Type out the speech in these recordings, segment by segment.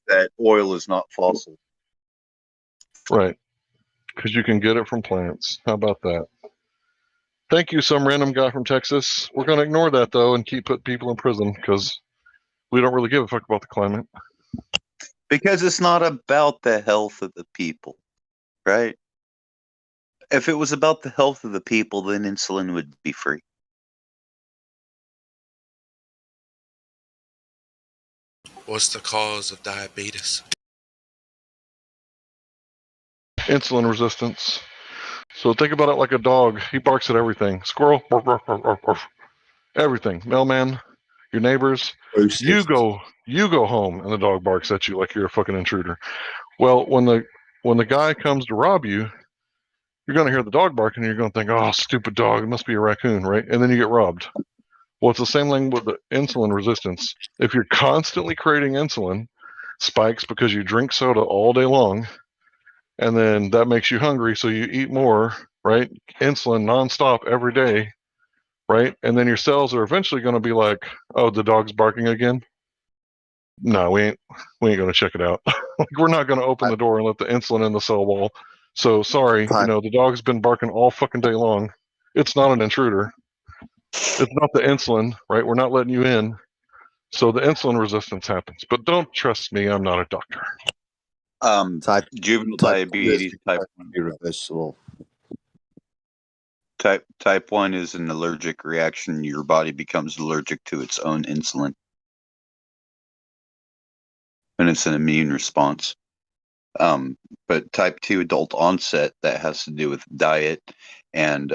that oil is not fossil. Right. Because you can get it from plants. How about that? Thank you, some random guy from Texas. We're going to ignore that, though, and keep putting people in prison because we don't really give a fuck about the climate. Because it's not about the health of the people, right? If it was about the health of the people, then insulin would be free. What's the cause of diabetes? Insulin resistance. So think about it like a dog. He barks at everything. Squirrel, bark, bark, bark, bark, bark. Everything. Mailman, your neighbors. You go home, and the dog barks at you like you're a fucking intruder. Well, when the guy comes to rob you, you're going to hear the dog barking, and you're going to think, "Oh, stupid dog! It must be a raccoon," right? And then you get robbed. Well, it's the same thing with the insulin resistance. If you're constantly creating insulin spikes because you drink soda all day long, and then that makes you hungry, so you eat more, right? Insulin nonstop every day, right? And then your cells are eventually going to be like, "Oh, the dog's barking again." No, we ain't going to check it out. Like, we're not going to open the door and let the insulin in the cell wall. So sorry, the dog's been barking all fucking day long. It's not an intruder. It's not the insulin, right? We're not letting you in. So the insulin resistance happens. But don't trust me, I'm not a doctor. Juvenile diabetes type 1. Irreversible. Type 1 is an allergic reaction. Your body becomes allergic to its own insulin. And it's an immune response. But type 2 adult onset, that has to do with diet and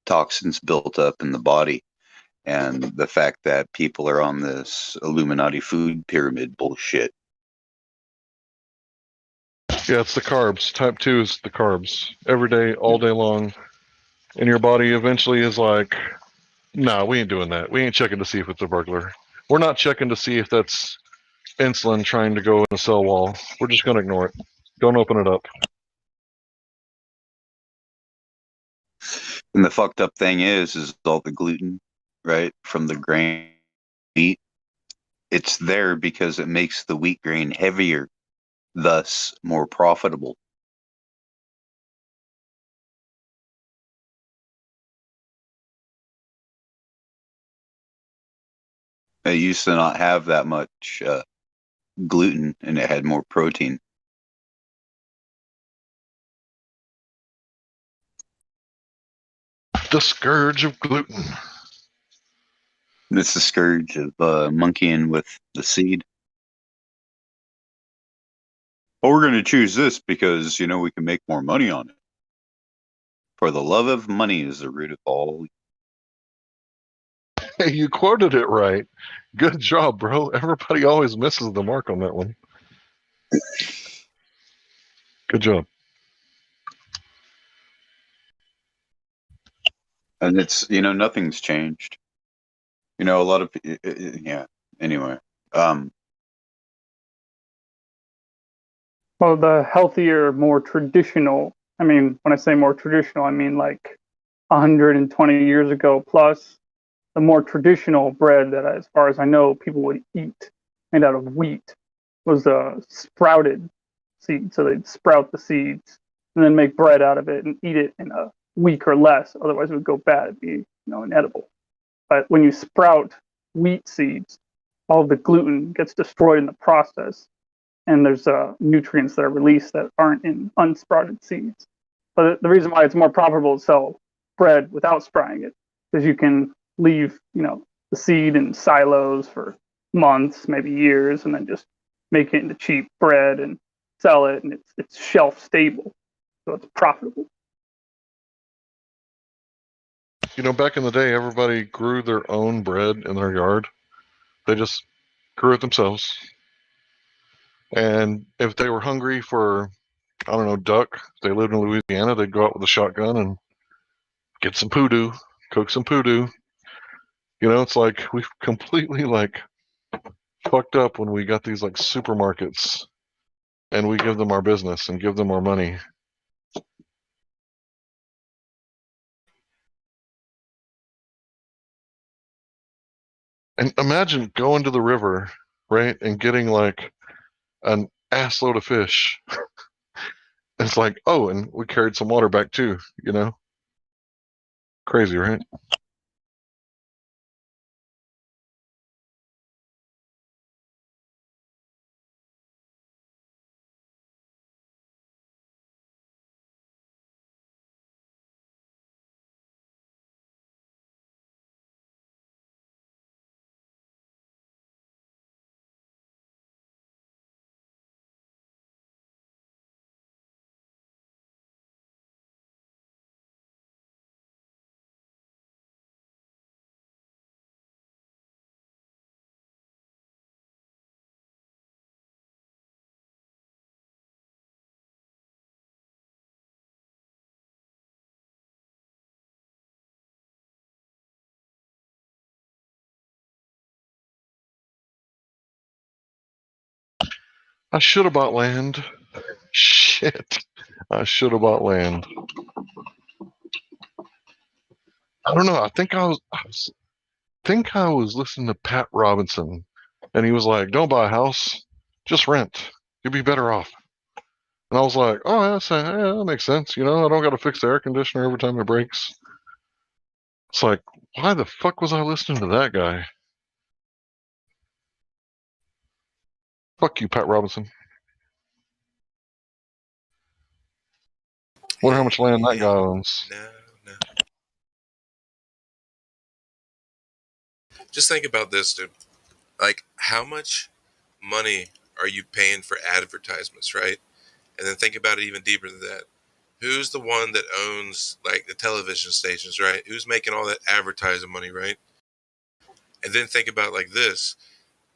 toxins built up in the body. And the fact that people are on this Illuminati food pyramid bullshit. Yeah, it's the carbs. Type 2 is the carbs. Every day, all day long. And your body eventually is like, nah, we ain't doing that. We ain't checking to see if it's a burglar. We're not checking to see if that's insulin trying to go in the cell wall. We're just going to ignore it. Don't open it up. And the fucked up thing is all the gluten, right, from the grain wheat. It's there because it makes the wheat grain heavier, thus more profitable. It used to not have that much gluten, and it had more protein. The scourge of gluten. It's the scourge of monkeying with the seed. Well, we're going to choose this because, we can make more money on it. For the love of money is the root of all. Hey, you quoted it right. Good job, bro. Everybody always misses the mark on that one. Good job. And it's, nothing's changed. A lot of, yeah, anyway. Well, the healthier, more traditional, when I say more traditional, I mean like 120 years ago plus, the more traditional bread that, as far as I know, people would eat made out of wheat was the sprouted seed. So they'd sprout the seeds and then make bread out of it and eat it in a week or less. Otherwise, it would go bad. It'd be inedible. But when you sprout wheat seeds, all of the gluten gets destroyed in the process, and there's nutrients that are released that aren't in unsprouted seeds. But the reason why it's more profitable to sell bread without sprouting it is you can leave, the seed in silos for months, maybe years, and then just make it into cheap bread and sell it, and it's shelf stable, so it's profitable. Back in the day, everybody grew their own bread in their yard. They just grew it themselves. And if they were hungry for, I don't know, duck, if they lived in Louisiana, they'd go out with a shotgun and get some poodoo, cook some poodoo. It's like we've completely fucked up when we got these supermarkets and we give them our business and give them our money. And imagine going to the river, right, and getting an ass load of fish. It's like, oh, and we carried some water back too, you know? Crazy, right? I should have bought land. Shit. I should have bought land. I don't know. I think I was listening to Pat Robinson, and he was like, "Don't buy a house, just rent. You'll be better off." And I was like, "Oh, yeah, that makes sense. You know, I don't got to fix the air conditioner every time it breaks." It's like, why the fuck was I listening to that guy? Fuck you, Pat Robinson. Wonder how much land that guy owns. No. Just think about this, dude. Like, how much money are you paying for advertisements, right? And then think about it even deeper than that. Who's the one that owns, like, the television stations, right? Who's making all that advertising money, right? And then think about it like this.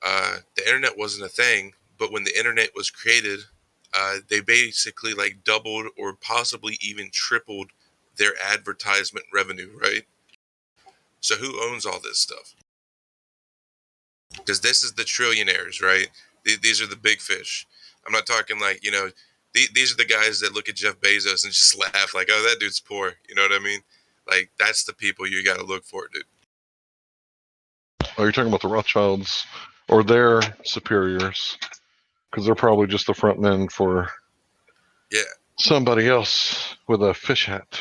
The internet wasn't a thing, but when the internet was created, they basically, like, doubled or possibly even tripled their advertisement revenue, right? So who owns all this stuff? Because this is the trillionaires, right? These are the big fish. I'm not talking like, you know, these are the guys that look at Jeff Bezos and just laugh like, oh, that dude's poor. You know what I mean? Like, that's the people you got to look for, dude. Oh, you're talking about the Rothschilds or their superiors, because they're probably just the front men for somebody else with a fish hat.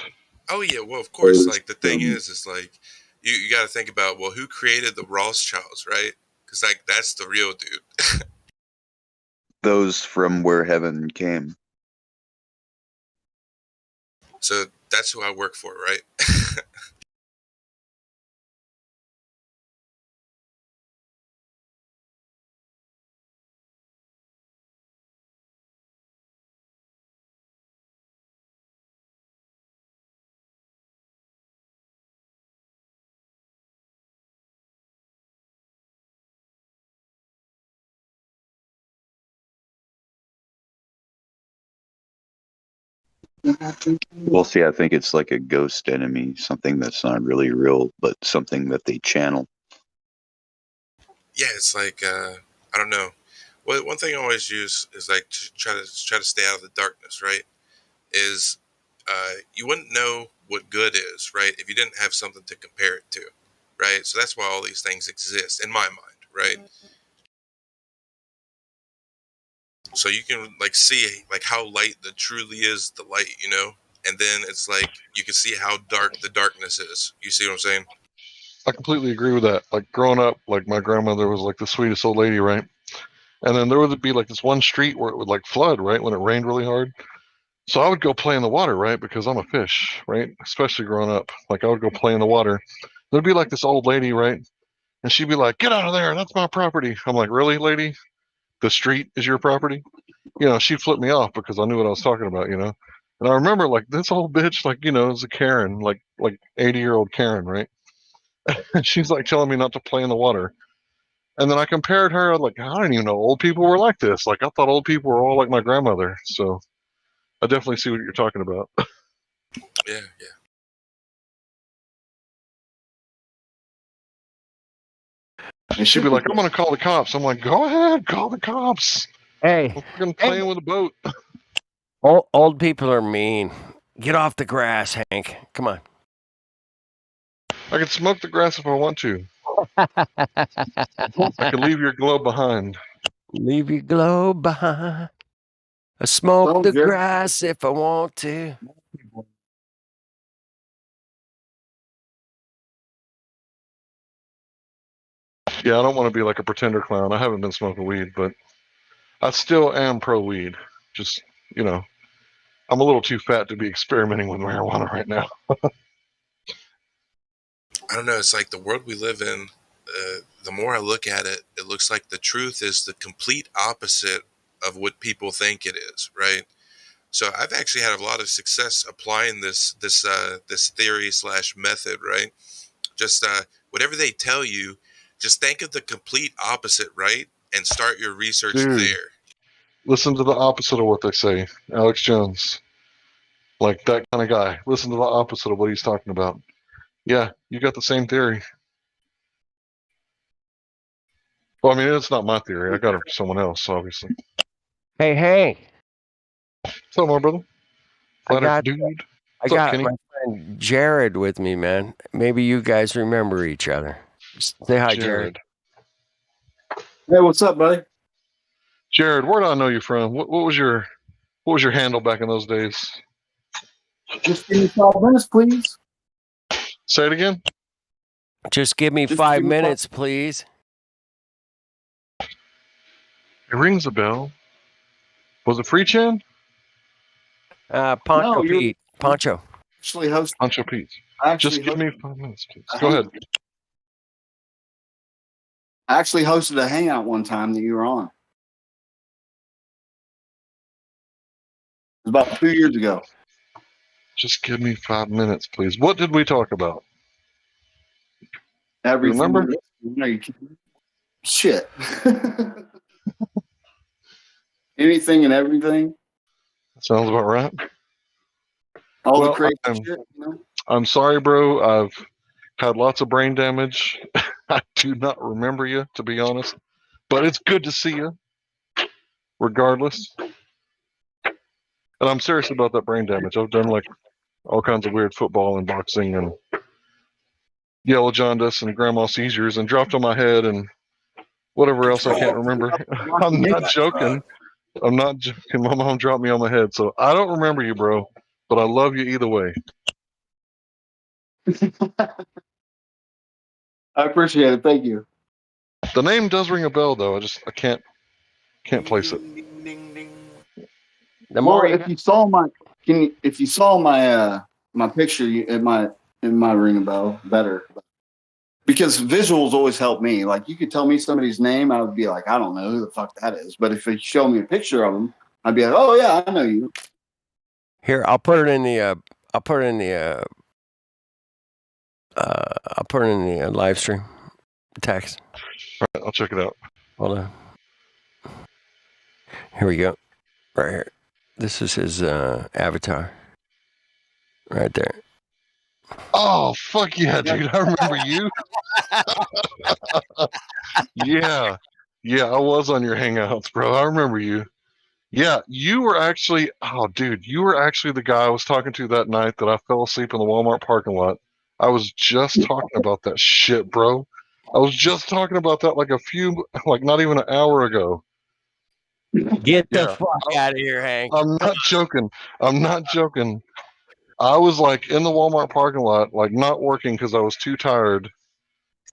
Oh, yeah. Well, of course. Like, the thing is like, you got to think about, well, who created the Rothschilds, right? Because, like, that's the real dude. Those from where heaven came. So that's who I work for, right? Well, see, I think it's like a ghost enemy, something that's not really real, but something that they channel. Yeah, it's like, I don't know. Well, one thing I always use is like to try to stay out of the darkness, right? Is you wouldn't know what good is, right, if you didn't have something to compare it to, right? So that's why all these things exist in my mind, right? So you can like see like how light the truly is the light, you know, and then it's like you can see how dark the darkness is. You see what I'm saying? I completely agree with that. Like growing up, like my grandmother was like the sweetest old lady, right? And then there would be like this one street where it would like flood, right, when it rained really hard. So I would go play in the water, right, because I'm a fish, right? Especially growing up, like I would go play in the water. There'd be like this old lady, right, and she'd be like, "Get out of there! That's my property." I'm like, "Really, lady? The street is your property?" You know, she'd flip me off because I knew what I was talking about, you know. And I remember like this old bitch, like you know, is a Karen, like 80-year-old Karen, right? And she's like telling me not to play in the water. And then I compared her, like, I didn't even know old people were like this. Like, I thought old people were all like my grandmother. So I definitely see what you're talking about. Yeah. And she'd be like, I'm going to call the cops. I'm like, go ahead, call the cops. Hey. I'm fucking playing with a boat. Old people are mean. Get off the grass, Hank. Come on. I can smoke the grass if I want to. I can leave your globe behind. Leave your globe behind. I smoke Don't the jerk. grass if I want to. Yeah, I don't want to be like a pretender clown. I haven't been smoking weed, but I still am pro weed. Just, you know, I'm a little too fat to be experimenting with marijuana right now. I don't know. It's like the world we live in. The more I look at it, it looks like the truth is the complete opposite of what people think it is, right? So I've actually had a lot of success applying this theory / method, right? Just whatever they tell you, just think of the complete opposite, right? And start your research Dude, there. listen to the opposite of what they say. Alex Jones, like that kind of guy. Listen to the opposite of what he's talking about. Yeah, you got the same theory. Well, I mean, it's not my theory. I got it from someone else, obviously. Hey. What's up, my brother? I Flat Earth got dude. What's up, Kenny? my friend Jared with me, man. Maybe you guys remember each other. Say hi, Jared. Hey, what's up, buddy? Jared, where do I know you from? What was your handle back in those days? Just give me 5 minutes, please. Say it again. Just give me 5 minutes, please. It rings a bell. Was it Free Chan? Poncho Pete. Poncho. Actually, host. Poncho Pete. Just give me 5 minutes, please. Go ahead. I actually hosted a hangout one time that you were on. It was about 2 years ago. Just give me 5 minutes, please. What did we talk about? Everything. Remember? Shit. Anything and everything. Sounds about right. All the crazy shit, you know? I'm sorry, bro. I've had lots of brain damage. I do not remember you, to be honest. But it's good to see you, regardless. And I'm serious about that brain damage. I've done like all kinds of weird football and boxing and yellow jaundice and grandma seizures and dropped on my head and whatever else I can't remember. I'm not joking. I'm not joking. My mom dropped me on my head. So I don't remember you, bro. But I love you either way. I appreciate it. Thank you. The name does ring a bell, though. I can't place it. If you saw my my picture, it might ring a bell better. Because visuals always help me. Like you could tell me somebody's name, I would be like, I don't know who the fuck that is. But if you show me a picture of them, I'd be like, oh yeah, I know you. Here, I'll put it in the live stream text. All right, I'll check it out. Hold on. Here we go. Right here. This is his avatar. Right there. Oh, fuck yeah, dude. I remember you. Yeah. Yeah, I was on your Hangouts, bro. I remember you. Yeah, you were actually, you were actually the guy I was talking to that night that I fell asleep in the Walmart parking lot. I was just talking about that shit, bro. I was just talking about that like not even an hour ago. Get the fuck out of here, Hank. I'm not joking. I was like in the Walmart parking lot, like not working because I was too tired.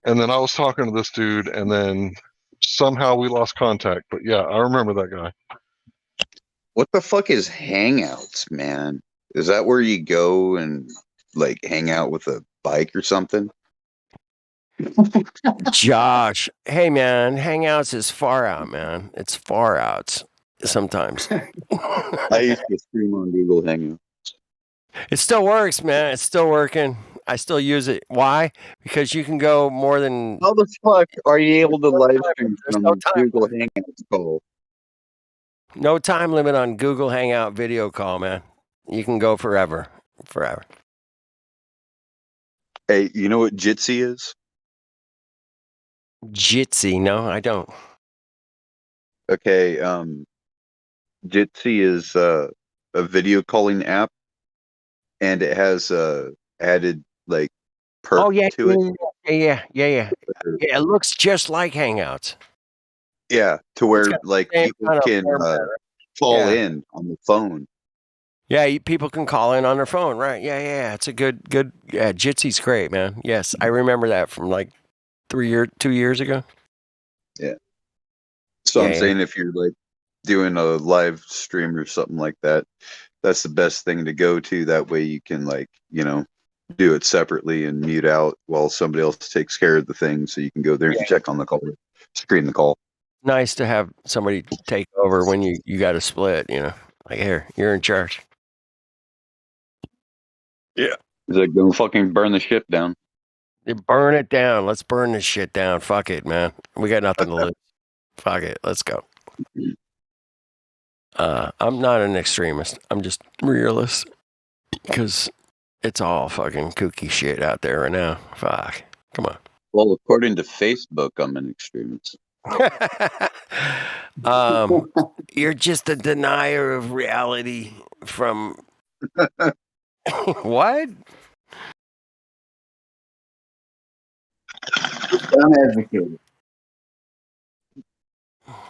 And then I was talking to this dude, and then somehow we lost contact. But yeah, I remember that guy. What the fuck is Hangouts, man? Is that where you go and like hang out with a bike or something? Josh, hey man, Hangouts is far out, man. It's far out sometimes. I used to stream on Google Hangouts. It still works, man. It's still working. I still use it. Why? Because you can go more than. How the fuck are you able to live stream from Google Hangouts call? No time limit on Google Hangout video call, man. You can go forever. Hey, you know what Jitsi is? Jitsi? No, I don't. Okay, Jitsi is a video calling app, and it has added like perk to it. Yeah. It looks just like Hangouts. Yeah, to where like same people kind of can format, call Yeah. in on the phone. Yeah, people can call in on their phone, right? Yeah. It's a good. Yeah, Jitsy's great, man. Yes, I remember that from like 2 years ago. Yeah. So I'm Yeah. saying if you're like doing a live stream or something like that, that's the best thing to go to. That way you can like, do it separately and mute out while somebody else takes care of the thing. So you can go there and check on the call, screen the call. Nice to have somebody take over when you got to split, like here, you're in charge. Yeah. He's like, don't fucking burn the ship down. You burn it down. Let's burn this shit down. Fuck it, man. We got nothing to lose. Fuck it. Let's go. I'm not an extremist. I'm just realist because it's all fucking kooky shit out there right now. Fuck. Come on. Well, according to Facebook, I'm an extremist. You're just a denier of reality from what? Uneducated.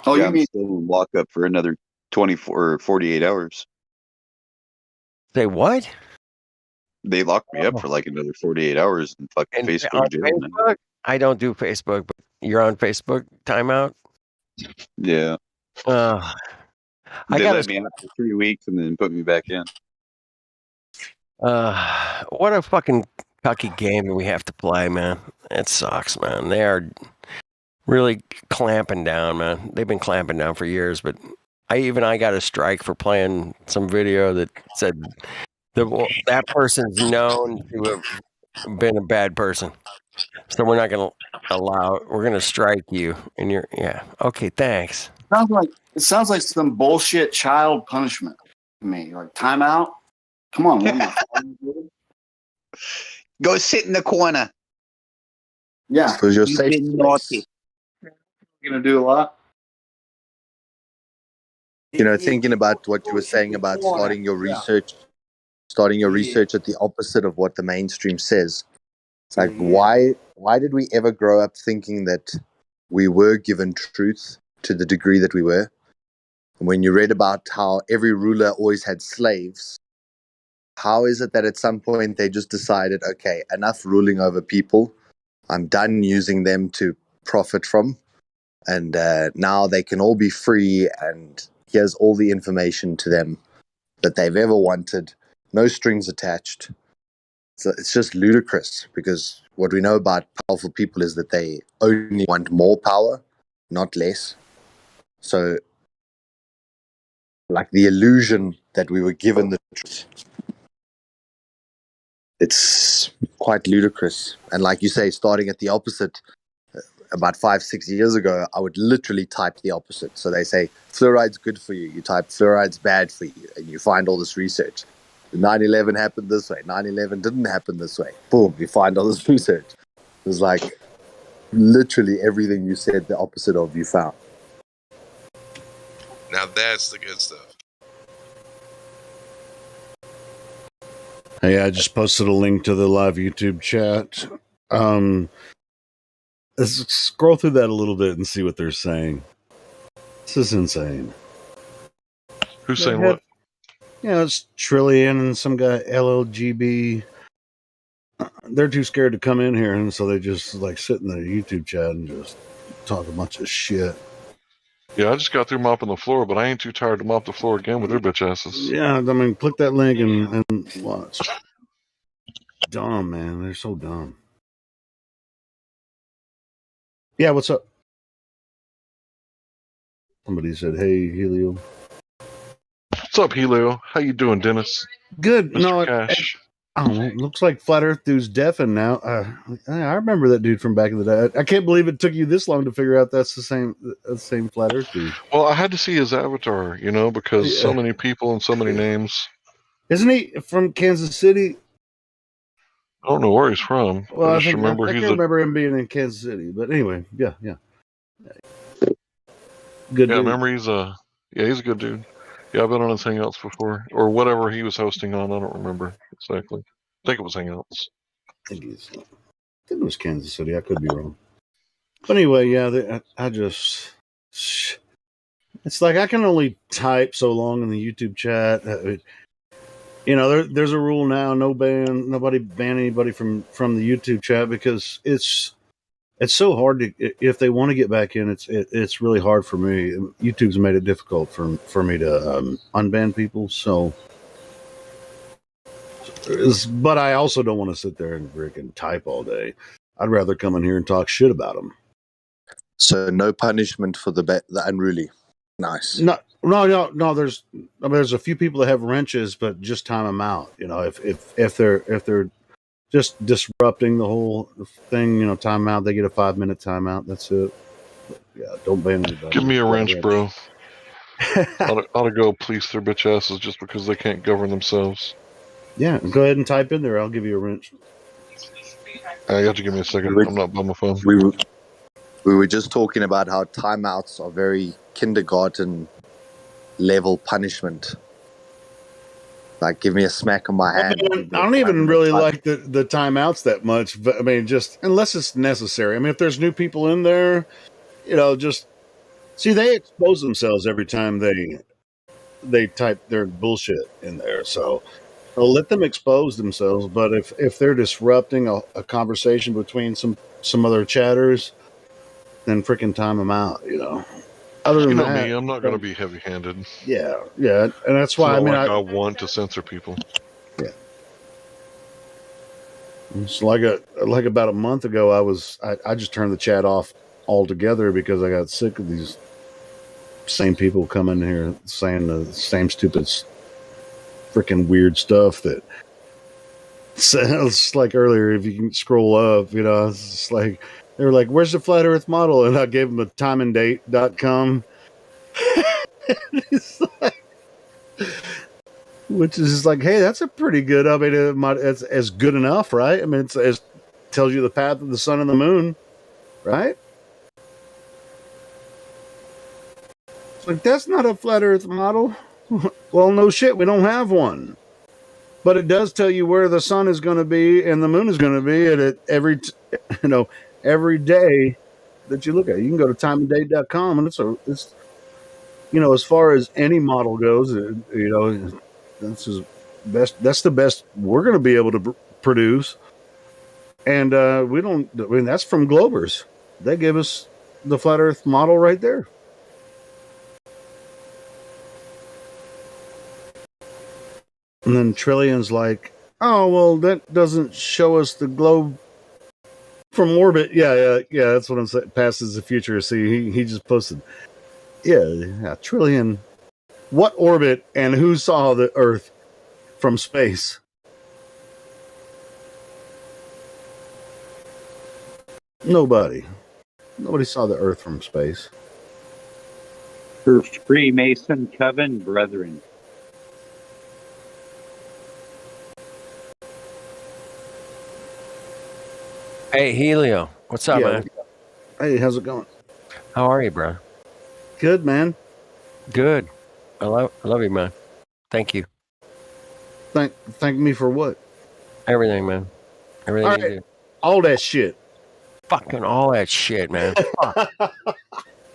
Oh, Yeah, you I'm mean still in lockup for another 24 or 48 hours. Say what? They locked me up for like another 48 hours in fucking And Facebook on jail. Facebook? I don't do Facebook, but you're on Facebook timeout? Yeah. I They got let me out for 3 weeks and then put me back in. what a fucking cucky game we have to play, man. It sucks, man. They are really clamping down, man. They've been clamping down for years, but I got a strike for playing some video that said that person's known to have been a bad person. So we're not going to we're going to strike you. And okay, thanks. it sounds like some bullshit child punishment to me. Like timeout. Come on, what am I? Go sit in the corner. Yeah, Because you're safe. Naughty. you're gonna do a lot. Thinking about what you were saying about starting your research at the opposite of what the mainstream says. It's like, why did we ever grow up thinking that we were given truth to the degree that we were? And when you read about how every ruler always had slaves, how is it that at some point they just decided, okay, enough ruling over people, I'm done using them to profit from, and now they can all be free, and here's all the information to them that they've ever wanted, no strings attached. So it's just ludicrous, because what we know about powerful people is that they only want more power, not less. So, like the illusion that we were given the truth, it's quite ludicrous. And like you say, starting at the opposite, about 5-6 years ago, I would literally type the opposite. So they say fluoride's good for you. You type fluoride's bad for you, and you find all this research. 9/11 happened this way. 9/11 didn't happen this way. Boom, you find all this research. It was like literally everything you said the opposite of, you found. Now that's the good stuff. Hey, I just posted a link to the live YouTube chat. Let's scroll through that a little bit and see what they're saying. This is insane. Who's saying what? It's Trillion and some guy LLGB. They're too scared to come in here, and so they just like sit in the YouTube chat and just talk a bunch of shit. Yeah, I just got through mopping the floor, but I ain't too tired to mop the floor again with their bitch asses. Yeah, I mean, click that link and watch. Dumb, man. They're so dumb. Yeah, what's up? Somebody said, hey, Helio. What's up, Helio? How you doing, Dennis? Good. Mr. No, Cash. Looks like Flat Earth Dude's deafened now. I remember that dude from back in the day. I can't believe it took you this long to figure out that's the same Flat Earth dude. Well, I had to see his avatar, because so many people and so many names. Isn't he from Kansas City? I don't know where he's from. Well, I can't remember him being in Kansas City. But anyway, yeah. Good dude. Remember he's a good dude. Yeah, I've been on his Hangouts before. Or whatever he was hosting on, I don't remember exactly. I think it was Hangouts. I think it was Kansas City. I could be wrong. But anyway, yeah, I just it's like I can only type so long in the YouTube chat. There's a rule now: nobody ban anybody from the YouTube chat because it's so hard to, if they want to get back in. It's really hard for me. YouTube's made it difficult for me to unban people. So, but I also don't want to sit there and freaking type all day. I'd rather come in here and talk shit about them. So no punishment for the unruly. Nice. No. There's a few people that have wrenches, but just time them out. If they're just disrupting the whole thing, time them out. They get a 5-minute timeout. That's it. But yeah, don't ban anybody. Give me a wrench, bro. ought to go police their bitch asses just because they can't govern themselves. Yeah, go ahead and type in there. I'll give you a wrench. You have to give me a second. I'm not by my phone. We were just talking about how timeouts are very kindergarten level punishment. Like, give me a smack on my hand. I don't even really like the timeouts that much. But I mean, just unless it's necessary. I mean, if there's new people in there, just see, they expose themselves every time they type their bullshit in there. So I'll let them expose themselves. But if they're disrupting a conversation between some other chatters, then freaking time them out. Other than that, me, I'm not going to be heavy-handed. Yeah, and that's why I want to censor people. Yeah, it's like about a month ago. I just turned the chat off altogether because I got sick of these same people coming here saying the same stupid, freaking weird stuff that. It's like earlier, if you can scroll up, it's just like. They were like, "Where's the flat Earth model?" And I gave them a timeanddate.com, which is like, "Hey, that's a pretty good. I mean, it's good enough, right? I mean, it tells you the path of the sun and the moon, right?" It's like, that's not a flat Earth model. Well, no shit, we don't have one, but it does tell you where the sun is going to be and the moon is going to be at every day that you look at. You can go to timeanddate.com and it's as far as any model goes, that's the best we're going to be able to produce. And that's from Globers. They give us the flat Earth model right there. And then Trillion's like, "Oh, well, that doesn't show us the globe from orbit." Yeah, that's what I'm saying. Passes the future. See, he just posted. Yeah, Trillion. What orbit and who saw the Earth from space? Nobody saw the Earth from space. Her Freemason coven brethren. Hey, Helio. What's up, man? Hey, how's it going? How are you, bro? Good, man. Good. I love you, man. Thank you. Thank me for what? Everything, man. Everything all you do. All that shit. Fucking all that shit, man.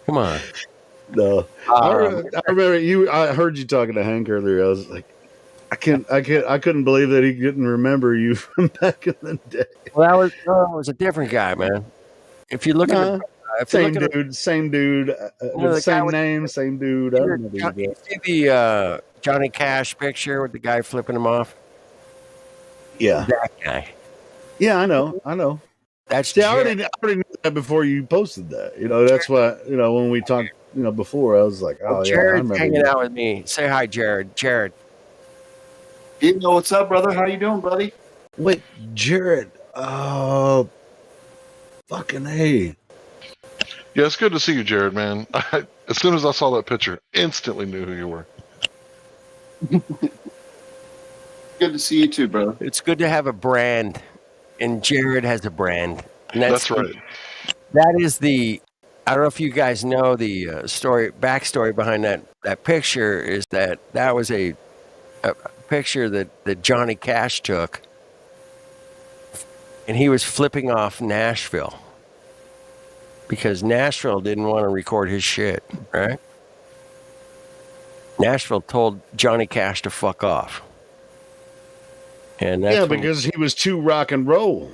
Come on. No. I remember you. I heard you talking to Hank earlier. I was like, I couldn't believe that he couldn't remember you from back in the day. Well, that was a different guy, man. If you look at same dude, same same name, same dude. I don't know. You see the Johnny Cash picture with the guy flipping him off? Yeah, that guy. Yeah, I know. That's I already knew that before you posted that. That's why when we talked, before, I was like, oh, Jared's yeah, hanging out with me. Say hi, Jared. Jared. What's up, brother? How you doing, buddy? Wait, Jared. Oh, fucking A. Yeah, it's good to see you, Jared, man. As soon as I saw that picture, instantly knew who you were. Good to see you too, brother. It's good to have a brand, and Jared has a brand. And that's right. That is I don't know if you guys know the backstory behind that picture is that was a picture that Johnny Cash took, and he was flipping off Nashville because Nashville didn't want to record his shit, right? Nashville told Johnny Cash to fuck off. And that's because he was too rock and roll.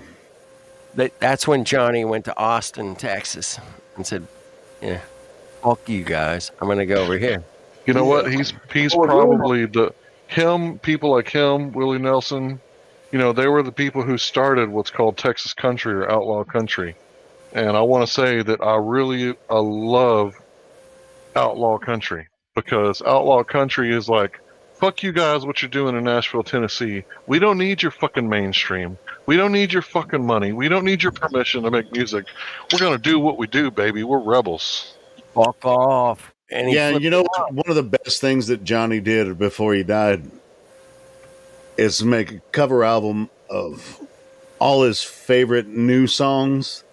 That's when Johnny went to Austin, Texas, and said, "Yeah, fuck you guys. I'm gonna go over here." You know what? He's probably people like him, Willie Nelson. You know, they were the people who started what's called Texas country or outlaw country. And I want to say that I love outlaw country, because outlaw country is like, fuck you guys, what you're doing in Nashville, Tennessee. We don't need your fucking mainstream. We don't need your fucking money. We don't need your permission to make music. We're going to do what we do, baby. We're rebels. Fuck off. And you know, one of the best things that Johnny did before he died is make a cover album of all his favorite new songs.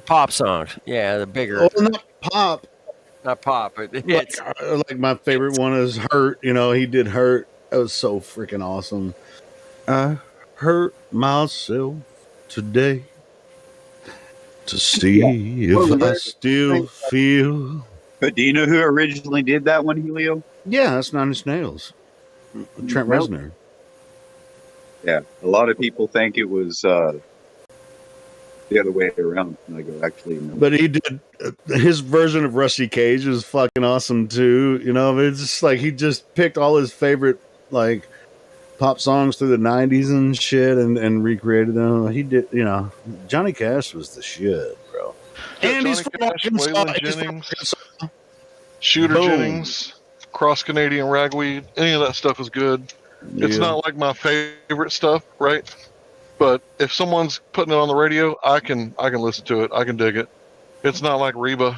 Pop songs. Yeah, the bigger. Oh, not pop. Not pop, but it's like my favorite one is Hurt. You know, he did Hurt. That was so freaking awesome. I hurt myself today to see if I still feel. But do you know who originally did that one, Helio? Yeah, that's Nine Inch Nails. Trent Reznor. Yeah, a lot of people think it was the other way around. And I go, actually, no. But he did his version of Rusty Cage is fucking awesome too. You know, it's just like he just picked all his favorite like pop songs through the '90s and shit, and recreated them. He did, you know. Johnny Cash was the shit, bro. Yeah, And he's Johnny Cash, Waylon Jennings, Shooter Jennings, Cross Canadian Ragweed. Any of that stuff is good. Yeah. It's not like my favorite stuff, right? But if someone's putting it on the radio, I can listen to it. I can dig it. It's not like Reba,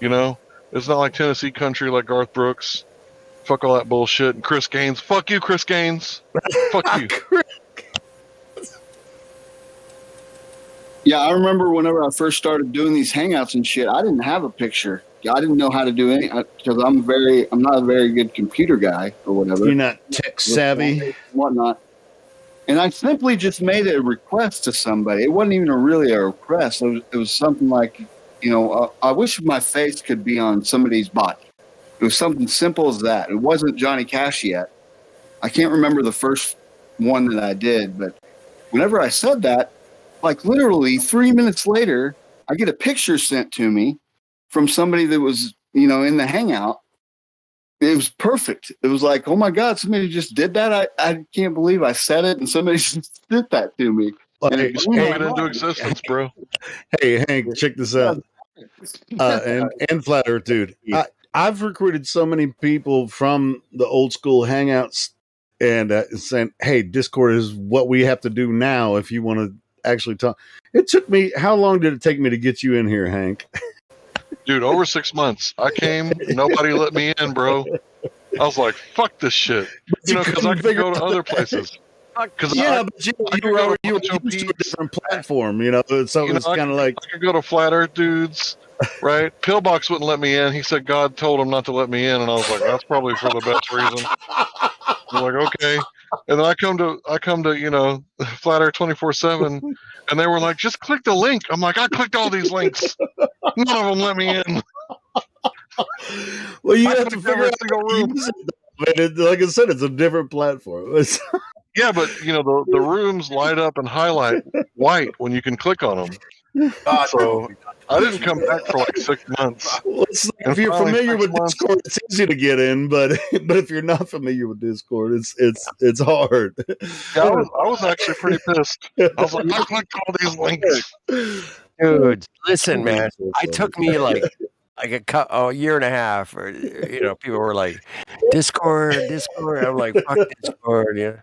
you know. It's not like Tennessee country like Garth Brooks. Fuck all that bullshit. And Chris Gaines. Fuck you, Chris Gaines. Fuck you. Yeah, I remember whenever I first started doing these hangouts and shit, I didn't have a picture. I didn't know how to do any because I'm not a very good computer guy or whatever. You're not tech savvy, and whatnot. And I simply just made a request to somebody. It wasn't even really a request. It was something like, you know, I wish my face could be on somebody's body. It was something simple as that. It wasn't Johnny Cash yet. I can't remember the first one that I did, but whenever I said that, like literally 3 minutes later, I get a picture sent to me from somebody that was, you know, in the hangout. It was perfect. It was like, oh my God, somebody just did that. I can't believe I said it, and somebody just did that to me. And it spoke it into existence, bro. Hey, Hank, check this out. And Flat Earth, dude. I've recruited so many people from the old school hangouts and saying, hey, Discord is what we have to do now if you want to actually talk. It took me, how long did it take me to get you in here, Hank? Dude, over 6 months. I came, nobody let me in, bro. I was like, fuck this shit. You know, because I could go to other places. Yeah, but you were used to a different platform, you know, so it's kind of like... I could go to Flat Earth Dudes, right? Pillbox wouldn't let me in. He said God told him not to let me in, and I was like, that's probably for the best reason. I'm like, okay. And then I come to you know, Flat Earth 24/7, and they were like, just click the link. I'm like, I clicked all these links. None of them let me in. Well, you have to figure out how to use it. Like I said, it's a different platform. Yeah, but you know the rooms light up and highlight white when you can click on them. So I didn't come back for like 6 months. Well, if you're familiar with Discord, it's easy to get in, but if you're not familiar with Discord, it's hard. Yeah, I was actually pretty pissed. I was like, I clicked all these links. Dude, listen, man. It took me like a year and a half, or you know, people were like, Discord. I'm like, fuck Discord, yeah.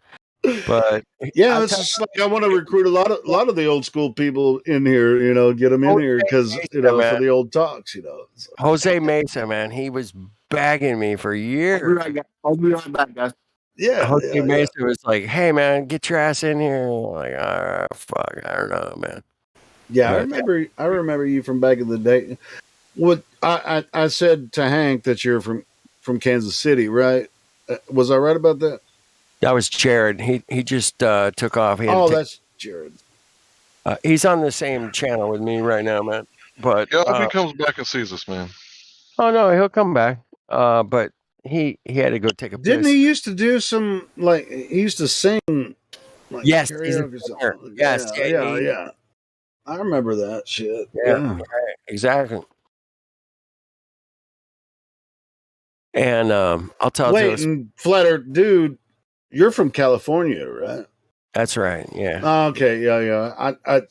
But yeah, it's just like I want to recruit a lot of the old school people in here, you know, get them in here because you know for the old talks, you know. So. Jose Mesa, man, he was bagging me for years. I'll be right back, guys. Yeah, Jose Mesa was like, "Hey, man, get your ass in here." I'm like, fuck, I don't know, man. Yeah, I remember you from back in the day. What I said to Hank that you're from Kansas City, right? Was I right about that? That was Jared. He just took off. That's Jared. He's on the same channel with me right now, man. But Yeah, I hope he comes back and sees us, man. oh no, he'll come back. But he had to go take a Didn't piss. he used to do some like he used to sing like Yes, he's a karaoke singer. song? Yes, Yeah. I remember that shit. yeah, Yeah. exactly. And I'll tell Wait, this. and Flat Earth, dude, you're from California, right? That's right. Yeah. Okay, yeah. I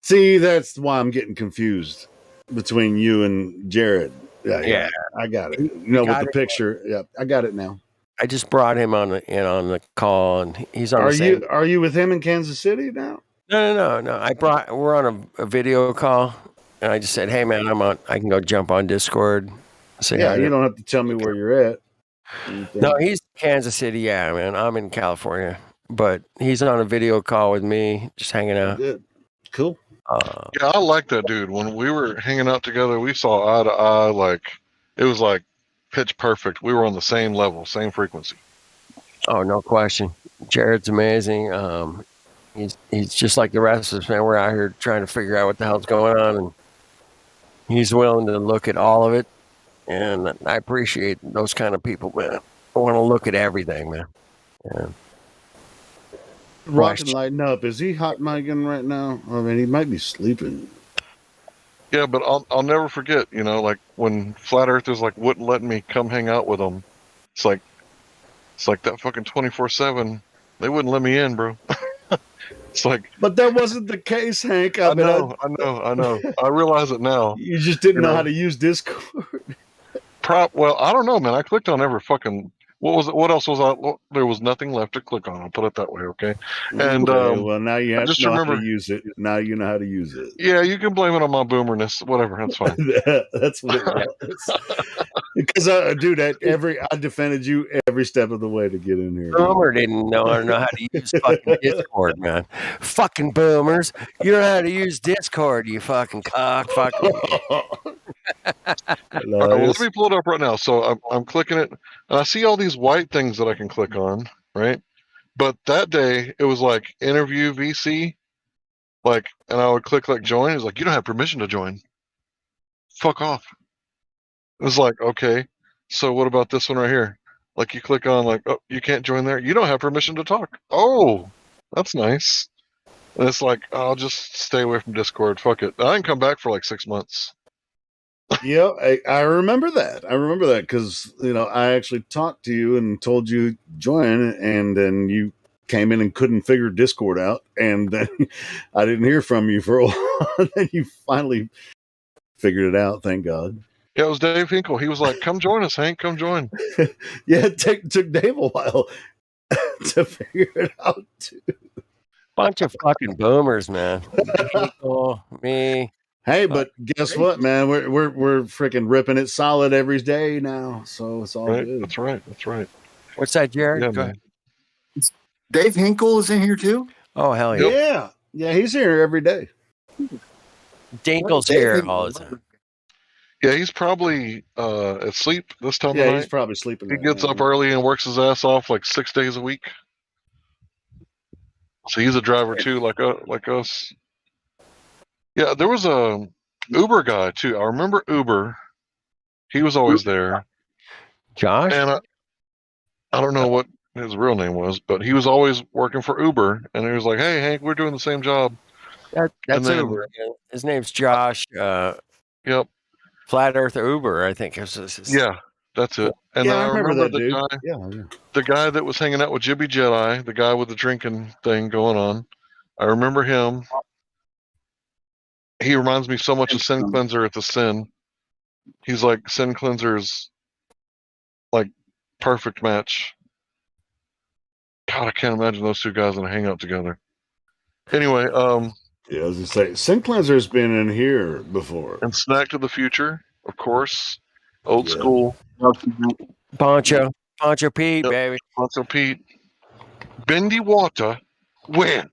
see. That's why I'm getting confused between you and Jared. Yeah. I got it. He- You he know, with got the it. picture. Yeah, I got it now. I just brought him on the call, and he's on the same. Are you with him in Kansas City now? No. We're on a video call, and I just said, "Hey, man, I'm on. I can go jump on Discord." Say Yeah, hi you to- don't have to tell me where you're at. No, he's Kansas City. Yeah, man. I'm in California, but he's on a video call with me, just hanging out. Good. Cool. Yeah, I like that dude. When we were hanging out together, we saw eye to eye. Like it was like pitch perfect. We were on the same level, same frequency. Oh, no question. Jared's amazing. He's just like the rest of us, man. We're out here trying to figure out what the hell's going on, and he's willing to look at all of it. And I appreciate those kind of people, man. I want to look at everything, man. Yeah. Rock and lighten up. Is he hot micing right now? I mean, he might be sleeping. Yeah, but I'll never forget. You know, like when Flat Earthers like wouldn't let me come hang out with them. It's like that fucking 24/7. They wouldn't let me in, bro. It's like, but that wasn't the case, Hank. I know. I realize it now. You just didn't know how to use Discord. Well, I don't know, man. I clicked on every fucking. What was it? What else was I? There was nothing left to click on. I'll put it that way, okay? And well, now you have just to know remember, how to use it. Now you know how to use it. Yeah, you can blame it on my boomerness. Whatever, that's fine. That's what it was. Because, dude, I defended you every step of the way to get in here. Boomer didn't know how to use fucking Discord, man. Fucking boomers. You don't know how to use Discord, you fucking cock. Fucking. All right, well, let me pull it up right now. So I'm clicking it, and I see all these white things that I can click on, right? But that day, it was like interview VC, like, and I would click like join. It's like, you don't have permission to join. Fuck off. It was like, okay, so what about this one right here? Like you click on like, oh, you can't join there. You don't have permission to talk. Oh, that's nice. And it's like, I'll just stay away from Discord. Fuck it. I didn't come back for like 6 months. Yeah, I remember that. I remember that because I actually talked to you and told you join, and then you came in and couldn't figure Discord out, and then I didn't hear from you for a while. And then you finally figured it out. Thank God. Yeah, it was Dave Hinkle. He was like, "Come join us, Hank. Come join." Yeah, it took Dave a while to figure it out too. Bunch of fucking boomers, man. Hinkle, me. Hey, but guess what, man? We're freaking ripping it solid every day now, so it's all good. That's right. What's that, Jared? Yeah, Go ahead. Dave Hinkle is in here too. Oh hell yeah! Yeah, he's here every day. Dinkle's here all the time. Yeah, he's probably asleep this time of night. Yeah, he's probably sleeping. He gets up early and works his ass off like 6 days a week. So he's a driver too, like us. Yeah, there was a Uber guy too. I remember Uber. He was always there. Josh? And I don't know what his real name was, but he was always working for Uber. And he was like, "Hey, Hank, we're doing the same job." That's Uber. His name's Josh. Yep. Flat Earth Uber, I think. Yeah, that's it. And yeah, I remember that the dude. guy. The guy that was hanging out with Jibby Jedi, the guy with the drinking thing going on. I remember him. He reminds me so much of Sin Cleanser at the Sin. He's like Sin Cleanser's like perfect match. God, I can't imagine those two guys gonna hang out together. Anyway, yeah, as I say, Sin Cleanser's been in here before. And Snack to the Future, of course. Old school. Poncho Pete, baby. Poncho Pete. Bendy Water. When?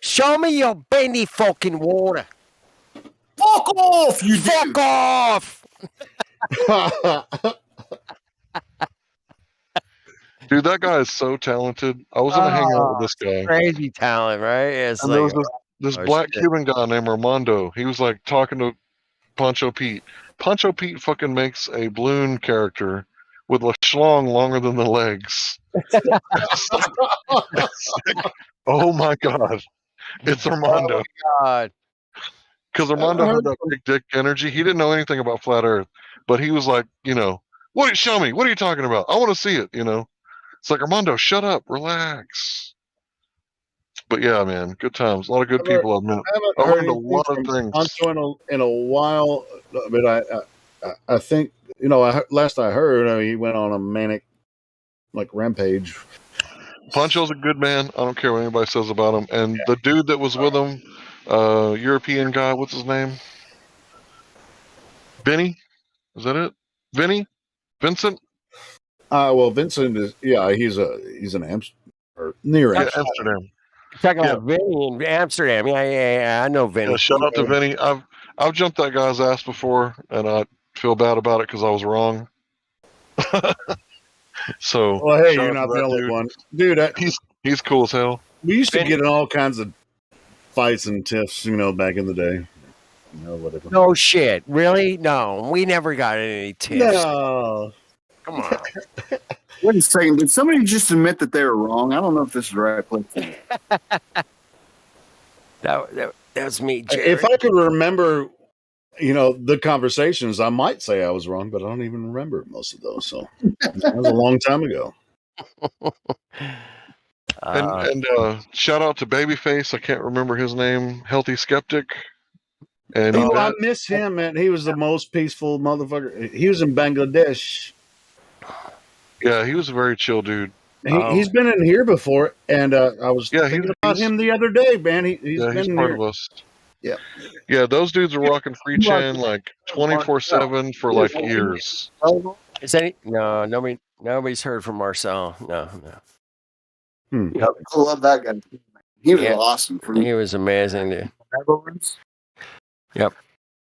Show me your bendy fucking water. Fuck off, you Fuck off. Dude, that guy is so talented. I was gonna hang out with this guy. Crazy talent, right? It's and like this Oh, black shit. Cuban guy named Armando. He was like talking to Pancho Pete. Pancho Pete fucking makes a balloon character with a schlong longer than the legs. It's like, oh my god, it's Armando. God. Because Armando had that big dick energy. He didn't know anything about flat Earth, but he was like, what? Show me. What are you talking about? I want to see it. It's like, Armando, shut up, relax. But yeah, man, good times. A lot of good people I've met. I haven't I heard learned a anything lot of from things. Pancho in a while, but I think last I heard, he went on a manic rampage. Pancho's a good man. I don't care what anybody says about him. And the dude that was with him, European guy, what's his name? Vinny? Is that it? Vinny? Vincent? Well, Vincent is he's an near Yeah, Amsterdam. Amsterdam. Talking about Vinny in Amsterdam. Yeah. I know Vinny. Yeah, shout out to Vinny. I've jumped that guy's ass before, and I feel bad about it because I was wrong. So, well, hey, shout you're out not to the that only dude. one, dude. He's cool as hell. We used to Vinny. get in all kinds of fights and tiffs, back in the day. Whatever. No shit. Really? No, we never got any tips. No. Come on. Wait a second. Did somebody just admit that they were wrong? I don't know if this is the right place. That was me, Jerry. If I could remember, the conversations, I might say I was wrong, but I don't even remember most of those. So that was a long time ago. And shout out to Babyface. I can't remember his name. Healthy Skeptic. And I miss him, man. He was the most peaceful motherfucker. He was in Bangladesh. Yeah, he was a very chill dude. He's been in here before, and I was thinking about him the other day, man. He's been part here. of us. Yeah. Yeah, those dudes are rocking free chain like 24/7 for like years. Is any? No, nobody's heard from Marcel. No. I love that guy. He was awesome. He was amazing, dude. Yep.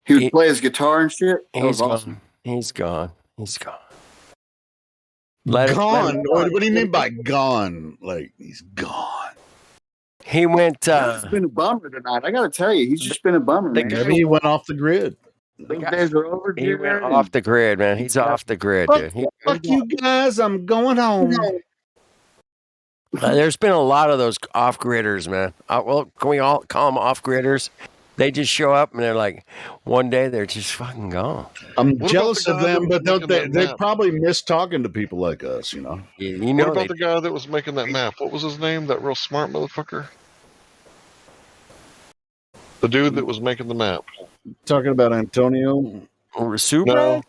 He would play his guitar and shit. That was He's awesome. gone. He's gone. Gone? What do you mean by gone? Like, he's gone. He went. He's been a bummer tonight. I got to tell you, he's just been a bummer. Man. Maybe he went off the grid. Those days are over. He went off the grid, man. He's off the grid, dude. Fuck you guys. I'm going home. There's been a lot of those off-gridders, man. Well, can we all call them off-gridders? They just show up and they're like, one day they're just fucking gone. I'm jealous of them, but they probably miss talking to people like us, What about the guy that was making that map? What was his name? That real smart motherfucker? The dude that was making the map. Talking about Antonio? Super?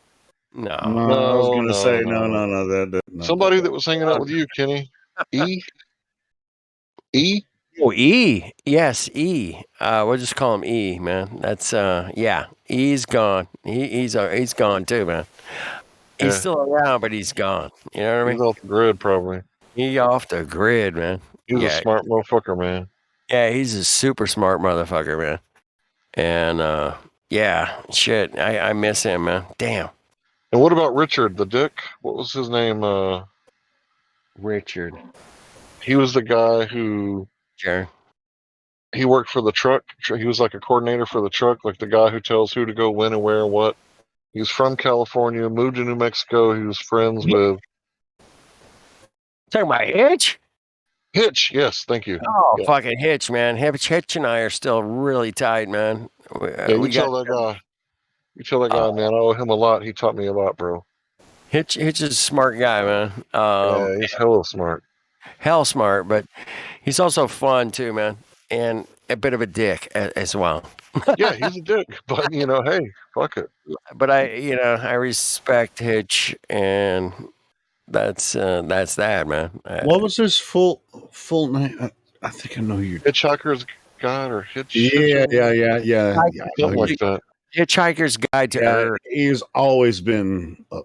No. I was going to say, no. Somebody that was hanging out with you, Kenny. E? Oh, E. Yes, E. We'll just call him E, man. That's E's gone. He's gone too, man. He's still around, but he's gone. You know what I mean? He's off the grid, probably. He's off the grid, man. He's a smart motherfucker, man. Yeah, he's a super smart motherfucker, man. And shit, I miss him, man. Damn. And what about Richard, the dick? What was his name? Richard. He was the guy who. Sure. He worked for the truck. He was like a coordinator for the truck, like the guy who tells who to go when and where and what. He's from California, moved to New Mexico. He was friends with. Talking about Hitch? Hitch, yes, thank you. Oh, fucking Hitch, man. Hitch and I are still really tight, man. You tell that guy. You tell that guy, man. I owe him a lot. He taught me a lot, bro. Hitch is a smart guy, man. Yeah, he's hella smart. Hell smart, but he's also fun too, man, and a bit of a dick as well. Yeah, he's a dick, but hey, fuck it. But I respect Hitch, and that's that, man. What was his full name? I think I know you. Hitchhiker's Guide or Hitch? Yeah. Something like that. Hitchhiker's Guide to Earth. He's always been a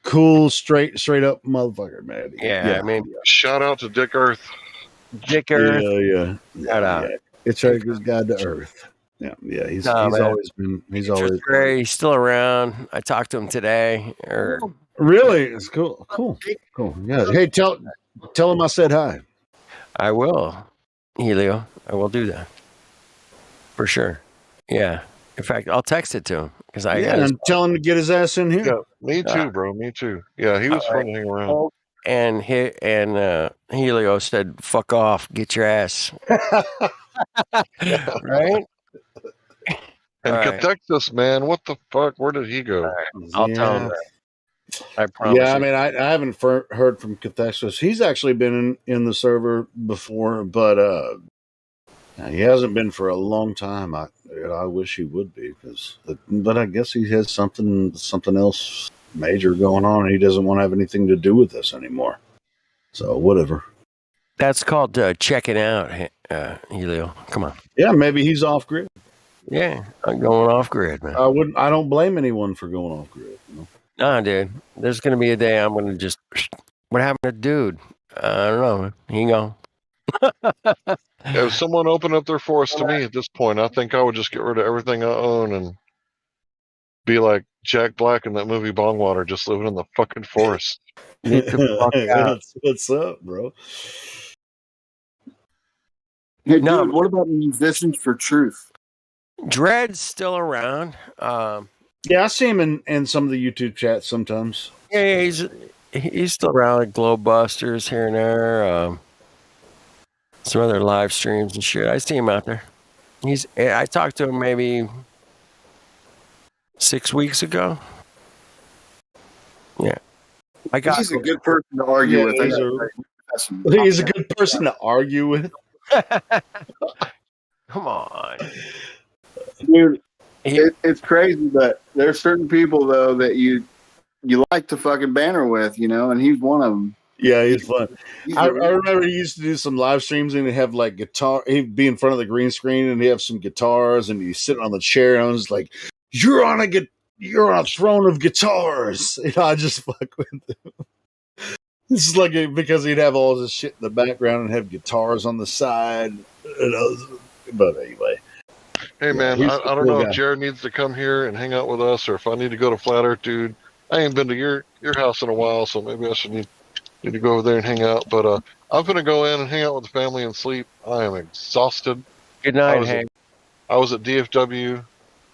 cool, straight up motherfucker, man. Yeah, I mean, shout out to Dick Earth. Dick Earth. Yeah. Shout out. Hitchhiker's Guide to Earth. Yeah. He's always been. He's always great. He's still around. I talked to him today. Really, it's cool. Yeah. Hey, tell him I said hi. I will, Helio. I will do that. For sure. Yeah. In fact, I'll text it to him because I got Yeah, his and tell him to get his ass in here. Yeah, me too, bro. Me too. Yeah, he was fun to hang around. and Helio said, "Fuck off, get your ass." Right? And All right. Catextus, man, what the fuck? Where did he go? All right. I'll tell him that. I promise. Yeah, I you. mean, I haven't heard from Cathexis. He's actually been in the server before, but he hasn't been for a long time. I wish he would be, but I guess he has something else major going on, and he doesn't want to have anything to do with this anymore. So whatever. That's called checking out, Helio. Come on. Yeah, maybe he's off grid. Yeah, I'm going off grid, man. I don't blame anyone for going off grid. You know? Nah, dude. There's gonna be a day I'm gonna just. What happened to dude? I don't know. Man. He go. If someone opened up their forest to me at this point, I think I would just get rid of everything I own and be like Jack Black in that movie Bongwater, just living in the fucking forest. Get the fuck out. What's up, bro? Hey, No. dude, what about Musicians for Truth? Dread's still around. Yeah, I see him in some of the YouTube chats sometimes. Yeah, he's still around at Globebusters here and there. Some other live streams and shit. I see him out there. I talked to him maybe 6 weeks ago. Yeah. He's a good person to argue with. He's a good person to argue with. Come on. Dude, it's crazy, but there's certain people, though, that you like to fucking banter with, you know, and he's one of them. Yeah, he's fun. I remember he used to do some live streams and he'd have like guitar. He'd be in front of the green screen and he'd have some guitars and he's sitting on the chair and I was like, "You're on a throne of guitars." You know, I just fuck with him. This is like because he'd have all this shit in the background and have guitars on the side. But anyway. Hey man, I don't know if Jared needs to come here and hang out with us or if I need to go to Flat Earth, dude. I ain't been to your house in a while, so maybe I should need to go over there and hang out. But I'm gonna go in and hang out with the family and sleep. I am exhausted. Good night, Hank. I was at DFW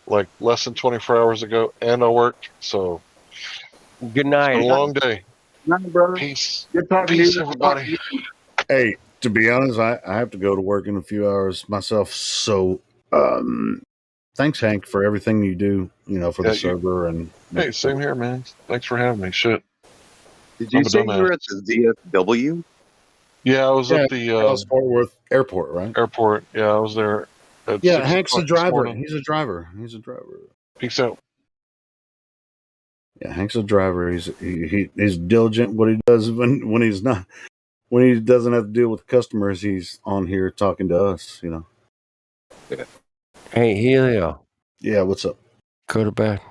like less than 24 hours ago, and I worked. So good night. It's been a long day. Good night, brother. Peace. Good talking Peace, to you, everybody. Hey, to be honest, I have to go to work in a few hours myself. So, thanks, Hank, for everything you do. You know, for the server and. Hey, same here, man. Thanks for having me. Shit. Did you say you were at the DFW? Yeah, I was at the Fort Worth Airport, right? Airport. Yeah, I was there. Yeah, Hank's a driver. He's a driver. Peace out. Yeah, Hank's a driver. He's diligent. What he does when he doesn't have to deal with customers, he's on here talking to us. You know. Yeah. Hey, Helio. Yeah, what's up? Go to bed.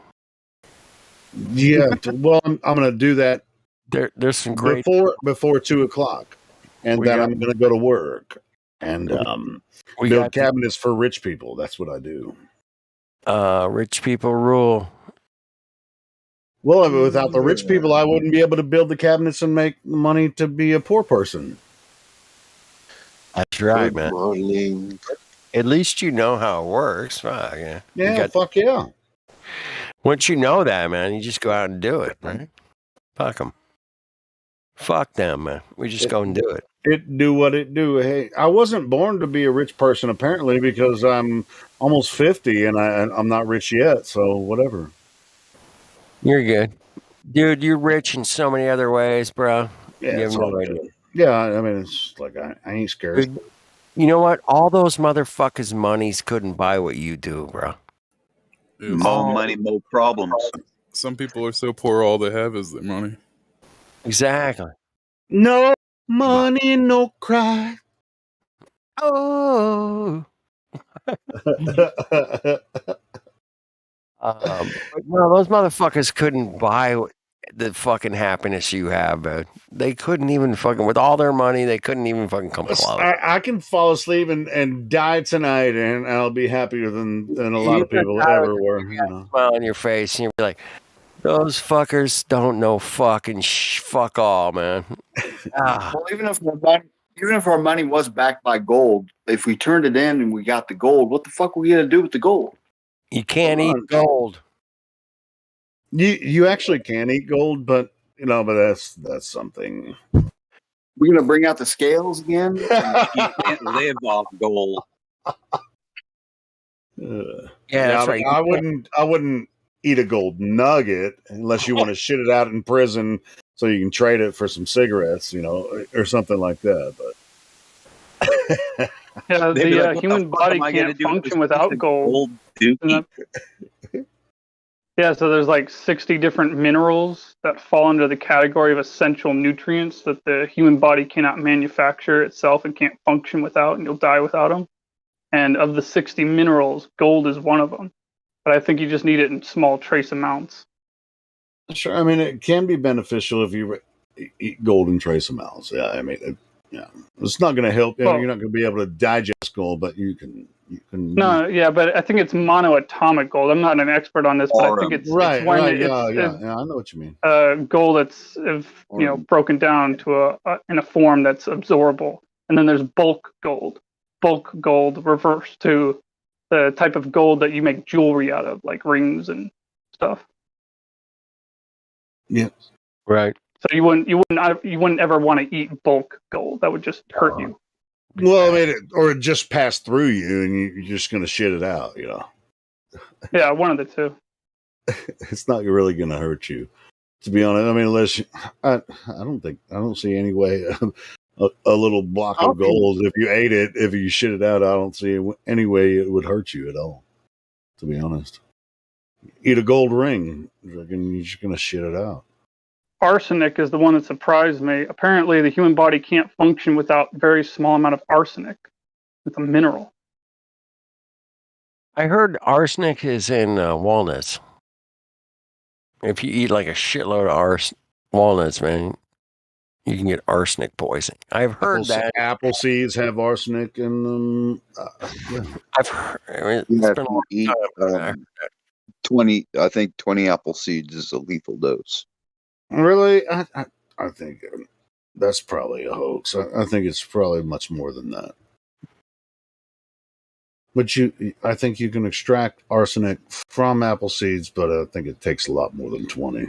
Yeah, well, I'm going to do that. There's some great before 2:00, and then I'm going to go to work and build cabinets for rich people. That's what I do. Rich people rule. Well, without the rich people, I wouldn't be able to build the cabinets and make money to be a poor person. That's right, man. Morning. At least you know how it works. Fuck, yeah. Yeah, fuck yeah. Once you know that, man, you just go out and do it, right? Fuck them. Fuck them, man. We just go and do it. It do what it do. Hey, I wasn't born to be a rich person, apparently, because I'm almost 50 and I'm not rich yet. So whatever. You're good, dude. You're rich in so many other ways, bro. Yeah, you have no idea. Yeah, I mean, it's like I ain't scared. Dude, you know what? All those motherfuckers' monies couldn't buy what you do, bro. More money, more problems. Some people are so poor, all they have is their money. Exactly. No money, no cry. Oh. No, those motherfuckers couldn't buy the fucking happiness you have, man. They couldn't even fucking, with all their money, they couldn't even fucking come close. I can fall asleep and die tonight, and I'll be happier than a lot of people ever were. You know, smile on your face, and you'll be like, those fuckers don't know fucking fuck all, man. Well, even if my money, even if our money was backed by gold, if we turned it in and we got the gold, what the fuck are we gonna do with the gold? You can't eat gold. You actually can eat gold, but that's something. We're gonna bring out the scales again. You can't live off gold. That's right. I wouldn't eat a gold nugget unless you want to shit it out in prison so you can trade it for some cigarettes, or something like that. But Yeah, They'd be the like, "What human fuck am body I gonna can't do with function this without piece of gold. dookie?" Yeah, so there's like 60 different minerals that fall under the category of essential nutrients that the human body cannot manufacture itself and can't function without, and you'll die without them. And of the 60 minerals, gold is one of them. But I think you just need it in small trace amounts. sure, I mean, it can be beneficial if you eat gold in trace amounts. Yeah, I mean, it's not going to help. Well, You're not going to be able to digest gold, but you can. No, yeah, but I think it's monoatomic gold. I'm not an expert on this, but I think it's right. when Yeah, I know what you mean. Gold that's broken down to in a form that's absorbable, and then there's bulk gold. Bulk gold refers to the type of gold that you make jewelry out of, like rings and stuff. Yeah, right. So you wouldn't ever want to eat bulk gold. That would just hurt you. Well, I mean, or it just passed through you, and you're just going to shit it out. Yeah, one of the two. It's not really going to hurt you, to be honest. I mean, unless I don't see any way. A little block of gold, if you ate it, if you shit it out, I don't see any way it would hurt you at all. To be honest, eat a gold ring, you're just going to shit it out. Arsenic is the one that surprised me. Apparently, the human body can't function without a very small amount of arsenic. It's a mineral. I heard arsenic is in walnuts. If you eat like a shitload of walnuts, man, you can get arsenic poisoning. I've heard that. Apple seeds have arsenic in them. Yeah. I've heard. It's been a long time. 20 apple seeds is a lethal dose. Really? I think that's probably a hoax. I think it's probably much more than that. But I think you can extract arsenic from apple seeds, but I think it takes a lot more than 20.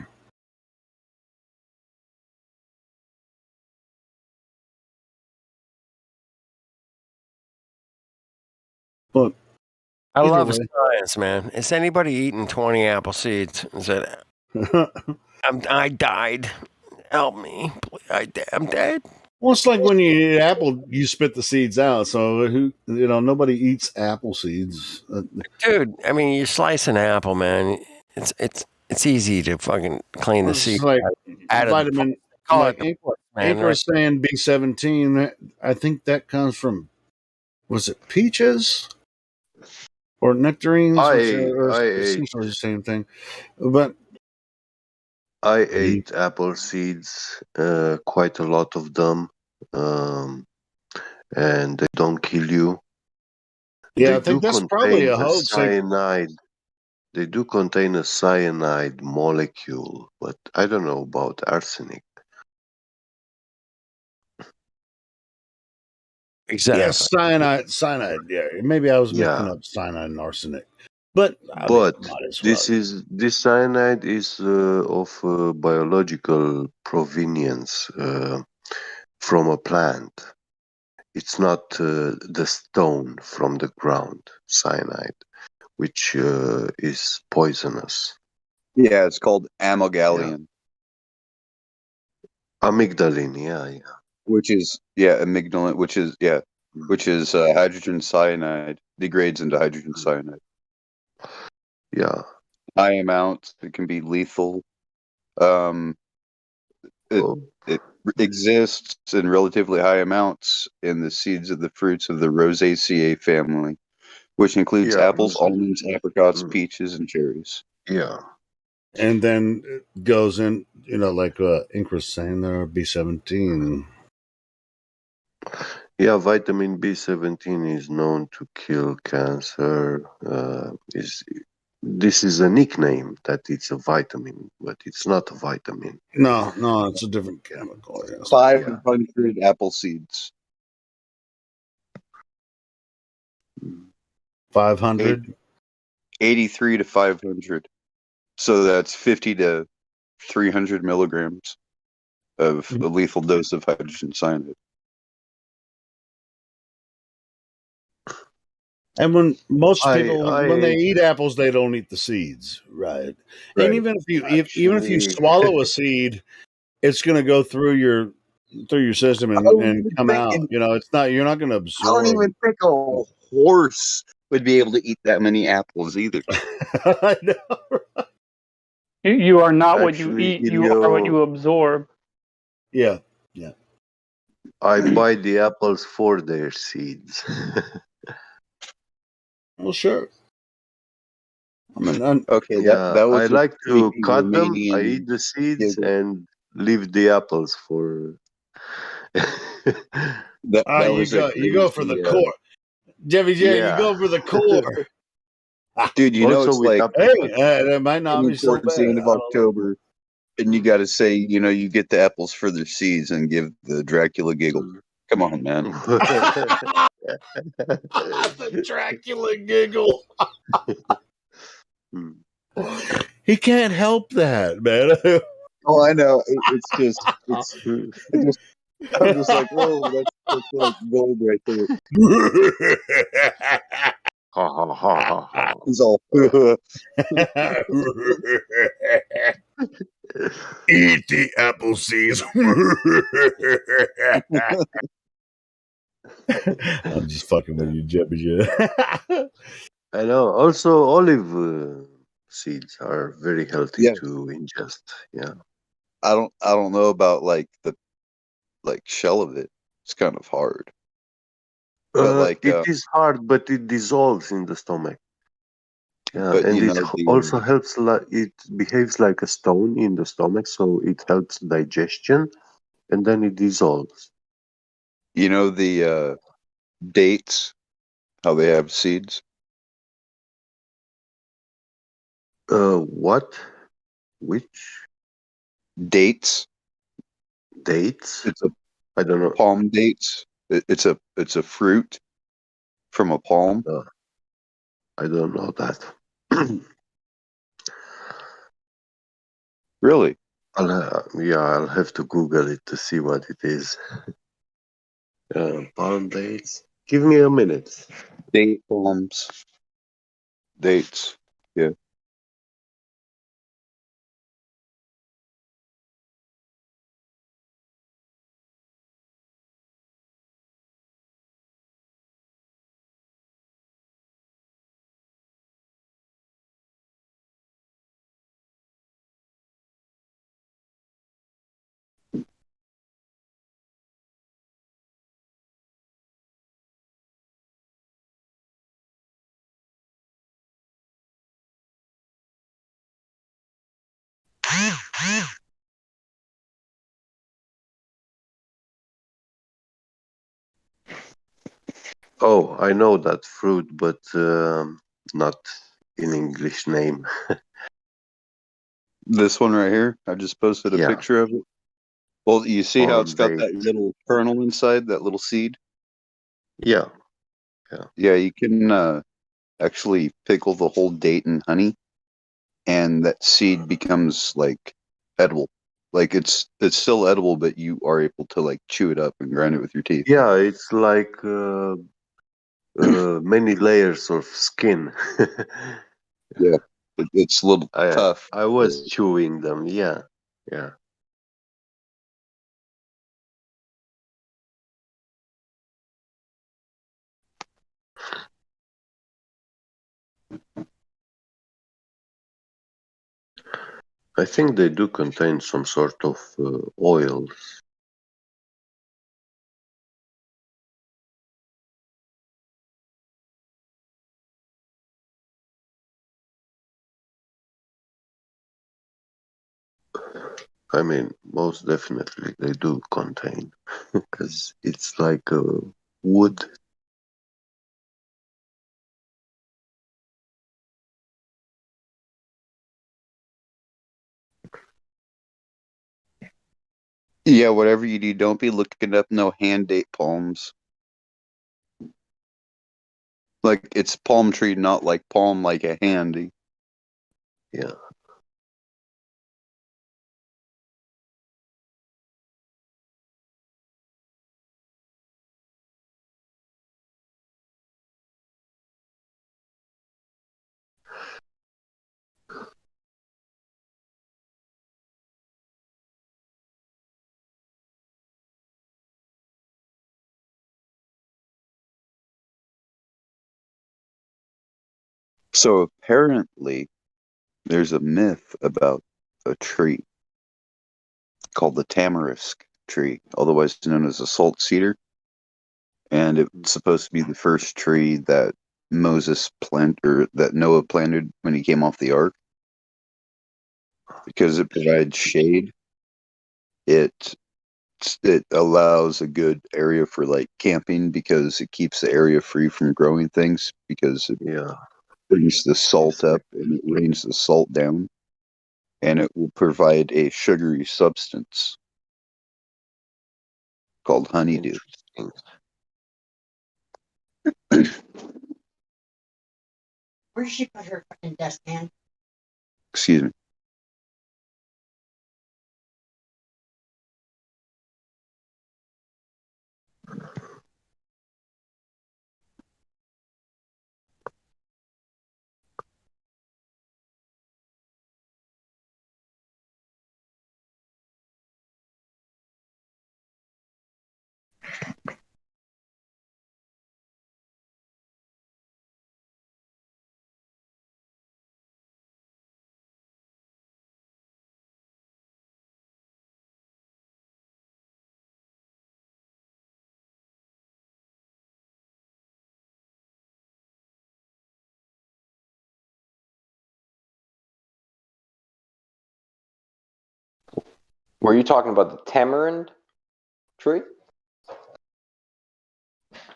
But I love science, man. Is anybody eating 20 apple seeds? Is it? I died. Help me. I'm dead. Well, it's like when you eat apple, you spit the seeds out. So nobody eats apple seeds. Dude, I mean, you slice an apple, man. It's easy to fucking clean the seed. Like out vitamin. Like Anchor is saying B17. I think that comes from, was it peaches or nectarines? Essentially the same thing, but. I ate apple seeds, quite a lot of them, and they don't kill you. Yeah, I think that's probably a hoax. Cyanide. They do contain a cyanide molecule, but I don't know about arsenic. Exactly. Yeah, cyanide. Yeah, maybe I was mixing up cyanide and arsenic. But this cyanide is of biological provenience from a plant. It's not the stone from the ground cyanide, which is poisonous. Yeah, it's called amygdalin. Amygdalin, yeah. Which is amygdalin, which is hydrogen cyanide, degrades into hydrogen cyanide. Yeah. High amounts, it can be lethal. It exists in relatively high amounts in the seeds of the fruits of the Rosaceae family, which includes apples, almonds, apricots, peaches, and cherries. Yeah. And then it goes in, like Inkra's saying there, B17. Yeah, vitamin B17 is known to kill cancer. This is a nickname that it's a vitamin, but it's not a vitamin. No, it's a different chemical. Yes. 500 apple seeds. 500. 83 to 500. So that's 50 to 300 milligrams of a lethal dose of hydrogen cyanide. And when most people, when they I eat apples, they don't eat the seeds, right? And Right. even if you actually swallow a seed, it's going to go through your system I don't and even come think, out. You know, it's not, you're not going to I don't absorb. even think a horse would be able to eat that many apples either. I know. You are not what you actually, eat. You are what you absorb. Yeah, yeah. I buy the apples for their seeds. Well, sure. I mean, Okay, Yeah, that I was a like to creepy cut them. I Romanian eat the seeds giggle. and leave the apples for. That you was a go for the crazy, core, Jeffy J. You Yeah. go for the core. dude. You know, Also it's with like Hey, apricot. that might not coming be so towards the bad. end of I don't know. October, and you got to say, you get the apples for their seeds and give the Dracula giggle. Come on, man. The Dracula giggle. Hmm. He can't help that, man. Oh, I know. It's just, I'm just like, whoa, that's like gold right there. Ha ha ha ha ha. He's all, Eat the apple seeds. I'm just fucking with you, Jeffy. I know. Also, olive seeds are very healthy yeah. to ingest. Yeah. I don't know about like the shell of it. It's kind of hard, but It is hard, but it dissolves in the stomach. Yeah, but and it the also helps. It behaves like a stone in the stomach, so it helps digestion, and then it dissolves. the dates, how they have seeds. What? Which Dates. dates? It's a I don't know. palm dates. It's a fruit from a palm. I don't know that. Really? I'll have to Google it to see what it is. Palm dates. Give me a minute. Date palms. Dates. Yeah. Oh, I know that fruit, but not in English name. This one right here. I just posted a Yeah, picture of it. Well, you see how it's palm got date. that little kernel inside, that little seed? Yeah, yeah. Yeah, you can actually pickle the whole date in honey, and that seed becomes like edible. Like it's still edible, but you are able to like chew it up and grind it with your teeth. Yeah, it's like many layers of skin. Yeah, it's a little I tough. I was chewing them. Yeah, yeah. I think they do contain some sort of oils. I mean, most definitely they do contain, because it's like a wood. Yeah, whatever you do, don't be looking up no hand date palms. Like it's palm tree, not like palm like a hand. Yeah. So apparently, there's a myth about a tree called the tamarisk tree, otherwise known as a salt cedar, and it's supposed to be the first tree that Noah planted when he came off the ark because it provides shade. It it allows a good area for like camping because it keeps the area free from growing things because it Yeah. brings the salt up and it rains the salt down, and it will provide a sugary substance called honeydew. Interesting. Where did she put her fucking dustpan? Excuse me. Were you talking about the tamarind tree?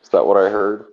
Is that what I heard?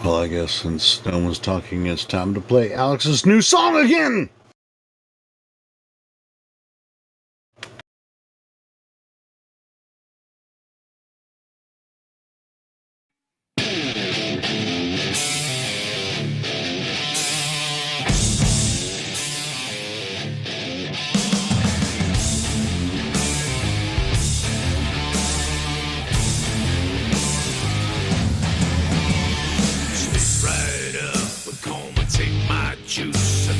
Well, I guess since no one's talking, it's time to play Alex's new song again!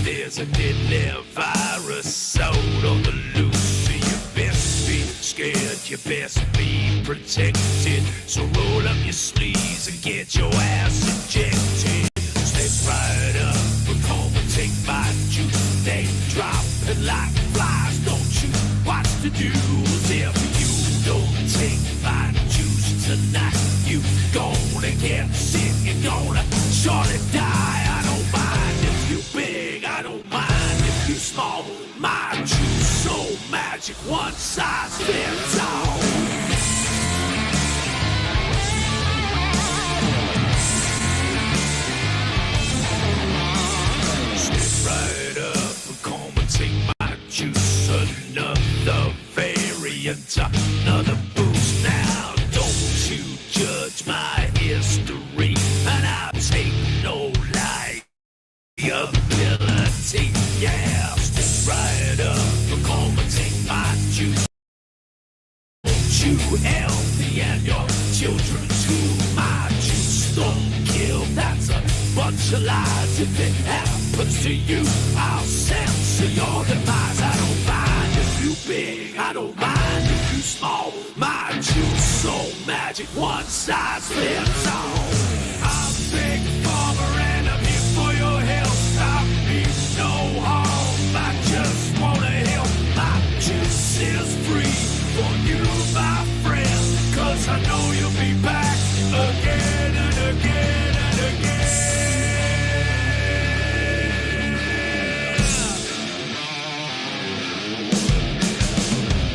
There's a deadly virus out on the loose. So you best be scared, you best be protected. So roll up your sleeves and get your ass injected. Step right up, but come and take my juice. They drop it like flies, don't you watch the news. If you don't take my juice tonight, you gonna get sick, you're gonna surely die. I don't mind if you big, I don't mind if you small. My juice so magic, one size fits all. Step right up and come and take my juice. Another variant, another boost. Now don't you judge my history, and I'll take no liability. Yeah, step right up and come and take my juice. You healthy and your children too. My juice don't kill, that's a bunch of lies. If it happens to you, I'll censor your demise. I don't mind if you big, I don't mind if you small. My juice so magic, one size fits all. I'm Big Farmer and I'm here for your health. Stop me, no harm, I just wanna help. My juice is free for you, my friend, 'cause I know you'll be back again and again and again.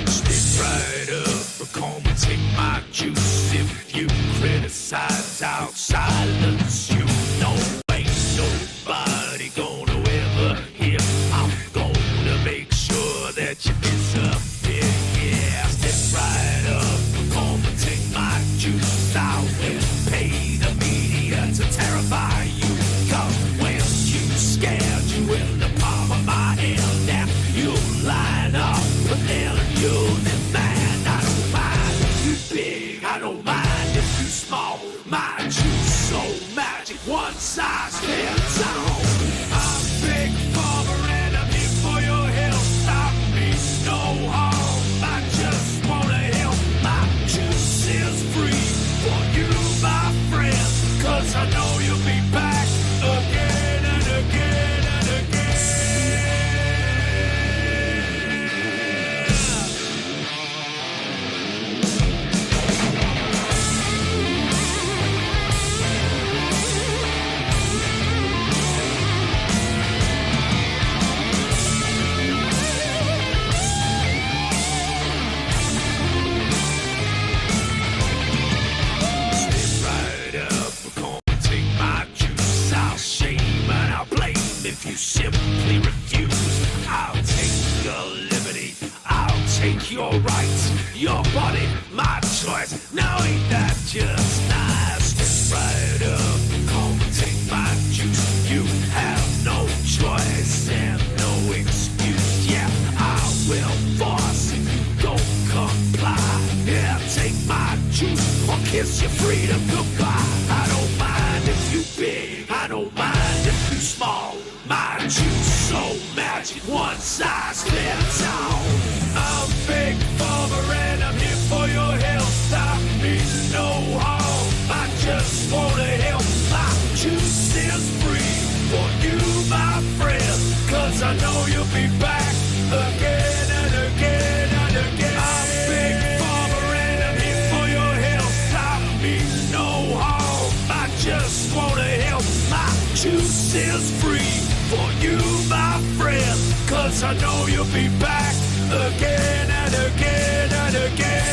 Step right up, come and take my juice. If you criticize, I'll silence you. No, ain't nobody gonna ever hear. I'm gonna make sure that you disappear. Yeah, step right up, come and take my juice. I will pay the media to terrify you. 'Cause when you scared you in the palm of my hand, now you line up and then you'll demand. I don't mind if you big, I don't mind if you small. My juice so magic, one size fits all. I'm Big Farmer and I'm here for your health. Stop me, no harm, I just wanna help. My juice is free for you, my friend, 'cause I know you'll be back again and again and again. Step right up, come and take my juice. I'll shame and I'll blame if you simply refuse. I'll take your liberty, I'll take your rights, your body, my choice. Now ain't that just nice? Step right up, come and take my juice. You have no choice and no excuse. Yeah, I will force if you don't comply. Yeah, take my juice or kiss your freedom goodbye. I don't mind if you big, I don't mind if you small. My juice so magic, one size fits all. I'm Big Farmer and I'm here for your health. Stop me, no harm, I just wanna help. My juice is free for you, my friend, 'cause I know you'll be back again and again and again. I'm Big Farmer and I'm here for your health. Stop me, no harm, I just wanna help. My juice is free for you, my friend, 'cause I know you'll be back again and again and again.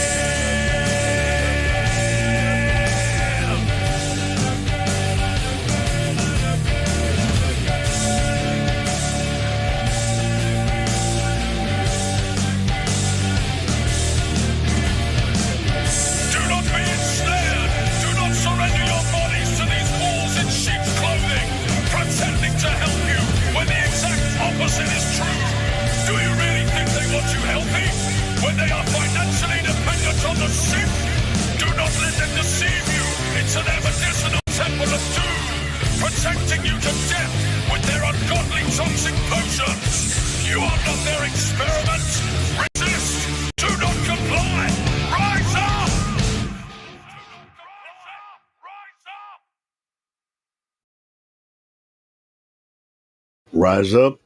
they are financially dependent on the sick. Do not let them deceive you into their medicinal temple of doom, protecting you to death with their ungodly toxic potions. You are not their experiment. Resist. Do not comply. Rise up! Rise up.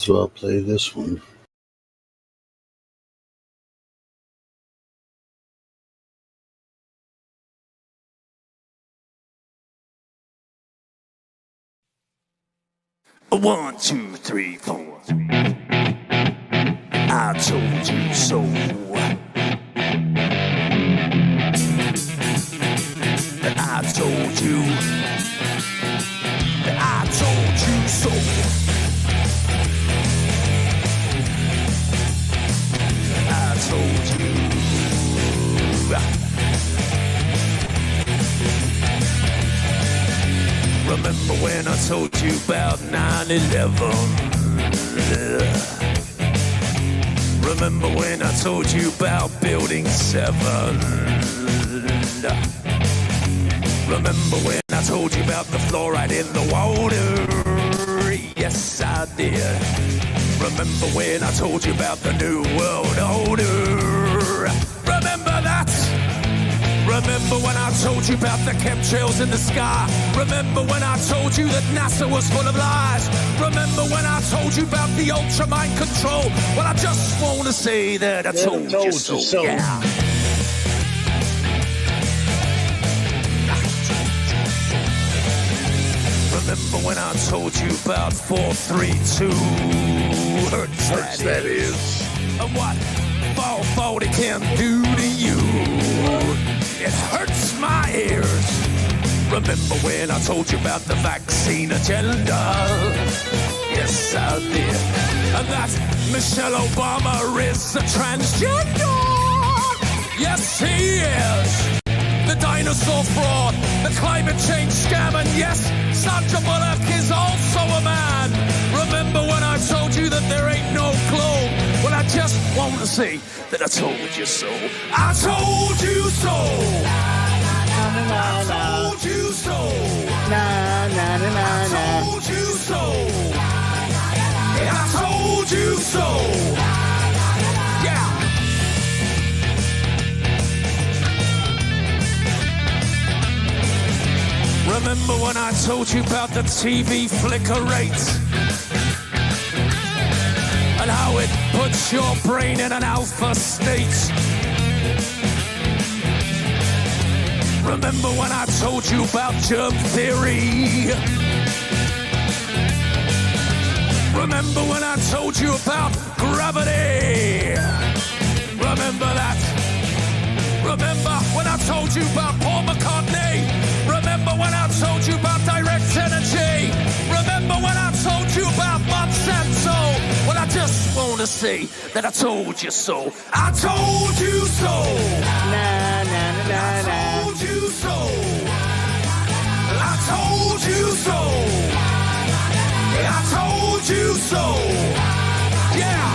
So I'll play this one. One, two, three, four. I told you so. I told you. I told you so. I told you. Remember when I told you about 9/11? Remember when I told you about Building 7? Remember when I told you about the fluoride in the water? Yes, I did. Remember when I told you about the New World Order? Remember that? Remember when I told you about the chemtrails in the sky? Remember when I told you that NASA was full of lies? Remember when I told you about the ultra mind control? Well, I just want to say that I told you so. Yeah. Remember when I told you about 432 hertz, that is. And what 440 can do to you. It hurts my ears. Remember when I told you about the vaccine agenda? Yes, I did. And that Michelle Obama is a transgender. Yes, he is. The dinosaur fraud, the climate change scam, and yes, Sandra Bullock is also a man. Remember when I told you that there ain't no globe? Well, I just want to say that I told you so. I told you so. I told you so. I told you so. I told you so. Yeah. Remember when I told you about the TV flicker rate? And how it puts your brain in an alpha state? Remember when I told you about germ theory? Remember when I told you about gravity? Remember that? Remember when I told you about Paul McCartney? Remember when I told you about direct energy? Remember when I told you about wanna say that I told you so. I told you so. Na na na na I na. told you so. I told you so. I told you so. Yeah.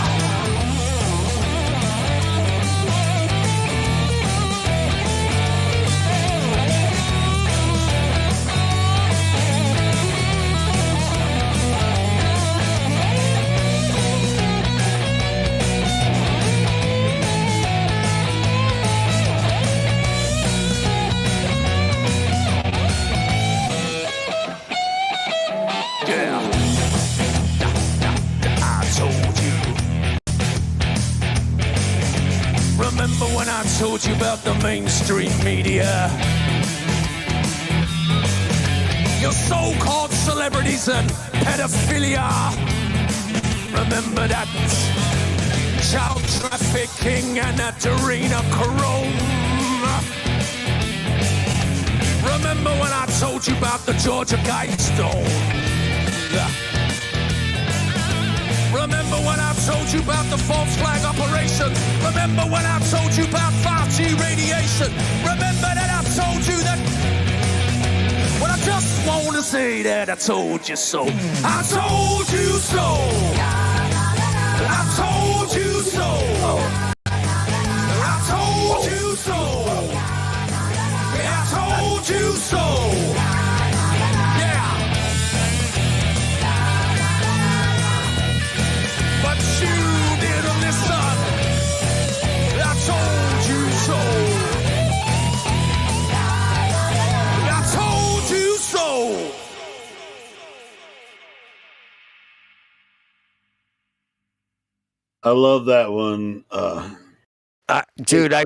Yeah. I told you. Remember when I told you about the mainstream media? Your so-called celebrities and pedophilia. Remember that child trafficking and that adrenochrome? Remember when I told you about the Georgia Guidestone? Remember when I told you about the false flag operation? Remember when I told you about 5G radiation? Remember that I told you that? Well, I just want to say that I told you so. I told you so. I told you so. I told you so. I told you so. Yeah. But you didn't listen. I told you so. I told you so. I love that one. Dude, I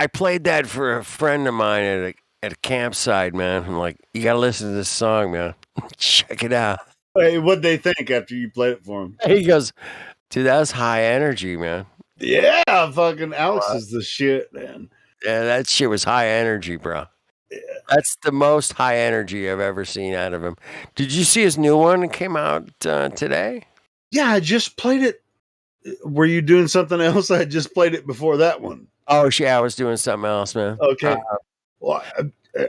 played that for a friend of mine at a campsite, man. I'm like, you gotta listen to this song, man. Check it out. Hey, what'd they think after you played it for them? He goes, dude, that was high energy, man. Yeah, fucking Alex is the shit, man. Yeah, that shit was high energy, bro. Yeah. That's the most high energy I've ever seen out of him. Did you see his new one that came out today? Yeah, I just played it. Were you doing something else? I just played it before that one. Oh, yeah, I was doing something else, man. Okay. Well,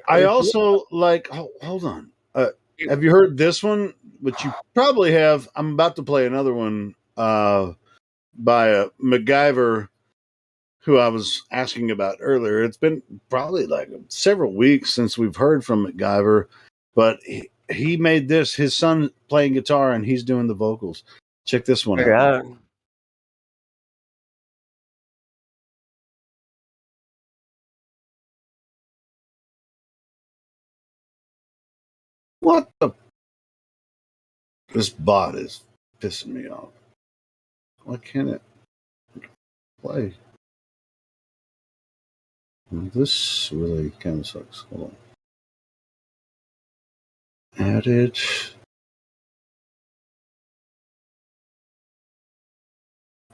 I also like. Hold on. Have you heard this one? Which you probably have. I'm about to play another one by MacGyver, who I was asking about earlier. It's been probably like several weeks since we've heard from MacGyver, but he made this. His son playing guitar and he's doing the vocals. Check this one out. Yeah. What the? This bot is pissing me off. Why can't it play? This really kind of sucks. Hold on. Added.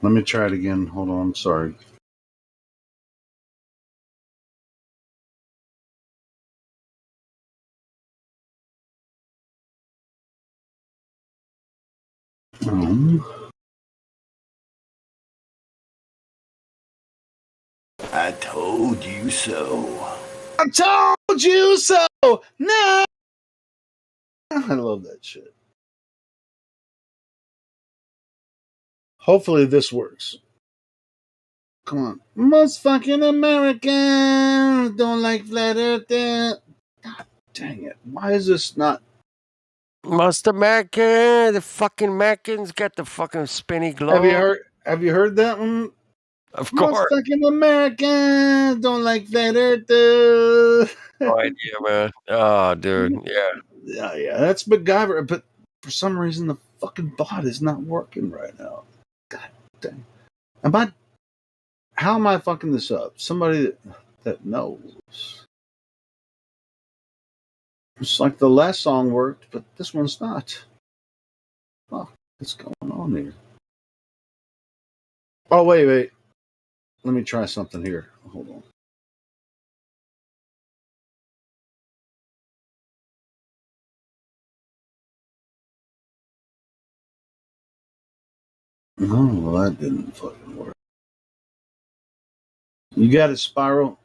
Let me try it again. Hold on. Sorry. I told you so. I told you so. No. I love that shit. Hopefully this works. Come on. Most fucking Americans don't like flat earth. God dang it. Why is this not? Most American, the fucking Americans got the fucking spinny globe. Have you heard that one? Of Most course. fucking Americans don't like flat earth. No idea, man. Oh, dude. Yeah. Yeah, that's MacGyver. But for some reason, the fucking bot is not working right now. God dang. How am I fucking this up? Somebody that knows. It's like the last song worked, but this one's not. Oh, what's going on here? Oh, wait. Let me try something here. Hold on. Oh, well, that didn't fucking work. You got it, Spiral?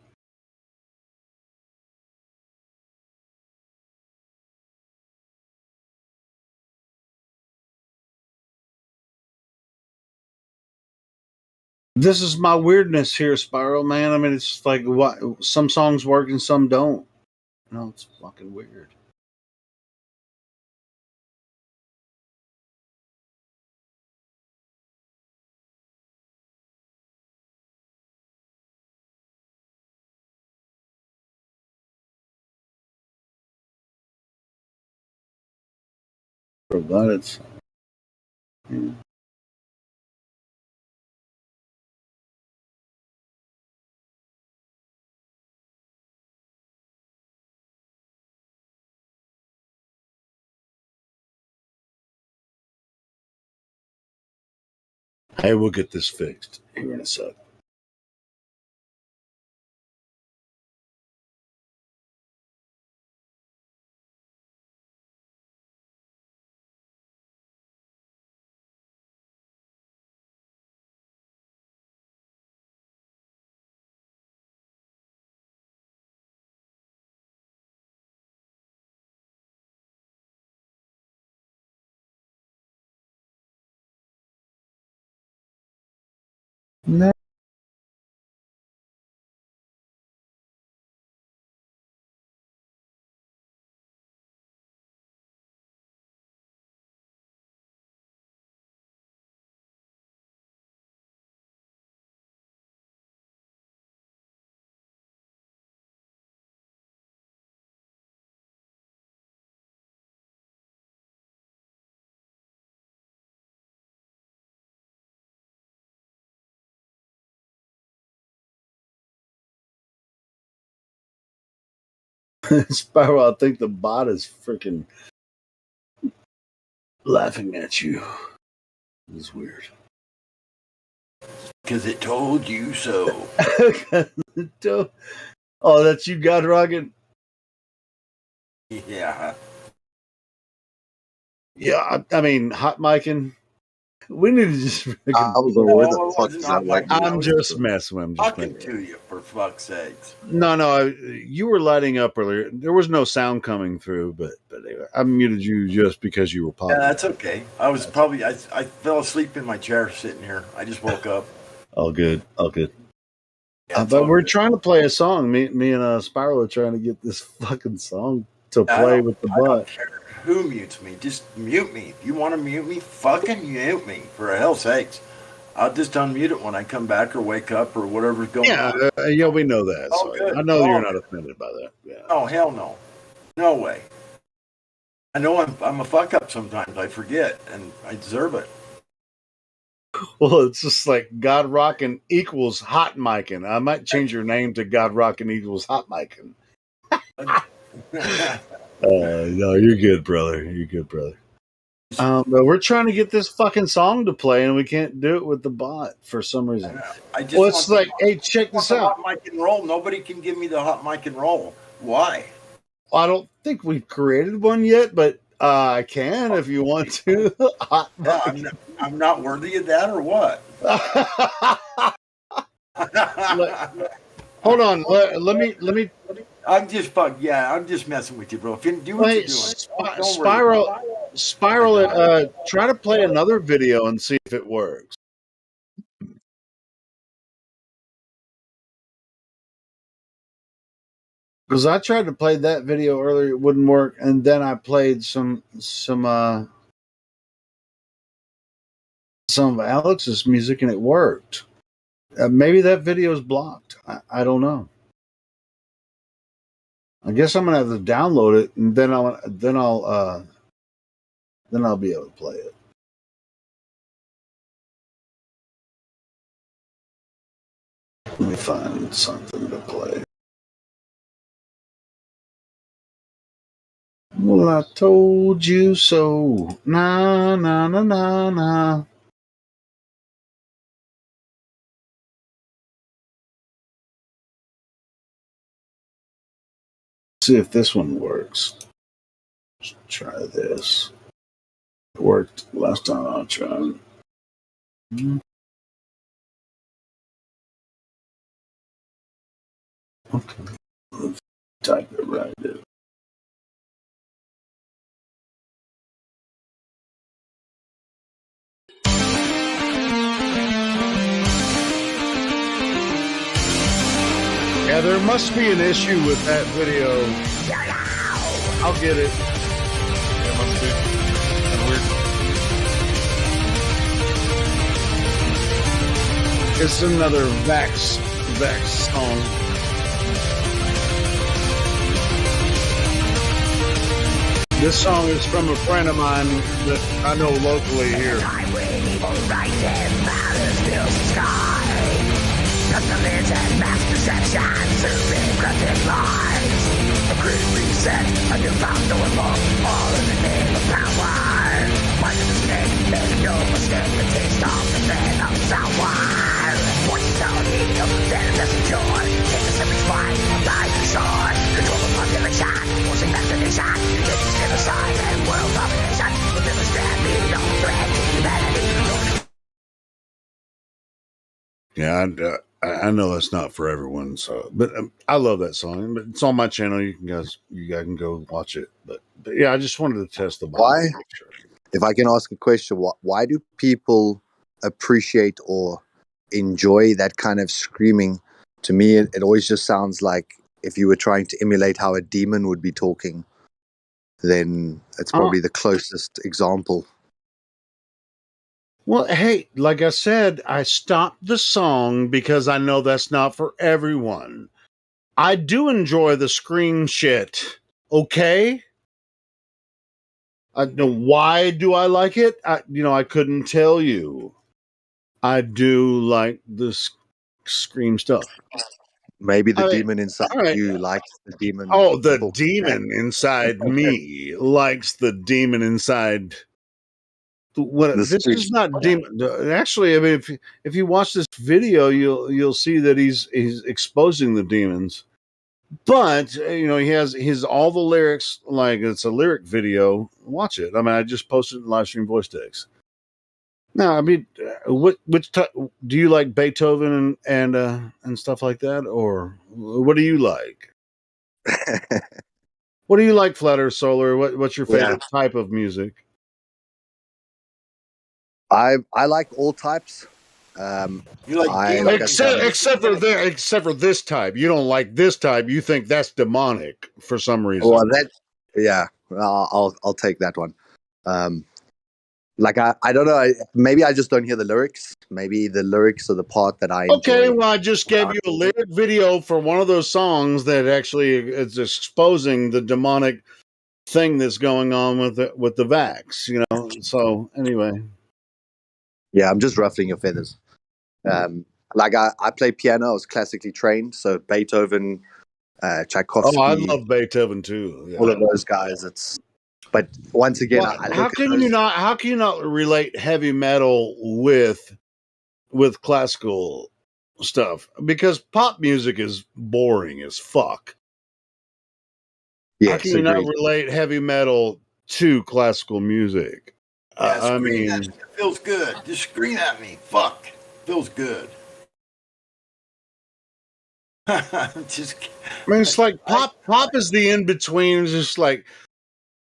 This is my weirdness here, Spiral, man. I mean, it's like what some songs work and some don't. No, it's fucking weird. Provided. Yeah. Hey, we'll get this fixed here in a sec. No. Spiral, I think the bot is freaking laughing at you. It's weird. Because it told you so. Oh, that's you, God Rocket? Yeah. Yeah, I mean, hot micing. We need to just. I was like, where the fuck is that? Like, I'm just messing with him. Talking to you, for fuck's sakes. No, you were lighting up earlier. There was no sound coming through, but anyway, I muted you just because you were popping. Yeah, that's okay. I was probably I fell asleep in my chair sitting here. I just woke up. All good. Yeah, But we're trying to play a song. Me and Spiral are trying to get this fucking song to play with the I don't butt. care who mutes me. Just mute me. If you want to mute me, fucking mute me. For hell's sakes. I'll just unmute it when I come back or wake up or whatever's going on. Yeah, we know that. Oh, So good. I know Oh, you're not offended by that. Yeah. Oh, hell no. No way. I know I'm a fuck up sometimes. I forget, and I deserve it. Well, it's just like God Rockin' equals hot micing. I might change your name to God Rockin' equals hot micing. No, you're good, brother. You're good, brother. But we're trying to get this fucking song to play, and we can't do it with the bot for some reason. Well, it's like, hey, check this out. Hot mic and roll. Nobody can give me the hot mic and roll. Why? Well, I don't think we've created one yet, but I can if you want to. Hot mic. I'm not worthy of that, or what? Hold on. Let me. I'm just messing with you, bro. If you do what you're doing, Spiral. Try to play another video and see if it works. Because I tried to play that video earlier, it wouldn't work, and then I played some of Alex's music, and it worked. Maybe that video is blocked. I don't know. I guess I'm gonna have to download it, and then I'll be able to play it. Let me find something to play. Well, I told you so. Na na na na na. See if this one works. Let's try this. It worked last time I tried. Okay. Let's type it right there. Yeah, there must be an issue with that video. I'll get it. Yeah, must be. Kinda weird. It's another Vax song. This song is from a friend of mine that I know locally here. Customers and mass perception, serving corrupted lies. A great reset, a newfound normal, all in the name of power. Mind of the snake, make no mistake, the taste of the venom sour. Once you tell me of the venomous joy, take the simple spine, die for sure. Control the population, forcing vaccination, religious genocide and world domination. The village stand me, no threat to humanity. Yeah, I know that's not for everyone, so but I love that song. But it's on my channel. You guys can go watch it. But yeah, I just wanted to test the bottom. Why? If I can ask a question, why do people appreciate or enjoy that kind of screaming? To me, it always just sounds like if you were trying to emulate how a demon would be talking, then it's probably the closest example. Well, hey, like I said, I stopped the song because I know that's not for everyone. I do enjoy the scream shit. Okay? Why do I like it? I couldn't tell you. I do like the scream stuff. Maybe the demon inside you likes the demon. Oh, the demon inside Okay. me likes the demon inside. This is not demon. Actually, I mean, if you watch this video, you'll see that he's exposing the demons. But he has all the lyrics, like it's a lyric video. Watch it. I mean, I just posted it in Livestream voice text. Now, I mean, which do you like, Beethoven and stuff like that, or what do you like? What do you like, Flat Earth Solar? What's your favorite type of music? I like all types. You like except for this type. You don't like this type. You think that's demonic for some reason. Well, I'll take that one. Like I don't know. Maybe I just don't hear the lyrics. Maybe the lyrics are the part that I enjoy. Okay, well, I just gave you a lyric video for one of those songs that actually is exposing the demonic thing that's going on with the Vax. So anyway. Yeah, I'm just ruffling your feathers. Like I play piano. I was classically trained, so Beethoven, Tchaikovsky. Oh, I love Beethoven too. Yeah. All of those guys. But once again, how can you not relate heavy metal with classical stuff? Because pop music is boring as fuck. Yes, how can you not relate heavy metal to classical music? I mean, it feels good. Just scream at me. Fuck. Feels good. It's like pop is the in between. It's just like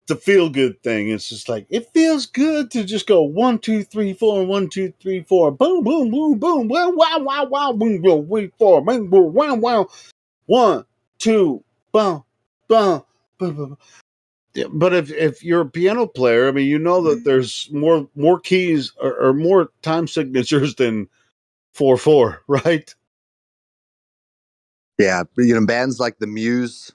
the feel good thing. It's just like it feels good to just go 1, 2, 3, 4, 1, 2, 3, 4, boom, boom, boom, boom, wow, wow, wow, wow, boom, boom, 3, 4, boom, boom, wow, wow, 1, 2, boom, boom, boom, boom. But if you're a piano player, I mean, you know that there's more keys or more time signatures than 4/4, right? Yeah, bands like the Muse.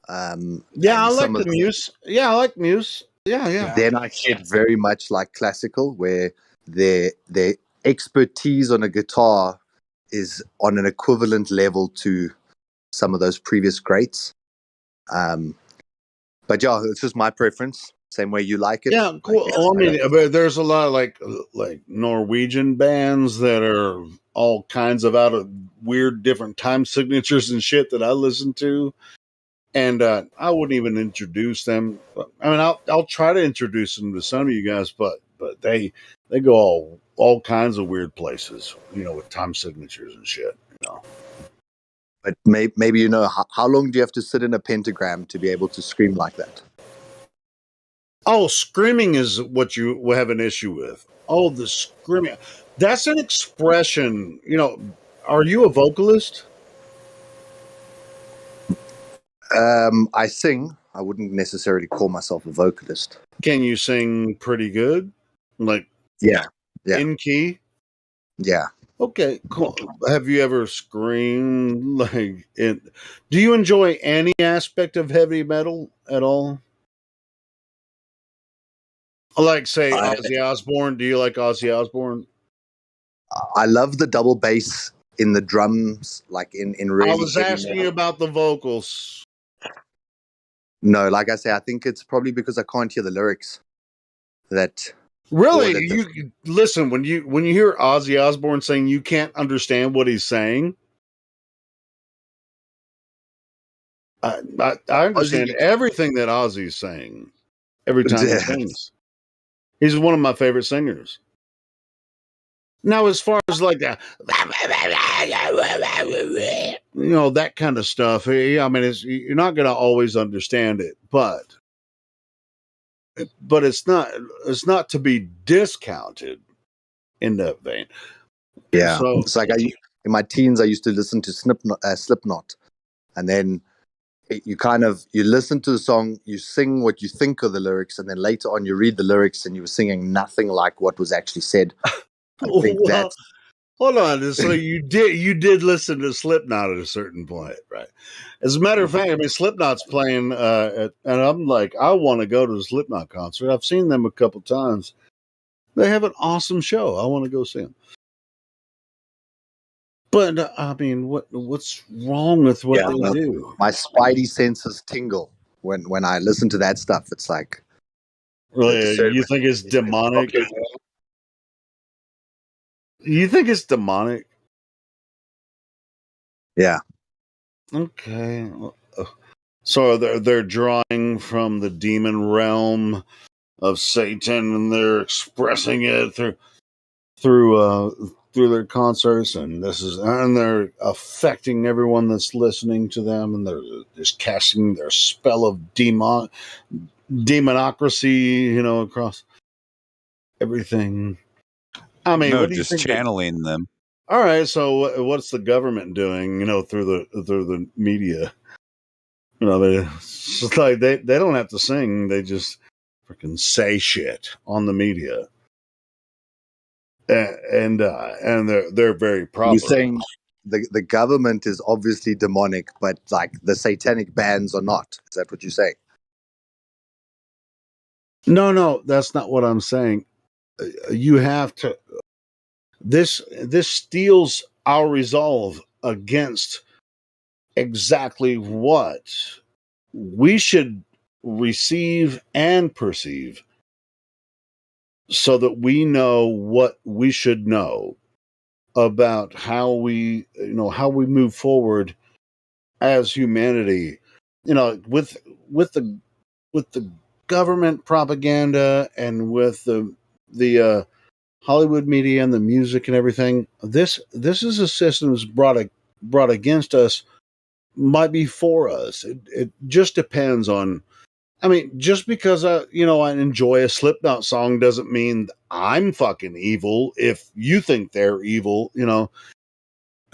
I like the Muse. Yeah, I like Muse. Yeah. Then I get very much like classical, where their expertise on a guitar is on an equivalent level to some of those previous greats. But yeah, it's just my preference. Same way you like it. Yeah, cool. I mean, but there's a lot of like Norwegian bands that are all kinds of out of weird different time signatures and shit that I listen to, and I wouldn't even introduce them. I mean, I'll try to introduce them to some of you guys, but they they go all kinds of weird places, with time signatures and shit. But maybe how long do you have to sit in a pentagram to be able to scream like that? Oh, screaming is what you will have an issue with. Oh, the screaming. That's an expression. Are you a vocalist? I sing. I wouldn't necessarily call myself a vocalist. Can you sing pretty good? Like, Yeah. in key? Yeah. Okay, cool. Have you ever screamed like it? Do you enjoy any aspect of heavy metal at all? Like, say, Ozzy Osbourne. Do you like Ozzy Osbourne? I love the double bass in the drums, like in really. I was heavy asking metal. you about the vocals. No, like I say, I think it's probably because I can't hear the lyrics. That really, you listen when you hear Ozzy Osbourne saying you can't understand what he's saying. I understand everything that Ozzy's saying every time he sings. He's one of my favorite singers. Now, as far as like that, that kind of stuff, I mean, you're not going to always understand it, but it's not to be discounted in that vein. Yeah, so, it's like in my teens, I used to listen to Slipknot, and then you listen to the song, you sing what you think of the lyrics, and then later on you read the lyrics and you were singing nothing like what was actually said. I think that's. Hold on. So you did listen to Slipknot at a certain point, right? As a matter of fact, I mean, Slipknot's playing, and I'm like, I want to go to the Slipknot concert. I've seen them a couple times. They have an awesome show. I want to go see them. But I mean, what's wrong with what they do? My spidey senses tingle when I listen to that stuff. It's like, really, you think it's demonic? You think it's demonic? Yeah. Okay. So they're drawing from the demon realm of Satan, and they're expressing it through their concerts, and they're affecting everyone that's listening to them, and they're just casting their spell of demonocracy, across everything. I mean, what do you think? Channeling them. All right, so what's the government doing? Through the media. It's like they don't have to sing; they just freaking say shit on the media, and they're very proper. You're saying the government is obviously demonic, but like the satanic bands are not. Is that what you're saying? No, that's not what I'm saying. You have to. This steals our resolve against exactly what we should receive and perceive, so that we know what we should know about how we move forward as humanity. With the government propaganda and with the Hollywood media and the music and everything. This is a system that's brought against us, might be for us. It just depends on. I mean, just because I enjoy a Slipknot song doesn't mean I'm fucking evil. If you think they're evil,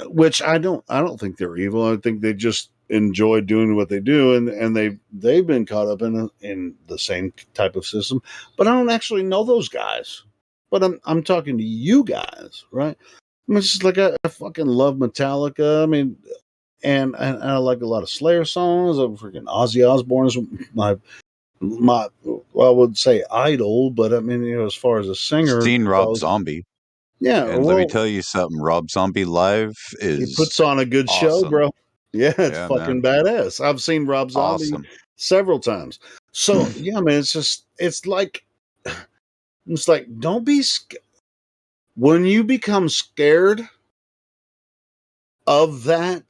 which I don't think they're evil. I think they just enjoy doing what they do, and they've been caught up in the same type of system. But I don't actually know those guys. But I'm talking to you guys, right? I mean, it's just like I fucking love Metallica. I mean, and I like a lot of Slayer songs. I'm freaking Ozzy Osbourne is my I would say idol, but I mean, as far as a singer, Seen Rob Zombie. Yeah, and let me tell you something. Rob Zombie live is he puts on a good show, bro. Yeah, it's fucking badass. I've seen Rob Zombie several times. So yeah, man, it's like don't be when you become scared of that,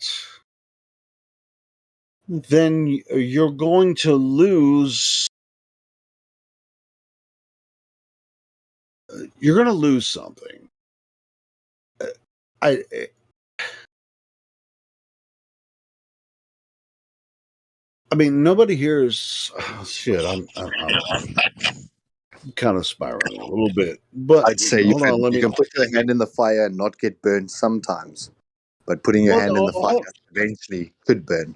then you're going to lose you're going to lose something. I mean, nobody here is shit. I'm kind of spiraling a little bit, but I'd say you hold on. Let me. can put your hand in the fire and not get burned sometimes, but putting your Well, hand in the fire eventually could burn.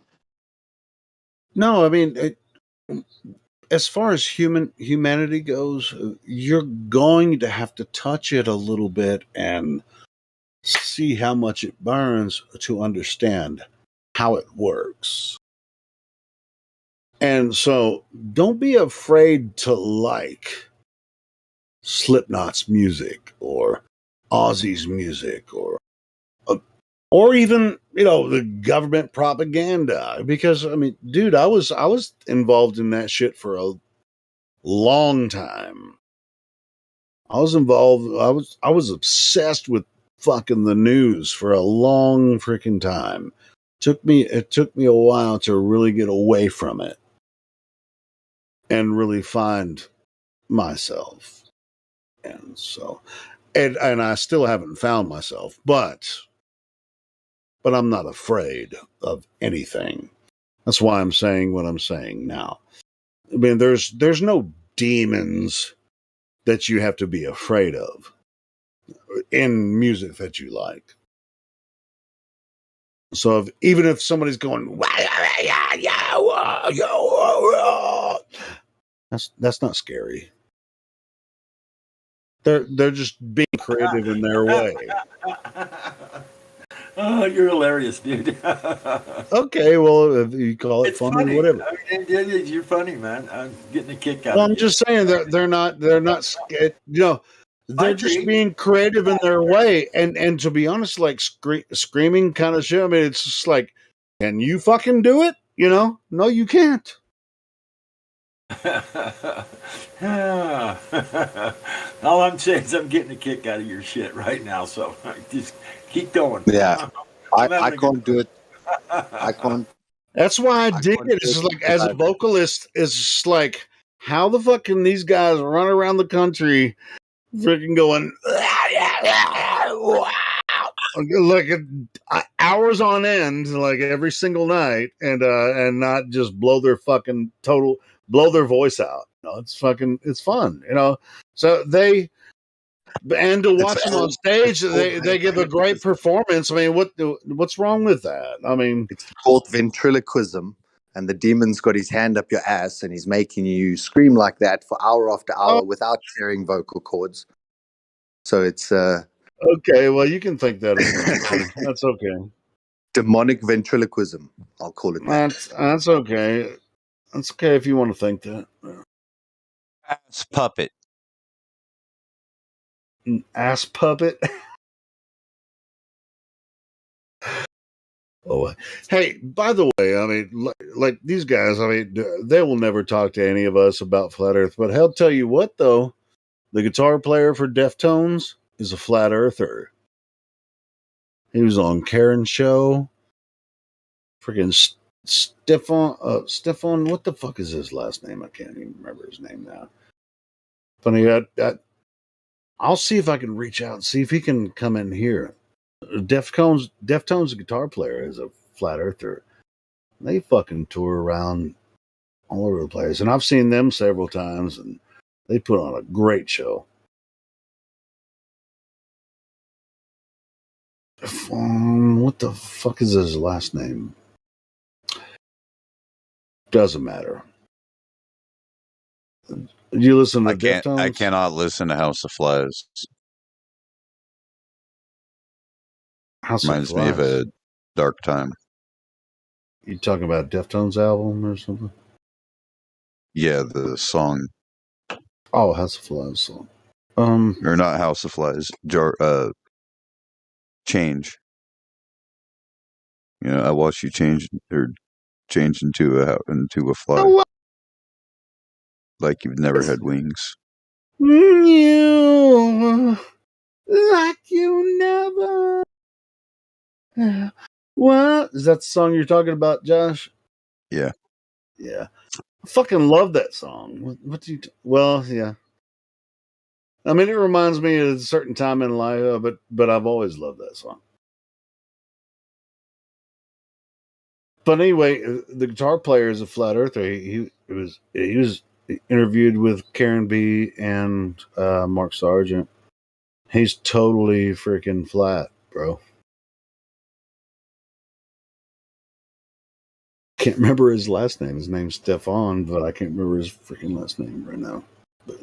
no, I mean, as far as humanity goes, you're going to have to touch it a little bit and see how much it burns to understand how it works. And so don't be afraid to like Slipknot's music or Ozzy's music or even, the government propaganda, because I mean, dude, I was involved in that shit for a long time. I was involved. I was obsessed with fucking the news for a long freaking time. It took me a while to really get away from it and really find myself. And so, and I still haven't found myself, but I'm not afraid of anything. That's why I'm saying what I'm saying now. I mean, there's no demons that you have to be afraid of in music that you like. So even if somebody's going, that's not scary. They're just being creative in their way. Oh, you're hilarious, dude. Okay, well, if you call it funny, whatever. I mean, you're funny, man. I'm getting a kick out Well, of I'm it. just saying that they're not scared. They're just being creative in their way. And to be honest, like screaming kind of shit. I mean, it's just like, can you fucking do it? No, you can't. All I'm saying is I'm getting a kick out of your shit right now. So just keep going. Yeah, I can't do it. I can't. That's why I dig it. It's just like, as a vocalist, it's just like, how the fuck can these guys run around the country freaking going like hours on end, like every single night, and not just blow their voice out? It's fun, So and to watch them on stage, they give a great performance. I mean, what's wrong with that? I mean, it's called ventriloquism, and the demon's got his hand up your ass, and he's making you scream like that for hour after hour without sharing vocal cords. So it's okay. Well, you can think that if you want. That's okay. Demonic ventriloquism, I'll call it that. That's okay. That's okay if you want to think that. Ass puppet. An ass puppet. Oh, hey, by the way, I mean, like these guys, I mean, they will never talk to any of us about flat Earth, but I'll tell you what, though, the guitar player for Deftones is a flat earther. He was on Karen's show. Freaking Stefan, what the fuck is his last name? I can't even remember his name now. Funny, I'll see if I can reach out and see if he can come in here. Deftones guitar player is a flat earther. They fucking tour around all over the place, and I've seen them several times, and they put on a great show. What the fuck is his last name? Doesn't matter. You listen to Deftones? I cannot listen to House of Flies. Reminds me of a dark time. You talking about Deftones album or something? Yeah, the song. Oh, House of Flies song. Or not House of Flies. Change. I watched you change into a fly. Oh, like you've never had wings. You like you never. What is that the song you're talking about, Josh? Yeah. Yeah. I fucking love that song. What do you? Well, yeah. I mean, it reminds me of a certain time in life, but I've always loved that song. But anyway, the guitar player is a flat earther. He was interviewed with Karen B and Mark Sargent. He's totally freaking flat, bro. Can't remember his last name. His name's Stefan, but I can't remember his freaking last name right now. But,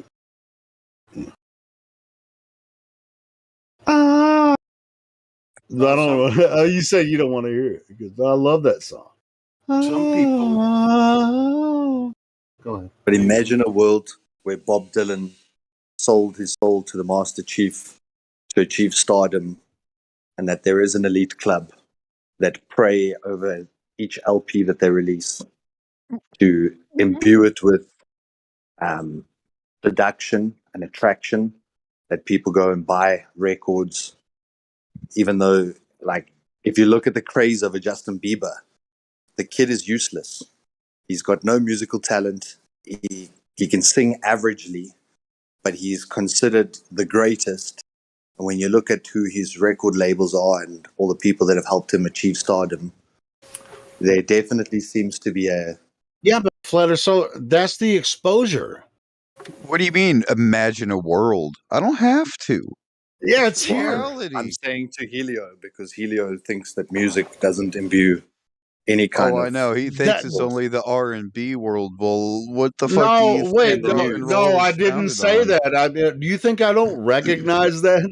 yeah. I don't know. You say you don't want to hear it because I love that song. Some people. Go ahead. But imagine a world where Bob Dylan sold his soul to the Master Chief to achieve stardom, and that there is an elite club that pray over each LP that they release to imbue it with seduction and attraction, that people go and buy records, even though, like, if you look at the craze of a Justin Bieber, the kid is useless. He's got no musical talent. He can sing averagely, but he's considered the greatest. And when you look at who his record labels are and all the people that have helped him achieve stardom, there definitely seems to be a... Yeah, but Flutter, so that's the exposure. What do you mean, imagine a world? I don't have to. Yeah, it's reality. I'm saying to Helio, because Helio thinks that music doesn't imbue any kind of... I know. He thinks it's only the R&B world. Well, what the fuck do you think rock and roll no, I was didn't founded say on? that. Do you think I don't recognize that?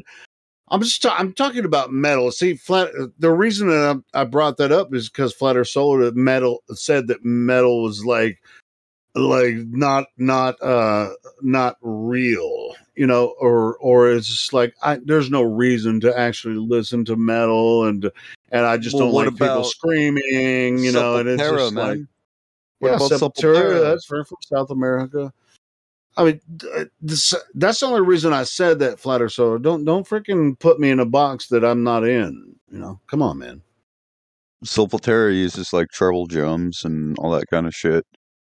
I'm talking about metal. See, the reason that I brought that up is because Flatter Soul metal said that metal was like not real, you know, or it's just like there's no reason to actually listen to metal, and I just don't like people screaming, you know, and it's just man? like, What about Sepultura? That's from South America. I mean, that's the only reason I said that, Flatter. So don't freaking put me in a box that I'm not in. You know, come on, man. Sepultura uses like treble drums and all that kind of shit,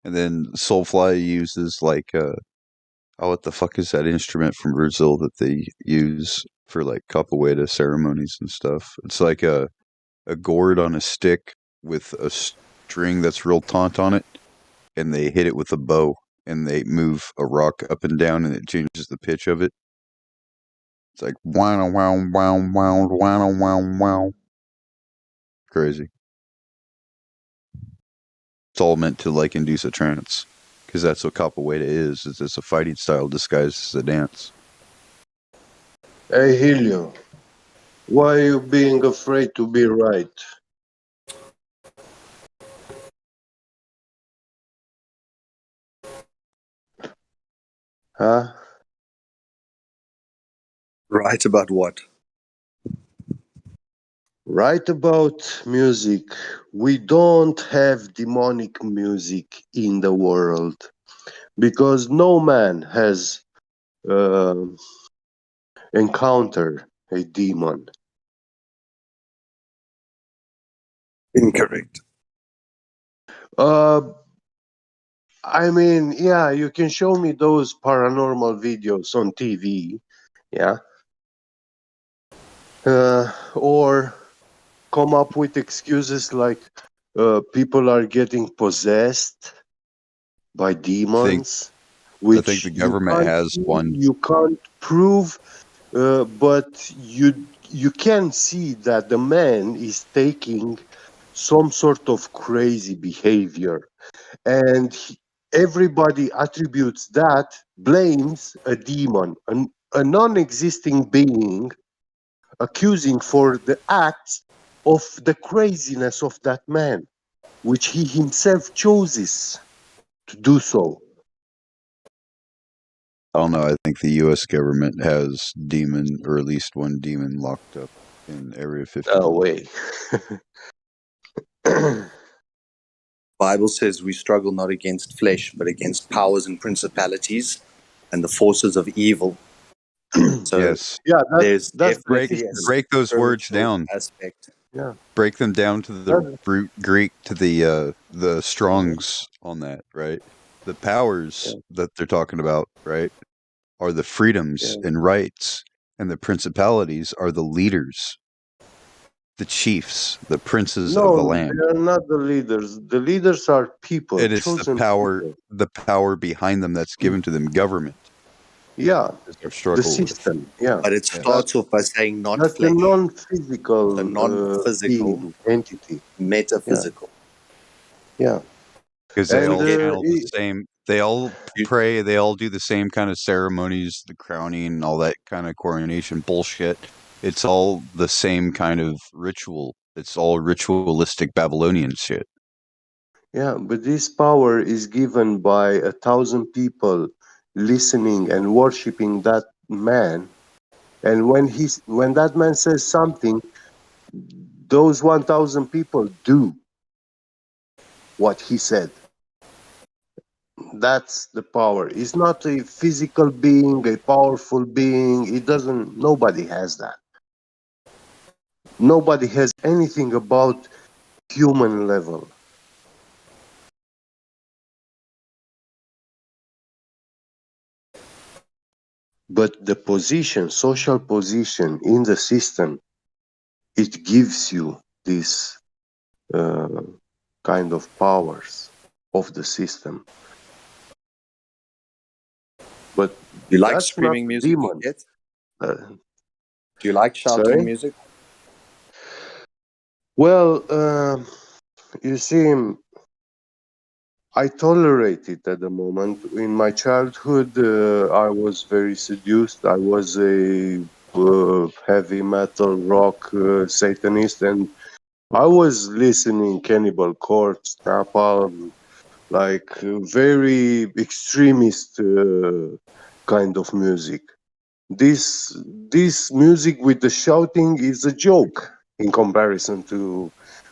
and then Soulfly uses like what the fuck is that instrument from Brazil that they use for like capoeira ceremonies and stuff? It's like a gourd on a stick with a string that's real taut on it, and they hit it with a bow, and they move a rock up and down, and it changes the pitch of it. It's like wow, wow, wow, wow, wow, wow, wow. Crazy. It's all meant to like induce a trance, because that's what capoeira is. It's a fighting style disguised as a dance. Hey, Helio, why are you being afraid to be right? Huh? Right about what? Right about music. We don't have demonic music in the world because no man has encountered a demon. Incorrect. I mean, yeah, you can show me those paranormal videos on TV, yeah, or come up with excuses like people are getting possessed by demons, I think the government has one. You can't prove, but you can see that the man is taking some sort of crazy behavior, and everybody attributes that, blames a demon, a non-existing being, accusing for the acts of the craziness of that man, which he himself chooses to do so. I don't know. I think the U.S. government has demon, or at least one demon, locked up in Area 51. No way. Bible says we struggle not against flesh, but against powers and principalities and the forces of evil. So yes, there's break those words down. Aspect. Yeah, break them down to the root Greek, to the Strongs on that, right? The powers that they're talking about, right, are the freedoms and rights, and the principalities are the leaders, the chiefs, the princes of the No, land. they are not the leaders. The leaders are people, It is chosen the people. power behind them that's given to them. Government Yeah, is our the struggle with. system. Yeah, But it starts off by saying not that's a flesh, non-physical the non-physical, being, entity. metaphysical. Yeah, Because they and all channel the same. They all pray. They all do the same kind of ceremonies, the crowning, and all that kind of coronation bullshit. It's all the same kind of ritual. It's all ritualistic Babylonian shit. yeah, but this power is given by 1,000 people listening and worshiping that man. And when that man says something, those 1,000 people do what he said. That's the power. It's not a physical being, a powerful being. Nobody has that. Nobody has anything about human level. But the position, social position in the system, it gives you this kind of powers of the system. But Do you like that's screaming not music? demon. Do you like shouting Sorry? music? Well, you see, I tolerate it at the moment. In my childhood, I was very seduced. I was a heavy metal rock Satanist, and I was listening Cannibal Corpse, Napalm, like very extremist kind of music. This music with the shouting is a joke in comparison to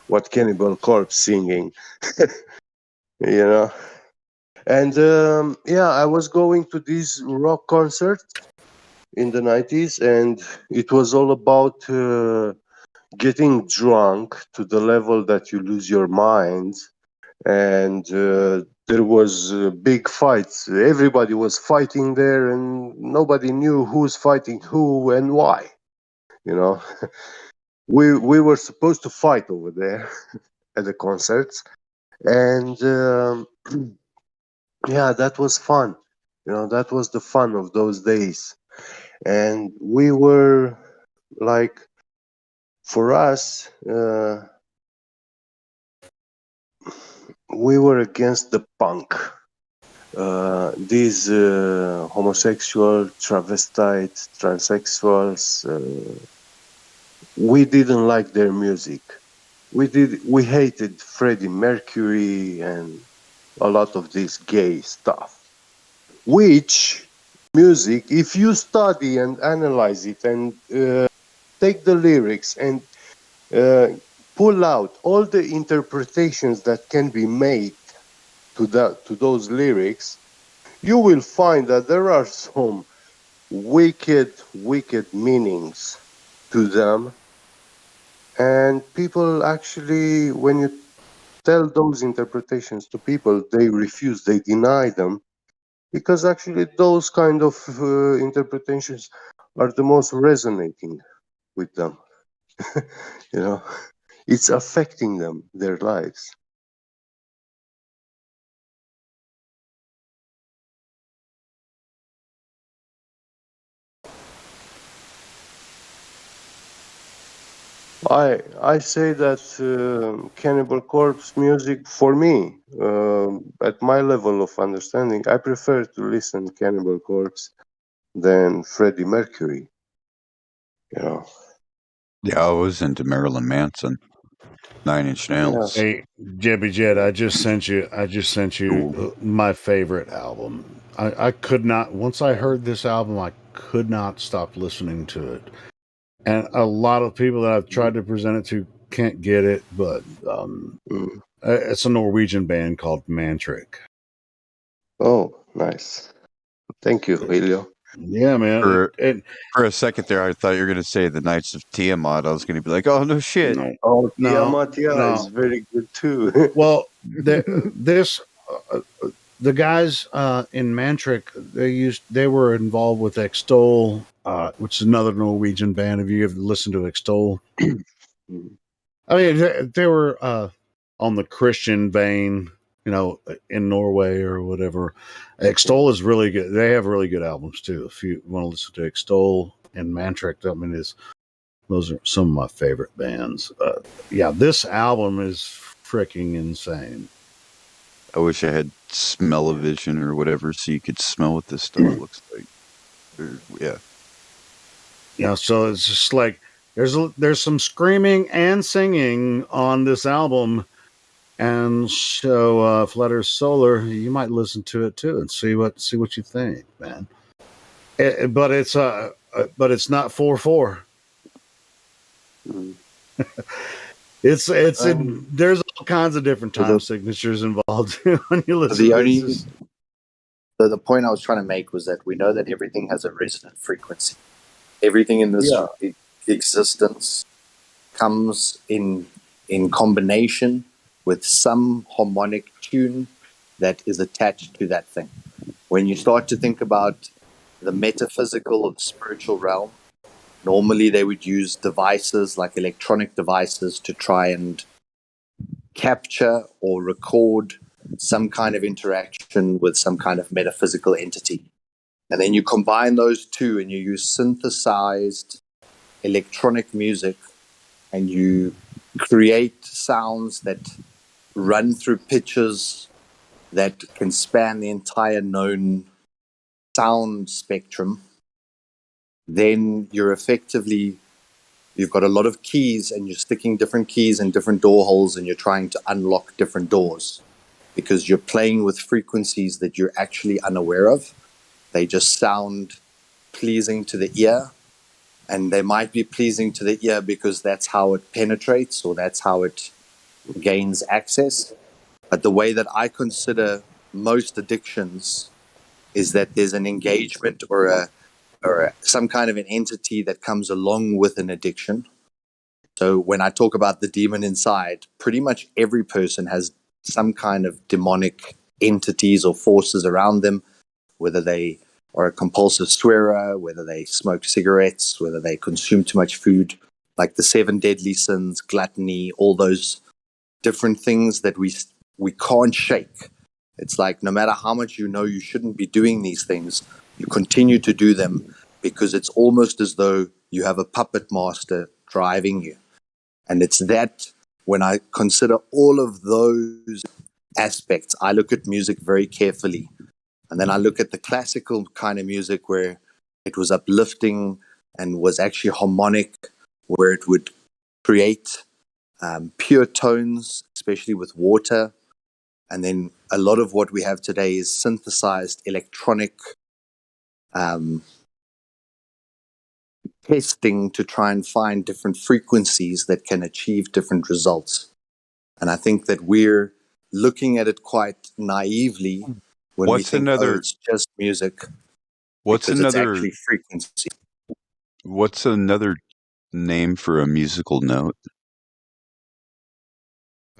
what Cannibal Corpse singing, you know. And I was going to this rock concert in the 90s, and it was all about getting drunk to the level that you lose your mind. And there was big fights. Everybody was fighting there, and nobody knew who's fighting who and why. You know, we were supposed to fight over there at the concerts, and that was fun. You know, that was the fun of those days. And we were like, for us, we were against the punk. These homosexual, travestite, transsexuals, we didn't like their music. We hated Freddie Mercury and a lot of this gay stuff. Which music, if you study and analyze it and take the lyrics and pull out all the interpretations that can be made to those lyrics, you will find that there are some wicked meanings to them. And people actually, when you tell those interpretations to people, they refuse, they deny them, because actually those kind of interpretations are the most resonating with them. You know, it's affecting them, their lives. I say that Cannibal Corpse music, for me, at my level of understanding, I prefer to listen to Cannibal Corpse than Freddie Mercury. You know. Yeah, I was into Marilyn Manson, 9 Inch Nails. Hey, Jebby Jed, I just sent you my favorite album. I could not, once I heard this album, I could not stop listening to it. And a lot of people that I've tried to present it to can't get it, but it's a Norwegian band called Mantric. Oh, nice. Thank you, Julio. Yeah, man. For a second there, I thought you were going to say the Knights of Tiamat. I was going to be like, oh, no shit. Tiamat is very good too. Well, this the guys in Mantric, they were involved with Extol, which is another Norwegian band. Have you ever listened to Extol? I mean, they were on the Christian vein, in Norway or whatever. Extol is really good. They have really good albums too. If you want to listen to Extol and Mantric, I mean, those are some of my favorite bands. Yeah, this album is freaking insane. I wish I had smell-o-vision or whatever, so you could smell what this stuff looks like. Yeah. Yeah, so it's just like there's some screaming and singing on this album, and so Flutter Solar, you might listen to it too and see what you think, man. But it's not 4/4. It's there's all kinds of different time signatures involved when you listen. The point I was trying to make was that we know that everything has a resonant frequency. Everything in this existence comes in combination with some harmonic tune that is attached to that thing. When you start to think about the metaphysical or the spiritual realm, normally they would use devices like electronic devices to try and capture or record some kind of interaction with some kind of metaphysical entity. And then you combine those two and you use synthesized electronic music and you create sounds that run through pitches that can span the entire known sound spectrum. Then you've got a lot of keys and you're sticking different keys in different door holes and you're trying to unlock different doors because you're playing with frequencies that you're actually unaware of. They just sound pleasing to the ear, and they might be pleasing to the ear because that's how it penetrates or that's how it gains access. But the way that I consider most addictions is that there's an engagement or some kind of an entity that comes along with an addiction. So when I talk about the demon inside, pretty much every person has some kind of demonic entities or forces around them, whether they are a compulsive swearer, whether they smoke cigarettes, whether they consume too much food, like the 7 deadly sins, gluttony, all those different things that we can't shake. It's like no matter how much you shouldn't be doing these things, you continue to do them because it's almost as though you have a puppet master driving you. And it's that when I consider all of those aspects, I look at music very carefully. And then I look at the classical kind of music where it was uplifting and was actually harmonic, where it would create pure tones, especially with water. And then a lot of what we have today is synthesized electronic testing to try and find different frequencies that can achieve different results. And I think that we're looking at it quite naively when we think, it's just music. It's actually frequency. What's another name for a musical note?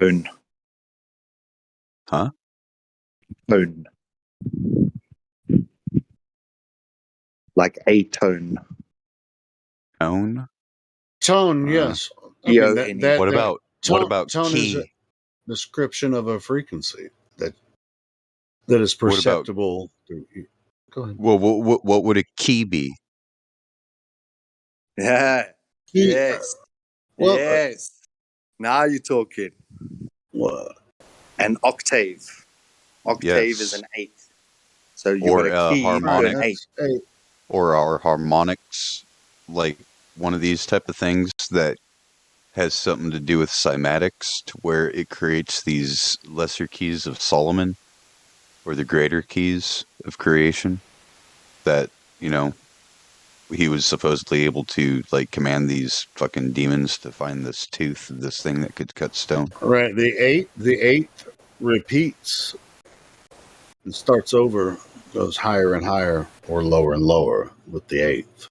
Tone. Huh? Tone. Like a tone. Tone? Tone, yes. What about tone key? is a description of a frequency that is perceptible. Go ahead. Well, what would a key be? Yeah. Key, yes. Yes. Now you're talking. What? An octave. Octave is an eighth. So you got a key harmonic, an eighth. Or our harmonics, like one of these type of things that has something to do with cymatics, to where it creates these lesser keys of Solomon, or the greater keys of creation, that, he was supposedly able to command these fucking demons to find this tooth, this thing that could cut stone. Right. The eighth repeats and starts over, goes higher and higher, or lower and lower with the eighth.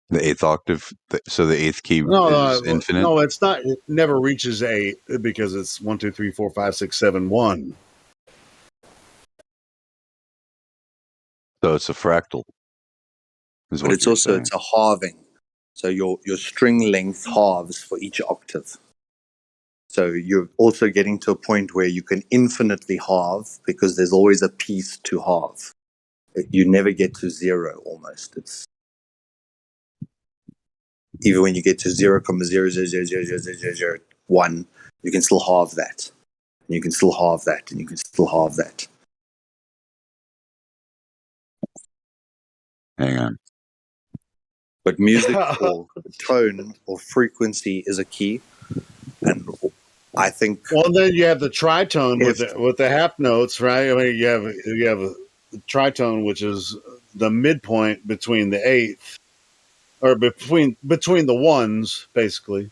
The eighth octave, so the eighth key is infinite? No, it's not. It never reaches 8 because it's 1, 2, 3, 4, 5, 6, 7, 1. So it's a fractal. Is But what it's you're also saying. it's a halving. So your string length halves for each octave. So you're also getting to a point where you can infinitely halve because there's always a piece to halve. You never get to zero almost. It's even when you get to 0.000000001, you can still halve that. And you can still halve that, and you can still halve that. Hang on. But music or tone or frequency is a key. And I think Well, then you have the tritone with the half notes, right? I mean, you have a tritone, which is the midpoint between the eighth, or between the ones, basically.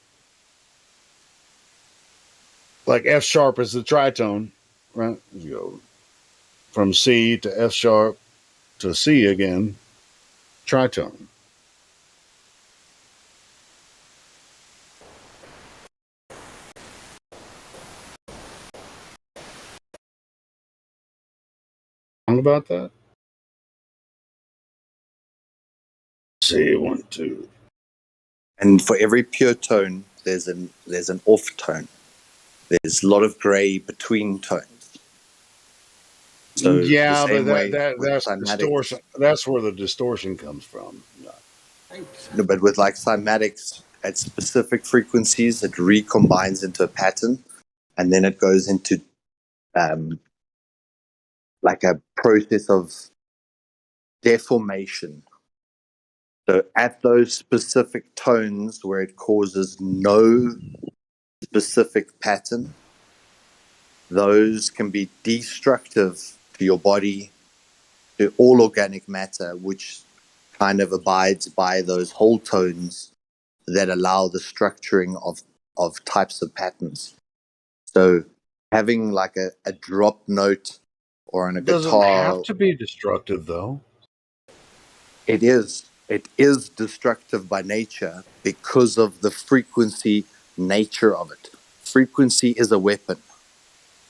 Like F sharp is the tritone, right? You go from C to F sharp to C again, tritone. Wrong about that? C 1 2. And for every pure tone, there's an off tone. There's a lot of gray between tones. So Yeah, the but same way that's distortion. That's where the distortion comes from. No, but with like cymatics at specific frequencies, it recombines into a pattern, and then it goes into like a process of deformation. So at those specific tones where it causes no specific pattern, those can be destructive to your body, to all organic matter, which kind of abides by those whole tones that allow the structuring of types of patterns. So having like a drop note or on a Doesn't guitar, have to be destructive, though. it is destructive by nature because of the frequency nature of it. Frequency is a weapon.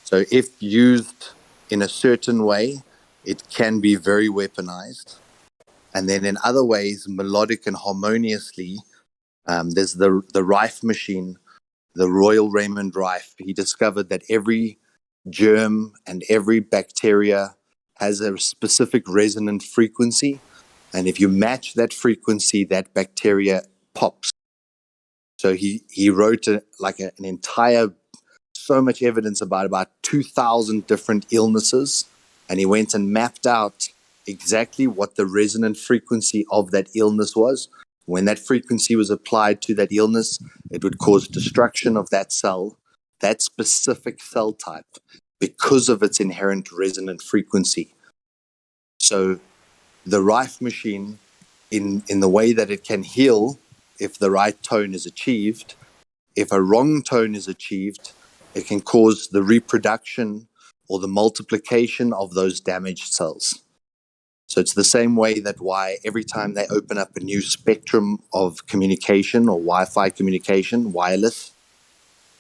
So if used in a certain way, it can be very weaponized. And then in other ways, melodic and harmoniously, there's the Rife machine, the Royal Raymond Rife. He discovered that every germ and every bacteria has a specific resonant frequency. And if you match that frequency, that bacteria pops. So he wrote an entire, so much evidence about 2,000 different illnesses. And he went and mapped out exactly what the resonant frequency of that illness was. When that frequency was applied to that illness, it would cause destruction of that cell, that specific cell type, because of its inherent resonant frequency. So the Rife machine, in the way that it can heal if the right tone is achieved, if a wrong tone is achieved, it can cause the reproduction or the multiplication of those damaged cells. So it's the same way that why every time they open up a new spectrum of communication or Wi-Fi communication, wireless,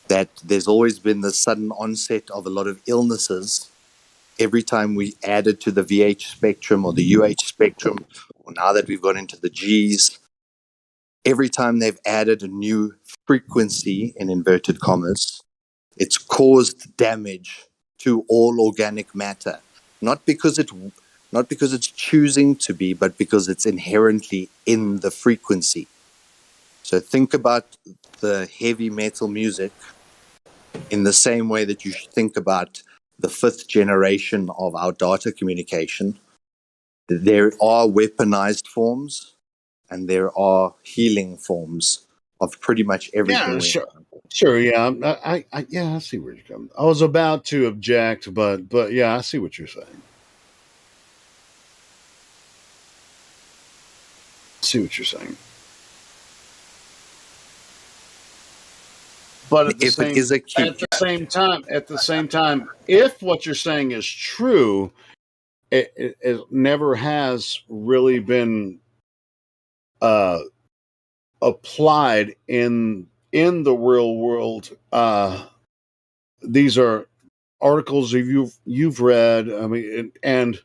that there's always been the sudden onset of a lot of illnesses every time we added to the VH spectrum or the UH spectrum, or now that we've got into the Gs, every time they've added a new frequency, in inverted commas, it's caused damage to all organic matter, not because it's choosing to be, but because it's inherently in the frequency. So think about the heavy metal music in the same way that you should think about the fifth generation of our data communication. There are weaponized forms and there are healing forms of pretty much everything. Yeah, sure, yeah. I see where you're coming. I was about to object, but yeah, I see what you're saying. But at the same time, if what you're saying is true, it never has really been applied in the real world. These are articles you've read. I mean, and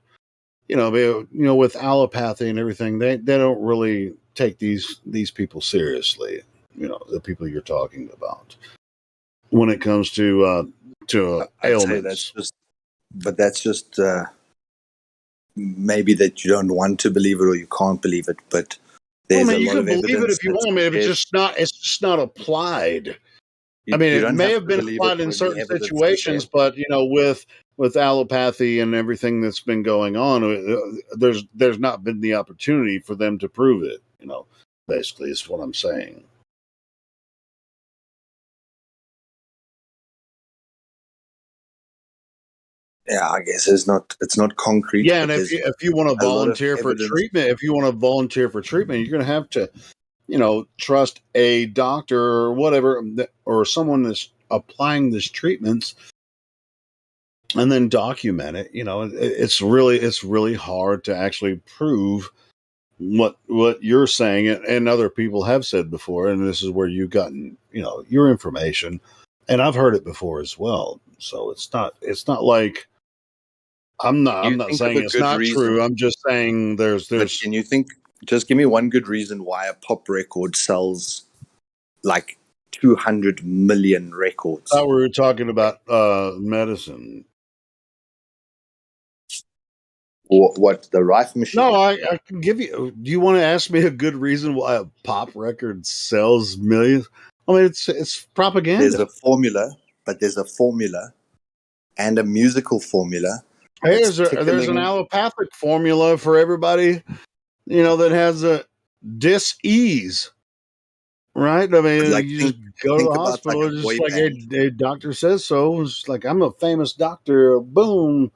with allopathy and everything, they don't really take these people seriously. The people you're talking about when it comes to I'd say that's ailments. just maybe that you don't want to believe it or you can't believe it, but Well, I there's mean, a you lot can of believe it evidence if you that's want. I mean, compared. it's just not applied. I mean, You it don't may have have to been believe it applied in when the certain evidence is there. situations, but with allopathy and everything that's been going on, there's not been the opportunity for them to prove it. Basically, is what I'm saying. Yeah, I guess it's not concrete, Yeah, and but there's if you want to a lot of volunteer for evidence. treatment, you're going to have to, trust a doctor or whatever, or someone that's applying these treatments, and then document it. It's really hard to actually prove what you're saying, and other people have said before, and this is where you've gotten your information, and I've heard it before as well. So it's not like I'm You not think of saying a it's good not true. reason, I'm just saying but there's can you think? Just give me one good reason why a pop record sells like 200 million records. thought we were talking about medicine. Or what, the Rife machine? No, I can give you. Do you want to ask me a good reason why a pop record sells millions? I mean, it's There's propaganda. a formula, but there's a formula and a musical formula that's There's an tickling. allopathic formula for everybody, that has a dis-ease, right? I mean, Like you just think go to think the about like hospital, a it's just boy like band. a doctor says so. It's like I'm a famous doctor. Boom.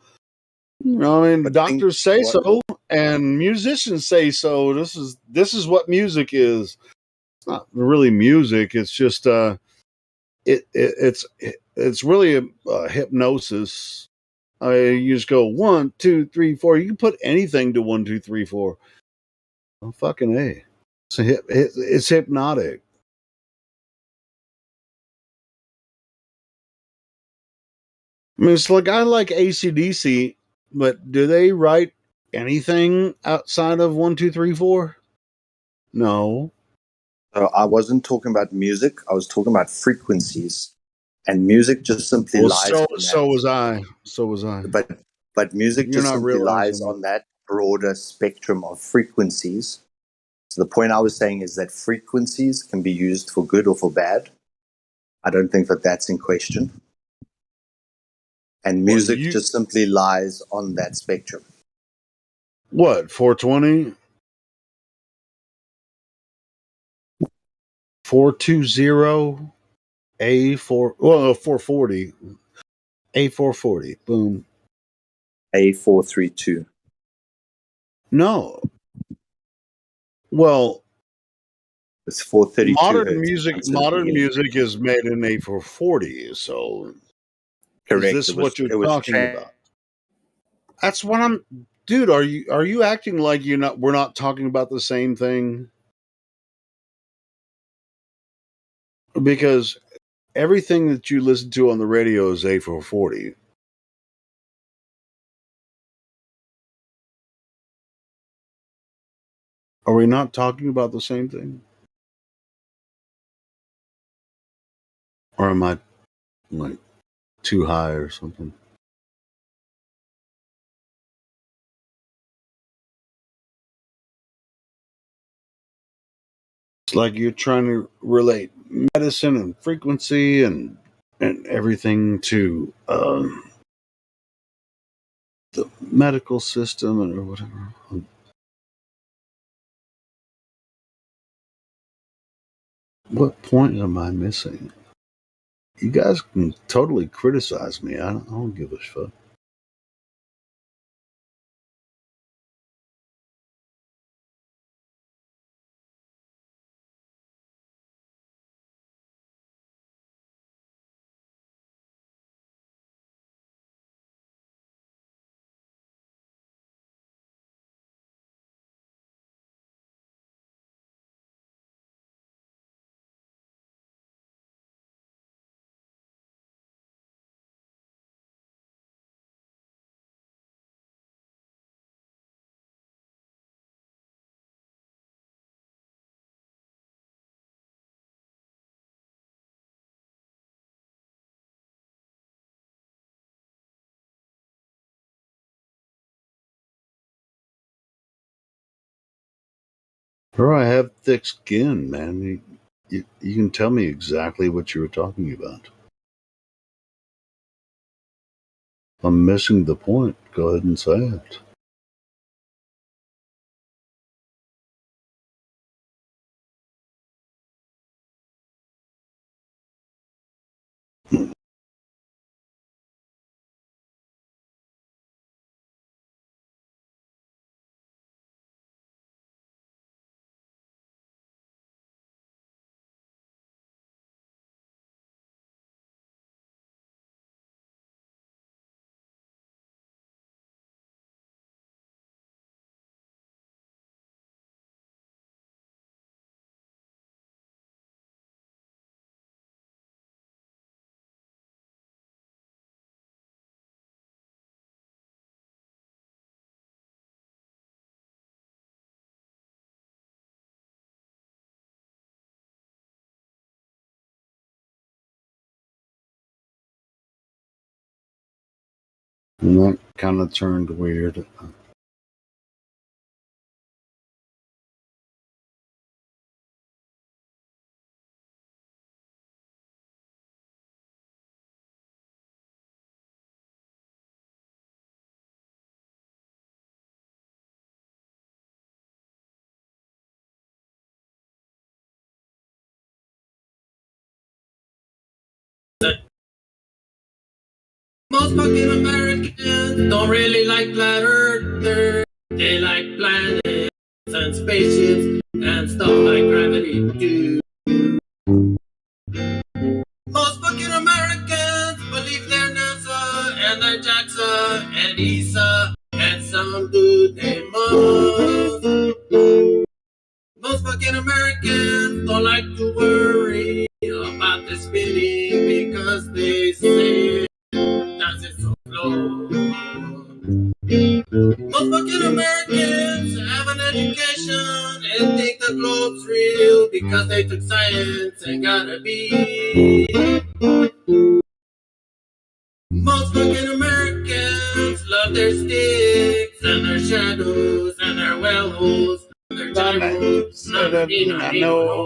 I mean, But think doctors say what so, and musicians say so. This is what music is. It's not really music. It's just it's really a hypnosis. I mean, you just go 1, 2, 3, 4. You can put anything to 1, 2, 3, 4. Oh, fucking a. It's hypnotic. I mean, it's like I like ACDC, but do they write anything outside of 1, 2, 3, 4? No. I wasn't talking about music, I was talking about frequencies. And music just simply Well, lies so on that. so was I. So was I. But music You're just not simply lies realizing it. on that broader spectrum of frequencies. So the point I was saying is that frequencies can be used for good or for bad. I don't think that that's in question. And Well, music just simply lies on that spectrum. What, 420? 420? A4, well, 440. A440. Boom. A432. No. Well, it's 432 modern hertz. music is made in A440. So, is Correct. this what you're It was talking about? That's what I'm. Dude, are you acting like we're not talking about the same thing? Because everything that you listen to on the radio is A440. Are we not talking about the same thing? Or am I like too high or something? It's like you're trying to relate medicine and frequency and everything to the medical system or whatever. What point am I missing? You guys can totally criticize me. I don't give a fuck. Or I have thick skin, man. You can tell me exactly what you were talking about. If I'm missing the point, go ahead and say it. And that kind of turned weird. Most fucking Americans don't really like flat earthers. They like planets and spaceships and stuff like gravity too. Most fucking Americans believe they're NASA and they're JAXA and ESA and some dude named Musk. Most fucking Americans don't like to worry about the spinning because they say does it so slow. Most fucking Americans have an education and think the globe's real because they took science and got a B. Most fucking Americans love their sticks and their shadows and their well holes and their gyros. I know.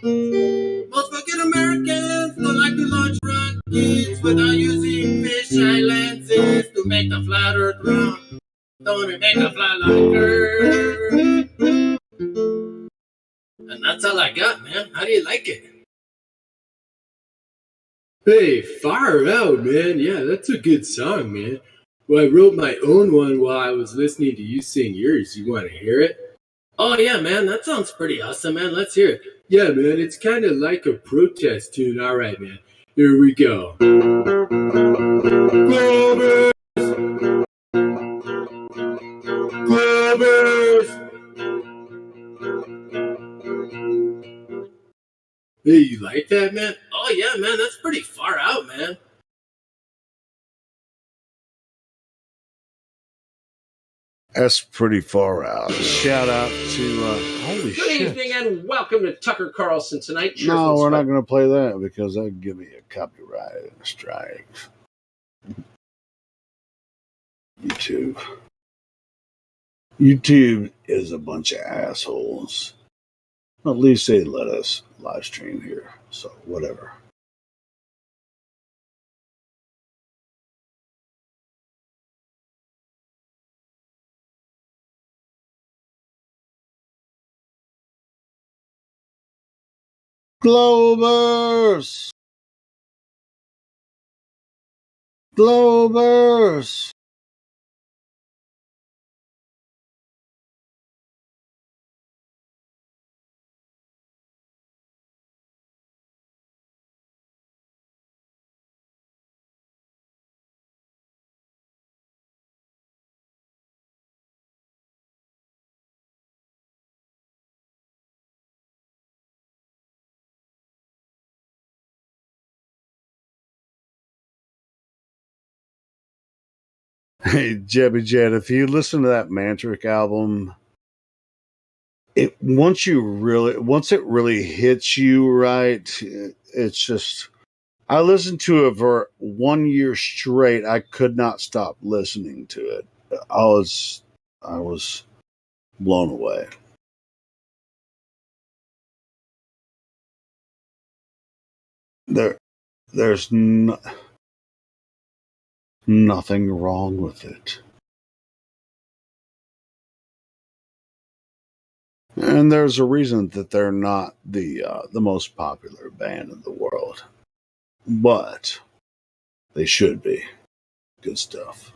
Most fucking Americans don't like to launch rockets without using fisheye lenses to make the flat earth run. Don't it make a fly like Earth? And that's all I got, man. How do you like it? Hey, fire out, man. Yeah, that's a good song, man. Well, I wrote my own one while I was listening to you sing yours. You want to hear it? Oh, yeah, man. That sounds pretty awesome, man. Let's hear it. Yeah, man. It's kind of like a protest tune. All right, man. Here we go. Clovers! Clovers! Hey, you like that, man? Oh, yeah, man. That's pretty far out, man. That's pretty far out. Shout out to holy Good shit. evening and welcome to Tucker Carlson Tonight. No, we're not going to play that because that would give me a copyright strike. YouTube is a bunch of assholes. At least they let us live stream here, so whatever. Globers! Globers! Hey, Jebby Jed, if you listen to that Mantric album, once it really hits you right, it's just. I listened to it for 1 year straight. I could not stop listening to it. I was blown away. there's nothing wrong with it. And there's a reason that they're not the most popular band in the world, but they should be. Good stuff.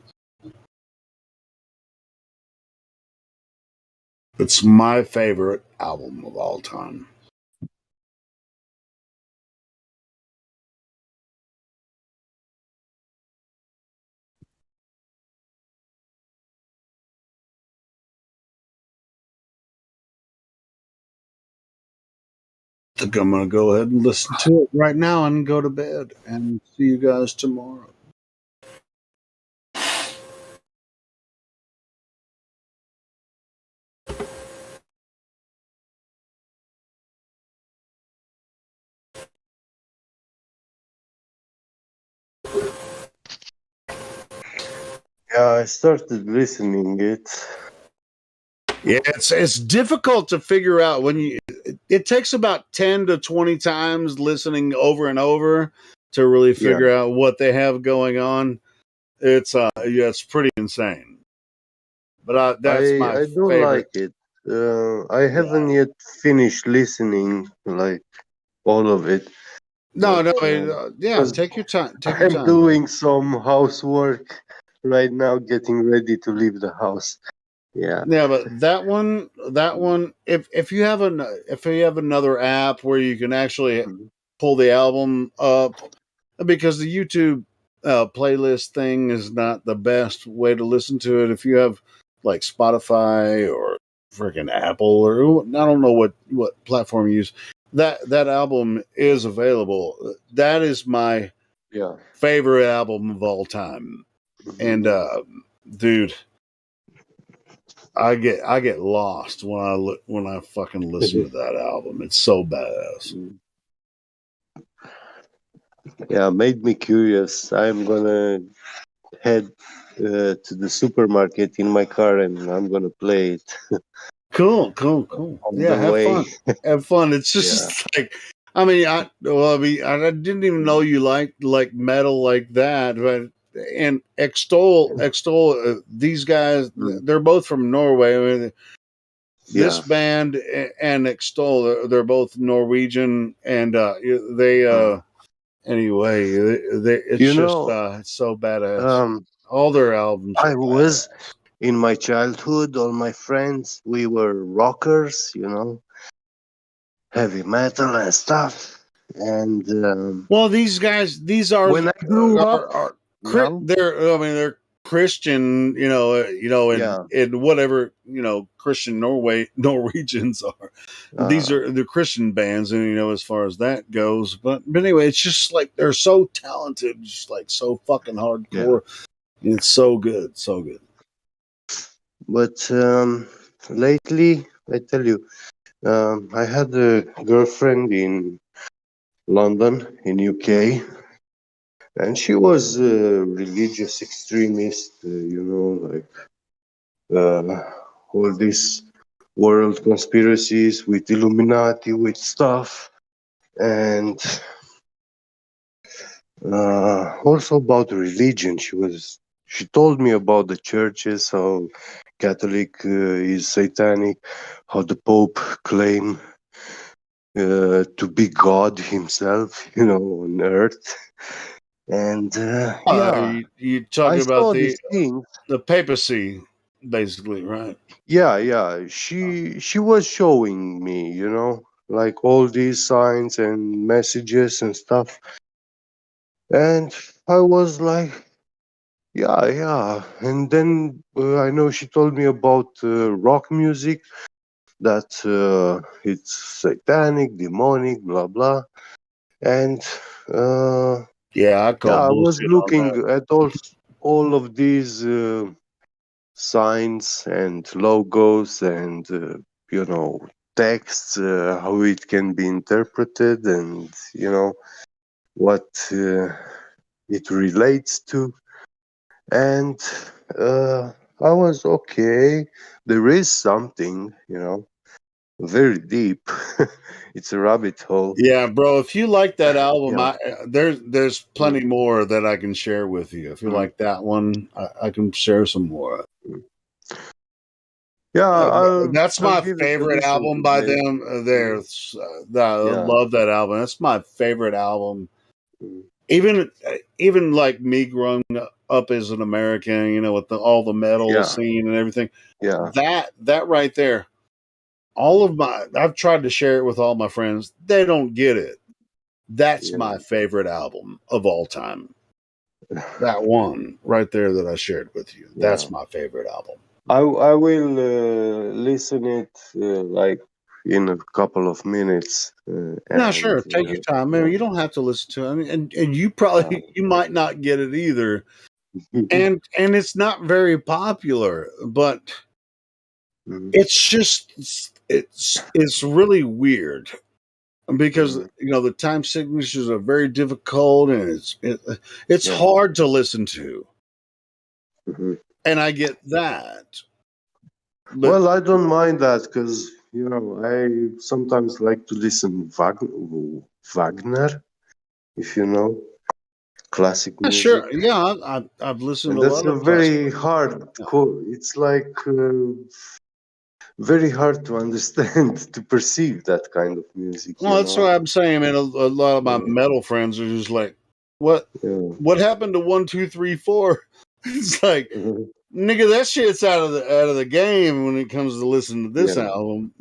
It's my favorite album of all time. I think I'm going to go ahead and listen to it right now and go to bed and see you guys tomorrow. Yeah, I started listening it. Yeah, it's difficult to figure out when you. It takes about 10 to 20 times listening over and over to really figure out what they have going on. It's it's pretty insane. But that's my I don't favorite. like it. I haven't yet finished listening like all of it. No, But, yeah, take your time. Take your I'm time. doing some housework right now, getting ready to leave the house. Yeah. Yeah, but that one, if you have another app where you can actually pull the album up, because the YouTube playlist thing is not the best way to listen to it. If you have like Spotify or freaking Apple, or I don't know what platform you use, that album is available. That is my favorite album of all time. And dude, I get lost when I fucking listen to that album. It's so badass. Yeah, made me curious. I'm gonna head to the supermarket in my car and I'm gonna play it. Cool. On Yeah, the have way. fun. Have fun. It's just like, I mean, I didn't even know you like metal like that, but and extol these guys. They're both from Norway. I mean, this band and extol, they're both Norwegian, and anyway, it's You just know, it's so badass. All their albums. I was in my childhood, all my friends, we were rockers, you know, heavy metal and stuff. And well, these guys, these are when I grew up, they're Christian, in whatever Christian Norwegians are. These are the Christian bands, and as far as that goes. But anyway, it's just like they're so talented, just like so fucking hardcore. It's so good, so good. But lately, I tell you, I had a girlfriend in London, in UK, and she was a religious extremist, like all these world conspiracies with Illuminati, with stuff, and also about religion. She told me about the churches, how Catholic is satanic, how the Pope claim to be God himself, on earth. And you talking I about saw these things. the papacy, basically, right? Yeah. She was showing me, like all these signs and messages and stuff. And I was like, yeah. And then I know she told me about rock music, that it's satanic, demonic, blah blah. And I I was bullshit on looking that. at all of these signs and logos and texts, how it can be interpreted, and what it relates to. And I was okay. There is something, very deep. It's a rabbit hole. Yeah, bro. If you like that album, Yeah. there's plenty more that I can share with you. If you like that one, I can share some more. Yeah, That's I'll my give it a favorite listen album by today. them. I Yeah. love that album. That's my favorite album. Mm. Even like me growing up as an American, with all the metal Yeah. scene and everything. Yeah. That right there. I've tried to share it with all my friends. They don't get it. That's my favorite album of all time. That one right there that I shared with you. That's my favorite album. I will listen it like in a couple of minutes. No, sure. Take your time. Man, you don't have to listen to it. I mean, and you probably you might not get it either. and it's not very popular, but it's just it's really weird because the time signatures are very difficult and it's hard to listen to. And I get that. But, well, I don't mind that because I sometimes like to listen Wagner, if you know classic music. Sure, yeah, I've listened And to a that's lot a of very classical. hard. It's like very hard to understand to perceive that kind of music. Well, that's what I'm saying, man. A lot of my metal friends are just like, what happened to 1, 2, 3, 4? It's like, nigga, that shit's out of the game when it comes to listening to this album.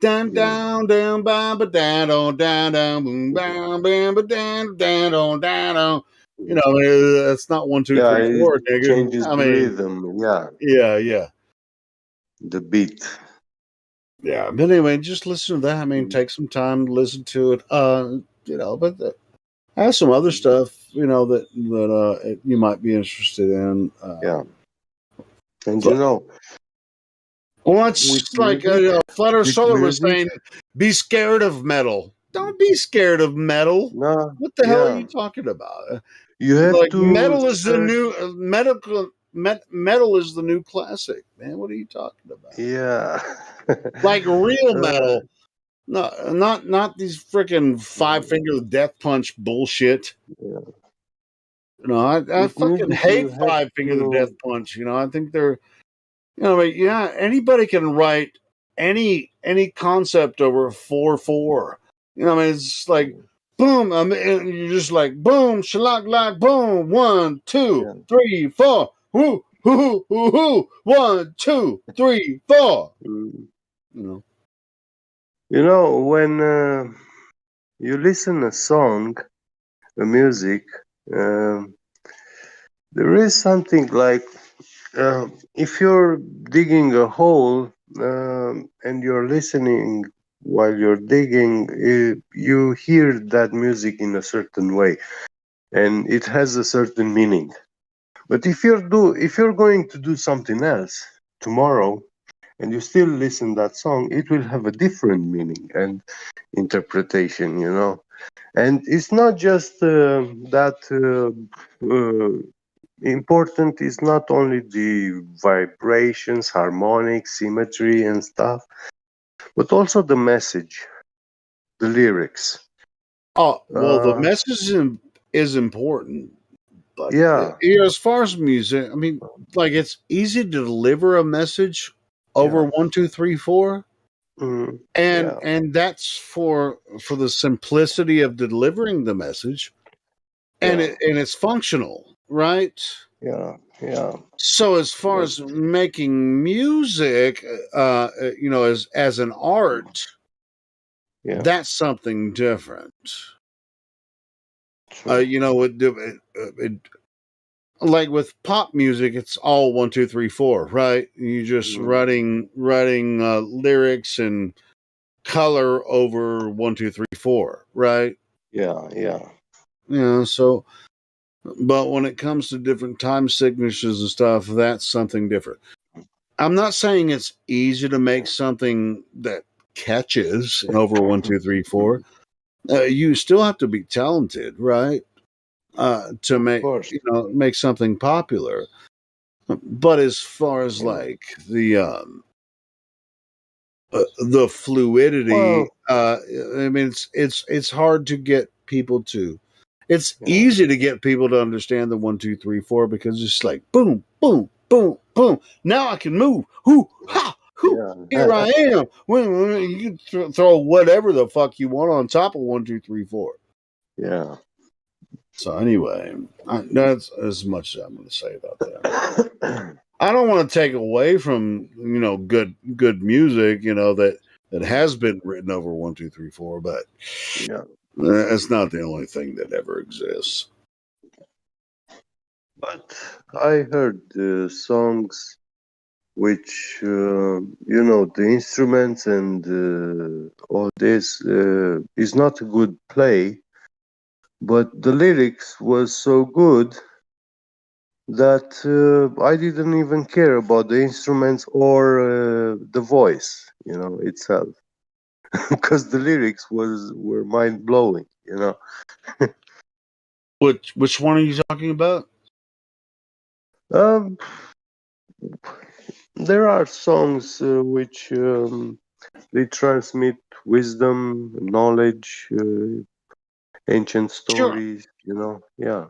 Down, down, down, bam, ba, down, down, down, down, boom, bam, bam, ba, down, down, down, down, down. That's not 1, 2, 3, 4, it nigga. changes I the mean, rhythm. Yeah, yeah. the beat. Yeah, but anyway, just listen to that. I mean, take some time to listen to it. But I have some other stuff, that you might be interested in. And well, it's like Flutter Solar was saying, be scared of metal. Don't be scared of metal. No, what the hell are you talking about? You have like to metal is the search- new metal is the new classic, man. What are you talking about? Yeah, like real metal. No, not these freaking 5 Finger Death Punch bullshit. I With fucking music, hate you have 5 Finger the to- Death Punch. I think they're, anybody can write any concept over 4/4. It's like boom. And you're just like boom, shalak like boom. 1, 2, 3, 4. Whoo, hoo, hoo, hoo. 1, 2, 3, 4. When you listen a song, a music, there is something like if you're digging a hole and you're listening while you're digging, you hear that music in a certain way, and it has a certain meaning. But if you're going to do something else tomorrow, and you still listen that song, it will have a different meaning and interpretation, And it's not just that important is not only the vibrations, harmonics, symmetry, and stuff, but also the message, the lyrics. Oh, well, the message is important. But as far as music, I mean, like it's easy to deliver a message over 1, 2, 3, 4. And that's for the simplicity of delivering the message, and it's functional, right? So as far as making music, as an art, that's something different. Like with pop music, it's all 1, 2, 3, 4, right? You just writing lyrics and color over 1, 2, 3, 4, right? So, but when it comes to different time signatures and stuff, that's something different. I'm not saying it's easy to make something that catches over 1, 2, 3, 4. You still have to be talented, right? To make something popular. But as far as like the the fluidity. Well, I mean, it's hard to get people to. It's yeah. easy to get people to understand the 1, 2, 3, 4 because it's like boom, boom, boom, boom. Now I can move. Whoo, ha, whoo. Yeah. Here I am. Well, you can throw whatever the fuck you want on top of 1, 2, 3, 4. Yeah. So anyway, that's as much as I'm going to say about that. I don't want to take away from good music, that has been written over 1, 2, 3, 4, but Yeah. it's not the only thing that ever exists. But I heard songs which, the instruments and all this is not a good play, but the lyrics was so good that I didn't even care about the instruments or the voice, itself, because the lyrics were mind blowing, Which one are you talking about? Um, there are songs which they transmit wisdom, knowledge, ancient Sure. stories, yeah.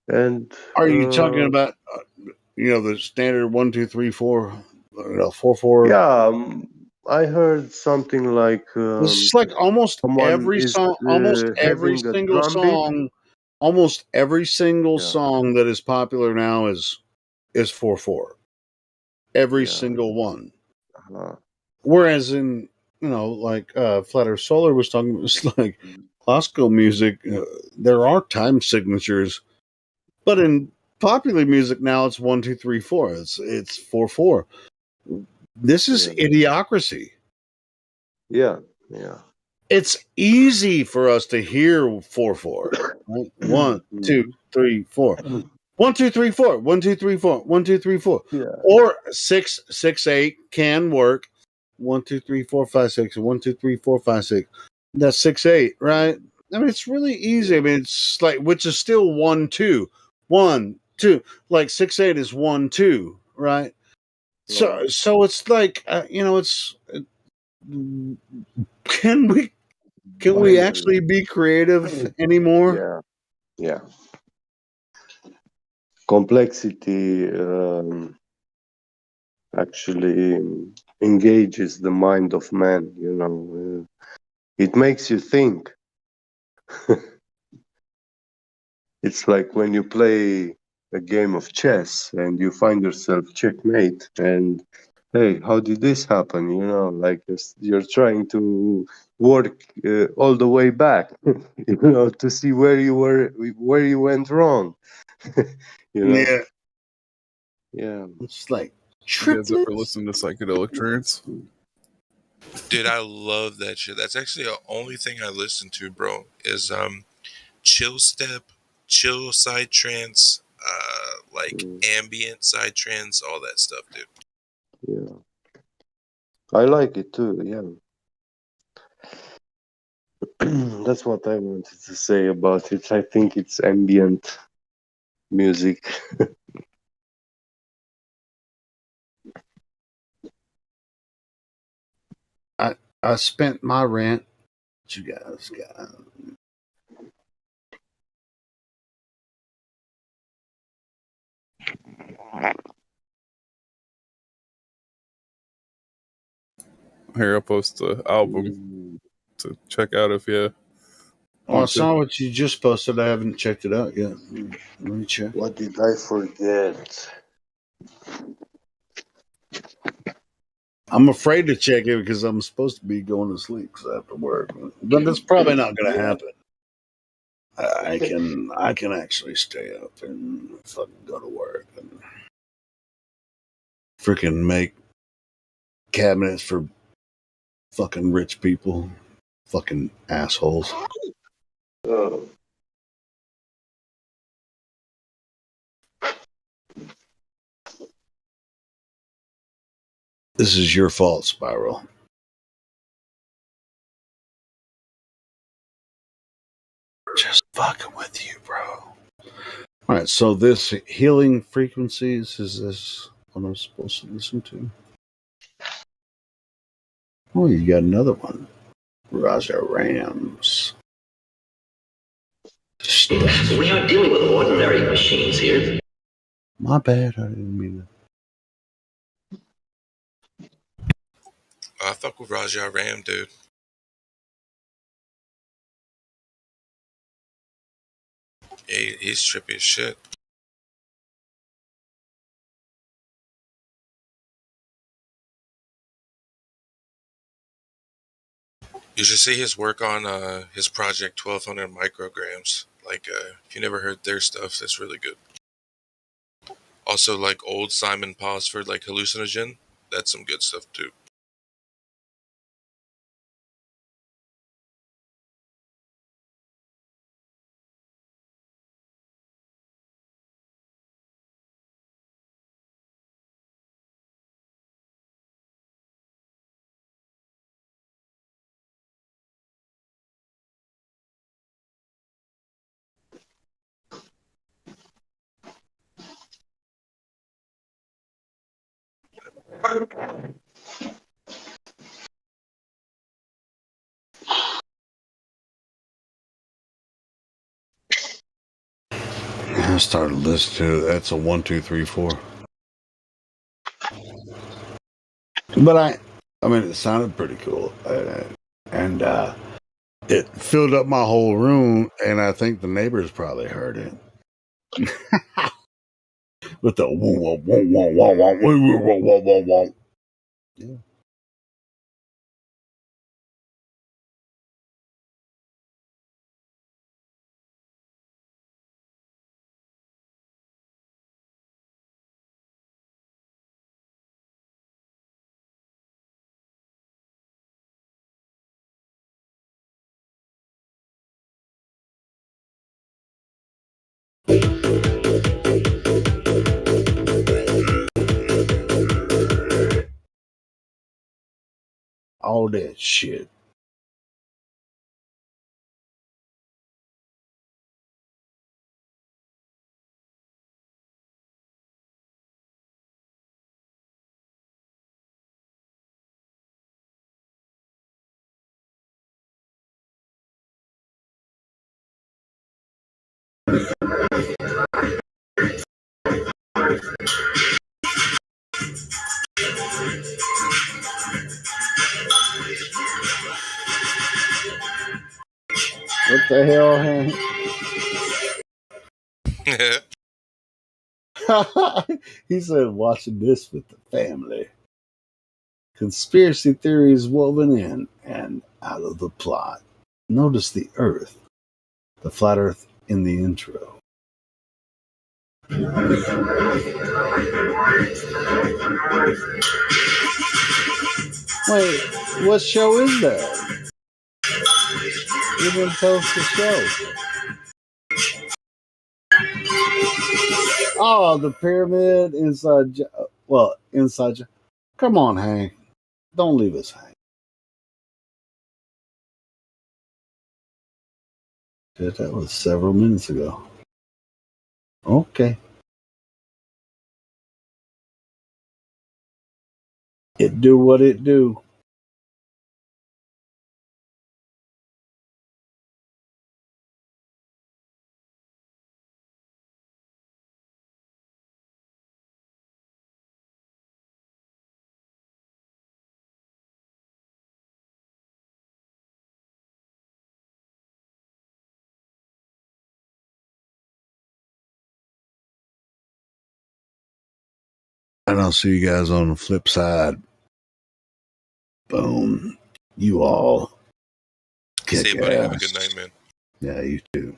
And Are you talking about the standard 1, 2, 3, 4, 4, 4? yeah, I heard something like This is like almost someone every is song, almost every having a single drum beat. song, almost every single Yeah, song that is popular now is 4/4. Every yeah. single one. Uh-huh. Whereas in like Flat Earth Solar was talking about, it's like classical music. There are time signatures, but in popular music now it's 1, 2, 3, 4. It's 4/4. This is Yeah, idiocracy. yeah, yeah. It's easy for us to hear 4/4. Right? 1, 2, 3, 4. 1, 2, 3, 4. 1, 2, 3, 4. 1, 2, 3, 4. Yeah, Or 6, 6, 8 can work. 1, 2, 3, 4, 5, 6. 1, 2, 3, 4, 5, 6. That's 6, 8, right? I mean, it's really easy. I mean, it's like, which is still 1, 2. 1, 2. Like 6, 8 is 1, 2, right? So, right. so it's like, it's. Can we Binary. actually be creative anymore? Yeah, yeah. Complexity actually engages the mind of man, it makes you think. It's like when you play a game of chess and you find yourself checkmate, and hey, how did this happen? Like you're trying to work all the way back, to see where you went wrong. Yeah, Yeah. it's like You guys ever triplets. listen to psychedelic trance? Dude, I love that shit. That's actually the only thing I listen to, bro, is chill step, chill side trance, like ambient side trance, all that stuff, dude. Yeah, I like it too. Yeah. That's what I wanted to say about it. I think it's ambient music. I spent my rant. What you guys got? Here, I'll post the album to check out if you Oh, I want to. saw what you just posted. I haven't checked it out yet. Let me check. What did I forget? I'm afraid to check it because I'm supposed to be going to sleep because I have to work. But that's probably not going to happen. I can actually stay up and fucking go to work and freaking make cabinets for fucking rich people, fucking assholes. Oh. This is your fault, Spiral. Just fucking with you, bro. All right, so this healing frequencies, is this what I'm supposed to listen to? Oh, you got another one. Raja Rams. We aren't dealing with ordinary machines here. My bad. I didn't mean I fuck with Raja Ram, dude. He's trippy as shit. You should see his work on his project 1200 micrograms. Like, if you never heard their stuff, that's really good. Also, like old Simon Posford, like hallucinogen, that's some good stuff too. I started listening to it. That's a 1, 2, 3, 4. But I mean, it sounded pretty cool, and it filled up my whole room, and I think the neighbors probably heard it. With the whoa, whoa, whoa, whoa, whoa, whoa, whoa, whoa, whoa, whoa, whoa. Yeah. All that shit. What the hell, Hank? He said, watching this with the family. Conspiracy theories woven in and out of the plot. Notice the Earth, the flat Earth in the intro. Wait, what show is that? You didn't tell us the show. Oh, the pyramid inside. Well, inside. Come on, Hank. Don't leave us, Hank. That was several minutes ago. Okay. It do what it do. And I'll see you guys on the flip side. Boom. You all kick See you, buddy. ass. Have a good night, man. Yeah, you too.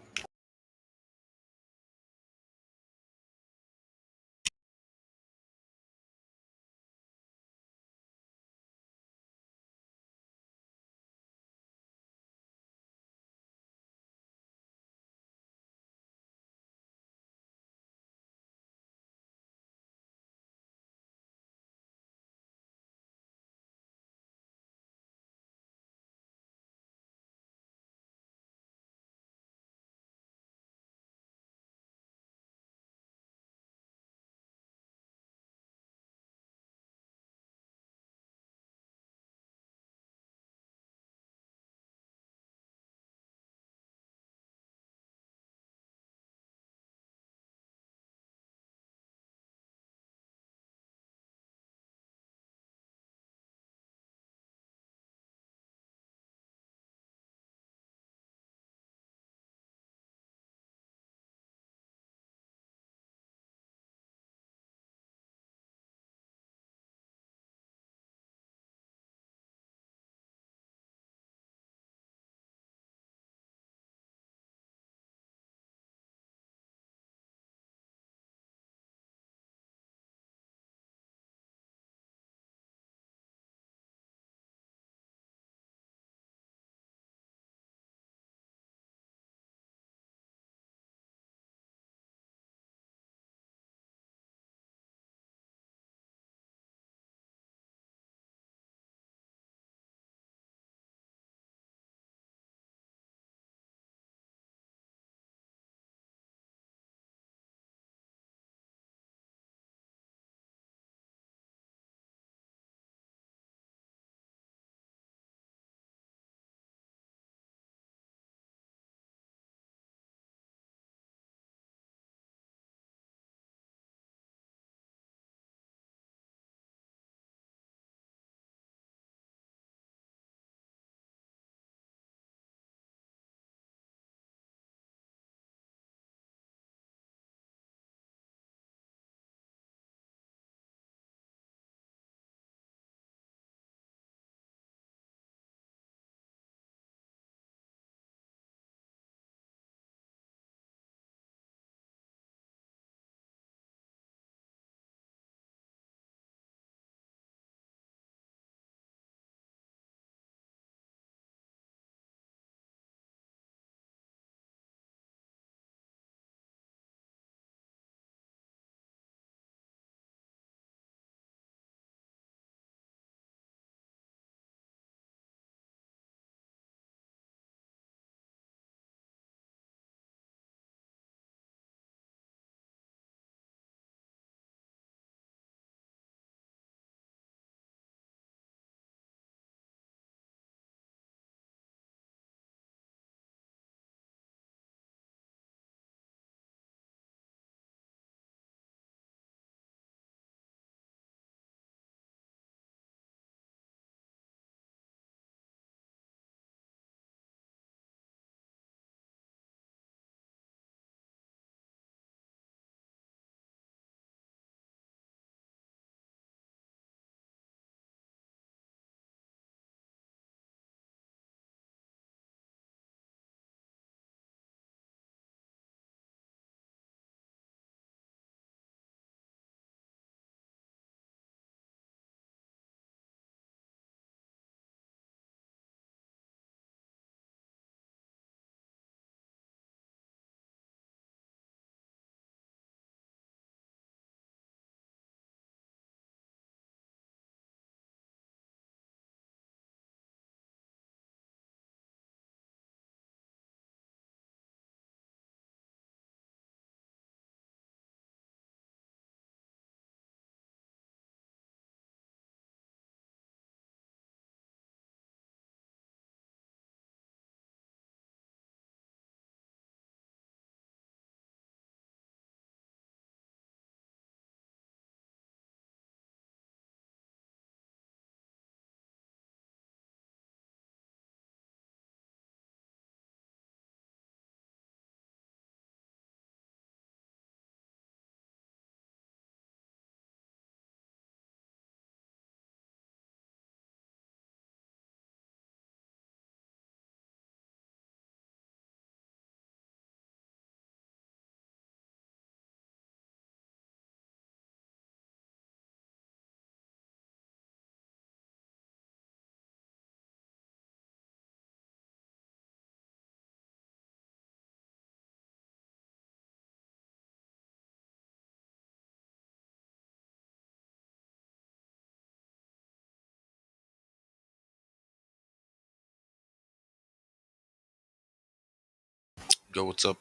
Go, what's up?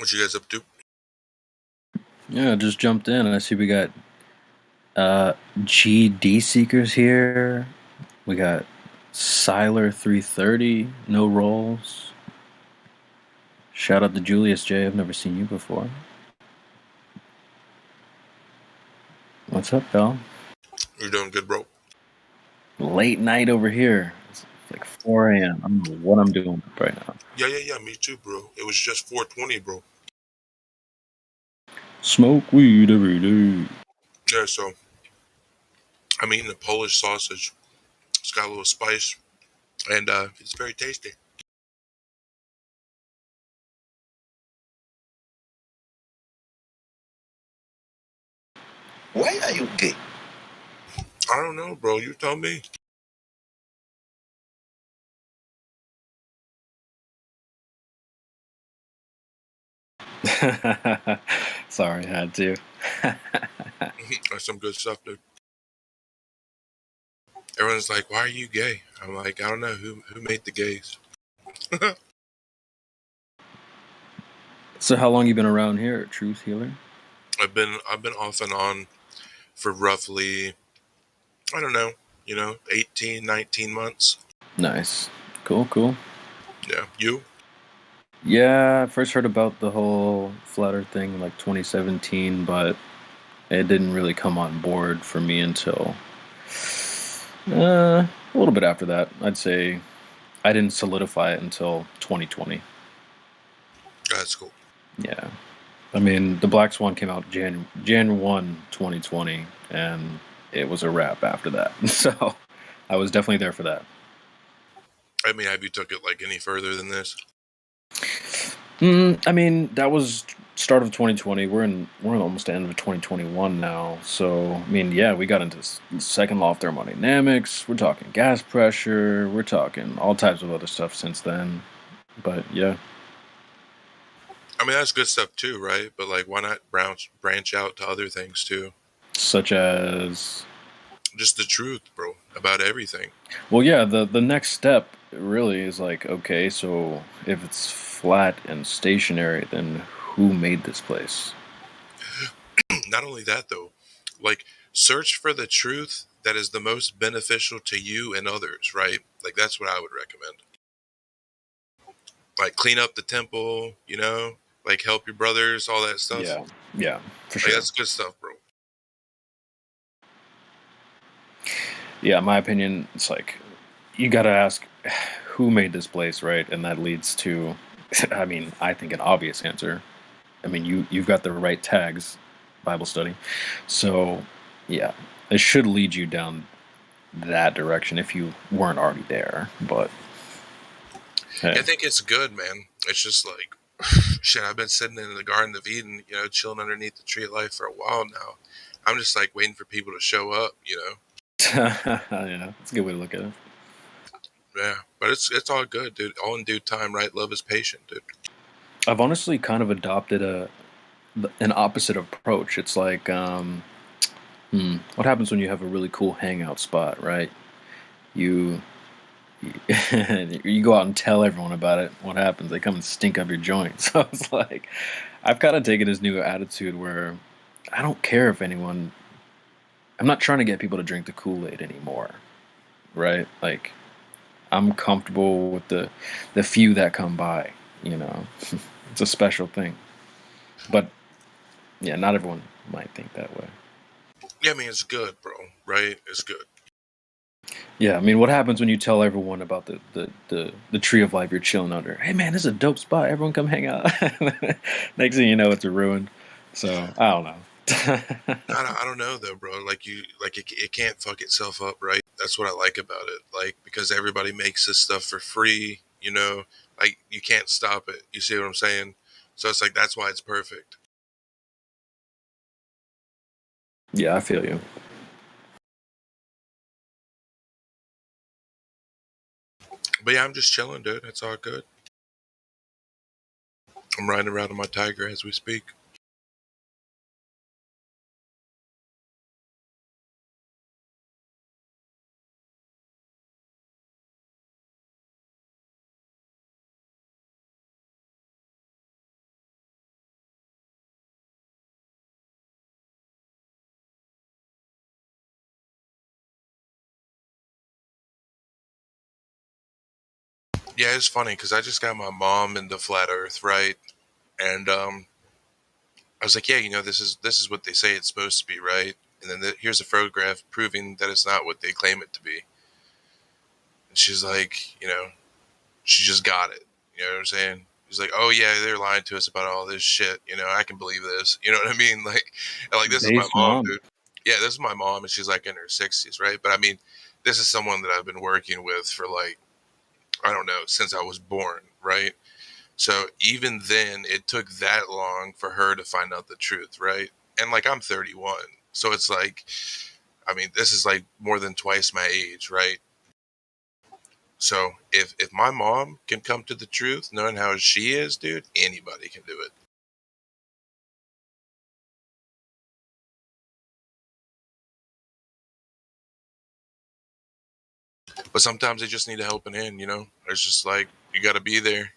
What you guys up to? Yeah, just jumped in and I see we got GD Seekers here. We got Siler 330, no rolls. Shout out to Julius J. I've never seen you before. What's up, pal? You're doing good, bro. Late night over here. It's like 4 a.m. I don't know what I'm doing right now. Yeah, me too, bro. It was just 4:20, bro. Smoke weed every day. Yeah, so I'm eating a Polish sausage. It's got a little spice, and it's very tasty. Why are you gay? I don't know, bro. You tell me. Sorry, had to. That's some good stuff, dude. Everyone's like, "Why are you gay?" I'm like, "I don't know. Who made the gays?" So how long you been around here, Truth Healer? I've been off and on for roughly, I don't know, 18, 19 months. Nice. Cool. Yeah, you? Yeah, I first heard about the whole flat earth thing in like 2017, but it didn't really come on board for me until a little bit after that. I'd say I didn't solidify it until 2020. That's cool. Yeah. I mean, the Black Swan came out Jan 1, 2020, and it was a wrap after that. So I was definitely there for that. I mean, have you took it like any further than this? I mean, that was start of 2020. We're in almost the end of 2021 now. So I mean, yeah, we got into second law of thermodynamics. We're talking gas pressure. We're talking all types of other stuff since then. But yeah, I mean, that's good stuff too, right? But like, why not branch out to other things too? such as Just the truth, bro, about everything. well, yeah, the next step really is like, okay, so if it's flat and stationary, then who made this place? Not only that, though, like, search for the truth that is the most beneficial to you and others, right? Like, that's what I would recommend. Like, clean up the temple, like, help your brothers, all that stuff. Yeah, for Like, sure. that's good stuff, bro. Yeah, in my opinion, it's like you got to ask who made this place, right? And that leads to, I mean, I think an obvious answer. I mean, you've got the right tags, Bible study, so yeah, it should lead you down that direction if you weren't already there. But hey. I think it's good, man. It's just like, shit, I've been sitting in the Garden of Eden, chilling underneath the tree of life for a while now. I'm just like waiting for people to show up, Yeah, that's a good way to look at it. Yeah, but it's all good, dude. All in due time, right? Love is patient, dude. I've honestly kind of adopted an opposite approach. It's like, what happens when you have a really cool hangout spot, right? You you go out and tell everyone about it. What happens? They come and stink up your joint. So it's like, I've kind of taken this new attitude where I don't care if anyone. I'm not trying to get people to drink the Kool-Aid anymore, right? Like, I'm comfortable with the few that come by. It's a special thing. But yeah, not everyone might think that way. Yeah, I mean, it's good, bro, right? It's good. Yeah, I mean, what happens when you tell everyone about the tree of life you're chilling under? Hey, man, this is a dope spot. Everyone come hang out. Next thing you know, it's a ruin. So I don't know. I don't know though, bro. Like it can't fuck itself up, right? That's what I like about it. Like, because everybody makes this stuff for free, like you can't stop it. You see what I'm saying? So it's like, that's why it's perfect. Yeah, I feel you. But yeah, I'm just chilling, dude. It's all good. I'm riding around on my Tiger as we speak. Yeah, it's funny because I just got my mom into flat Earth, right? And I was like, yeah, this is what they say it's supposed to be, right? And then here's a photograph proving that it's not what they claim it to be. And she's like, she just got it. You know what I'm saying? She's like, oh yeah, they're lying to us about all this shit. I can believe this. You know what I mean? Like this is my Based mom, mom. dude. Yeah, this is my mom, and she's like in her 60s, right? But I mean, this is someone that I've been working with for like, I don't know, since I was born, right? So even then, it took that long for her to find out the truth, right? And like I'm 31, so it's like, I mean, this is like more than twice my age, right? So if my mom can come to the truth, knowing how she is, dude, anybody can do it. But sometimes they just need a helping hand, It's just like you got to be there.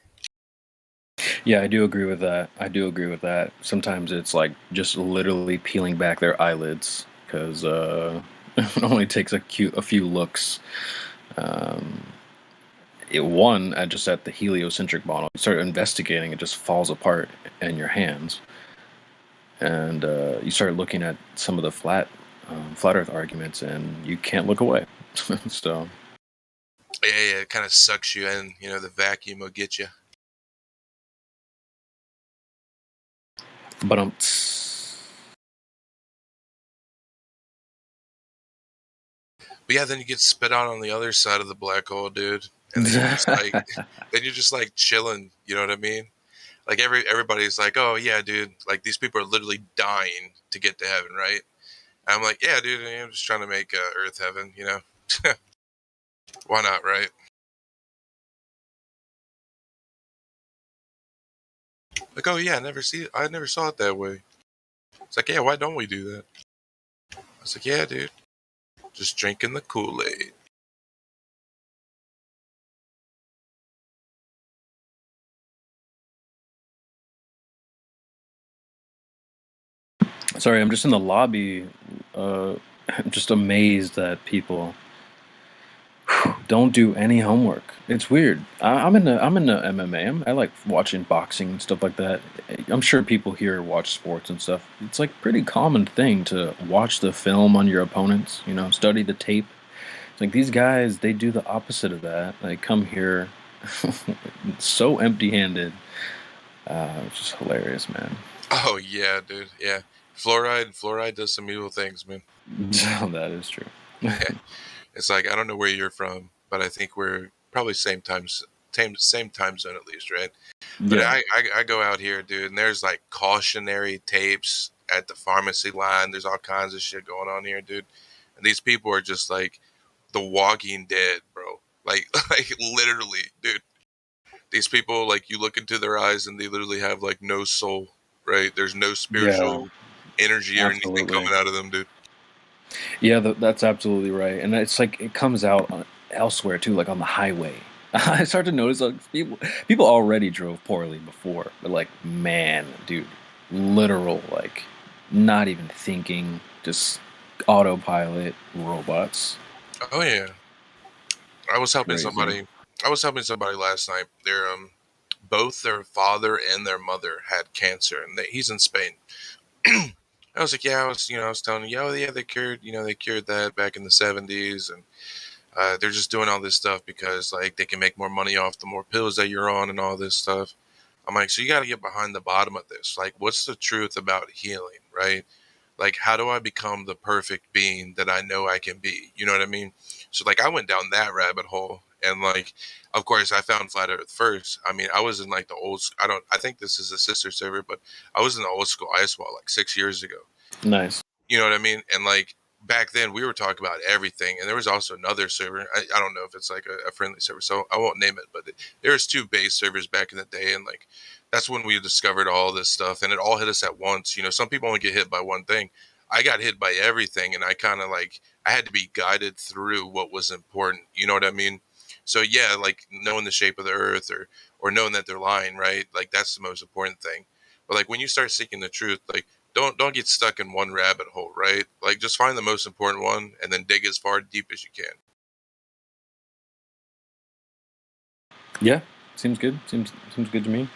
Yeah, I do agree with that. Sometimes it's like just literally peeling back their eyelids because it only takes a few looks. Just at the heliocentric model, you start investigating, it just falls apart in your hands, and you start looking at some of the flat Earth arguments, and you can't look away. So Yeah, it kind of sucks you in. The vacuum will get you. But But yeah, then you get spit on the other side of the black hole, dude, and then you're just like chilling. You know what I mean? Like everybody's like, oh yeah, dude, like these people are literally dying to get to heaven, right? And I'm like, yeah, dude, I'm just trying to make Earth heaven, Why not, right? Like, oh yeah, I never saw it that way. It's like, yeah, why don't we do that? I was like, yeah, dude, just drinking the Kool-Aid. sorry, I'm just in the lobby. I'm just amazed that people don't do any homework. It's weird. I'm into MMA. I like watching boxing and stuff like that. I'm sure people here watch sports and stuff. It's like pretty common thing to watch the film on your opponents. Study the tape. It's like these guys, they do the opposite of that. They come here so empty-handed. It's just hilarious, man. Oh yeah, dude. Yeah, fluoride does some evil things, man. That is true. It's like I don't know where you're from, but I think we're probably same time zone at least, right? But Yeah. I go out here, dude, and there's like cautionary tapes at the pharmacy line. There's all kinds of shit going on here, dude. And these people are just like the Walking Dead, bro. Like like literally, dude. These people, like, you look into their eyes and they literally have like no soul, right? There's no spiritual energy or anything Absolutely. coming out of them, dude. Yeah, that's absolutely right, and it's like it comes out elsewhere too, like on the highway. I start to notice like people already drove poorly before, but like man, dude, literal like not even thinking, just autopilot robots. Oh yeah. I was helping Crazy. somebody. I was helping somebody last night. Both their father and their mother had cancer, and he's in Spain. I was like, yeah, I was telling you, oh yeah, they cured that back in the 70s, and they're just doing all this stuff because like they can make more money off the more pills that you're on and all this stuff. I'm like, so you got to get behind the bottom of this. Like, what's the truth about healing, right? Like, how do I become the perfect being that I know I can be? You know what I mean? So like I went down that rabbit hole, and like, of course, I found flat Earth first. I mean, I was in like the old. I think this is a sister server, but I was in the old school ice wall like 6 years ago. Nice. You know what I mean? And like back then, we were talking about everything, and there was also another server. I don't know if it's like a friendly server, so I won't name it. But there was two base servers back in the day, and like that's when we discovered all this stuff, and it all hit us at once. Some people only get hit by one thing. I got hit by everything, and I kind of like I had to be guided through what was important. You know what I mean? So yeah, like knowing the shape of the Earth, or knowing that they're lying, right? Like that's the most important thing. But like when you start seeking the truth, like don't get stuck in one rabbit hole, right? Like just find the most important one and then dig as far deep as you can. Yeah, seems good. Seems good to me.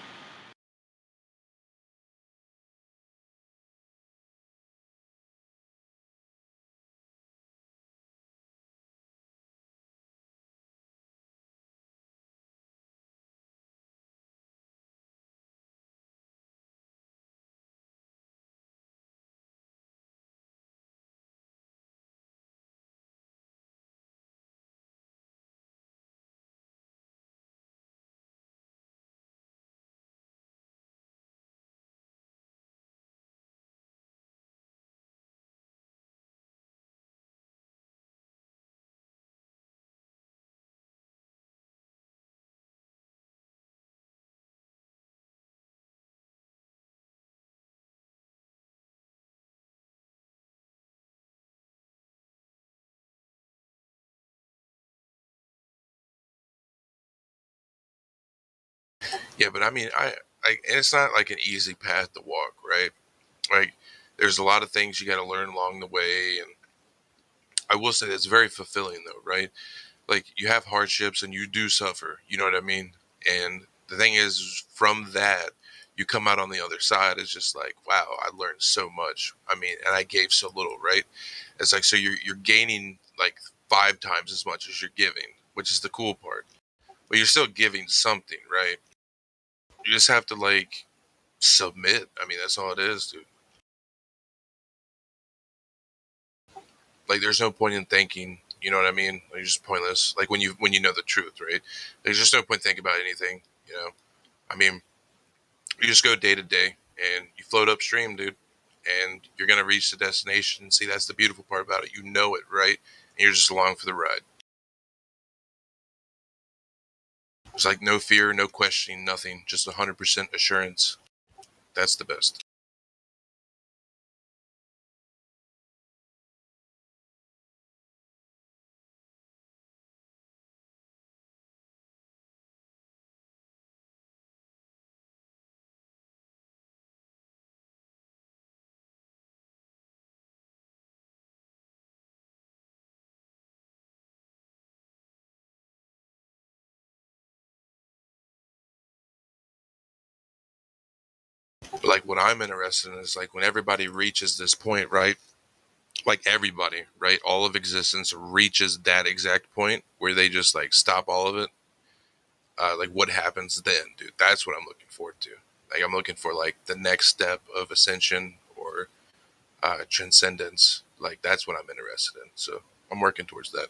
Yeah, but I mean, and it's not like an easy path to walk, right? Like, there's a lot of things you got to learn along the way, and I will say it's very fulfilling, though, right? Like, you have hardships and you do suffer. You know what I mean? And the thing is, from that, you come out on the other side. It's just like, wow, I learned so much. I mean, and I gave so little, right? It's like, so you're gaining like 5 times as much as you're giving, which is the cool part. But you're still giving something, right? You just have to like submit. I mean, that's all it is, dude. Like, there's no point in thinking. You know what I mean? Like, it's just pointless. Like when you know the truth, right? There's just no point thinking about anything. You know, I mean, you just go day to day and you float upstream, dude, and you're gonna reach the destination. See, that's the beautiful part about it. You know it, right? And you're just along for the ride. It's like no fear, no questioning, nothing. Just 100% assurance. That's the best. But like what I'm interested in is like when everybody reaches this point, right? Like everybody, right? All of existence reaches that exact point where they just like stop all of it. Like what happens then, dude? That's what I'm looking forward to. Like I'm looking for like the next step of ascension or transcendence. Like that's what I'm interested in. So I'm working towards that.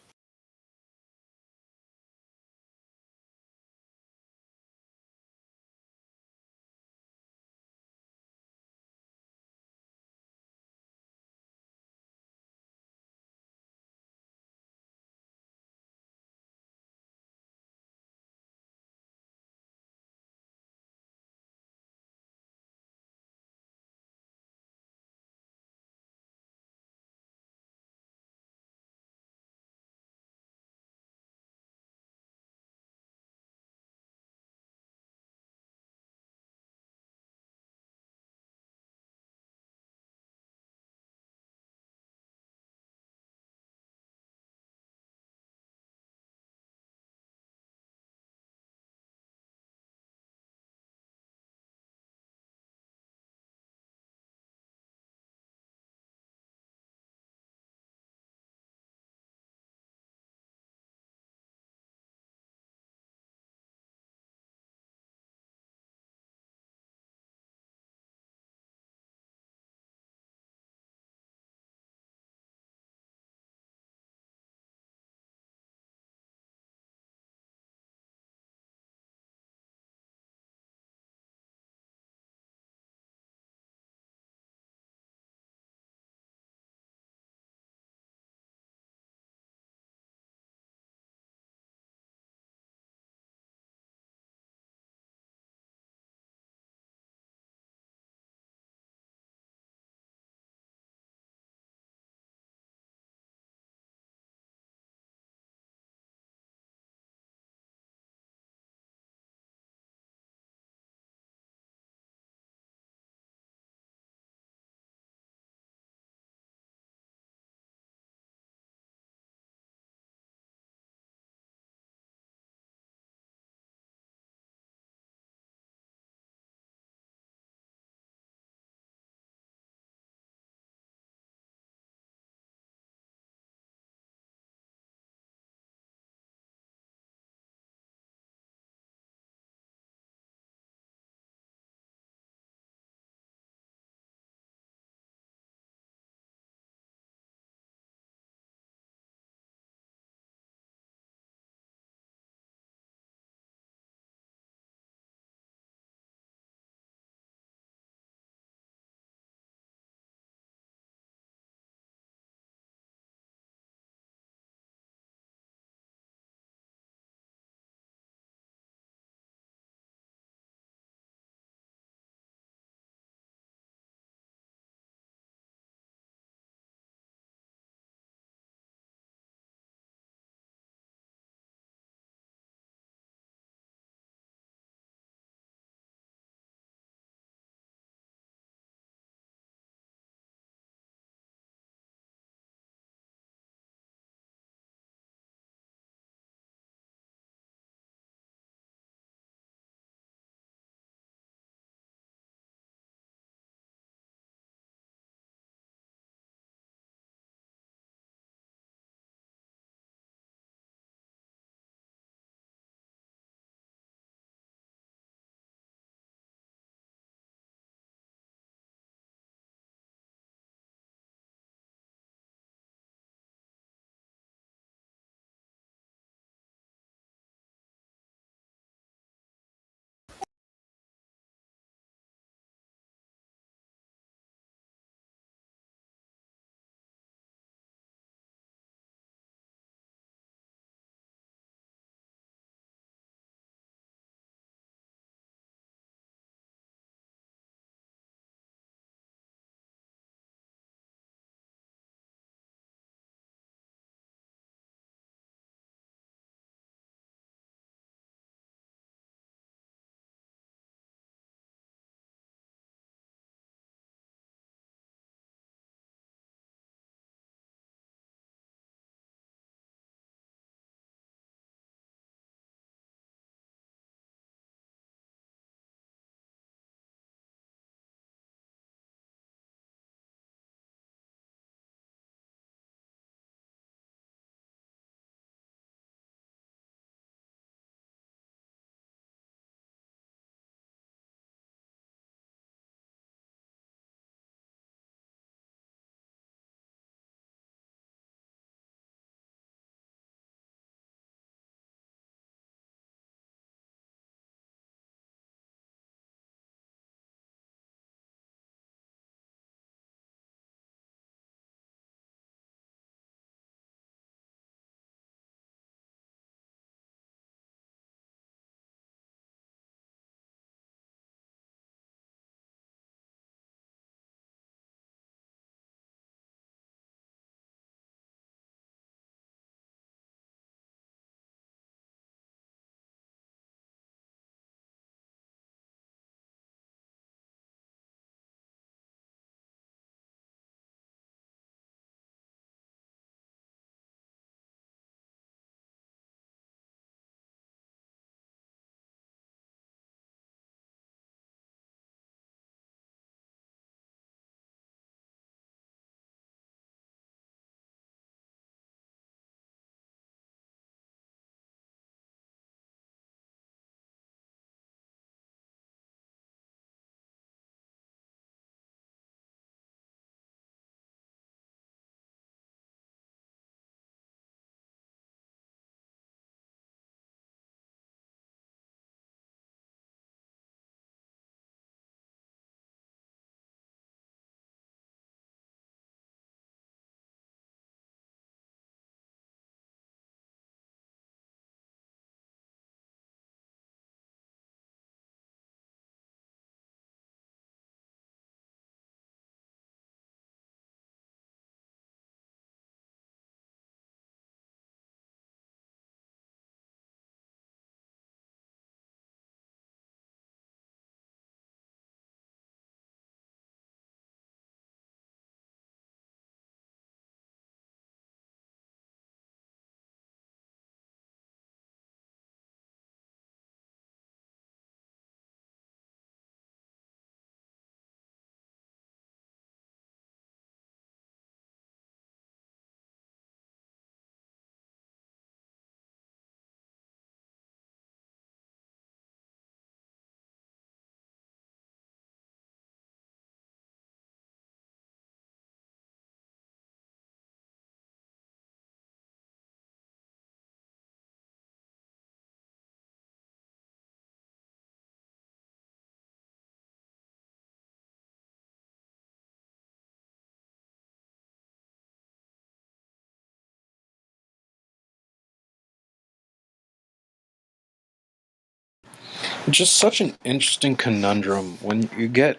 Just such an interesting conundrum when you get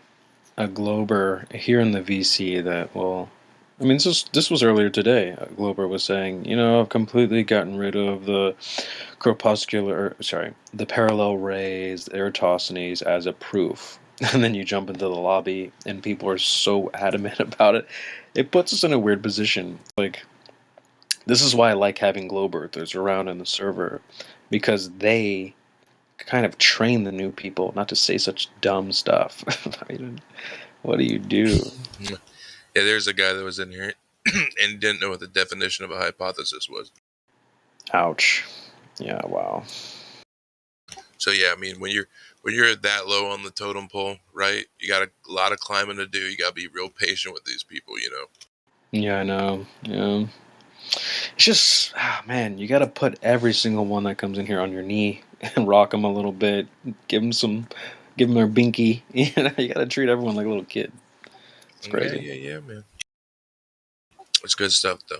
a Glober here in the VC that, well, I mean, this was earlier today. A Glober was saying, I've completely gotten rid of the the parallel rays, the Eratosthenes as a proof. And then you jump into the lobby and people are so adamant about it. It puts us in a weird position. Like, this is why I like having Globerthers around in the server, because they kind of train the new people not to say such dumb stuff. I mean, what do you do? Yeah, there's a guy that was in here and didn't know what the definition of a hypothesis was. Ouch. Yeah, wow. So yeah, I mean, when you're that low on the totem pole, right? You got a lot of climbing to do. You got to be real patient with these people, Yeah, I know. Yeah. It's just, man, you got to put every single one that comes in here on your knee and rock them a little bit. Give them their binky. You got to treat everyone like a little kid. It's crazy. Yeah, man. It's good stuff, though.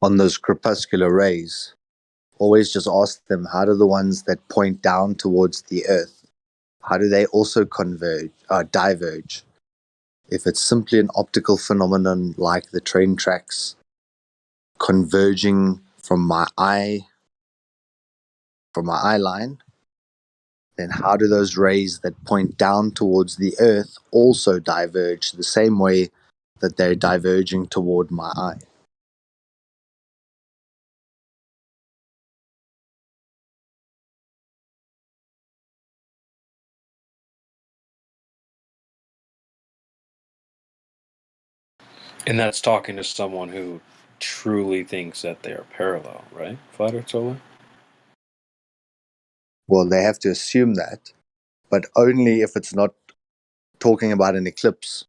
On those crepuscular rays, always just ask them, how do the ones that point down towards the earth, how do they also diverge? If it's simply an optical phenomenon like the train tracks converging from my eye line, then how do those rays that point down towards the earth also diverge the same way that they're diverging toward my eye? And that's talking to someone who truly thinks that they are parallel, right, Flat Earth Solar? Well, they have to assume that, but only if it's not talking about an eclipse.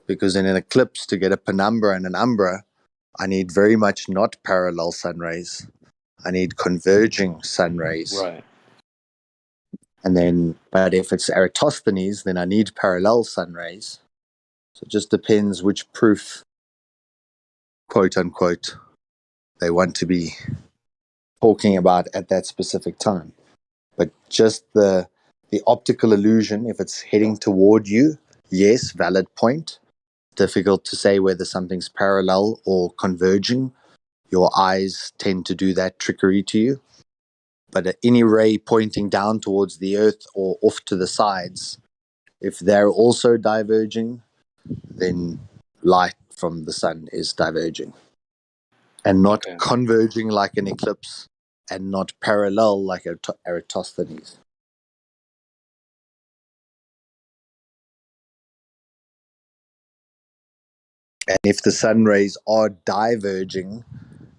Because in an eclipse, to get a penumbra and an umbra, I need very much not parallel sun rays. I need converging sun rays. Right. And then, but if it's Eratosthenes, then I need parallel sun rays. So it just depends which proof, quote unquote, they want to be talking about at that specific time. But just the optical illusion, if it's heading toward you, yes, valid point. Difficult to say whether something's parallel or converging. Your eyes tend to do that trickery to you. But any ray pointing down towards the earth or off to the sides, if they're also diverging, then light from the sun is diverging. And not converging like an eclipse, and not parallel like Eratosthenes. And if the sun rays are diverging,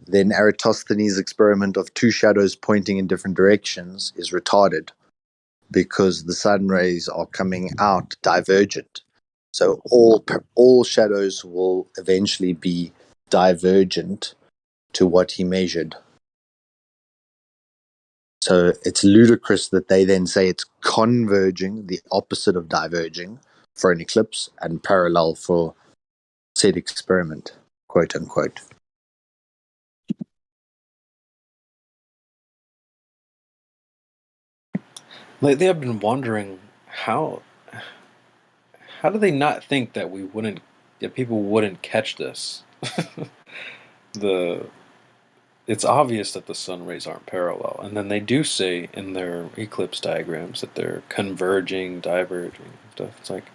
then Eratosthenes' experiment of two shadows pointing in different directions is retarded, because the sun rays are coming out divergent. So all shadows will eventually be divergent to what he measured. So it's ludicrous that they then say it's converging, the opposite of diverging, for an eclipse, and parallel for said experiment, quote unquote. Lately, I've been wondering how do they not think that people wouldn't catch this? It's obvious that the sun rays aren't parallel, and then they do say in their eclipse diagrams that they're converging, diverging stuff. It's like,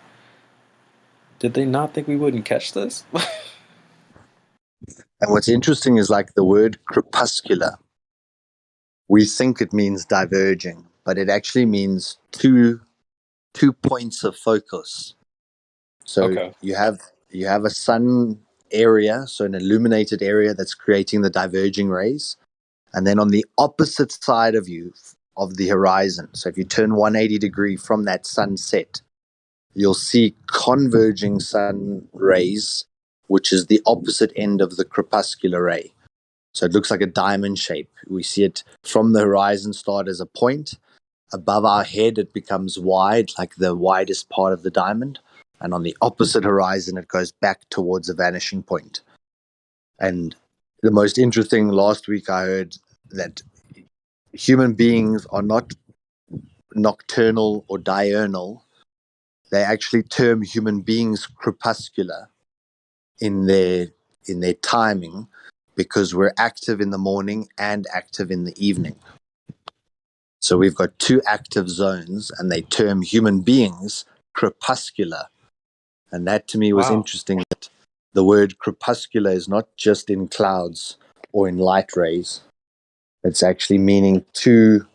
did they not think we wouldn't catch this? And what's interesting is like the word crepuscular. We think it means diverging, but it actually means two points of focus. So Okay. you have a sun area, so an illuminated area that's creating the diverging rays, and then on the opposite side of you of the horizon. So if you turn 180 degree from that sunset, you'll see converging sun rays, which is the opposite end of the crepuscular ray. So it looks like a diamond shape. We see it from the horizon start as a point. Above our head, it becomes wide, like the widest part of the diamond. And on the opposite horizon, it goes back towards a vanishing point. And the most interesting, last week I heard that human beings are not nocturnal or diurnal. They actually term human beings crepuscular in their timing, because we're active in the morning and active in the evening. So we've got two active zones, and they term human beings crepuscular. And that to me was interesting, that the word crepuscular is not just in clouds or in light rays. It's actually meaning two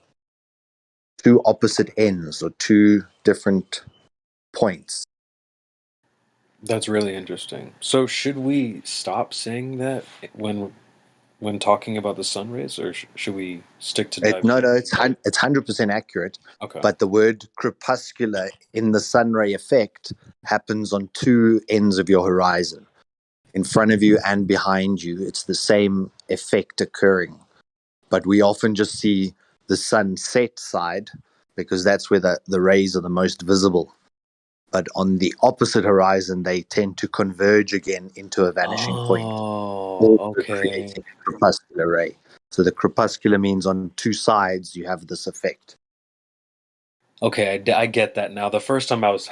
opposite ends, or two different points. That's really interesting. So should we stop saying that when talking about the sun rays, or should we stick to No, it's 100% accurate. Okay. But the word crepuscular in the sun ray effect happens on two ends of your horizon, in front of you and behind you. It's the same effect occurring, but we often just see the sunset side because that's where the rays are the most visible. But on the opposite horizon, they tend to converge again into a vanishing point, also creating a crepuscular ray. So the crepuscular means on two sides you have this effect. Okay, I get that now. The first time I was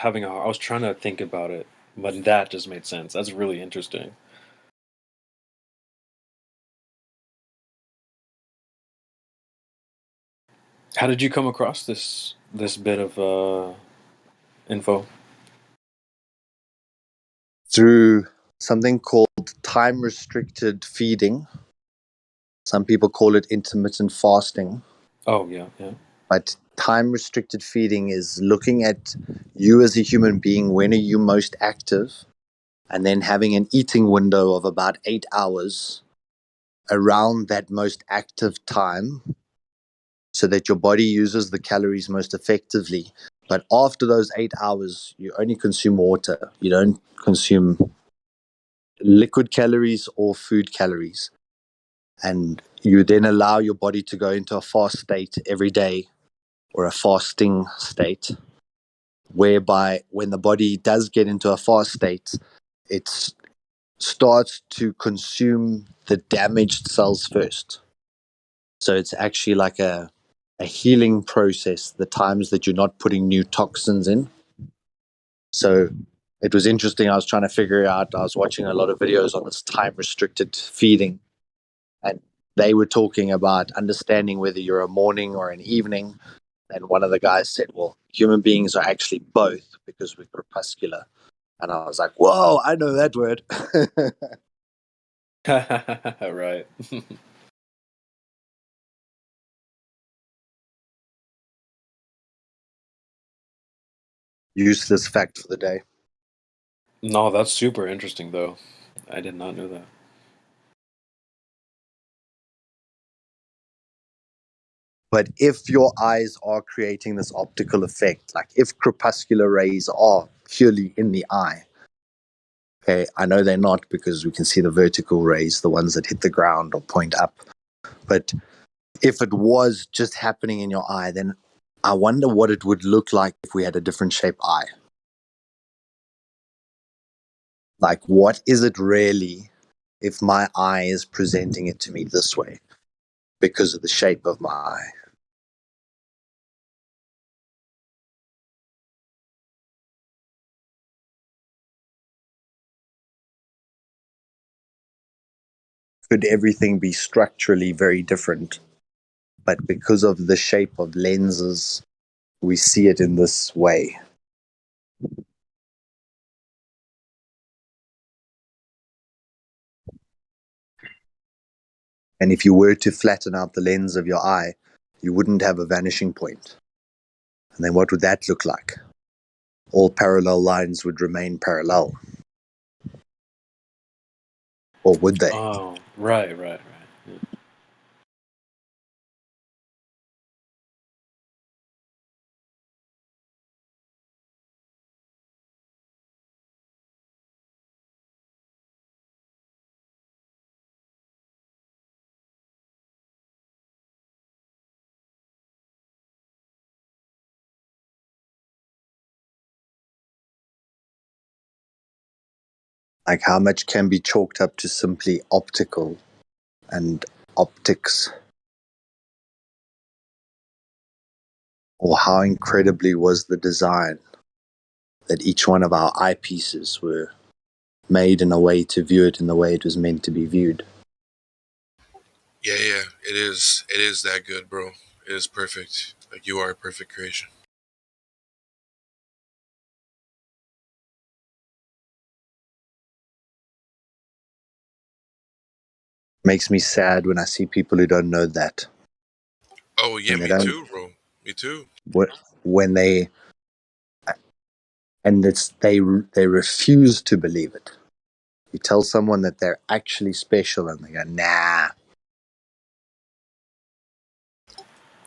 trying to think about it, but that just made sense. That's really interesting. How did you come across this bit of info? Through something called time-restricted feeding. Some people call it intermittent fasting. Oh, yeah. But time-restricted feeding is looking at you as a human being, when are you most active, and then having an eating window of about 8 hours around that most active time so that your body uses the calories most effectively. But after those 8 hours, you only consume water. You don't consume liquid calories or food calories. And you then allow your body to go into a fast state every day, or a fasting state, whereby when the body does get into a fast state, it starts to consume the damaged cells first. So it's actually like a healing process, the times that you're not putting new toxins in. So it was interesting. I was trying to figure out, I was watching a lot of videos on this time restricted feeding, and they were talking about understanding whether you're a morning or an evening. And one of the guys said, well, human beings are actually both because we're crepuscular. And I was like, whoa, I know that word. Right. Useless fact for the day. No, that's super interesting, though. I did not know that. But if your eyes are creating this optical effect, like if crepuscular rays are purely in the eye, okay, I know they're not because we can see the vertical rays, the ones that hit the ground or point up. But if it was just happening in your eye, then I wonder what it would look like if we had a different shape eye. Like, what is it really if my eye is presenting it to me this way because of the shape of my eye? Could everything be structurally very different, but because of the shape of lenses, we see it in this way? And if you were to flatten out the lens of your eye, you wouldn't have a vanishing point. And then what would that look like? All parallel lines would remain parallel. Or would they? Oh, right. Yeah. Like, how much can be chalked up to simply optical and optics? Or how incredibly was the design that each one of our eyepieces were made in a way to view it in the way it was meant to be viewed? Yeah, it is. It is that good, bro. It is perfect. Like, you are a perfect creation. Makes me sad when I see people who don't know that. Oh yeah, And they me don't, too, bro. Me too. when they, and they refuse to believe it. You tell someone that they're actually special and they go, nah.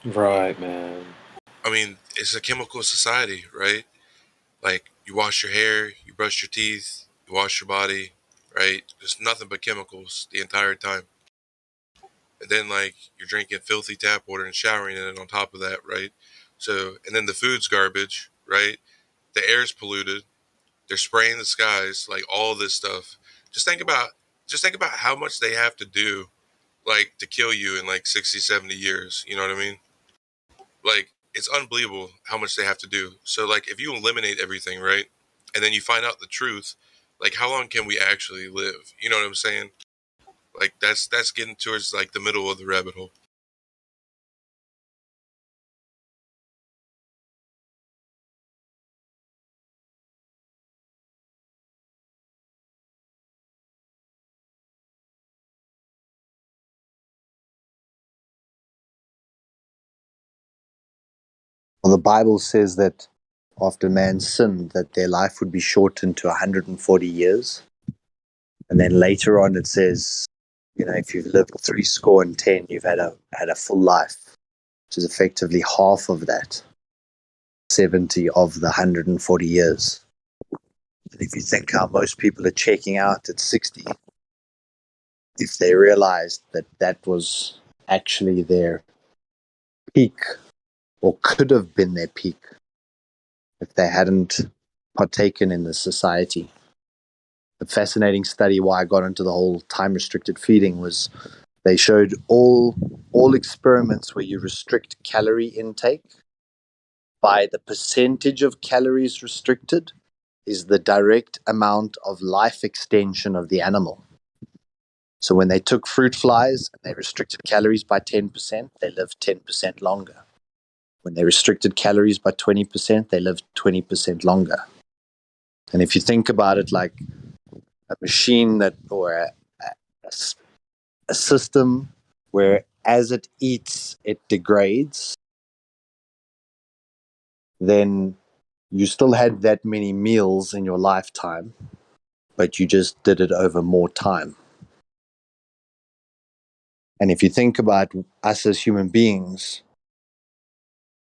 Right, man. I mean, it's a chemical society, right? Like, you wash your hair, you brush your teeth, you wash your body, right? There's nothing but chemicals the entire time. And then, like, you're drinking filthy tap water and showering in it on top of that, right? So, and then the food's garbage, right? The air's polluted. They're spraying the skies, like all this stuff. Just think about, just think about how much they have to do, like, to kill you in like 60, 70 years. You know what I mean? Like, it's unbelievable how much they have to do. So, like, if you eliminate everything, right, and then you find out the truth, like, how long can we actually live? You know what I'm saying? Like, that's getting towards like the middle of the rabbit hole. Well, the Bible says that after man sinned, that their life would be shortened to 140 years. And then later on it says, if you've lived 70, you've had a full life, which is effectively half of that, 70 of the 140 years. And if you think how most people are checking out at 60, if they realized that that was actually their peak, or could have been their peak, if they hadn't partaken in the society. The fascinating study why I got into the whole time restricted feeding was they showed all experiments where you restrict calorie intake by the percentage of calories restricted is the direct amount of life extension of the animal. So when they took fruit flies and they restricted calories by 10%, they lived 10% longer. When they restricted calories by 20%, they lived 20% longer. And if you think about it like a machine or a system where as it eats, it degrades, then you still had that many meals in your lifetime, but you just did it over more time. And if you think about us as human beings,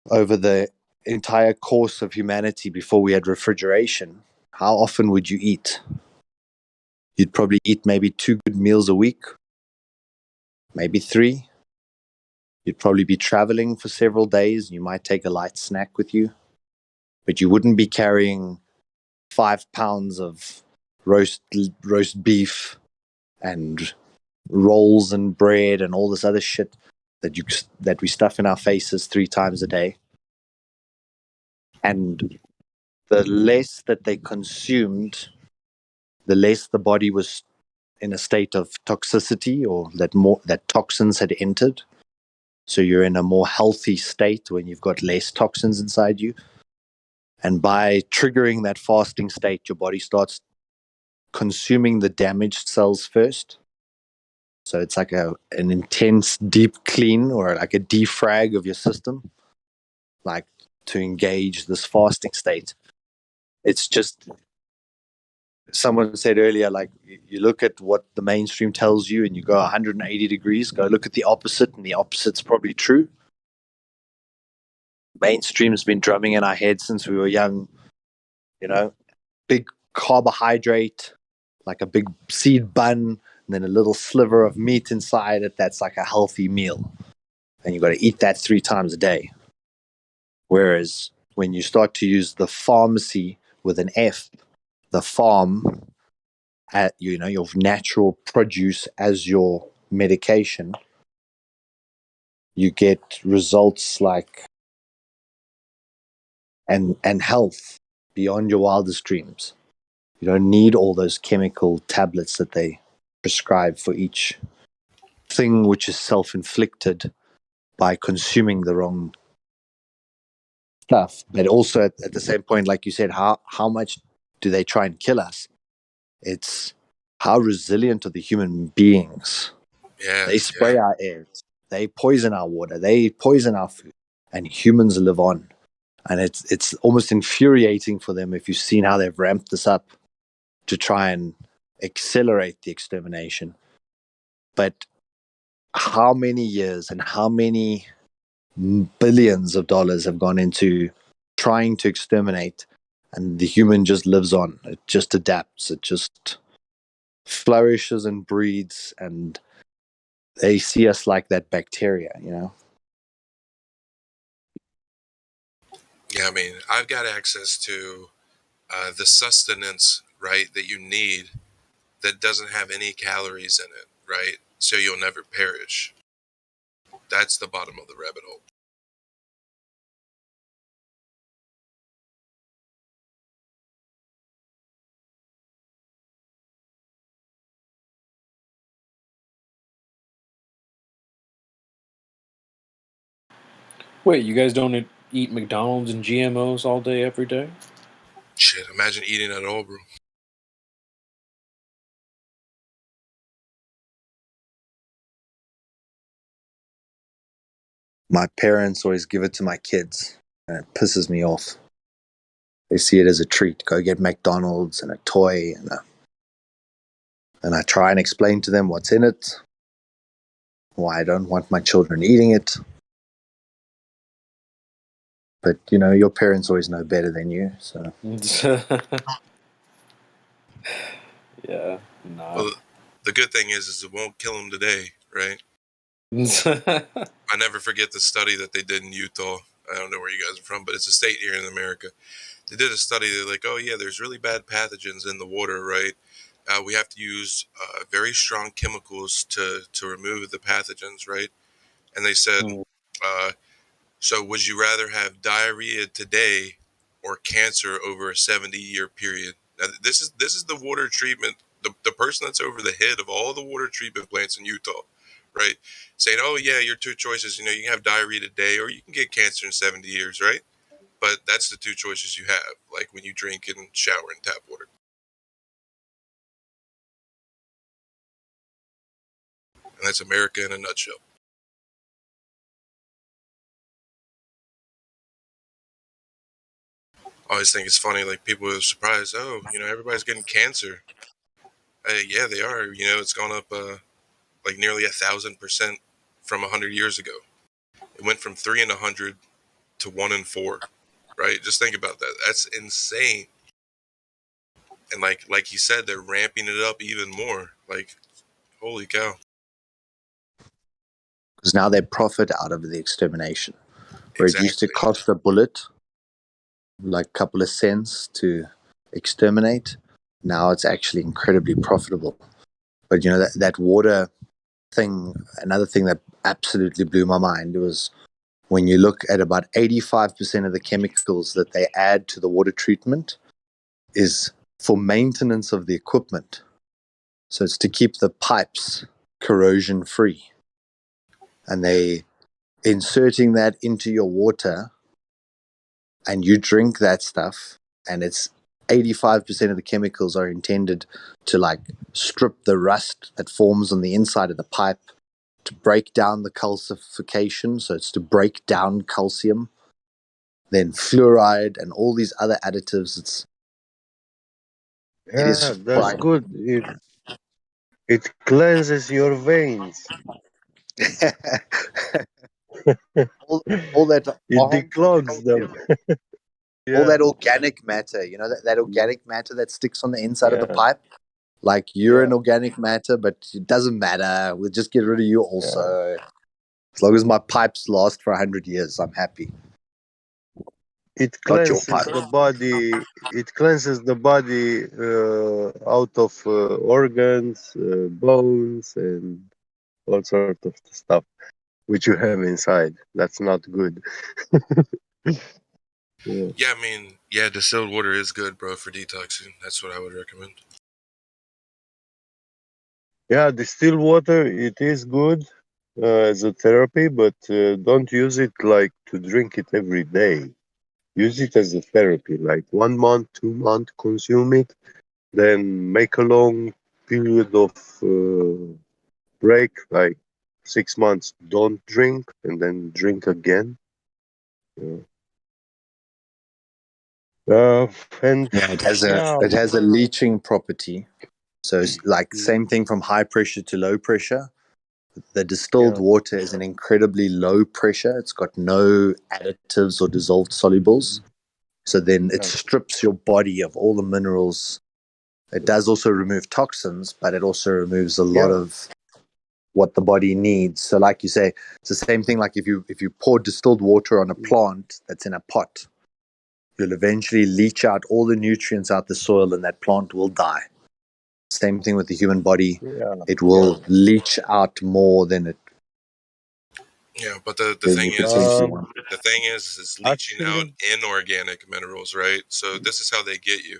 over the entire course of humanity before we had refrigeration, how often would you eat? You'd probably eat maybe 2 good meals a week, maybe 3. You'd probably be traveling for several days. You might take a light snack with you, but you wouldn't be carrying 5 pounds of roast beef and rolls and bread and all this other shit that we stuff in our faces 3 times a day. And the less that they consumed, the less the body was in a state of toxicity, or that toxins had entered. So you're in a more healthy state when you've got less toxins inside you. And by triggering that fasting state, your body starts consuming the damaged cells first. So it's like an intense deep clean, or like a defrag of your system, like to engage this fasting state. It's just, someone said earlier, like you look at what the mainstream tells you and you go 180 degrees, go look at the opposite, and the opposite's probably true. Mainstream's been drumming in our heads since we were young, big carbohydrate, like a big seed bun, and then a little sliver of meat inside it. That's like a healthy meal. And you've got to eat that 3 times a day. Whereas when you start to use the pharmacy with an F, the farm, your natural produce as your medication, you get results like and health beyond your wildest dreams. You don't need all those chemical tablets that they prescribe for each thing, which is self-inflicted by consuming the wrong stuff. But also at the same point, like you said, how much do they try and kill us? It's how resilient are the human beings? Yeah, they spray our air, they poison our water, they poison our food, and humans live on. And it's almost infuriating for them if you've seen how they've ramped this up to try and accelerate the extermination. But how many years and how many billions of dollars have gone into trying to exterminate, and the human just lives on. It just adapts. It just flourishes and breeds, and they see us like that bacteria, Yeah, I mean, I've got access to the sustenance, right, that you need that doesn't have any calories in it, right? So you'll never perish. That's the bottom of the rabbit hole. Wait, you guys don't eat McDonald's and GMOs all day, every day? Shit, imagine eating at all, bro. My parents always give it to my kids, and it pisses me off. They see it as a treat. Go get McDonald's and a toy, and I try and explain to them what's in it, why I don't want my children eating it. But, your parents always know better than you, so. Yeah, nah. Well, the good thing is it won't kill them today, right? I never forget the study that they did in Utah. I don't know where you guys are from, but it's a state here in America. They did a study. They're like, oh, yeah, there's really bad pathogens in the water, right? We have to use very strong chemicals to remove the pathogens, right? And they said, so would you rather have diarrhea today or cancer over a 70-year period? Now, this is the water treatment, the person that's over the head of all the water treatment plants in Utah, right? Saying, oh, yeah, your 2 choices, you can have diarrhea today or you can get cancer in 70 years, right? But that's the 2 choices you have, like when you drink and shower in tap water. And that's America in a nutshell. I always think it's funny, like people are surprised, oh, everybody's getting cancer. Yeah, they are. It's gone up like nearly 1,000% from 100 years ago. It went from 3 in 100 to 1 in 4, right? Just think about that. That's insane. And like he said, they're ramping it up even more. Like, holy cow. because now they profit out of the extermination. Where it used to Exactly. cost a bullet like a couple of cents to exterminate, now it's actually incredibly profitable. But you know, that water thing, another thing that absolutely blew my mind was when you look at about 85% of the chemicals that they add to the water treatment is for maintenance of the equipment. So it's to keep the pipes corrosion free. And they inserting that into your water, and you drink that stuff, and it's 85% of the chemicals are intended to like strip the rust that forms on the inside of the pipe, to break down the calcification, so it's to break down calcium, then fluoride and all these other additives. It is Yeah, that's good. It cleanses your veins. all that It declogs them. all that organic matter, you know, that organic matter that sticks on the inside of the pipe, like you're an organic matter, but it doesn't matter. We'll just get rid of you also. As long as my pipes last for 100 years, I'm happy. It cleanses the body. It cleanses the body out of organs, bones, and all sorts of stuff which you have inside. That's not good. Yeah, I mean, yeah, distilled water is good, bro, for detoxing. That's what I would recommend. Yeah, distilled water, it is good as a therapy, but don't use it like to drink it every day. Use it as a therapy, like 1 month, 2 months, consume it, then make a long period of break, like 6 months, don't drink, and then drink again. And it has a leaching property. So it's like same thing from high pressure to low pressure. The distilled water is an incredibly low pressure. It's got no additives or dissolved solubles. So then it strips your body of all the minerals. It does also remove toxins, but it also removes a lot of what the body needs. So like you say, it's the same thing like if you pour distilled water on a plant that's in a pot, you'll eventually leach out all the nutrients out the soil and that plant will die. Same thing with the human body. It will leach out more than it. Yeah, but the than thing you is, potentially want. the thing is, it's leaching out inorganic minerals, right? So this is how they get you.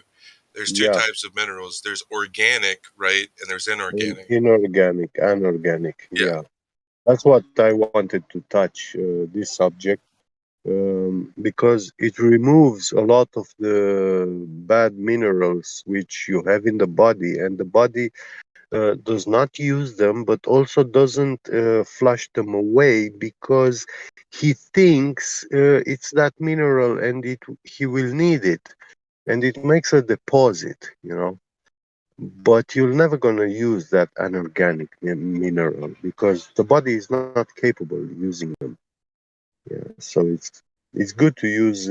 There's two types of minerals. There's organic, right, and there's inorganic. Inorganic, anorganic, yeah. That's what I wanted to touch, this subject, because it removes a lot of the bad minerals which you have in the body, and the body does not use them, but also doesn't flush them away because he thinks it's that mineral and he will need it, and it makes a deposit, you know. But you're never going to use that anorganic mineral because the body is not capable of using them. Yeah, so it's good to use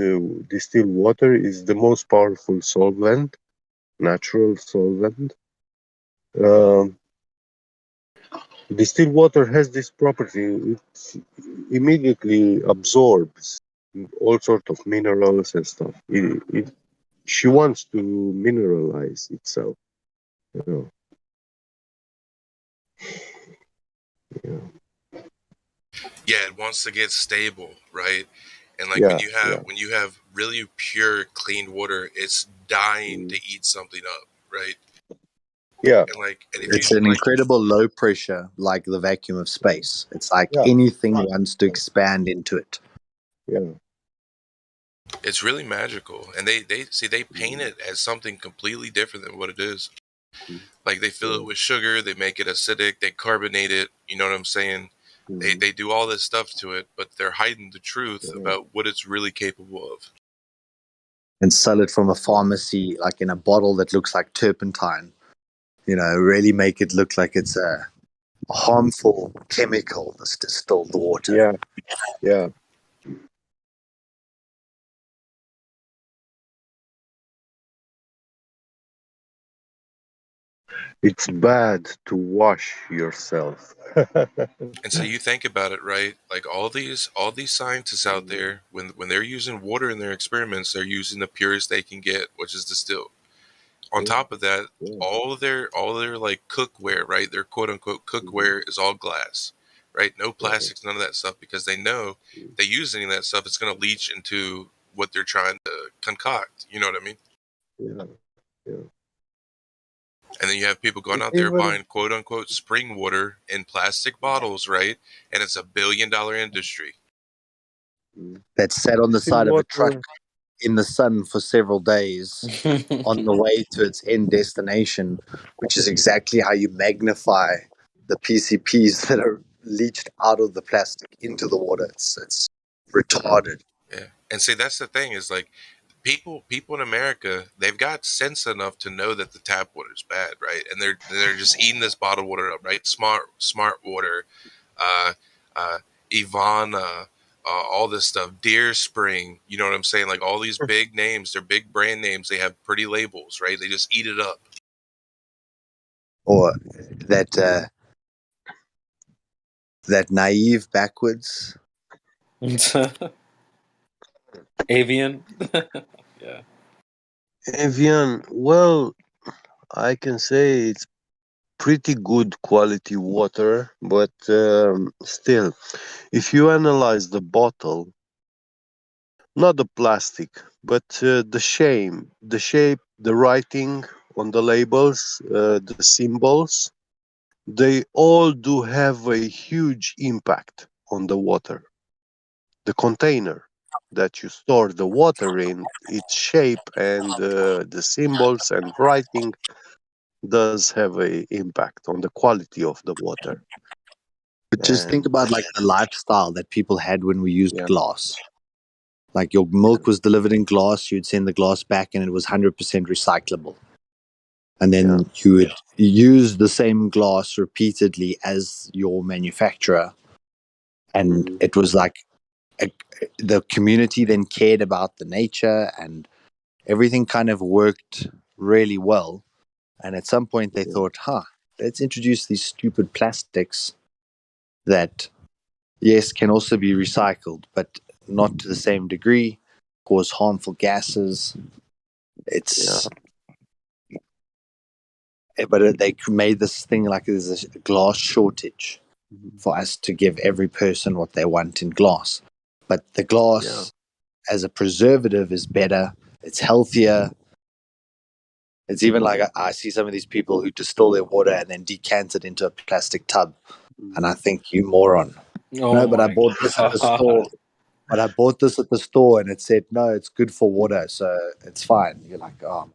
distilled water. Is the most powerful solvent, natural solvent. Distilled water has this property: it immediately absorbs all sorts of minerals and stuff. She wants to mineralize itself, you know. Yeah, it wants to get stable, right? And like Yeah, when you have really pure, clean water, it's dying to eat something up, right? Yeah. And if It's you an incredible low pressure, like the vacuum of space. It's like anything wants to expand into it. Yeah. it's really magical, and they paint it as something completely different than what it is. Like they fill it with sugar, they make it acidic, they carbonate it. You know what I'm saying? They do all this stuff to it, but they're hiding the truth about what it's really capable of. And sell it from a pharmacy, like in a bottle that looks like turpentine. You know, really make it look like it's a harmful chemical, this distilled water. Yeah. Yeah. It's bad to wash yourself. And so you think about it, right? Like all these scientists out there, when they're using water in their experiments, they're using the purest they can get, which is distilled. On top of that, all their like cookware, right? Their quote unquote cookware is all glass, right? No plastics, none of that stuff, because they know if they use any of that stuff, it's going to leach into what they're trying to concoct. You know what I mean? Yeah, yeah. And then you have people going It out there even buying quote unquote spring water in plastic bottles, right? And it's $1 billion industry. That sat on the it's in side of a truck water. in the sun for several days on the way to its end destination, which is exactly how you magnify the PCPs that are leached out of the plastic into the water. It's retarded. Yeah. And see, that's the thing is like people in America, they've got sense enough to know that the tap water is bad, right? And they're just eating this bottled water up, right? Smart water, uh, uh, Ivana, all this stuff, Deer Spring. You know what I'm saying? Like all these big names, they're big brand names. They have pretty labels, right? They just eat it up. Or that naive backwards. Avian. Yeah. Evian, well, I can say it's pretty good quality water, but still, if you analyze the bottle, not the plastic, but the shape, the writing on the labels, the symbols, they all do have a huge impact on the water. The container that you store the water in, its shape and the symbols and writing does have a impact on the quality of the water. But just think And about like the lifestyle that people had when we used yeah, glass. Like your milk was delivered in glass, you'd send the glass back and it was 100% recyclable. And yeah, then you would use the same glass repeatedly as your manufacturer. And it was like the community then cared about the nature and everything kind of worked really well. And at some point they thought, let's introduce these stupid plastics that, yes, can also be recycled, but not to the same degree, cause harmful gases. It's, but they made this thing like there's a glass shortage for us to give every person what they want in glass. But the glass as a preservative is better, it's healthier. It's even like I see some of these people who distill their water and then decant it into a plastic tub. And I think, you moron. Oh No, but I my bought this at the store. But I bought this at the store and it said, no, it's good for water, so it's fine. You're like, oh.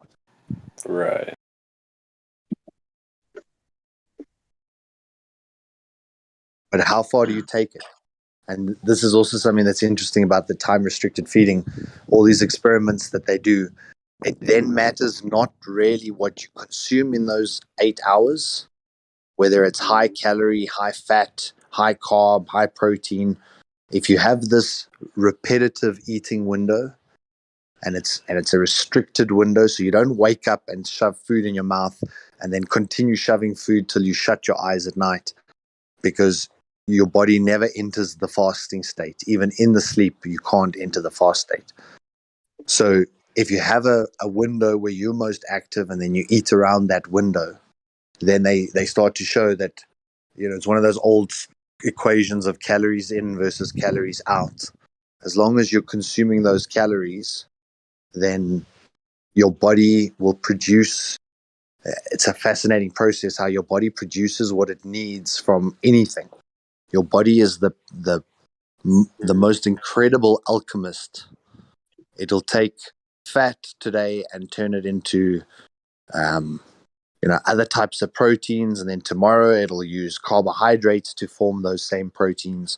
Right. But how far do you take it? And this is also something that's interesting about the time restricted feeding, all these experiments that they do. It then matters not really what you consume in those 8 hours, whether it's high calorie, high fat, high carb, high protein. If you have this repetitive eating window, and it's a restricted window, so you don't wake up and shove food in your mouth and then continue shoving food till you shut your eyes at night, because your body never enters the fasting state. Even in the sleep, you can't enter the fast state. So if you have a window where you're most active and then you eat around that window, then they start to show that, it's one of those old equations of calories in versus calories out. As long as you're consuming those calories, then your body will produce. It's a fascinating process how your body produces what it needs from anything. Your body is the most incredible alchemist. It'll take fat today and turn it into other types of proteins, and then tomorrow it'll use carbohydrates to form those same proteins.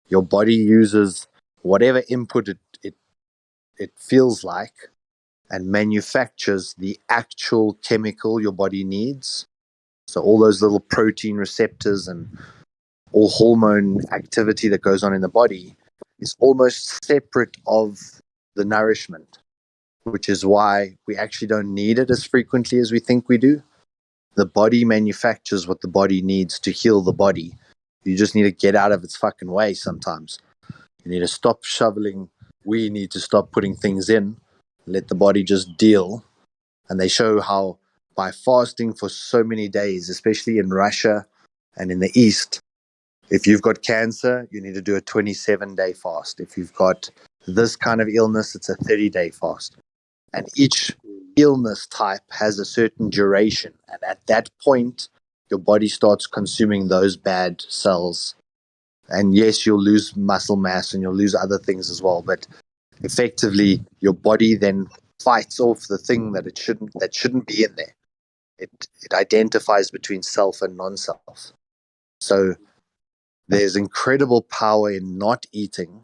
Your body uses whatever input it feels like and manufactures the actual chemical your body needs. So all those little protein receptors and all hormone activity that goes on in the body is almost separate of the nourishment, which is why we actually don't need it as frequently as we think we do. the body manufactures what the body needs to heal the body. You just need to get out of its fucking way sometimes. You need to stop shoveling. We need to stop putting things in, let the body just deal. And they show how by fasting for so many days, especially in Russia and in the East, if you've got cancer, you need to do a 27-day fast. If you've got this kind of illness, it's a 30-day fast. And each illness type has a certain duration. And at that point, your body starts consuming those bad cells. And yes, you'll lose muscle mass and you'll lose other things as well. But effectively, your body then fights off the thing that shouldn't be in there. It identifies between self and non-self. So there's incredible power in not eating.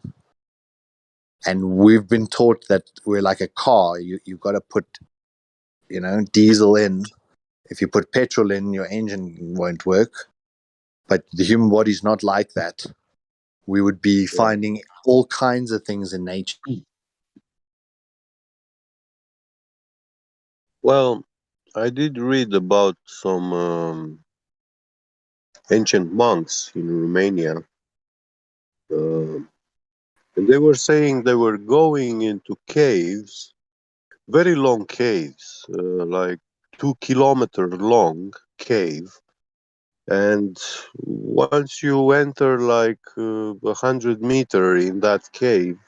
And we've been taught that we're like a car. You've got to put, diesel in. If you put petrol in, your engine won't work. But the human body's not like that. We would be finding all kinds of things in nature. Well, I did read about some ancient monks in Romania. And they were saying they were going into caves, very long caves, like 2-kilometer long cave. And once you enter like 100 meter in that cave,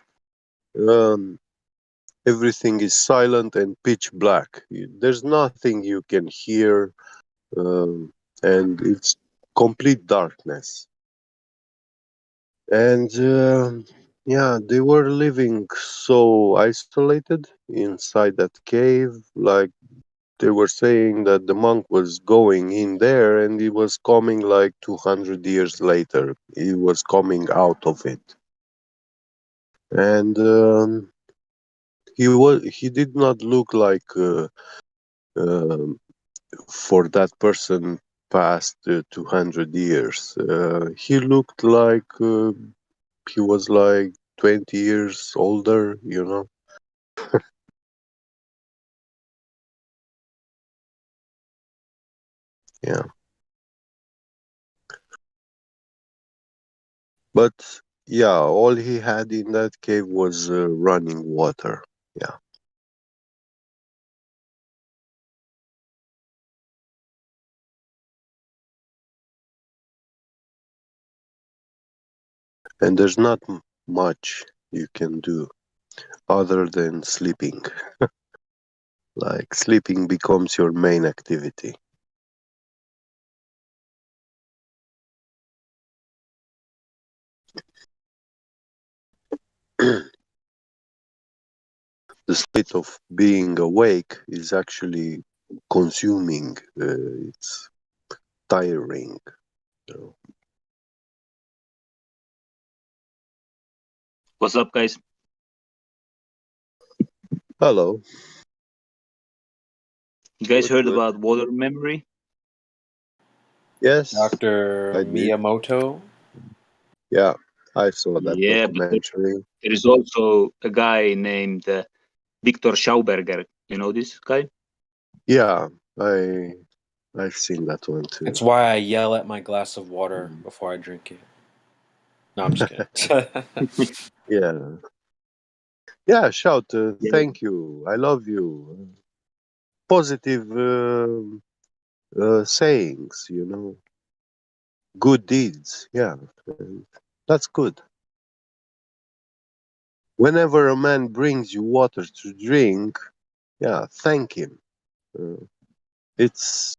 everything is silent and pitch black. There's nothing you can hear, and it's complete darkness. And they were living so isolated inside that cave. Like they were saying that the monk was going in there and he was coming like 200 years later. He was coming out of it. And he did not look like for that person past 200 years. He looked like he was like 20 years older, Yeah. But yeah, all he had in that cave was running water. Yeah. And there's not much you can do other than sleeping. Like sleeping becomes your main activity. The state of being awake is actually consuming. It's tiring. What's up, guys? Hello. You guys heard about water memory? Yes. Dr. I did. Miyamoto. Yeah, I saw that Yeah, but documentary. there is also a guy named Victor Schauberger. You know this guy? Yeah, I've seen that one too. It's why I yell at my glass of water before I drink it. No, I'm just kidding. Yeah, shout, thank you, I love you. Positive sayings, good deeds. Yeah, that's good. Whenever a man brings you water to drink, thank him. It's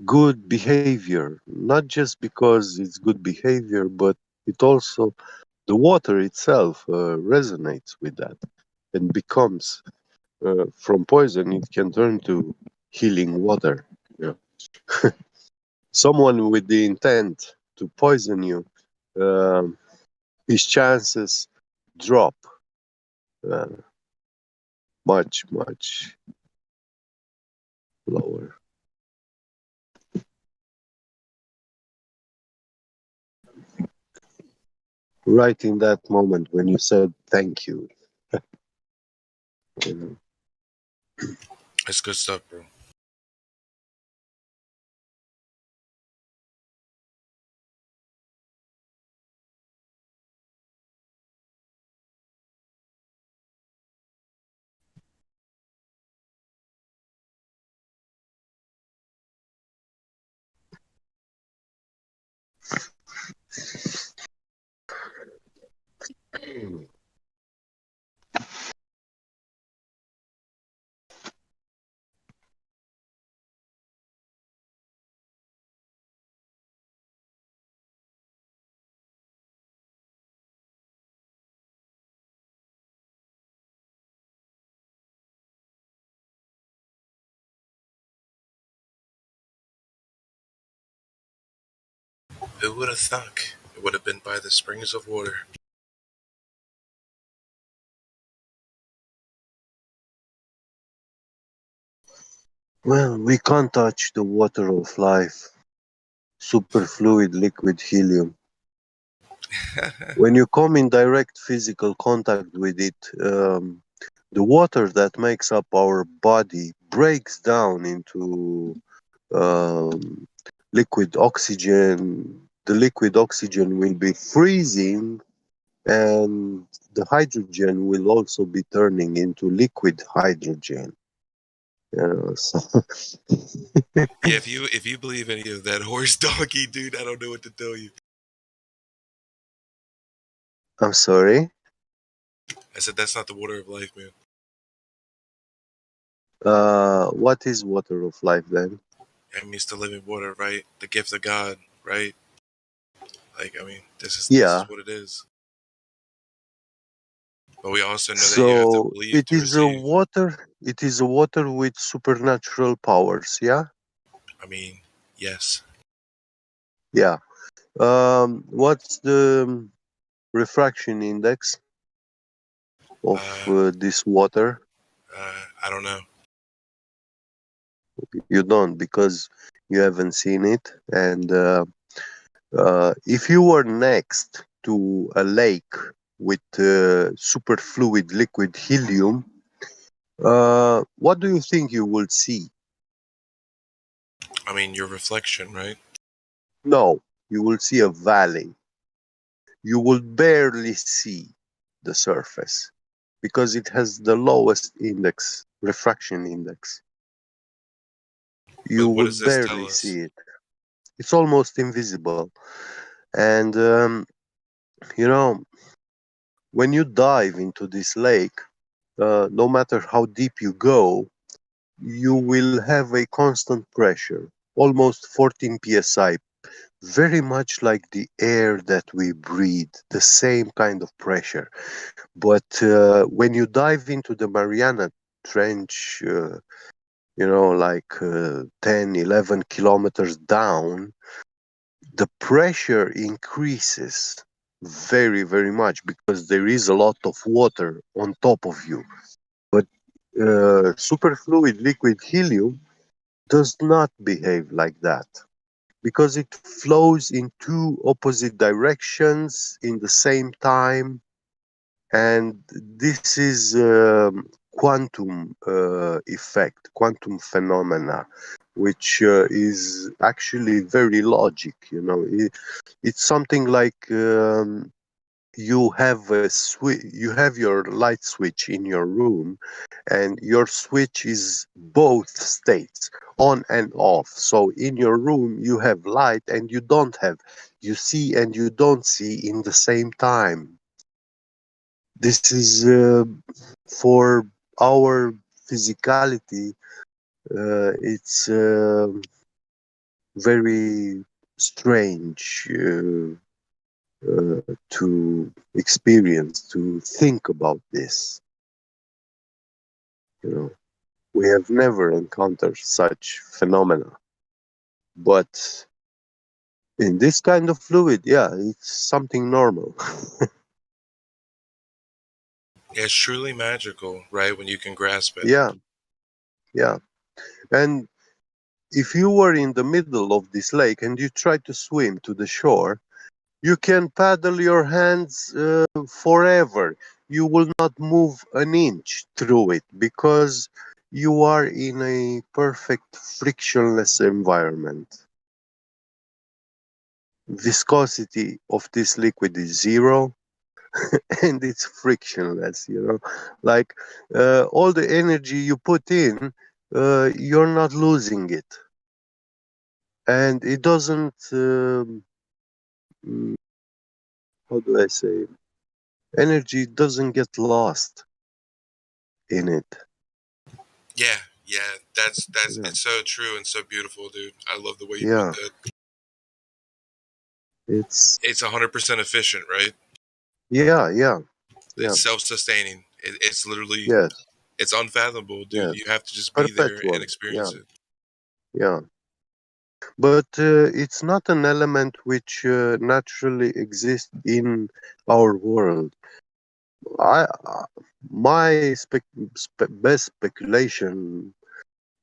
good behavior, not just because it's good behavior, but it also, the water itself resonates with that and becomes, from poison, it can turn to healing water. Yeah. Someone with the intent to poison you, his chances drop much, much lower. Right in that moment when you said thank you. That's good stuff, bro. Who would have thunk it would have been by the springs of water? Well, we can't touch the water of life, superfluid liquid helium. When you come in direct physical contact with it, the water that makes up our body breaks down into liquid oxygen. The liquid oxygen will be freezing, and the hydrogen will also be turning into liquid hydrogen. So Yeah, if you believe any of that horse donkey, dude, I don't know what to tell you. I'm sorry. I said that's not the water of life, man. What is water of life then? I mean, it's the living water, right? The gift of God, right? Like, I mean, this Yeah. is what it is. But we also know that you have to So believe it to is a receive. water. It is a water with supernatural powers. Yeah. I mean, yes. Yeah. What's the refraction index of this water? I don't know. You don't, because you haven't seen it. And if you were next to a lake with superfluid liquid helium, what do you think you will see? I mean, your reflection, right? No, you will see a valley. You will barely see the surface because it has the lowest index, refraction index. You What will does this tell barely us? see it. It's almost invisible. And, when you dive into this lake, no matter how deep you go, you will have a constant pressure, almost 14 psi, very much like the air that we breathe, the same kind of pressure. But when you dive into the Mariana Trench, like 10, 11 kilometers down, the pressure increases very, very much because there is a lot of water on top of you. But superfluid liquid helium does not behave like that because it flows in two opposite directions in the same time, and this is quantum effect, quantum phenomena, which is actually very logic. It's something like you have your light switch in your room, and your switch is both states, on and off. So in your room you have light and you don't have, you see and you don't see in the same time. This is for our physicality, it's very strange to experience, to think about this. We have never encountered such phenomena. But in this kind of fluid, yeah, it's something normal. Yeah, it's truly magical, right? When you can grasp it. Yeah, yeah. And if you were in the middle of this lake and you try to swim to the shore, you can paddle your hands forever. You will not move an inch through it because you are in a perfect frictionless environment. Viscosity of this liquid is zero and it's frictionless, like all the energy you put in, you're not losing it, and it doesn't how do I say, energy doesn't get lost in it. Yeah, that's Yeah. it's so true and so beautiful, dude. I love the way you put Yeah. that. It's It's 100% efficient, right? yeah, yeah, yeah. It's self-sustaining. It's literally Yes, it's unfathomable, dude. You yes. have to just be there and Perpetual. Yeah, experience it. yeah. But it's not an element which naturally exists in our world. My best speculation,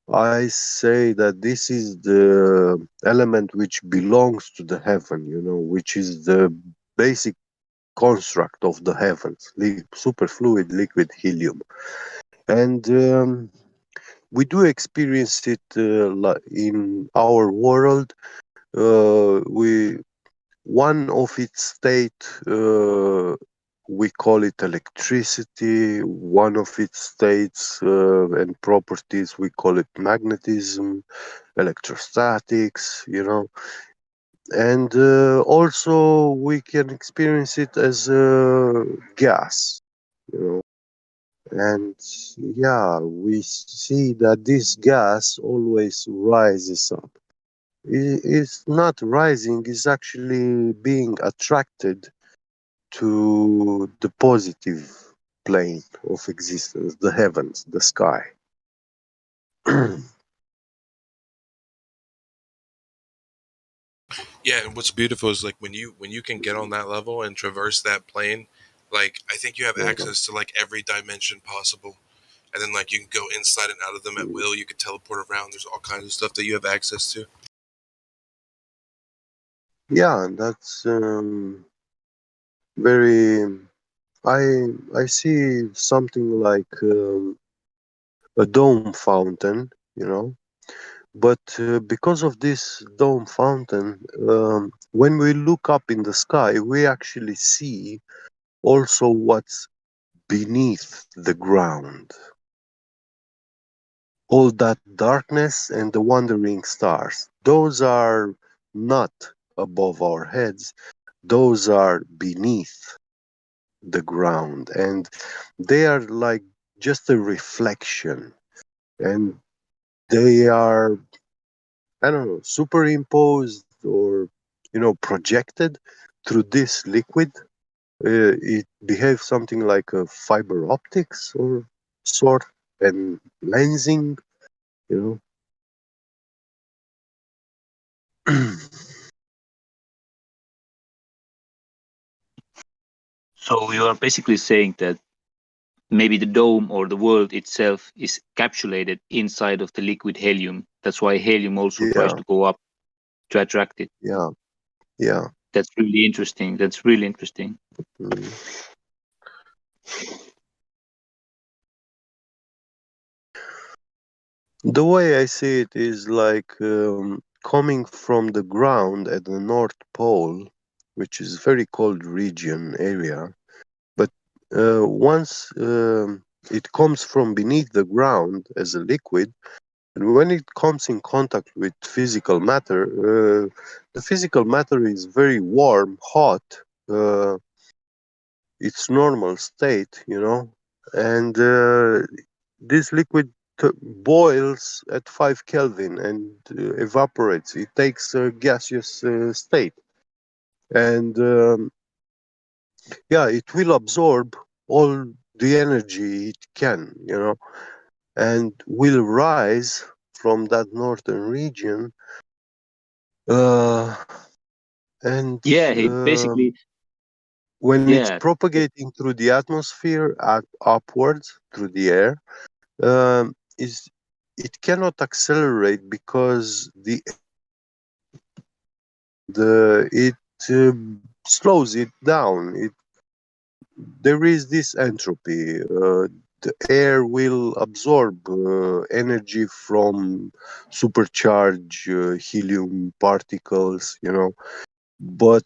I say that this is the element which belongs to the heaven, which is the basic construct of the heavens, superfluid liquid helium. And we do experience it in our world. We One of its state, we call it electricity. One of its states and properties, we call it magnetism, electrostatics, and also we can experience it as a gas, you know. And yeah, we see that this gas always rises up. It's not rising, it's actually being attracted to the positive plane of existence, the heavens, the sky. Yeah, and what's beautiful is like when you can get on that level and traverse that plane, like I think you have Yeah. access to like every dimension possible. And then like you can go inside and out of them at will. You can teleport around. There's all kinds of stuff that you have access to. Yeah, that's very. I see something like a dome fountain, But because of this dome fountain, when we look up in the sky, we actually see also what's beneath the ground. All that darkness and the wandering stars. Those are not above our heads, those are beneath the ground. And they are like just a reflection. And they are, I don't know, superimposed or, projected through this liquid. It behaves something like a fiber optics or sort, and lensing, you know. So you are basically saying that maybe the dome or the world itself is capsulated inside of the liquid helium. That's why helium also tries Yeah, to go up to attract it. yeah, yeah. That's really interesting. That's really interesting. Mm. The way I see it is like coming from the ground at the North Pole, which is very cold region area. But once it comes from beneath the ground as a liquid, and when it comes in contact with physical matter, the physical matter is very warm, hot, uh, its normal state, and this liquid boils at 5 Kelvin and evaporates. It takes a gaseous state. And yeah, it will absorb all the energy it can, and will rise from that northern region. Uh, and Yeah, he basically, when it's yeah, propagating through the atmosphere upwards through the air, is it cannot accelerate because it slows it down. There is this entropy. The air will absorb energy from supercharged helium particles, but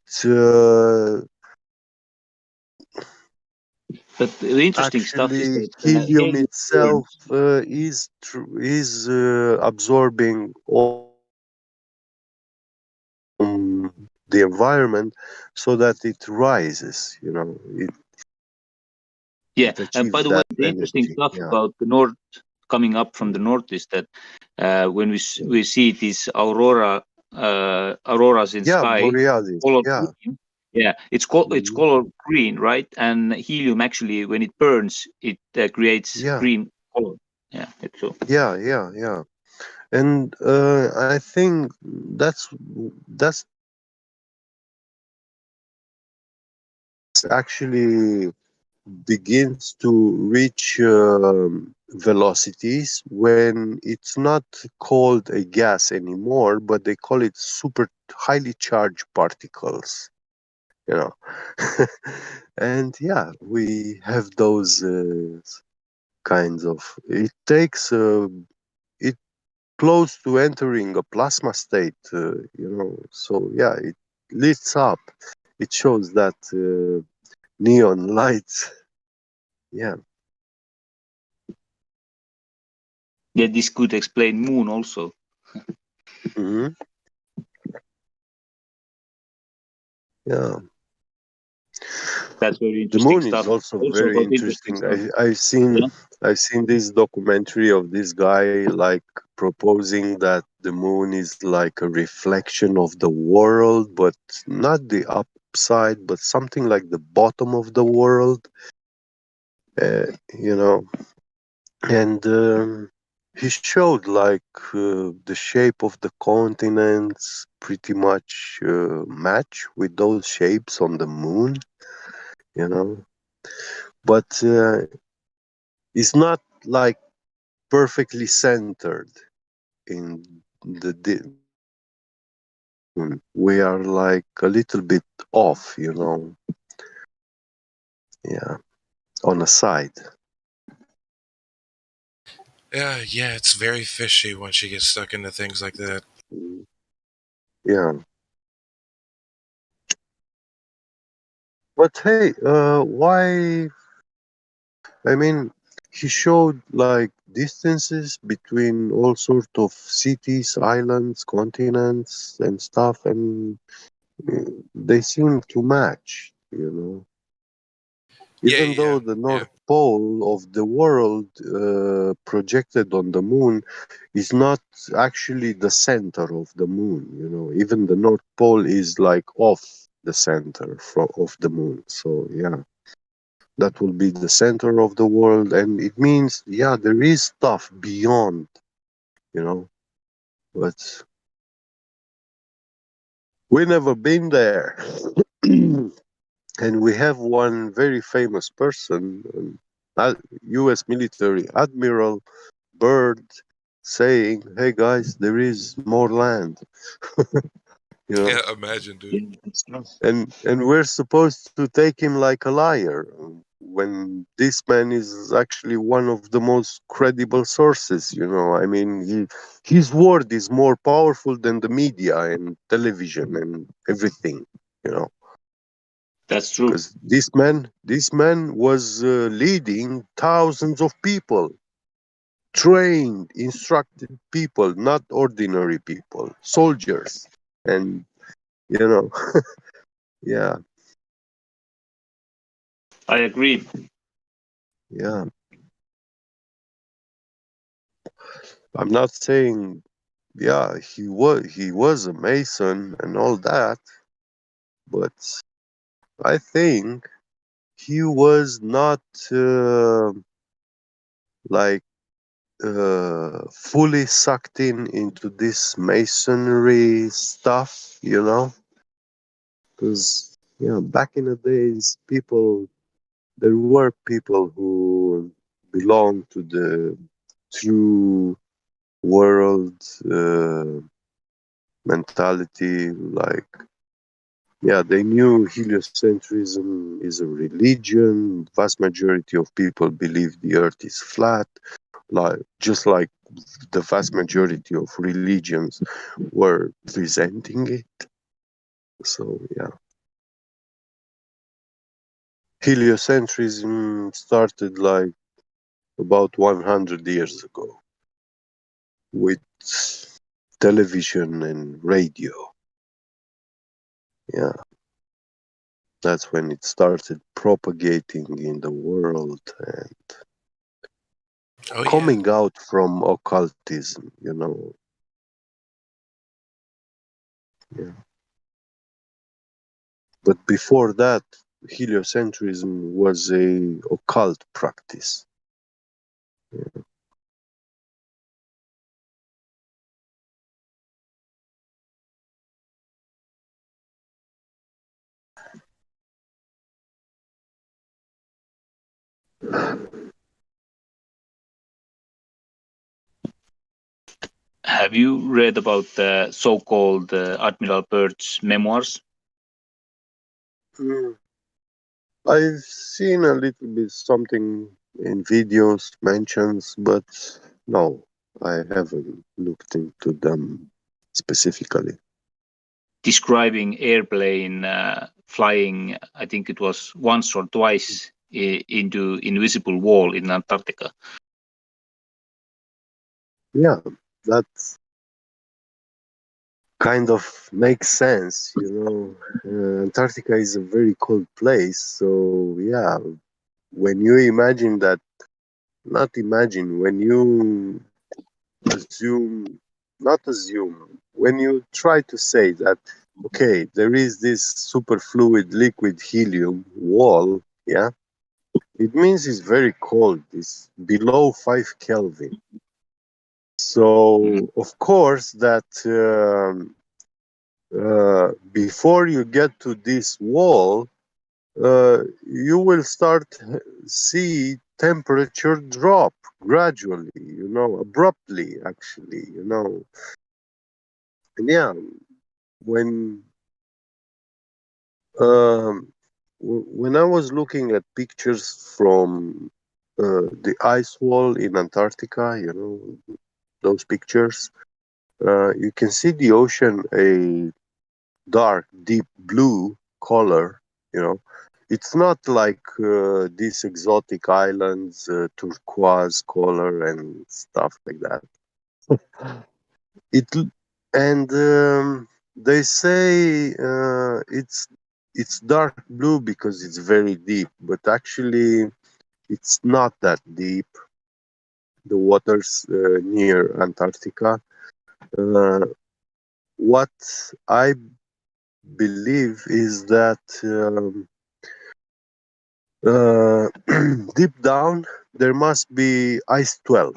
but the interesting stuff is actually that helium helium itself is absorbing all from the environment so that it rises, Yeah, it and by achieves the way, that the interesting energy. stuff Yeah. about the north coming up from the north is that when we see these auroras in Yeah, sky, borealis. color Yeah. green. Yeah, it's Mhm. color green, right? And helium actually, when it burns, it creates Yeah. green color. Yeah, it's so. Yeah. And I think that's actually begins to reach velocities when it's not called a gas anymore, but they call it super highly charged particles. You know, and yeah, we have those kinds of. It takes it close to entering a plasma state. So yeah, it lights up. It shows that neon lights. Yeah. Yeah, this could explain moon also. Hmm. Yeah. That's very The interesting moon is stuff. also Also very about interesting interesting. stuff. I've Yeah. seen this documentary of this guy like proposing that the moon is like a reflection of the world, but not the upside, but something like the bottom of the world. You know, and he showed like the shape of the continents pretty much match with those shapes on the moon. You know, but it's not like perfectly centered in moon. We are like a little bit off, yeah, on a side. Yeah, it's very fishy once you get stuck into things like that. Yeah. But hey, why? I mean, he showed like distances between all sort of cities, islands, continents, and stuff, and they seem to match, Even though the North Pole of the world projected on the moon is not actually the center of the moon, Even the North Pole is like off the center of the moon. So, yeah, that will be the center of the world. And it means, yeah, there is stuff beyond, but we never been there. And we have one very famous person, U.S. military admiral Byrd, saying, "Hey guys, there is more land." Yeah, imagine, dude. And we're supposed to take him like a liar when this man is actually one of the most credible sources. I mean, his word is more powerful than the media and television and everything. You know. That's true. Because this man was leading thousands of people, trained, instructed people, not ordinary people, soldiers, and you know, yeah, I agree. yeah. I'm not saying, yeah, he was a Mason and all that, but I think he was not like fully sucked into this masonry stuff, because back in the days, there were people who belonged to the true world mentality. Like, yeah, they knew heliocentrism is a religion. Vast majority of people believe the Earth is flat, just like the vast majority of religions were presenting it. So yeah, heliocentrism started like about 100 years ago with television and radio. Yeah. That's when it started propagating in the world and coming out from occultism, you know. Yeah. But before that, heliocentrism was a occult practice. Yeah. Have you read about the so-called Admiral Byrd's memoirs? Mm. I've seen a little bit something in videos mentions, but no, I haven't looked into them specifically. Describing airplane flying, I think it was once or twice into invisible wall in Antarctica. Yeah, that kind of makes sense, you know. Antarctica is a very cold place, so yeah, when you imagine that, not imagine, when you assume, not assume, when you try to say that, okay, there is this superfluid liquid helium wall, yeah, it means it's very cold, it's below 5 Kelvin. So, of course, that before you get to this wall, you will start see temperature drop gradually, you know, abruptly, actually, you know. And yeah, when when I was looking at pictures from the ice wall in Antarctica, you know, those pictures, you can see the ocean a dark, deep blue color, you know. It's not like these exotic islands, turquoise color and stuff like that. It and they say it's dark blue because it's very deep, but actually it's not that deep. The waters near Antarctica. Uh, what I believe is that deep down there must be ice 12,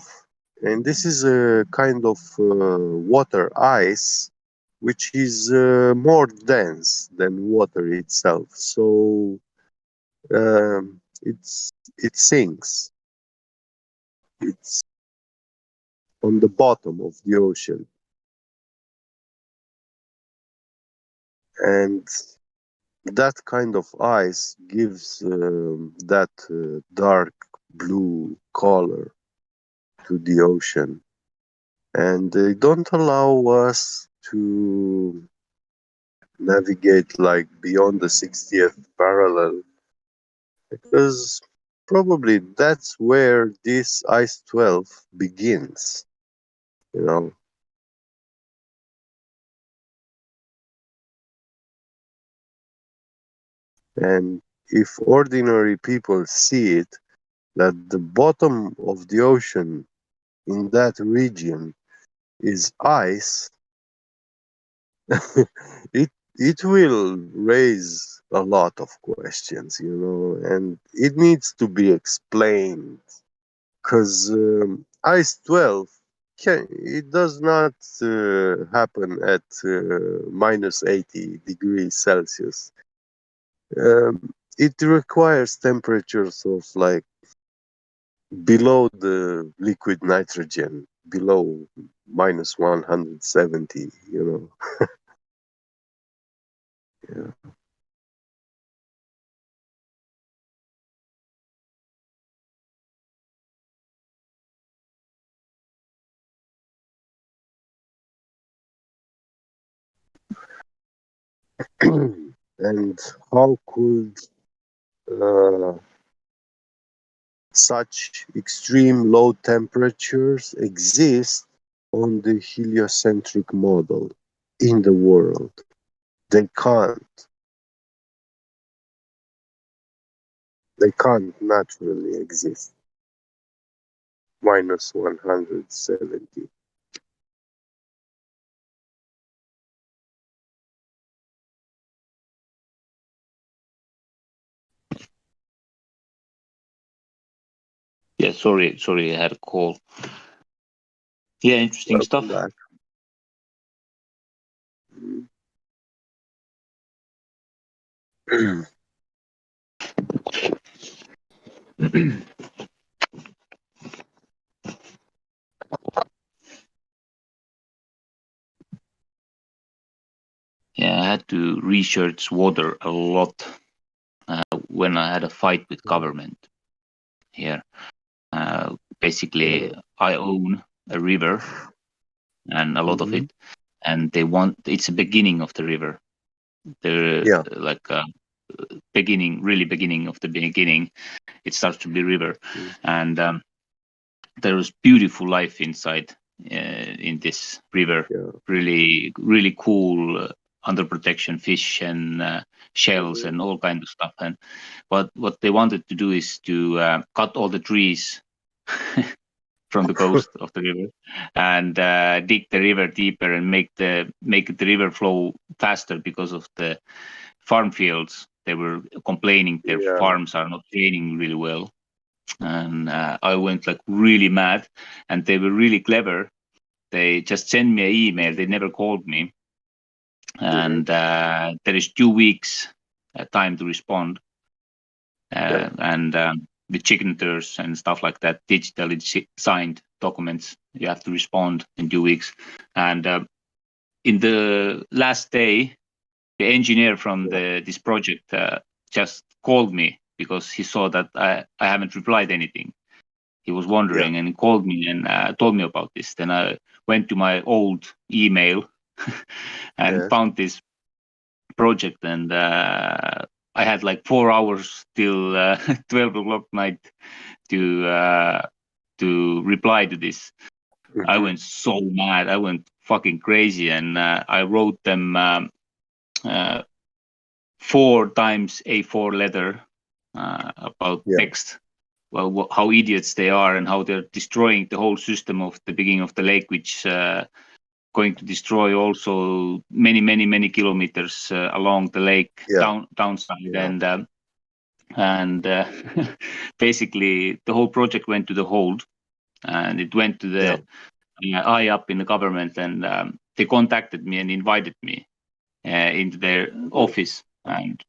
and this is a kind of water ice which is more dense than water itself, so it sinks. It's on the bottom of the ocean, and that kind of ice gives that dark blue color to the ocean, and they don't allow us to navigate like beyond the 60th parallel, because probably that's where this ice 12 begins, you know. And if ordinary people see it, that the bottom of the ocean in that region is ice, it will raise a lot of questions, you know, and it needs to be explained, because ice 12 it does not happen at minus 80 degrees Celsius. It requires temperatures of like below the liquid nitrogen, below minus 170, you know. Yeah. And how could uh, such extreme low temperatures exist on the heliocentric model in the world? They can't. They can't naturally exist. Minus 170. Yeah, sorry, I had a call. Yeah, interesting Welcome stuff. back. Yeah, I had to research water a lot when I had a fight with government here. Basically, I own a river and a lot of it, and they want it's the beginning of the river. The Yeah. like really beginning of the beginning. It starts to be river, and there was beautiful life inside in this river. Really, really cool under protection fish and shells and all kinds of stuff. And what they wanted to do is to cut all the trees from the coast of the river and dig the river deeper and make the river flow faster because of the farm fields. They were complaining their farms are not draining really well. And I went like really mad, and they were really clever. They just sent me an email. They never called me, and there is 2 weeks time to respond. And with signatures and stuff like that, digitally signed documents, you have to respond in 2 weeks. And in the last day, the engineer from this project just called me because he saw that I haven't replied anything. He was wondering and he called me and told me about this. Then I went to my old email and found this project, and I had like 4 hours till 12 o'clock night to reply to this. I went so mad. I went fucking crazy, and I wrote them 4 times A4 letter about text. Well, how idiots they are and how they're destroying the whole system of the beginning of the lake, which going to destroy also many kilometers along the lake downside. And basically the whole project went to the hold, and it went to the high up in the government, and they contacted me and invited me into their office. And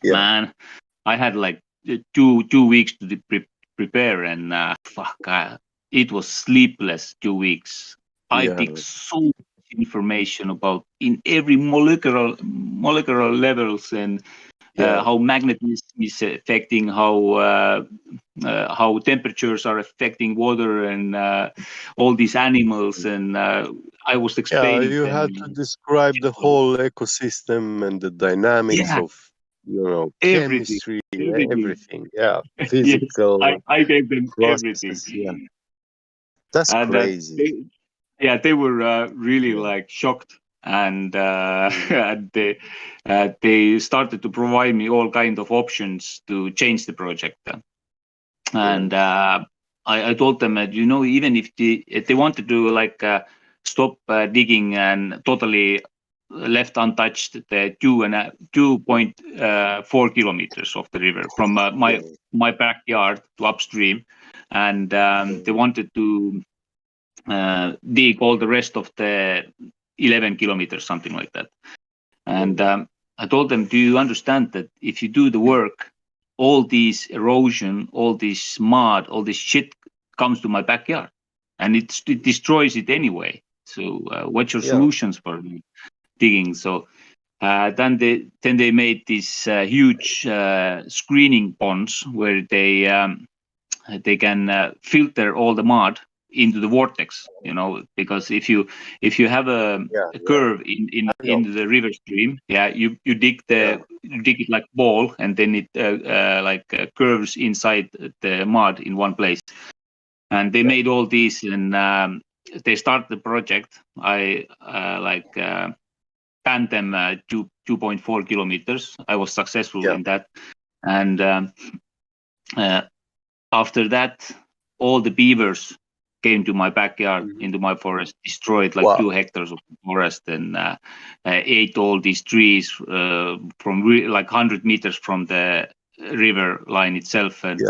man, I had like two weeks to prepare, and it was sleepless 2 weeks. I dig so much information about in every molecular levels, and how magnetism is affecting, how temperatures are affecting water, and all these animals. And I was explaining you them. had to describe the whole ecosystem and the dynamics of everything. chemistry, everything. Yeah, physical Yes, I gave them processes. everything. That's And crazy. they were really like shocked, and and they started to provide me all kind of options to change the project. And I told them that, even if they wanted to like stop digging and totally left untouched the 2.4 kilometers of the river from my backyard to upstream, and they wanted to dig all the rest of the 11 kilometers, something like that. And I told them, do you understand that if you do the work, all these erosion, all this mud, all this shit comes to my backyard, and it destroys it anyway. So what's your solutions for digging? So then they made these huge screening ponds where they can filter all the mud into the vortex, because if you have a curve in the river stream, you dig it like ball, and then it curves inside the mud in one place. And they made all these, and they started the project. I panned them 2.4 kilometers. I was successful in that, and After that, all the beavers came to my backyard, into my forest, destroyed like 2 hectares of forest, and ate all these trees from like 100 meters from the river line itself. And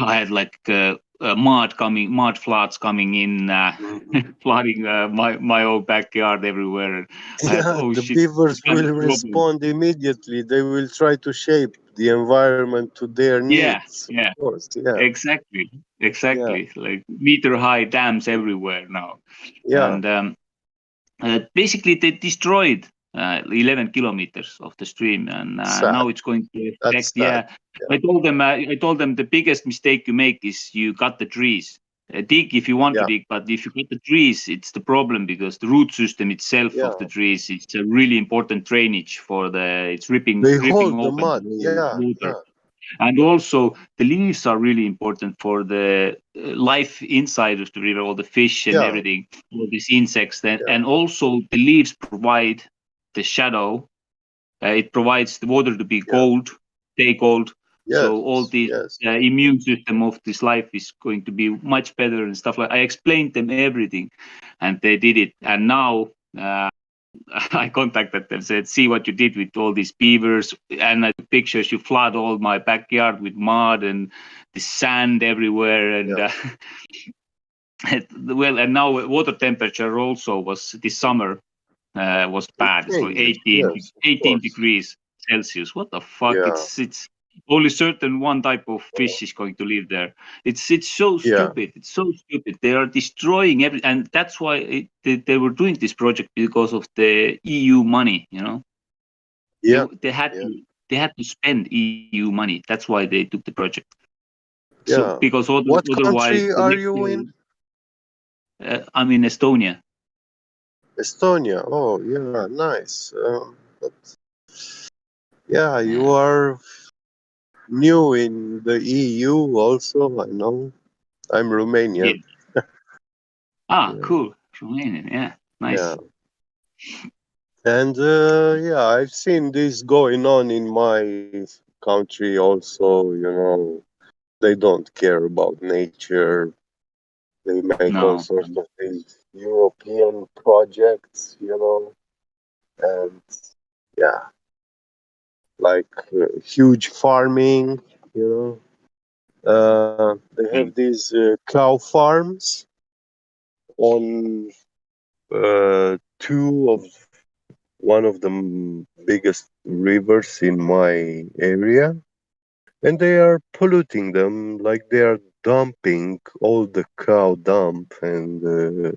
I had like mud floods coming in, flooding my own backyard everywhere. And I had, Yeah, oh the shit, beavers kind of will problem. respond immediately. They will try to shape the environment to their Yeah, needs. yeah, Of course, yeah, exactly. Like meter high dams everywhere now, yeah. and basically they destroyed 11 kilometers of the stream, and Sad. now it's going to That's affect. sad. Yeah, I told them the biggest mistake you make is you cut the trees. Dig if you want to Yeah, dig, but if you cut the trees, it's the problem because the root system itself of yeah. the trees is a really important drainage for the. It's ripping They ripping hold the open mud. the Yeah, water. yeah, And also, the leaves are really important for the life inside of the river, all the fish and yeah, everything, all these insects. yeah, And also, the leaves provide the shadow. It provides the water to be yeah. cold, stay cold. So all Yes, the yes. immune system of this life is going to be much better and stuff like. I explained them everything, and they did it. And now. I contacted them, said, see what you did with all these beavers. And I took pictures. You flood all my backyard with mud and the sand everywhere. And Yeah. well, and now water temperature also was this summer was It bad. It's like changes. Yes, of 18 course. degrees Celsius. What the fuck? Yeah, It's only certain one type of fish is going to live there. It's so yeah, stupid. It's so stupid. They are destroying every, and that's why they were doing this project because of the EU money. You know, they yeah, they had yeah, to they had to spend EU money. That's why they took the project. So yeah. because What otherwise, country the are next you in? I'm in Estonia. Estonia. Oh, yeah, nice. But yeah, you Yeah. are new in the EU also, I know. I'm Yeah. Romanian. Ah, Yeah, cool. Romanian. Yeah. yeah. Nice. And yeah, I've seen this going on in my country also, you know. They don't care about nature. They make all No. sorts of these European projects, you know, and yeah, like huge farming, you know. They have these cow farms on two of one of the biggest rivers in my area, and they are polluting them like they are dumping all the cow dump and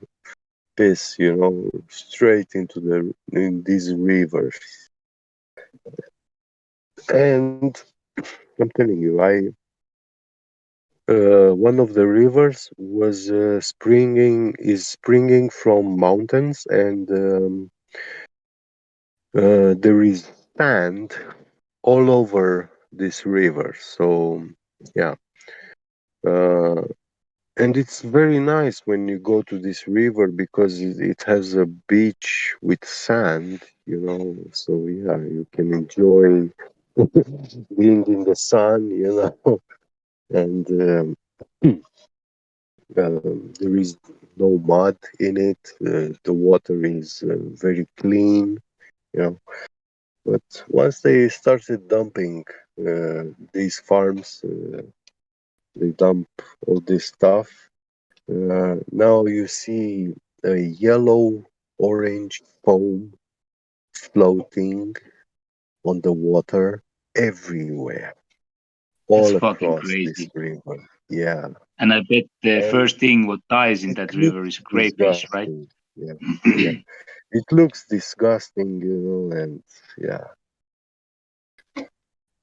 piss, you know, straight into in these rivers. And I'm telling you, one of the rivers was springing from mountains, and there is sand all over this river. So yeah, uh, and it's very nice when you go to this river because it has a beach with sand, you know. So yeah, you can enjoy being in the sun, you know, and there is no mud in it. The water is very clean, you know. But once they started dumping these farms, they dump all this stuff. Now you see a yellow orange foam floating on the water everywhere, That's all fucking across this crazy. river. Yeah. And I bet the And first thing what dies in it that river looks is crayfish, right? disgusting. Yeah. Yeah. It looks disgusting, you know, and yeah.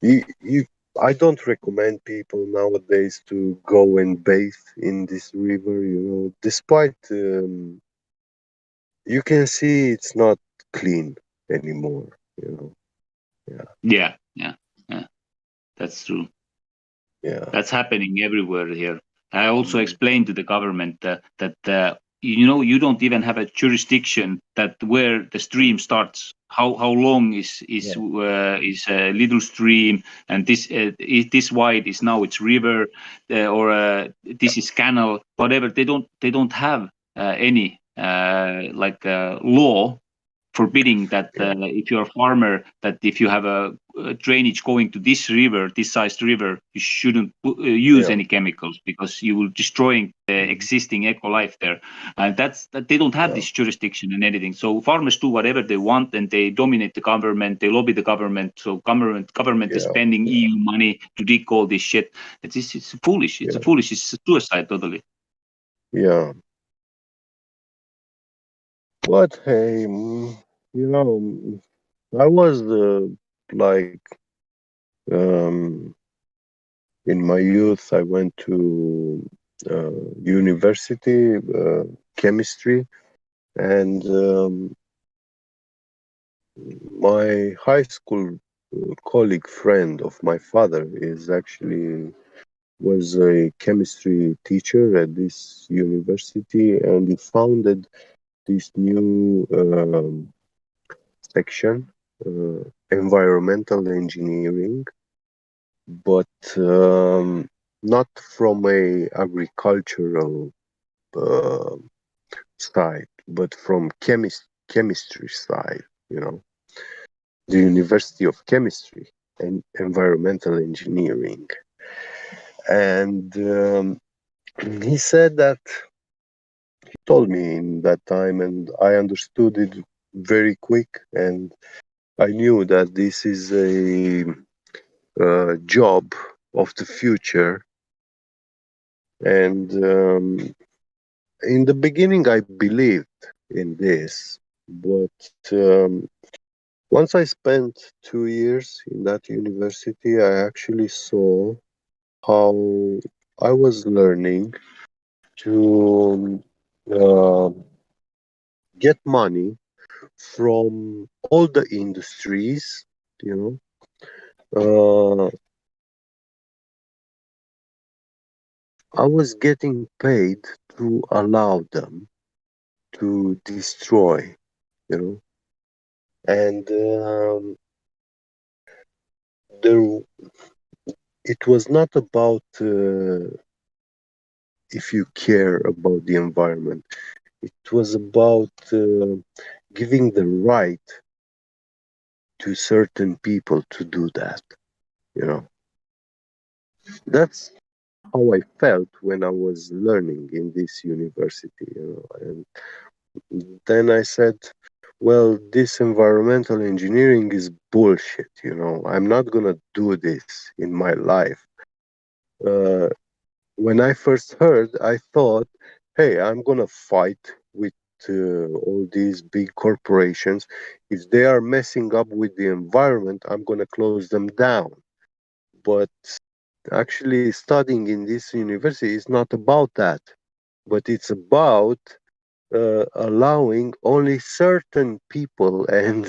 You, I don't recommend people nowadays to go and bathe in this river, you know, despite you can see it's not clean anymore, you know. Yeah, Yeah. That's true. yeah, That's happening everywhere here. I also explained to the government that you don't even have a jurisdiction that where the stream starts. How long is a little stream, and this wide is now it's river, or this is canal, whatever. They don't have any law forbidding that if you're a farmer, that if you have a drainage going to this river, this sized river, you shouldn't use any chemicals because you will destroying the existing eco life there. And that they don't have this jurisdiction and anything. So farmers do whatever they want, and they dominate the government. They lobby the government. So government is spending EU money to dig all this shit. It's foolish. It's foolish. It's suicide totally. Yeah. But hey, I was like, in my youth, I went to university, chemistry, and my high school colleague friend of my father is actually was a chemistry teacher at this university, and he founded this new section, environmental engineering, but not from a agricultural side, but from chemistry side. The University of Chemistry and Environmental Engineering, and he said that he told me in that time, and I understood it very quick, and I knew that this is a job of the future. And in the beginning, I believed in this, but once I spent 2 years in that university, I actually saw how I was learning to get money from all the industries, I was getting paid to allow them to destroy, and there, it was not about if you care about the environment. It was about giving the right to certain people to do that. That's how I felt when I was learning in this university. And then I said, well, this environmental engineering is bullshit. I'm not gonna do this in my life. When I first heard, I thought, hey, I'm gonna fight with all these big corporations. If they are messing up with the environment, I'm gonna close them down. But actually, studying in this university is not about that, but it's about allowing only certain people and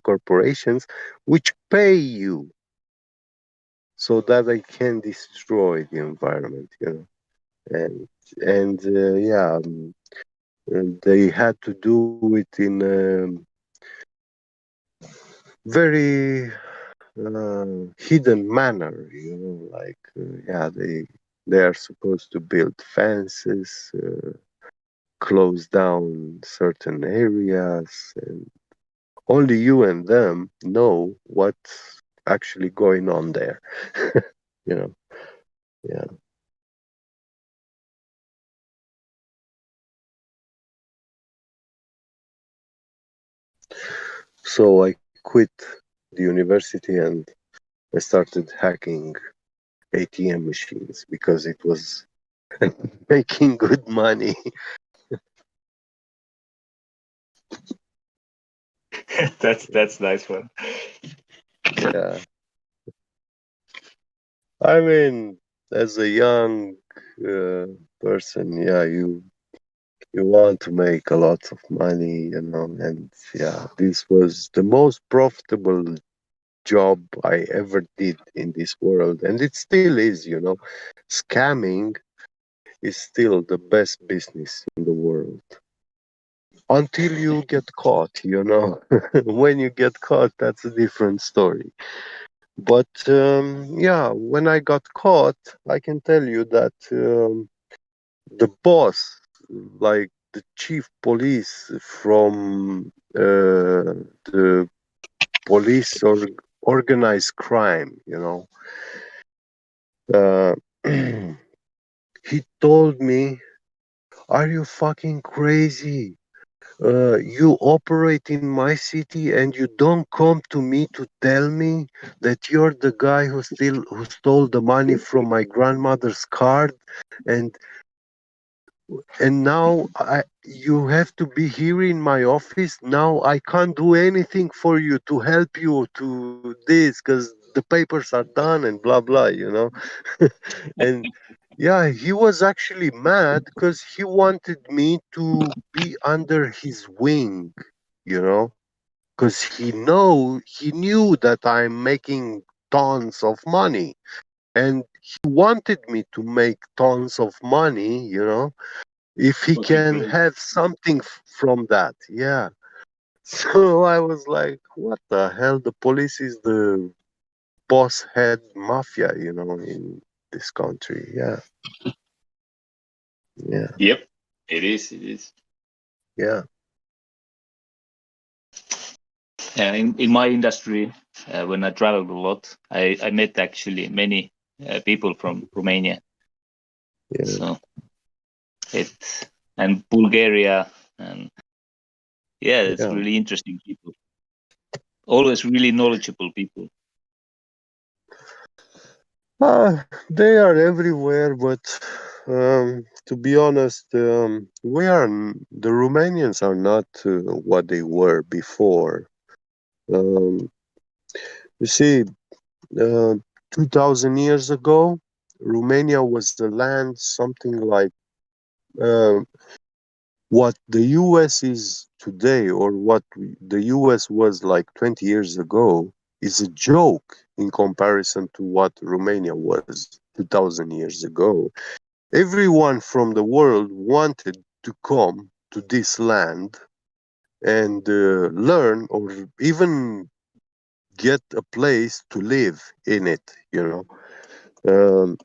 corporations which pay you so that they can destroy the environment. And they had to do it in a very hidden manner. They are supposed to build fences, close down certain areas, and only you and them know what's actually going on there. Yeah. So I quit the university and I started hacking ATM machines because it was making good money. That's nice one. Yeah. I mean, as a young person, you want to make a lot of money, and this was the most profitable job I ever did in this world, and it still is. Scamming is still the best business in the world. Until you get caught, you know. When you get caught, that's a different story. But yeah, when I got caught, I can tell you that the boss, like the chief police from the police or organized crime, you know, uh, he told me, "Are you fucking crazy? You operate in my city and you don't come to me to tell me that you're the guy who stole the money from my grandmother's card, and now you have to be here in my office. Now I can't do anything for you to help you to this because the papers are done and blah blah, you know." And yeah, he was actually mad because he wanted me to be under his wing, you know, because he knew that I'm making tons of money, and he wanted me to make tons of money, you know, if he can have something from that. Yeah. So I was like, what the hell? The police is the boss head mafia, you know, in this country. Yeah. Yeah. Yep, it is. It is. Yeah. In my industry, when I traveled a lot, I met actually many people from Romania. Yeah. So it and Bulgaria, and yeah, it's Yeah. really interesting people. Always really knowledgeable people. They are everywhere, but to be honest, the Romanians are not what they were before. Um, you see, uh, 2000 years ago, Romania was the land something like um what the US is today, or what the US was like 20 years ago, is a joke in comparison to what Romania was 2000 years ago. Everyone from the world wanted to come to this land and learn, or even get a place to live in it, you know. Um,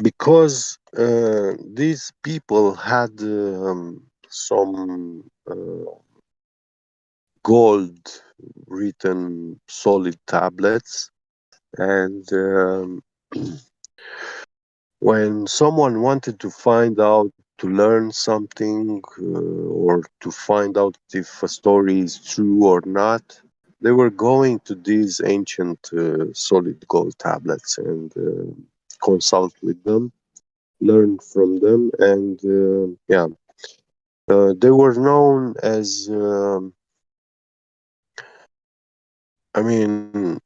because these people had some gold written solid tablets, and when someone wanted to find out, to learn something, or to find out if a story is true or not, they were going to these ancient solid gold tablets and consult with them, learn from them, and yeah, they were known as, I mean,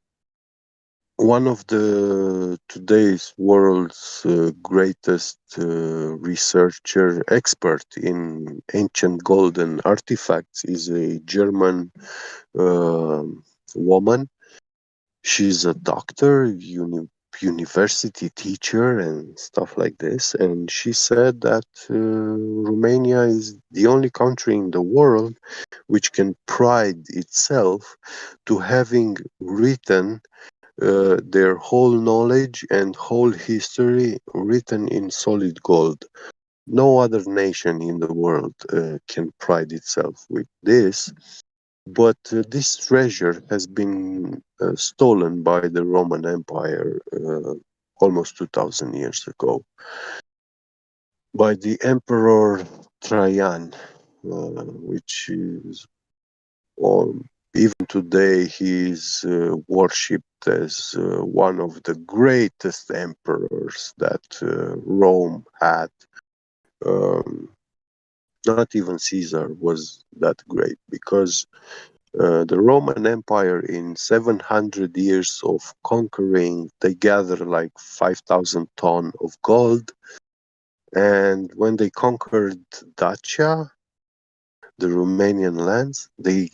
one of the today's world's greatest researcher expert in ancient golden artifacts is a German uh, woman. She's a doctor, university teacher, and stuff like this. And she said that Romania is the only country in the world which can pride itself to having written their whole knowledge and whole history written in solid gold. No other nation in the world can pride itself with this, but this treasure has been stolen by the Roman Empire almost 2000 years ago by the Emperor Trajan, which is, or even today, he is worshipped as one of the greatest emperors that Rome had. Um, Not even Caesar was that great, because the Roman Empire, in 700 years of conquering, they gathered like 5,000 ton of gold. And when they conquered Dacia, the Romanian lands, they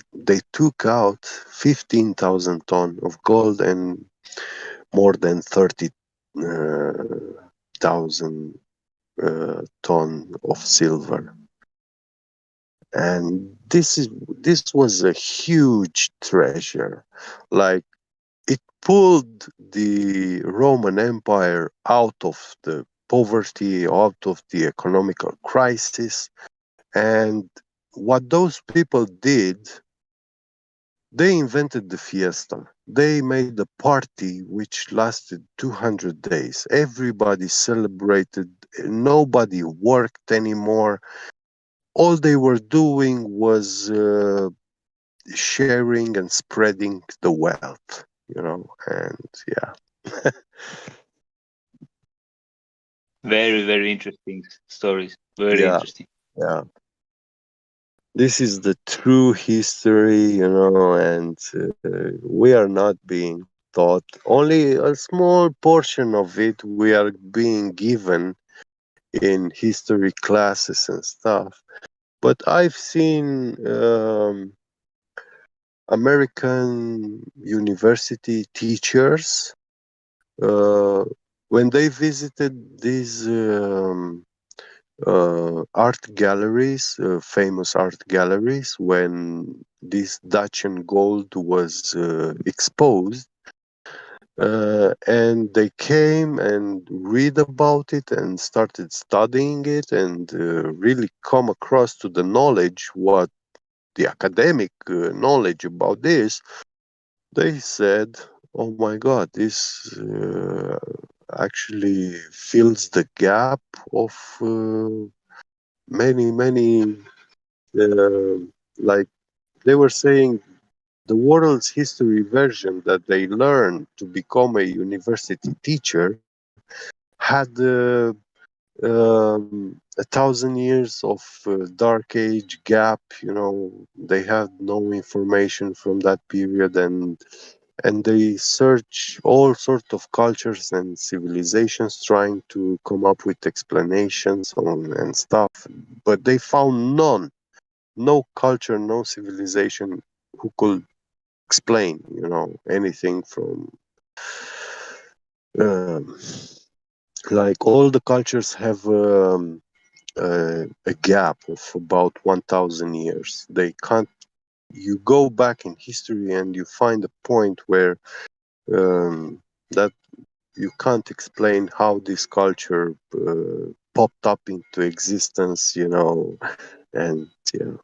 took out 15,000 ton of gold and more than 30,000 ton of silver. And this was a huge treasure. Like, it pulled the Roman Empire out of the poverty, out of the economical crisis. And what those people did, they invented the fiesta. They made a party which lasted 200 days. Everybody celebrated. Nobody worked anymore. All they were doing was sharing and spreading the wealth, and yeah. Very, very interesting stories. Very Yeah, interesting. yeah. This is the true history, and we are not being taught. Only a small portion of it we are being given in history classes and stuff. But I've seen American university teachers when they visited these art galleries, famous art galleries, when this Dacian gold was exposed, and they came and read about it and started studying it and really come across to the knowledge, what the academic knowledge about this. They said, "Oh my God, this actually fills the gap of many, uh, like they were saying, the world's history version that they learned to become a university teacher had 1,000 years of dark age gap. They had no information from that period, and they search all sorts of cultures and civilizations trying to come up with explanations on and stuff, but they found none. No culture, no civilization who could explain, anything from um, like all the cultures have a gap of about 1,000 years. They can't. You go back in history and you find a point where that you can't explain how this culture popped up into existence, and yeah,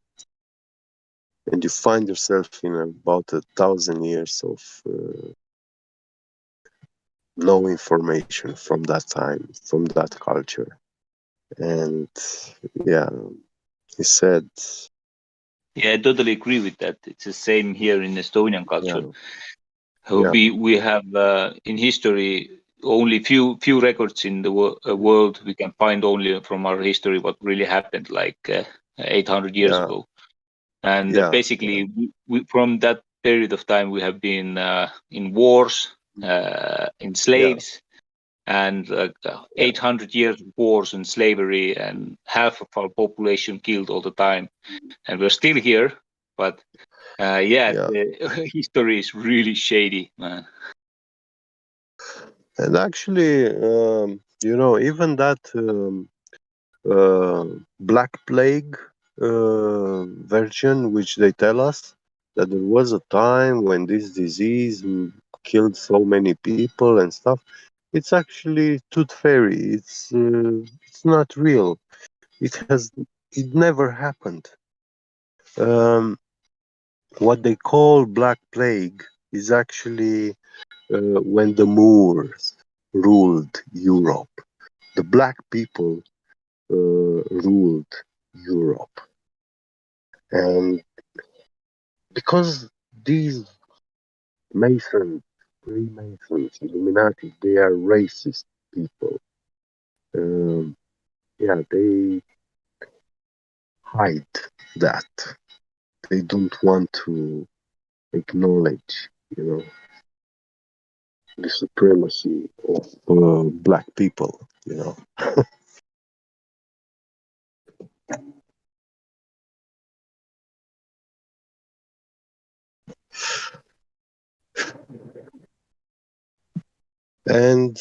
and you find yourself in about 1,000 years of no information from that time, from that culture. And yeah, he said, Yeah, I totally agree with that. It's the same here in Estonian culture. yeah, yeah, We have in history only few records in the world we can find only from our history what really happened like 800 years yeah, ago. And yeah, basically, we from that period of time we have been in wars, in yeah, slaves, and 800 years of wars and slavery, and half of our population killed all the time, and we're still here. But yeah, yeah. the history is really shady, man. And actually, even that Black Plague version, which they tell us that there was a time when this disease killed so many people and stuff. It's actually tooth fairy. It's not real. It never happened. Um, what they call Black Plague is actually when the Moors ruled Europe. The black people ruled Europe. And because these Masons, Freemasons, Illuminati, they are racist people. Um, yeah, they hide that. They don't want to acknowledge, the supremacy of black people. And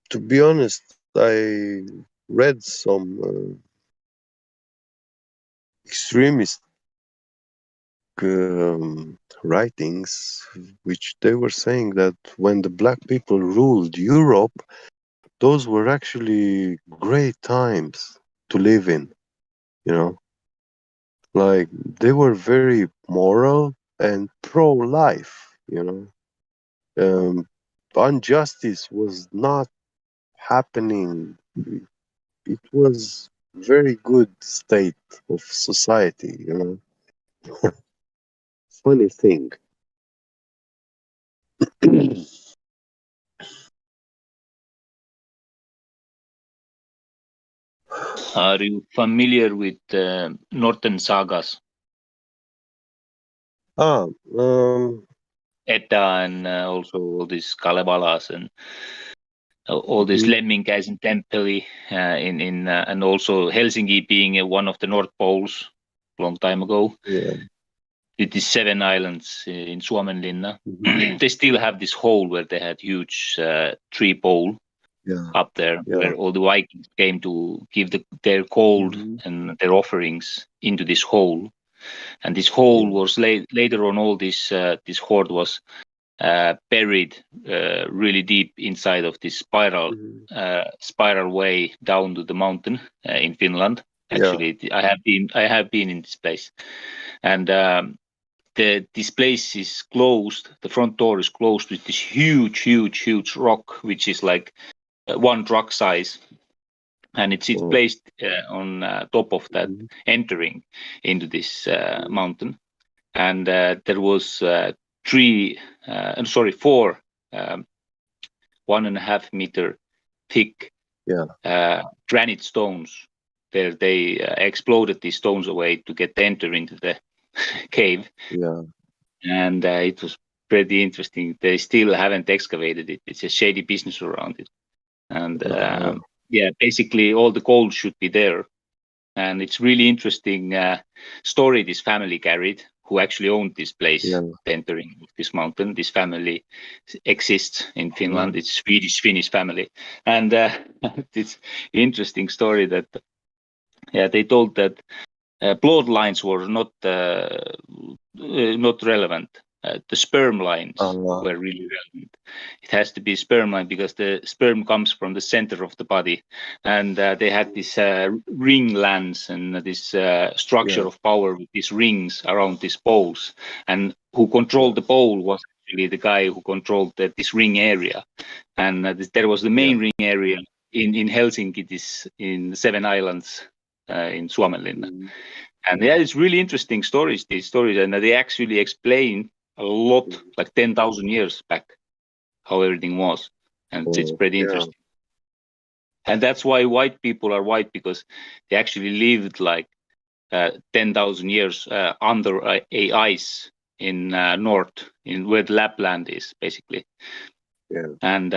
to be honest, I read some extremist writings, which they were saying that when the black people ruled Europe, those were actually great times to live in, you know? Like, they were very moral and pro-life, you know? Injustice was not happening. It was very good state of society, you know? Funny thing. Are you familiar with Northern sagas? Ah, Edda and also all these Kalevalas and all this Lemminkäisen temple and also Helsinki being one of the North Poles long time ago. Yeah. With these 7 islands in Suomenlinna, they still have this hole where they had huge tree pole up there, where all the Vikings came to give their gold and their offerings into this hole. And this hole was later on. All this hoard was buried really deep inside of this spiral way down to the mountain in Finland. Actually, I have been in this place, and this place is closed. The front door is closed with this huge rock, which is like 1 truck size, and it's placed on top of that, entering into this mountain. And there was 4 1.5 meter thick granite stones. There they exploded these stones away to get enter into the cave. And it was pretty interesting. They still haven't excavated it. It's a shady business around it. And basically all the gold should be there. And it's really interesting story this family carried, who actually owned this place, entering this mountain. This family exists in Finland. It's Swedish-Finnish family. And it's interesting story that they told that bloodlines were not relevant. The sperm lines were really relevant. It has to be sperm line because the sperm comes from the center of the body, and they had this ring lands and this structure of power with these rings around these poles, and who controlled the pole was actually the guy who controlled this ring area, and there was the main ring area in Helsinki, this in the 7 islands in Suomenlinna. And it's really interesting stories, these stories, and they actually explain a lot, like 10,000 years back, how everything was. And it's pretty interesting. And that's why white people are white, because they actually lived like 10,000 years under a ice in north, in where the Lapland is, basically. And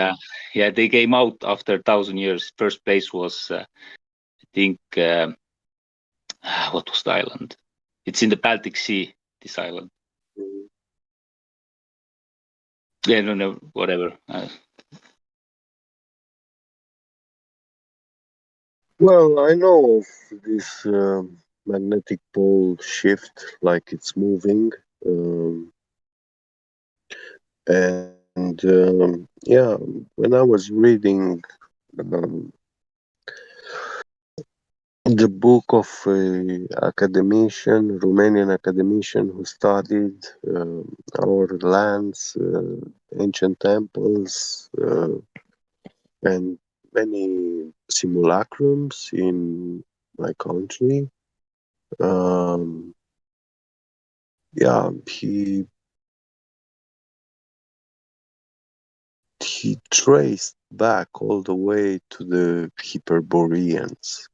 they came out after 1,000 years. First place was, I think, what was the island? It's in the Baltic Sea, this island. Yeah, no, whatever. Well, I know of this magnetic pole shift, like it's moving. And when I was reading the book of a academician, Romanian academician who studied our lands, ancient temples, and many simulacrums in my country. He traced back all the way to the Hyperboreans.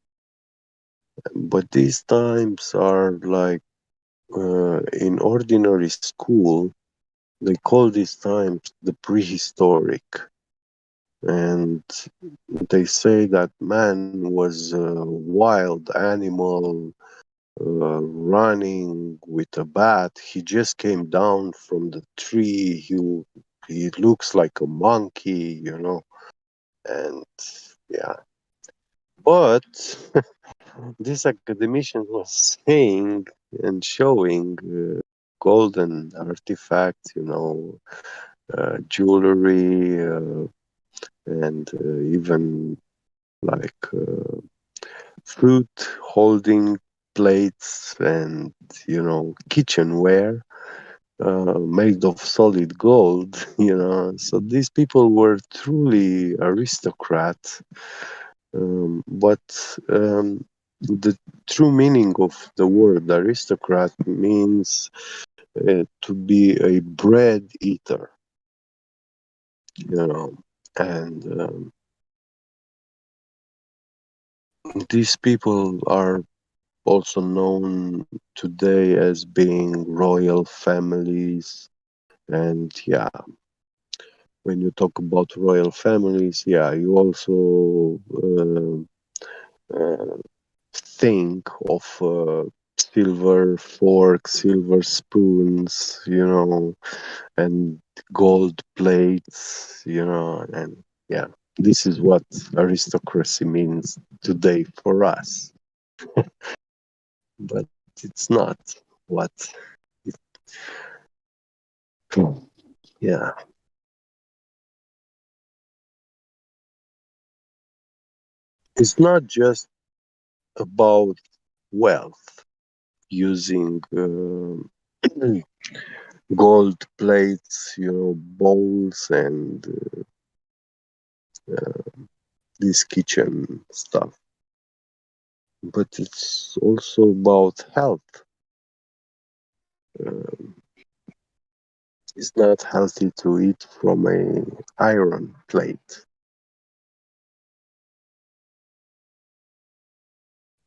But these times are like in ordinary school, they call these times the prehistoric. And they say that man was a wild animal running with a bat. He just came down from the tree. He looks like a monkey, you know. And But this academician was saying and showing golden artifacts, jewelry, and even like fruit holding plates and kitchenware made of solid gold. So these people were truly aristocrats. But the true meaning of the word aristocrat means to be a bread eater, and these people are also known today as being royal families. And yeah, when you talk about royal families, yeah, you also think of silver forks, silver spoons, and gold plates, and yeah, this is what aristocracy means today for us. But it's not what it, yeah. It's not just about wealth using gold plates, bowls, and this kitchen stuff. But it's also about health. Um, it's not healthy to eat from a iron plate.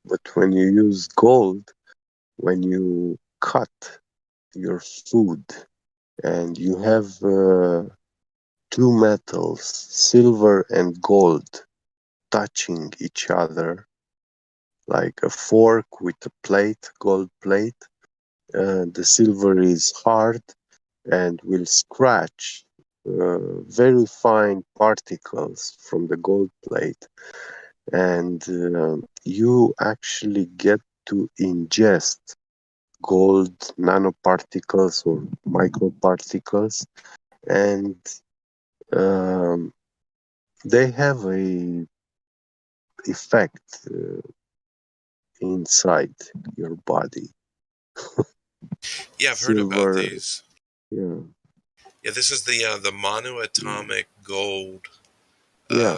But when you use gold, when you cut your food and you have two metals, silver and gold, touching each other, like a fork with a plate, gold plate, the silver is hard and will scratch very fine particles from the gold plate, and you actually get to ingest gold nanoparticles or microparticles, and um, they have a effect inside your body. Yeah, I've heard about Silver, these. yeah, Yeah, this is the monoatomic gold. yeah,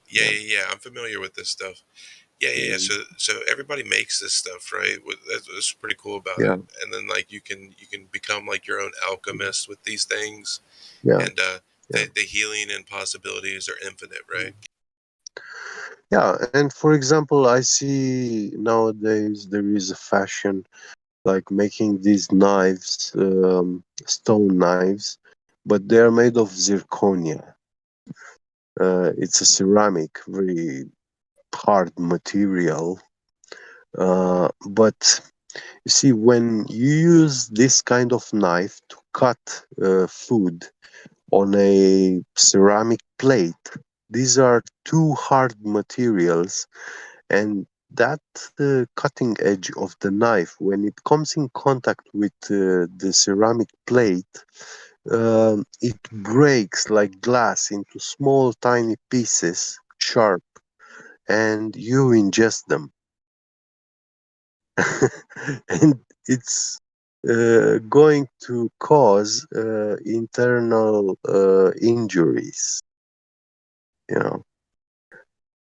Yeah, yeah, yeah. I'm familiar with this stuff. Yeah, yeah, yeah. So everybody makes this stuff, right? That's pretty cool about yeah, it. And then like you can become like your own alchemist with these things, yeah, and yeah. the healing and possibilities are infinite, right? Yeah, and for example, I see nowadays there is a fashion like making these knives, stone knives, but they are made of zirconia. It's a ceramic, very hard material. But you see, when you use this kind of knife to cut food on a ceramic plate, these are two hard materials, and that cutting edge of the knife, when it comes in contact with the ceramic plate, it breaks like glass into small, tiny pieces, sharp, and you ingest them. And it's going to cause internal injuries, you know,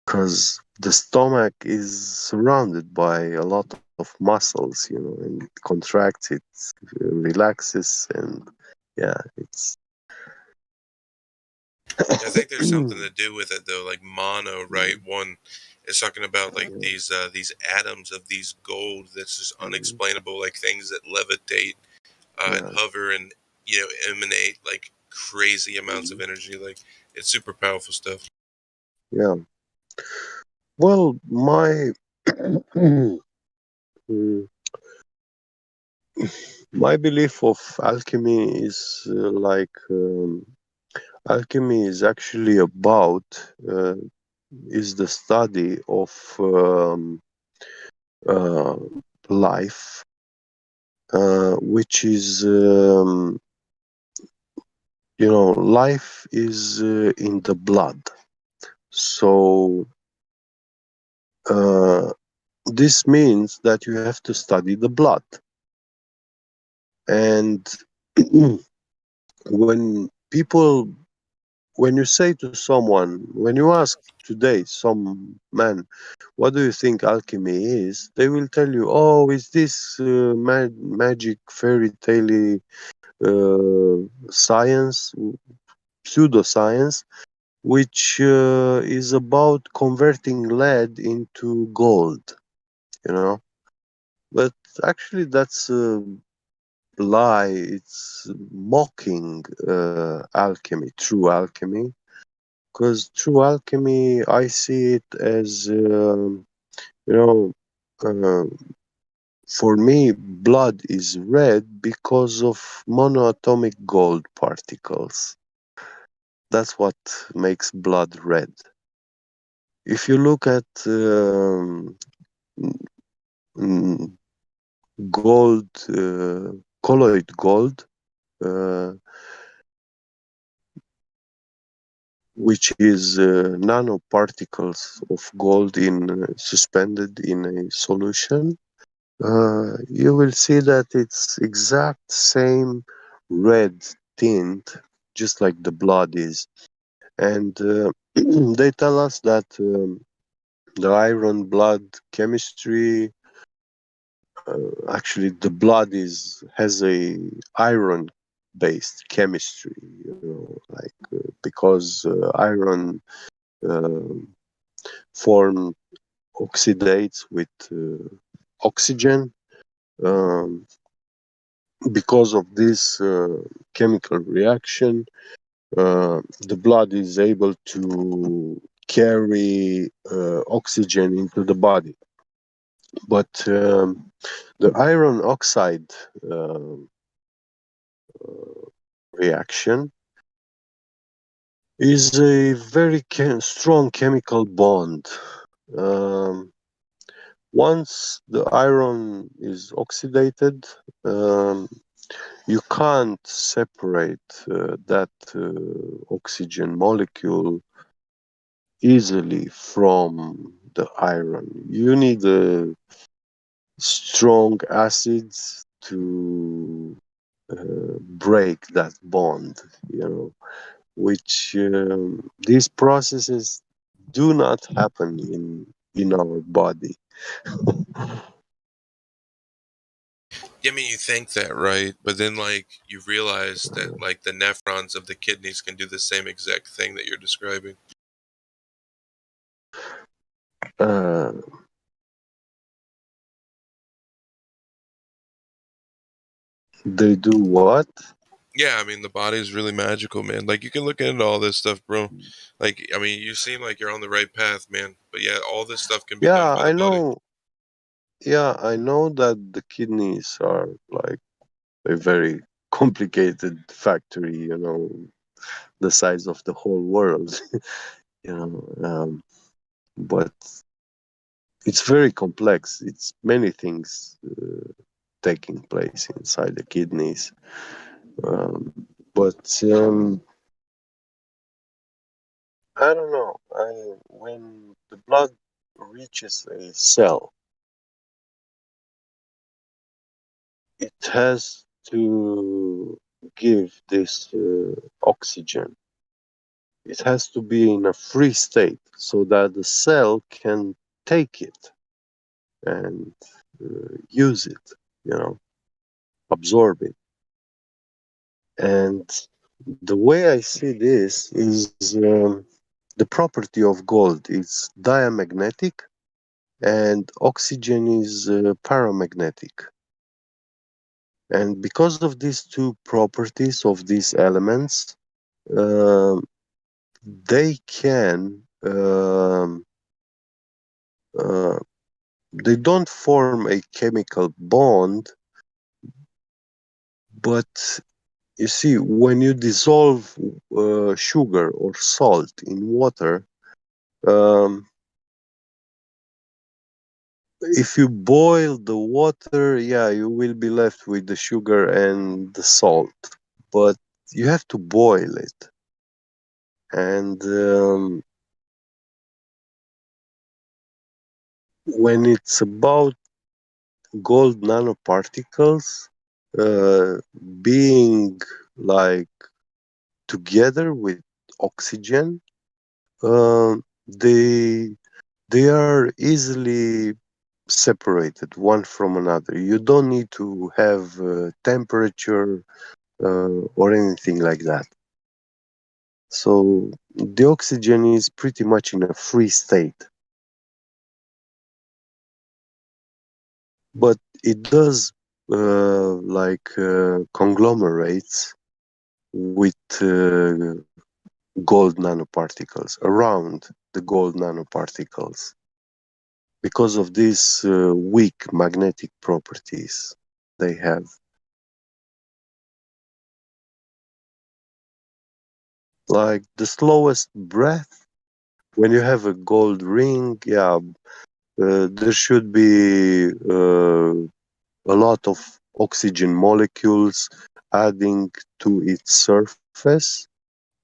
because the stomach is surrounded by a lot of muscles, and it contracts, it relaxes, and yeah, it's. I think there's something to do with it though, like mono, right? One is talking about like these atoms of these gold that's just unexplainable, like things that levitate and Yeah, hover and emanate like crazy amounts of energy. Like it's super powerful stuff. yeah. Well, my mm, my belief of alchemy is alchemy is actually about is the study of uh, life, which is, life is in the blood. So this means that you have to study the blood. And when people, when you say to someone, when you ask today some man, what do you think alchemy is? They will tell you, oh, is this magic fairy tale science, pseudoscience, which is about converting lead into gold, you know? But actually, that's a lie. It's mocking alchemy, true alchemy. Because true alchemy, I see it as, you know, uh, for me, blood is red because of monoatomic gold particles. That's what makes blood red. If you look at mm, gold, colloid gold, uh, which is nanoparticles of gold in suspended in a solution, you will see that it's exact same red tint, just like the blood is. And they tell us that the iron blood chemistry, actually the blood has a iron based chemistry, like because iron uh, form oxidates with oxygen. Um, because of this chemical reaction, the blood is able to carry oxygen into the body. But the iron oxide reaction is a very strong chemical bond. Um, Once the iron is oxidated, you can't separate that oxygen molecule easily from the iron. You need strong acids to break that bond, which these processes do not happen in our body. I mean, you think that, right? But then, like, you realize that, like, the nephrons of the kidneys can do the same exact thing that you're describing. Uh, they do what? Yeah, I mean, the body is really magical, man. Like, you can look into all this stuff, bro. Like, I mean, you seem like you're on the right path, man. But yeah, all this stuff can be done Yeah, by I the body. know. Yeah, I know that the kidneys are like a very complicated factory, the size of the whole world, you know. But it's very complex. It's many things taking place inside the kidneys. But I don't know. When the blood reaches a cell, it has to give this oxygen. It has to be in a free state so that the cell can take it and use it, absorb it. And the way I see this is the property of gold is diamagnetic and oxygen is paramagnetic. And because of these two properties of these elements, they can they don't form a chemical bond, but you see, when you dissolve sugar or salt in water, Um, if you boil the water, yeah, you will be left with the sugar and the salt, but you have to boil it. And when it's about gold nanoparticles being like together with oxygen, they are easily separated one from another. You don't need to have temperature or anything like that. So the oxygen is pretty much in a free state. But it does conglomerates with gold nanoparticles around the gold nanoparticles because of these weak magnetic properties they have. Like the slowest breath, when you have a gold ring, yeah, there should be a lot of oxygen molecules adding to its surface.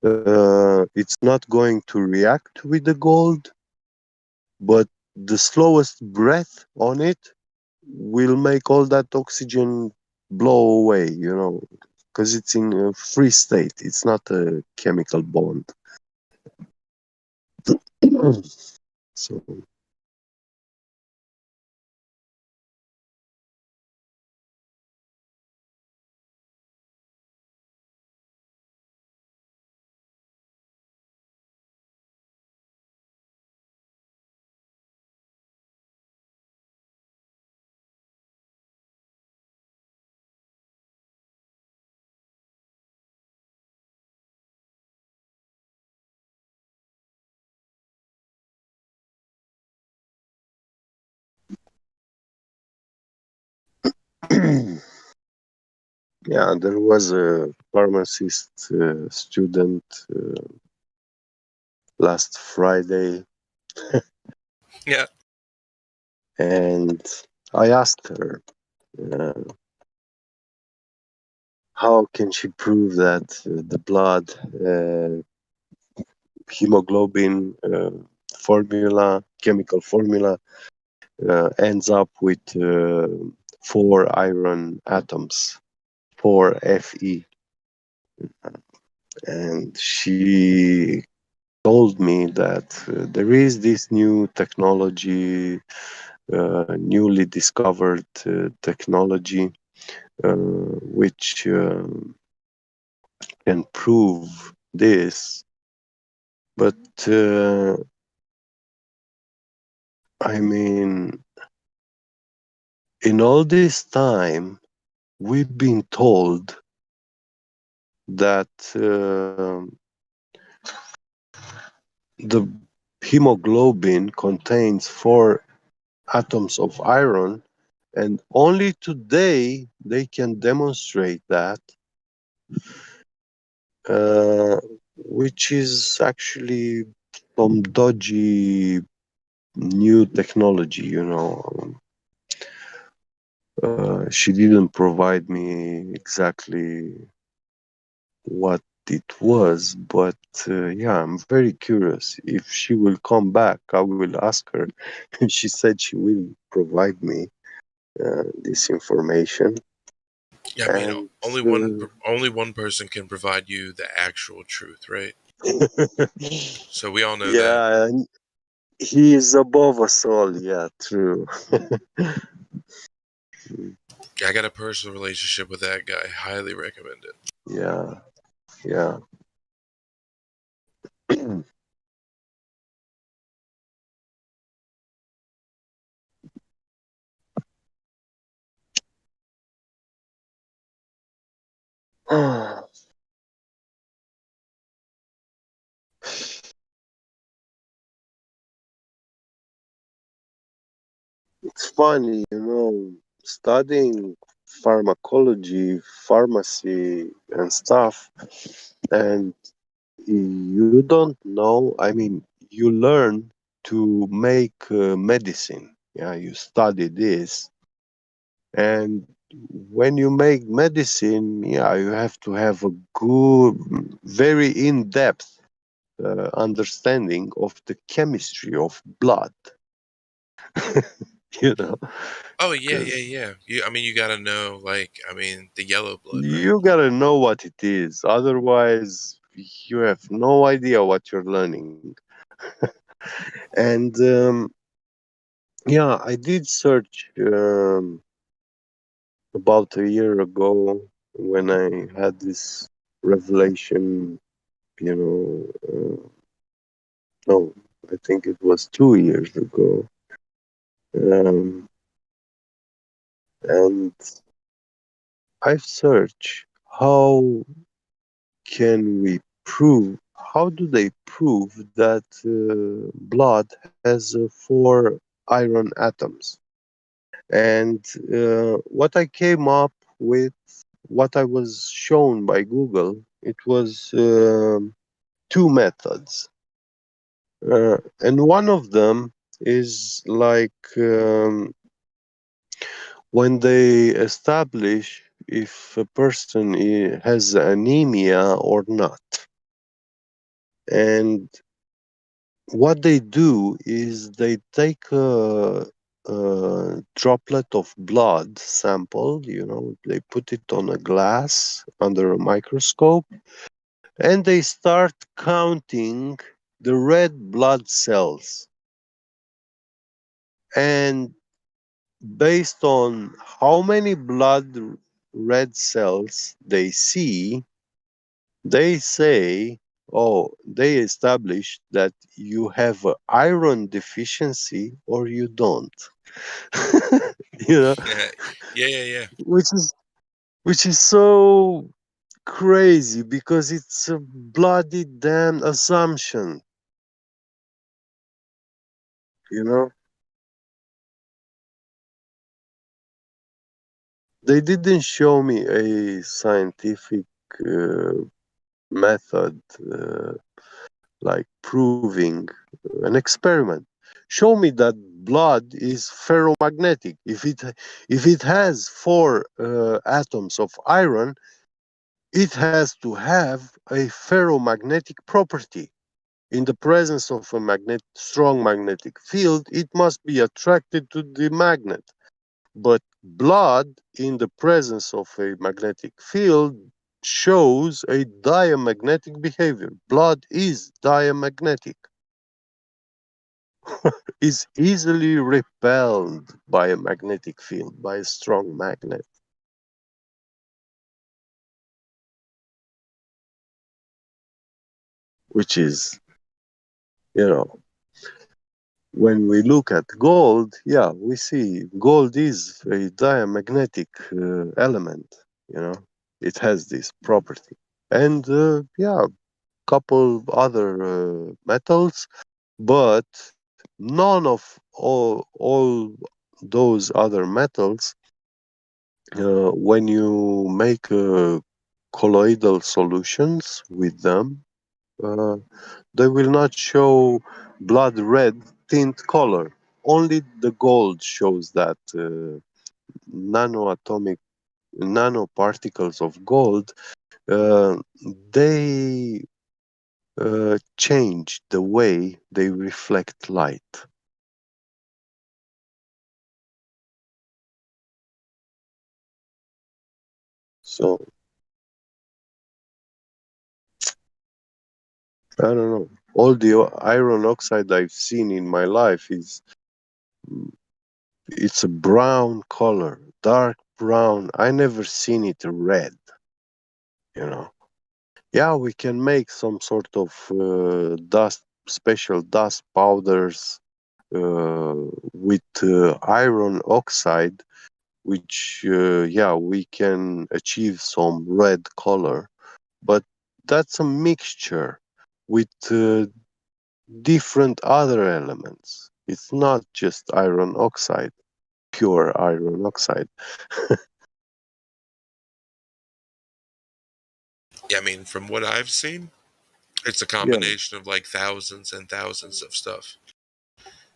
It's not going to react with the gold, but the slowest breath on it will make all that oxygen blow away, because it's in a free state. It's not a chemical bond. So yeah, there was a pharmacist student last Friday. Yeah. And I asked her, uh, how can she prove that the blood hemoglobin chemical formula, ends up with 4 iron atoms, 4Fe. And she told me that there is this new technology, newly discovered technology, which can prove this. But I mean, in all this time, we've been told that the hemoglobin contains 4 atoms of iron, and only today they can demonstrate that, which is actually some dodgy new technology. She didn't provide me exactly what it was, but yeah, I'm very curious. If she will come back, I will ask her. She said she will provide me this information. Yeah, I mean, And only one person can provide you the actual truth, right? So we all know that. yeah, and he is above us all. Yeah, true. I got a personal relationship with that guy. Highly recommend it. Yeah, yeah. It's funny, studying pharmacology, pharmacy, and stuff, and you don't know. I mean, you learn to make medicine. Yeah, you study this, and when you make medicine, yeah, you have to have a good, very in-depth understanding of the chemistry of blood. You know, Oh yeah, 'cause yeah. I mean, you gotta know, like, I mean, the yellow blood, right? you gotta know what it is. Otherwise, you have no idea what you're learning. And yeah, I did search about a year ago when I had this revelation. You know, no, I think it was 2 years ago. And I've searched how can we prove, how do they prove that blood has 4 iron atoms? And what I came up with, what I was shown by Google, it was 2 methods. And one of them is like when they establish if a person has anemia or not. And what they do is they take a droplet of blood sample, they put it on a glass under a microscope, and they start counting the red blood cells. And based on how many blood red cells they see, they say, oh, they establish that you have an iron deficiency or you don't. you know, Yeah. which is so crazy because it's a bloody damn assumption. You know, they didn't show me a scientific uh, method like proving an experiment. Show me that blood is ferromagnetic. If it has 4 atoms of iron, it has to have a ferromagnetic property. In the presence of a strong magnetic field, it must be attracted to the magnet. But blood in the presence of a magnetic field shows a diamagnetic behavior. Blood is diamagnetic, is easily repelled by a magnetic field, by a strong magnet. Which is, you know, when we look at gold, yeah, we see gold is a diamagnetic element, it has this property. And yeah, couple other metals, but none of all those other metals, when you make colloidal solutions with them, uh, they will not show blood red tint color. Only the gold shows that nanoatomic nanoparticles of gold. Uh, they change the way they reflect light. So I don't know. All the iron oxide I've seen in my life it's a brown color, dark brown. I never seen it red. Yeah, we can make some sort of dust, special dust powders with iron oxide, which yeah, we can achieve some red color, but that's a mixture with different other elements. It's not just iron oxide, pure iron oxide. Yeah, I mean, from what I've seen, It's a Yeah. combination of like thousands and thousands of stuff.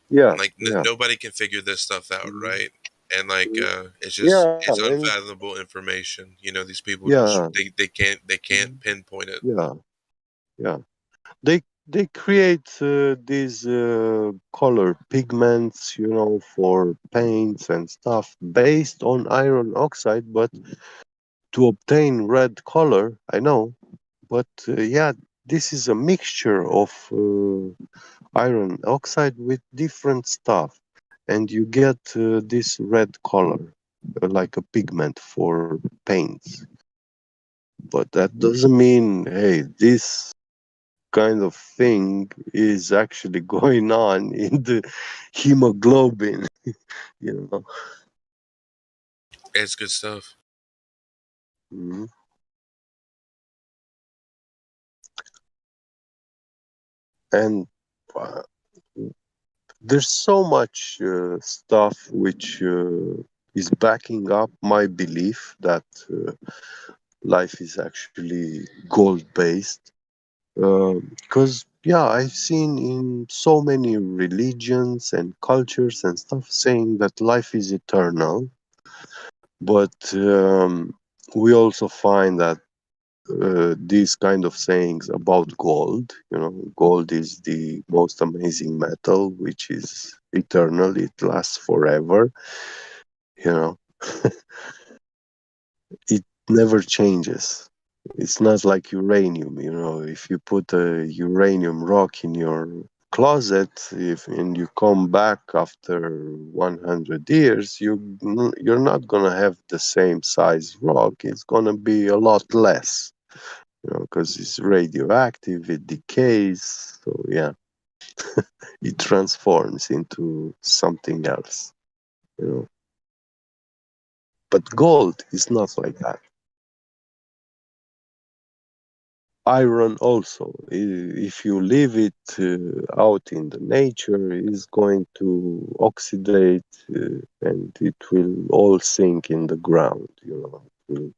Yeah. Like Yeah. nobody can figure this stuff out, right? And like it's just Yeah. it's And unfathomable information. You know, these people just yeah. they can't pinpoint it. Yeah. Yeah. They create these color pigments, you know, for paints and stuff based on iron oxide, but to obtain red color, I know, but yeah, this is a mixture of iron oxide with different stuff, and you get this red color, like a pigment for paints. But that doesn't mean, hey, this kind of thing is actually going on in the hemoglobin, you know. It's good stuff. Mhm. And uh, there's so much stuff which is backing up my belief that life is actually gold based. Because, yeah, I've seen in so many religions and cultures and stuff saying that life is eternal, but we also find that these kind of sayings about gold, you know, gold is the most amazing metal, which is eternal, it lasts forever, you know. It never changes. It's not like uranium, you know. If you put a uranium rock in your closet, if and you come back after 100 years, you're not gonna have the same size rock. It's gonna be a lot less, you know, because it's radioactive, it decays. So yeah, it transforms into something else, you know. But gold is not like that. Iron also, if you leave it out in the nature, is going to oxidate and it will all sink in the ground, you know. It will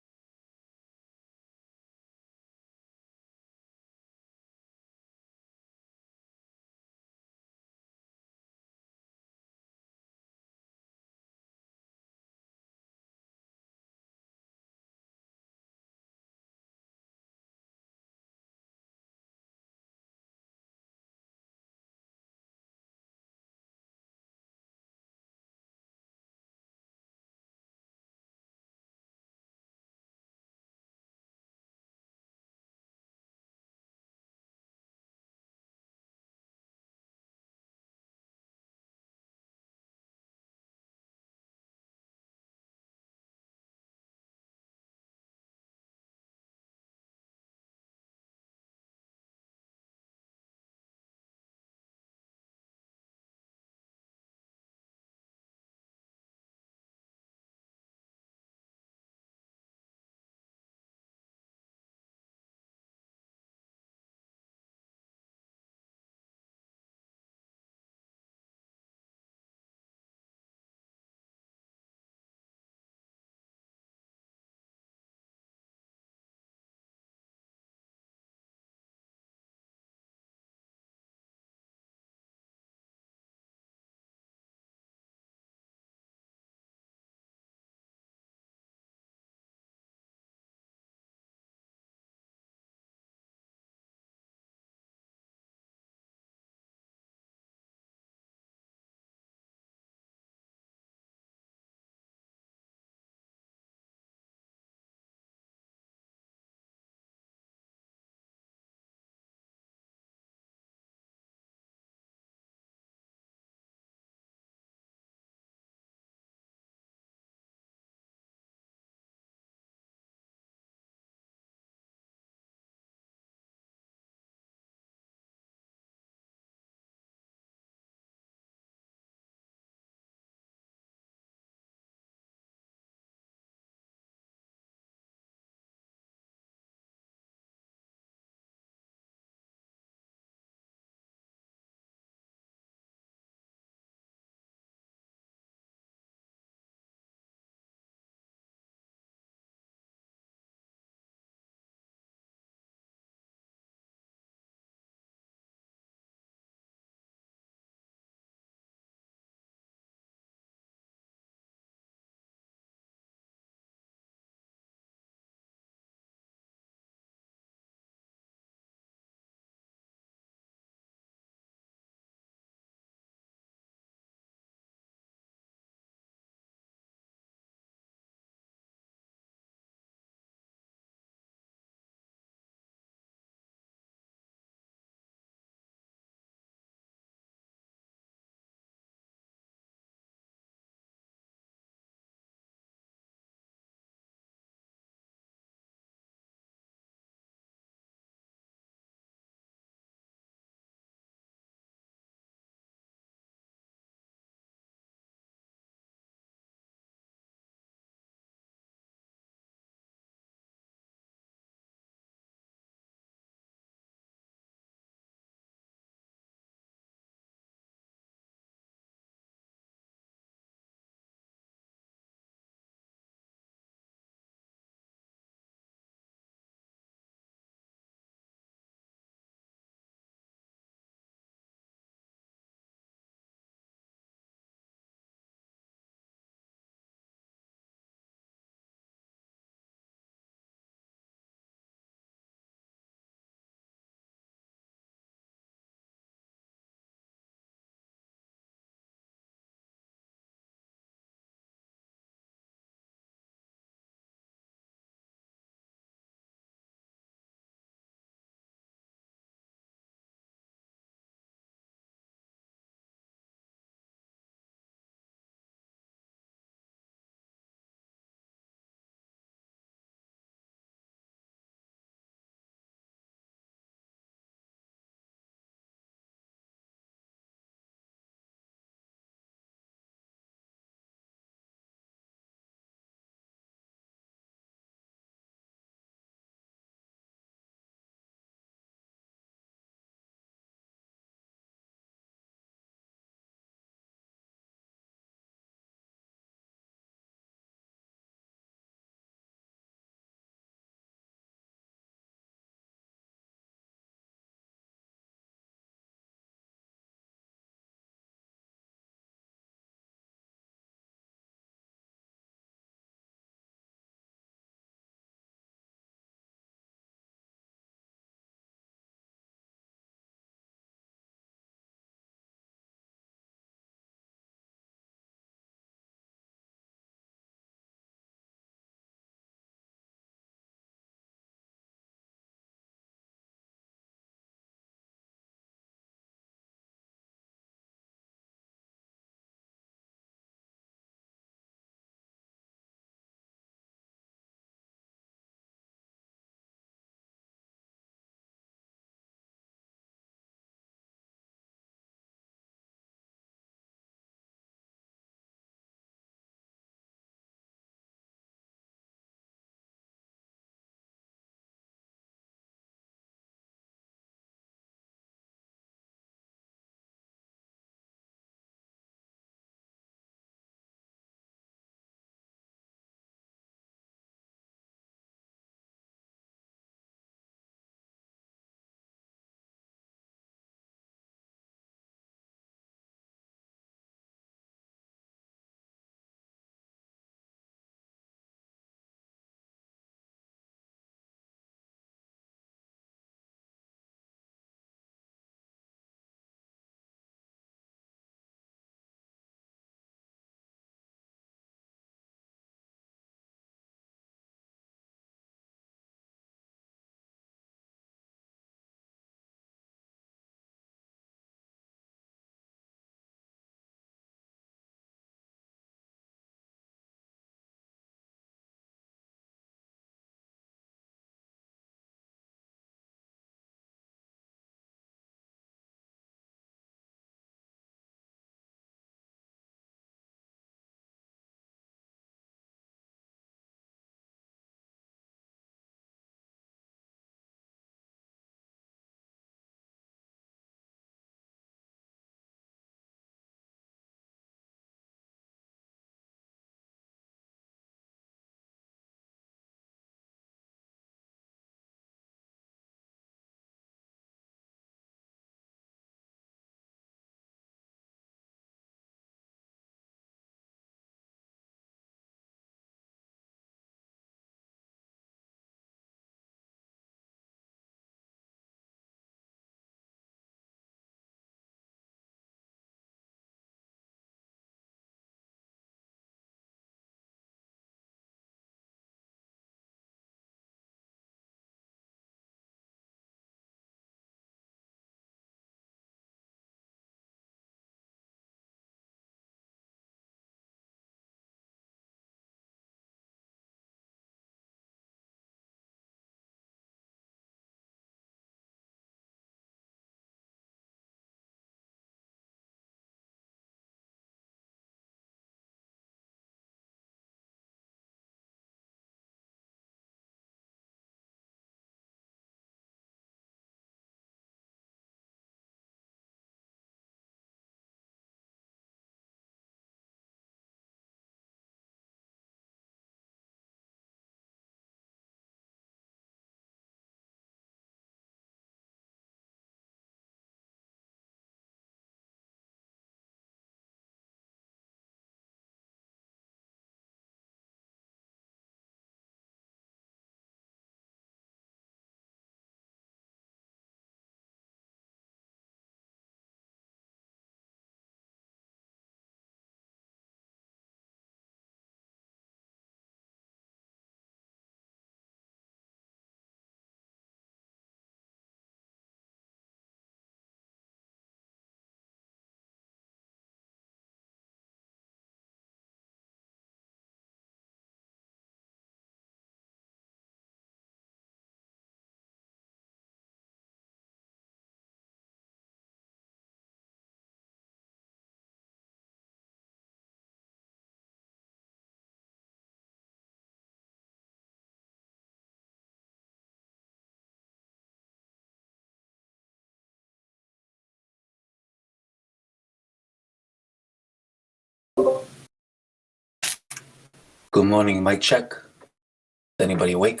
Good morning, mic check. Is anybody awake?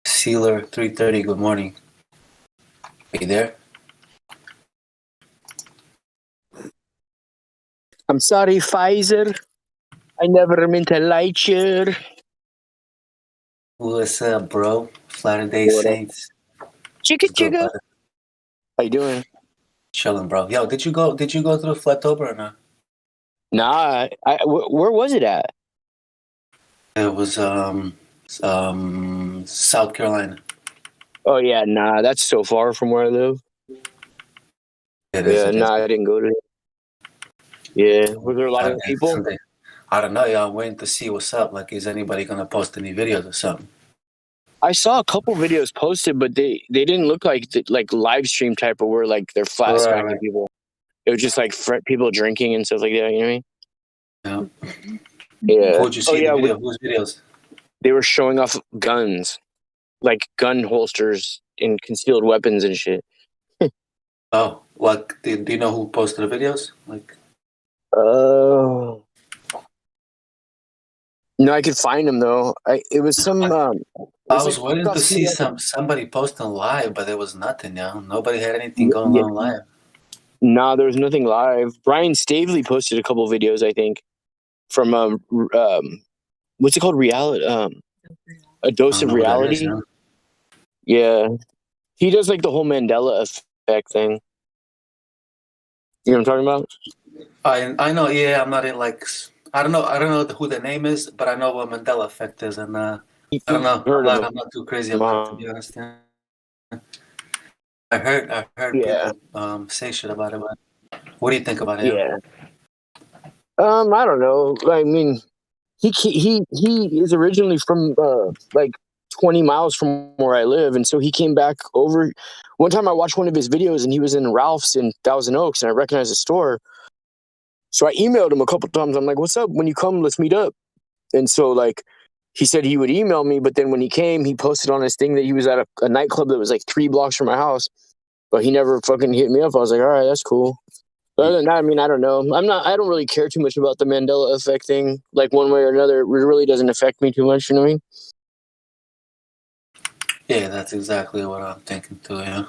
Sealer 330, good morning. Are you there? I'm sorry, Pfizer. I never meant to lie to you. What's up, bro? Latter-day What up? Saints. Chicka What's good, chicka. brother? How you doing? Chilling, bro. Yo, did you go through Flatober or not? Nah, where was it at? It was South Carolina. Oh yeah, nah, that's so far from where I live. It is. Nah, I didn't go to it. Yeah, were there a lot of people? Someday. I don't know, y'all. I'm waiting to see what's up. Like, is anybody gonna post any videos or something? I saw a couple videos posted, but they didn't look like live stream type of where like they're flat smacking Right. people. It was just like people drinking and stuff like that. You know what I mean? Yeah. Yeah. Who'd you see in the video? Whose videos? They were showing off guns, like gun holsters and concealed weapons and shit. Oh, like, do you know who posted the videos? Like, Oh. No, I could find them though. It was some. I was waiting to see somebody posting live, but there was nothing. Yeah, nobody had anything going on live. Nah, there was nothing live. Brian Stavely posted a couple videos, I think, from what's it called? Reality. A dose of reality. Yeah, he does like the whole Mandela effect thing. You know what I'm talking about? I know. Yeah, I'm not in like. I don't know who the name is, but I know what Mandela effect is, and I don't know. I'm not too crazy about it, to be honest. Yeah. I heard people say shit about it, but what do you think about it? Yeah. I don't know. I mean, he is originally from like 20 miles from where I live, and so he came back over. One time I watched one of his videos, and he was in Ralph's in Thousand Oaks, and I recognized the store. So I emailed him a couple times. I'm like, "What's up? When you come, let's meet up." And so like, he said he would email me, but then when he came, he posted on his thing that he was at a nightclub that was like 3 blocks from my house, but he never fucking hit me up. I was like, all right, that's cool. But other than that, I mean, I don't know. I don't really care too much about the Mandela effect thing, like one way or another. It really doesn't affect me too much, you know what I mean? Yeah, that's exactly what I'm thinking too. Yeah.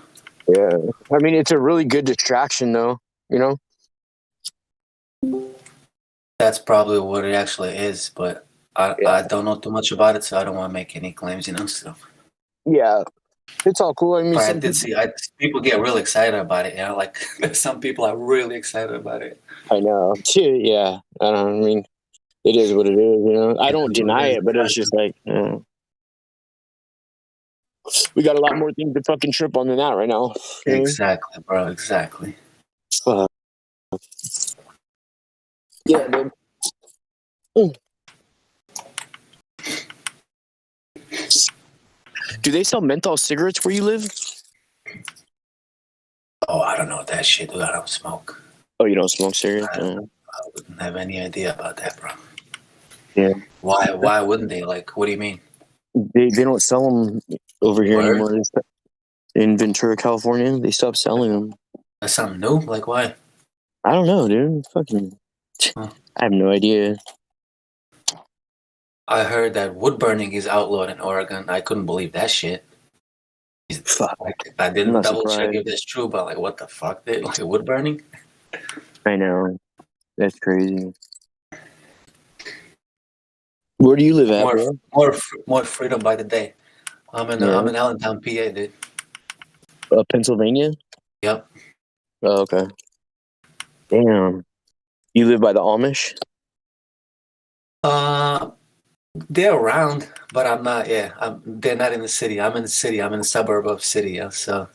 Yeah. I mean, it's a really good distraction, though. You know. That's probably what it actually is, but I don't know too much about it, so I don't want to make any claims, you know. So Yeah, it's all cool. I mean, but I did see people get really excited about it. You know, like some people are really excited about it. I know. Yeah, I don't. I mean, it is what it is. You know, I don't deny it, but it's just like we got a lot more things to fucking trip on than that right now. Exactly, bro. Exactly. Yeah, man. Do they sell menthol cigarettes where you live? Oh, I don't know that shit, dude. I don't smoke. Oh, you don't smoke cigarettes? I wouldn't have any idea about that, bro. Yeah. Why wouldn't they? Like, what do you mean? They don't sell them over here Word? anymore. In Ventura, California, they stopped selling them. That's something new? Like, why? I don't know, dude. Fucking, I have no idea. I heard that wood burning is outlawed in Oregon. I couldn't believe that shit. Fuck. Like, I didn't double check if that's true, but like, what the fuck, dude? Like, wood burning? I know. That's crazy. Where do you live at, bro? More freedom by the day. I'm in Allentown, PA, dude. Pennsylvania? Yep. Oh, okay. Damn. You live by the Amish? They're around, but I'm not. Yeah, they're not in the city. I'm in the city. I'm in the suburb of city. Yeah, so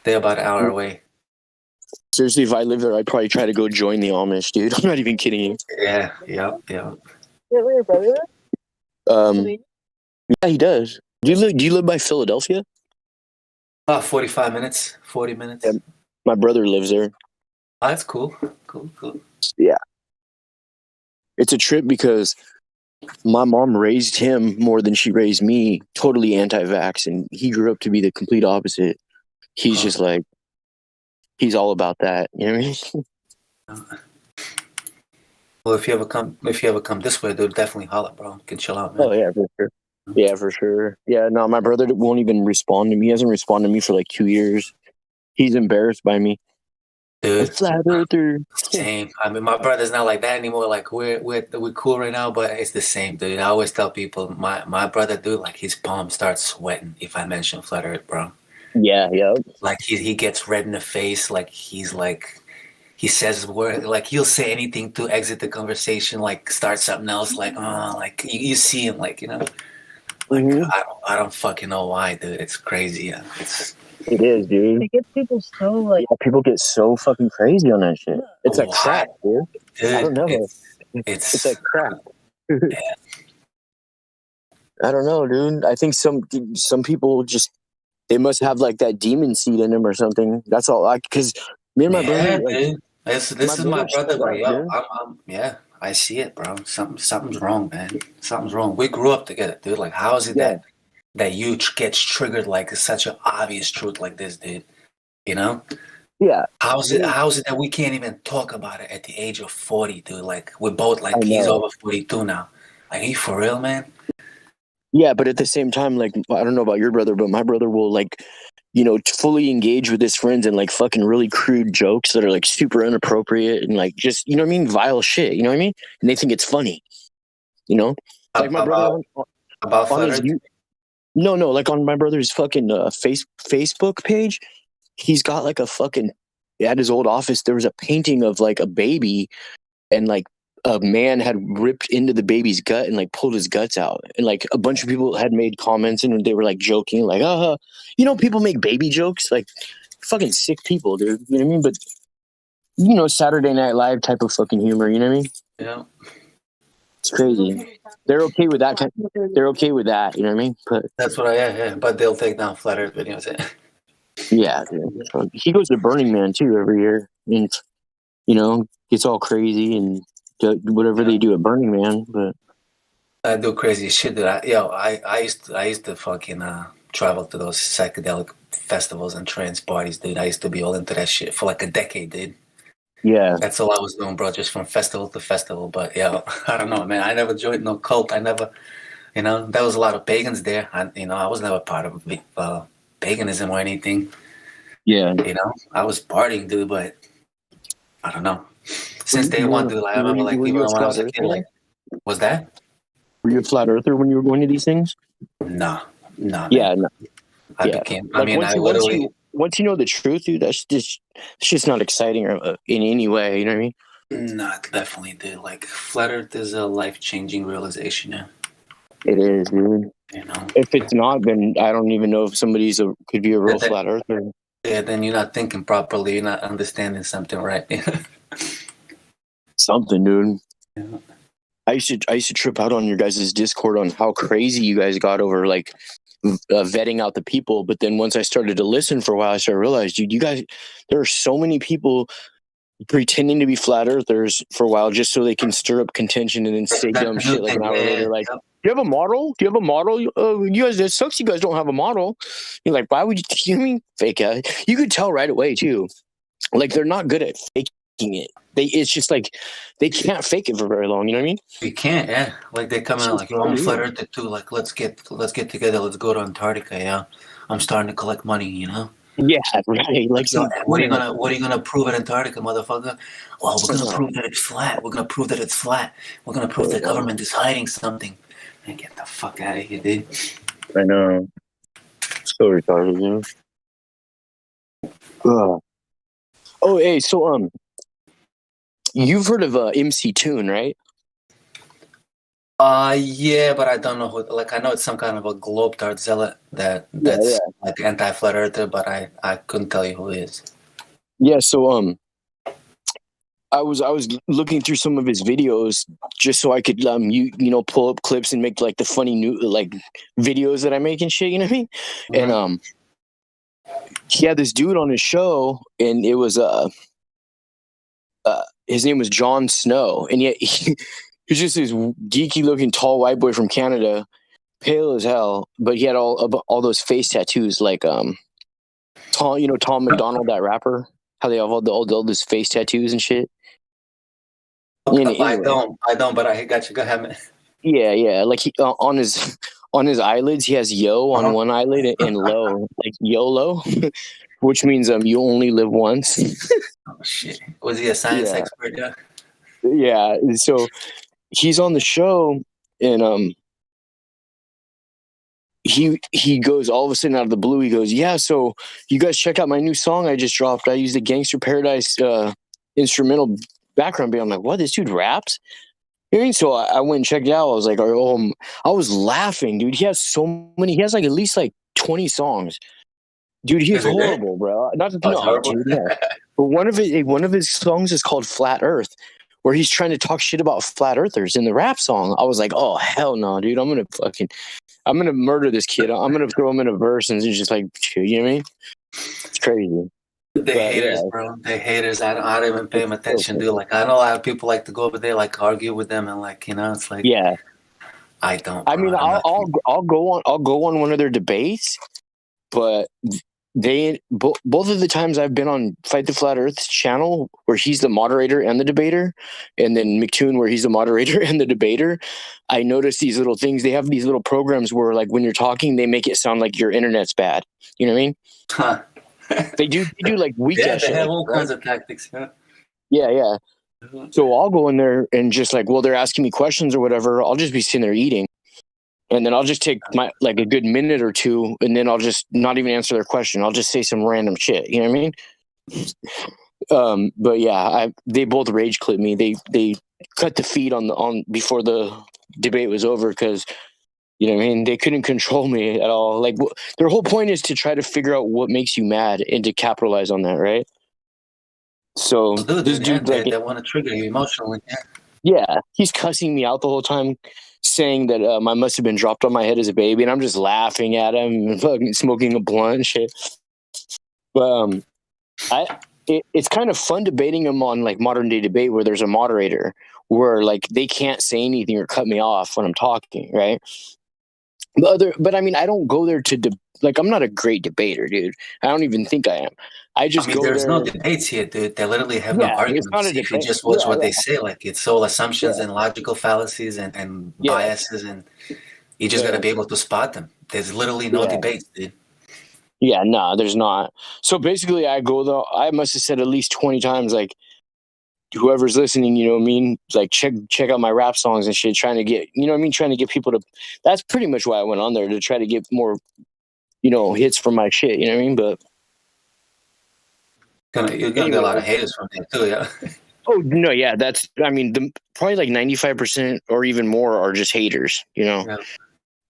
they're about an hour away. Seriously, if I lived there, I'd probably try to go join the Amish, dude. I'm not even kidding you. Yeah. Yeah, he does. Do you live by Philadelphia? About 45 minutes, 40 minutes. Yeah, my brother lives there. Oh, that's cool. Cool. Yeah. It's a trip because my mom raised him more than she raised me, totally anti-vax, and he grew up to be the complete opposite. He's just like, he's all about that. You know what I mean? Well, if you ever come this way, dude, definitely holler, bro. You can chill out, man. Oh yeah, for sure. Yeah, for sure. Yeah, no, my brother won't even respond to me. He hasn't responded to me for like 2 years. He's embarrassed by me. Dude, A flat earther. same. I mean, my brother's not like that anymore. Like we're cool right now, but it's the same, dude. I always tell people, my brother, dude, like his palm starts sweating if I mention flat Earth, bro. Yeah, yeah. Like he gets red in the face. Like he's like he says word, like he'll say anything to exit the conversation, like start something else. Like like you see him, like like I don't fucking know why, dude. It's crazy. Yeah. It is, dude. It gets people so like. Yeah, people get so fucking crazy on that shit. It's like crack, dude. I don't know. It's like crack. I don't know, dude. I think some people just they must have like that demon seed in them or something. That's all. Because me and my brother, like, dude. This is my brother, bro. Yo, yeah, I see it, bro. Something's wrong, man. Something's wrong. We grew up together, dude. Like, how is it that you gets triggered like such an obvious truth like this, dude? You know? Yeah. How's it that we can't even talk about it at the age of 40, dude? Like we're both like he's over 42 now. Like, are you for real, man? Yeah, but at the same time, like I don't know about your brother, but my brother will like, fully engage with his friends and like fucking really crude jokes that are like super inappropriate and like just you know what I mean, vile shit. You know what I mean? And they think it's funny. Like my brother on his no, like on my brother's fucking Facebook page, he's got like a fucking at his old office. There was a painting of like a baby, and like a man had ripped into the baby's gut and like pulled his guts out, and like a bunch of people had made comments and they were like joking, like, people make baby jokes, like fucking sick people, dude. You know what I mean? But Saturday Night Live type of fucking humor. You know what I mean? Yeah. It's crazy. They're okay with that. They're okay with that. You know what I mean? But that's what yeah. But they'll take down flat Earth videos. Yeah, dude. He goes to Burning Man too every year, and gets all crazy and whatever they do at Burning Man. But I do crazy shit, dude. I used to fucking travel to those psychedelic festivals and trance parties, dude. I used to be all into that shit for like a decade, dude. Yeah, that's all I was doing, bro. Just from festival to festival. But I don't know, man. I never joined no cult. I never, there was a lot of pagans there. I was never part of paganism or anything. Yeah, I was partying, dude, but I don't know. Since day one, dude, I remember like even when I was a kid, like, was that? Were you a flat earther when you were going to these things? No. Yeah, no. I became. I mean, once you know the truth, dude, that's just not exciting in any way. You know what I mean? No, definitely, dude. Like, flat Earth is a life-changing realization. Yeah. It is, dude. If it's not, then I don't even know if somebody's could be a real flat earther. Yeah, then you're not thinking properly. You're not understanding something right. Something, dude. Yeah. I used to trip out on your guys' Discord on how crazy you guys got over like vetting out the people. But then once I started to listen for a while, I started to realize, dude, you guys, there are so many people pretending to be flat earthers for a while just so they can stir up contention and then say dumb shit like an hour later, like, do you have a model? Do you have a model? You guys, it sucks you guys don't have a model. You're like, why would you mean fake it? You could tell right away too. Like, they're not good at faking it. It's just like they can't fake it for very long. You know what I mean? You can't, yeah. Like they come out like, I'm flat earther too. Like, let's get together. Let's go to Antarctica. Yeah, I'm starting to collect money. Yeah, right. Like, what are you gonna prove at Antarctica, motherfucker? Well, we're gonna prove that it's flat. We're gonna prove that it's flat. We're gonna prove the government is hiding something. And get the fuck out of here, dude. I know. So retarded, you know. Oh, hey, so you've heard of MC Toon, right? Yeah, but I don't know who. Like, I know it's some kind of a globe-tart zealot that's like anti-flat earther, but I couldn't tell you who he is. Yeah, so I was looking through some of his videos just so I could pull up clips and make like the funny new like videos that I make and shit. You know what I mean? Mm-hmm. And he had this dude on his show, and it was his name was Jon Snow, and yet He's just this geeky looking tall white boy from Canada, pale as hell, but he had all those face tattoos like Tom McDonald, that rapper. How they have all those face tattoos and shit. Anyway. I don't, but I got you. Go ahead, man. Yeah. Like he on his eyelids, he has yo on one eyelid and low, like YOLO, which means you only live once. Oh shit! Was he a science expert? Yeah. Yeah. So he's on the show, and he goes all of a sudden out of the blue. He goes, "Yeah, so you guys check out my new song I just dropped. I used the Gangster Paradise instrumental background band." I'm like, "What? This dude raps?" You know what I mean? So I went and checked it out. I was like, I was laughing, dude. He has so many. He has like at least like 20 songs, dude. He's horrible, bro. Not to dude, yeah. But one of his songs is called "Flat Earth," where he's trying to talk shit about flat earthers in the rap song. I was like, oh hell no, dude. I'm gonna murder this kid. I'm gonna throw him in a verse and just like, you know what I mean? It's crazy. Haters, bro. The haters. I don't even pay them attention, dude. Like I know a lot of people like to go over there, like argue with them, and like it's like I don't. I mean, I'll go on one of their debates, but both of the times I've been on Fight the Flat Earth's channel, where he's the moderator and the debater, and then McToon, where he's the moderator and the debater, I noticed these little things. They have these little programs where, like, when you're talking, they make it sound like your internet's bad. You know what I mean? Huh. They do like weekend they have shit, all kinds of tactics. Yeah. So I'll go in there and just like, they're asking me questions or whatever. I'll just be sitting there eating. And then I'll just take a good minute or two, and then I'll just not even answer their question. I'll just say some random shit. You know what I mean? But yeah, they both rage clipped me. They cut the feed on before the debate was over because, you know what I mean, they couldn't control me at all. Like their whole point is to try to figure out what makes you mad and to capitalize on that, right? So this dude, they want to trigger you emotionally. Yeah, he's cussing me out the whole time, saying that I must have been dropped on my head as a baby, and I'm just laughing at him and fucking smoking a blunt and shit. But it's kind of fun debating him on like modern day debate where there's a moderator where like they can't say anything or cut me off when I'm talking, right? But I mean, I don't go there to I'm not a great debater, dude. I don't even think I am. I just go there's there. no debates here, dude. They literally have no arguments. It's not a if you debate. just watch what they say, like it's all assumptions and logical fallacies and biases, and you just gotta be able to spot them. There's literally no debates, dude. Yeah, no, there's not. So basically, I go though. I must have said at least 20 times, like, whoever's listening, you know what I mean? Like, check out my rap songs and shit. Trying to get, you know what I mean? Trying to get people to. That's pretty much why I went on there, to try to get more, hits from my shit. You know what I mean? But you're gonna get a lot of haters from there too, yeah. Oh no, yeah, probably like 95% or even more are just haters. Yeah.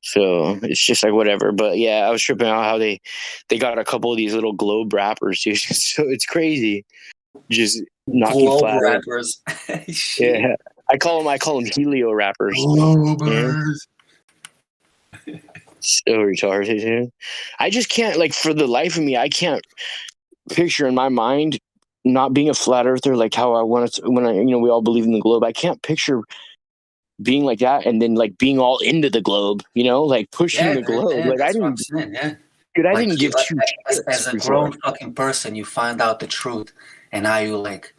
So it's just like whatever. But yeah, I was tripping out how they got a couple of these little globe rappers, dude. So it's crazy. Just knocking globe flat rappers. Yeah, I call them helio rappers. Globers. So retarded, dude. I just can't, like, for the life of me, I can't picture in my mind not being a flat earther, like how I want to, when we all believe in the globe. I can't picture being like that and then like being all into the globe, like pushing the globe. Like I didn't, dude, I didn't give two shits. As a grown fucking person, you find out the truth, and now you're like,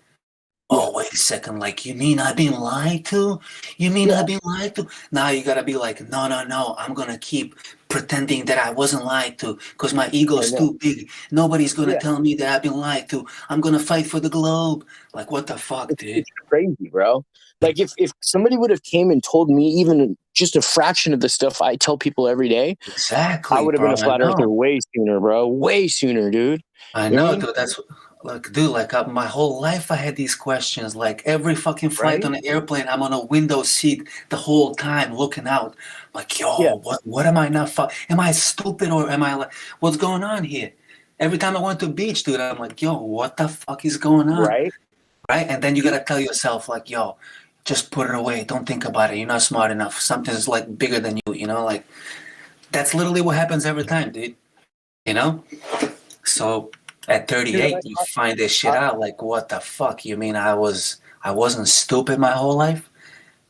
oh, wait a second, like, you mean I've been lied to? You mean I've been lied to? Now you gotta be like, no, I'm gonna keep pretending that I wasn't lied to because my ego is too big. Nobody's gonna tell me that I've been lied to. I'm gonna fight for the globe. Like, what the fuck, dude? It's crazy, bro. Like, if somebody would have came and told me even just a fraction of the stuff I tell people every day, exactly, I would have been a flat earther way sooner, bro. Way sooner, dude. I know, dude. That's like, dude, like my whole life I had these questions. Like every fucking flight on an airplane, I'm on a window seat the whole time looking out. Like, yo, what am I not? Am I stupid or am I like, what's going on here? Every time I went to the beach, dude, I'm like, yo, what the fuck is going on? Right? And then you gotta tell yourself, like, yo, just put it away. Don't think about it. You're not smart enough. Something's like bigger than you. Like that's literally what happens every time, dude. So. At 38, you find this shit out. Like, what the fuck? You mean I wasn't stupid my whole life?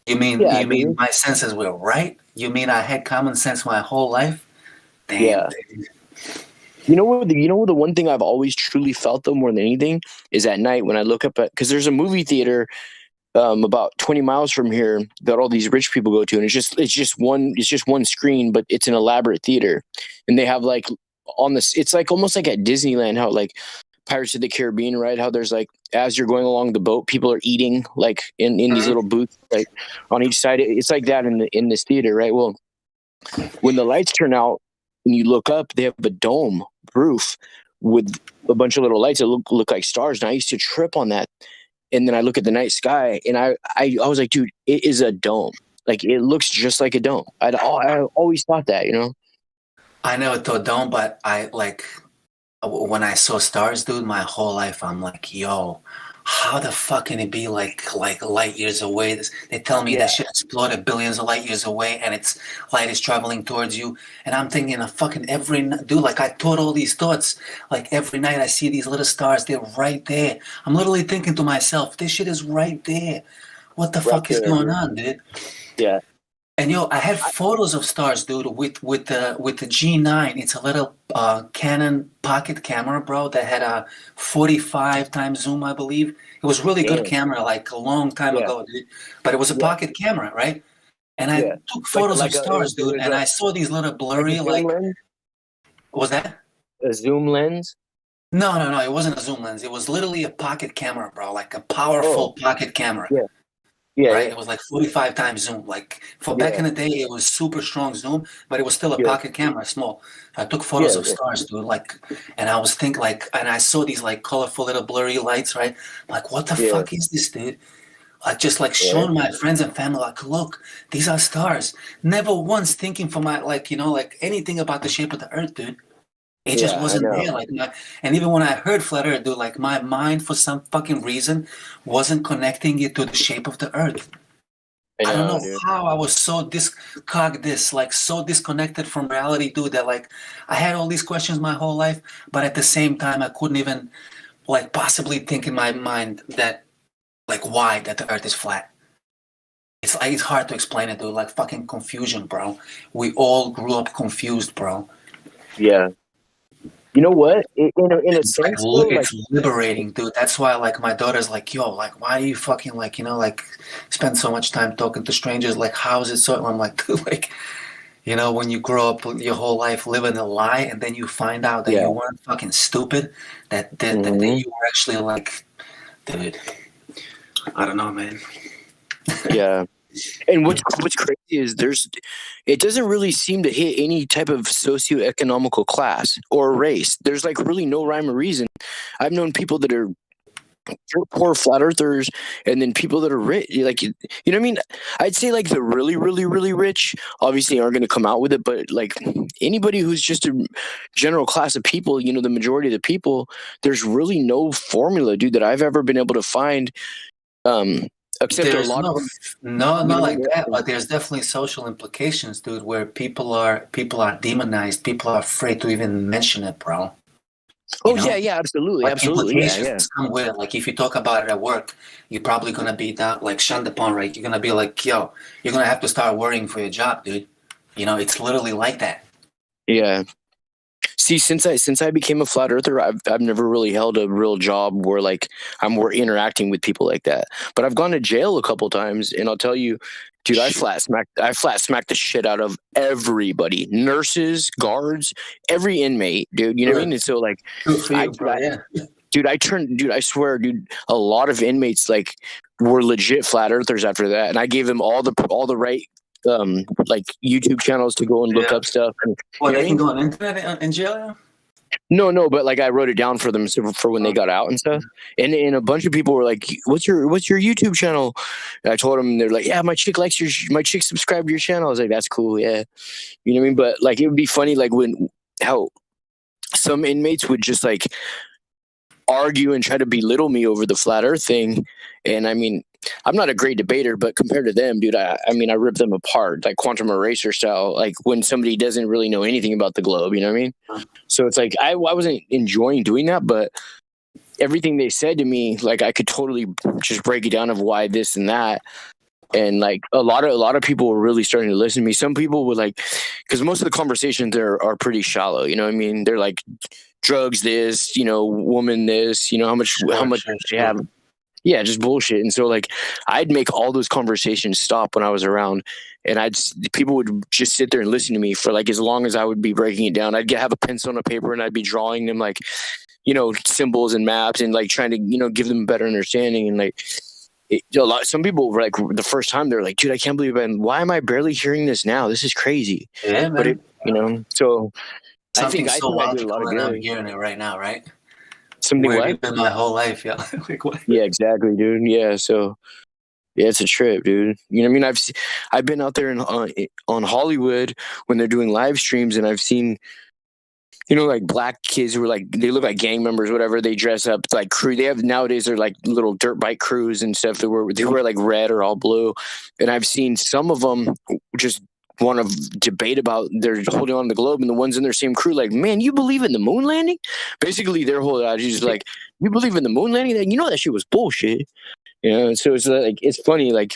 You mean Yeah, you mean dude. my senses were right? You mean I had common sense my whole life? Damn. Yeah. Dude. You know what? The one thing I've always truly felt though more than anything is at night when I look up at, because there's a movie theater about 20 miles from here that all these rich people go to, and it's just one screen, but it's an elaborate theater, and they have like on this, it's like almost like at Disneyland, how like Pirates of the Caribbean, right? How there's like, as you're going along the boat, people are eating like in these little booths, like on each side. It's like that in this theater, right? Well, when the lights turn out and you look up, they have a dome roof with a bunch of little lights that look like stars. And I used to trip on that. And then I look at the night sky, and I was like, dude, it is a dome. Like, it looks just like a dome. I always thought that, you know? I never thought dome, but I like when I saw stars, dude, my whole life I'm like, yo, how the fuck can it be like light years away? They tell me that shit exploded billions of light years away, and its light is traveling towards you. And I'm thinking of fucking dude, like I thought all these thoughts. Like every night I see these little stars, they're right there. I'm literally thinking to myself, this shit is right there. What the fuck is going on, dude? Yeah. And yo, I had photos of stars, dude, with the G9. It's a little Canon pocket camera, bro, that had a 45 times zoom, I believe. It was really good camera, like a long time ago, dude. But it was a pocket camera, right? And I took photos of stars, dude, and I saw these little blurry, like what was that? A zoom lens? No, it wasn't a zoom lens. It was literally a pocket camera, bro, like a powerful pocket camera. Yeah, right. It was like 45 times zoom. Like for back in the day, it was super strong zoom, but it was still a pocket camera, small. I took photos of stars, dude. Like, and I was thinking, like, and I saw these like colorful little blurry lights, right? Like, what the fuck is this, dude? Like, just like showing my friends and family, like, look, these are stars. Never once thinking for my, like, you know, like anything about the shape of the Earth, dude. It just wasn't there. Like, and even when I heard flat Earth, dude, like my mind for some fucking reason wasn't connecting it to the shape of the Earth. I don't know how I was so so disconnected from reality, dude, that like I had all these questions my whole life, but at the same time I couldn't even like possibly think in my mind that like why that the Earth is flat. It's like it's hard to explain it, dude. Like fucking confusion, bro. We all grew up confused, bro. Yeah. You know what? In a sense, like, it's liberating, dude. That's why, like, my daughter's like, yo, like, why do you fucking, like, you know, like, spend so much time talking to strangers? Like, how is it so? I'm like, dude, like, you know, when you grow up your whole life living a lie, and then you find out that you weren't fucking stupid, that you were actually, like, dude, I don't know, man. Yeah. And what's crazy is it doesn't really seem to hit any type of socioeconomical class or race. There's like really no rhyme or reason. I've known people that are poor flat earthers, and then people that are rich, like, you know what I mean? I'd say like the really, really, really rich obviously aren't going to come out with it, but like anybody who's just a general class of people, you know, the majority of the people, there's really no formula, dude, that I've ever been able to find. Except There's a lot of not like that, but there's definitely social implications, dude, where people are demonized. People are afraid to even mention it, bro. Oh, yeah, absolutely, like absolutely, implications come with it. Like if you talk about it at work, you're probably gonna be down, like shunned upon, right? You're gonna be like, yo, you're gonna have to start worrying for your job, dude. You know, it's literally like that. Yeah. See, since I became a flat earther, I've never really held a real job where like we're interacting with people like that. But I've gone to jail a couple times, and I'll tell you, dude, I flat smacked the shit out of everybody, nurses, guards, every inmate, dude. You know what I mean? And so like, dude, I swear, dude, a lot of inmates like were legit flat earthers after that, and I gave them all the right like YouTube channels to go and look up stuff. And, well, they can go on internet in jail. No, but like I wrote it down for them for when they got out and stuff. And a bunch of people were like, "What's your YouTube channel?" And I told them, they're like, "Yeah, my chick subscribed to your channel." I was like, "That's cool, yeah." You know what I mean? But like, it would be funny, like how some inmates would just like argue and try to belittle me over the flat Earth thing. And I mean, I'm not a great debater, but compared to them, dude, I mean, I rip them apart, like quantum eraser style, like when somebody doesn't really know anything about the globe, you know what I mean? So it's like, I wasn't enjoying doing that, but everything they said to me, like I could totally just break it down of why this and that. And like a lot of people were really starting to listen to me. Some people would like, because most of the conversations there are pretty shallow. You know what I mean? They're like drugs, this, woman, this, how much they have. Yeah, just bullshit. And so like I'd make all those conversations stop when I was around, and people would just sit there and listen to me for like as long as I would be breaking it down. I'd have a pencil and a paper and I'd be drawing them like, symbols and maps and like trying to, give them a better understanding. And like some people were like the first time they're like, dude, I can't believe why am I barely hearing this now? This is crazy. Yeah, man. But so Something I so did a lot of logical, and I'm good. hearing it right now, right? Something Where what? have you been my whole life, yeah. Like, what? Yeah, exactly, dude. Yeah, so yeah, it's a trip, dude. You know what I mean? I've been out there on Hollywood when they're doing live streams, and I've seen, like black kids who are like, they look like gang members, whatever. They dress up like crew. They have nowadays they're like little dirt bike crews and stuff. They wear like red or all blue, and I've seen some of them just want to debate about they're holding on to the globe, and the ones in their same crew like, man, you believe in the moon landing? Basically, their whole attitude is like, you believe in the moon landing? That shit was bullshit. So it's like, it's funny, like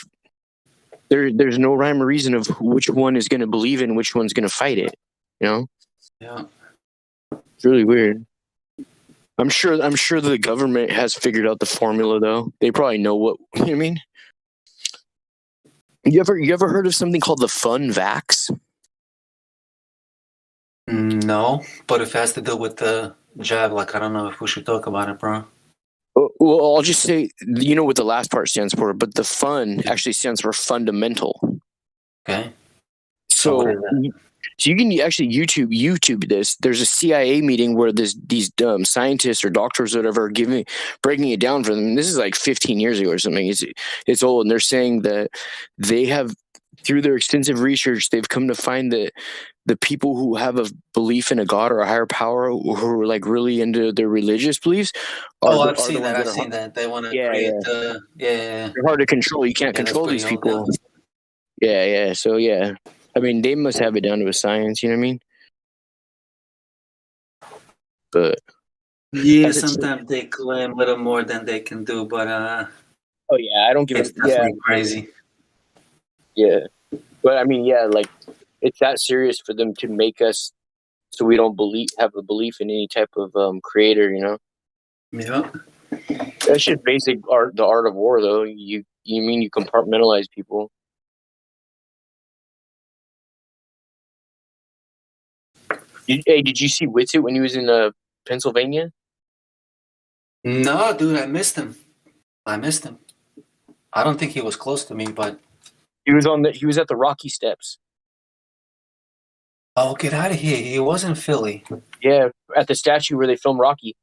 there's no rhyme or reason of which one is going to believe in, which one's going to fight it. Yeah. It's really weird. I'm sure the government has figured out the formula though. They probably know what, you know what I mean? You ever heard of something called the fun vax? No, but if it has to do with the jab, like I don't know if we should talk about it, bro. Well, I'll just say, what the last part stands for, but the fun actually stands for fundamental. Okay. So you can actually YouTube this. There's a CIA meeting where these scientists or doctors or whatever are breaking it down for them. And this is like 15 years ago or something. It's old, and they're saying that they have, through their extensive research, they've come to find that the people who have a belief in a god or a higher power, who are like really into their religious beliefs, I've seen that. They want to create they're hard to control. You can't control these people. Yeah. So yeah, I mean, they must have it down to a science. You know what I mean? But yeah, sometimes they claim a little more than they can do, but oh yeah, I don't give it's definitely crazy. Yeah, but I mean, yeah, like it's that serious for them to make us so we don't have a belief in any type of creator, Yeah. That's just basic art, the art of war, though. You compartmentalize people. Did you see Witsit when he was in Pennsylvania? No, dude, I missed him. I don't think he was close to me, but he was at the Rocky Steps. Oh, get out of here! He was in Philly. Yeah, at the statue where they filmed Rocky.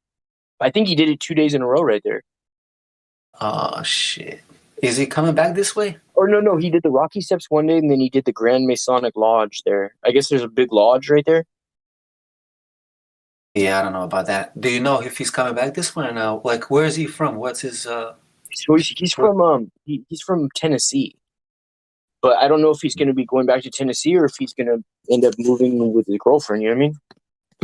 I think he did it 2 days in a row right there. Oh shit! Is he coming back this way? Or no, he did the Rocky Steps one day, and then he did the Grand Masonic Lodge there. I guess there's a big lodge right there. Yeah, I don't know about that. Do you know if he's coming back this way or no? Like, where is he from? What's his? So he's from Tennessee, but I don't know if he's going to be going back to Tennessee or if he's going to end up moving with his girlfriend. You know what I mean?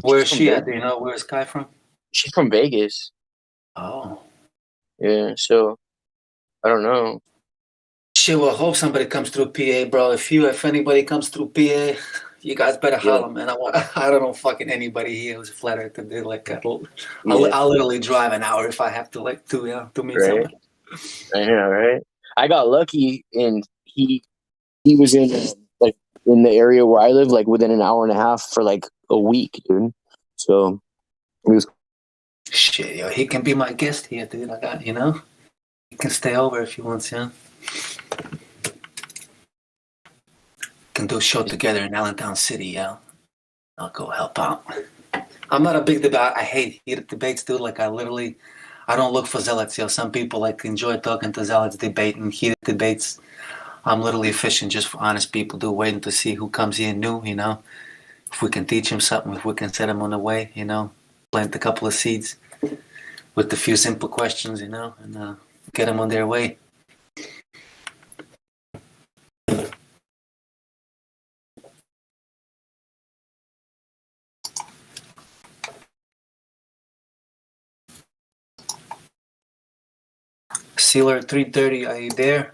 Where is she at? Do you know where's Kai from? She's from Vegas. Oh. Yeah, so I don't know. Shit, well, hope somebody comes through PA, bro. If anybody comes through PA, you guys better holler, man. I don't know fucking anybody here who's flattered to do like I'll literally drive an hour if I have to, like, to meet somebody. I know, right? I got lucky, and he was in in the area where I live, like within an hour and a half for like a week, dude. So it was. Shit, yo, he can be my guest here, dude. I got, he can stay over if he wants, yeah. Can do a show together in Allentown City, yeah. I'll go help out. I'm not a big debate. I hate heated debates, dude. Like, I don't look for zealots, yo. Some people like enjoy talking to zealots, debating heated debates. I'm literally fishing just for honest people, dude, waiting to see who comes in new, if we can teach him something, if we can set him on the way, plant a couple of seeds with a few simple questions, and get them on their way. Sealer 330, are you there?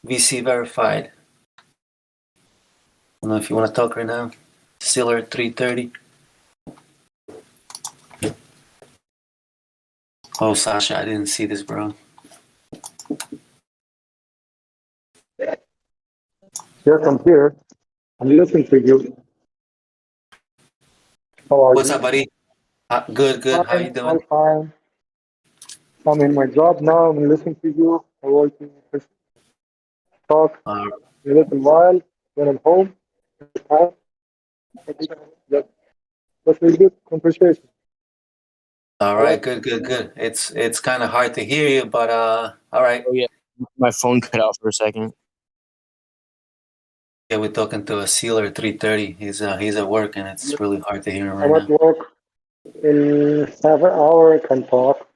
VC verified. I don't know if you want to talk right now. Sealer 330. Oh, Sasha, I didn't see this, bro. Yes, I'm here. I'm listening to you. How are What's you? up, buddy? Good, good. How you Fine, all doing? fine. I'm in my job now. I'm listening to you. I'm working. Just talk a little while. When I'm home, talk. That- That's a good conversation. All I right, like good, good, good. It's kind of hard to hear you, but all right. Oh yeah, my phone cut out for a second. Yeah, we're talking to a Sealer 330. He's at work, and it's really hard to hear him right I'm at now. work. In half an hour, I can talk.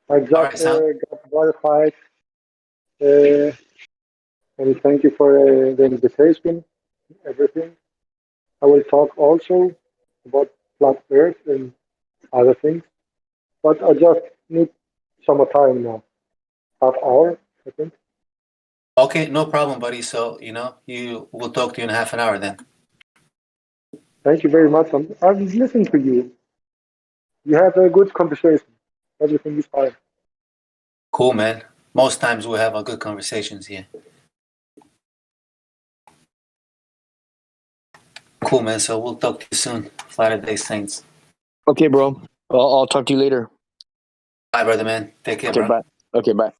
I just All right, sound. got qualified. Uh, and thank you for the invitation, everything. I will talk also about flat Earth and other things, but I just need some time now. Half hour, I think. Okay, no problem, buddy. So we'll talk to you in half an hour then. Thank you very much. I'm listening to you. You have a good conversation. Everything is fine. Cool, man. Most times we have good conversations here. Cool, man. So we'll talk to you soon. Flatter Day Saints. Okay, bro. I'll talk to you later. Bye, brother, man. Take care, Okay, bro. bye. Okay, bye.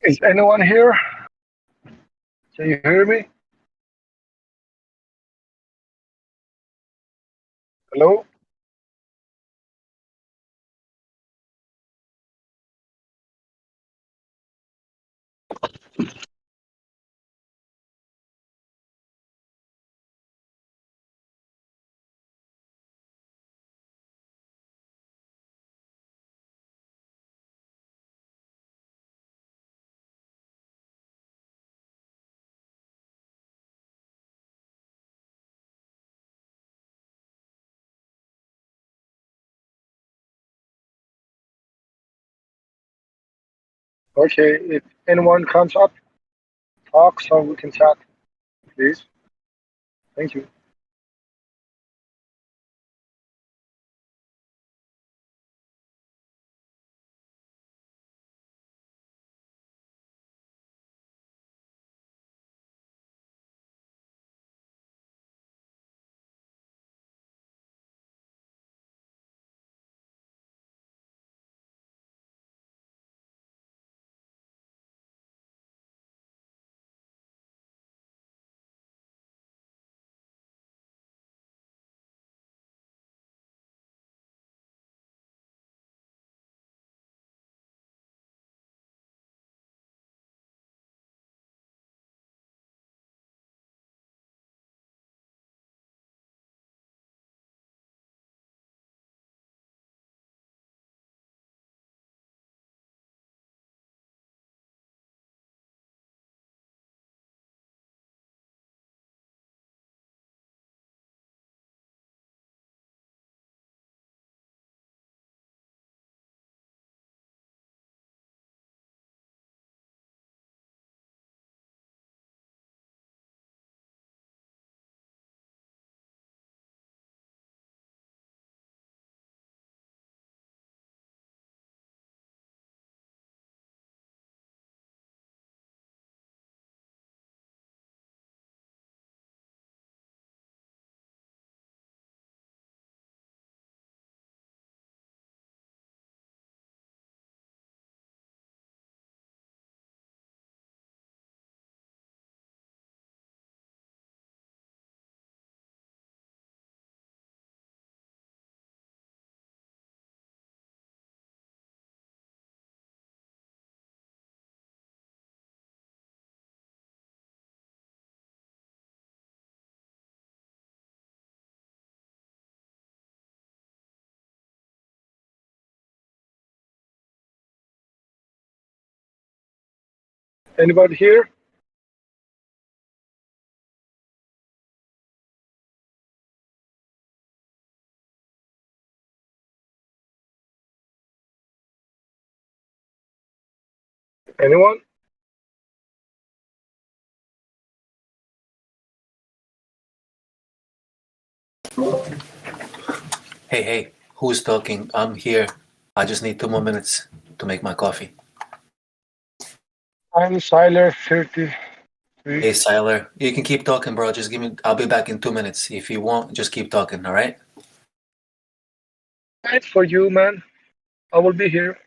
Is anyone here? Can you hear me? Hello? Okay, if anyone comes up, talk so we can chat, please. Thank you. Anybody here? Anyone? Hey, hey, who's talking? I'm here. I just need 2 more minutes to make my coffee. I'm Siler 33. Hey, Siler, you can keep talking, bro. Just give me. I'll be back in 2 minutes. If you want, just keep talking. All right. Right for you, man. I will be here.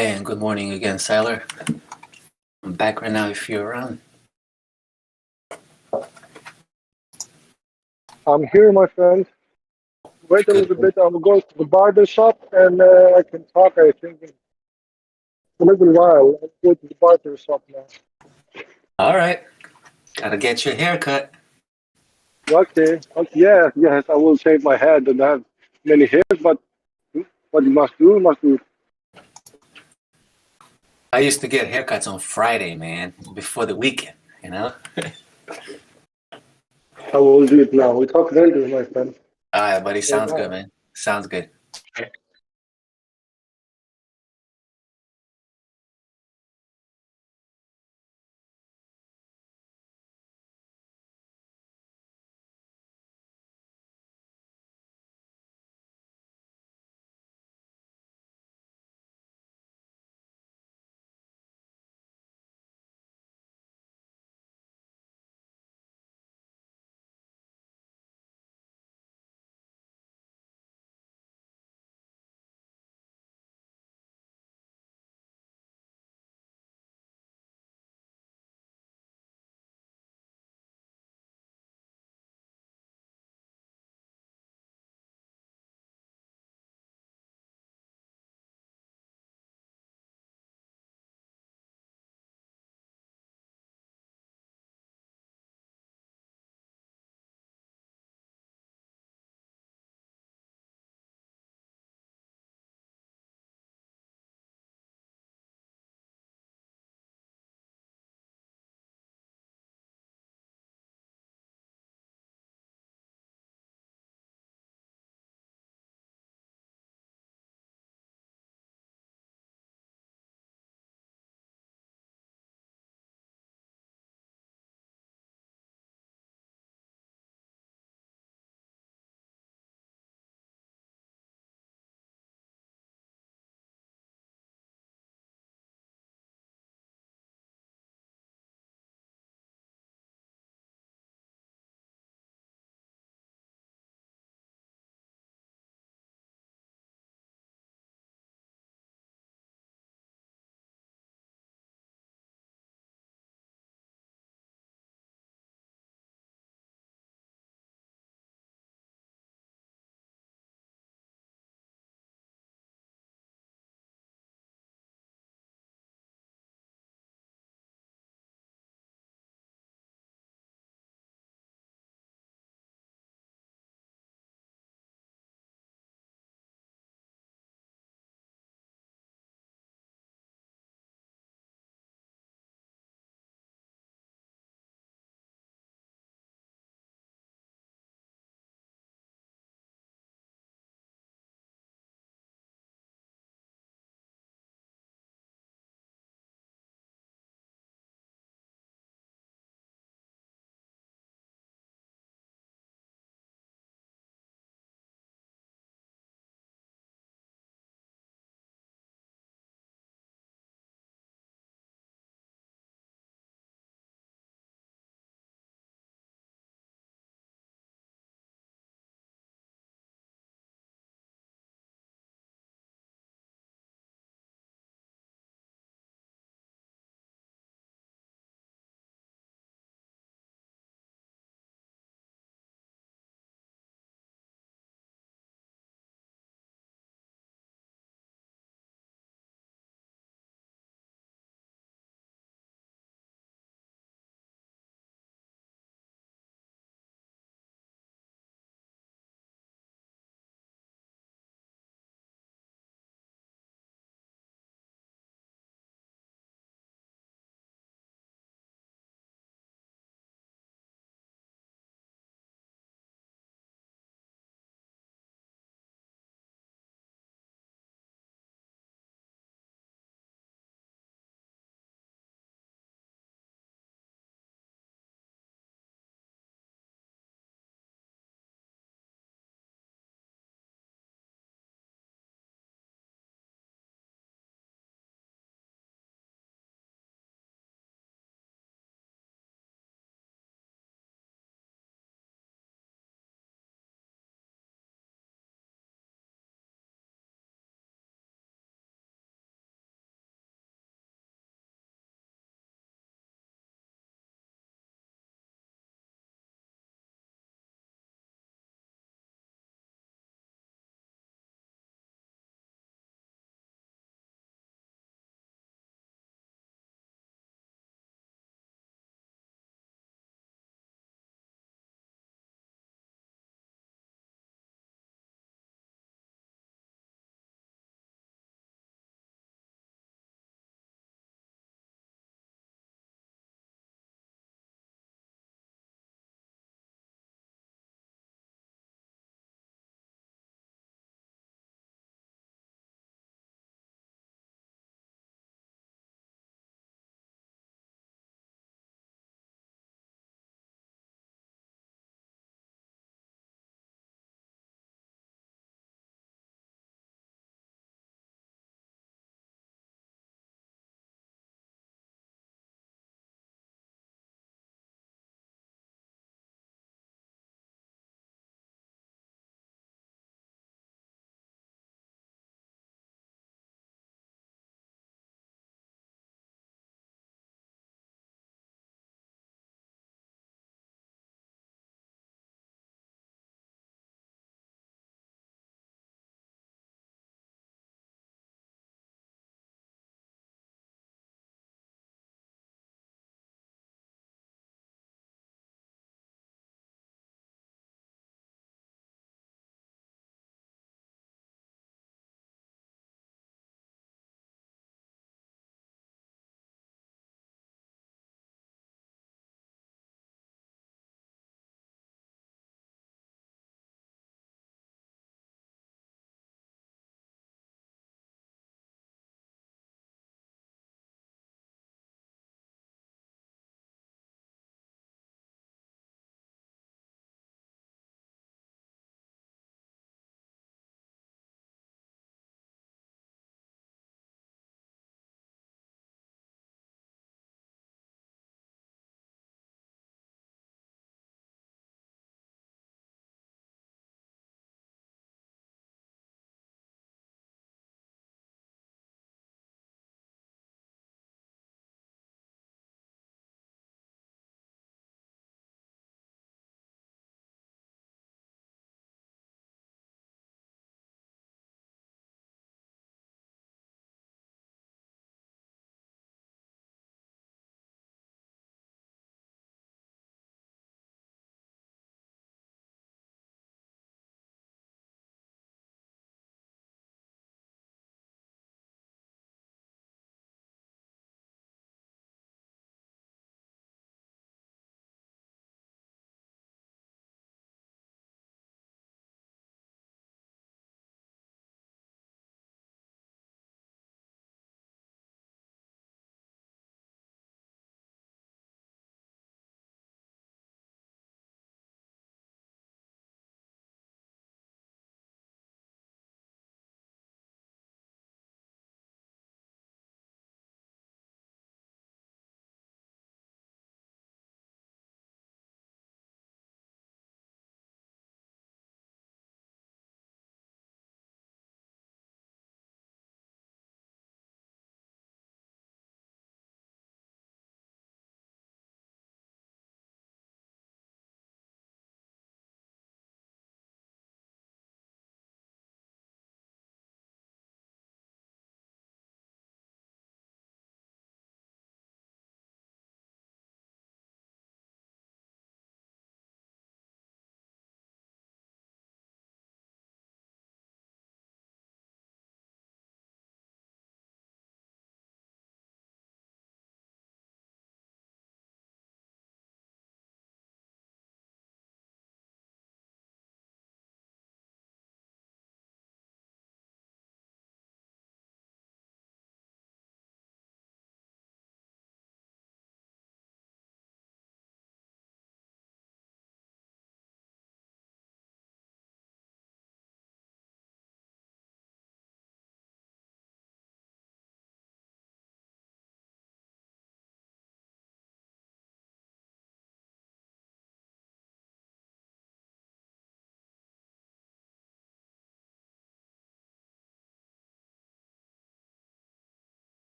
And good morning again, Siler. I'm back right now if you're around. I'm here, my friend. Wait a little bit. I will go to the barber shop and I can talk, I think, in a little while. I'll go to the barber shop now. All right. Gotta get your haircut. Okay. Okay. Yeah, yes, I will shave my head and have many hairs, but what you must do, you must do. I used to get haircuts on Friday, man, before the weekend, you know? I will do it now. We talk later, my friend. All right, buddy. Sounds Bye. good, man. Sounds good.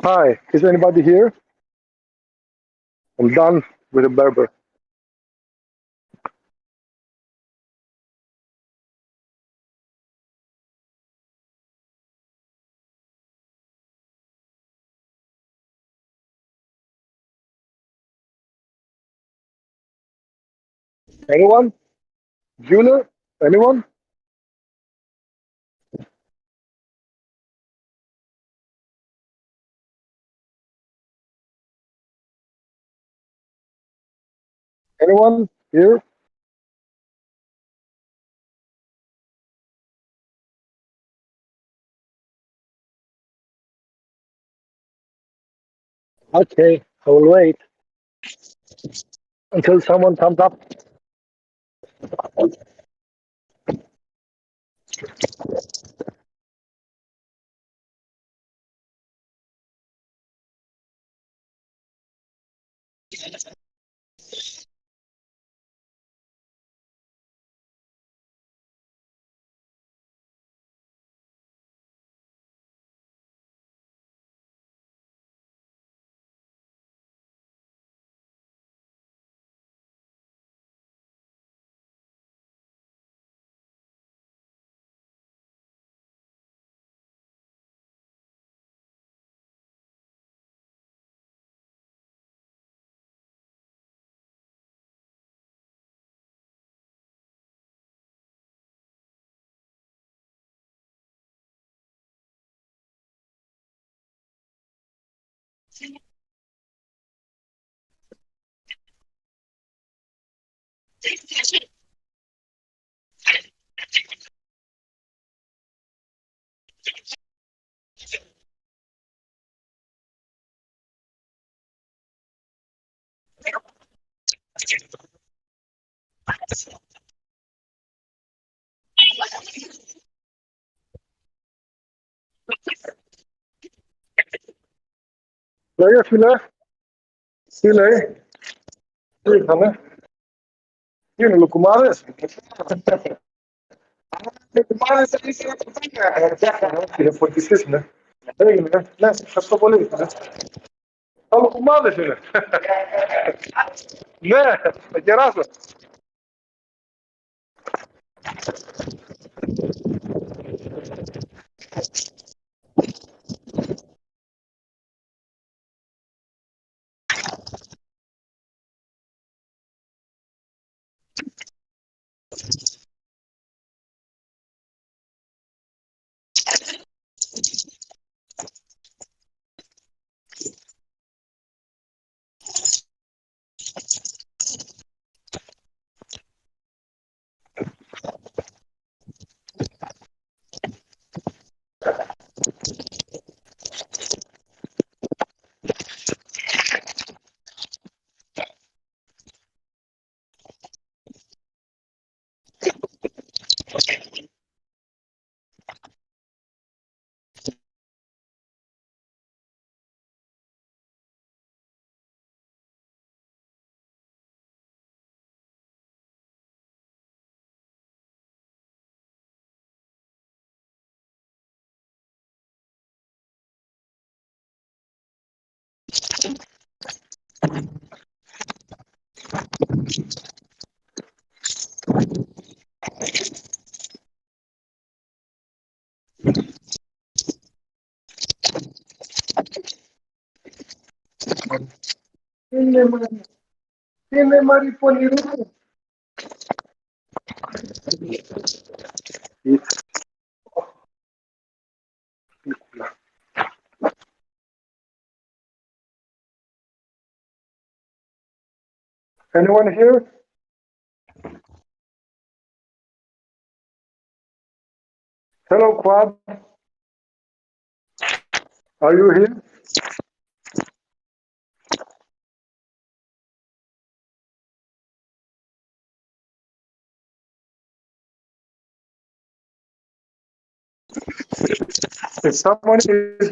Hi, is anybody here? I'm done with the barber. Anyone? Bueller? Anyone? Anyone here? Okay, I will wait until someone comes up. Lägger Fille? Fille? Fille? Yun, lukumades. Lukumades sa isa ng pagkakas. Fortissis na. Ayun na. Nasa, sa polis. Lukumades yun. Ne, gerazo. Tiene maripolino. Anyone here? Hello, Quad. Are you here? If someone is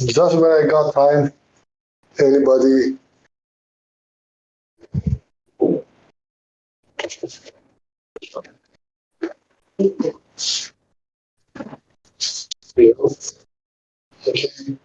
Just when I got time, anybody feels. Okay.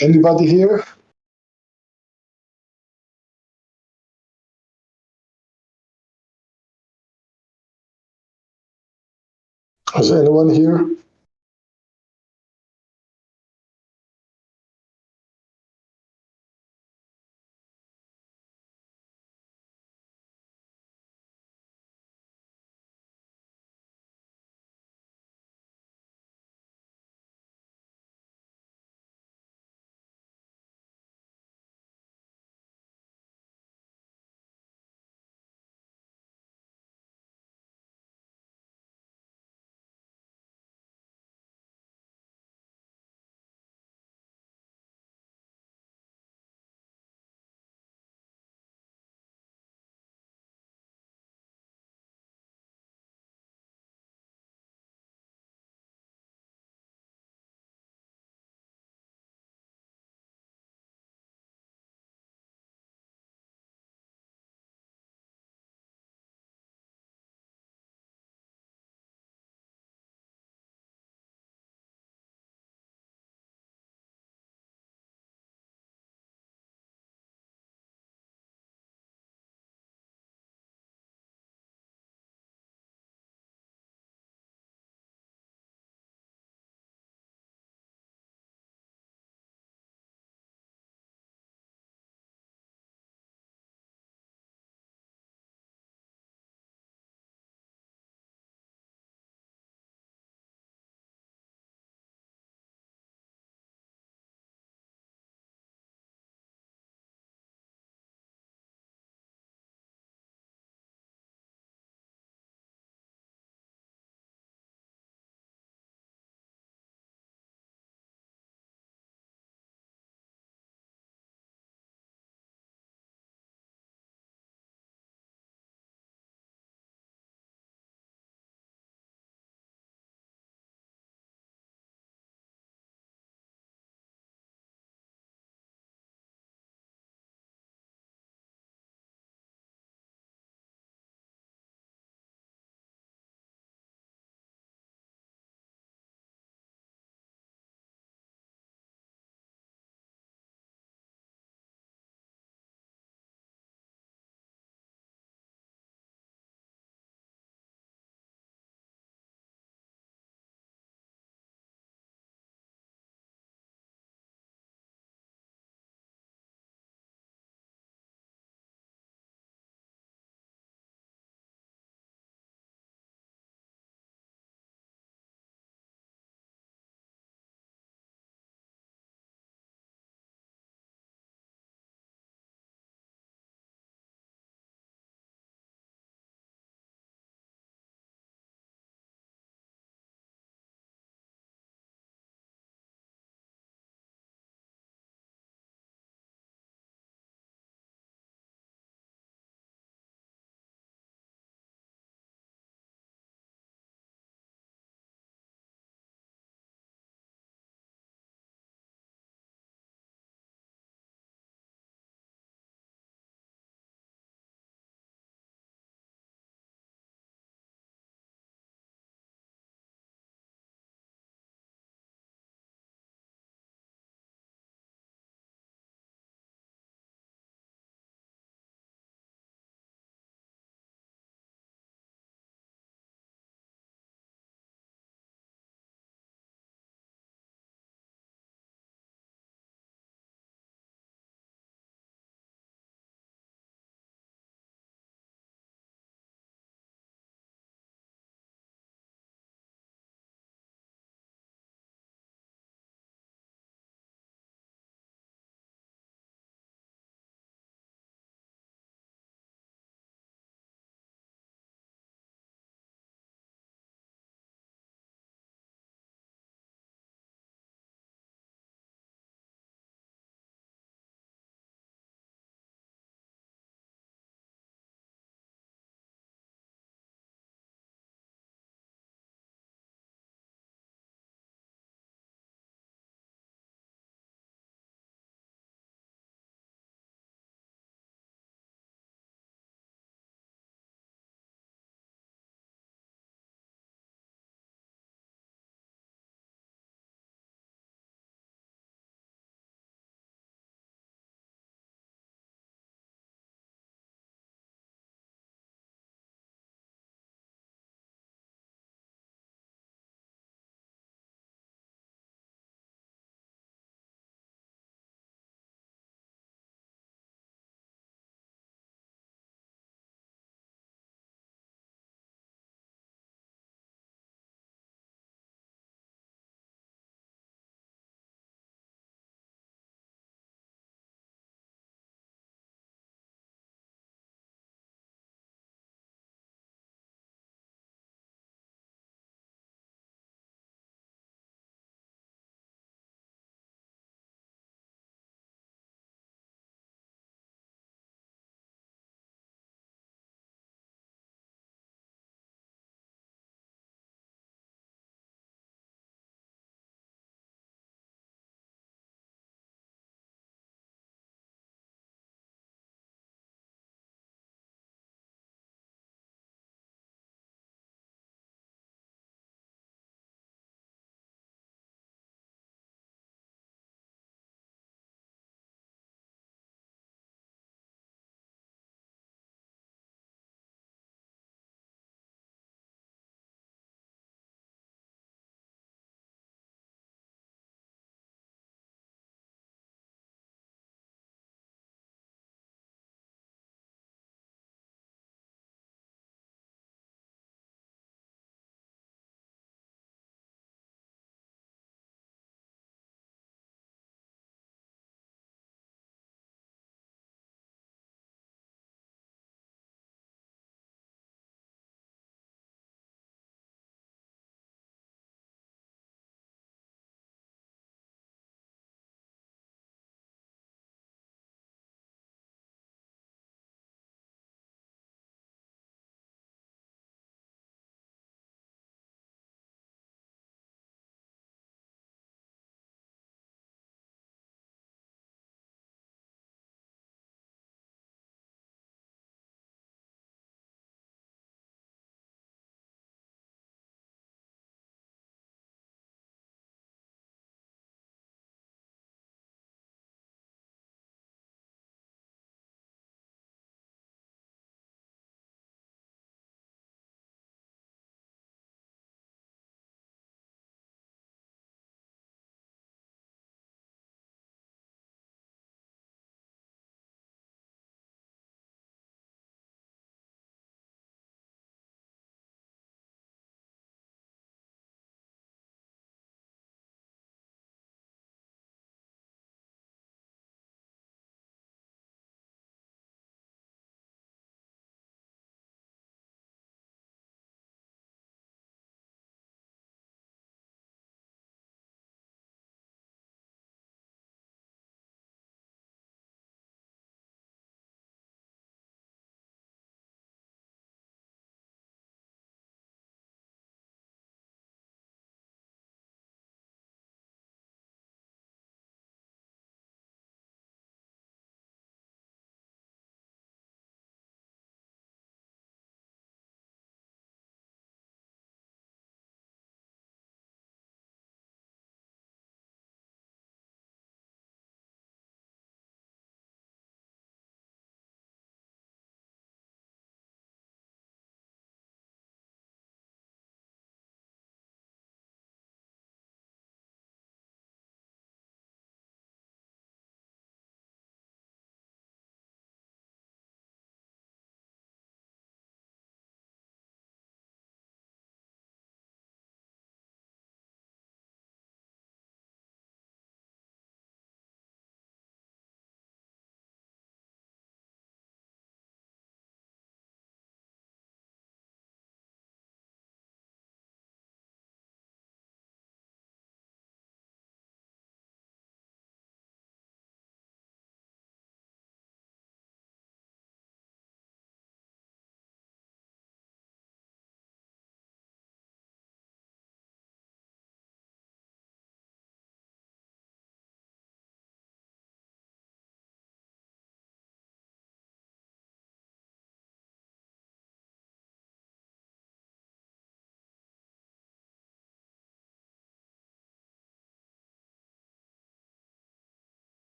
Anybody here? Is anyone here?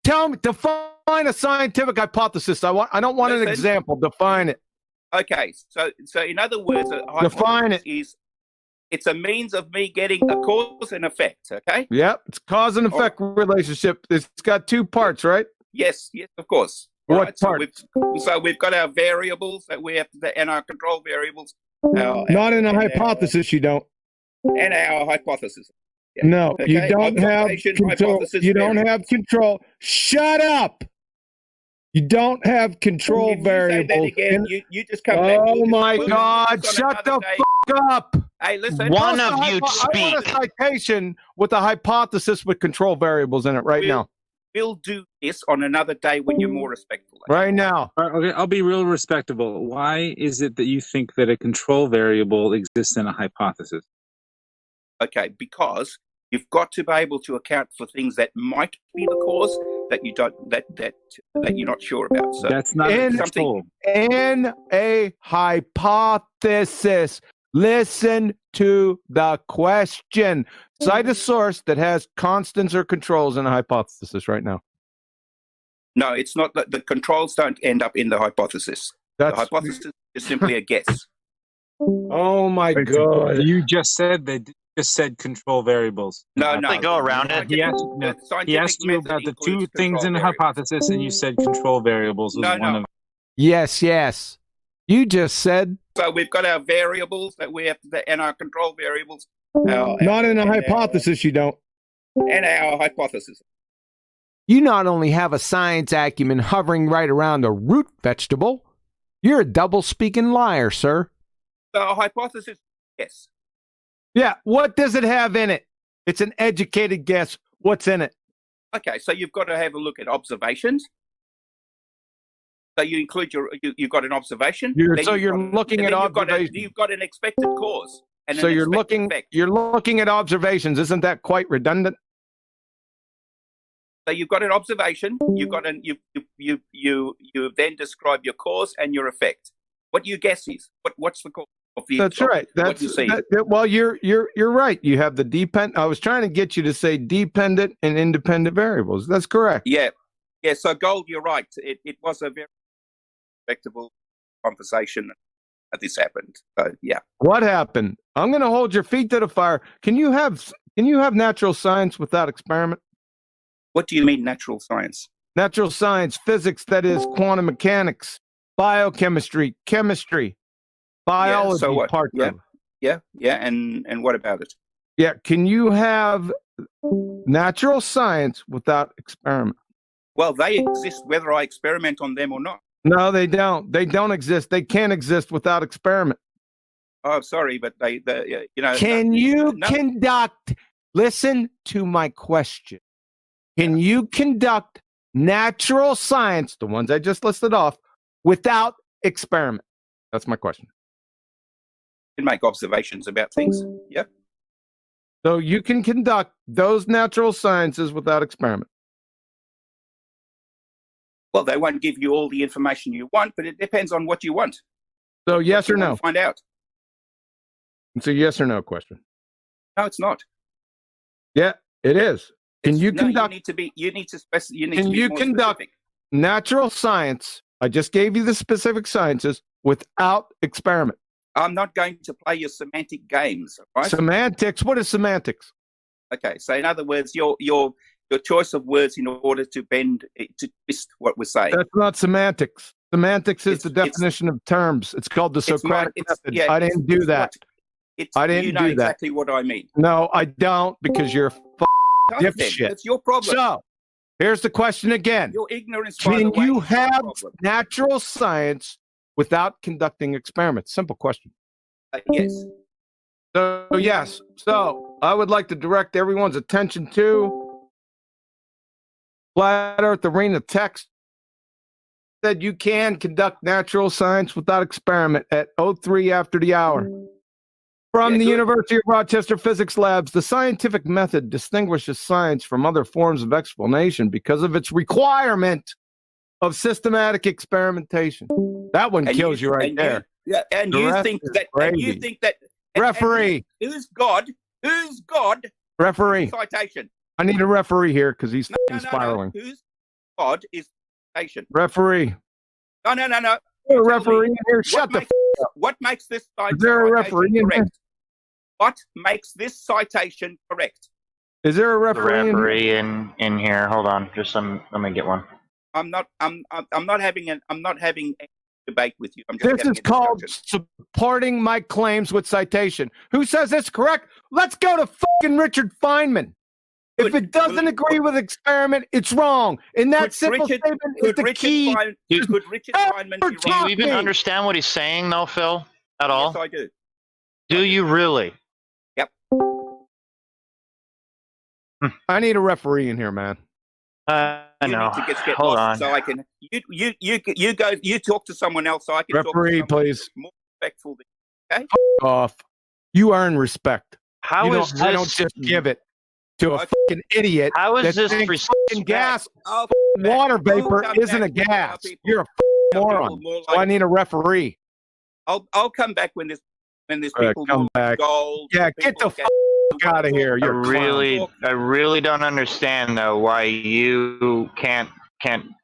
Tell me, define a scientific hypothesis. I don't want an example. Define it. Okay, so in other words, a Define hypothesis is it's a means of me getting a cause and effect. Okay. Yep, it's cause and effect relationship. It's got two parts, right? Yes, of course. All What right, part? So we've got our variables that we have to, and our control variables. Not in a hypothesis, you don't. And our hypothesis. Yeah. No, Okay, you don't have observation, control. hypothesis, You don't variables. have control. Shut up. You don't have control If you say that variables. again, you just come back. Oh my God! Shut the fuck up. Hey, listen. I want a citation with a hypothesis with control variables in it right now. We'll do this on another day when you're more respectful. Right now. Okay, I'll be real respectable. Why is it that you think that a control variable exists in a hypothesis? Okay, because you've got to be able to account for things that might be the cause that you don't that you're not sure about. So that's not something. In a hypothesis. Listen to the question. Cite a source that has constants or controls in a hypothesis right now. No, it's not that the controls don't end up in the hypothesis. The hypothesis is simply a guess. Oh my God! You just said control variables. No, They go around it. He asked you about the two things in the hypothesis, and you said control variables was one of. Yes. You just said. So we've got our variables that we have to, and our control variables. Not in a hypothesis, you don't. And our hypothesis. You not only have a science acumen hovering right around a root vegetable, you're a double-speaking liar, sir. So a hypothesis, yes. Yeah, what does it have in it? It's an educated guess. What's in it? Okay, so you've got to have a look at observations. So you include you've got an observation. You're looking at observations. You've got an expected cause. And So you're looking at observations. Isn't that quite redundant? So you've got an observation. You've got you then describe your cause and your effect. What you guess is what's the cause of the? That's right. What you see. Well, you're right. You have the dependent. I was trying to get you to say dependent and independent variables. That's correct. Yeah. So Gold, you're right. It was a very respectable conversation that this happened. So yeah. What happened? I'm going to hold your feet to the fire. Can you have natural science without experiment? What do you mean natural science? Natural science, physics, that is quantum mechanics, biochemistry, chemistry, biology. So what? Part of it. Yeah. And what about it? Yeah. Can you have natural science without experiment? Well, they exist whether I experiment on them or not. No, they don't. They don't exist. They can't exist without experiment. Oh, sorry, but they Can you conduct? Listen to my question. Can you conduct natural science, the ones I just listed off, without experiment? That's my question. You can make observations about things. Yep. So you can conduct those natural sciences without experiment. Well, they won't give you all the information you want, but it depends on what you want. So yes or no? Find out. It's a yes or no question. No, it's not. Yeah, it is. Can you conduct? You need to Can you conduct natural science? I just gave you the specific sciences without experiment. I'm not going to play your semantic games, right? Semantics. What is semantics? Okay, so in other words, your choice of words in order to twist what we're saying. That's not semantics. Semantics is the definition of terms. It's called the Socratic method. I didn't do that. I didn't you know do that. exactly what I mean. No, I don't, because you're a dipshit. That's your problem. So, here's the question again. Your ignorance. By the Can way, you is your have problem. natural science without conducting experiments? Simple question. Yes. So, yes. So, I would like to direct everyone's attention to Flat Earth Arena text that you can conduct natural science without experiment at 03 after the hour. From the University of Rochester Physics Labs, the scientific method distinguishes science from other forms of explanation because of its requirement of systematic experimentation. That one kills you right there. And you think that. Referee. Who's God? Who's God? Referee. Citation. I need a referee here because he's spiraling. Who's God is citation. Referee. No. Is there a referee in here? Shut the up. What makes this Is there a referee in here? correct? What makes this citation correct? Is there a The referee in here. Hold on, just let me get one. I'm not having a debate with you. I'm just This having is a called discussion. supporting my claims with citation. Who says it's correct? Let's go to fucking Richard Feynman. If it doesn't agree with experiment, it's wrong. And that simple statement is the key. Could Richard Feynman be Do you even understand what he's saying, though, Phil? At all? Yes, I do. Do you really? Yep. I need a referee in here, man. I know. Need to get Hold lost on. so I can. You talk to someone else so I can Referee, talk to someone please. more respectful than you. Okay. Off. You earn respect. How you is don't, I don't this- just give it to a fucking idiot. How is that this thinks respect? fucking gas? Oh, Water vapor come isn't a back gas. people. You're a moron. So I need a referee. I'll come back when there's people come more back. gold. Yeah, get the fuck out of here. You're a clown. I really don't understand though why you can't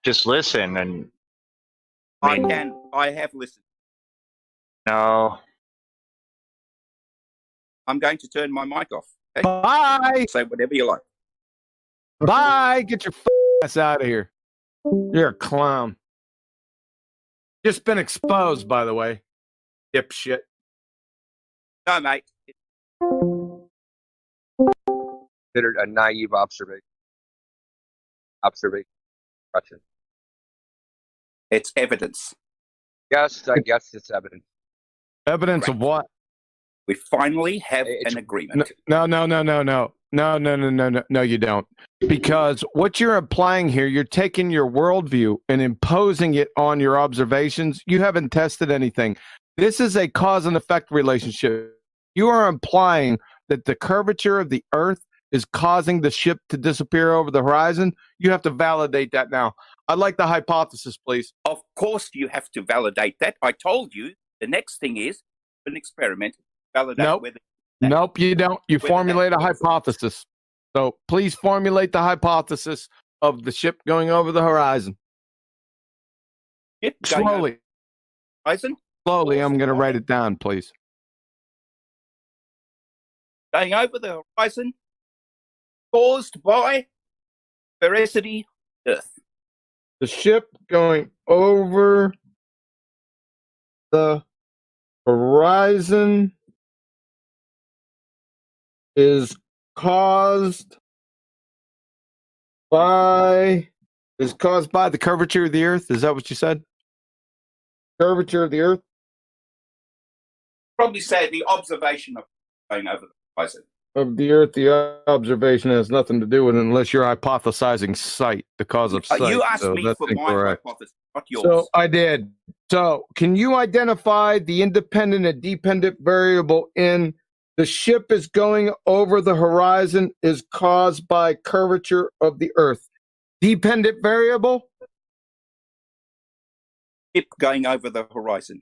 just listen and. I have listened. No. I'm going to turn my mic off. Okay? Bye. Say whatever you like. Bye. Get your ass out of here. You're a clown. Just been exposed, by the way. Dipshit. No, mate. Considered a naive observation. Question. It's evidence. Yes, I guess it's evidence. Evidence of what? We finally have an agreement. No, you don't. Because what you're applying here, you're taking your worldview and imposing it on your observations. You haven't tested anything. This is a cause and effect relationship. You are implying that the curvature of the Earth is causing the ship to disappear over the horizon. You have to validate that now. I'd like the hypothesis, please. Of course you have to validate that. I told you the next thing is an experiment. Validate whether. Nope, you don't. You formulate a hypothesis. So please formulate the hypothesis of the ship going over the horizon. Slowly. Horizon? Slowly, I'm going to write it down, please. Going over the horizon caused by veracity Earth. The ship going over the horizon is caused by the curvature of the Earth. Is that what you said? Curvature of the Earth? Probably say the observation of going over the horizon. Of the Earth, the observation has nothing to do with it unless you're hypothesizing sight, the cause of sight. You asked so me that's for my incorrect. hypothesis, not yours. So I did. So can you identify the independent and dependent variable in the ship is going over the horizon is caused by curvature of the Earth? Dependent variable? Ship going over the horizon.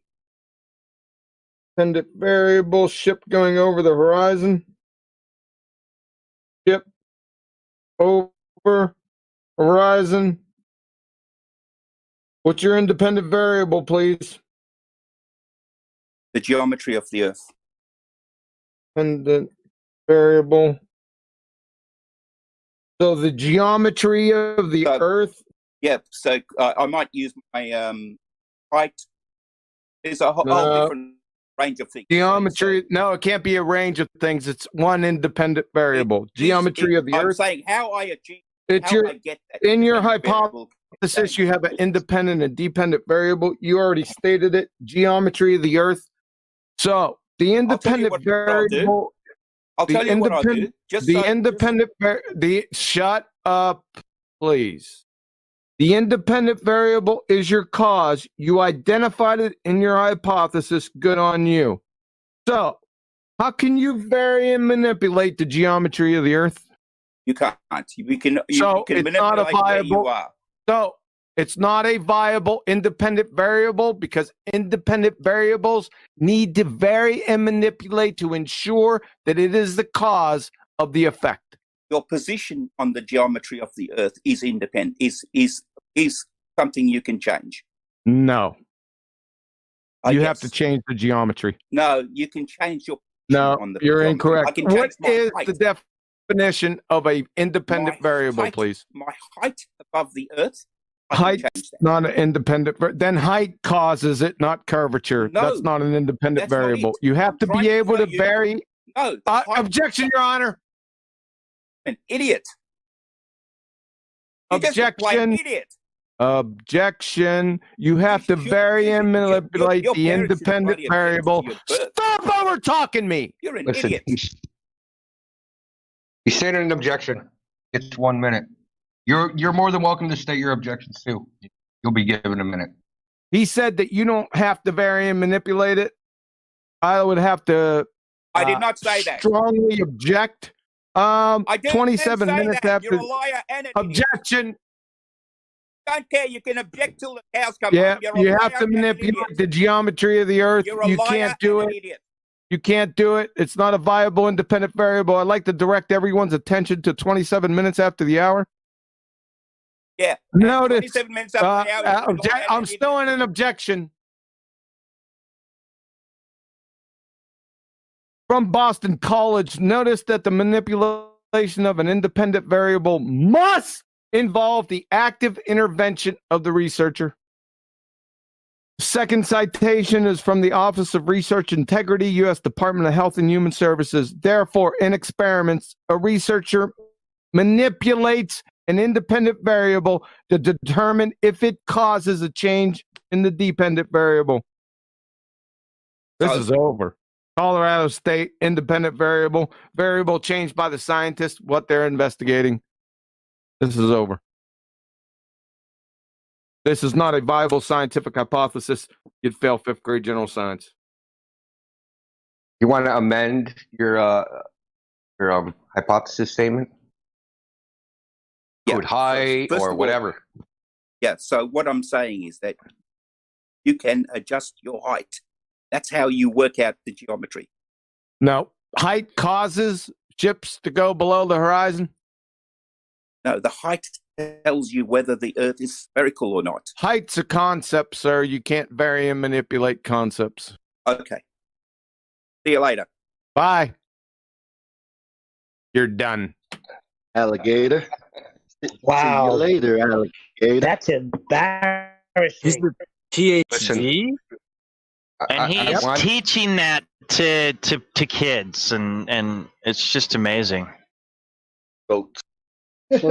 Dependent variable, ship going over the horizon. Ship over horizon. What's your independent variable, please? The geometry of the Earth. Independent variable. So the geometry of the Earth. Yeah. So I might use my height. There's a whole different range of things. Geometry. No, it can't be a range of things. It's one independent variable. Geometry of the I'm Earth. saying how I achieve. It's how I get that. in your hypothesis, you have an independent and dependent variable. You already stated it. Geometry of the Earth. So the independent variable. I'll tell you what I'll do. Shut up, please. The independent variable is your cause. You identified it in your hypothesis. Good on you. So, how can you vary and manipulate the geometry of the Earth? You can't. You can it's not a manipulate where you viable. are. So, it's not a viable independent variable because independent variables need to vary and manipulate to ensure that it is the cause of the effect. Your position on the geometry of the Earth is independent. Is is something you can change. No. You have to Yes. change the geometry. No, you can change your No, on the you're geometry. I incorrect. can What change my is height. the definition of a independent variable, height, please? My height above the earth, I can Height, change that. not an independent. Then height causes it, not curvature. No, that's not an independent that's not variable. it. You have I'm to trying be to able show to you- vary. No, the height- Objection, Your Honor. An idiot. You're just a Objection. plain idiot. Objection. You have to vary and manipulate your the parents should independent bloody object variable. to your birth. Stop over talking me. You're an Listen, idiot. you stated an objection. It's 1 minute. You're more than welcome to state your objections too. You'll be given a minute. He said that you don't have to vary and manipulate it. I would have to. I did not say that. Strongly object. I didn't 27 say minutes that. after. You're a liar and an Objection. idiot. Don't care. You can object till the cows come Yeah, home. You're a you liar have to and an manipulate idiot. the geometry of the earth. You're a You liar can't do and it. an idiot. You can't do it. It's not a viable independent variable. I'd like to direct everyone's attention to 27 minutes after the hour. Yeah. Notice. 27 minutes after the hour. You're a liar I'm and an still in an objection. From Boston College, notice that the manipulation of an independent variable must involve the active intervention of the researcher. Second citation is from the Office of Research Integrity, U.S. Department of Health and Human Services. Therefore, in experiments, a researcher manipulates an independent variable to determine if it causes a change in the dependent variable. This is over. Colorado State independent variable changed by the scientists, what they're investigating. This is over. This is not a viable scientific hypothesis. You'd fail fifth grade general science. You want to amend your hypothesis statement? Code high First or of all- whatever. Yeah. So what I'm saying is that you can adjust your height. That's how you work out the geometry. No, height causes ships to go below the horizon. No, the height tells you whether the Earth is spherical or not. Height's a concept, sir. You can't vary and manipulate concepts. Okay. See you later. Bye. You're done. Alligator. Wow. See you later, alligator. That's embarrassing. He's the PhD? And he's teaching that to kids, and it's just amazing. So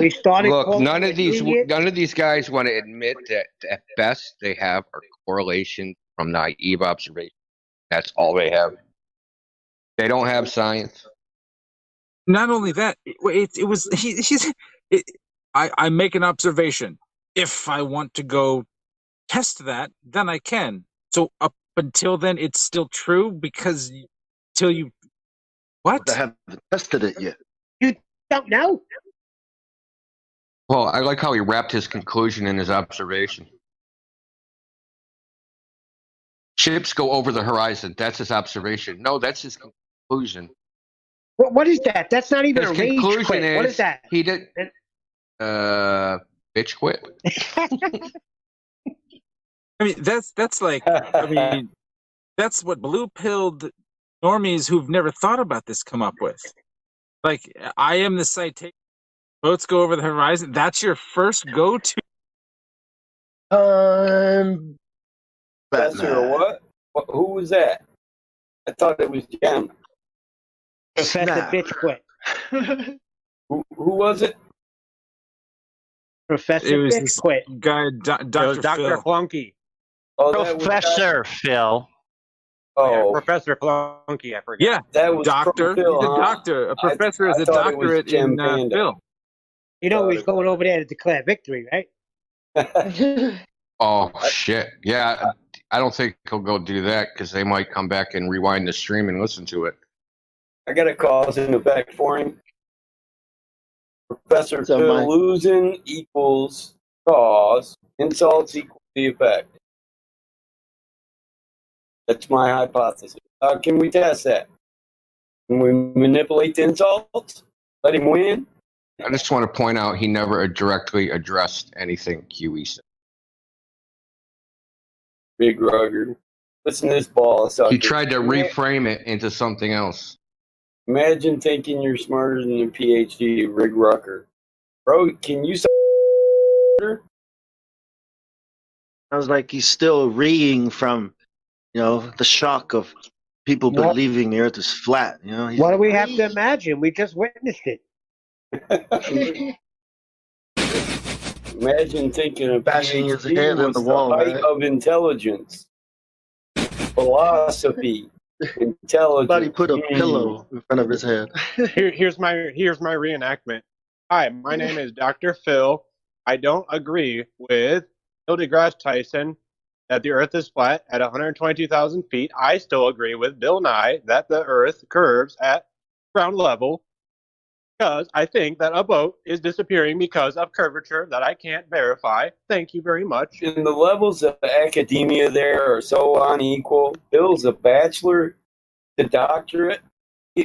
he started. Look, none of these guys want to admit that at best they have a correlation from naive observation. That's all they have. They don't have science. Not only that, I make an observation. If I want to go test that, then I can. So up until then, it's still true because till you what? I haven't tested it yet. You don't know? Well, I like how he wrapped his conclusion in his observation. Ships go over the horizon. That's his observation. No, that's his conclusion. What is that? That's not even His a rage conclusion quit. What is that? He did. Bitch quit. I mean, that's like, I mean, that's what blue-pilled normies who've never thought about this come up with. Like, I am the citation. Boats go over the horizon. That's your first go-to. Professor or what? Who was that? I thought it was Jim. Professor Bitch Quit. Who was it? Professor It was Bitch this Quit. guy, Dr. Dr. Phil. Flunky. Oh, that was Professor Phil. Oh, Professor Flunky, I forgot. Yeah, That was doctor. from Phil, He's a huh? doctor. A professor is I a thought it was doctorate Jim in Panda. Phil. You know he's going over there to declare victory, right? Oh shit! Yeah, I don't think he'll go do that because they might come back and rewind the stream and listen to it. I got a cause in the back for him. Professor So Phil my- losing equals cause. Insults equal the effect. That's my hypothesis. How can we test that? Can we manipulate the insults? Let him win? I just want to point out he never directly addressed anything QE said. Big Rugger. Listen to this ball sucker. He tried to reframe it into something else. Imagine thinking you're smarter than a PhD, Rig Rucker. Bro, can you Sounds like he's still reeing from, the shock of people believing the Earth is flat. What do we have to imagine? We just witnessed it. Imagine thinking a Bashing his PhD head in was the wall, height right? of intelligence, philosophy, intelligence. Somebody put a pillow in front of his head. Here's my reenactment. Hi, my name is Dr. Phil. I don't agree with Neil deGrasse Tyson that the Earth is flat at 122,000 feet. I still agree with Bill Nye that the Earth curves at ground level because I think that a boat is disappearing because of curvature that I can't verify. Thank you very much. And the levels of academia there are so unequal. Bill's a bachelor, the doctorate.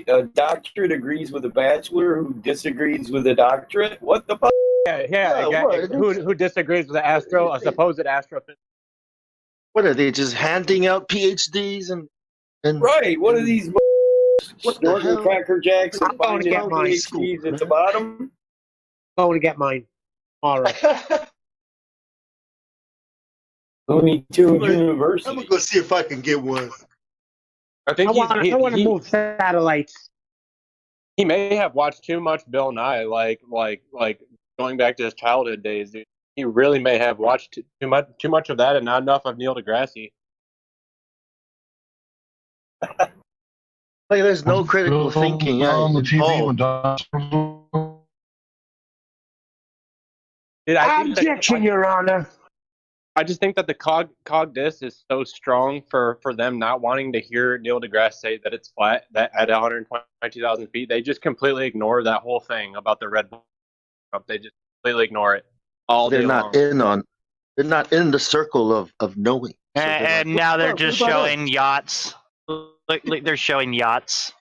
A doctorate agrees with a bachelor who disagrees with a doctorate. What the fuck? Who disagrees with a supposed astrophysicist? What are they just handing out PhDs and right? What are these snorting Cracker Jacks and I'm going to finding get mine. PhDs at the bottom? I'm going to get mine. All right. Looney Tunes University. I'm gonna go see if I can get one. I think I want to move satellites. He may have watched too much Bill Nye, like going back to his childhood days. Dude. He really may have watched too much of that and not enough of Neil deGrasse. Like there's no critical thinking. On the TV when Objection, Your Honor. I just think that the cog dis is so strong for them not wanting to hear Neil deGrasse say that it's flat that at 122,000 feet. They just completely ignore that whole thing about the red bull. They just completely ignor it all day long. They're not in the circle of knowing. So And now they're just showing yachts. Look, they're showing yachts.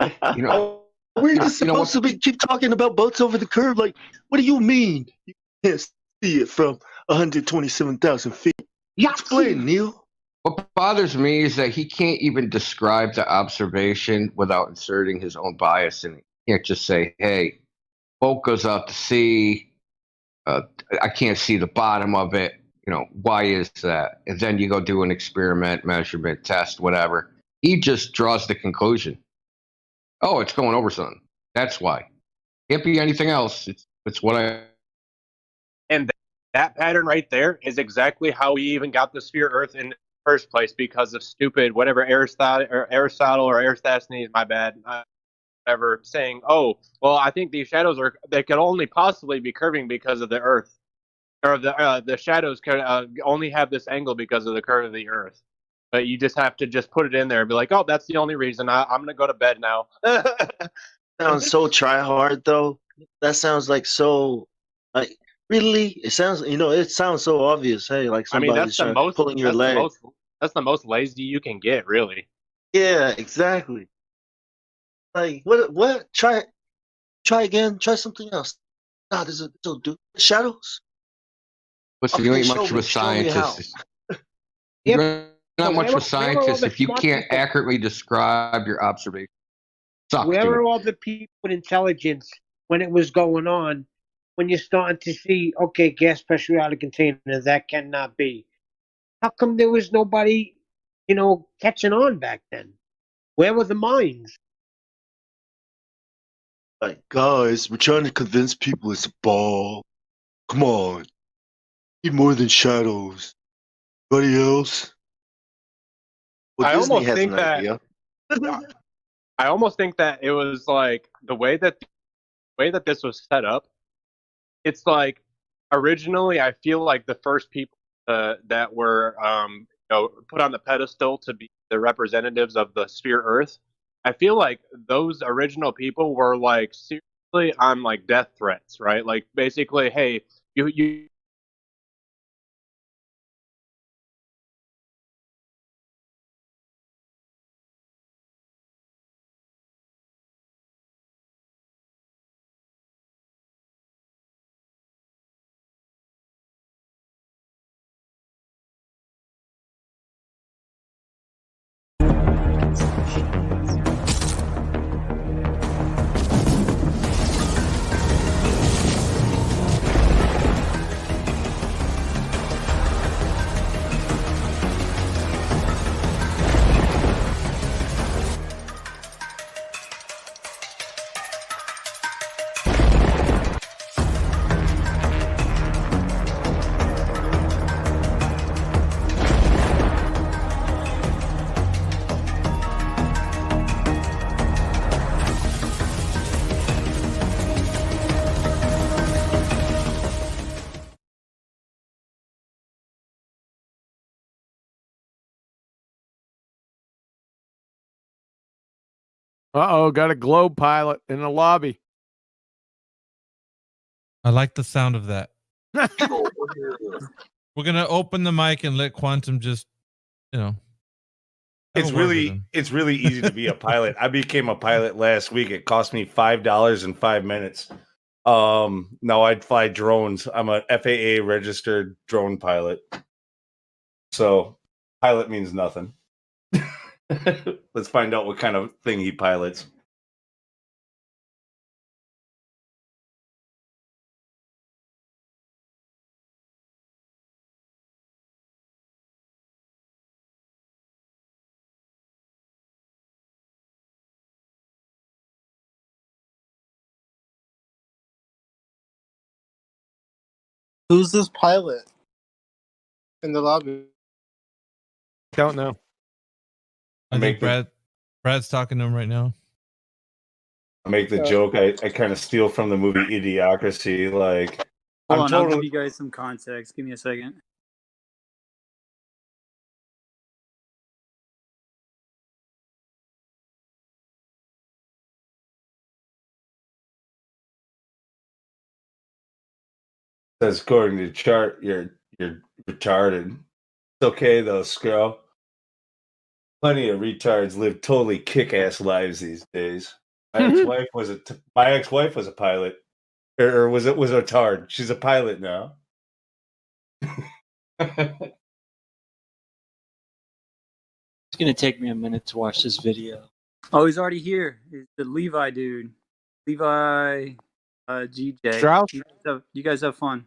We're just supposed to keep talking about boats over the curve. Like, what do you mean? You can't see it from 127,000 feet. Explain, Neil. What bothers me is that he can't even describe the observation without inserting his own bias in it. He can't just say, hey, boat goes out to sea. I can't see the bottom of it. Why is that? And then you go do an experiment, measurement, test, whatever. He just draws the conclusion. Oh, it's going over something. That's why. Can't be anything else. It's what I... And that pattern right there is exactly how we even got the sphere Earth in the first place, because of stupid whatever Aristotle or Eratosthenes, my bad, whatever, saying, oh, well, I think these shadows they could only possibly be curving because of the Earth, or the shadows could only have this angle because of the curve of the Earth. But you just have to just put it in there and be like, oh, that's the only reason. I'm gonna go to bed now. Sounds so try hard though. That sounds like so like really. It sounds it sounds so obvious. Hey, like somebody's pulling your leg. That's the most lazy you can get, really. Yeah, exactly. Like what? Try again. Try something else. Nah, this will do. Shadows. Listen, you ain't much of a scientist. You're not much of a scientist if you can't accurately describe your observation. Where are all the people with intelligence when it was going on? When you're starting to see, okay, gas pressure out of container, that cannot be. How come there was nobody, catching on back then? Where were the minds? Like, guys, we're trying to convince people it's a ball. Come on. Need more than shadows. Anybody else? Well, I Disney almost has think an that idea. I almost think that it was like the way that this was set up. It's like originally, I feel like the first people that were put on the pedestal to be the representatives of the sphere Earth. I feel like those original people were like seriously on like death threats, right? Like basically, hey, you Uh-oh, got a globe pilot in the lobby. I like the sound of that. We're going to open the mic and let Quantum just, It's really easy to be a pilot. I became a pilot last week. It cost me $5 in 5 minutes. Now I'd fly drones. I'm a FAA registered drone pilot. So pilot means nothing. Let's find out what kind of thing he pilots. Who's this pilot in the lobby? Don't know. I think Brad's talking to him right now. I make the joke. I kind of steal from the movie Idiocracy. Like, Hold on, I'll give you guys some context. Give me a second. Says according to the chart, you're retarded. It's okay though, Skrull. Plenty of retards live totally kick-ass lives these days. My ex-wife was a pilot, or was a tard. She's a pilot now. It's gonna take me a minute to watch this video. Oh, he's already here. It's the Levi dude. Levi GJ. Strauss? You guys have fun.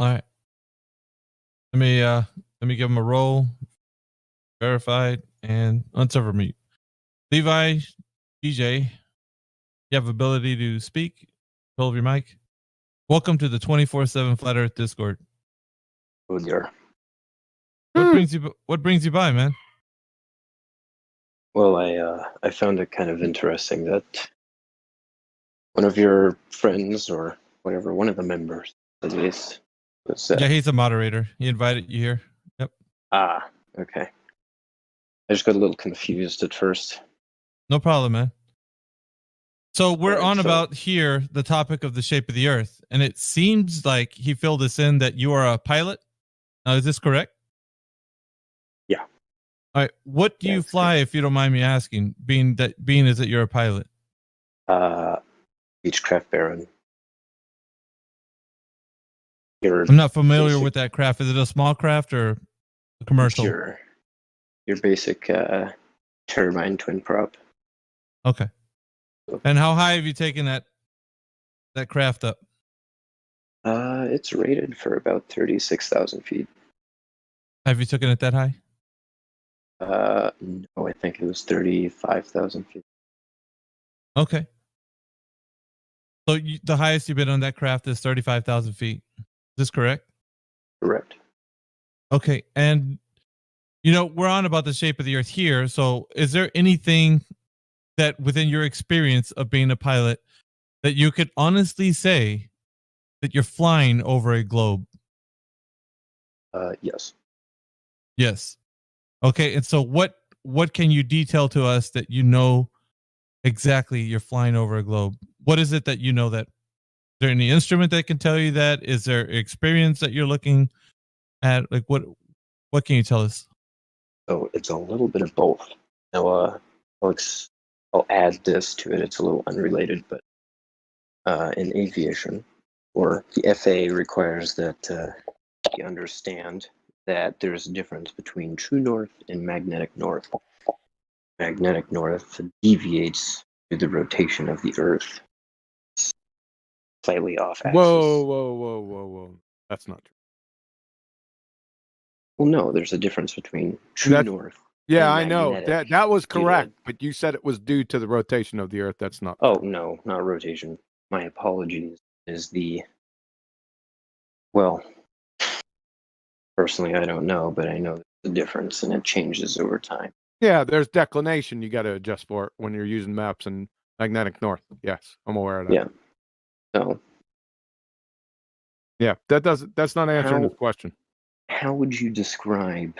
All right. Let me give him a roll. Verified and unserver mute. Levi GJ, you have ability to speak. Control of your mic. Welcome to the 24/7 Flat Earth Discord. Oh dear. What brings you by, man? Well, I found it kind of interesting that one of your friends, or whatever, one of the members at least, was Yeah, he's a moderator. He invited you here. Yep. Ah, okay. I just got a little confused at first. No problem, man. So we're about here the topic of the shape of the Earth, and it seems like he filled us in that you are a pilot. Now, is this correct? Yeah. All right. What do you fly, if you don't mind me asking? Being as that you're a pilot. Beechcraft Baron. I'm not familiar with that craft. Is it a small craft or a commercial? Your basic turbine twin prop. Okay. And how high have you taken that craft up? It's rated for about 36,000 feet. Have you taken it that high? No, I think it was 35,000 feet. Okay. So the highest you've been on that craft is 35,000 feet. Is this correct? Correct. Okay. And, we're on about the shape of the Earth here. So is there anything that within your experience of being a pilot that you could honestly say that you're flying over a globe? Yes. Yes. Okay. And so what can you detail to us that exactly you're flying over a globe? What is it that that? Is there any instrument that can tell you that? Is there experience that you're looking at? Like what can you tell us? So it's a little bit of both. Now, I'll add this to it. It's a little unrelated, but in aviation, or the FAA requires that you understand that there's a difference between true north and magnetic north. Magnetic north deviates to the rotation of the Earth, slightly off axis. Whoa. That's not true. Well, no, there's a difference between true north. Yeah, I know. That was correct, but you said it was due to the rotation of the Earth. That's not. Oh, no, not rotation. My apologies. Well, personally, I don't know, but I know the difference, and it changes over time. Yeah, there's declination you got to adjust for it when you're using maps and magnetic north. Yes, I'm aware of that. Yeah. So. Yeah, that's not answering the question. How would you describe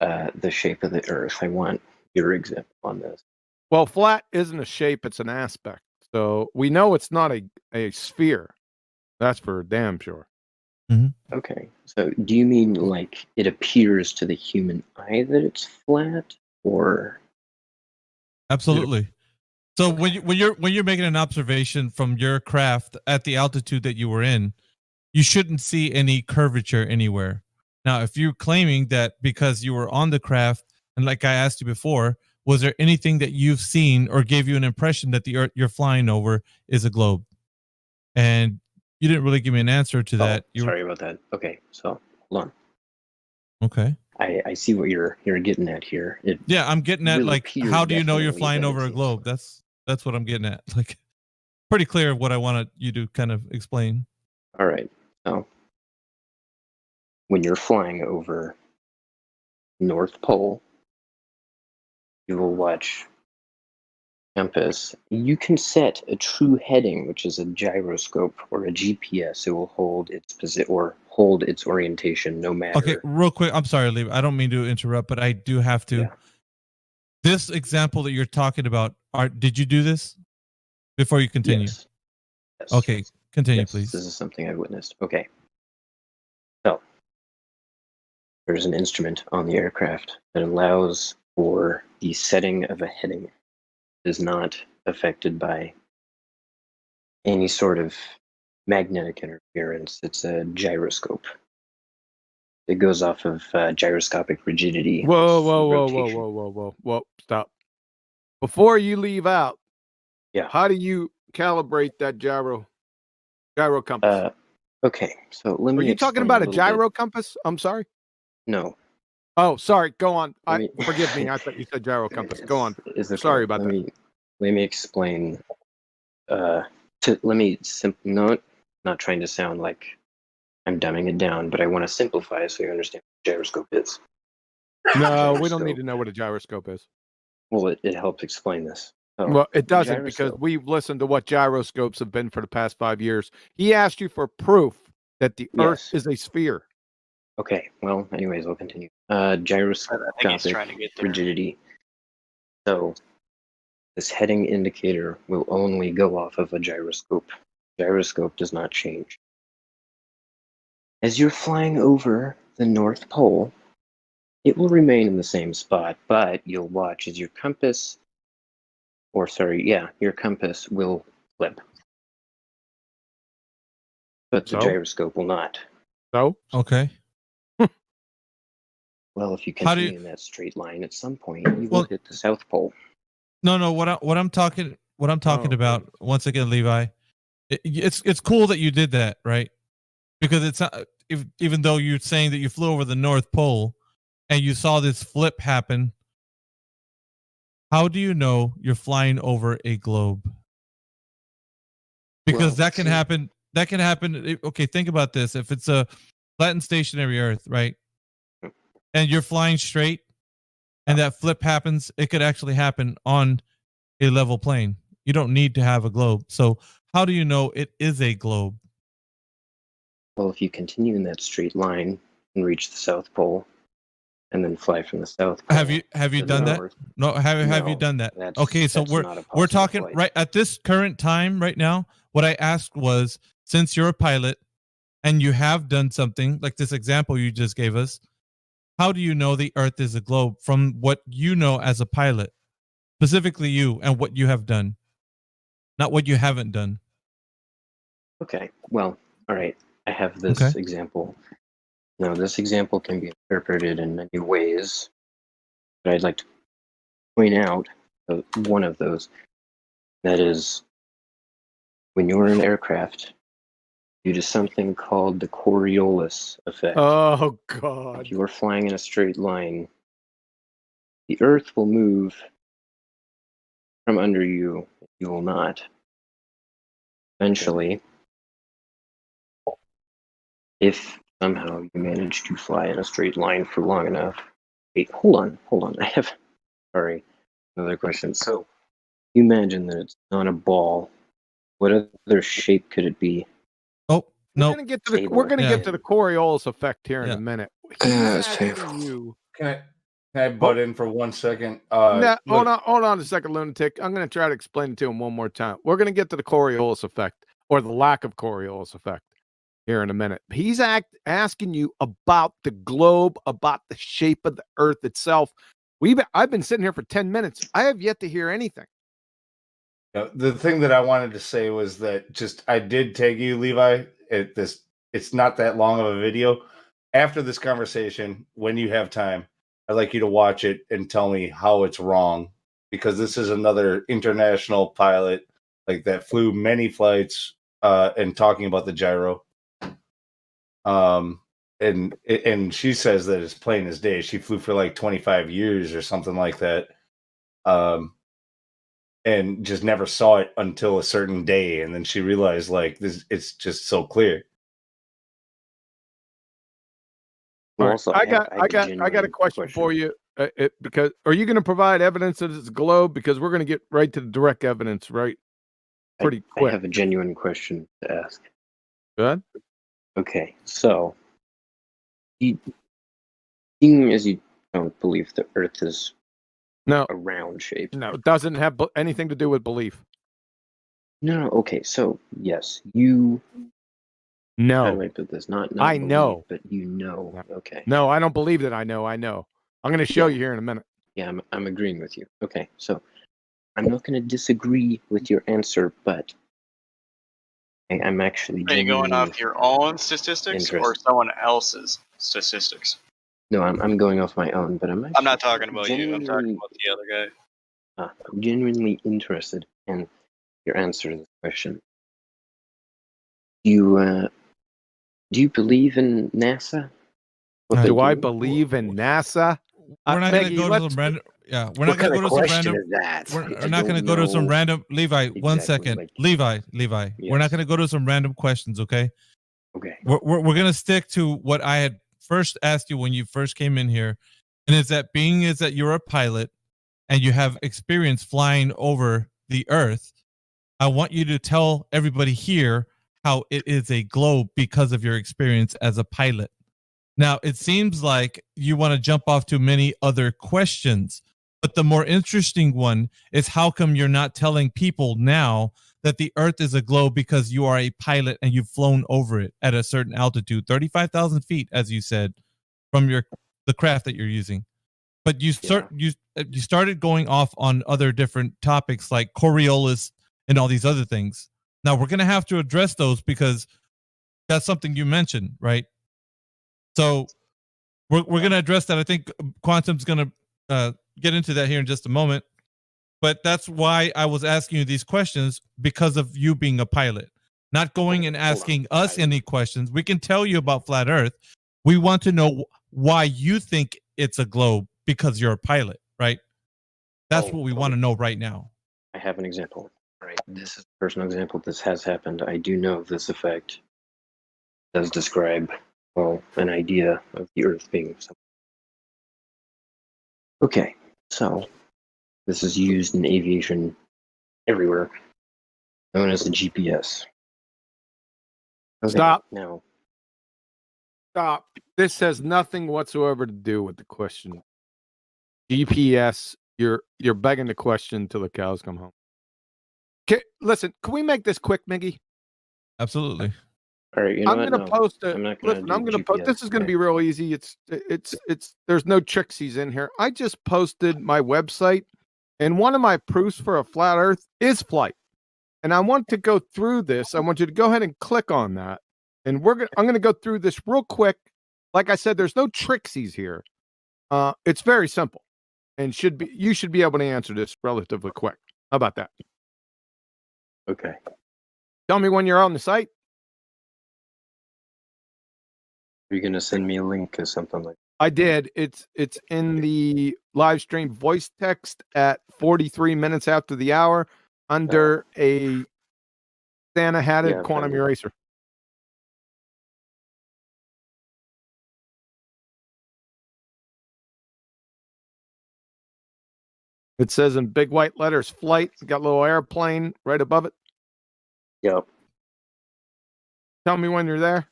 the shape of the Earth? I want your example on this. Well, flat isn't a shape; it's an aspect. So we know it's not a sphere. That's for damn sure. Okay. So do you mean like it appears to the human eye that it's flat, or? Absolutely. So when you're making an observation from your craft at the altitude that you were in, you shouldn't see any curvature anywhere. Now, if you're claiming that because you were on the craft, and like I asked you before, was there anything that you've seen or gave you an impression that the Earth you're flying over is a globe? And you didn't really give me an answer to that. Sorry about that. Okay, so hold on. Okay. I see what you're getting at here. Yeah, I'm getting at will like, appear how do you know you're definitely flying that over a it's- globe? That's what I'm getting at. Like, pretty clear what I wanted you to kind of explain. All right. So when you're flying over North Pole, you will watch compass. You can set a true heading, which is a gyroscope or a GPS. It will hold its position or hold its orientation no matter. Okay, real quick. I'm sorry, Levi. I don't mean to interrupt, but I do have to. Yeah. This example that you're talking about, did you do this before you continue? Yes. Yes. Okay, continue, Yes, please. This is something I've witnessed. Okay. So there's an instrument on the aircraft that allows for the setting of a heading. It is not affected by any sort of magnetic interference. It's a gyroscope. It goes off of gyroscopic rigidity. Whoa! Stop. Before you leave out, how do you calibrate that gyro compass? Okay, so let me. Are you talking about a gyro compass? I'm sorry. No. Oh, sorry. Go on. Forgive me. I thought you said gyro compass. Go on. Sorry about that. Let me explain. Not trying to sound like I'm dumbing it down, but I want to simplify it so you understand what a gyroscope is. No, we don't need to know what a gyroscope is. Well, it helps explain this. So, well, it doesn't because we've listened to what gyroscopes have been for the past 5 years. He asked you for proof that the Earth is a sphere. Okay. Well, anyways, we'll continue. Gyroscopic rigidity. So this heading indicator will only go off of a gyroscope. Gyroscope does not change. As you're flying over the North Pole, it will remain in the same spot, but you'll watch as your compass will flip. But the gyroscope will not. So? Okay. Well, if you continue in that straight line, at some point you will hit the South Pole. No. What I'm talking about once again, Levi. It's cool that you did that, right? Because it's not, even though you're saying that you flew over the North Pole and you saw this flip happen. How do you know you're flying over a globe? Because that can happen. That can happen. Okay, think about this. If it's a flat and stationary Earth, right? And you're flying straight and that flip happens, it could actually happen on a level plane. You don't need to have a globe. So how do you know it is a globe? Well, if you continue in that straight line and reach the South Pole and then fly from the South Pole. Have you done that? No, have you done that? Okay, so we're talking right at this current time right now. What I asked was, since you're a pilot and you have done something like this example you just gave us, how do you know the Earth is a globe from what you know as a pilot, specifically you and what you have done, not what you haven't done? Okay, well, all right. I have this example. Now, this example can be interpreted in many ways, but I'd like to point out one of those. That is, when you're in an aircraft, due to something called the Coriolis effect. Oh, God. If you are flying in a straight line, the Earth will move from under you. You will not. Eventually, if somehow you manage to fly in a straight line for long enough. Wait, hold on. I have, another question. So, you imagine that it's on a ball. What other shape could it be? Oh, no. We're going to get to the Coriolis effect here in a minute. That's painful. Can Can I butt in for 1 second? No, Look, hold on a second, lunatic. I'm going to try to explain it to him one more time. We're going to get to the Coriolis effect, or the lack of Coriolis effect, here in a minute. He's asking you about the globe, about the shape of the Earth itself. I've been sitting here for 10 minutes. I have yet to hear anything. the thing that I wanted to say was that I did tag you, Levi. It's not that long of a video. After this conversation, when you have time, I'd like you to watch it and tell me how it's wrong, because this is another international pilot that flew many flights and talking about the gyro. And she says that it's plain as day. She flew for 25 years or something like that. And just never saw it until a certain day, and then she realized this, it's just so clear. Also, I got a question for you. Because are you going to provide evidence that it's a globe? Because we're going to get right to the direct evidence, right? Pretty quick. I have a genuine question to ask. Good. Okay, so seeing as you don't believe the Earth is a round shape. No, it doesn't have anything to do with belief. No. Okay, so yes, you. No. How do I put this? Not I believe, know, but you know. Okay. No, I don't believe that. I know. I'm going to show you here in a minute. Yeah, I'm agreeing with you. Okay, so I'm not going to disagree with your answer, but I'm actually. Are you going off your own statistics or someone else's statistics? No, I'm going off my own, but I'm not talking about you. I'm talking about the other guy. I'm genuinely interested in your answer to this question. Do you believe in NASA? Do I believe in NASA? We're not going to go to some random. Yeah, we're not going to go to some random. We're not going to go to some random. Levi, 1 second. Levi. Yes. We're not going to go to some random questions. Okay. Okay. We're going to stick to what I had first asked you when you first came in here, and it's that you're a pilot and you have experience flying over the Earth. I want you to tell everybody here how it is a globe because of your experience as a pilot. Now, it seems like you want to jump off to many other questions, but the more interesting one is how come you're not telling people now that the Earth is a globe because you are a pilot and you've flown over it at a certain altitude, 35,000 feet, as you said, from the craft that you're using. But you started going off on other different topics like Coriolis and all these other things. Now, we're going to have to address those because that's something you mentioned, right? So we're going to address that. I think Quantum's going to get into that here in just a moment. But that's why I was asking you these questions, because of you being a pilot, not going and asking us any questions. We can tell you about Flat Earth. We want to know why you think it's a globe because you're a pilot, right? That's what we want to know right now. I have an example. Right. This is a personal example. This has happened. I do know this effect does describe, an idea of the Earth being something. Okay, so this is used in aviation everywhere, known as the GPS. Okay, Stop. Now. Stop. This has nothing whatsoever to do with the question. GPS, you're begging the question till the cows come home. Listen, can we make this quick, Miggy? Absolutely. All right, I'm going to post it. Listen, I'm going to post. This is going to be real easy. It's. There's no tricksies in here. I just posted my website, and one of my proofs for a flat Earth is flight. And I want to go through this. I want you to go ahead and click on that, and I'm going to go through this real quick. Like I said, there's no tricksies here. It's very simple, and you should be able to answer this relatively quick. How about that? Okay. Tell me when you're on the site. Are you going to send me a link or something like that? I did. It's in the live stream voice text at 43 minutes after the hour under a Santa hatted quantum eraser. It says in big white letters, flight. It's got a little airplane right above it. Yep. Tell me when you're there.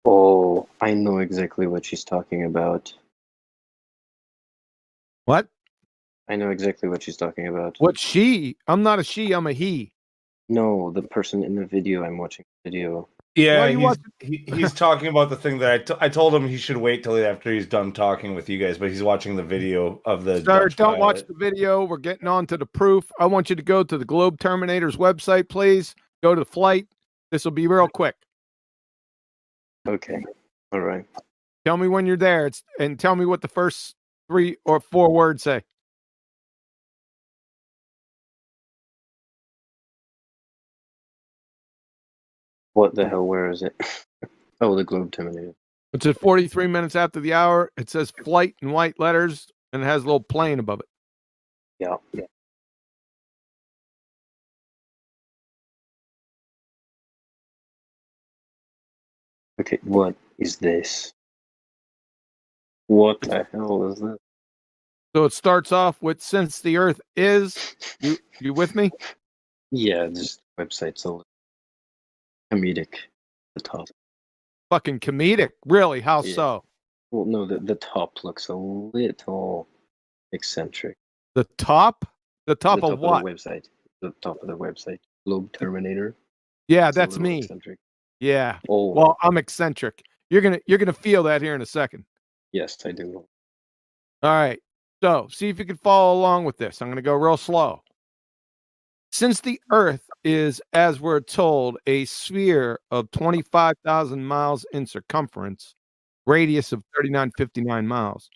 Oh, I know exactly what she's talking about. What? I know exactly what she's talking about. What she? I'm not a she, I'm a he. No, the person in the video. I'm watching the video. Yeah, he's talking about the thing that I told him he should wait till after he's done talking with you guys, but he's watching the video of the Sir, Dutch don't watch pilot. the video. We're getting on to the proof. I want you to go to the Globe Terminator's website, please. Go to the flight. This will be real quick. Okay. All right. Tell me when you're there, and tell me what the first 3 or 4 words say. What the hell? Where is it? Oh, the Globe Terminator. It's at 43 minutes after the hour. It says flight in white letters, and it has a little plane above it. Yeah. Okay, what is this? What the hell is this? So it starts off with, since the Earth is. You with me? Yeah, this website's a little comedic. The top. Fucking comedic. Really? How Yeah. so? Well, no, the top looks a little eccentric. The top? The top of what? The website. The top of the website. Globe Terminator. Yeah, It's a that's little me. eccentric. Yeah. Oh. Well, I'm eccentric. You're gonna feel that here in a second. Yes, I do. All right. So see if you can follow along with this. I'm gonna go real slow. Since the Earth is, as we're told, a sphere of 25,000 miles in circumference, radius of 3,959 miles,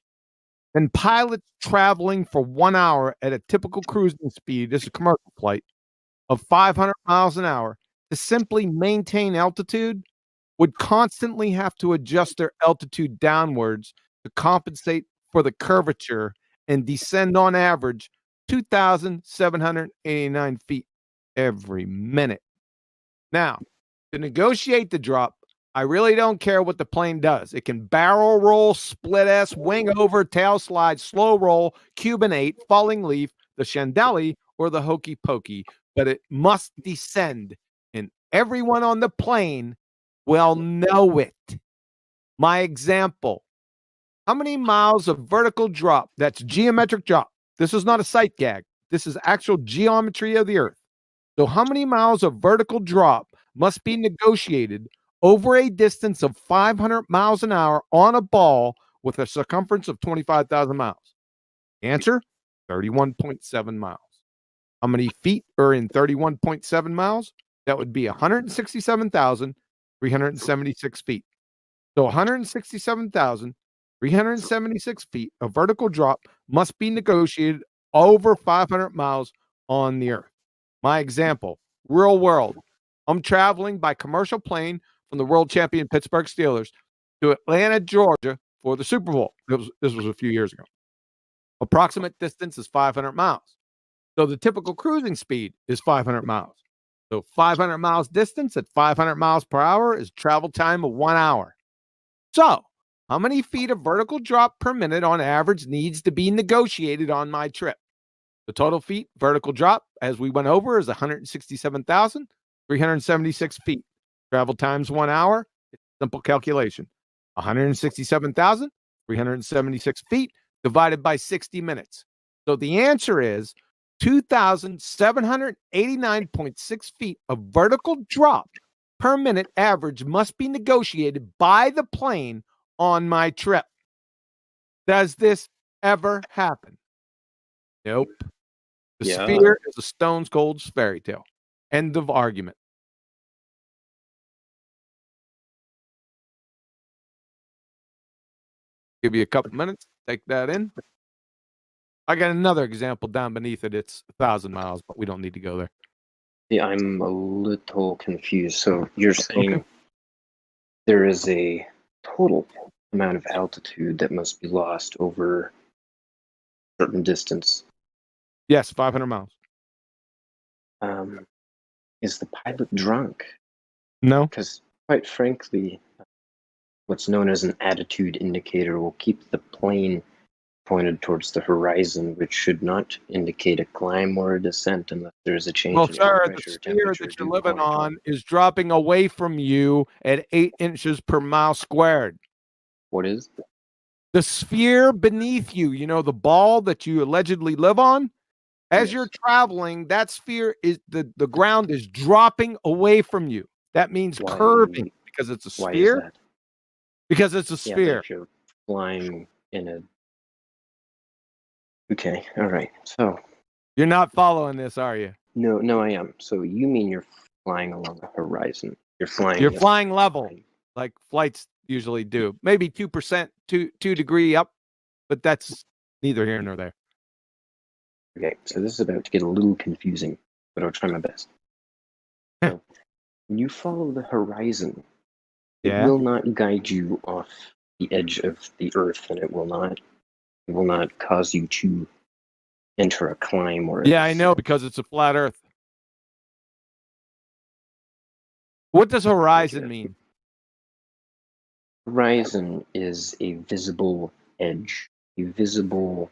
and pilots traveling for 1 hour at a typical cruising speed, this is a commercial flight, of 500 miles an hour, to simply maintain altitude, would constantly have to adjust their altitude downwards to compensate for the curvature and descend on average 2,789 feet every minute. Now, to negotiate the drop, I really don't care what the plane does. It can barrel roll, split S, wing over, tail slide, slow roll, Cuban 8, falling leaf, the chandeli, or the hokey pokey, but it must descend, and everyone on the plane will know it. My example, how many miles of vertical drop, that's geometric drop. This is not a sight gag. This is actual geometry of the Earth. So how many miles of vertical drop must be negotiated over a distance of 500 miles an hour on a ball with a circumference of 25,000 miles? Answer, 31.7 miles. How many feet are in 31.7 miles? That would be 167,376 feet. So 167,376 feet of vertical drop must be negotiated over 500 miles on the Earth. My example, real world. I'm traveling by commercial plane from the world champion Pittsburgh Steelers to Atlanta, Georgia for the Super Bowl. This was a few years ago. Approximate distance is 500 miles. So the typical cruising speed is 500 miles. So 500 miles distance at 500 miles per hour is travel time of 1 hour. So how many feet of vertical drop per minute on average needs to be negotiated on my trip? The total feet vertical drop, as we went over, is 167,376 feet. Travel times 1 hour, it's simple calculation. 167,376 feet divided by 60 minutes. So the answer is 2,789.6 feet of vertical drop per minute average must be negotiated by the plane on my trip. Does this ever happen? Nope. The sphere is a Stone Cold fairy tale. End of argument. Give you a couple minutes. Take that in. I got another example down beneath it. It's 1,000 miles, but we don't need to go there. Yeah, I'm a little confused. So you're saying there is a total amount of altitude that must be lost over a certain distance? Yes, 500 miles. Is the pilot drunk? No. Because, quite frankly, what's known as an attitude indicator will keep the plane pointed towards the horizon, which should not indicate a climb or a descent unless there is a change Well, in sir, air the pressure, sphere temperature, that you're dew living point. on is dropping away from you at 8 inches per mile squared. What is? The sphere beneath you, you know, the ball that you allegedly live on, as you're traveling, that sphere is the ground is dropping away from you. That means curving because it's a sphere. Why is that? Because it's a Yeah, sphere. but if you're flying in a... Okay, all right. So you're not following this, are you? No, I am. So you mean you're flying along the horizon? You're flying level, like flights usually do. Maybe 2%, 2 degree up, but that's neither here nor there. Okay, so this is about to get a little confusing, but I'll try my best. So, when you follow the horizon, it will not guide you off the edge of the earth, and it will not cause you to enter a climb or a I know, because it's a flat earth. What does horizon mean? Horizon is a visible edge. A visible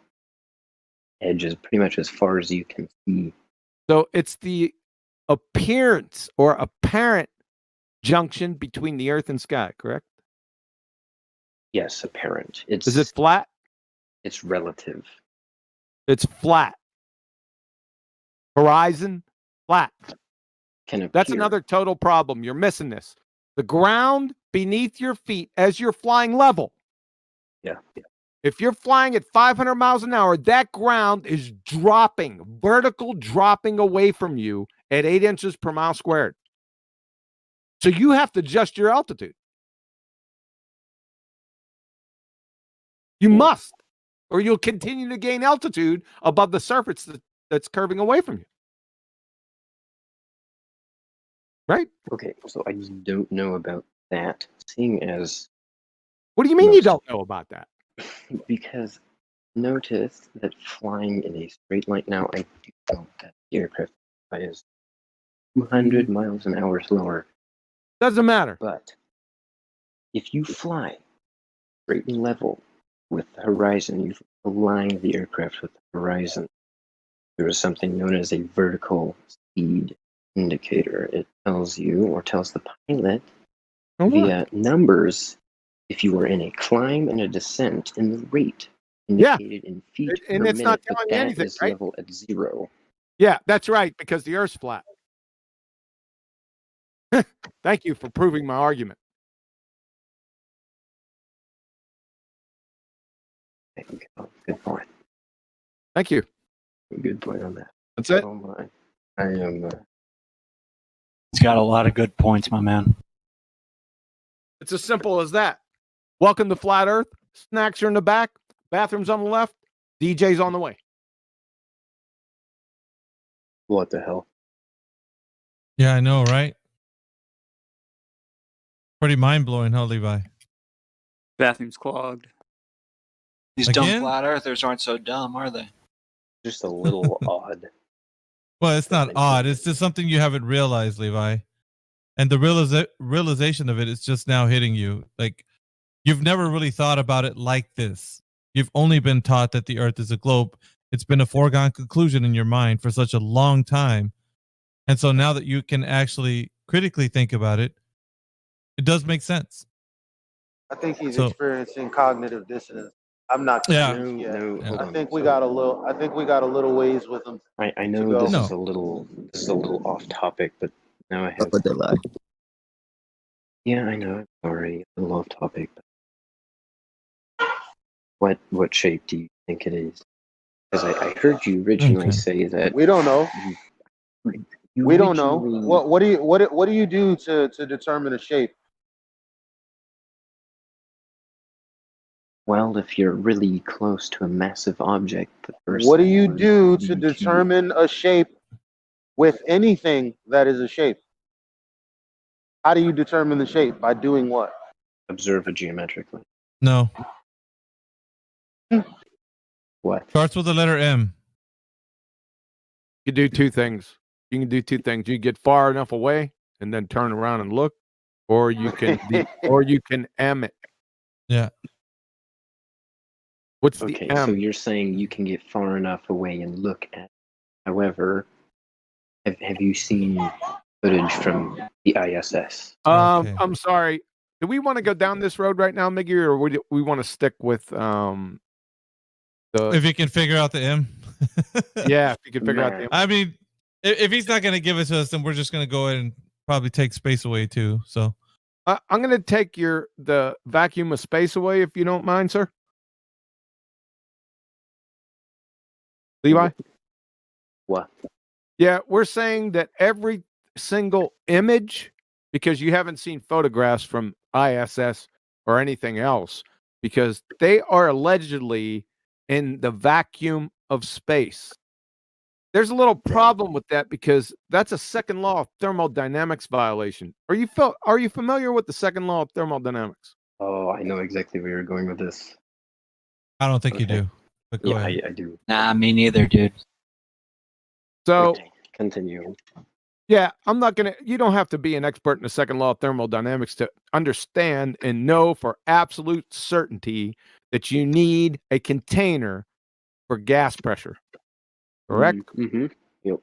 edge is pretty much as far as you can see. So it's the appearance or apparent junction between the earth and sky, correct? Yes, apparent. Is it flat? It's relative. It's flat. Horizon, flat. That's another total problem. You're missing this. The ground beneath your feet as you're flying level. Yeah. If you're flying at 500 miles an hour, that ground is dropping, vertical dropping away from you at 8 inches per mile squared. So you have to adjust your altitude. You must, or you'll continue to gain altitude above the surface that's curving away from you. Right? Okay, so I just don't know about that, seeing as... What do you mean you don't know about that? Because notice that flying in a straight line... Now, I do know that the aircraft is 200 miles an hour slower. Doesn't matter. But if you fly straight and level with the horizon, you align the aircraft with the horizon, there is something known as a vertical speed indicator. It tells you, or tells the pilot, via numbers, if you are in a climb and a descent, and the rate indicated in feet and per it's minute, not but telling you that anything, is right? level at 0. Yeah, that's right, because the Earth's flat. Thank you for proving my argument. Good point. Thank you. Good point on that. That's it. Oh my. I am... He's got a lot of good points, my man. It's as simple as that. Welcome to Flat Earth. Snacks are in the back. Bathrooms on the left. DJ's on the way. What the hell? Yeah, I know, right? Pretty mind-blowing, huh, Levi? Bathroom's clogged. These dumb flat earthers aren't so dumb, are they? Just a little odd. Well, it's not odd. It's just something you haven't realized, Levi. And the realization of it is just now hitting you. Like, you've never really thought about it like this. You've only been taught that the Earth is a globe. It's been a foregone conclusion in your mind for such a long time. And so now that you can actually critically think about it, it does make sense. I think he's experiencing cognitive dissonance. I'm not convinced yet. I think we got a little ways with him. I know this is a little off topic, but now I have. Yeah, I know. I'm sorry, a little off topic. But what shape do you think it is? Because I heard you originally say that we don't know. We don't know. What do you do to determine a shape? Well, if you're really close to a massive object, the first what do you do to determine a shape with anything that is a shape? How do you determine the shape? By doing what? Observe it geometrically. No. What? Starts with the letter M. You can do two things. You can do two things. You get far enough away and then turn around and look, or you can M it. Yeah. What's okay, the M? so you're saying you can get far enough away and look at it. However, have you seen footage from the ISS? I'm sorry. Do we want to go down this road right now, Miggy, or we want to stick with the? If you can figure out the M. Yeah, if you can figure out the M. I mean, if he's not going to give it to us, then we're just going to go ahead and probably take space away too. So I'm going to take the vacuum of space away, if you don't mind, sir. Levi? What? Yeah, we're saying that every single image, because you haven't seen photographs from ISS or anything else, because they are allegedly in the vacuum of space. There's a little problem with that because that's a second law of thermodynamics violation. Are you familiar with the second law of thermodynamics? Oh, I know exactly where you're going with this. I don't think you do. But go ahead. I do. Nah, me neither, dude. So continue. Yeah, I'm not going to, you don't have to be an expert in the second law of thermodynamics to understand and know for absolute certainty that you need a container for gas pressure. Correct? Mm-hmm. Yep.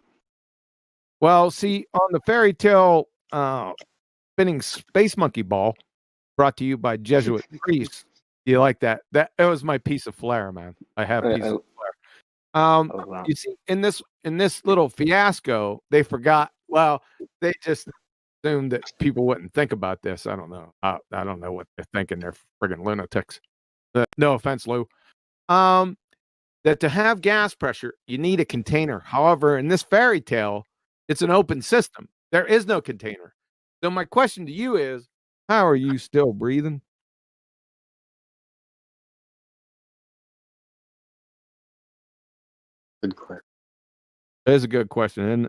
Well, see, on the fairy tale spinning space monkey ball brought to you by Jesuit priests, you like that? That was my piece of flair, man. I have pieces of flair. Wow. You see, in this little fiasco, they forgot. Well, they just assumed that people wouldn't think about this. I don't know. I don't know what they're thinking. They're friggin' lunatics. No offense, Lou. That to have gas pressure, you need a container. However, in this fairy tale, it's an open system. There is no container. So my question to you is, how are you still breathing? Good question. That is a good question, and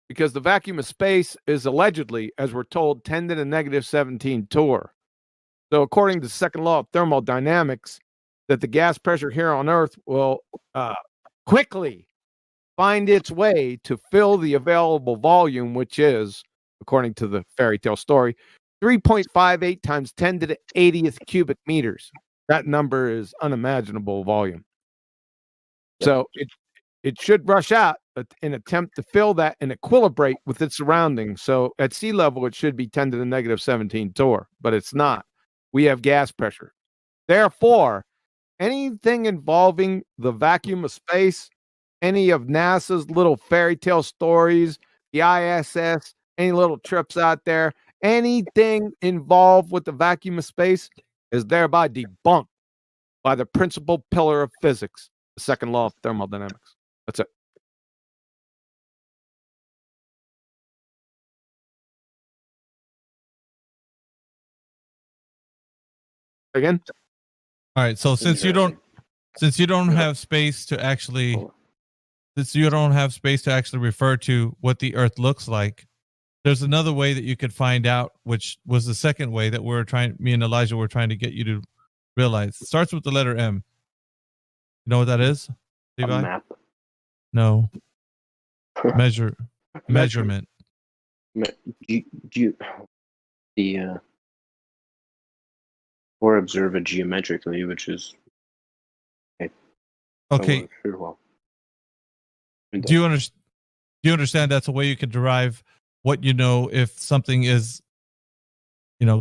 because the vacuum of space is allegedly, as we're told, 10 to the negative 17 torr. So according to the second law of thermodynamics, that the gas pressure here on Earth will quickly find its way to fill the available volume, which is, according to the fairy tale story, 3.58 times 10 to the 80th cubic meters. That number is unimaginable volume. So it should rush out in attempt to fill that and equilibrate with its surroundings. So at sea level, it should be 10 to the negative 17 torr, but it's not. We have gas pressure. Therefore, anything involving the vacuum of space, any of NASA's little fairy tale stories, the ISS, any little trips out there, anything involved with the vacuum of space is thereby debunked by the principal pillar of physics, the second law of thermodynamics. That's it. Again? All right. So since you don't have space to actually refer to what the Earth looks like, there's another way that you could find out, which was the second way that me and Elijah were trying to get you to realize. It starts with the letter M. You know what that is, Levi? A map. No. Measurement. Or observe it geometrically, which is okay. Well. Do you understand that's a way you can derive what you know if something is,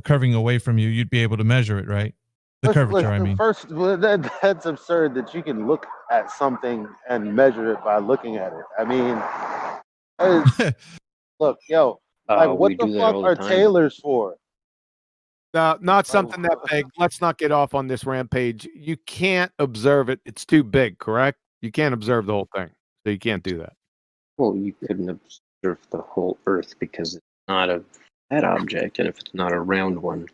curving away from you? You'd be able to measure it, right? The curvature, I mean. First, that's absurd that you can look at something and measure it by looking at it. I mean, look, yo, what the fuck are tailors for? Not something that big. Let's not get off on this rampage. You can't observe it. It's too big, correct? You can't observe the whole thing. So you can't do that. Well, you couldn't observe the whole Earth because it's not a flat object, and if it's not a round one.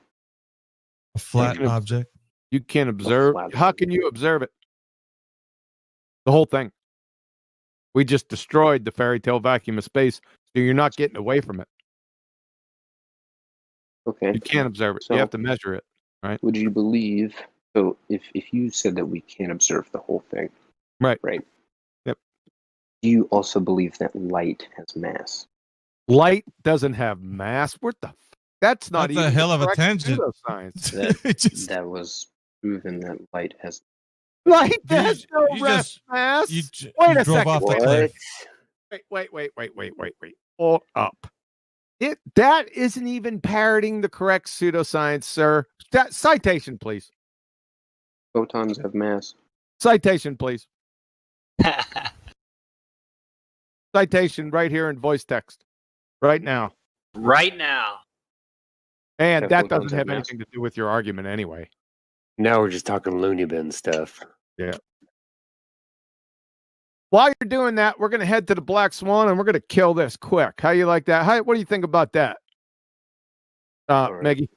A flat object? You can't observe. How can you observe it? The whole thing. We just destroyed the fairy tale vacuum of space, so you're not getting away from it. Okay. You can't observe it. So you have to measure it, right? Would you believe, so if you said that we can't observe the whole thing. Right. Yep. Do you also believe that light has mass? Light doesn't have mass. What the that's not That's even a hell of a correct tangent. pseudoscience. That was proven that light has Light has no rest mass. Wait a second. Wait. Hold up. That isn't even parroting the correct pseudoscience, sir. Citation, please. Photons have mass. Citation, please. Citation right here in voice text. Right now. Right now. And Have that photons doesn't have have mass? anything to do with your argument anyway. Now we're just talking loony bin stuff. Yeah. While you're doing that, we're going to head to the Black Swan and we're going to kill this quick. How you like that? What do you think about that? Meggie?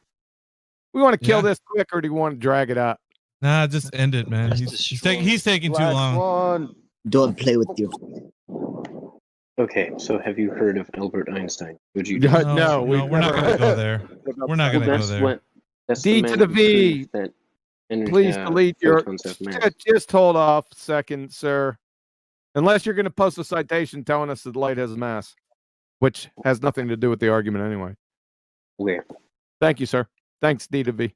We want to kill this quick, or do you want to drag it out? Nah, just end it, man. He's taking too long. Don't play with your. Okay, so have you heard of Albert Einstein? Would you? No, we're not going to go there. We're not going to go there. That's D to the V. Please delete your. Just hold off a second, sir. Unless you're going to post a citation telling us that light has mass, which has nothing to do with the argument anyway. Where? Thank you, sir. Thanks, D to V.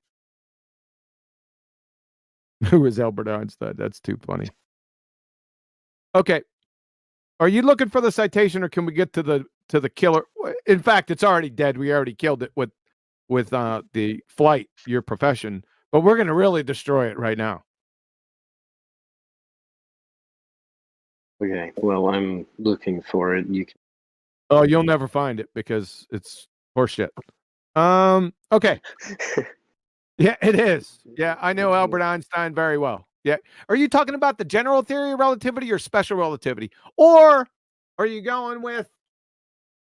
Who is Albert Einstein? That's too funny. Okay. Are you looking for the citation, or can we get to the killer? In fact, it's already dead. We already killed it with the flight, your profession. But we're going to really destroy it right now. Okay. Well, I'm looking for it. You can. Oh, you'll never find it because it's horseshit. Okay. Yeah, it is. Yeah, I know Albert Einstein very well. Yeah. Are you talking about the general theory of relativity or special relativity? Or are you going with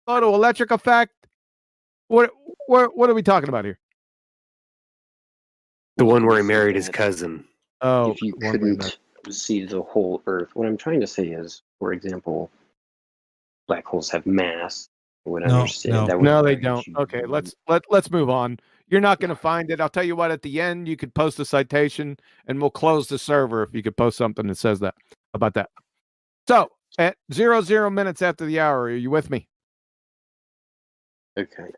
photoelectric effect? What are we talking about here? The one where he married his cousin. Oh, if you couldn't see the whole Earth, what I'm trying to say is, for example, black holes have mass. Would understand that. No, they don't. Okay, let's move on. You're not going to find it. I'll tell you what. At the end, you could post a citation, and we'll close the server if you could post something that says that about that. So at 00 minutes after the hour, are you with me? Okay.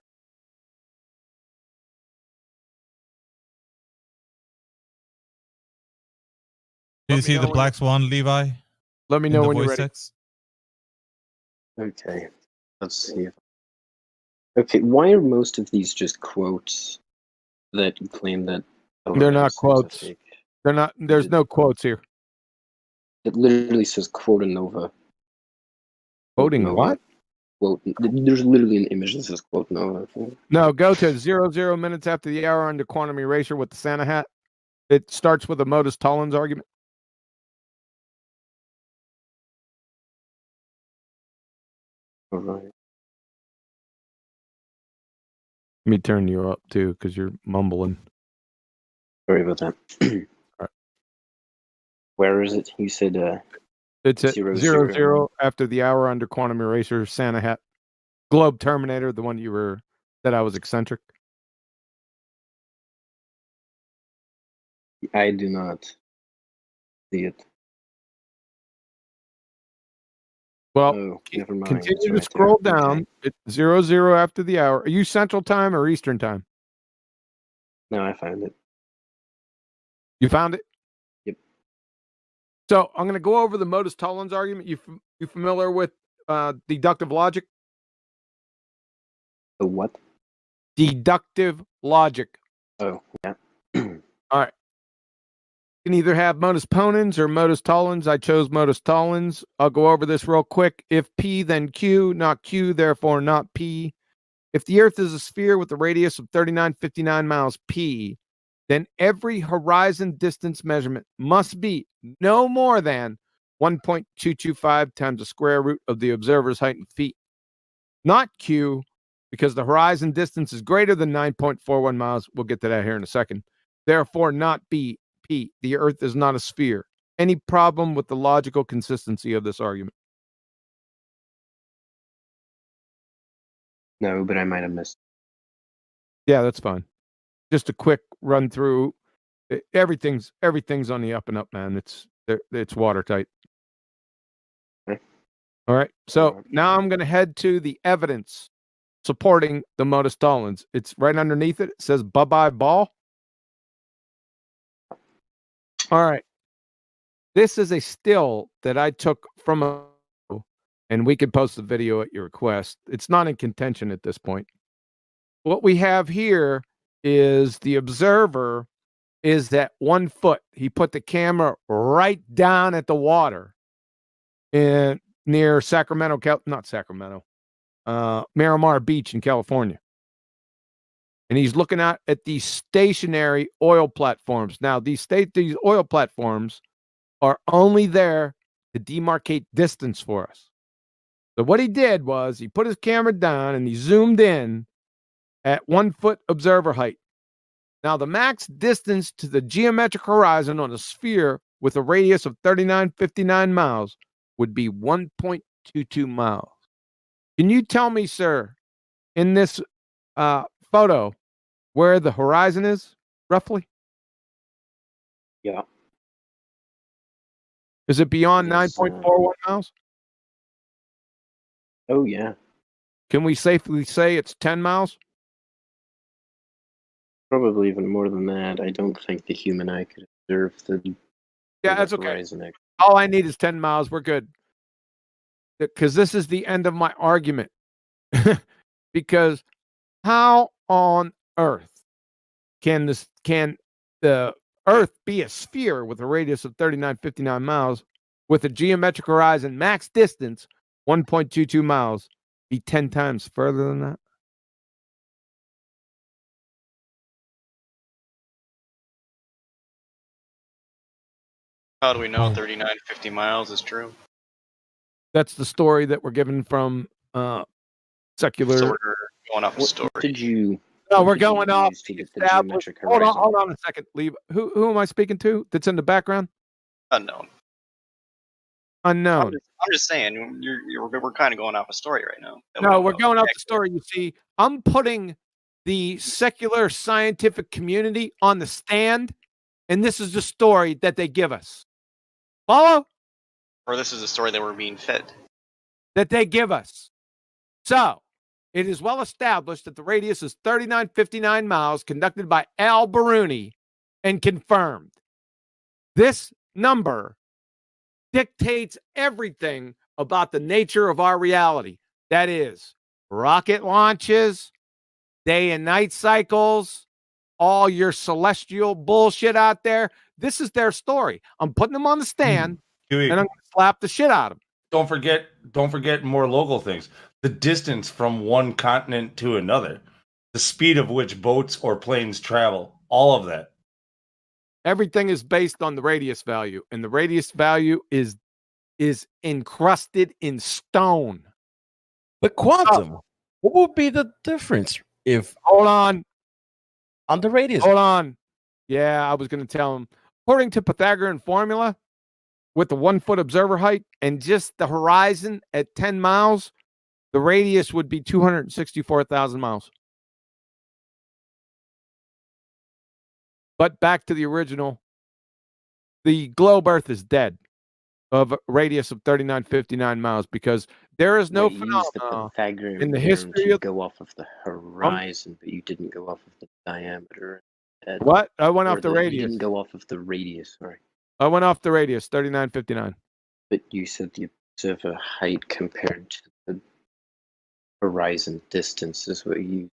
Do you see the Black Swan, Levi? Let me know when you're ready. Text? Okay. Let's see. Okay, why are most of these just quotes that claim that they're not quotes? They're not. There's no quotes here. It literally says "quote Nova." Quoting what? Quote. There's literally an image that says "quote Nova." No, go to 00 minutes after the hour under Quantum Erasure with the Santa hat. It starts with a Modus Tollens argument. All right. Let me turn you up too, because you're mumbling. Sorry about that. Right. Where is it? You said it's at 00 after the hour under Quantum Erasure, Santa hat, Globe Terminator, the one you were that I was eccentric. I do not see it. Well, never mind. Continue to scroll down. Okay. It's 00 after the hour. Are you Central Time or Eastern Time? No, I found it. You found it? Yep. So I'm going to go over the Modus Tollens argument. You familiar with deductive logic? The what? Deductive logic. Oh, yeah. All right. You can either have modus ponens or modus tollens. I chose modus tollens. I'll go over this real quick. If P, then Q, not Q, therefore not P. If the Earth is a sphere with a radius of 3959 miles P, then every horizon distance measurement must be no more than 1.225 times the square root of the observer's height in feet. Not Q, because the horizon distance is greater than 9.41 miles. We'll get to that here in a second. Therefore, not B. P. The Earth is not a sphere. Any problem with the logical consistency of this argument? No, but I might have missed. Yeah, that's fine. Just a quick run through. Everything's on the up and up, man. It's watertight. Okay. All right. So now I'm going to head to the evidence supporting the Modus Tollens. It's right underneath it. It says "bye-bye ball." All right. This is a still that I took from and we can post the video at your request. It's not in contention at this point. What we have here is the observer is at 1 foot. He put the camera right down at the water in near Sacramento, not Sacramento, Miramar Beach in California. And he's looking out at these stationary oil platforms. Now, these oil platforms are only there to demarcate distance for us. So what he did was he put his camera down and he zoomed in at 1 foot observer height. Now, the max distance to the geometric horizon on a sphere with a radius of 3959 miles would be 1.22 miles. Can you tell me, sir, in this photo, where the horizon is, roughly? Yeah. Is it beyond 9.41 miles? Oh, yeah. Can we safely say it's 10 miles? Probably even more than that. I don't think the human eye could observe the that's okay. horizon. All I need is 10 miles. We're good. Because this is the end of my argument. Because how on earth can the Earth be a sphere with a radius of 3959 miles with a geometric horizon max distance 1.22 miles be 10 times further than that? How do we know 3950 miles is true? That's the story that we're given from secular. So we're going off a story. Did you? No, we're going off the established. Hold on a second. Leave. Who am I speaking to? That's in the background. Unknown. I'm just saying we're kind of going off a story right now. No, we're going off the story. You see, I'm putting the secular scientific community on the stand, and this is the story that they give us. Follow? Or this is a story that we're being fed. That they give us. So, it is well established that the radius is 3959 miles, conducted by Al Baruni, and confirmed. This number dictates everything about the nature of our reality. That is, rocket launches, day and night cycles, all your celestial bullshit out there. This is their story. I'm putting them on the stand, and I'm going to slap the shit out of them. Don't forget more local things. The distance from one continent to another, the speed of which boats or planes travel, all of that. Everything is based on the radius value, and the radius value is encrusted in stone. But quantum, what would be the difference if? Hold on the radius. Hold on. Yeah, I was going to tell him. According to Pythagorean formula, with the 1 foot observer height and just the horizon at 10 miles, the radius would be 264,000 miles. But back to the original. The globe Earth is dead of a radius of 3959 miles because there is no phenomenon in the history of go off of the horizon, but you didn't go off of the diameter. What? I went off the radius. You didn't go off of the radius. Sorry. I went off the radius, 3959. But you said the observer height compared to the horizon distance is what you.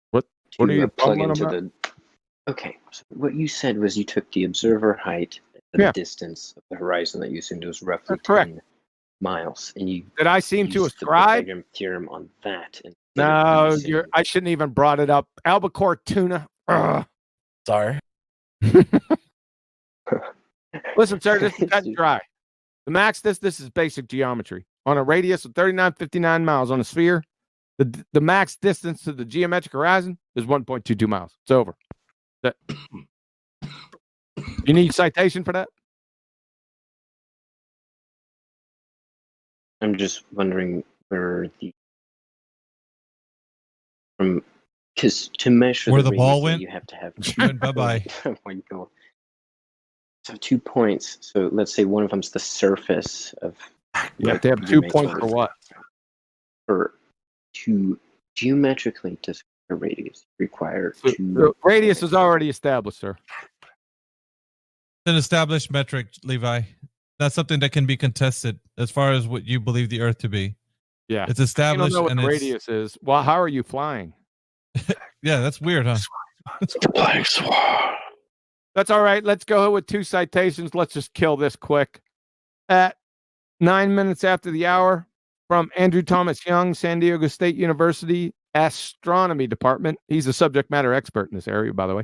What are you plug into the? Okay, so what you said was you took the observer height and the distance of the horizon that you assumed was roughly 10 miles, and you. Did I seem to ascribe the theorem on that? No, I shouldn't even brought it up. Albacore tuna. Ugh. Sorry. Listen, sir, this is cut and dry. The max this is basic geometry. On a radius of 3959 miles on a sphere, the max distance to the geometric horizon is 1.22 miles. It's over. You need citation for that? I'm just wondering where because to measure where the ball went, you have to have bye bye. Oh my God. So 2 points. So let's say one of them's the surface of. You have to have 2 points for what? To geometrically describe a radius require the radius is already established, sir. an established metric, Levi. That's something that can be contested as far as what you believe the Earth to be. Yeah, it's established. You don't know what and the radius is. Well, how are you flying? Yeah, that's weird, huh? The Black Swan. That's all right. Let's go with 2 citations. Let's just kill this quick. At 9 minutes after the hour, from Andrew Thomas Young, San Diego State University Astronomy Department. He's a subject matter expert in this area, by the way.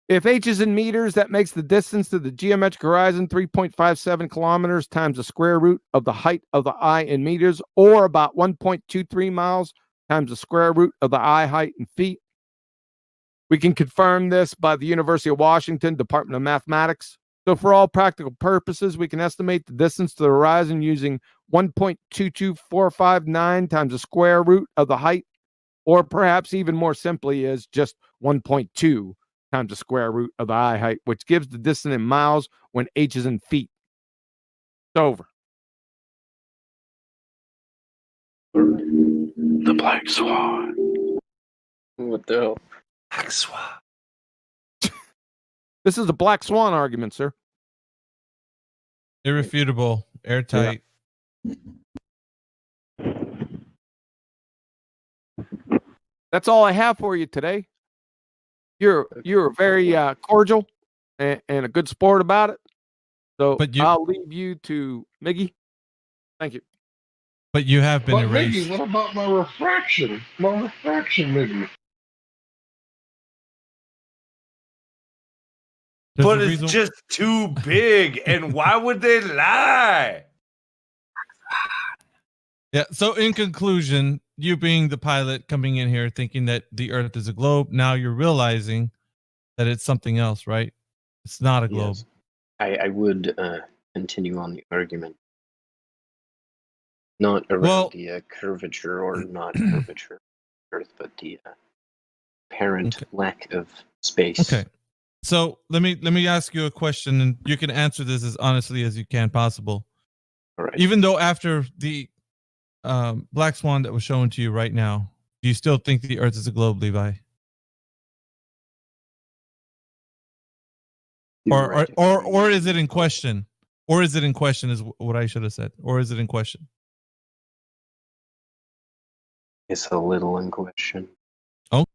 If H is in meters, that makes the distance to the geometric horizon 3.57 kilometers times the square root of the height of the eye in meters, or about 1.23 miles times the square root of the eye height in feet. We can confirm this by the University of Washington Department of Mathematics. So for all practical purposes, we can estimate the distance to the horizon using 1.22459 times the square root of the height, or perhaps even more simply is just 1.2 times the square root of the eye height, which gives the distance in miles when H is in feet. It's over. The Black Swan. What the hell? Black Swan. This is a Black Swan argument, sir. Irrefutable, airtight. Yeah. That's all I have for you today. You're very cordial and a good sport about it. So I'll leave you to Miggy. Thank you. But you have been erased. Miggy, what about my refraction? My refraction, Miggy. But it's just too big. And why would they lie? Yeah. So in conclusion, you being the pilot coming in here thinking that the Earth is a globe, now you're realizing that it's something else, right? It's not a globe. Yes. I would continue on the argument. Not around the curvature or not curvature of Earth, but the apparent lack of space. Okay. So let me ask you a question, and you can answer this as honestly as you can possible. All right. Even though after the Black Swan that was shown to you right now, do you still think the Earth is a globe, Levi? Or is it in question? Or is it in question is what I should have said. Or is it in question? It's a little in question. Oh.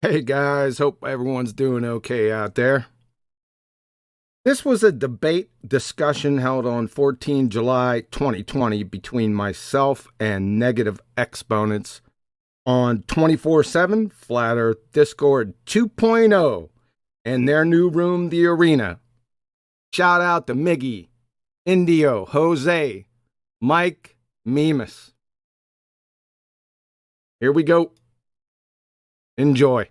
Hey guys, hope everyone's doing okay out there. This was a debate discussion held on 14 July 2020 between myself and negative exponents on 24/7 Flat Earth Discord 2.0 and their new room, The Arena. Shout out to Miggy, Indio, Jose, Mike, Mimas. Here we go. Enjoy.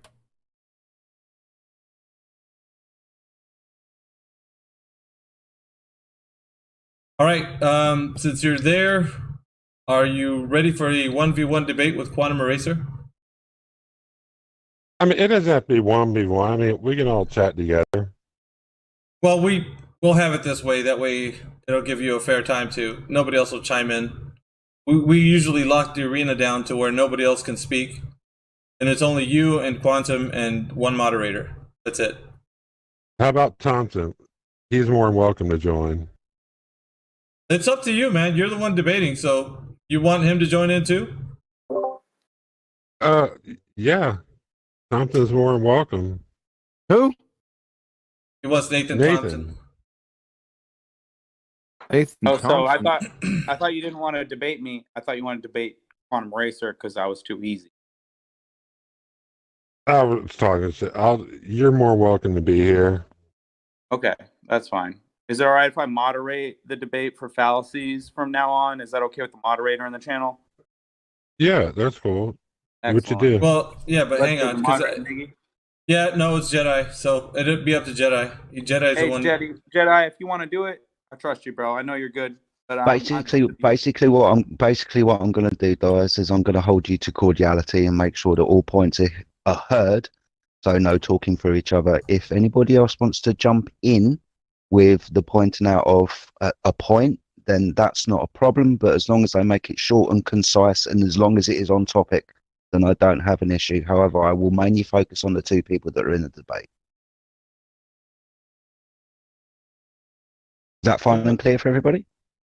All right. Since you're there, are you ready for a 1v1 debate with Quantum Eraser? I mean, it doesn't have to be 1v1. I mean, we can all chat together. Well, we'll have it this way. That way, it'll give you a fair time to. Nobody else will chime in. We usually lock the arena down to where nobody else can speak, and it's only you and Quantum and one moderator. That's it. How about Thompson? He's more than welcome to join. It's up to you, man. You're the one debating, so you want him to join in too? Yeah. Thompson's more than welcome. Who? It was Nathan Thompson. So I thought you didn't want to debate me. I thought you wanted to debate Quantum Racer because I was too easy. I was talking shit. You're more welcome to be here. Okay, that's fine. Is it all right if I moderate the debate for fallacies from now on? Is that okay with the moderator in the channel? Yeah, that's cool. Excellent. What you do? Well, yeah, but hang on. Yeah, no, it's Jedi, so it'd be up to Jedi. Jedi's hey, the one. Jedi, if you want to do it, I trust you, bro. I know you're good. But basically, what I'm going to do, guys, is I'm going to hold you to cordiality and make sure that all points are heard. So no talking for each other. If anybody else wants to jump in with the pointing out of a point, then that's not a problem. But as long as they make it short and concise, and as long as it is on topic, then I don't have an issue. However, I will mainly focus on the two people that are in the debate. Is that fine and clear for everybody?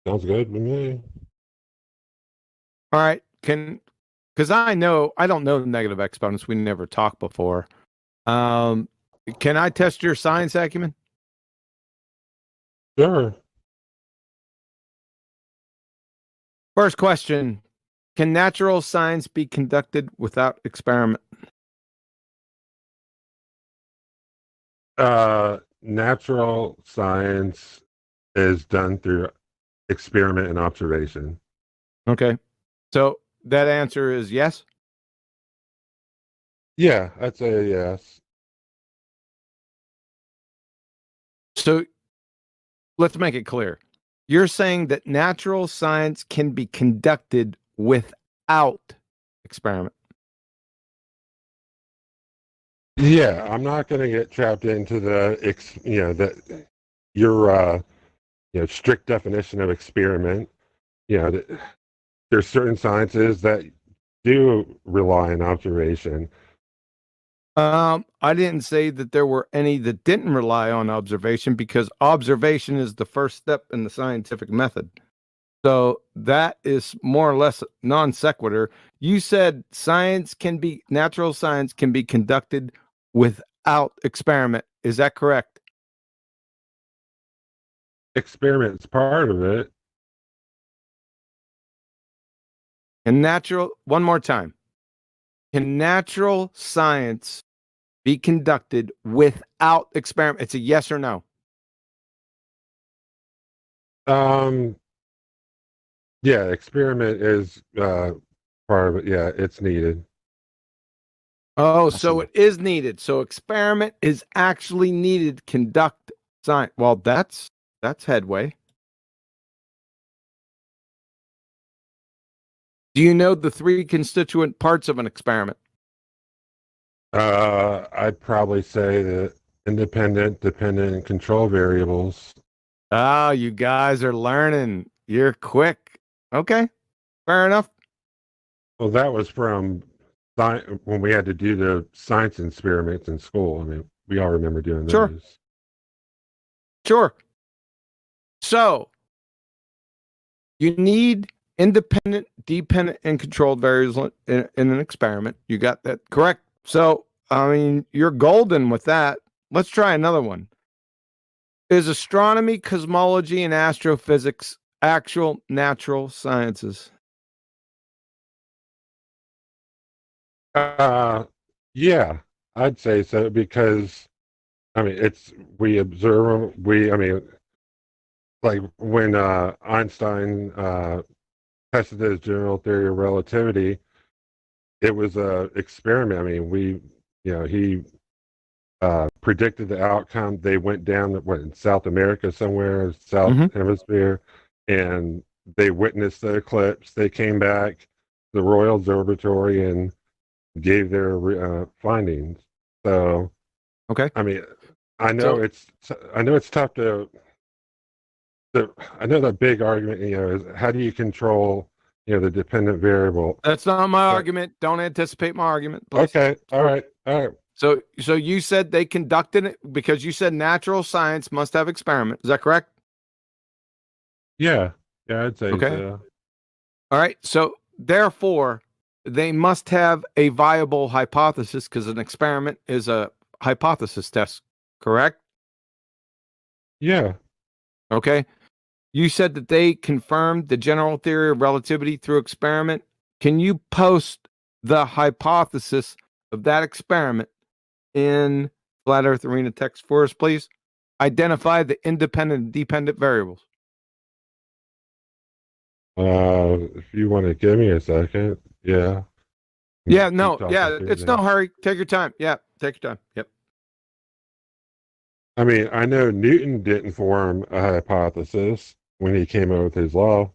Sounds good with me. All right. Because I don't know the negative exponents. We never talked before. Can I test your science acumen? Sure. First question. Can natural science be conducted without experiment? Natural science is done through experiment and observation. Okay. So that answer is yes? Yeah, I'd say yes. So let's make it clear. You're saying that natural science can be conducted without experiment. Yeah, I'm not going to get trapped into your strict definition of experiment. There's certain sciences that do rely on observation. I didn't say that there were any that didn't rely on observation, because observation is the first step in the scientific method. So that is more or less non sequitur. You said natural science can be conducted without experiment. Is that correct? Experiment's part of it. One more time. Can natural science be conducted without experiment? It's a yes or no. Yeah, experiment is part of it. Yeah, it's needed. Oh, so it is needed. So experiment is actually needed to conduct science. Well, that's headway. Do you know the three constituent parts of an experiment? I'd probably say the independent, dependent, and control variables. Oh, you guys are learning. You're quick. Okay, fair enough. Well, that was from when we had to do the science experiments in school. I mean, we all remember doing those. Sure. So you need independent, dependent, and controlled variables in an experiment. You got that correct. So I mean, you're golden with that. Let's try another one. Is astronomy, cosmology, and astrophysics actual natural sciences? Yeah, I'd say so because I mean we observe I mean like when Einstein tested his general theory of relativity, it was a experiment. I mean he predicted the outcome. They went down in South America somewhere, South Hemisphere, and they witnessed the eclipse. They came back, the Royal Observatory, and gave their findings. So, okay. I mean, I know it's tough to. I know the big argument, is how do you control, the dependent variable? That's not my argument. Don't anticipate my argument, please. Okay. All right. So you said they conducted it because you said natural science must have experiment. Is that correct? Yeah, I'd say okay. so. All right. So therefore, they must have a viable hypothesis because an experiment is a hypothesis test, correct? Yeah. Okay. You said that they confirmed the general theory of relativity through experiment. Can you post the hypothesis of that experiment in Flat Earth Arena text for us, please? Identify the independent and dependent variables. If you want to give me a second, yeah. Yeah, no, yeah, it's no hurry. Take your time. Yeah, take your time. Yep. I mean, I know Newton didn't form a hypothesis when he came up with his law.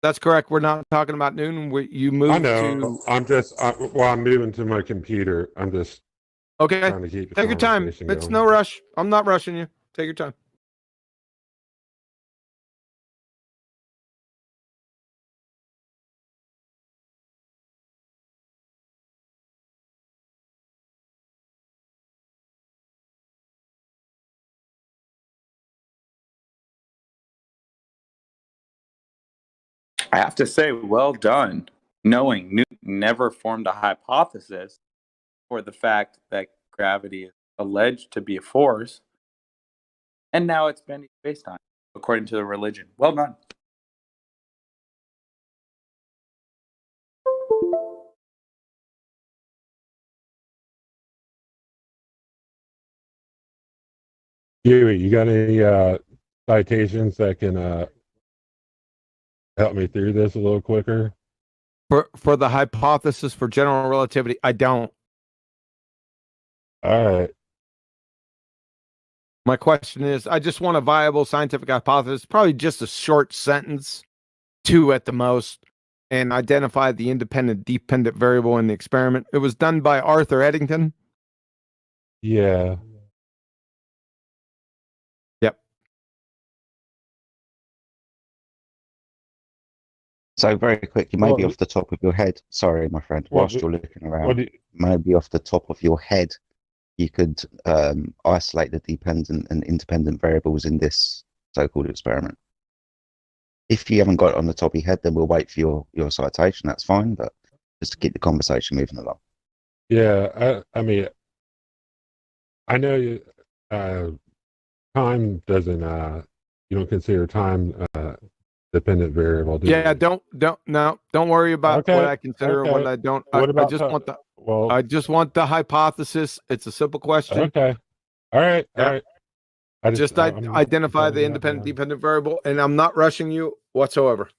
That's correct. We're not talking about Newton. You moved I know. to. I'm moving to my computer. I'm just okay. trying to keep the Take your time. conversation It's going. no rush. I'm not rushing you. Take your time. I have to say, well done, knowing Newton never formed a hypothesis for the fact that gravity is alleged to be a force, and now it's bending space-time, according to the religion. Well done. Huey, you got any citations that can help me through this a little quicker? For the hypothesis for general relativity, I don't. All right. My question is, I just want a viable scientific hypothesis, probably just a short sentence, 2 at the most, and identify the independent dependent variable in the experiment. It was done by Arthur Eddington. Yeah. Yep. So very quickly, maybe off the top of your head. Sorry, my friend. Whilst you're looking around, maybe off the top of your head, you could isolate the dependent and independent variables in this so-called experiment. If you haven't got it on the top of your head, then we'll wait for your citation. That's fine, but just to keep the conversation moving along. Yeah, I mean, I know time doesn't. You don't consider time dependent variable. Do Yeah, you? don't worry about what I consider and what I don't. What about I just want the hypothesis. It's a simple question. Okay. All right. All right. Just identify the independent dependent variable, and I'm not rushing you whatsoever.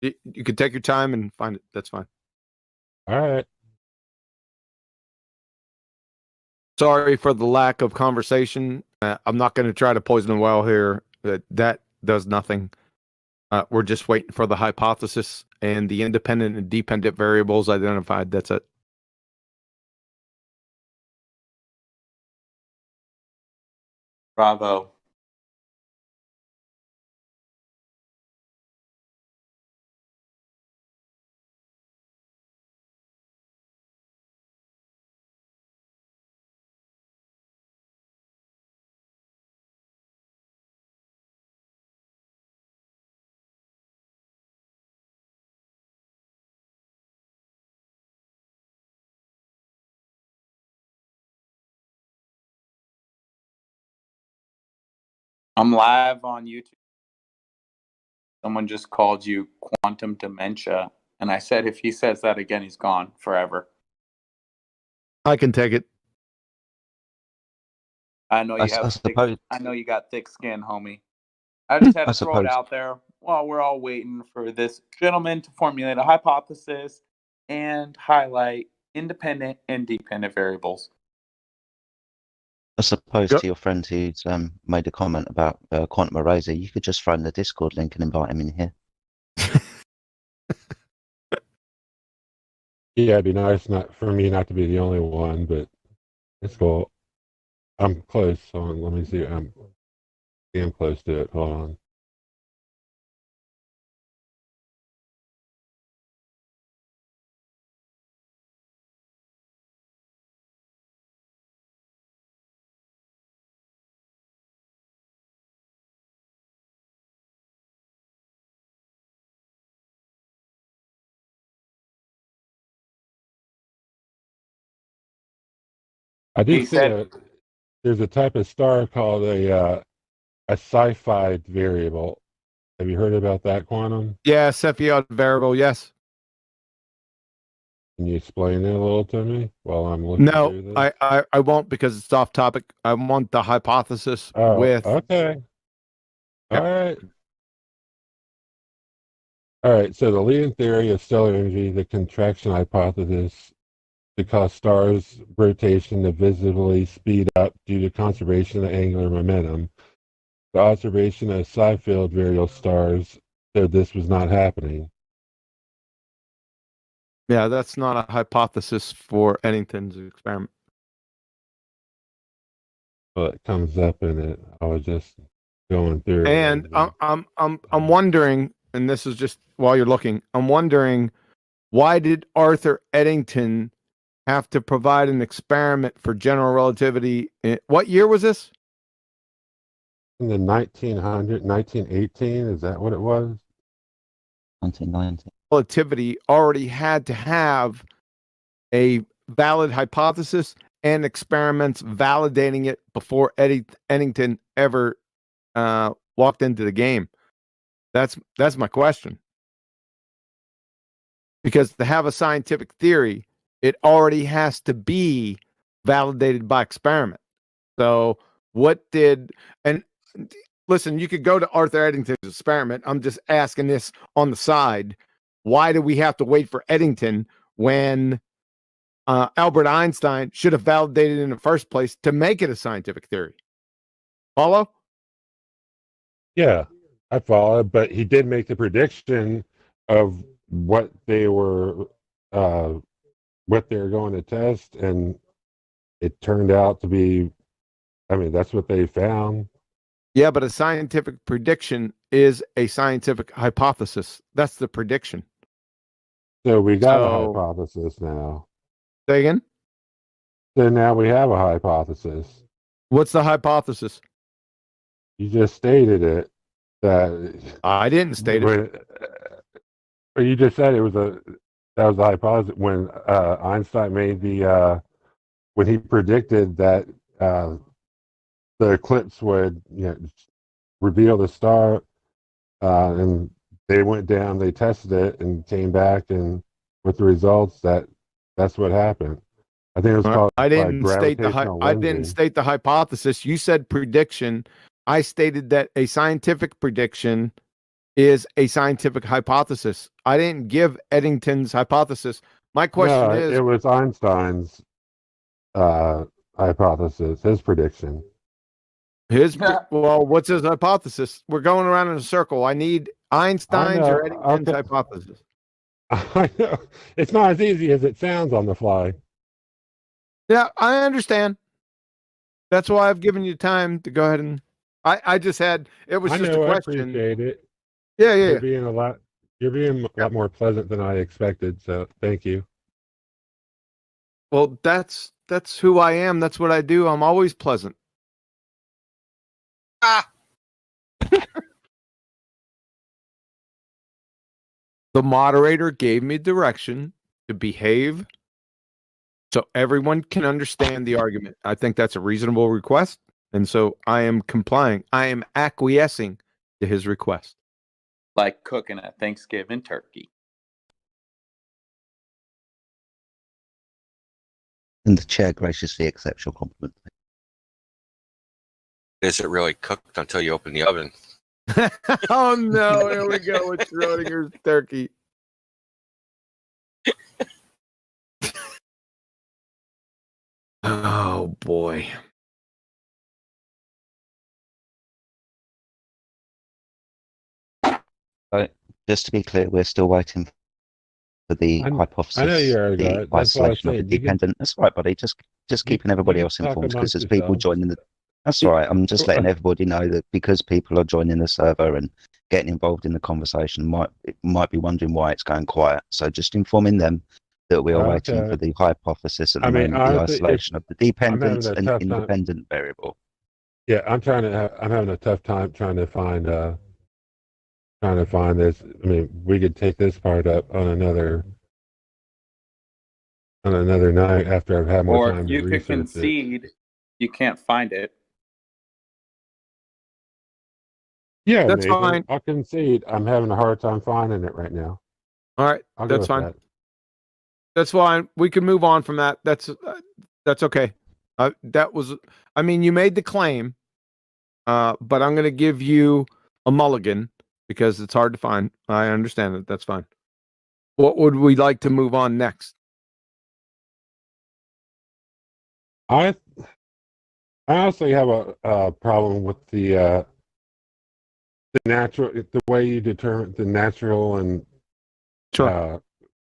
You can take your time and find it. That's fine. All right. Sorry for the lack of conversation. I'm not going to try to poison the well here. That does nothing. We're just waiting for the hypothesis and the independent and dependent variables identified. That's it. Bravo. I'm live on YouTube. Someone just called you quantum dementia, and I said if he says that again, he's gone forever. I can take it. I know you have. I know you got thick skin, homie. I just had to throw it out there while we're all waiting for this gentleman to formulate a hypothesis and highlight independent and dependent variables. I suppose to your friend who's made a comment about quantum eraser, you could just throw in the Discord link and invite him in here. Yeah, it'd be nice not for me not to be the only one, but it's cool. I'm close. Hold on, let me see. I'm close to it. Hold on. I did see there's a type of star called a sci-fi variable. Have you heard about that, Quantum? Yeah, Cepheid variable, yes. Can you explain that a little to me while I'm looking through this? No, I won't because it's off topic. I want the hypothesis with... Okay. All right. All right, so the leading theory of stellar energy, the contraction hypothesis, to cause stars' rotation to visibly speed up due to conservation of angular momentum. The observation of Seyfeld variable stars showed this was not happening. Yeah, that's not a hypothesis for Eddington's experiment. Well, it comes up in it. I was just going through. And I'm wondering, and this is just while you're looking, I'm wondering, why did Arthur Eddington have to provide an experiment for general relativity? What year was this? In the 1918, is that what it was? 1990. Relativity already had to have a valid hypothesis and experiments validating it before Eddington ever walked into the game. That's my question. Because to have a scientific theory, it already has to be validated by experiment. So and listen, you could go to Arthur Eddington's experiment. I'm just asking this on the side. Why do we have to wait for Eddington when Albert Einstein should have validated it in the first place to make it a scientific theory? Follow? Yeah, I follow, but he did make the prediction of what they were going to test, and it turned out to be, I mean, that's what they found. Yeah, but a scientific prediction is a scientific hypothesis. That's the prediction. So we got a hypothesis now. Say again? So now we have a hypothesis. What's the hypothesis? You just stated it. That I didn't state it. But you just said that was the hypothesis when Einstein made when he predicted that the eclipse would reveal the star, and they went down, they tested it, and came back, and with the results that's what happened. I think it was called. I didn't state the hypothesis. You said prediction. I stated that a scientific prediction is a scientific hypothesis. I didn't give Eddington's hypothesis. My question is, it was Einstein's hypothesis, his prediction. Well, what's his hypothesis? We're going around in a circle. I need Einstein's or Eddington's hypothesis. I know. It's not as easy as it sounds on the fly. Yeah, I understand. That's why I've given you time to go ahead and I just had it was just a question. I appreciate it. Yeah. You're being a lot more pleasant than I expected, so thank you. Well, that's who I am. That's what I do. I'm always pleasant. The moderator gave me direction to behave so everyone can understand the argument. I think that's a reasonable request. And so I am complying. I am acquiescing to his request. Like cooking a Thanksgiving turkey. And the chair graciously accepts your compliment. Is it really cooked until you open the oven? Oh no, here we go with Schrodinger's turkey. Oh boy. Just to be clear, we're still waiting for the hypothesis, I know you already got the it. That's why I isolation of the said you can- dependent. That's right, buddy. Just keeping everybody else talk informed because amongst there's people yourselves. joining the. That's all right. I'm just letting everybody know that because people are joining the server and getting involved in the conversation, might be wondering why it's going quiet. So just informing them that we are waiting for the hypothesis at the moment, the honestly, isolation of the dependent and independent variable. Yeah, I'm having a tough time trying to find this. I mean, we could take this part up on another night after I've had more Or time to you could research it. concede you can't find it. Yeah, That's Nathan, fine. I'll concede. I'm having a hard time finding it right now. All right, I'll go that's with fine. that. That's fine. We can move on from that. That's okay. That was. I mean, you made the claim, but I'm going to give you a mulligan because it's hard to find. I understand it. That's fine. What would we like to move on next? I honestly have a problem with the way you determine the natural and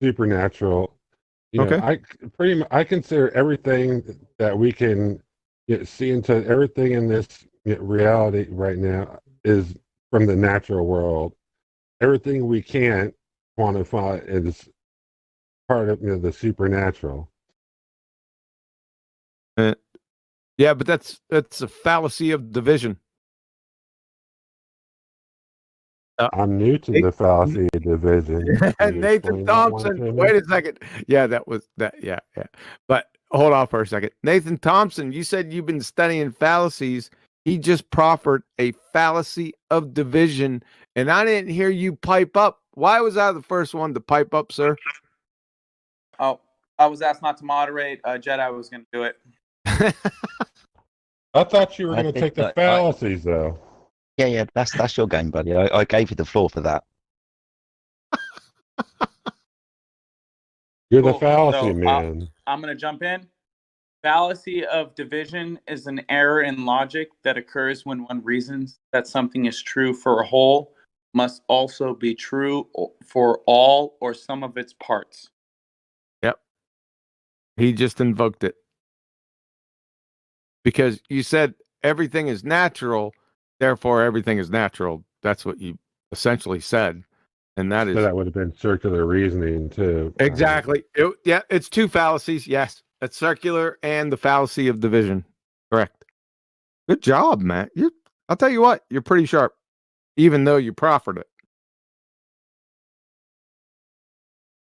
supernatural. You know, I consider everything that we can see into everything in this reality right now is from the natural world. Everything we can't quantify is part of the supernatural. Yeah, but that's a fallacy of division. I'm new to the fallacy of division. And Nathan Thompson, wait a second. Yeah, that was that. Yeah. But hold on for a second. Nathan Thompson, you said you've been studying fallacies. He just proffered a fallacy of division, and I didn't hear you pipe up. Why was I the first one to pipe up, sir? Oh, I was asked not to moderate. Jedi was going to do it. I thought you were going to take the fallacies, though. Yeah, that's your game, buddy. I gave you the floor for that. You're the fallacy So, man. I'm going to jump in. Fallacy of division is an error in logic that occurs when one reasons that something is true for a whole must also be true for all or some of its parts. Yep. He just invoked it. Because you said everything is natural, therefore everything is natural. That's what you essentially said. And that is. So that would have been circular reasoning, too. Exactly. It's two fallacies. Yes. It's circular and the fallacy of division. Correct. Good job, Matt. I'll tell you what, you're pretty sharp, even though you proffered it.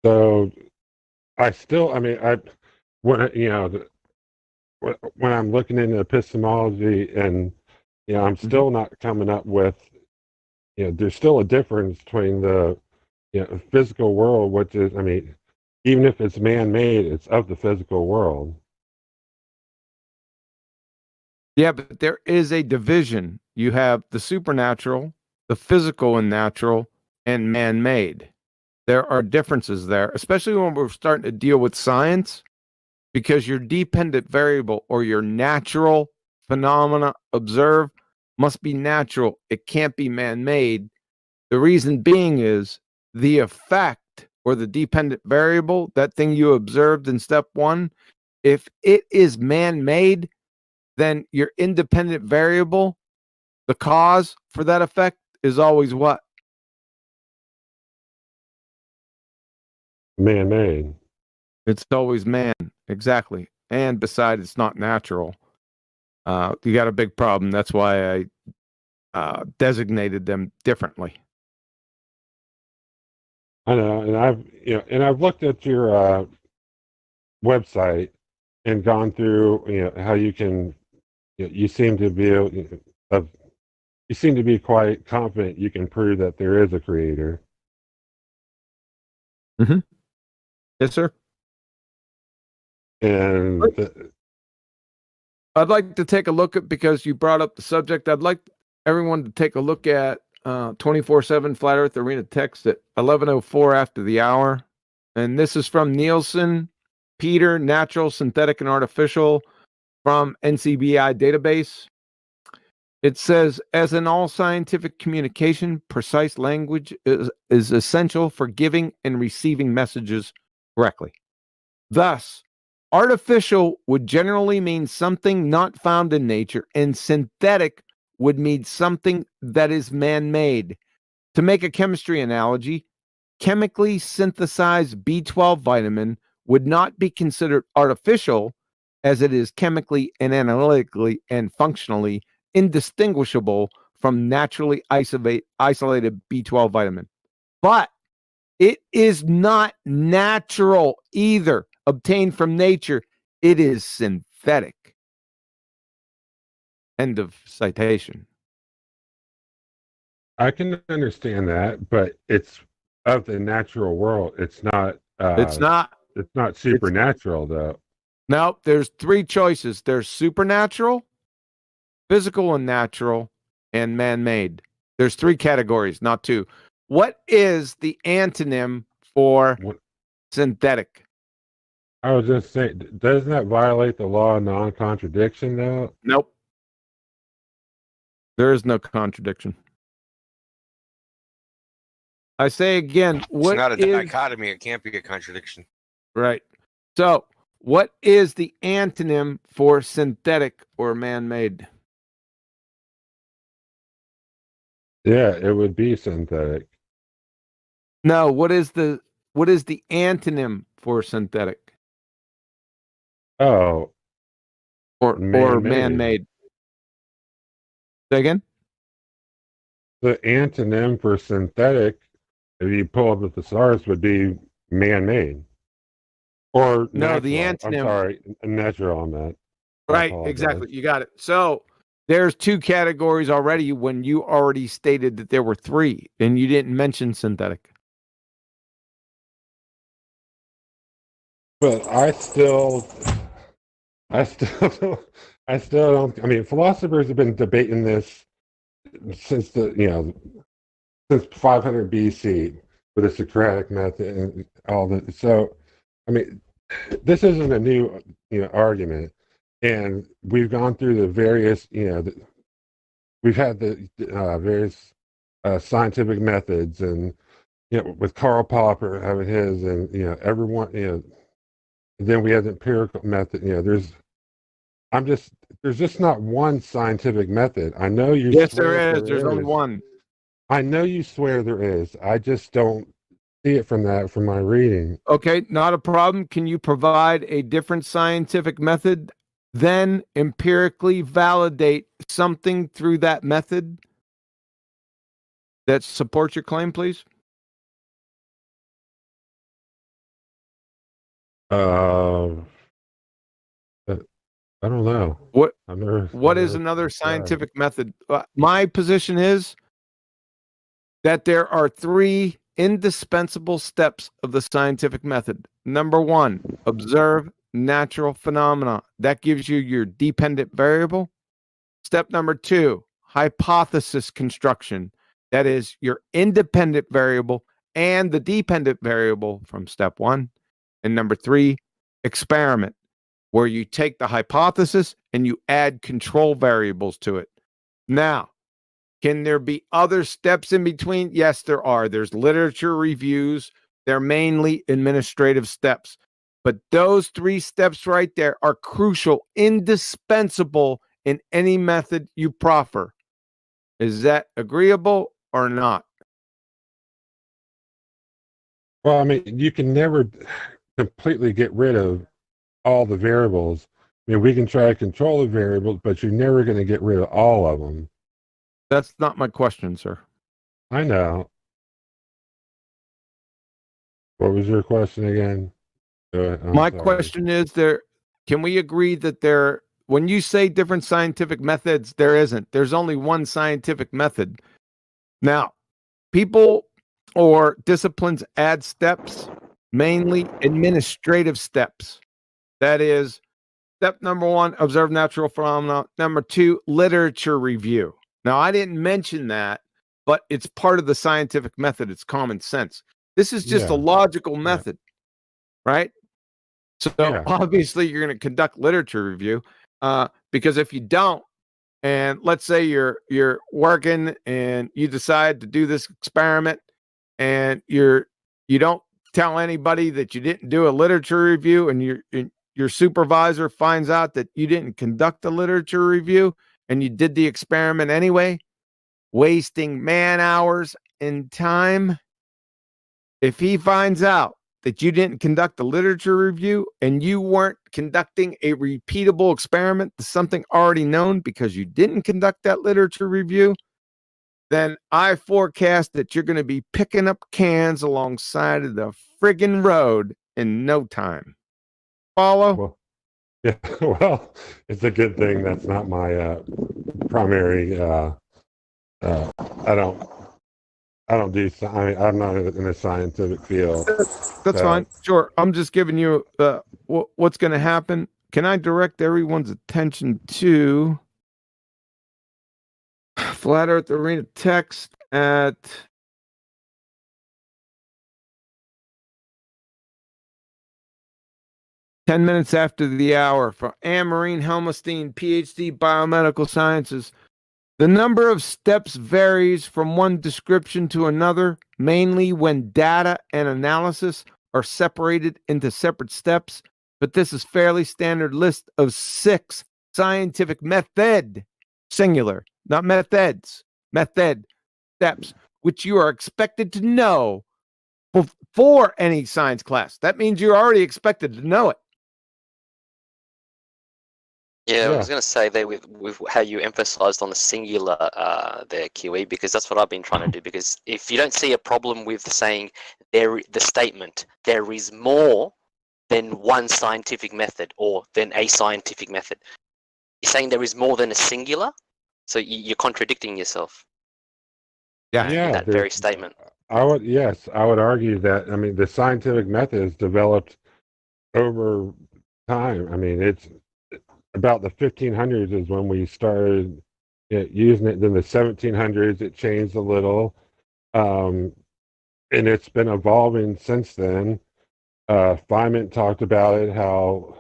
So when I'm looking into epistemology and, I'm still not coming up with, there's still a difference between the, physical world, which is, even if it's man-made, it's of the physical world. Yeah, but there is a division. You have the supernatural, the physical and natural, and man-made. There are differences there, especially when we're starting to deal with science, because your dependent variable or your natural phenomena observed must be natural. It can't be man-made. The reason being is the effect or the dependent variable, that thing you observed in step one, if it is man-made, then your independent variable, the cause for that effect, is always what? Man-made. It's always man, exactly. And besides, it's not natural. You got a big problem. That's why I designated them differently. I know, and I've looked at your website and gone through, how you can you seem to be you seem to be quite confident you can prove that there is a creator. Mm-hmm. Yes, sir. And I'd like to take a look at, because you brought up the subject, I'd like everyone to take a look at 24/7 Flat Earth Arena text at 11:04 after the hour. And this is from Nielsen, Peter, Natural, Synthetic, and Artificial from NCBI database. It says, as in all scientific communication, precise language is essential for giving and receiving messages correctly. Thus, artificial would generally mean something not found in nature, and synthetic would mean something that is man-made. To make a chemistry analogy, chemically synthesized B12 vitamin would not be considered artificial, as it is chemically and analytically and functionally indistinguishable from naturally isolated B12 vitamin. But it is not natural either, obtained from nature. It is synthetic. End of citation. I can understand that, but it's of the natural world. It's not. It's not supernatural, though. No, there's three choices. There's supernatural, physical and natural, and man-made. There's three categories, not two. What is the antonym for synthetic? I was just saying, doesn't that violate the law of non-contradiction, though? Nope. There is no contradiction. I say again, It's not a dichotomy. It can't be a contradiction. Right. So, what is the antonym for synthetic or man-made? Yeah, it would be synthetic. No, what is the antonym for synthetic? Oh. Or man-made. Say again? The antonym for synthetic, if you pull up the thesaurus, would be man-made. Or no, natural. the antonym. I'm sorry, natural on that. Right, exactly. You got it. So there's two categories already when you already stated that there were three, and you didn't mention synthetic. But I still don't. I mean, philosophers have been debating this since since 500 BC with the Socratic method and all that. So, I mean, this isn't a new argument, and we've gone through the various we've had the various scientific methods, and with Karl Popper having his, and everyone then we have the empirical method. There's just not one scientific method. I know you. Yes, there is. There's only one. I know you swear there is. I just don't see it from my reading. Okay, not a problem. Can you provide a different scientific method, then empirically validate something through that method that supports your claim, please? I don't know. What is another scientific method? My position is that there are three indispensable steps of the scientific method. Number one, observe natural phenomena. That gives you your dependent variable. Step number two, hypothesis construction. That is your independent variable and the dependent variable from step one. And number three, experiment, where you take the hypothesis and you add control variables to it. Now, can there be other steps in between? Yes, there are. There's literature reviews. They're mainly administrative steps. But those three steps right there are crucial, indispensable in any method you proffer. Is that agreeable or not? Well, I mean, you can never completely get rid of all the variables. I mean, we can try to control the variables, but you're never going to get rid of all of them. That's not my question, sir. I know. What was your question again? My question is, can we agree that there when you say different scientific methods, there isn't. There's only one scientific method. Now, people or disciplines add steps, mainly administrative steps. That is, step number 1, observe natural phenomena. Number 2, literature review. Now, I didn't mention that, but it's part of the scientific method. It's common sense. This is just a logical method, right? So obviously you're going to conduct literature review, because if you don't, and let's say you're working and you decide to do this experiment, and you don't tell anybody that you didn't do a literature review, and your supervisor finds out that you didn't conduct a literature review and you did the experiment anyway, wasting man hours and time. If he finds out that you didn't conduct a literature review and you weren't conducting a repeatable experiment to something already known because you didn't conduct that literature review, then I forecast that you're going to be picking up cans alongside of the friggin' road in no time. Follow? Well, yeah, well, it's a good thing that's not my primary. I don't do. I'm not in the scientific field. That's fine. Sure. I'm just giving you what's going to happen. Can I direct everyone's attention to Flat Earth Arena text at 10 minutes after the hour from Anne-Marie Helmestein, PhD, Biomedical Sciences. The number of steps varies from one description to another, mainly when data and analysis are separated into separate steps, but this is fairly standard list of 6 scientific method, singular, not methods, method steps, which you are expected to know before any science class. That means you're already expected to know it. Yeah, I was going to say there with how you emphasized on the singular there, QE, because that's what I've been trying to do. Because if you don't see a problem with saying the statement, there is more than one scientific method or than a scientific method, you're saying there is more than a singular, so you're contradicting yourself. Yeah, in that very statement. I would argue that, I mean, the scientific method is developed over time. I mean, it's about the 1500s is when we started using it. Then the 1700s, it changed a little. And it's been evolving since then. Feynman talked about it, how,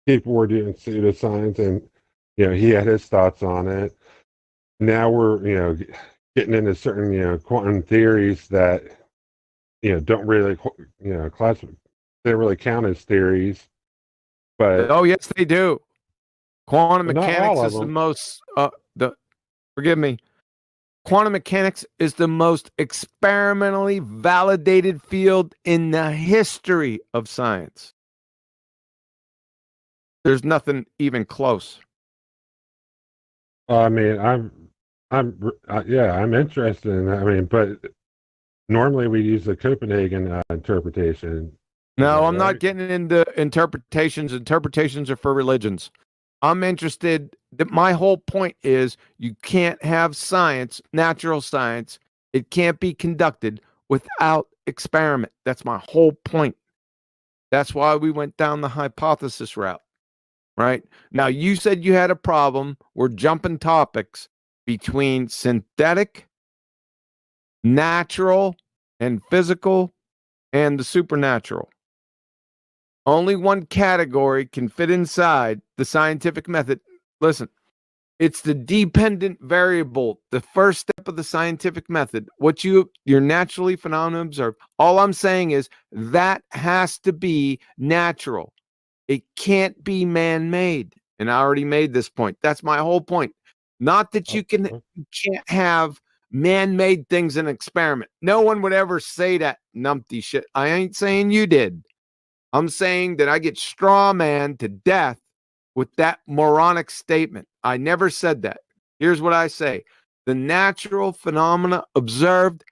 people were doing pseudoscience, and, he had his thoughts on it. Now we're, getting into certain, quantum theories that, don't really, they don't really count as theories. But oh yes, they do. Quantum mechanics is the most. Forgive me. Quantum mechanics is the most experimentally validated field in the history of science. There's nothing even close. I mean, I'm interested in that. I mean, but normally we use the Copenhagen interpretation. No, I'm not getting into interpretations. Interpretations are for religions. I'm interested. My whole point is you can't have science, natural science. It can't be conducted without experiment. That's my whole point. That's why we went down the hypothesis route, right? Now, you said you had a problem. We're jumping topics between synthetic, natural, and physical, and the supernatural. Only one category can fit inside the scientific method. Listen, it's the dependent variable, the first step of the scientific method. What your naturally phenomena observe. All I'm saying is that has to be natural. It can't be man-made. And I already made this point. That's my whole point. Not that you can't have man-made things in an experiment. No one would ever say that numpty shit. I ain't saying you did. I'm saying that I get straw man to death with that moronic statement. I never said that. Here's what I say. The natural phenomena observed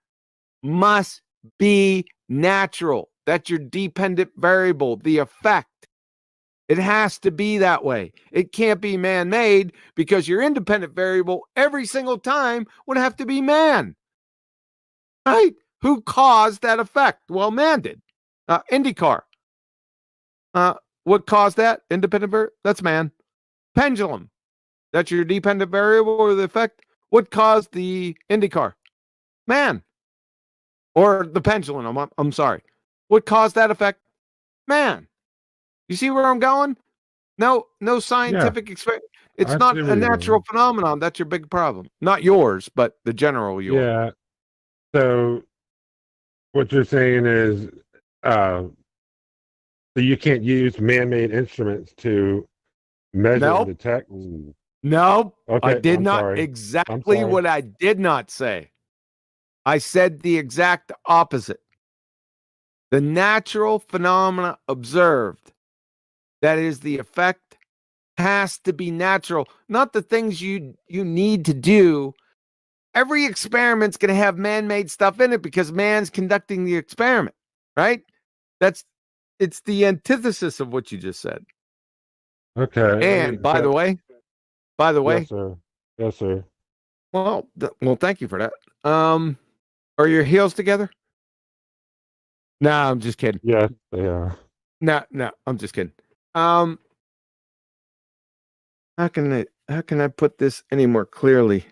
must be natural. That's your dependent variable, the effect. It has to be that way. It can't be man-made because your independent variable every single time would have to be man. Right? Who caused that effect? Well, man did. IndyCar. What caused that? Independent variable? That's man. Pendulum. That's your dependent variable or the effect. What caused the IndyCar? Man. Or the pendulum. I'm sorry. What caused that effect? Man. You see where I'm going? No scientific experiment. It's not a natural phenomenon. That's your big problem. Not yours, but the general yours. Yeah. So what you're saying is so you can't use man-made instruments to measure and detect? Nope. Okay, I did I'm not. sorry. Exactly what I did not say. I said the exact opposite. The natural phenomena observed, that is the effect, has to be natural, not the things you need to do. Every experiment's going to have man-made stuff in it because man's conducting the experiment, right? It's the antithesis of what you just said. Okay. And by the way, yes, sir. Yes, sir. Well, thank you for that. Are your heels together? No, I'm just kidding. Yes, they are. No, I'm just kidding. How can I put this any more clearly?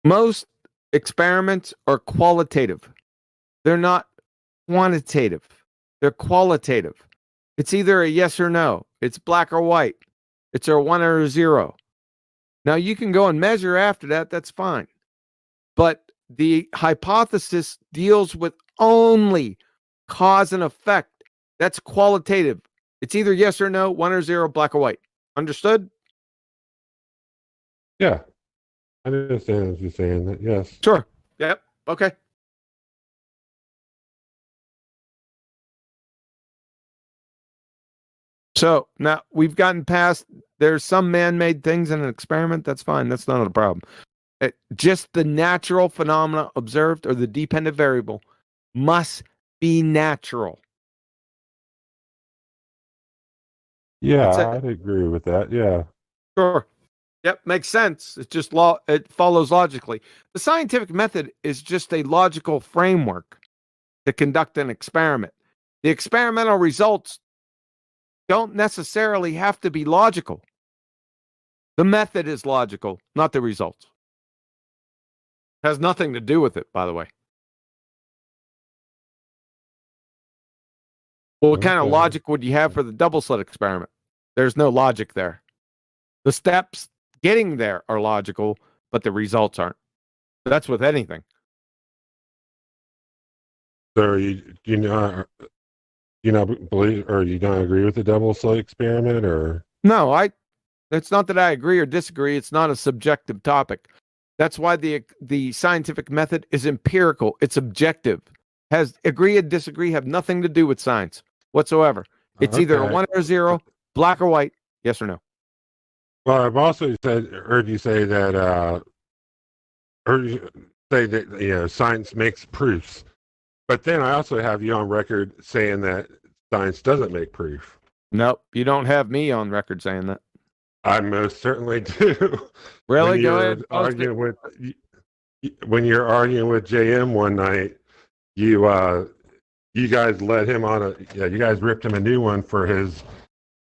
Most experiments are qualitative. They're not quantitative. They're qualitative. It's either a yes or no. It's black or white. It's a 1 or a 0. Now you can go and measure after that. That's fine. But the hypothesis deals with only cause and effect. That's qualitative. It's either yes or no, 1 or 0, black or white. Understood? Yeah. I understand what you're saying. That, yes. Sure. Yep. Okay. So now we've gotten past, there's some man-made things in an experiment. That's fine. That's not a problem. Just the natural phenomena observed or the dependent variable must be natural. Yeah, I'd agree with that. Yeah. Sure. Yep, makes sense. It's just law. It follows logically. The scientific method is just a logical framework to conduct an experiment. The experimental results don't necessarily have to be logical. The method is logical, not the results. Has nothing to do with it, by the way. Well, what kind of logic would you have for the double slit experiment? There's no logic there. The steps getting there are logical, but the results aren't. That's with anything. So you not believe, or you don't agree with the double slit experiment, or no? It's not that I agree or disagree. It's not a subjective topic. That's why the scientific method is empirical. It's objective. Has agree and disagree have nothing to do with science whatsoever. It's either a 1 or 0, black or white, yes or no. Well, I've also heard you say that science makes proofs, but then I also have you on record saying that science doesn't make proof. Nope, you don't have me on record saying that. I most certainly do. Really? Go ahead. When you're arguing with JM one night, you guys let him on you guys ripped him a new one for his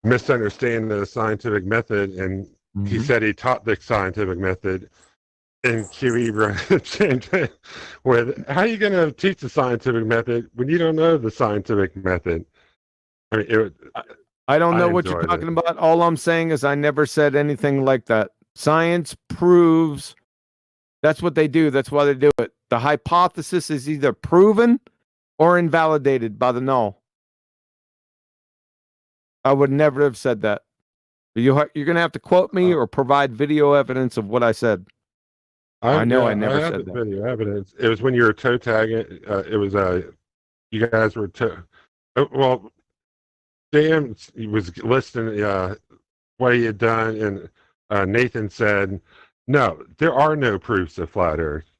misunderstanding of the scientific method, and he said he taught the scientific method. And QE changed it with, how are you going to teach the scientific method when you don't know the scientific method? I mean, I don't know what you're talking about. All I'm saying is I never said anything like that. Science proves. That's what they do. That's why they do it. The hypothesis is either proven or invalidated by the null. I would never have said that. You're going to have to quote me or provide video evidence of what I said. I know I never said that. Video evidence. It was when you were toe tagging. It was you guys were well. Dan was listing what he had done, and Nathan said, "No, there are no proofs of flat Earth."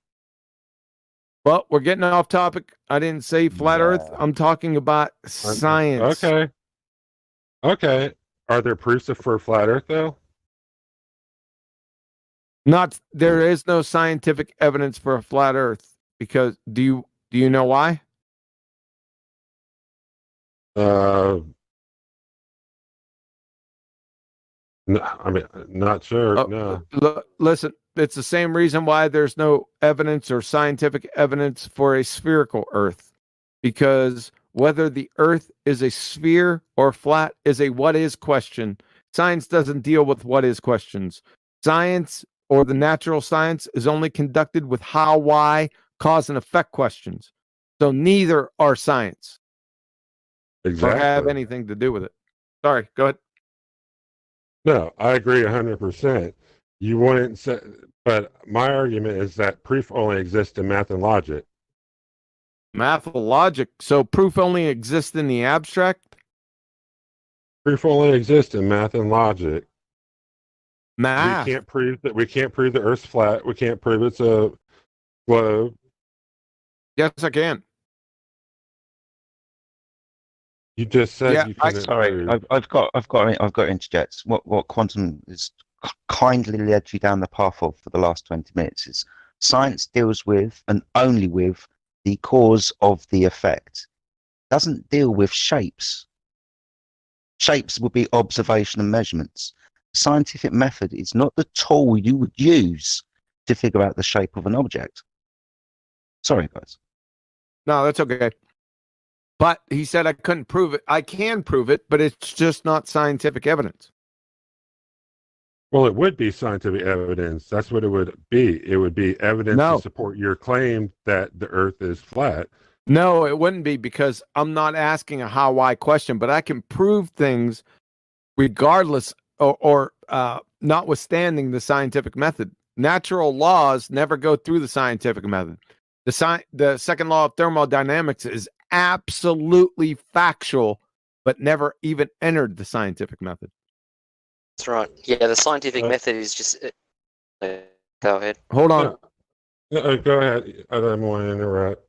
Well, we're getting off topic. I didn't say flat Earth. I'm talking about science. Okay. Okay. Are there proofs for flat Earth though? There is no scientific evidence for a flat Earth because do you know why? No, I mean, not sure. No. Listen, it's the same reason why there's no evidence or scientific evidence for a spherical Earth, because whether the Earth is a sphere or flat is a what is question. Science doesn't deal with what is questions. Science or the natural science is only conducted with how, why, cause, and effect questions. So neither are science. Exactly. Or have anything to do with it. Sorry, go ahead. No, I agree 100%. You wouldn't say, but my argument is that proof only exists in math and logic. Math and logic. So proof only exists in the abstract? Proof only exists in math and logic. Math. We can't prove the Earth's flat. We can't prove it's a globe. Yes, I can. You just said you couldn't. Sorry, I've got to interject. What quantum has kindly led you down the path of for the last 20 minutes is science deals with and only with the cause of the effect. It doesn't deal with shapes. Shapes would be observation and measurements. The scientific method is not the tool you would use to figure out the shape of an object. Sorry, guys. No, that's okay. But he said I couldn't prove it. I can prove it, but it's just not scientific evidence. Well, it would be scientific evidence. That's what it would be. It would be evidence to support your claim that the Earth is flat. No, it wouldn't be, because I'm not asking a how, why question, but I can prove things regardless or notwithstanding the scientific method. Natural laws never go through the scientific method. The second law of thermodynamics is absolutely factual, but never even entered the scientific method. That's right. Yeah, the scientific method is just. Go ahead. Hold on. Go ahead. I don't want to interrupt.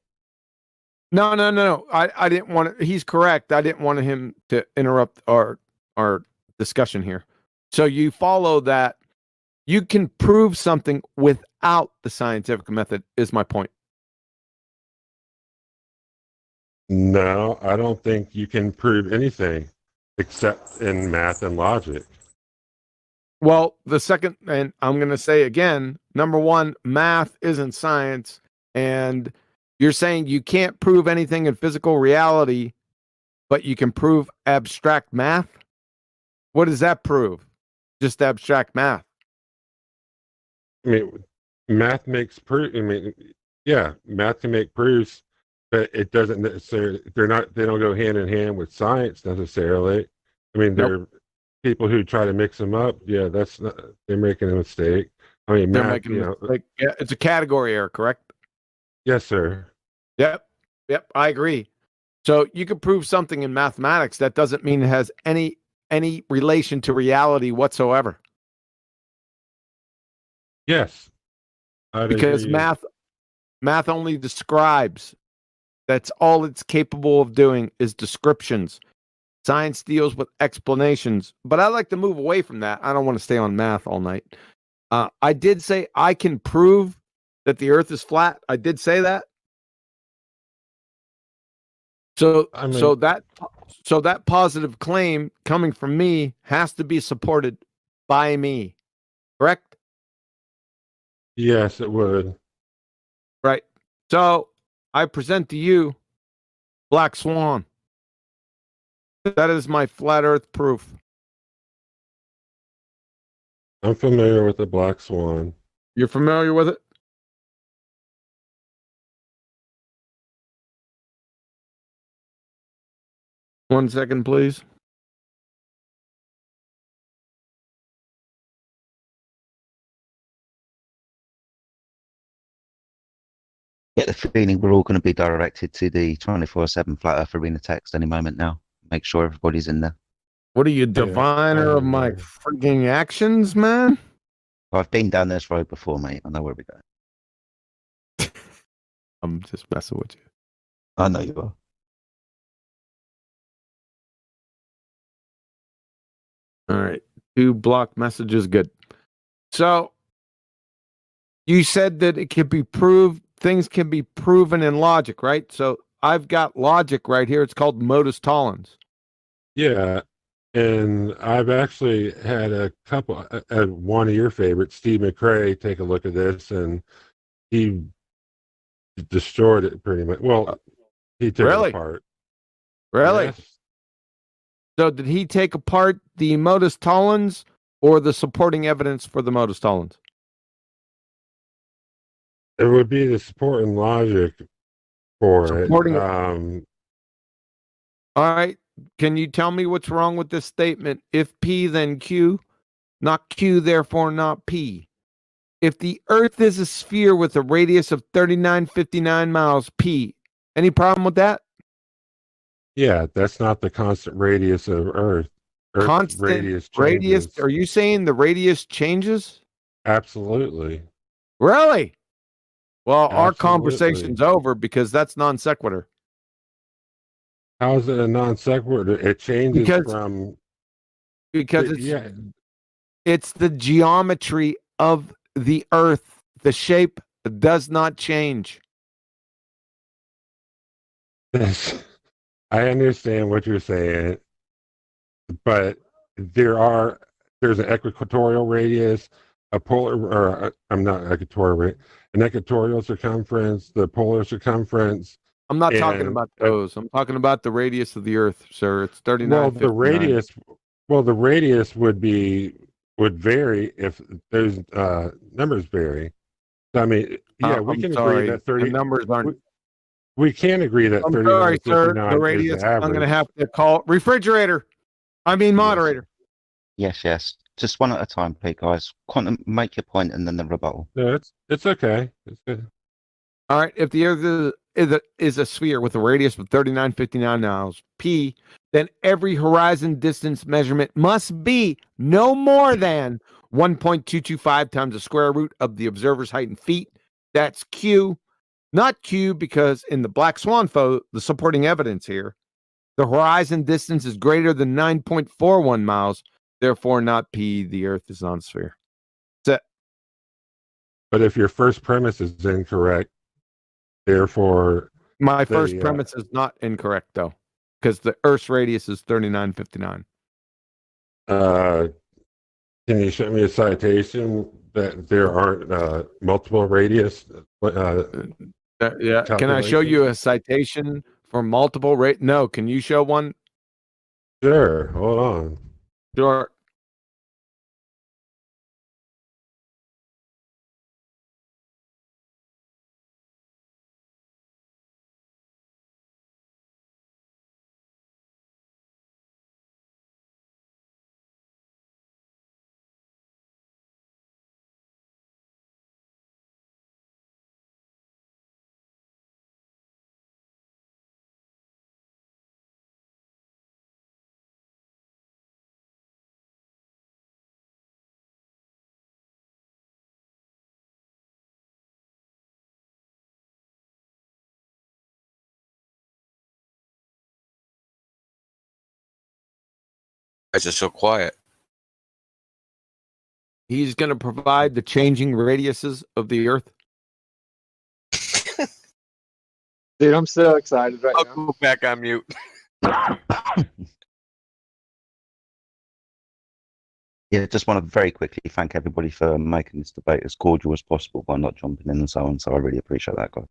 No. I didn't want to. He's correct. I didn't want him to interrupt our discussion here. So you follow that you can prove something without the scientific method, is my point. No, I don't think you can prove anything except in math and logic. Well, the second, and I'm going to say again, number one, math isn't science. And you're saying you can't prove anything in physical reality, but you can prove abstract math? What does that prove? Just abstract math. I mean, math makes proof. I mean, yeah, math can make proofs, but it doesn't necessarily. They don't go hand in hand with science necessarily. I mean, there are people who try to mix them up. Yeah, they're making a mistake. I mean, math, yeah, it's a category error, correct? Yes, sir. Yep, I agree. So you can prove something in mathematics that doesn't mean it has any relation to reality whatsoever. Yes. Because math only describes. That's all it's capable of doing is descriptions. Science deals with explanations, but I like to move away from that. I don't want to stay on math all night. I did say I can prove that the Earth is flat. I did say that. So that positive claim coming from me has to be supported by me, correct? Yes, it would. Right. So I present to you Black Swan. That is my flat Earth proof. I'm familiar with the Black Swan. You're familiar with it? One second, please. Get the feeling we're all going to be directed to the 24/7 Flat Earth Arena text any moment now. Make sure everybody's in there. What are you, diviner of my freaking actions, man? I've been down this road before, mate. I know where we're going. I'm just messing with you. I know you are. All right. 2 block messages. Good. So you said that it can be proved, things can be proven in logic, right? So I've got logic right here. It's called modus tollens. Yeah. And I've actually had a couple, one of your favorites, Steve McRae, take a look at this, and he destroyed it pretty much. Well, he took it apart. Really? Yes. So did he take apart the modus tollens or the supporting evidence for the modus tollens? It would be the supporting logic for it. All right. Can you tell me what's wrong with this statement? If P, then Q, not Q, therefore not P. If the Earth is a sphere with a radius of 3959 miles, P, any problem with that? Yeah, that's not the constant radius of Earth. Earth's Constant radius changes. Are you saying the radius changes? Absolutely. Really? Well, our Absolutely. conversation's over because that's non sequitur. How is it a non sequitur? It changes because it's the geometry of the Earth. The shape does not change. I understand what you're saying, but there's an equatorial radius, a polar, or I'm not equatorial, an equatorial circumference, the polar circumference. I'm not talking about those. I'm talking about the radius of the Earth, sir. It's 39. Well, the radius would vary if those numbers vary. So, I mean, yeah, we can agree that 30 numbers aren't. We can agree that 39 sir. The radius. I'm going to have to call refrigerator. I mean moderator. Yes. Just one at a time, please, guys. Quantum, make your point and then the rebuttal. No, it's okay. It's good. All right. If the Earth is a sphere with a radius of 3959 miles, P, then every horizon distance measurement must be no more than 1.225 times the square root of the observer's height in feet. That's Q, not Q, because in the Black Swan photo, the supporting evidence here, the horizon distance is greater than 9.41 miles, therefore not P, the Earth is on sphere. That's it. But if your first premise is incorrect, therefore my first premise is not incorrect, though, because the Earth's radius is 3959. Can you show me a citation that there aren't multiple radius? Yeah. Can I show you a citation for multiple rate? No. Can you show one? Sure. Hold on. Sure. It's just so quiet. He's going to provide the changing radiuses of the Earth. Dude, I'm so excited right now. I'll go back on mute. Yeah, just want to very quickly thank everybody for making this debate as cordial as possible by not jumping in and so on. So I really appreciate that, guys.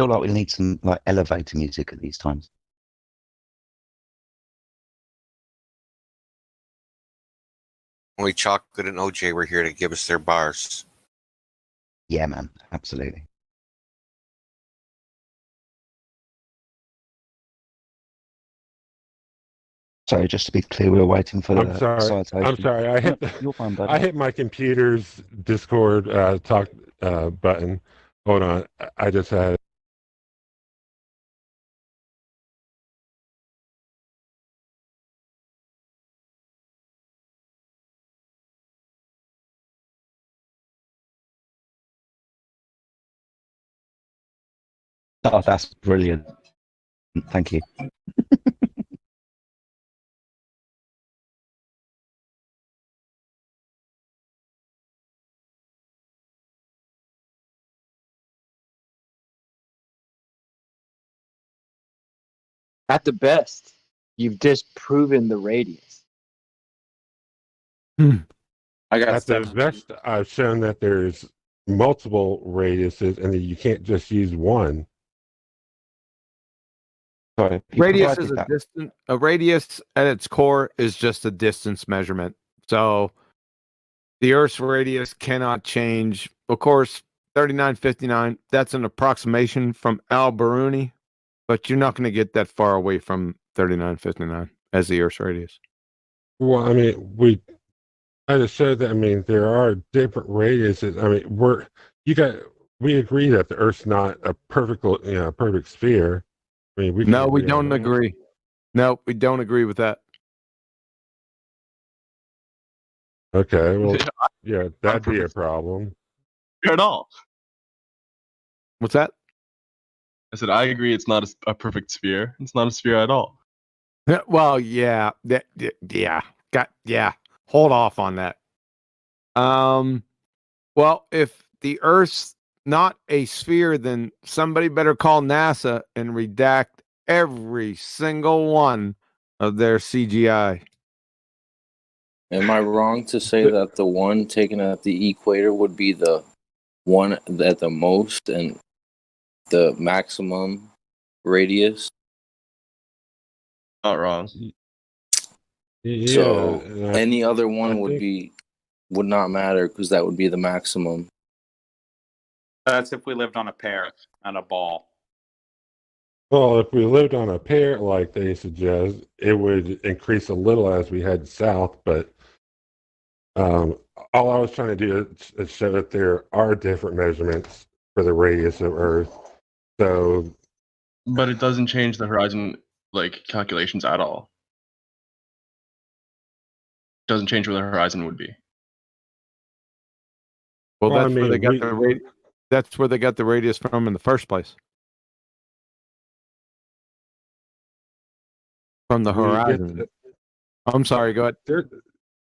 I feel like we need some like elevator music at these times. Only Chocolate and OJ were here to give us their bars. Yeah, man, absolutely. Sorry, just to be clear, we were waiting for I'm the sorry. citation. I'm sorry. I hit. You're fine, buddy. I hit my computer's Discord talk button. Hold on. I just had. Oh, that's brilliant. Thank you. At the best, you've disproven the radius. I got At the best, I've shown that there's multiple radiuses and that you can't just use one. Sorry, Radius is a distance. A radius at its core is just a distance measurement. So the Earth's radius cannot change. Of course, 3959, that's an approximation from Al-Biruni, but you're not going to get that far away from 3959 as the Earth's radius. Well, I mean, I just showed that. I mean, there are different radiuses. I mean, we agree that the Earth's not a perfect sphere. I mean, we don't agree. No, we don't agree with that. Okay, well, yeah, that'd be a problem. At all. What's that? I said I agree. It's not a perfect sphere. It's not a sphere at all. Well, yeah, Hold off on that. Well, if the Earth's not a sphere, then somebody better call NASA and redact every single one of their CGI. Am I wrong to say that the one taken at the equator would be the one at the most and the maximum radius? Not wrong. Yeah, So any other one would not matter because that would be the maximum. That's if we lived on a pear and a ball. Well, if we lived on a pear, like they suggest, it would increase a little as we head south. But all I was trying to do is show that there are different measurements for the radius of Earth. So, but it doesn't change the horizon calculations at all. It doesn't change where the horizon would be. Well, that's where they got the that's where they got the radius from in the first place. From the horizon. I'm sorry, go ahead.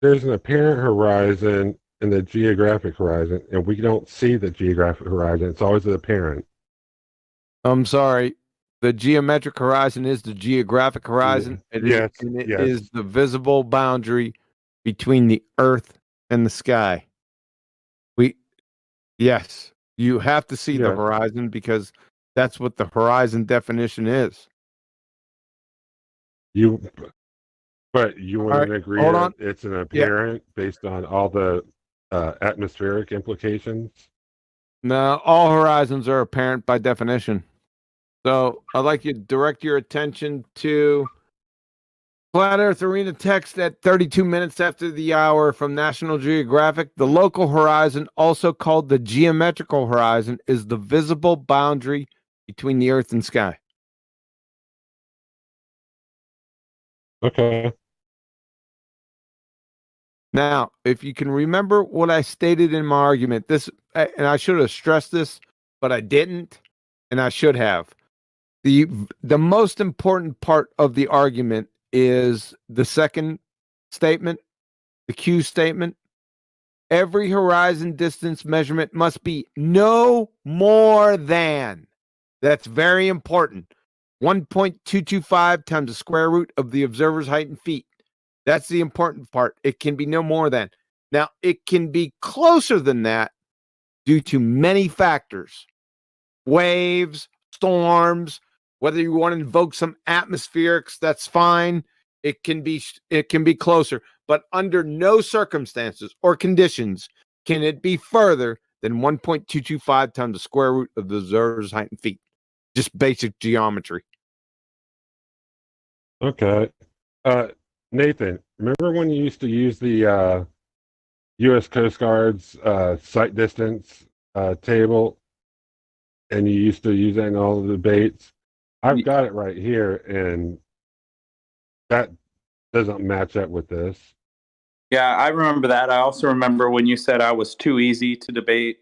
There's an apparent horizon and the geographic horizon, and we don't see the geographic horizon. It's always apparent. I'm sorry. The geometric horizon is the geographic horizon. Yes, It is the visible boundary between the Earth and the sky. Yes, you have to see the horizon because that's what the horizon definition is. But you wouldn't agree that it's an apparent based on all the atmospheric implications? No, all horizons are apparent by definition. So I'd like you to direct your attention to Flat Earth Arena text at 32 minutes after the hour from National Geographic. The local horizon, also called the geometrical horizon, is the visible boundary between the Earth and sky. Okay. Now, if you can remember what I stated in my argument, and I should have stressed this, but I didn't, and I should have. The most important part of the argument is the second statement, the Q statement. Every horizon distance measurement must be no more than, that's very important, 1.225 times the square root of the observer's height in feet. That's the important part. It can be no more than. Now, it can be closer than that due to many factors. Waves, storms, whether you want to invoke some atmospherics, that's fine. It can be closer, but under no circumstances or conditions can it be further than 1.225 times the square root of the observer's height in feet. Just basic geometry. Okay. Nathan, remember when you used to use the U.S. Coast Guard's sight distance table, and you used to use that in all the debates? I've got it right here, and that doesn't match up with this. Yeah, I remember that. I also remember when you said I was too easy to debate,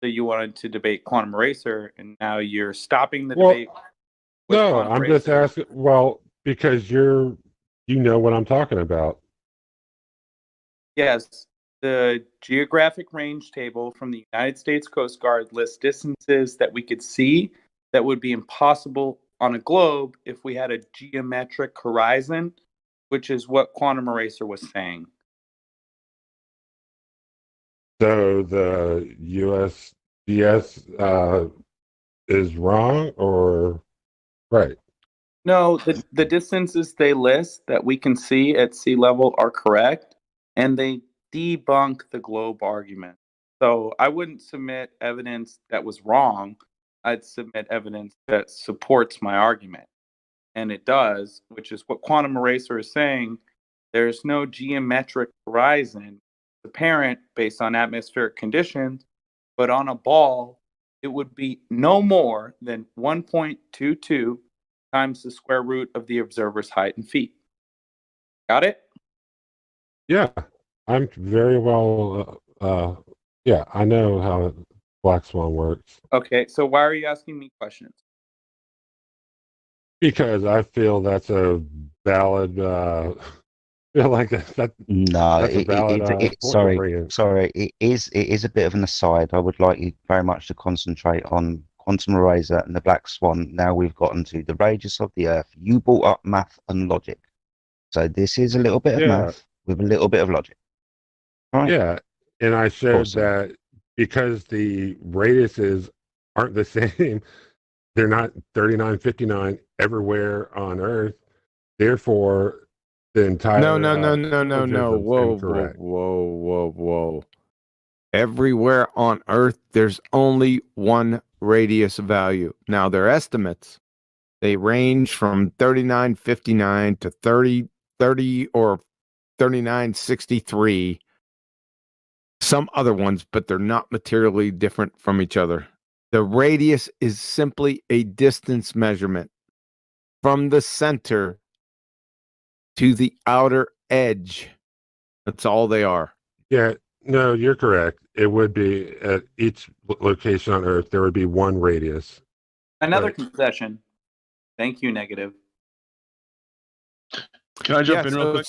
that you wanted to debate Quantum Racer, and now you're stopping the debate. No, Quantum I'm just Racer. asking. Well, because you know what I'm talking about. Yes, the geographic range table from the United States Coast Guard lists distances that we could see that would be impossible on a globe if we had a geometric horizon, which is what Quantum Eraser was saying. So the USGS is wrong or right? No, the distances they list that we can see at sea level are correct, and they debunk the globe argument. So I wouldn't submit evidence that was wrong. I'd submit evidence that supports my argument. And it does, which is what Quantum Eraser is saying. There's no geometric horizon apparent based on atmospheric conditions, but on a ball, it would be no more than 1.22 times the square root of the observer's height in feet. Got it? Yeah, I'm very well. Yeah, I know how Black Swan works Okay, so why are you asking me questions? because I feel that's a valid. Feel like that. No, that's a valid. sorry. It is a bit of an aside. I would like you very much to concentrate on Quantum Eraser and the Black Swan. Now we've gotten to the radius of the Earth. You brought up math and logic, so this is a little bit of math with a little bit of logic. All right. Yeah, and I showed Awesome. that because the radiuses aren't the same. They're not 3959 everywhere on Earth. Therefore, the entire No. Whoa. Everywhere on Earth, there's only one radius value. Now, their estimates, they range from 3959 to 30 or 3963. Some other ones, but they're not materially different from each other. The radius is simply a distance measurement from the center to the outer edge. That's all they are. Yeah, no, you're correct. It would be at each location on Earth, there would be one radius. Another concession. Thank you, negative. Can I jump in real quick?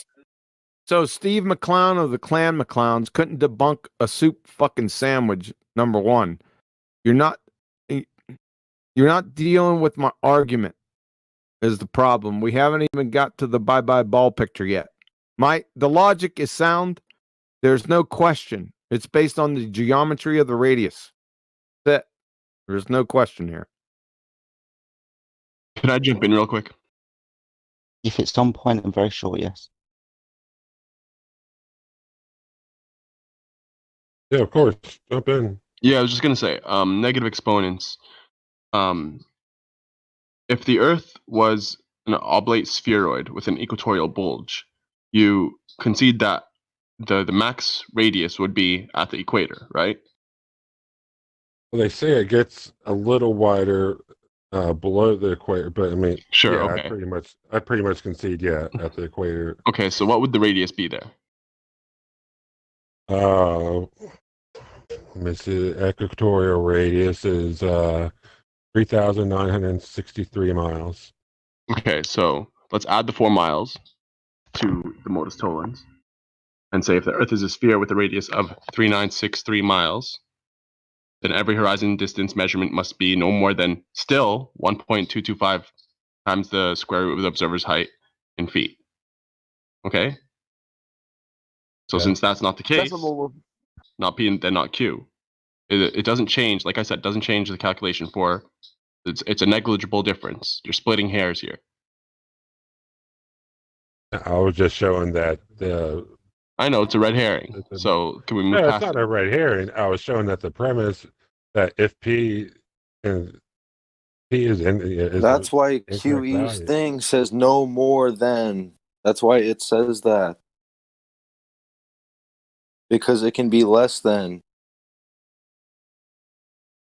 So Steve McClown of the Clan McClowns couldn't debunk a soup fucking sandwich. Number one, you're not dealing with my argument. Is the problem? We haven't even got to the bye-bye ball picture yet. The logic is sound. There's no question. It's based on the geometry of the radius. That's it. There's no question here. Can I jump in real quick? If it's on point and very short, yes. Yeah, of course. Jump in. Yeah, I was just gonna say, negative exponents. If the Earth was an oblate spheroid with an equatorial bulge, you concede that the max radius would be at the equator, right? Well, they say it gets a little wider below the equator, but I mean, Sure, yeah, okay. I pretty much concede, yeah, at the equator. Okay, so what would the radius be there? Let me see. The equatorial radius is 3,963 miles. Okay, so let's add the 4 miles to the modus tollens and say if the Earth is a sphere with a radius of 3,963 miles, then every horizon distance measurement must be no more than still 1.225 times the square root of the observer's height in feet. Okay? So since that's not the case, not P and then not Q, it doesn't change, like I said, doesn't change the calculation for, it's a negligible difference. You're splitting hairs here. I was just showing that I know it's a red herring. So can we move no, past it's not a red herring. I was showing that the premise that if P is in, that's why incorrect QE's value. thing says no more than That's why it says that. Because it can be less than.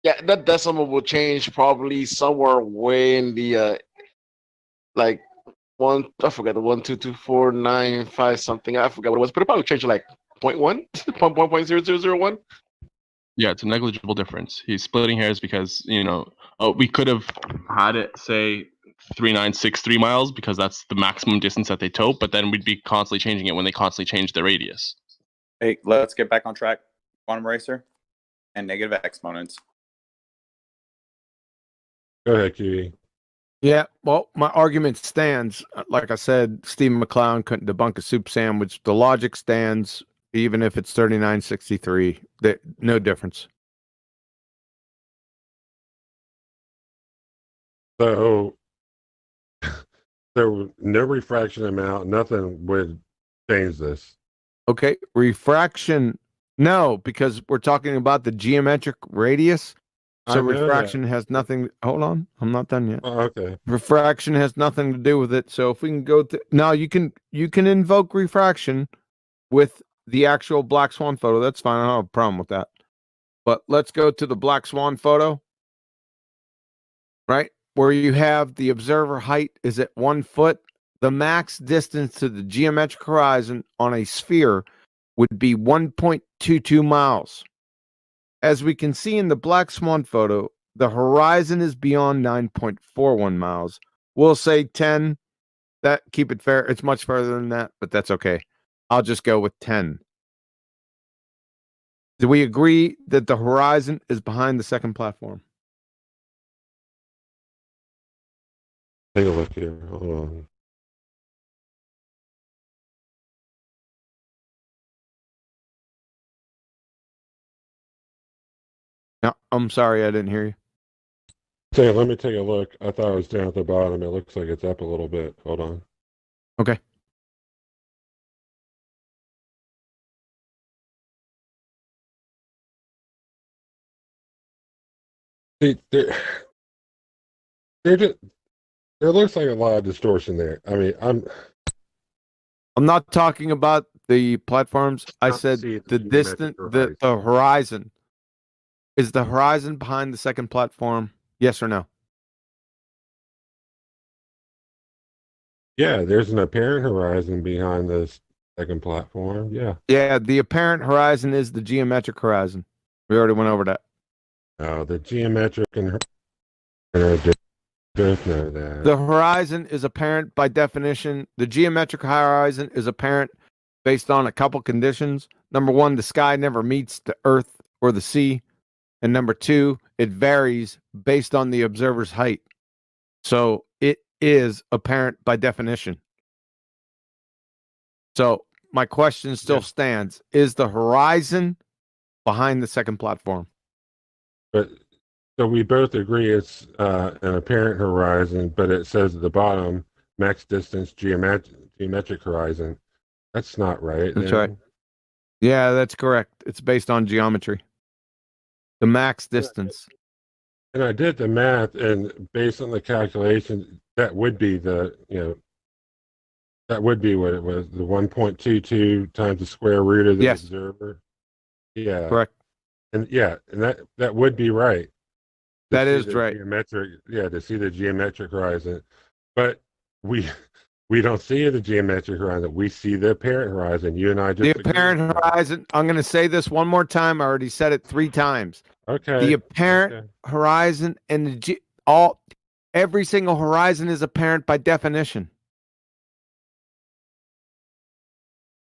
Yeah, that decimal will change probably somewhere way in the like one. I forgot the 1 2 2 4 9 5 something. I forgot what it was, but it probably changed to like 0.1, 0.0001. Yeah, it's a negligible difference. He's splitting hairs because we could have had it say 3963 miles because that's the maximum distance that they tow, but then we'd be constantly changing it when they constantly change the radius. Hey, let's get back on track. Quantum Racer and negative exponents. Go ahead, Kiwi. Yeah, well, my argument stands. Like I said, Stephen McClown couldn't debunk a soup sandwich. The logic stands, even if it's 3963. No difference. So there no refraction amount, nothing would change this. Okay, refraction. No, because we're talking about the geometric radius. So refraction has nothing. Hold on, I'm not done yet. Oh, okay. Refraction has nothing to do with it. So if we can go to now, you can invoke refraction with the actual black swan photo. That's fine. I don't have a problem with that. But let's go to the black swan photo, right? Where you have the observer height is at 1 foot. The max distance to the geometric horizon on a sphere would be 1.22 miles. As we can see in the black swan photo, the horizon is beyond 9.41 miles. We'll say 10. That keep it fair. It's much further than that, but that's okay. I'll just go with 10. Do we agree that the horizon is behind the second platform? Take a look here. Hold on. No, I'm sorry, I didn't hear you. Let me take a look. I thought it was down at the bottom. It looks like it's up a little bit. Hold on. Okay. See, there looks like a lot of distortion there. I mean, I'm not talking about the platforms. I said the distance, the horizon. Is the horizon behind the second platform? Yes or no? Yeah, there's an apparent horizon behind this second platform. Yeah. Yeah, the apparent horizon is the geometric horizon. We already went over that. Oh, the geometric and both know that. The horizon is apparent by definition. The geometric horizon is apparent based on a couple conditions. Number one, the sky never meets the earth or the sea. And number two, it varies based on the observer's height. So it is apparent by definition. So my question still stands. Is the horizon behind the second platform? But so we both agree it's an apparent horizon, but it says at the bottom, max distance geometric horizon. That's not right. That's right. Yeah, that's correct. It's based on geometry. The max distance. And I did the math, and based on the calculation, that would be that would be what it was, the 1.22 times the square root of the observer. Yeah. Correct. And that would be right. That is right. To see the geometric horizon. But we don't see the geometric horizon. We see the apparent horizon. You and I just the apparent horizon. I'm going to say this one more time. I already said it 3 times. Okay. The apparent horizon and every single horizon is apparent by definition.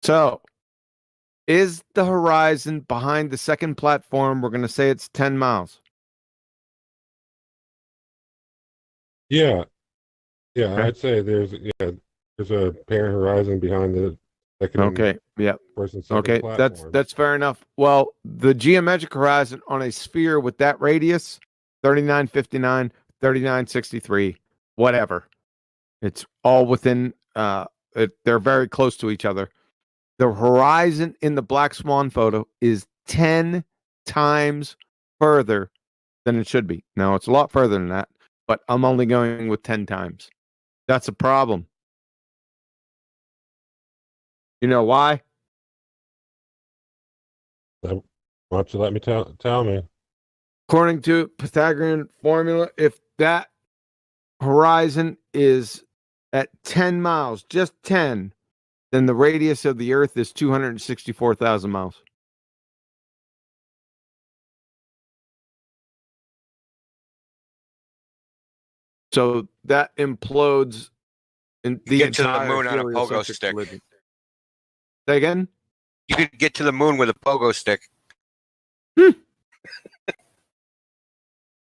So, is the horizon behind the second platform? We're going to say it's 10 miles. Yeah. Yeah, okay. I'd say there's a apparent horizon behind the second. Okay. Yeah. Okay. Platform. That's fair enough. Well, the geometric horizon on a sphere with that radius, 3959, 3963, whatever. It's all within. They're very close to each other. The horizon in the black swan photo is 10 times further than it should be. Now it's a lot further than that, but I'm only going with 10 times. That's a problem. You know why? Why don't you let me tell me? According to Pythagorean formula, if that horizon is at 10 miles, just 10, then the radius of the Earth is 264,000 miles. So that implodes in the get to the entire moon on a pogo heliocentric stick. collision. Say again? You could get to the moon with a pogo stick.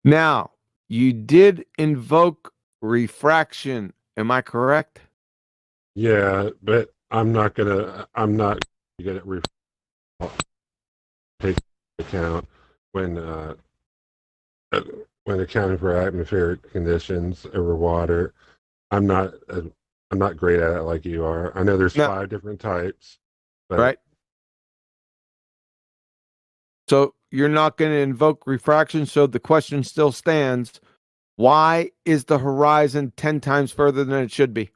Now, you did invoke refraction. Am I correct? Yeah, but I'm not gonna get it take account when accounting for atmospheric conditions over water. I'm not great at it like you are. I know there's 5 different types, but right? So you're not going to invoke refraction. So the question still stands: why is the horizon 10 times further than it should be?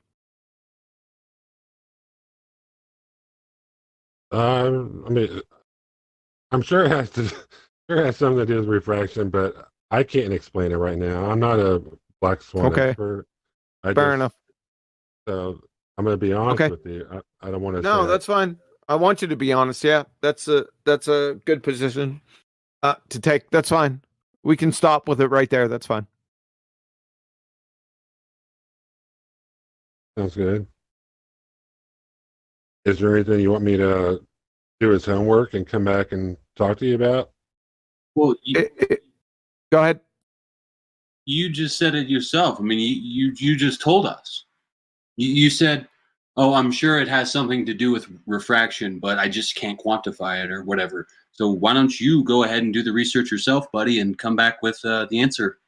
I mean, I'm sure it has something to do with refraction, but I can't explain it right now. I'm not a black swan expert. Fair enough. So I'm going to be honest with you. I don't want to. No, that's fine. I want you to be honest. Yeah, that's a good position to take. That's fine. We can stop with it right there. That's fine. Sounds good. Is there anything you want me to do as homework and come back and talk to you about? Well, go ahead. You just said it yourself. I mean, you just told us. You said, "Oh, I'm sure it has something to do with refraction, but I just can't quantify it or whatever." So why don't you go ahead and do the research yourself, buddy, and come back with the answer?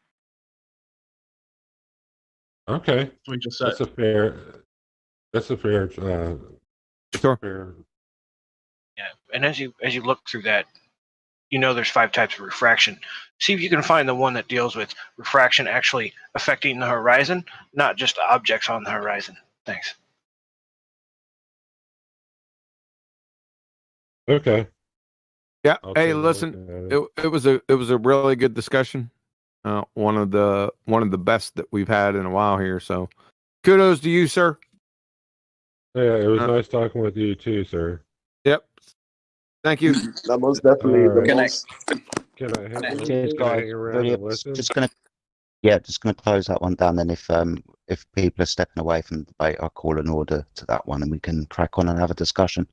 Okay, we just said. That's a fair. Fair. Yeah, and as you look through that, you know there's 5 types of refraction. See if you can find the one that deals with refraction actually affecting the horizon, not just objects on the horizon. Thanks. Okay. Yeah. Hey, listen, it was a really good discussion. One of the best that we've had in a while here. So, kudos to you, sir. Yeah, it was nice talking with you too, sir. Yep. Thank you. That most definitely the Can I- most. Can I Cheers, guys. hang around Really, and listen? just gonna close that one down. Then if people are stepping away from the debate, I'll call an order to that one, and we can crack on and have a discussion,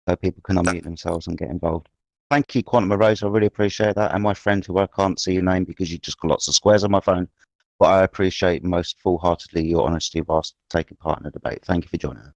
so people can unmute themselves and get involved. Thank you, Quantum Rose. I really appreciate that, and my friend who I can't see your name because you just got lots of squares on my phone, but I appreciate most full-heartedly your honesty whilst taking part in the debate. Thank you for joining us.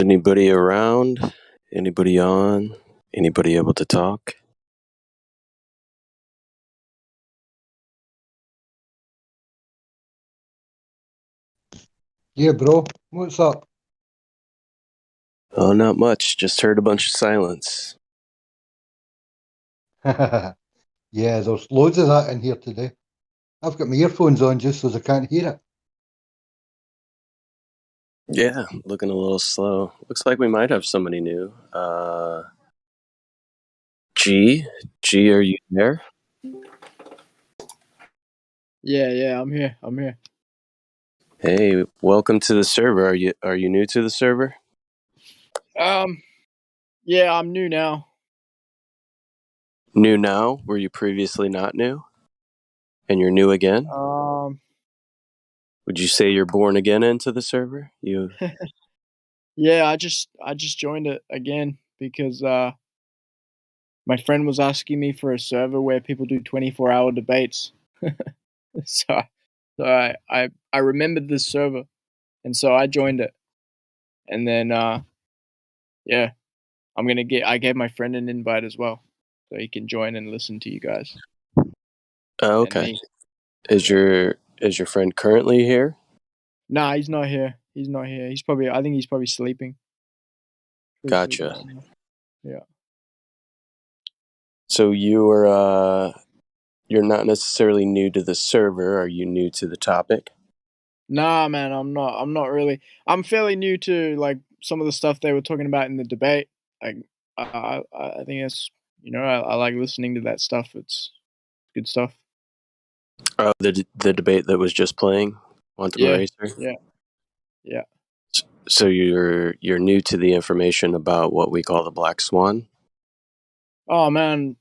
Anybody around? Anybody on? Anybody able to talk? Yeah, bro. What's up? Oh, not much. Just heard a bunch of silence. Yeah, there's loads of that in here today. I've got my earphones on just so I can't hear it. Yeah, looking a little slow. Looks like we might have somebody new. G, are you there? Yeah, I'm here. I'm here. Hey, welcome to the server. Are you new to the server? Yeah, I'm new now. New now? Were you previously not new? And you're new again? Would you say you're born again into the server? You Yeah, I just joined it again because my friend was asking me for a server where people do 24-hour debates. so I remembered this server, and so I joined it. And then yeah, I gave my friend an invite as well, so he can join and listen to you guys. Oh, okay. Is your friend currently here? Nah, he's not here. He's not here. I think he's probably sleeping. Gotcha. Yeah. So you're not necessarily new to the server. Are you new to the topic? Nah, man, I'm not. I'm not really. I'm fairly new to like some of the stuff they were talking about in the debate. Like, I think it's I like listening to that stuff. It's good stuff. Oh, the debate that was just playing, Quantum Yeah, Eraser. yeah. So you're new to the information about what we call the Black Swan. Oh man,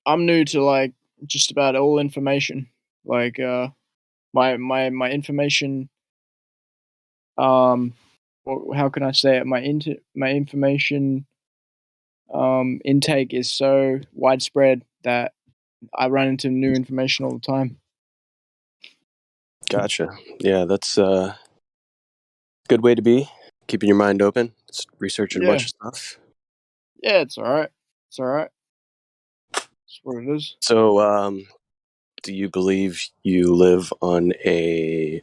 I'm new to like just about all information. Like, my information. How can I say it? My information intake is so widespread that I run into new information all the time. Gotcha. Yeah, that's a good way to be. Keeping your mind open. It's researching a bunch of stuff. Yeah, it's all right. It's all right. That's what it is. So, do you believe you live on a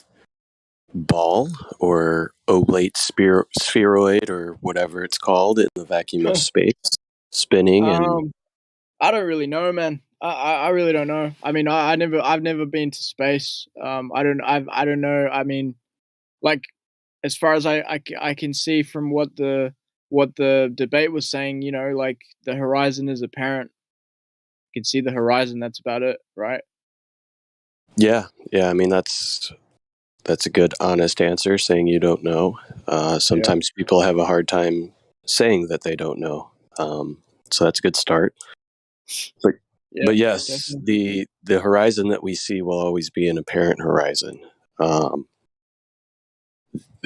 ball or oblate spheroid or whatever it's called in the vacuum of space, spinning and I don't really know, man. I really don't know. I mean, I've never been to space. I don't know. I mean, like, as far as I can see from what the debate was saying, like the horizon is apparent. You can see the horizon. That's about it, right? yeah. I mean, that's a good, honest answer. Saying you don't know. Sometimes people have a hard time saying that they don't know. So that's a good start. But yes, definitely. the horizon that we see will always be an apparent horizon.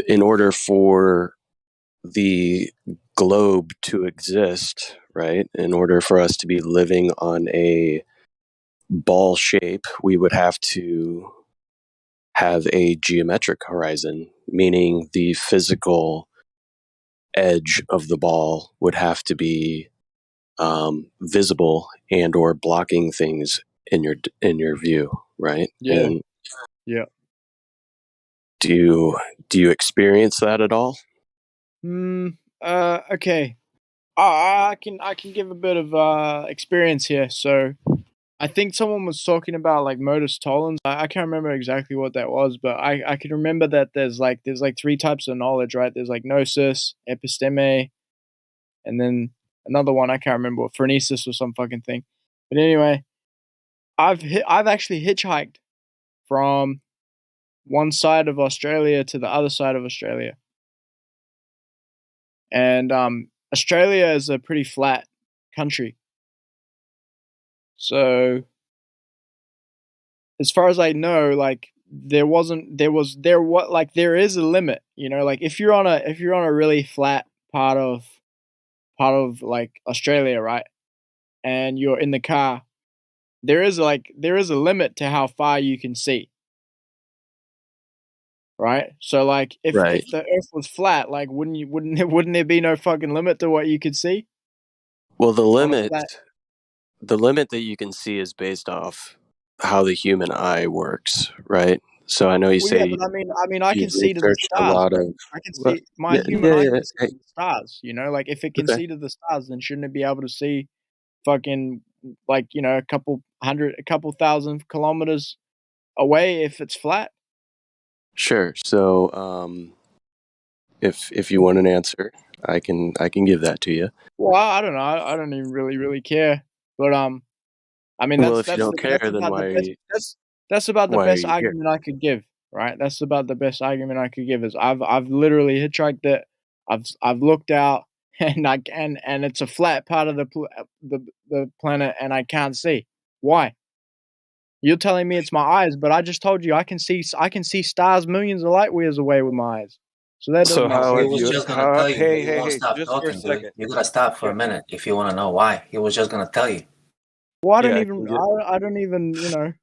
In order for the globe to exist, right? In order for us to be living on a ball shape, we would have to have a geometric horizon, meaning the physical edge of the ball would have to be visible and or blocking things in your view, right? Yeah. And Yeah. do you experience that at all? Okay. I can give a bit of experience here. So I think someone was talking about like modus tollens. I can't remember exactly what that was, but I can remember that there's like three types of knowledge, right? There's like gnosis, episteme, and then another one I can't remember, phronesis or some fucking thing. But anyway, I've actually hitchhiked from one side of Australia to the other side of Australia. And Australia is a pretty flat country. So as far as I know, like there is a limit, like if you're on a really flat part of like Australia, right? And you're in the car, there is a limit to how far you can see. right? So like if Right. the Earth was flat, like wouldn't there be no fucking limit to what you could see? Well, the On a limit flat. that you can see is based off how the human eye works, right? So I know you Well, yeah, say but I mean, I can you've see to the researched a stars. lot Bro. of. I can Well, see my yeah, human yeah, eye yeah. can see to the stars. You know, like if it can Okay. see to the stars, then shouldn't it be able to see fucking like a couple thousand kilometers away if it's flat? Sure. So, if you want an answer, I can give that to you. Well, I don't know. I don't even really care. But I mean Well, if you don't care, that's then about the why best. That's about the why are best you here? argument I could give. Right. That's about the best argument I could give. Is I've literally hitchhiked it. I've looked out and and it's a flat part of the planet and I can't see. Why? You're telling me it's my eyes, but I just told you I can see stars millions of light years away with my eyes. So that So doesn't make how He sense. have was you? just gonna tell you, but Hey, you hey, won't hey! stop Just for a talking, dude. second. You gotta stop for a minute if you wanna know why. He was just gonna tell you. Well, I don't Yeah, I even can get. I don't even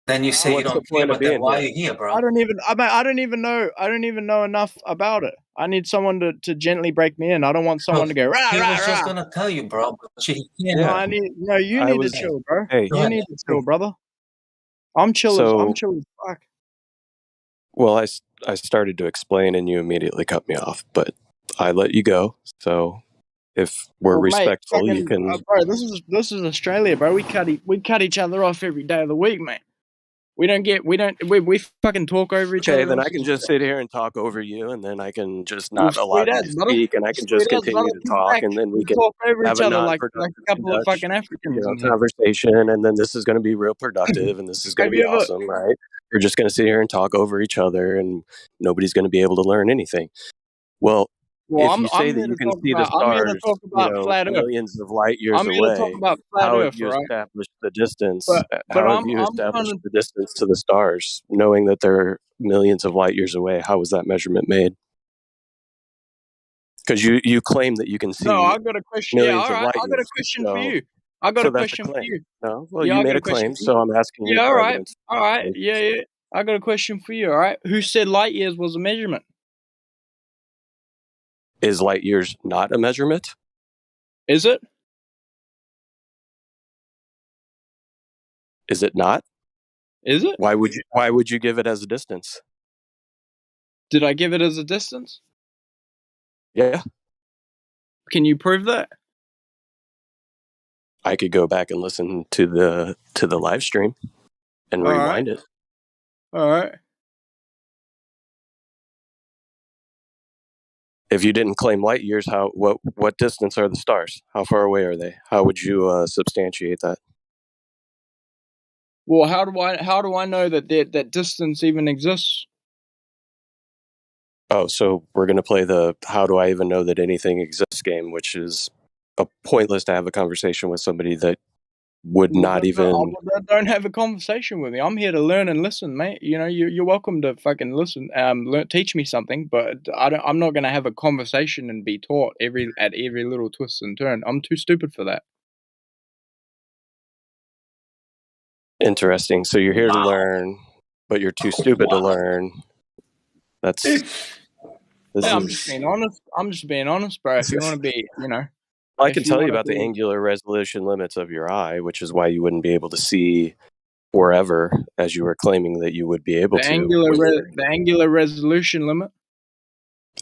Then you say you What's the don't care, point of but then being why are here? you here, bro? I don't even know enough about it. I need someone to gently break me in. I don't want someone to go rah He rah was just rah. gonna tell you, bro, but he can't. No, Yeah, you I need to was. chill, bro. Hey, You need to chill, brother. I'm chill as so fuck. well, I started to explain, and you immediately cut me off, but I let you go. So if we're Well, mate, respectful, you fucking can. bro, this is Australia, bro. We cut each other off every day of the week, mate. We fucking talk over each Okay, other. then I This can is just sit here and talk over you, and then I can just well, not allow sweet you as to brother. speak, and I can Sweet just as brother. continue to Kick talk, back. and then we We can talk over have each a other like non-productive a couple of fucking Africans in here. conversation, and then this is going to be real productive, and this is going to Have be you ever? awesome, right? We're just going to sit here and talk over each other, and nobody's going to be able to learn anything. Well, Well, if you say that you can see the I'm here to stars, talk about flat Earth. millions of light years I'm here to talk away, about flat how have Earth, you all right? established the distance? But How have you I'm trying established to. the distance to the stars, knowing that they're millions of light years away? How was that measurement made? Because you claim that you can No, see I got a question. Yeah, millions all of right. light I got a years. question for So, you. I got so a that's a question for claim. you. No, well, Yeah, you I made got a a question claim, for you. so I'm asking you Yeah, all for right. evidence. All right. Yeah. I got a question for you, all right? Who said light years was a measurement? Is light years not a measurement? Is it? Is it not? Is it? Why would you give it as a distance? Did I give it as a distance? Yeah, Can you prove that? I could go back and listen to the live stream and All right. rewind it. All right. If you didn't claim light years, what distance are the stars? How far away are they? How would you substantiate that? Well, how do I know that distance even exists? Oh, so we're going to play the how do I even know that anything exists game, which is pointless to have a conversation with somebody that would Well, not even. don't have a conversation with me. I'm here to learn and listen, mate. You know, you're welcome to fucking listen. Teach me something, but I'm not going to have a conversation and be taught at every little twist and turn. I'm too stupid for that. Interesting. So you're here to learn, but you're too stupid to learn. I'm just being honest. I'm just being honest, bro. If you want to be, I can tell you about the angular resolution limits of your eye, which is why you wouldn't be able to see forever, as you were claiming that you would be able the to. the angular resolution limit.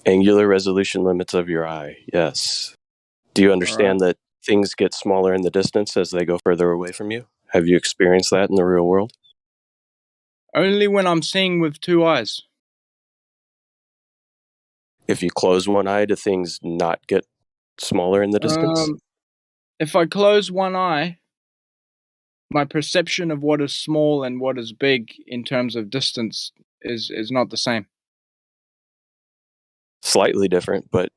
Angular resolution limits of your eye, yes. Do you understand that things get smaller in the distance as they go further away from you? Have you experienced that in the real world? Only when I'm seeing with two eyes. If you close one eye, do things not get smaller in the distance? If I close one eye, my perception of what is small and what is big in terms of distance is not the same. Slightly different, but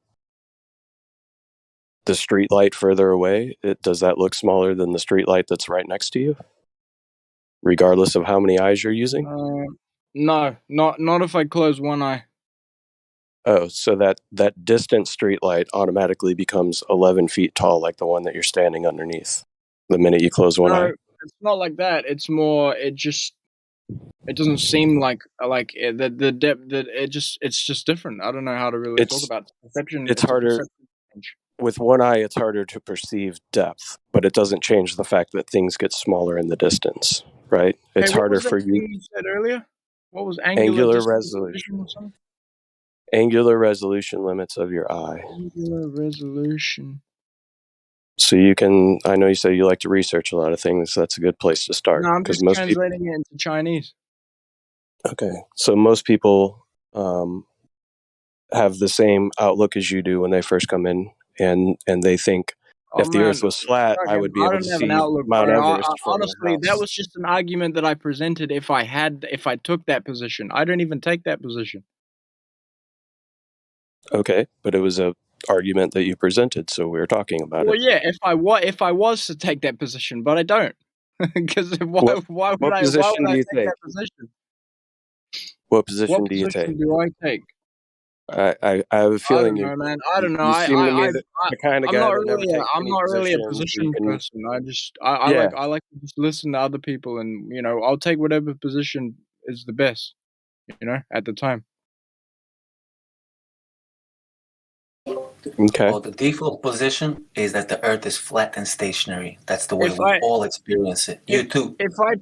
the street light further away, does that look smaller than the street light that's right next to you? Regardless of how many eyes you're using? No, not if I close one eye. Oh, so that distant street light automatically becomes 11 feet tall, like the one that you're standing underneath, the minute you close one eye? It's not like that. It's more, It doesn't seem like the depth that it's just different. I don't know how to really talk about it. Perception. It's It's a harder perception change. with one eye. It's harder to perceive depth, but it doesn't change the fact that things get smaller in the distance, right? Hey, It's what harder was that for you. thing you said earlier? What was angular Angular distance resolution. division or something? Angular resolution limits of your eye. Angular resolution. So you can. I know you say you like to research a lot of things. That's a good place to start No, I'm because just most people. translating it into Chinese. Okay, so most people have the same outlook as you do when they first come in, and they think Oh if the man, Earth was flat, I would be I able to don't have an see outlook, Mount bro. Everest from my Honestly, that house. was just an argument that I presented. If I took that position, I don't even take that position. Okay, but it was a argument that you presented, so we were talking about Well, it. yeah, if I was to take that position, but I don't, because why What would I position do you take take? that position? What position What do you take? position do I take? I have a I feeling don't know, man. I don't know. you seem to me the kind of I'm guy not that never really takes I'm any not really a position, so you position can. person. Yeah. I like to just listen to other people, and I'll take whatever position is the best, at the time. Okay. Well, the default position is that the Earth is flat and stationary. That's the way If we I all experience it. You too.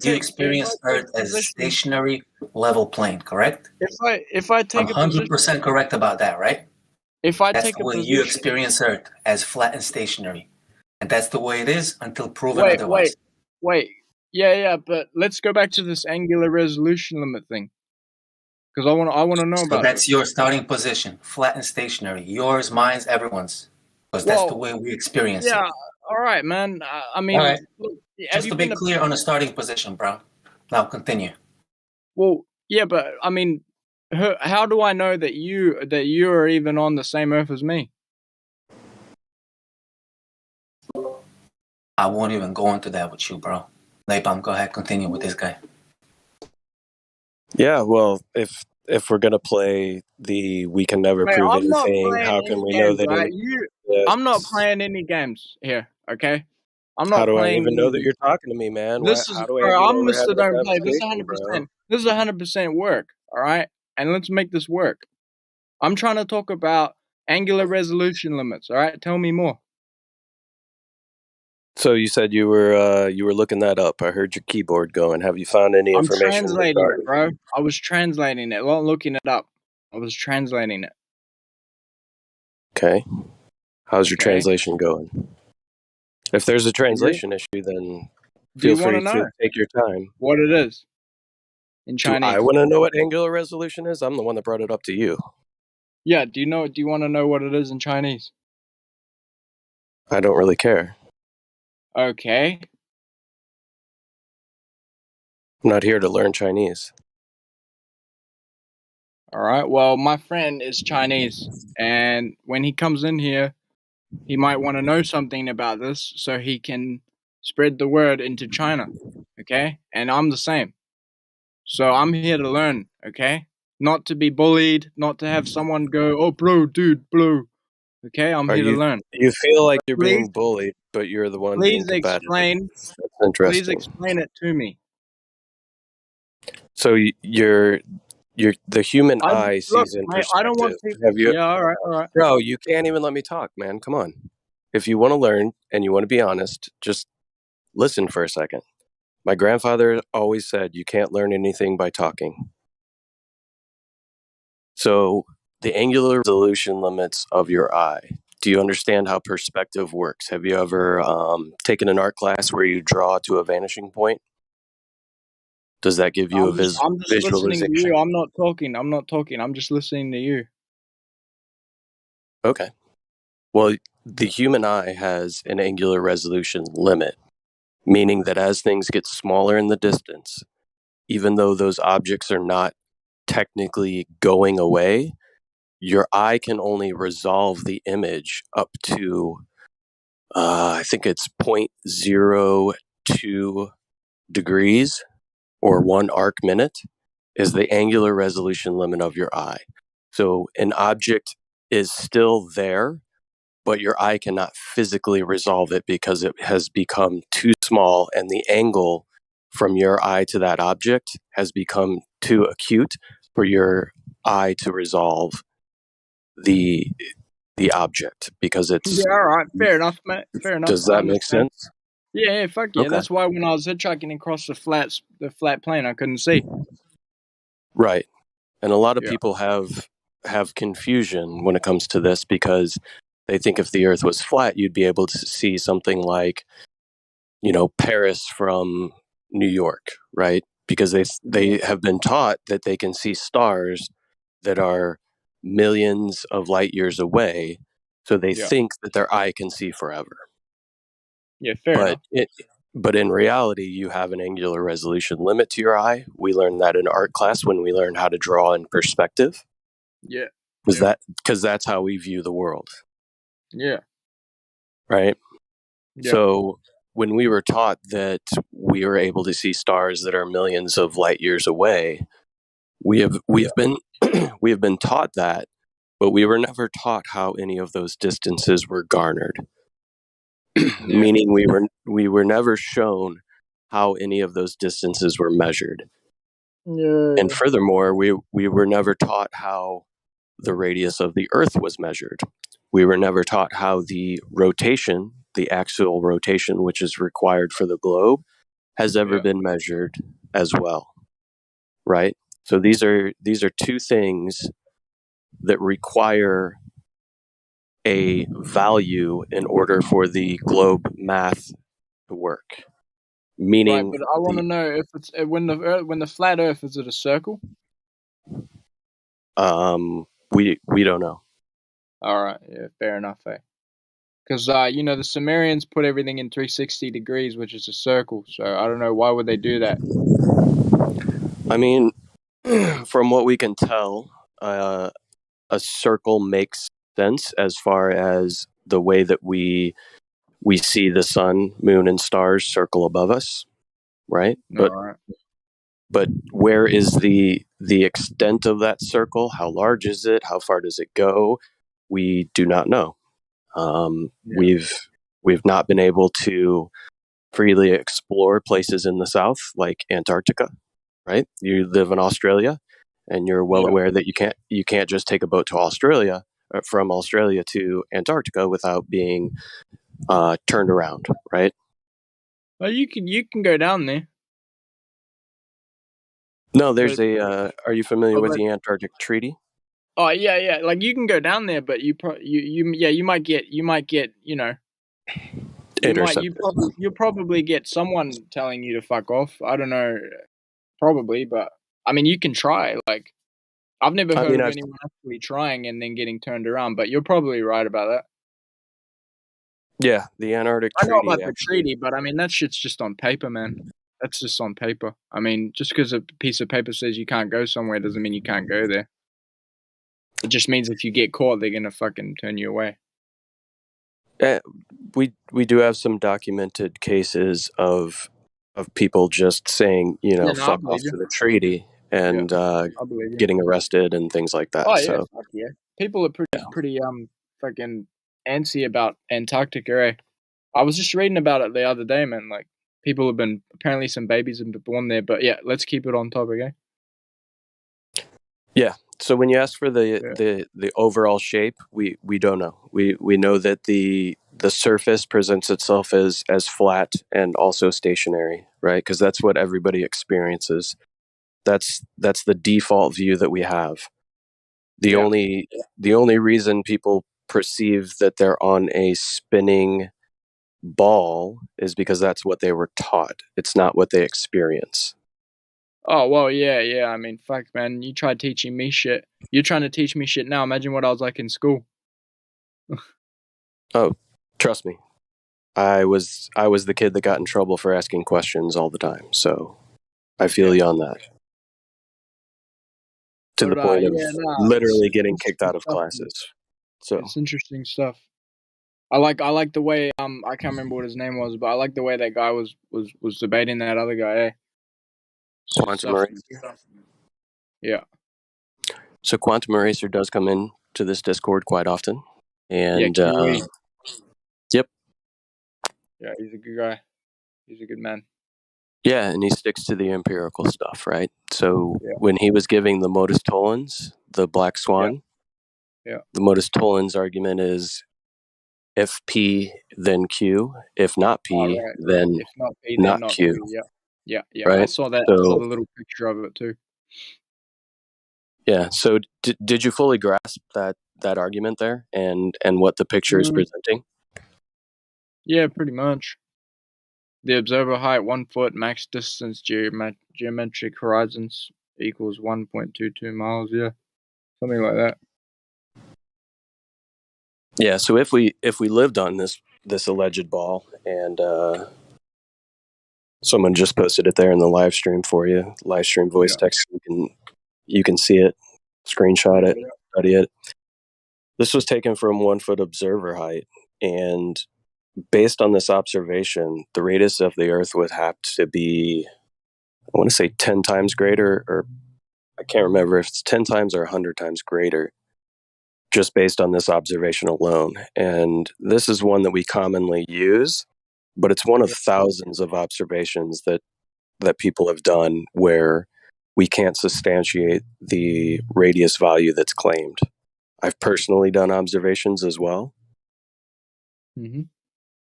You experience Earth as a position, stationary level plane, correct? if I take I'm a position, 100% correct about that, right? if I That's take the a way you position, experience Earth, as flat and stationary. And that's the way it is until proven wait, otherwise. yeah, but let's go back to this angular resolution limit thing, because I want to know So about that's this. your starting position, flat and stationary. Yours, mine's, everyone's. Because that's the way we experience Yeah, it. all right, man. I mean, All right. look, have Just you to be been clear on the starting position, bro. Now continue. Well, yeah, but I mean, how do I know that you are even on the same Earth as me? I won't even go into that with you, bro. Napalm, go ahead, continue with this guy. Yeah, well, if we're gonna play the we can never Mate, prove I'm not anything, playing how any can we know games, they right? didn't I'm not exist? playing any games here, okay? I'm How not do I playing even know that any. you're talking to me, man? This is, How do I bro. even know I'm we're having Mr. a Don't Play. This is conversation, bro? 100%. This is 100% work, all right? And let's make this work. I'm trying to talk about angular resolution limits, all right? Tell me more. So you said you were looking that up. I heard your keyboard going. Have you found any I'm information translating regarding? it, bro. I was translating it, not looking it up. I was translating it. Okay. How's your Okay. translation going? If there's a translation issue, then feel you wanna free to know take your time. what it is in Do I Chinese? want to know what angular resolution is? I'm the one that brought it up to you. Yeah, do you want to know what it is in Chinese? I don't really care. Okay. I'm not here to learn Chinese. All right. Well, my friend is Chinese, and when he comes in here, he might want to know something about this so he can spread the word into China. Okay? And I'm the same. So I'm here to learn, okay? Not to be bullied, not to have someone go, "Oh, bro, dude, bro." Okay? I'm here to learn. You feel like you're Please, being bullied, but you're the one being please combative. explain. That's Please interesting. explain it to me. So you're the human eye Look, sees in mate, I don't want perspective. people. Have you? Yeah, all right. Bro, you can't even let me talk, man. Come on. If you want to learn and you want to be honest, just listen for a second. My grandfather always said you can't learn anything by talking. So the angular resolution limits of your eye. Do you understand how perspective works? Have you ever taken an art class where you draw to a vanishing point? Does that give you I'm just listening to visualization? you. I'm not talking. I'm just listening to you. Okay. Well, the human eye has an angular resolution limit, meaning that as things get smaller in the distance, even though those objects are not technically going away, your eye can only resolve the image up to, I think it's 0.02 degrees or 1 arc minute is the angular resolution limit of your eye. So an object is still there, but your eye cannot physically resolve it because it has become too small and the angle from your eye to that object has become too acute for your eye to resolve the object because it's. Yeah, all right, fair enough, mate. Fair enough. Does I that make understand. sense? Yeah, fuck yeah. Okay. That's why when I was hitchhiking across the flat plane, I couldn't see. Right. And a lot of Yeah. people have confusion when it comes to this because they think if the earth was flat, you'd be able to see something like, Paris from New York, right? Because they have been taught that they can see stars that are millions of light years away, so they Yeah. think that their eye can see forever. Yeah, fair enough. But in reality, you have an angular resolution limit to your eye. We learned that in art class when we learned how to draw in perspective. Yeah. Because that's how we view the world, Yeah. right? Yeah. So when we were taught that we were able to see stars that are millions of light years away, we have been we have been taught that, but we were never taught how any of those distances were garnered. Meaning we were never shown how any of those distances were measured. Yeah. And furthermore, we were never taught how the radius of the Earth was measured. We were never taught how the rotation, the axial rotation, which is required for the globe, has ever been measured as well. Right? So these are two things that require a value in order for the globe math to work. Meaning, Right, but I want to know if it's when the flat Earth is it a circle? we don't know. All right, yeah, fair enough, Because the Sumerians put everything in 360 degrees, which is a circle. So I don't know why would they do that. I mean, from what we can tell, a circle makes sense as far as the way that we see the sun, moon, and stars circle above us, right? All right. But where is the extent of that circle? How large is it? How far does it go? We do not know. We've not been able to freely explore places in the south like Antarctica, right? You live in Australia, and you're well aware that you can't just take a boat to Australia from Australia to Antarctica without being turned around, right? Well, you can go down there. No, there's are you familiar with but- the Antarctic Treaty? Oh yeah. Like you can go down there, but you might get you'll probably get someone telling you to fuck off. I don't know, probably, but I mean you can try. Like I've never heard of anyone actually trying and then getting turned around, but you're probably right about that. Yeah, the Antarctic I know Treaty. about the treaty, but I mean that shit's just on paper, man. That's just on paper. I mean, just because a piece of paper says you can't go somewhere doesn't mean you can't go there. It just means if you get caught, they're gonna fucking turn you away. We do have some documented cases of people just saying, fuck off to the treaty and getting arrested and things like that. Oh yeah, So fuck yeah. People are pretty fucking antsy about Antarctica. Eh? I was just reading about it the other day, man. Like people have been apparently some babies have been born there, but yeah, let's keep it on topic, eh? yeah. So when you ask for the overall shape, we don't know. We know that the surface presents itself as flat and also stationary, right? Because that's what everybody experiences. That's the default view that we have. The only reason people perceive that they're on a spinning ball is because that's what they were taught. It's not what they experience. Oh well, yeah. I mean, fuck, man. You tried teaching me shit. You're trying to teach me shit now. Imagine what I was like in school. Oh, trust me. I was the kid that got in trouble for asking questions all the time. So I feel you on that. To the point of literally getting kicked out of classes. So it's interesting stuff. I like the way I can't remember what his name was, but I like the way that guy was debating that other guy. Eh? Quantum Eraser. Yeah. So Quantum Eraser does come in to this Discord quite often, and yep. Yeah, he's a good guy. He's a good man. Yeah, and he sticks to the empirical stuff, right? So Yeah. when he was giving the modus tollens, the black swan, Yeah. the modus tollens argument is if P, then Q. If not P, Oh, right. then If not P, then not not Q. Q. Yeah. Yeah. Yeah. I Right? saw that. I saw So, the little picture of it too. yeah. So did you fully grasp that argument there and what the picture is Mm, presenting? yeah, pretty much. The observer height 1 foot, max distance geometric horizons equals 1.22 miles. Yeah, something like that. Yeah. So if we lived on this alleged ball, and someone just posted it there in the live stream for you, live stream voice Yeah. text, you can see it, screenshot it, Yeah. study it. This was taken from 1 foot observer height, and based on this observation, the radius of the Earth would have to be, I want to say 10 times greater, or I can't remember if it's 10 times or 100 times greater, just based on this observation alone. And this is one that we commonly use, but it's one of thousands of observations that people have done where we can't substantiate the radius value that's claimed. I've personally done observations as well Mm-hmm.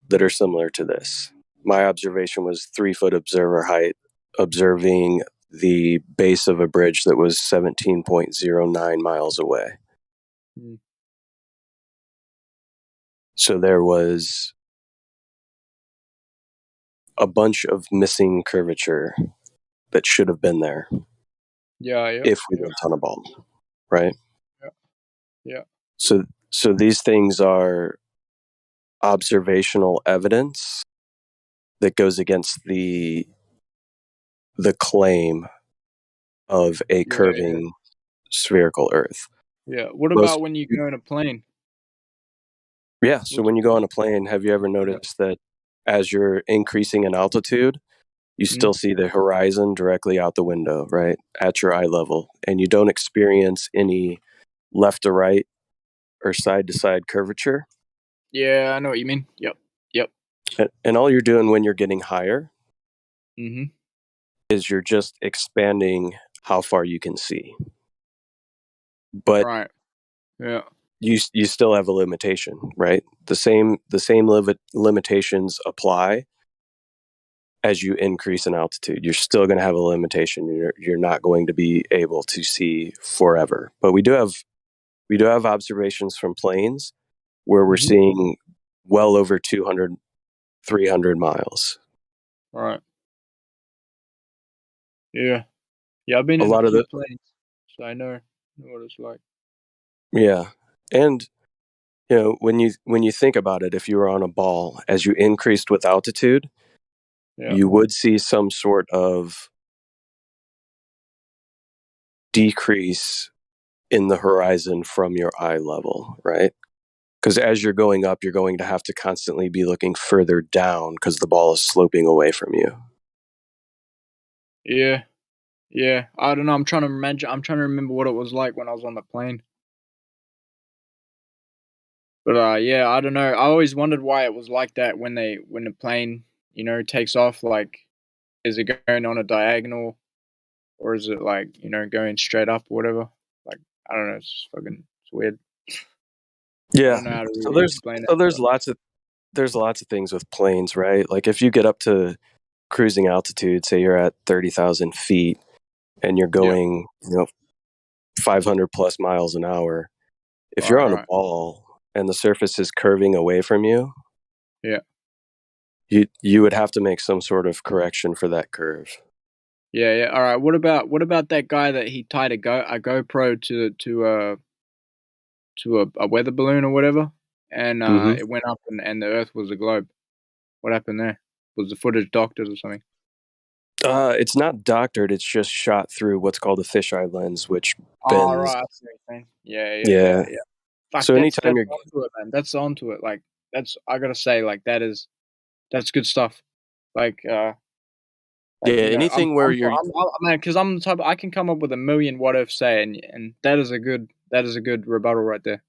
that are similar to this. My observation was 3 foot observer height, observing the base of a bridge that was 17.09 miles away. Mm. So there was a bunch of missing curvature that should have been there Yeah. Yeah. if we Yeah. lived on a ball, right? Yeah. Yeah. So these things are observational evidence that goes against the claim of a curving spherical Earth. Yeah. What Most, about when you go in a plane? yeah. So when you go on a plane, have you ever noticed that as you're increasing in altitude, you still see the horizon directly out the window, right? At your eye level, and you don't experience any left to right or side to side curvature. Yeah, I know what you mean. Yep. Yep. And all you're doing when you're getting higher Mm-hmm. is you're just expanding how far you can see. But Right. Yeah. you still have a limitation, right? The same limitations apply as you increase in altitude. You're still going to have a limitation. You're not going to be able to see forever. But we do have observations from planes where we're seeing well over 200, 300 miles. Right. Yeah. Yeah, I've been A in a lot of few the planes, so I know what it's like. yeah, and you know when you think about it, if you were on a ball, as you increased with altitude, Yeah. you would see some sort of decrease in the horizon from your eye level, right? Because as you're going up, you're going to have to constantly be looking further down because the ball is sloping away from you. Yeah. Yeah. I don't know. I'm trying to remember what it was like when I was on the plane. But yeah, I don't know. I always wondered why it was like that when the plane, takes off. Like, is it going on a diagonal, or is it like going straight up or whatever? Like, I don't know. It's weird. I Yeah. don't know how to So really explain it. there's lots of things with planes, right? Like if you get up to cruising altitude, say you're at 30,000 feet and you're going, 500 plus miles an hour. If you're on a Right. ball and the surface is curving away from you, Yeah. you would have to make some sort of correction for that curve. Yeah. Yeah. All right. What about that guy that he tied a GoPro to a weather balloon or whatever, and Mhm. it went up and the Earth was a globe? What happened there? Was the footage doctored or something? It's not doctored. It's just shot through what's called a fisheye lens, which Oh, bends. right. I see what you're saying. Yeah. Yeah. Fuck, So that's anytime you're onto it, man. That's onto it. Like, I gotta say, like, that's good stuff. Like, yeah, anything where you're man, because I'm the type I can come up with a million what if say, and that is a good rebuttal right there.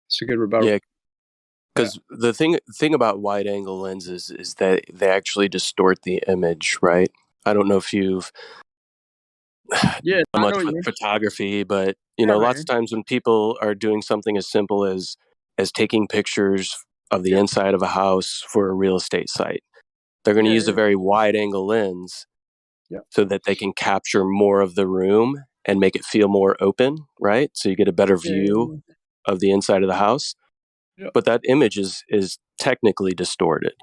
It's a good rebuttal. yeah, Because the thing about wide angle lenses is that they actually distort the image, right? I don't know if you've Yeah, done I much know what you with mean. photography, but Yeah, I know what lots you of times when people are doing something as simple as taking pictures of the inside of a house for a real estate site, they're going to use a very wide angle lens Yeah. so that they can capture more of the room and make it feel more open, right? So you get a better view of the inside of the house. Yeah. But that image is technically distorted.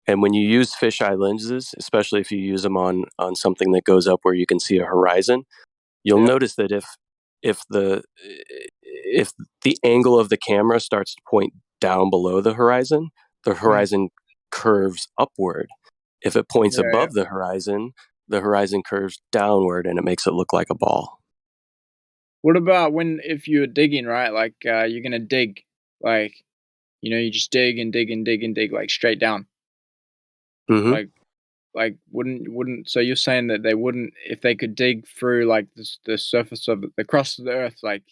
And when you use fisheye lenses, especially if you use them on something that goes up where you can see a horizon, you'll notice that if the angle of the camera starts to point down below the horizon curves upward. If it points above the horizon curves downward, and it makes it look like a ball. What about if you're digging, right? Like you're gonna dig, like you just dig and dig and dig and dig like straight down. Mm-hmm. Like wouldn't so you're saying that they wouldn't, if they could dig through like the surface of the crust of the earth, like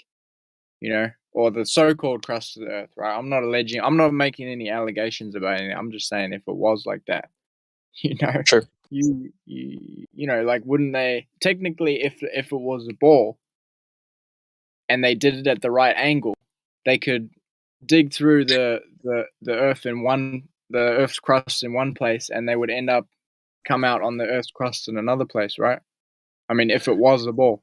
or the so-called crust of the earth, right? I'm not making any allegations about anything. I'm just saying if it was like that, Sure. like wouldn't they technically, if it was a ball and they did it at the right angle, they could dig through the earth the earth's crust in one place, and they would come out on the earth's crust in another place, right? I mean, if it was a ball.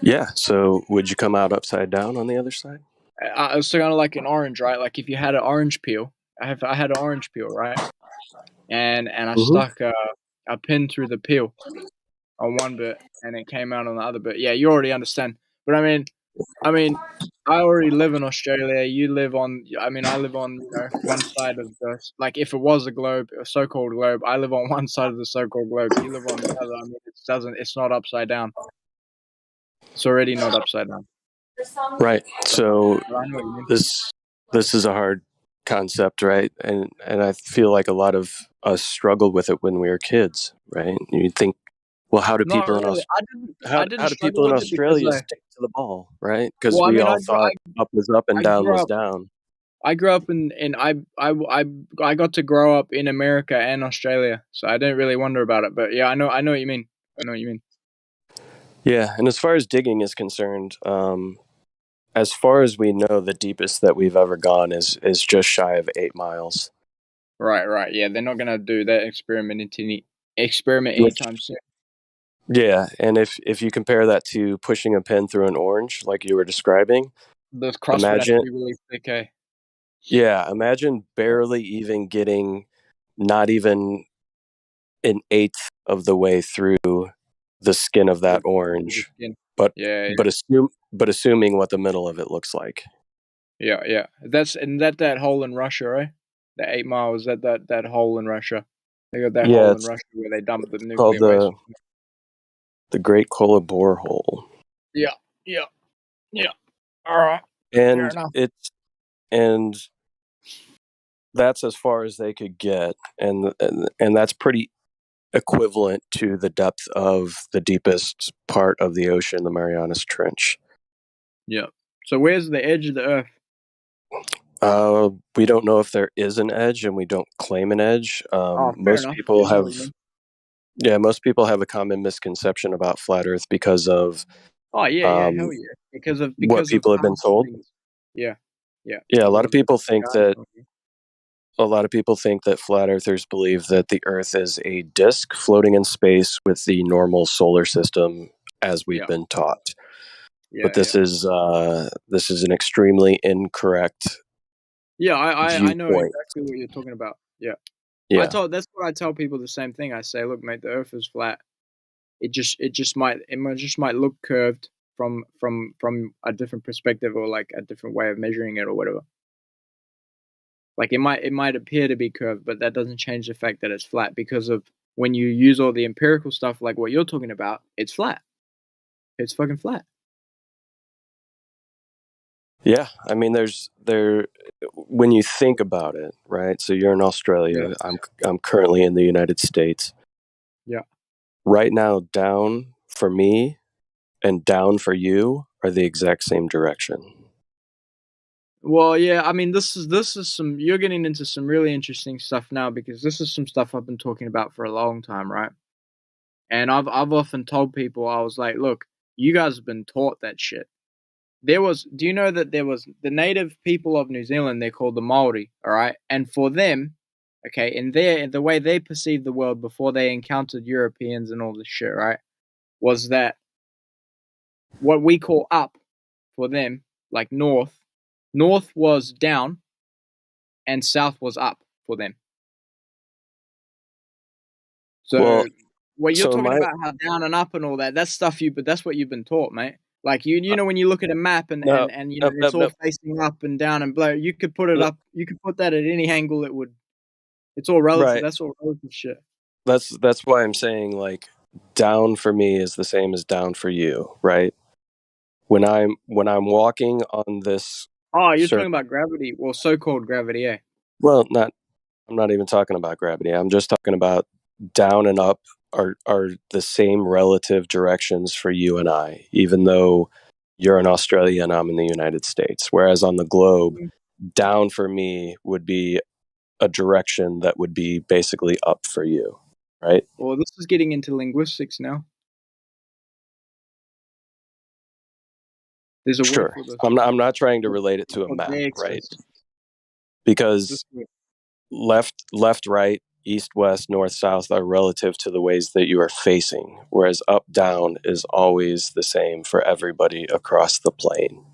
Yeah. So would you come out upside down on the other side? It's kind of like an orange, right? Like if you had an orange peel, I had an orange peel, right? And I stuck a pin through the peel on one bit, and it came out on the other bit. Yeah, you already understand. But I mean, I already live in Australia. You live on. I live on one side of the, like if it was a globe, a so-called globe. I live on one side of the so-called globe. You live on the other. I mean, it's not upside down. It's already not upside down. Right. So I know what you mean. this is a hard concept, right? And I feel like a lot of us struggled with it when we were kids, right? You think, well, how do Not people in really. how I didn't do struggle people in with it because Australia stick to the ball, right? Because well, I we mean, all thought up was up and I down grew was up. down. I grew up I got to grow up in America and Australia, so I didn't really wonder about it. But yeah, I know what you mean. I know what you mean. Yeah, and as far as digging is concerned, as far as we know, the deepest that we've ever gone is just shy of 8 miles. Right. Yeah, they're not gonna do that experiment Which- anytime soon. Yeah, and if you compare that to pushing a pin through an orange, like you were describing, The crust would have to be really thick, eh? yeah, imagine barely even getting not even an eighth of the way through the skin of that orange, skin. but Yeah. assuming what the middle of it looks like. Yeah. That hole in Russia, right? The 8 miles. That hole in Russia. They got that Yeah, hole in it's Russia where they dump the called nuclear waste. the Great Kola Borehole. Yeah. All right. Fair And enough. and that's as far as they could get, and that's pretty equivalent to the depth of the deepest part of the ocean, the Marianas Trench. Yeah. So where's the edge of the Earth? We don't know if there is an edge, and we don't claim an edge. Fair Most enough. people Yeah, I know have, what you mean. most people have a common misconception about flat Earth because of Oh yeah, hell yeah. Because of what people have been past told. things. Yeah. Yeah, a Because lot of of the people think guys that on here. flat earthers believe that the Earth is a disk floating in space with the normal solar system as we've been taught. But this is an extremely incorrect Yeah, I know viewpoint. exactly what you're talking about. Yeah. Yeah. That's what I tell people, the same thing. I say, look, mate, the Earth is flat. It just might look curved from a different perspective, or like a different way of measuring it or whatever. Like it might appear to be curved, but that doesn't change the fact that it's flat, because of when you use all the empirical stuff like what you're talking about, it's flat. It's fucking flat. Yeah, I mean, when you think about it, right? So you're in Australia. I'm currently in the United States. Yeah. Right now, down for me and down for you are the exact same direction. Well, yeah, I mean, this is some. You're getting into some really interesting stuff now because this is some stuff I've been talking about for a long time, right? And I've often told people, I was like, look, you guys have been taught that shit. Do you know that there was the native people of New Zealand? They're called the Maori, all right. And for them, okay, in the way they perceived the world before they encountered Europeans and all this shit, right, was that what we call up for them, like north was down and south was up for them. So Well, what you're so talking my about, how down and up and all that, that's stuff but that's what you've been taught, mate. Like you know when you look at a map and no, you know it's all facing up and down and below, you could put it up, you could put that at any angle. It's all relative. right. That's all relative shit. That's why I'm saying like down for me is the same as down for you, right? When I'm walking on this Oh, you're circle, talking about gravity. Well, so-called gravity, eh? well, I'm not even talking about gravity. I'm just talking about down and up are the same relative directions for you and I, even though you're in Australia and I'm in the United States. Whereas on the globe, down for me would be a direction that would be basically up for you, right? Well, this is getting into linguistics now. There's a word Sure. for this. I'm not trying to relate it to a Called map, axis. right? Because left, right, east, west, north, south are relative to the ways that you are facing, whereas up, down is always the same for everybody across the plane.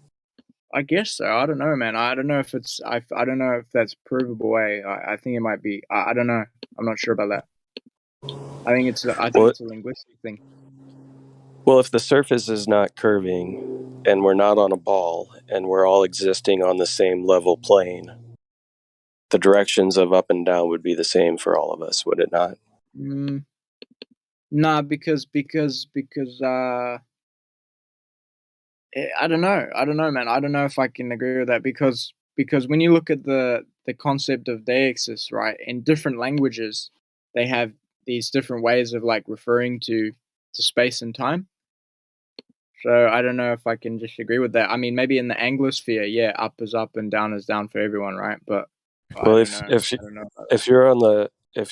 I guess so. I don't know, man. I don't know if it's. I don't know if that's provable. I think it might be. I don't know. I'm not sure about that. I think it's. I think it's a linguistic thing. Well, if the surface is not curving and we're not on a ball and we're all existing on the same level plane, the directions of up and down would be the same for all of us, would it not? Nah, because I don't know. I don't know, man. I don't know if I can agree with that because when you look at the concept of deixis, right, in different languages, they have these different ways of like referring to space and time. So I don't know if I can just agree with that. I mean, maybe in the Anglosphere, yeah, up is up and down is down for everyone, right? But Well, I don't know. if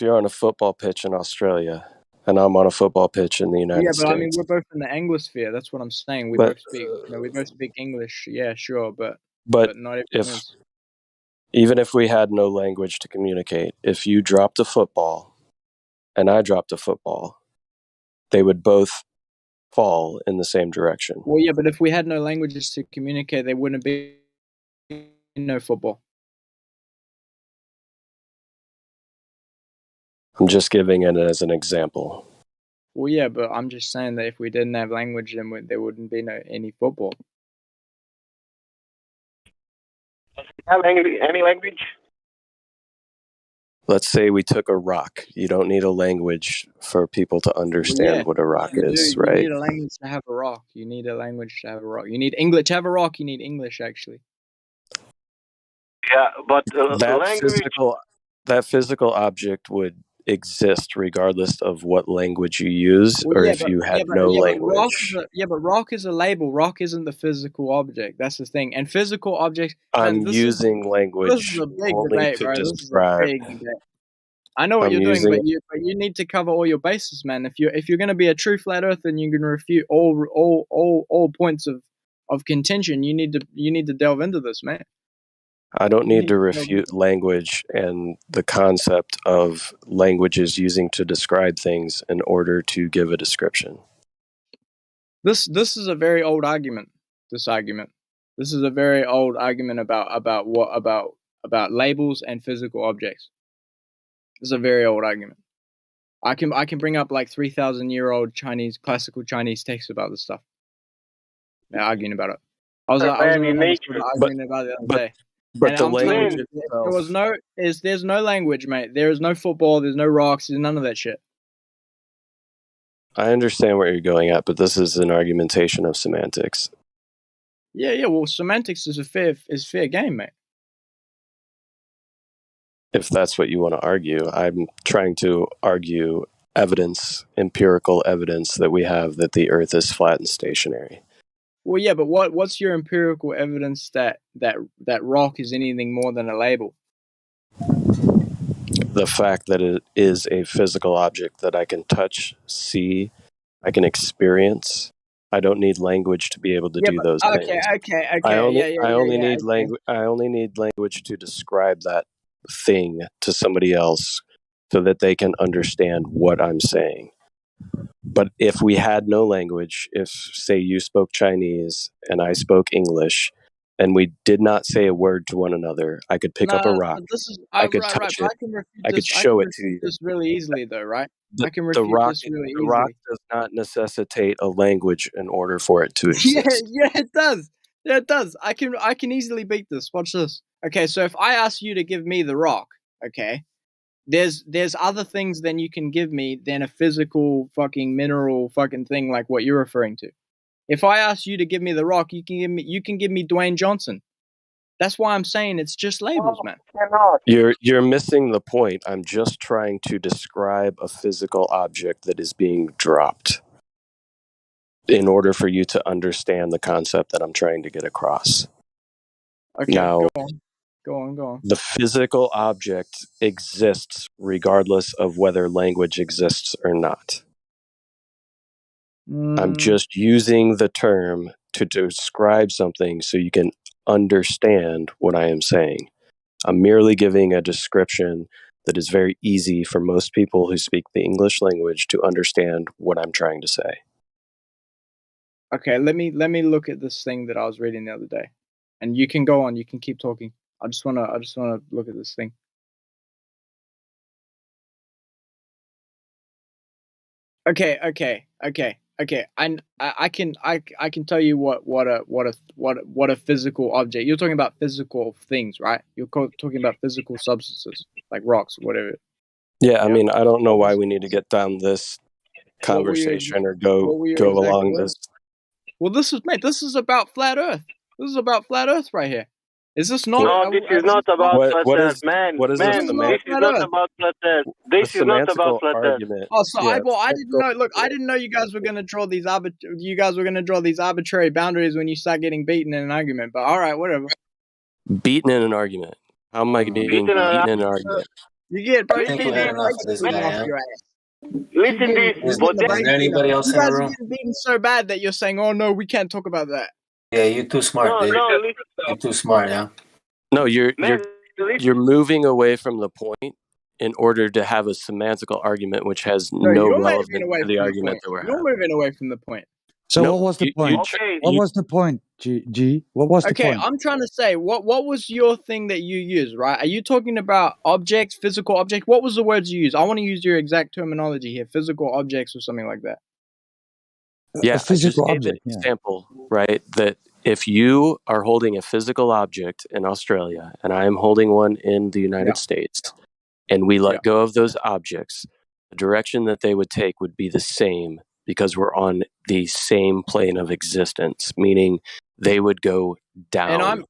you're on a football pitch in Australia and I'm on a football pitch in the United Yeah, but States, I mean, we're both in the Anglosphere. That's what I'm saying. We But- both speak, we both speak English. Yeah, sure, but but not everyone is. even if we had no language to communicate, if you dropped a football and I dropped a football, they would both fall in the same direction. Well, yeah, but if we had no languages to communicate, there wouldn't be no football. I'm just giving it as an example. Well, yeah, but I'm just saying that if we didn't have language, then there wouldn't be any football. Have any language? Let's say we took a rock. You don't need a language for people to understand what a rock is, You right? need a language to have a rock. You need a language to have a rock. You need English to have a rock. You need English, actually. Yeah, but language. That physical object would exist regardless of what language you use, Well, or yeah, if but you had no rock language. but rock is a label. Rock isn't the physical object. That's the thing. And physical objects. I'm Man, using this language is a big only debate, to bro. This is a describe. big debate. I know what I'm you're doing, but using- you need to cover all your bases, man. If you're going to be a true flat earther and you're going to refute all points of contention, you need to delve into this, man. I don't need to delve refute language and the concept of languages using to describe things in order to give a description. This is a very old argument. This is a very old argument about labels and physical objects. This is a very old argument. I can bring up like 3,000-year-old classical Chinese texts about this stuff. They're arguing about it. I was arguing about it the other day. But And the I'm telling language you, itself. there's no language, mate. There is no football. There's no rocks. There's none of that shit. I understand where you're going at, but this is an argumentation of semantics. Yeah. Well, semantics is fair game, mate. If that's what you want to argue, I'm trying to argue empirical evidence that we have that the Earth is flat and stationary. Well, yeah, but what's your empirical evidence that rock is anything more than a label? The fact that it is a physical object that I can touch, see, I can experience. I don't need language to be able to do those things. Okay. I only yeah, need okay. language. I only need language to describe that thing to somebody else, so that they can understand what I'm saying. But if we had no language, if say you spoke Chinese and I spoke English, and we did not say a word to one another, I could pick up a rock. This is I could right, touch but it. I can refute I could this. show it to you. This really easily, though, right? I can The refute rock, this really the rock easily. does not necessitate a language in order for it to Yeah, exist. it does. Yeah, it does. I can easily beat this. Watch this. Okay, so if I ask you to give me the rock, okay, there's other things than you can give me than a physical fucking mineral fucking thing like what you're referring to. If I ask you to give me the rock, you can give me Dwayne Johnson. That's why I'm saying it's just labels, man. You're missing the point. I'm just trying to describe a physical object that is being dropped in order for you to understand the concept that I'm trying to get across. Okay, now, go on. the physical object exists regardless of whether language exists or not. I'm just using the term to describe something so you can understand what I am saying. I'm merely giving a description that is very easy for most people who speak the English language to understand what I'm trying to say. Okay, let me look at this thing that I was reading the other day, and you can go on. You can keep talking. I just wanna look at this thing. Okay. I can tell you what a physical object. You're talking about physical things, right? You're talking about physical substances like rocks, whatever. Yeah, I mean, I don't know why we need to get down this conversation or go along this. Well, this is about flat Earth. This is about flat Earth right here. Is this not? No, this is not about flat Earth, man. What is man, this this is not about flat Earth. This is not about flat Earth. Oh, so I didn't know. Look, I didn't know you guys were gonna draw these arbitrary boundaries when you start getting beaten in an argument. But all right, whatever. Beaten in an argument. How am I being beaten in an argument? You get, bro. I think we had enough of this guy. Yeah? Listen, Is there anybody else in the room? You guys are getting beaten so bad that you're saying, "Oh no, we can't talk about that." Yeah, you're too smart, dude. You're too smart, yeah. No, you're moving away from the point in order to have a semantical argument which has no relevance to the argument that we're having. You're moving away from the point. So what was the point? What was the point, G? What was the point? Okay, I'm trying to say, what was your thing that you used, right? Are you talking about objects, physical objects? What was the words you used? I want to use your exact terminology here, physical objects or something like that. Yeah, I just gave an example, right? That if you are holding a physical object in Australia and I am holding one in the United States, and we let go of those objects, the direction that they would take would be the same because we're on the same plane of existence, meaning they would go down. And I'm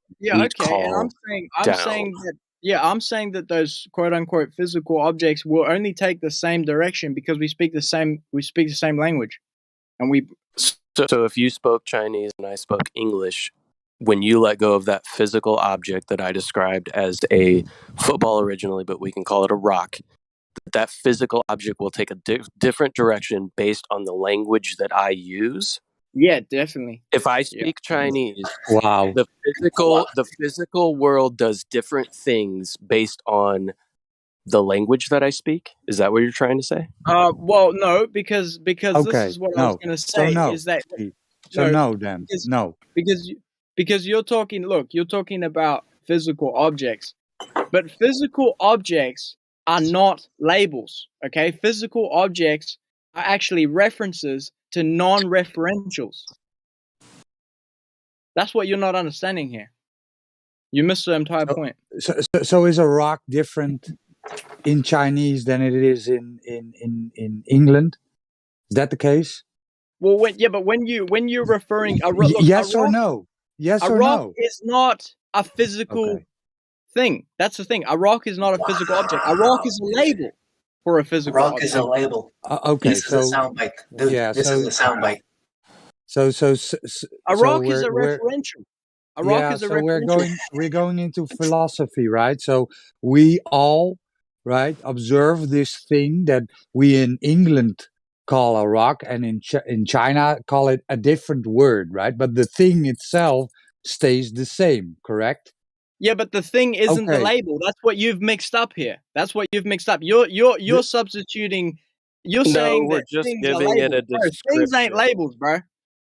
saying that those quote unquote physical objects will only take the same direction because we speak the same language. And so if you spoke Chinese and I spoke English, when you let go of that physical object that I described as a football originally, but we can call it a rock, that physical object will take a different direction based on the language that I use. Yeah, definitely. If I speak Chinese, wow, the physical world does different things based on the language that I speak. Is that what you're trying to say? Well, no, because this is what I was going to say is that because you're talking about physical objects, but physical objects are not labels. Okay, physical objects are actually references to non-referentials. That's what you're not understanding here. You missed the entire point. So is a rock different in Chinese than it is in England? Is that the case? Well, when you're referring a rock, yes or no? Yes or rock no? is not a physical thing. That's the thing. A rock is not a physical object. A rock is a label for a physical object. Rock is a label. Okay, this is a soundbite, dude. This is a soundbite. So A rock is a we're referential. A rock is a so referential. we're going into philosophy, right? So we all, right, observe this thing that we in England call a rock, and in China call it a different word, right? But the thing itself stays the same, correct? Yeah, but the thing isn't the Okay. label. That's what you've mixed up here. That's what you've mixed up. You're substituting. You're No, saying we're that just things are giving it labels, a bro. Things ain't description. labels, bro.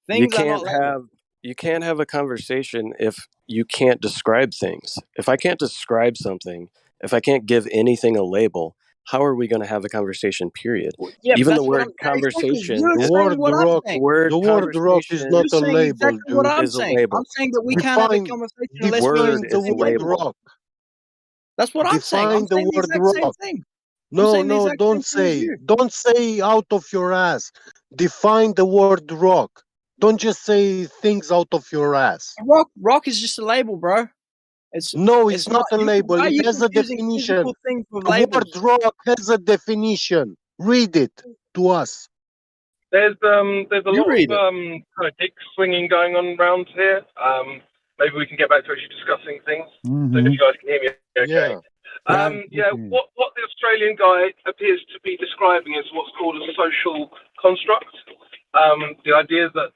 You Things are not can't labels. have a conversation if you can't describe things. If I can't describe something, if I can't give anything a label, how are we going to have a conversation, period? Yeah, Even the that's what I'm word saying. Exactly. conversation You're is saying what I'm saying. word The word rock is conversation not You're a saying label, exactly what dude. I'm is a saying. label. I'm saying that we can't have a Define conversation unless we use Word the the is a same word label. label. rock. That's what I'm saying. I'm Define the saying the word exact same rock. thing. I'm No, saying the no, exact same thing as you. don't say out of your ass. Define the word rock. Don't just say things out of your ass. Rock is just a label, bro. No, It's it's not. not a label. Why are It you has a confusing definition. physical things with The word labels? rock has a definition. Read it to us. There's a You lot of read it. kind of dick swinging going on around here. Maybe we can get back to actually discussing things. So if you guys can hear me, okay. What the Australian guy appears to be describing is what's called a social construct. The idea that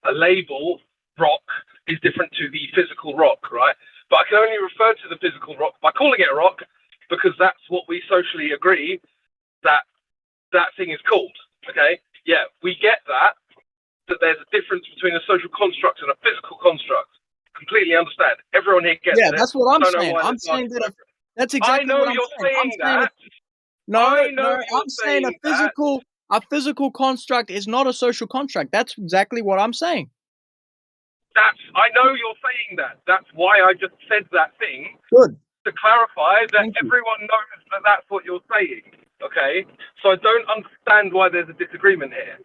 a label rock is different to the physical rock, right? But I can only refer to the physical rock by calling it a rock because that's what we socially agree that thing is called. Okay, yeah, we get that there's a difference between a social construct and a physical construct. Completely understand. Everyone here gets Yeah, it. that's what I'm Don't know saying. why I'm there's an saying argument that. That's over it. exactly I know what I'm you're saying. I'm saying saying that. no, I know no. you're I'm saying that. a physical construct is not a social construct. That's exactly what I'm saying. I know you're saying that. That's why I just said that thing. Good. To clarify that Thank you. everyone knows that that's what you're saying. Okay? So I don't understand why there's a disagreement here.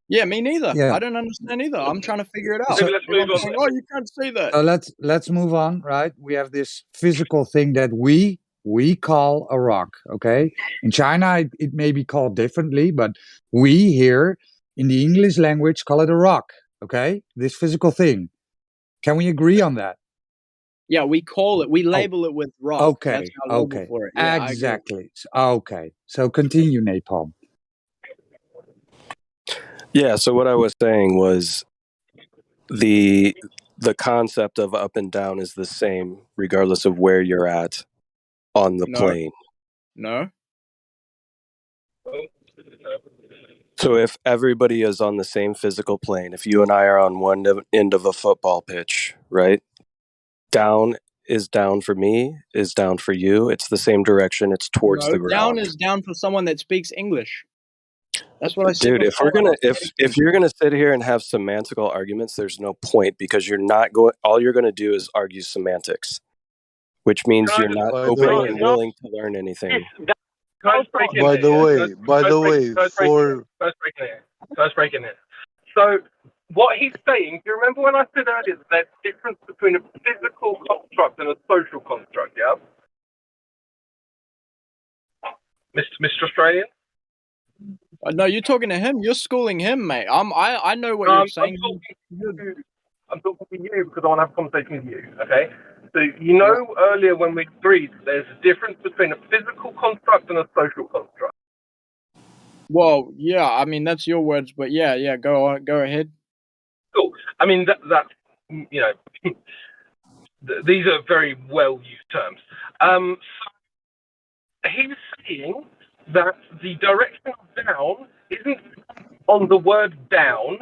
Yeah, me neither. Yeah. I don't understand either. I'm trying to figure it out. Maybe let's move Everyone's on. saying, "Oh, you can't say that." So let's move on, right? We have this physical thing that we call a rock, okay? In China, it may be called differently, but we here in the English language call it a rock, okay? This physical thing. Can we agree on that? Yeah, we label it with rock. Okay, That's our label okay, for it. Yeah, I agree. exactly. Okay, so continue, Napalm. Yeah, so what I was saying was the concept of up and down is the same regardless of where you're at on the plane. No. So if everybody is on the same physical plane, if you and I are on one end of a football pitch, right? Down is down for me, is down for you. It's the same direction. It's towards the ground. Down is down for someone that speaks English. That's what I said. Dude, if we're gonna if you're gonna sit here and have semantical arguments, there's no point because you're not going. All you're gonna do is argue semantics, which means you're not open and willing to learn anything. First break in here. First break in here. So what he's saying, do you remember when I said earlier that there's a difference between a physical construct and a social construct, yeah? Mr. Australian? No, you're talking to him. You're schooling him, mate. I know what you're saying. I'm talking to you because I want to have a conversation with you, okay? So you know earlier when we agreed there's a difference between a physical construct and a social construct. Well, yeah, I mean that's your words, but yeah, go ahead. Cool. I mean that's you know these are very well used terms. So he's saying that the direction of down isn't on the word down,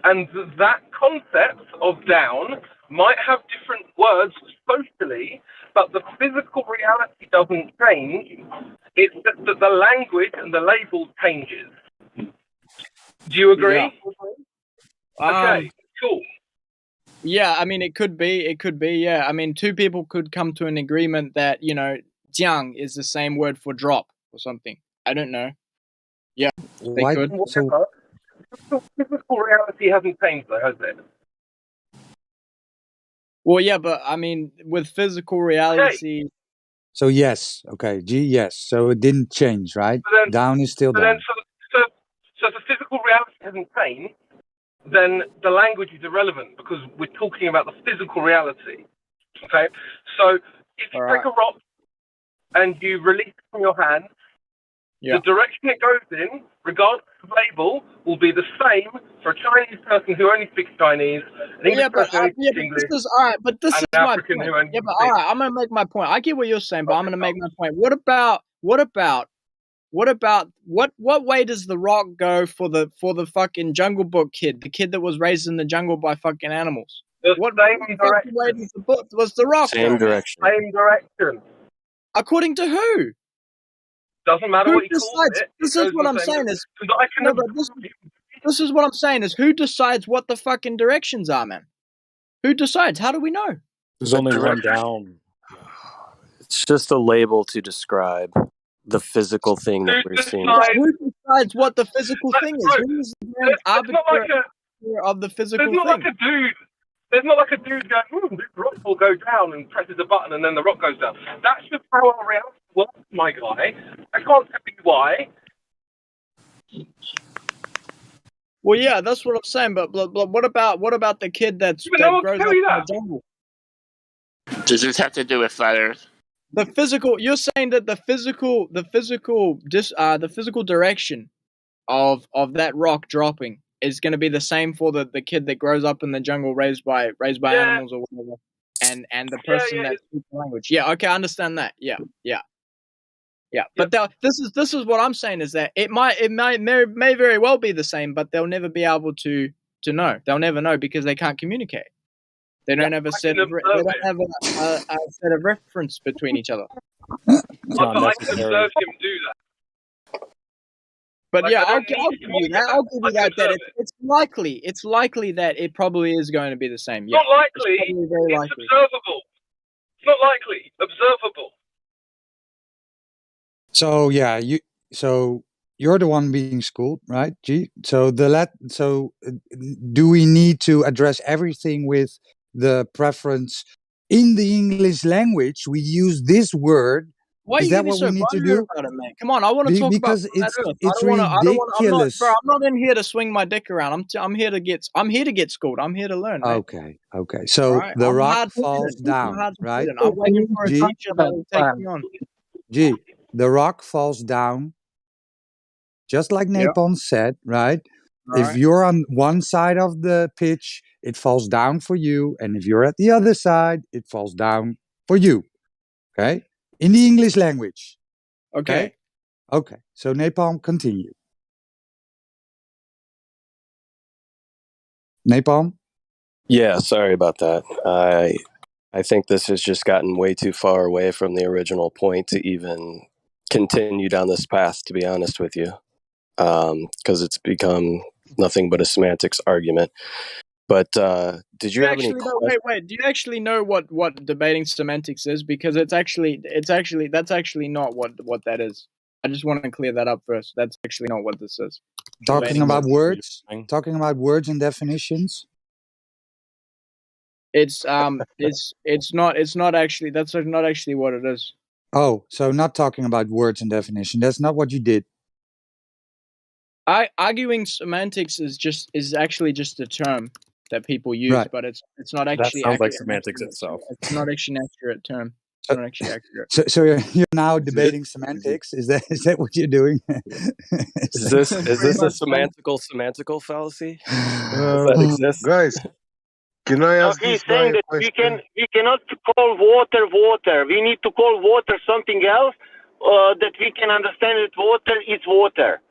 and that concept of down might have different words socially, but the physical reality doesn't change. It's just that the language and the label changes. Do you agree? Yeah. Okay, cool. Yeah, I mean it could be. Yeah, I mean two people could come to an agreement that jiang is the same word for drop or something. I don't know. Yeah, they could. Physical reality hasn't changed, though, has it? Well, yeah, but I mean, with physical reality. Okay. So yes, okay, G, yes. So it didn't change, right? Down is still down. So the physical reality hasn't changed. then the language is irrelevant because we're talking about the physical reality. Okay? So if you take a rock and you release it from your hand, the direction it goes in, regardless of label, will be the same for a Chinese person who only speaks Chinese, an English person who only speaks English, this is all right. But this and is an my African point. who only Yeah, but speaks. all right, I'm gonna make my point. I get what you're saying, but I'm gonna make my point. What about what way does the rock go for the fucking Jungle Book kid, the kid that was raised in the jungle by fucking animals? What fucking way does the book was the rock Same go? direction. Same direction. According to who? Doesn't matter Who what you call decides? it. This It is goes what the I'm same saying is because I can no, but this is what I'm saying is who decides what the fucking directions are, man? Who decides? How do we know? There's only one down. It's just a label to describe the physical thing that we're seeing. Who decides what the physical thing is? Who is the grand arbiter of the physical There's not thing? like a dude. There's not like a dude going, this rock will go down and presses a button and then the rock goes down. That's just how our reality works, my guy. I can't tell you why. Well, yeah, that's what I'm saying. But what about the kid that grows up in the jungle? Does this have to do with flat Earth? The physical. You're saying that the physical direction of that rock dropping is going to be the same for the kid that grows up in the jungle raised by animals or whatever, and the person that speaks the language. Yeah, okay, I understand that. Yeah. But this is what I'm saying is that it may very well be the same, but they'll never be able to know. They'll never know because they can't communicate. They don't have a set of a set of reference between each other. I can observe him do that. But Like, yeah, I I'll don't give need to you that. I'll give you that. That it's likely that it probably is going to be the same. Yeah, Not likely. It's probably very It's likely. observable. It's not likely. Observable. So yeah, you're the one being schooled, right? G. So do we need to address everything with the preference in the English language? We use this word. Why are Is you that getting what so we need to butthurt do? about it, man? Come on, I want to talk Because about flat Earth. it's I don't want. I'm not, ridiculous. bro. I'm not in here to swing my dick around. I'm here to get schooled. I'm here to learn, man. Okay. So All right? the I'm a rock hard falls student. I'm a down, hard right? student. I'm waiting for a G. teacher that will take me on. G. The rock falls down, just like Yeah. Napon said, right? All If right. you're on one side of the pitch, it falls down for you, and if you're at the other side, it falls down for you. Okay, in the English language. Okay. Okay. So Napalm, continue. Napalm. Yeah, sorry about that. I think this has just gotten way too far away from the original point to even continue down this path, to be honest with you, because it's become nothing but a semantics argument. But did you have any questions? Wait. Do you actually know what debating semantics is? Because that's actually not what that is. I just want to clear that up first. That's actually not what this is. Talking Debating about semantics. words. Talking about words and definitions. It's not actually that's not actually what it is. Oh, so not talking about words and definition. That's not what you did. Arguing semantics is actually just a term that people use, Right. but it's not actually. That sounds like accurate. semantics itself. It's not actually an accurate term. It's not actually accurate. So you're now debating semantics. Is that what you're doing? Is this a semantical fallacy? Does that exist? Guys, can I ask He's this guy saying a that question? we cannot call water. We need to call water something else that we can understand that water is water.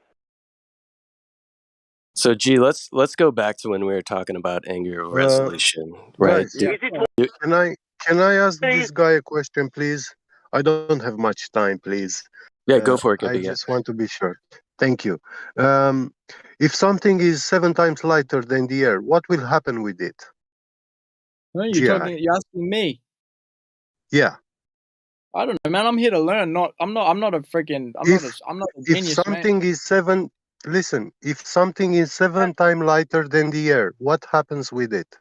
So, G, let's go back to when we were talking anger resolution, right? Guys, can I ask this guy a question, please? I don't have much time, please. Yeah, go for it, I Gabby. just want to be sure. Thank you. If something is 7 times lighter than the air, what will happen with it? No, GI. you're asking me. Yeah. I don't know, man. I'm here to learn. I'm not a genius, If something is 7, listen. If something is 7 times lighter than the air, what happens with it?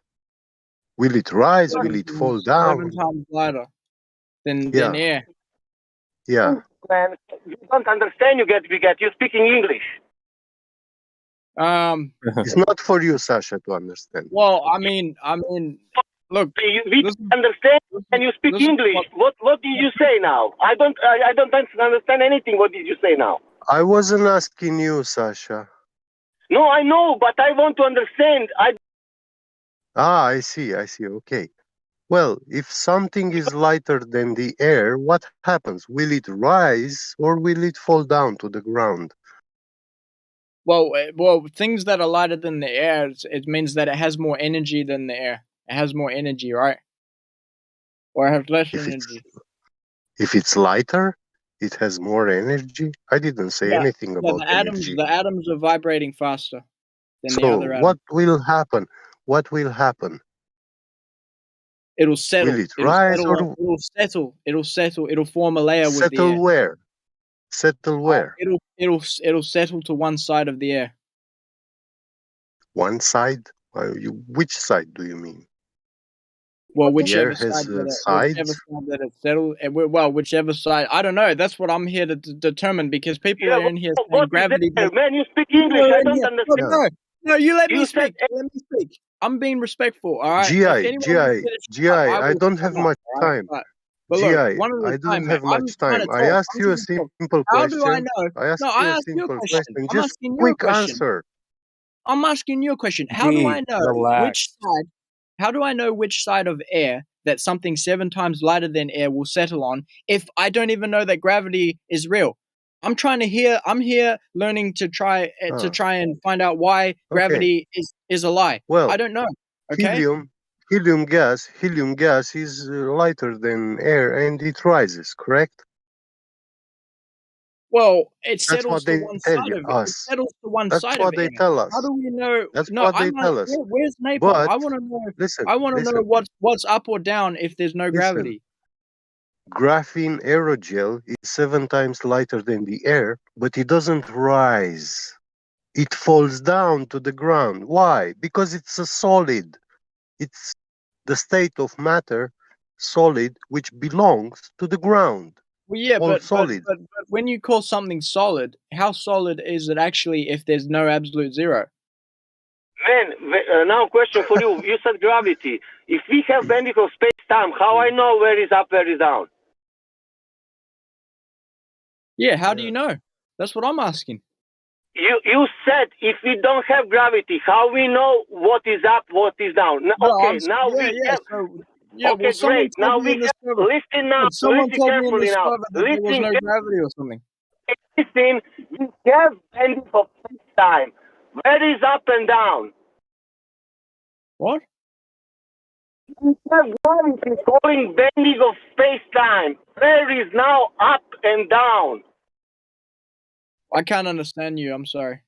Will it rise? Will it fall down? 7 times lighter than air. Yeah. Man, you don't understand. You're speaking English. It's not for you, Sasha, to understand. Well, I mean, look, We understand, and you speak English. What did you say now? I don't understand anything. What did you say now? I wasn't asking you, Sasha. No, I know, but I want to understand. I see. Okay. Well, if something is lighter than the air, what happens? Will it rise or will it fall down to the ground? Well, things that are lighter than the air, it means that it has more energy than the air. It has more energy, right? Or it has less energy. If it's lighter, it has more energy. I didn't say anything about energy. The atoms are vibrating faster than the So other atoms. what will happen? What will happen? It'll settle. Will it rise or it'll settle. It'll settle. It'll form a layer with the air. settle where? Settle where? It'll settle to one side of the air. One side? Which side do you mean? Well, The whichever air has side that sides. it settles. Well, whichever side. I don't know. That's what I'm here to determine because people are in here saying gravity. Man, you speak English. I don't understand. No, you let me You speak. said- Let me speak. I'm being respectful. All right. GI, I don't have much time. But GI, look, one at a I don't time, have man. much time. I asked you a simple How do I question. know? I asked No, you I a asked you a simple question. question. I'm Just asking you a quick question. answer. I'm asking you a question. How do I know which side? How do I know which side of air that something 7 times lighter than air will settle on if I don't even know that gravity is real? I'm here learning to try and find out why gravity is a lie. Well, I don't know. Okay. Helium gas is lighter than air and it rises, correct? Well, it That's settles what to they one tell side you, of it. It us. settles to one That's side what of they it. tell us. How do we know? That's No, what they tell us. where's napalm? But I want to know. listen, I want to know what's up or down if there's no gravity. Graphene aerogel is 7 times lighter than the air, but it doesn't rise. It falls down to the ground. Why? Because it's a solid. It's the state of matter, solid, which belongs to the ground. Well, yeah, All but solid. when you call something solid, how solid is it actually if there's no absolute zero? Man, now question for you. You said gravity. If we have bandwidth of space-time, how I know where is up, where is down? Yeah, how do you know? That's what I'm asking. You said if we don't have gravity, how we know what is up, what is down? Okay, now we have. Okay, great. Now we have. Listen now. Someone Listen told me in carefully the now. server that there was no gravity or something. Listen. We have bandwidth of space-time. Where is up and down? What? We have gravity calling bending of space-time. Where is now up and down? I can't understand you. I'm sorry.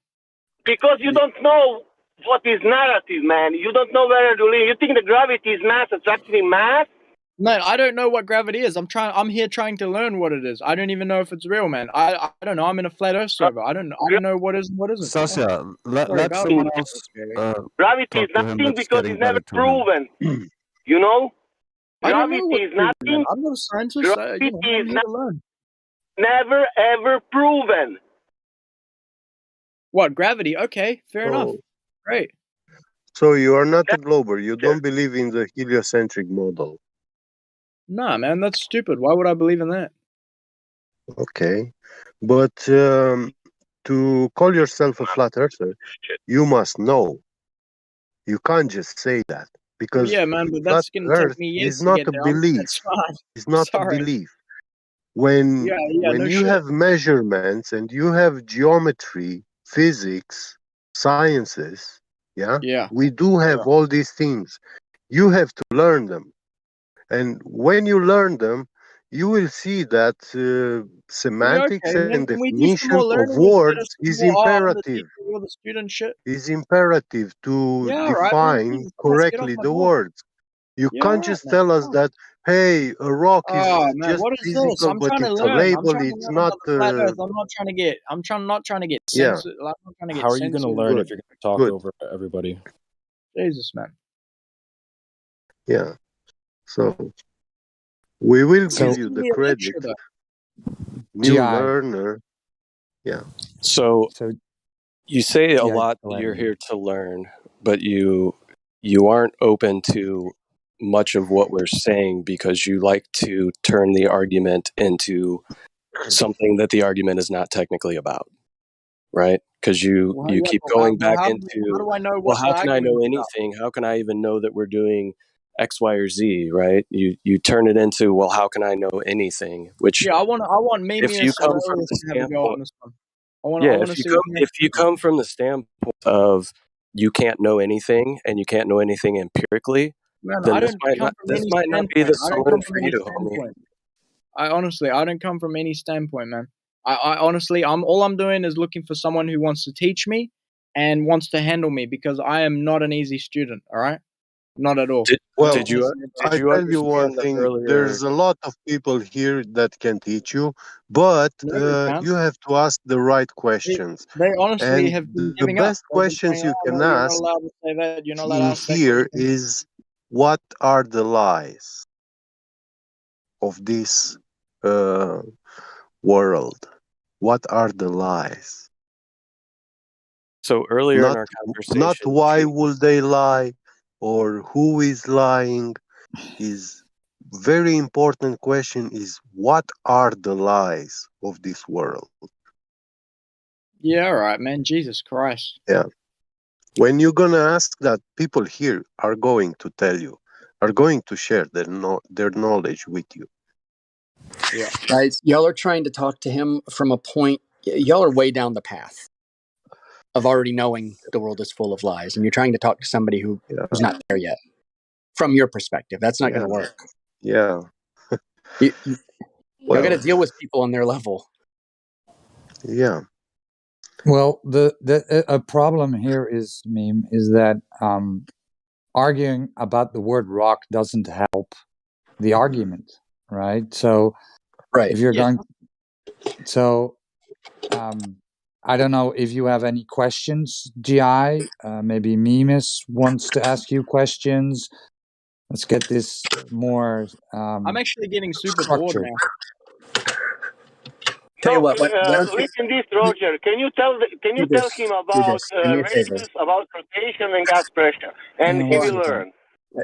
Because you don't know what is narrative, man. You don't know where to live. You think the gravity is mass. It's actually mass. Man, I don't know what gravity is. I'm here trying to learn what it is. I don't even know if it's real, man. I don't know. I'm in a flat Earth server. I don't know what is and what isn't. Sasha, let Sorry, someone else. Gravity is talk to him nothing that's because getting it's never better to him. proven. You know? I don't know Gravity what is proven, man. nothing. I'm not a scientist. Gravity I'm is here to learn. never ever proven. What, gravity? Okay, fair enough. Great. So you are not a glober. You don't believe in the heliocentric model. Nah, man, that's stupid. Why would I believe in that? Okay. But to call yourself a flat earther, you must know. You can't just say that. Because Yeah, man, but flat that's gonna earth take me years is to not get a there. belief. That's fine. It's not a Sorry. belief. When Yeah, when no you shit. have measurements and you have geometry, physics, sciences, Yeah. we do have all these things. You have to learn them. And when you learn them, you will see that semantics Okay, man. and Can we do some definition more of learning instead of words some is more, I'm the imperative. teacher, you're the student shit? Is imperative to Yeah, all right, man. define Jesus Christ, get off correctly my the board. words. You Yeah, all can't right, just man. tell us that, hey, a rock Oh is man, just what is this? physical, I'm but trying to it's a learn. I'm label. trying to It's learn not. about the flat Earth. I'm not trying to get Yeah. censored. I'm not trying to get How are you going to censored. learn if Good. you're going to talk Good. over everybody? Jesus, man. Yeah. So we will So, give you the credit. New GI. learner. Yeah. So You say a Yeah, lot go that ahead. you're here to learn, but you aren't open to much of what we're saying because you like to turn the argument into something that the argument is not technically about, right? Because you keep going back how into, do I know well, what the how can I know argument is about? anything? How can I even know that we're doing X, Y, or Z, right? You turn it into, well, how can I know anything? Which Yeah, I want if you Mimius come from Aurelius the to have a go on standpoint, this one. I want to see what if you come from the standpoint of you can't know anything and you can't know anything empirically, Man, then I don't come from this any might not be standpoint. the I don't saloon come from for any you, homie. standpoint. I don't come from any standpoint, man. I honestly, all I'm doing is looking for someone who wants to teach me and wants to handle me because I am not an easy student. All right, not at all. Well, Did you I tell you one understand the thing. earlier? There's a lot of people here that can teach you, but No, they can't. you have to ask the right questions. They honestly And have been the giving up. best They've been questions saying, you "Oh can no, you're not ask allowed to say that. You're not allowed to in ask that here question." is, what are the lies of this world? What are the lies? So earlier in Not our not conversation, why would they lie or who is lying. Is very important question is, what are the lies of this world? Yeah, all right, man. Jesus Christ. Yeah. When you're gonna ask that, people here are going to tell you, are going to share their knowledge with you. Yeah. Guys, y'all are trying to talk to him from a point. Y'all are way down the path of already knowing the world is full of lies, and you're trying to talk to somebody who's not there yet. From your perspective, that's not going to work. Yeah. You got to Well, deal with people on their level. yeah. Well, a problem here is, Meme, is that arguing about the word rock doesn't help the argument, right? So, if you're going, so I don't know if you have any questions, GI. Maybe Mimes wants to ask you questions. Let's get this more. I'm actually getting super bored structured. now. Tell you what, why don't you Listen, this Roger. Can you tell him about do me a favor. radius, about rotation and gas pressure, and he will learn.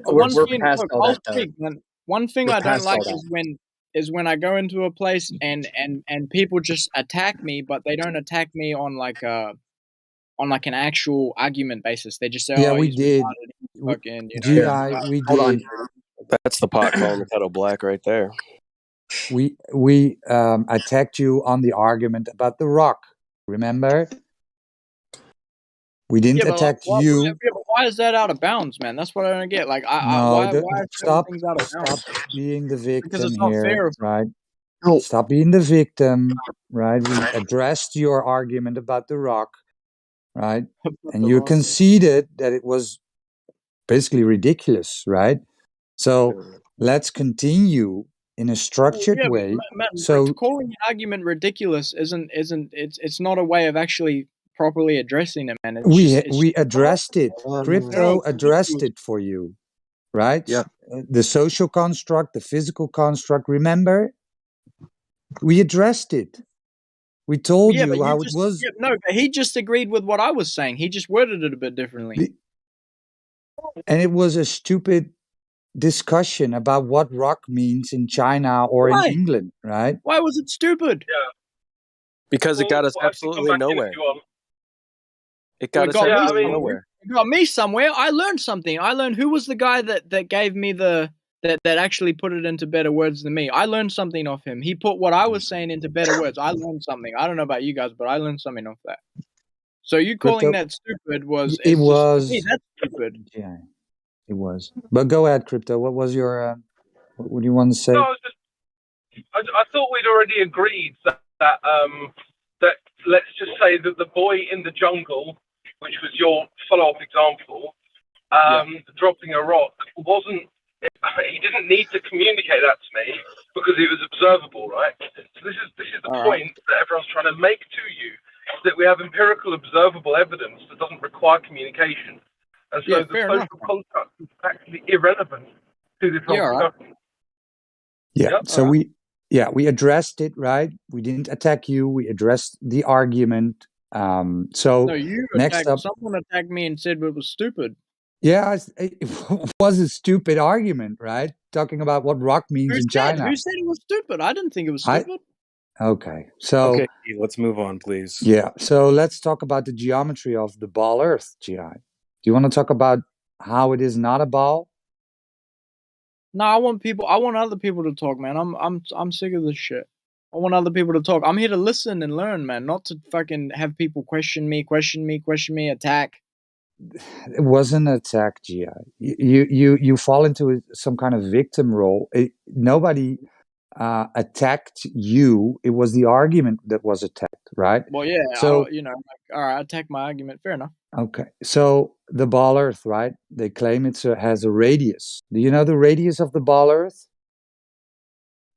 We're Thing, past look, all I'll that, though. speak, man. One thing We're I don't past all like that. is when I go into a place and people just attack me, but they don't attack me on like an actual argument basis. They just say, Yeah, "Oh, we he's did. retarded, he's fucking, you know." GI, we Hold on. did. That's the pot calling the kettle black right there. We attacked you on the argument about the rock. Remember? We didn't Yeah, but attack you. why is that out of bounds, man? That's what I don't get. Like, No, why are certain things out of bounds? stop being the Because victim it's not here, fair. right? Stop being the victim, right? We addressed your argument about the rock, right? And you conceded that it was basically ridiculous, right? So let's continue in a structured Yeah, way. man, So calling the argument ridiculous isn't it's not a way of actually properly addressing it, man. we addressed it. Crypto addressed it for you, right? Yeah. The social construct, the physical construct. Remember, we addressed it. We told you how it was. Yeah, no, but he just agreed with what I was saying. He just worded it a bit differently. And it was a stupid discussion about what rock means in China or in England, right? Why was it stupid? Yeah. Because it got us absolutely nowhere. It got us absolutely nowhere. It got me somewhere. I learned something. I learned who was the guy that gave me that actually put it into better words than me. I learned something off him. He put what I was saying into better words. I learned something. I don't know about you guys, but I learned something off that. So you calling that stupid was It was. Hey, that's stupid. Yeah, it was. But go ahead, Crypto. What was your? What do you want to say? No, I thought we'd already agreed that let's just say that the boy in the jungle, which was your follow-up example, dropping a rock wasn't. He didn't need to communicate that to me because it was observable, right? So this is the point that everyone's trying to make to you, that we have empirical observable evidence that doesn't require communication, and so the social construct is actually irrelevant to this whole discussion. Yeah. So we addressed it, right? We didn't attack you. We addressed the argument. So No, you next attacked. up, Someone attacked me and said it was stupid. yeah, it was a stupid argument, right? Talking about what rock means in China. Who said it was stupid? I didn't think it was I- stupid. Okay, so Okay, let's move on, please. yeah, so let's talk about the geometry of the ball Earth, GI. Do you want to talk about how it is not a ball? No, I want other people to talk, man. I'm sick of this shit. I want other people to talk. I'm here to listen and learn, man, not to fucking have people question me, attack. It wasn't an attack, GI. You fall into some kind of victim role. Nobody attacked you. It was the argument that was attacked, right? Well, yeah, So all right, I attack my argument. Fair enough. okay, so the ball Earth, right? They claim has a radius. Do you know the radius of the ball Earth?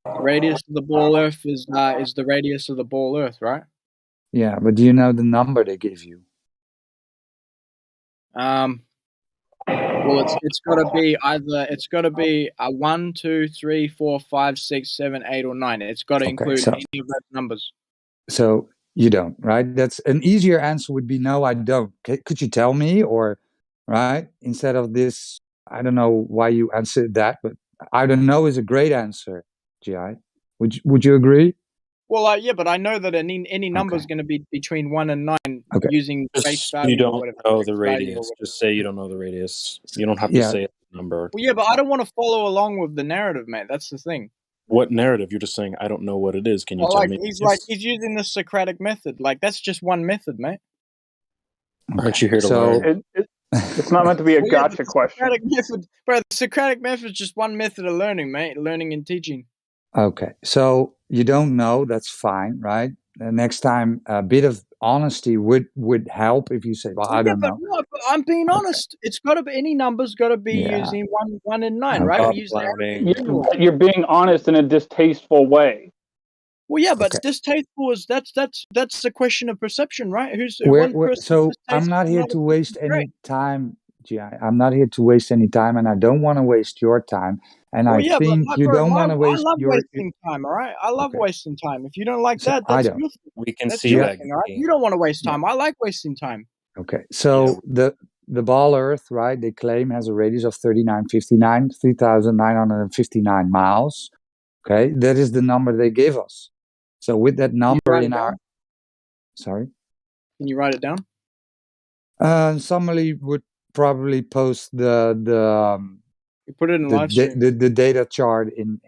The radius of the ball Earth is the radius of the ball Earth, right? Yeah, but do you know the number they give you? Well, it's got to be a 1, 2, 3, 4, 5, 6, 7, 8, or 9. It's got to include any of those numbers. So you don't, right? That's an easier answer would be no, I don't. Could you tell me, or right instead of this? I don't know why you answered that, but I don't know is a great answer. GI, would you agree? Well, yeah, but I know that any number is going to be between 1 and 9 using face value. You don't or whatever, know the face value or radius. whatever. Just say you don't know the radius. You don't have to say a number. Well, yeah, but I don't want to follow along with the narrative, mate. That's the thing. What narrative? You're just saying I don't know what it is. Can you tell me? He's using the Socratic method. Like that's just one method, mate. Aren't you here to learn? It's not meant to be a gotcha question. Socratic method, bro. The Socratic method is just one method of learning, mate. Learning and teaching. Okay, so you don't know. That's fine, right? Next time, a bit of honesty would help if you say, "Well, I don't know." No, but I'm being honest. It's got to be any number's got to be using 1 and 9, right? We use You're being honest in a distasteful way. Well, yeah, but distasteful is that's a question of perception, right? So I'm not here to waste any time, GI. I'm not here to waste any time, and I don't want to waste your time. And I think you don't want to waste I love your. wasting time, all right? I love wasting time. If you don't like that, I that's don't. your thing. We can That's see your that. thing, all right? You don't want to waste time. I like wasting time. Okay, so the ball Earth, right? They claim has a radius of 3,959 miles. Okay, that is the number they give us. So with that number in our, sorry, can you write it down? Somebody would probably post the you put it in live stream. the data chart in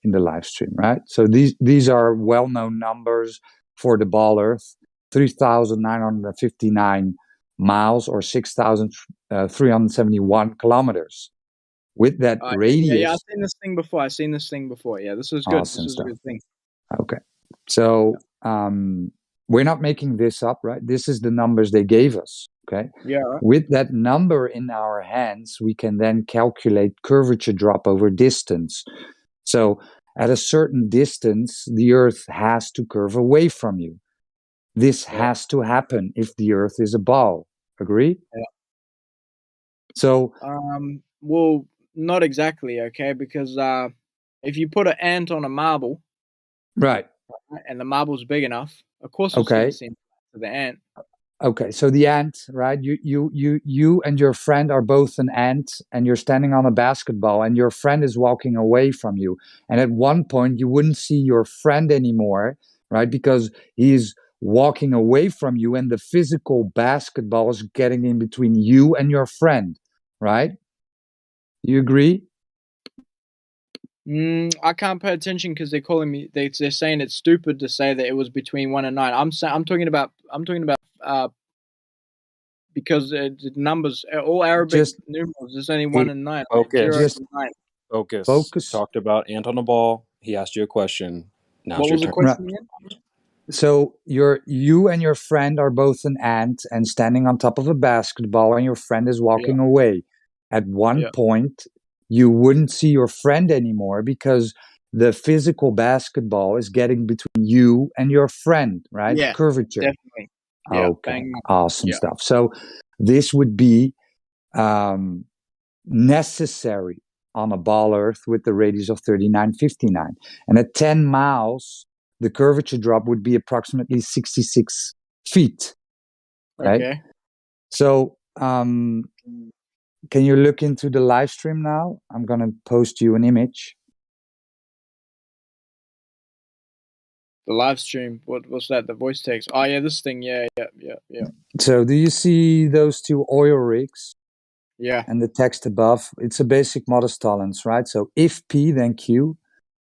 the live stream, right? So these are well-known numbers for the ball Earth: 3,959 miles or 6,371 kilometers. With that radius, yeah, I've seen this thing before. Yeah, this is good. Awesome this is a good thing. Okay, so we're not making this up, right? This is the numbers they gave us. Okay. Yeah. Right. With that number in our hands, we can then calculate curvature drop over distance. So at a certain distance, the Earth has to curve away from you. This has to happen if the Earth is a ball. Agree? Yeah. So, well, not exactly, okay? Because if you put an ant on a marble, right, and the marble's big enough, of course it's going to seem to the ant. Okay, so the ant, right? You and your friend are both an ant, and you're standing on a basketball, and your friend is walking away from you. And at one point, you wouldn't see your friend anymore, right? Because he's walking away from you, and the physical basketball is getting in between you and your friend, right? You agree? I can't pay attention because they're calling me. They're saying it's stupid to say that it was between 1 and 9. I'm talking about because the numbers, all Arabic numerals, there's only 1 and 9. Focus. 0 and 9. Focus. Talked about ant on the ball. He asked you a question. Now what was the question again? So you and your friend are both an ant and standing on top of a basketball, and your friend is walking away. At one point, you wouldn't see your friend anymore because the physical basketball is getting between you and your friend, right? Yeah, curvature. Definitely. Yeah, okay, awesome stuff. So this would be necessary on a ball Earth with the radius of 3,959. And at 10 miles, the curvature drop would be approximately 66 feet. Right? Okay. So, can you look into the live stream now? I'm going to post you an image. The live stream. What's that? The voice text. Oh yeah, this thing. Yeah. So, do you see those two oil rigs? Yeah. And the text above, it's a basic modest tolerance, right? So if P, then Q,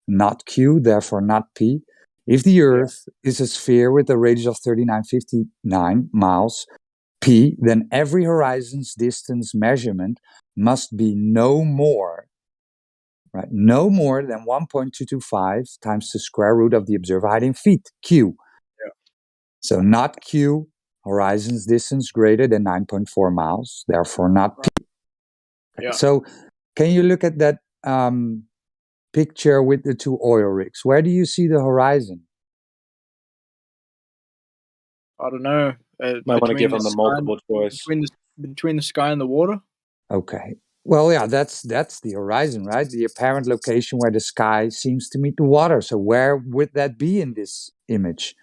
not Q, therefore not P. If the Earth is a sphere with a radius of 3959 miles, P, then every horizon's distance measurement must be no more, right? No more than 1.225 times the square root of the observer height in feet, Q. Yeah. So not Q, horizon's distance greater than 9.4 miles, therefore not P. Yeah. So can you look at that picture with the two oil rigs? Where do you see the horizon? I don't know. Might want to give them the multiple choice. Between the sky and the water? Okay. Well, yeah, that's the horizon, right? The apparent location where the sky seems to meet the water. So where would that be in this image?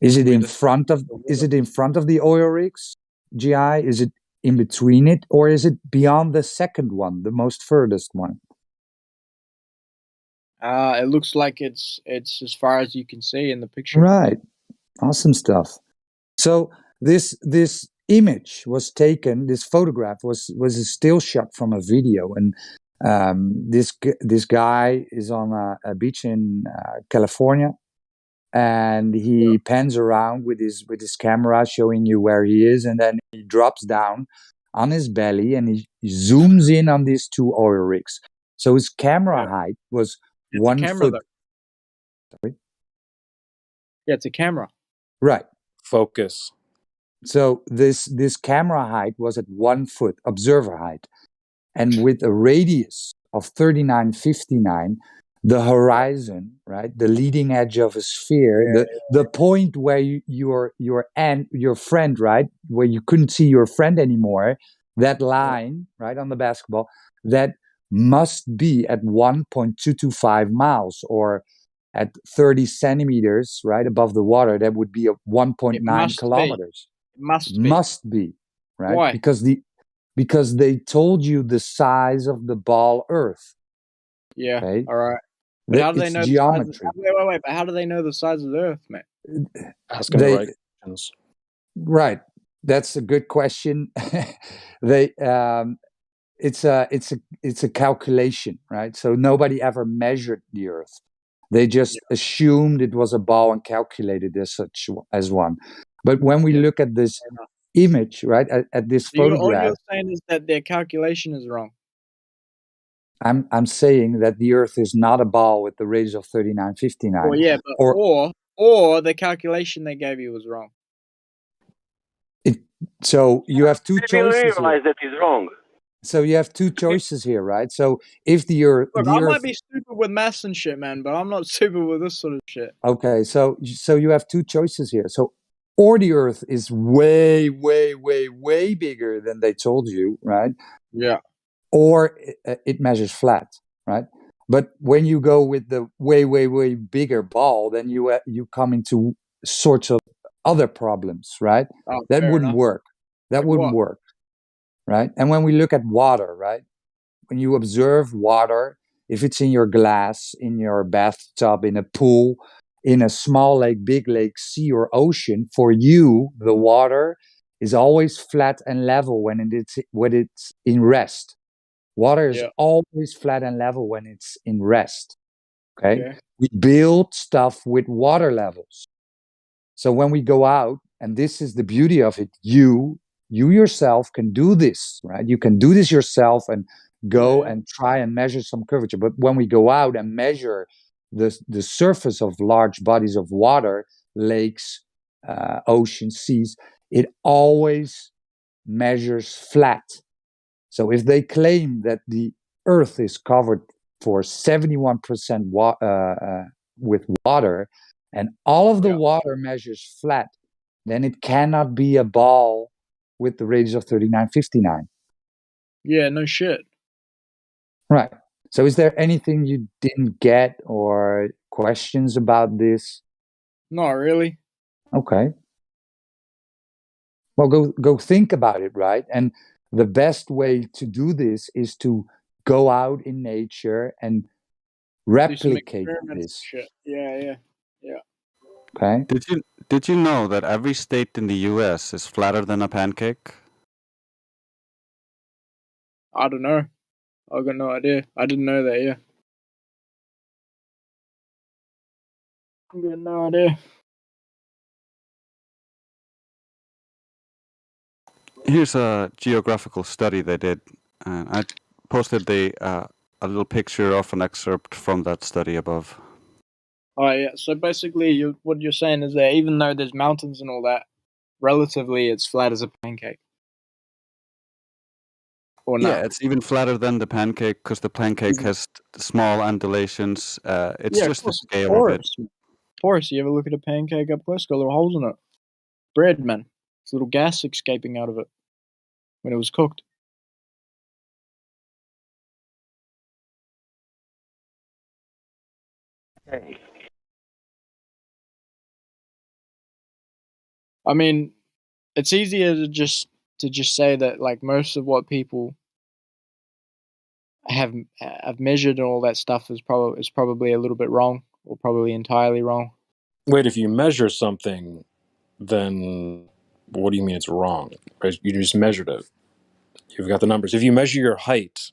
Is it in front of the oil rigs, GI? Is it in between it, or is it beyond the second one, the most furthest one? It looks like it's as far as you can see in the picture. Right. Awesome stuff. So this image was taken. This photograph was a still shot from a video, and this guy is on a beach in California, and he pans around with his camera, showing you where he is, and then he drops down on his belly and he zooms in on these two oil rigs. So his camera height was 1 foot. Sorry? Yeah, it's a camera. Right. Focus. So this camera height was at 1 foot, observer height, and with a radius of 3959, the horizon, right, the leading edge of a sphere, the point where your friend, right, where you couldn't see your friend anymore, that line, right, on the basketball, that must be at 1.225 miles, or at 30 centimeters, right, above the water. That would be 1.9 kilometers. Must be, right? Why? Because they told you the size of the ball Earth. Yeah. Okay? All right. But how do they It's know geometry. the size of, wait. But how do they know the size of the Earth, man? Asking the right questions. Right. That's a good question. It's a calculation, right? So nobody ever measured the Earth. They just assumed it was a ball and calculated as one. But when we look at this image, right, at this photograph, all you're saying is that their calculation is wrong. I'm saying that the Earth is not a ball with the radius of 3959. Well, yeah, but or the calculation they gave you was wrong. So you have two choices. You realize that is wrong. So you have two choices here, right? So if the Earth, look, I might be stupid with maths and shit, man, but I'm not stupid with this sort of shit. Okay, so you have two choices here. So, or the Earth is way, way, way, way bigger than they told you, right? Yeah. Or it measures flat, right? But when you go with the way, way, way bigger ball, then you come into sorts of other problems, right? Oh, that wouldn't work. That wouldn't work, right? And when we look at water, right? When you observe water, if it's in your glass, in your bathtub, in a pool, in a small lake, big lake, sea, or ocean, for you, the water is always flat and level when it's in rest. Water is always flat and level when it's in rest. Okay? We build stuff with water levels. So when we go out, and this is the beauty of it, you yourself can do this, right? You can do this yourself and go and try and measure some curvature. But when we go out and measure the surface of large bodies of water, lakes, oceans, seas, it always measures flat. So if they claim that the Earth is covered for 71% with water, and all of the water measures flat, then it cannot be a ball with the radius of 3959. Yeah, no shit. Right. So is there anything you didn't get or questions about this? Not really. Okay. Well, go think about it, right? And the best way to do this is to go out in nature and replicate this. Shit. Yeah. Okay. Did you know that every state in the U.S. is flatter than a pancake? I don't know. I got no idea. I didn't know that. Yeah. I got no idea. Here's a geographical study they did, and I posted a little picture of an excerpt from that study above. Oh yeah. So basically, what you're saying is that even though there's mountains and all that, relatively it's flat as a pancake. Or no? Yeah, it's even flatter than the pancake because the pancake has small undulations. It's Yeah, just the scale porous. of it. Porous. You ever look at a pancake up close? Got little holes in it. Bread, man. It's little gas escaping out of it when it was cooked. Hey. I mean, it's easier to just say that like most of what people have measured and all that stuff is probably a little bit wrong, or probably entirely wrong. Wait, if you measure something, then what do you mean it's wrong? Right? You just measured it. You've got the numbers. If you measure your height,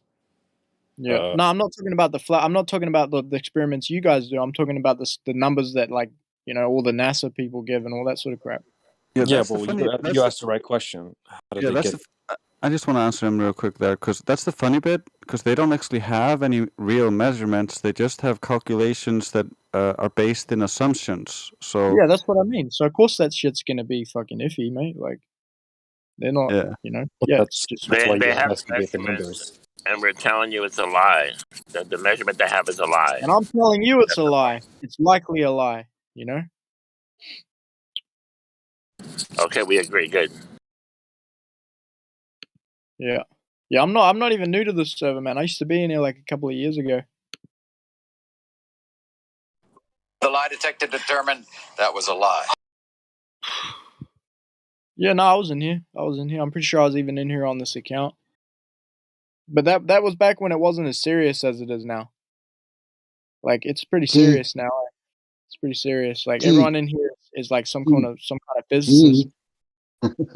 Yeah. No, I'm not talking about the flat. I'm not talking about the experiments you guys do. I'm talking about the numbers that, like, you know, all the NASA people give and all that sort of crap. yeah, but you asked the right question. How did they get? I just want to answer him real quick there, because that's the funny bit, because they don't actually have any real measurements. They just have calculations that are based in assumptions. So Yeah, that's what I mean. So of course that shit's gonna be fucking iffy, mate. Like, they're not, you know. Yeah, That's why They you have investigate the measurements, numbers. and we're telling you it's a lie. The measurement they have is a lie. And I'm telling you it's a lie. It's likely a lie, you know? Okay, we agree. Good. Yeah. Yeah, I'm not even new to this server, man. I used to be in here like a couple of years ago. The lie detector determined that was a lie. Yeah, no, I was in here. I'm pretty sure I was even in here on this account. But that was back when it wasn't as serious as it is now. Like, it's pretty serious now. It's pretty serious. Like, everyone in here is like some kind of physicist.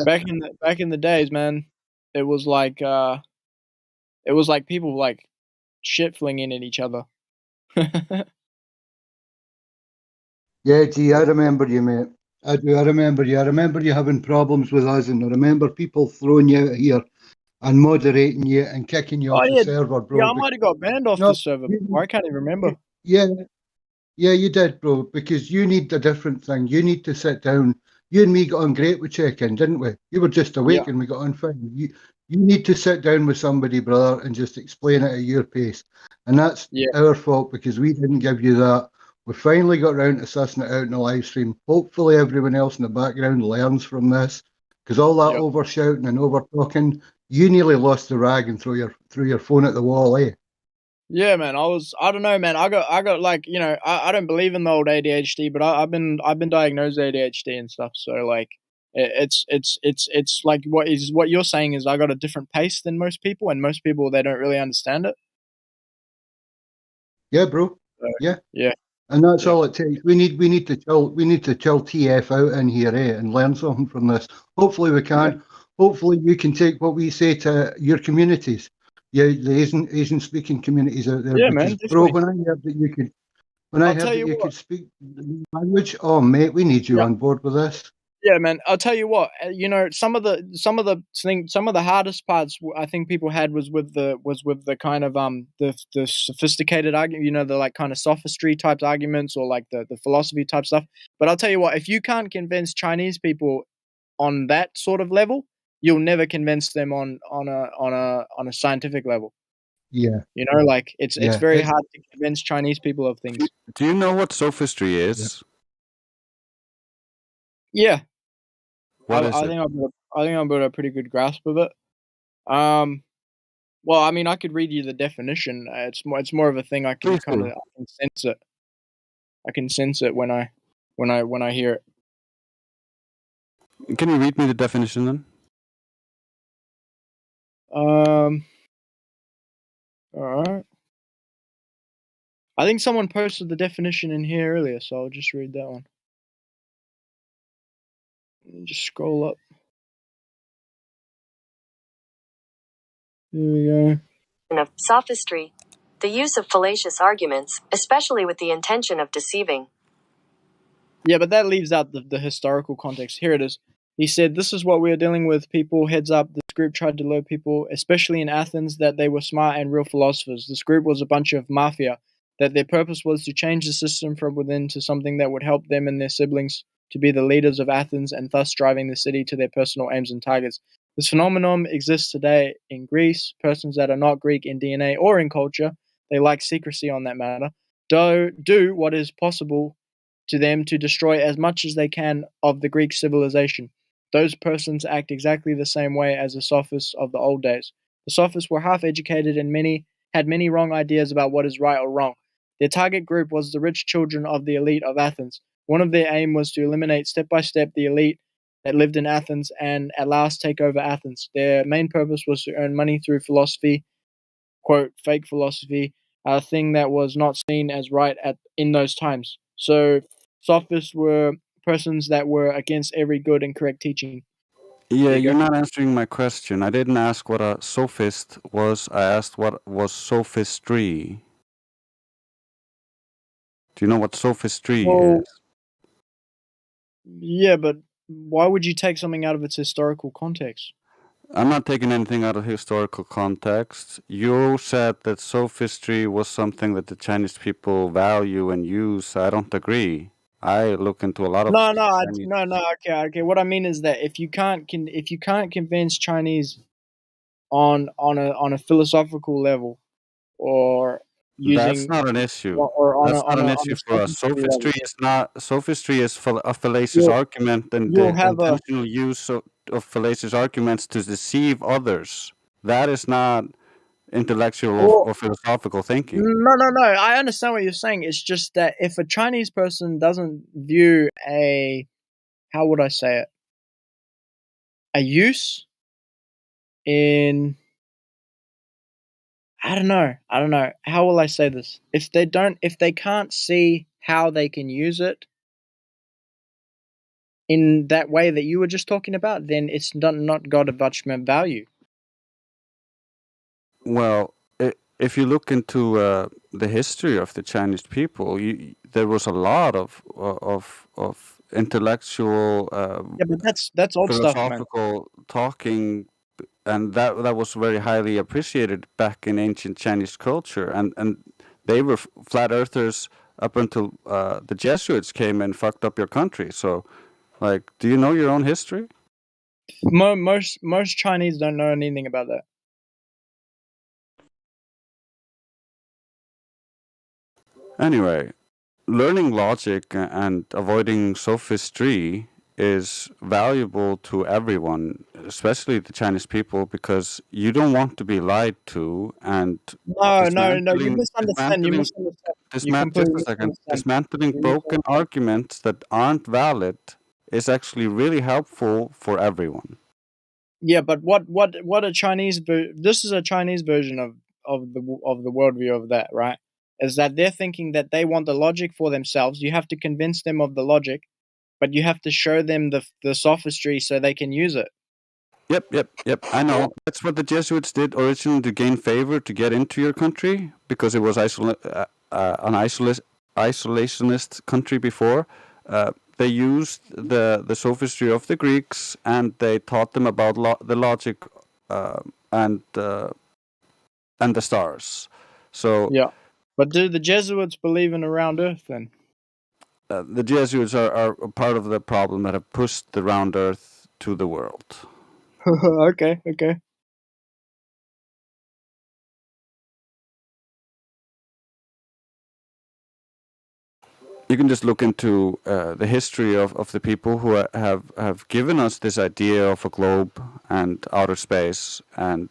Back in the days, man, it was like people like shit flinging at each other. Yeah, gee, I remember you, mate. I do. I remember you. I remember you having problems with us, and I remember people throwing you out here and moderating you and kicking you off the server, bro. Yeah, I might have got banned off the server before. I can't even remember. Yeah, you did, bro, because you need a different thing. You need to sit down. You and me got on great with check-in, didn't we? You were just awake and we got on fine. You need to sit down with somebody, brother, and just explain it at your pace. And that's our fault because we didn't give you that. We finally got around to sussing it out in the live stream. Hopefully everyone else in the background learns from this, because all that over shouting and over talking, you nearly lost the rag and threw your phone at the wall, eh? Yeah, man. I don't know, man. I got like, you know, I don't believe in the old ADHD, but I've been diagnosed ADHD and stuff. So like, it's like what you're saying is I got a different pace than most people, and most people, they don't really understand it. Yeah, bro. Yeah. Yeah. And that's all it takes. We need to chill TF out in here, and learn something from this. Hopefully we can. Yeah. Hopefully you can take what we say to your communities. Yeah, the Asian speaking communities out there. Yeah, because, man. Bro, when I heard that you could speak the language, oh mate, we need you on board with this. Yeah, man. I'll tell you what. You know, some of the hardest parts I think people had was with the kind of the sophisticated argument. You know, the like kind of sophistry type arguments, or like the philosophy type stuff. But I'll tell you what. If you can't convince Chinese people on that sort of level, you'll never convince them on a scientific level. Yeah. You know, like it's very hard to convince Chinese people of things. Do you know what sophistry is? Yeah. What I is it? think I've got a pretty good grasp of it. Well, I mean, I could read you the definition. It's more of a thing I can I can sense it. I can sense it when I hear it. Can you read me the definition then? All right. I think someone posted the definition in here earlier, so I'll just read that one. Just scroll up. Here we go. Of sophistry, the use of fallacious arguments, especially with the intention of deceiving. Yeah, but that leaves out the historical context. Here it is. He said, "This is what we are dealing with, people. Heads up, this group tried to lure people, especially in Athens, that they were smart and real philosophers. This group was a bunch of mafia, that their purpose was to change the system from within to something that would help them and their siblings to be the leaders of Athens and thus driving the city to their personal aims and targets. This phenomenon exists today in Greece. Persons that are not Greek in DNA or in culture, they like secrecy on that matter, do what is possible to them to destroy as much as they can of the Greek civilization. Those persons act exactly the same way as the sophists of the old days. The sophists were half-educated and had many wrong ideas about what is right or wrong. Their target group was the rich children of the elite of Athens. One of their aim was to eliminate step by step the elite that lived in Athens and at last take over Athens. Their main purpose was to earn money through philosophy, quote, fake philosophy, a thing that was not seen as right in those times. So sophists were persons that were against every good and correct teaching." Yeah, you're not answering my question. I didn't ask what a sophist was. I asked what was sophistry. Do you know what sophistry Well, is? yeah, but why would you take something out of its historical context? I'm not taking anything out of historical context. You said that sophistry was something that the Chinese people value and use. I don't agree. I look into a lot of No, Chinese. okay. What I mean is that if you can't convince Chinese on a philosophical level, or That's using, not an issue. or on That's not an a issue for us. sophistry level, Sophistry is a fallacious argument, and you'll the have a intentional use of fallacious arguments to deceive others. That is not intellectual or philosophical thinking. No. I understand what you're saying. It's just that if a Chinese person doesn't view how would I say it, a use in, I don't know. How will I say this? If they can't see how they can use it in that way that you were just talking about, then it's not got a much value. Well, if you look into the history of the Chinese people, there was a lot of intellectual, Yeah, but that's old stuff, man. philosophical talking, and that was very highly appreciated back in ancient Chinese culture, and they were flat earthers up until the Jesuits came and fucked up your country. So, like, do you know your own history? Most Chinese don't know anything about that. Anyway, learning logic and avoiding sophistry is valuable to everyone, especially the Chinese people, because you don't want to be lied to. And No, you misunderstand. Dismantling broken arguments that aren't valid is actually really helpful for everyone. Yeah, but what a Chinese this is a Chinese version of the worldview of that, right? Is that they're thinking that they want the logic for themselves. You have to convince them of the logic, but you have to show them the sophistry so they can use it. Yep. I know. That's what the Jesuits did originally to gain favor to get into your country, because it was an isolationist country before. They used the sophistry of the Greeks, and they taught them about the logic and the stars. So yeah. But do the Jesuits believe in a round Earth then? The Jesuits are part of the problem that have pushed the round Earth to the world. Okay. You can just look into the history of the people who have given us this idea of a globe and outer space, and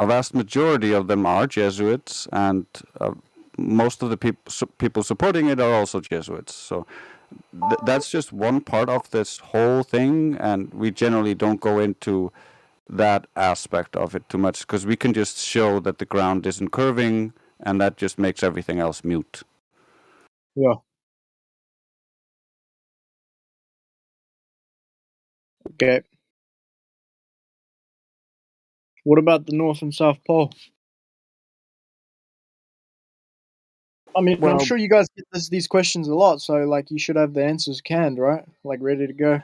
a vast majority of them are Jesuits, and most of the people supporting it are also Jesuits. So That's just one part of this whole thing, and we generally don't go into that aspect of it too much because we can just show that the ground isn't curving, and that just makes everything else mute. Yeah. Okay. What about the North and South Pole? I mean, I'm sure you guys get these questions a lot, so like you should have the answers canned, right? Like ready to go.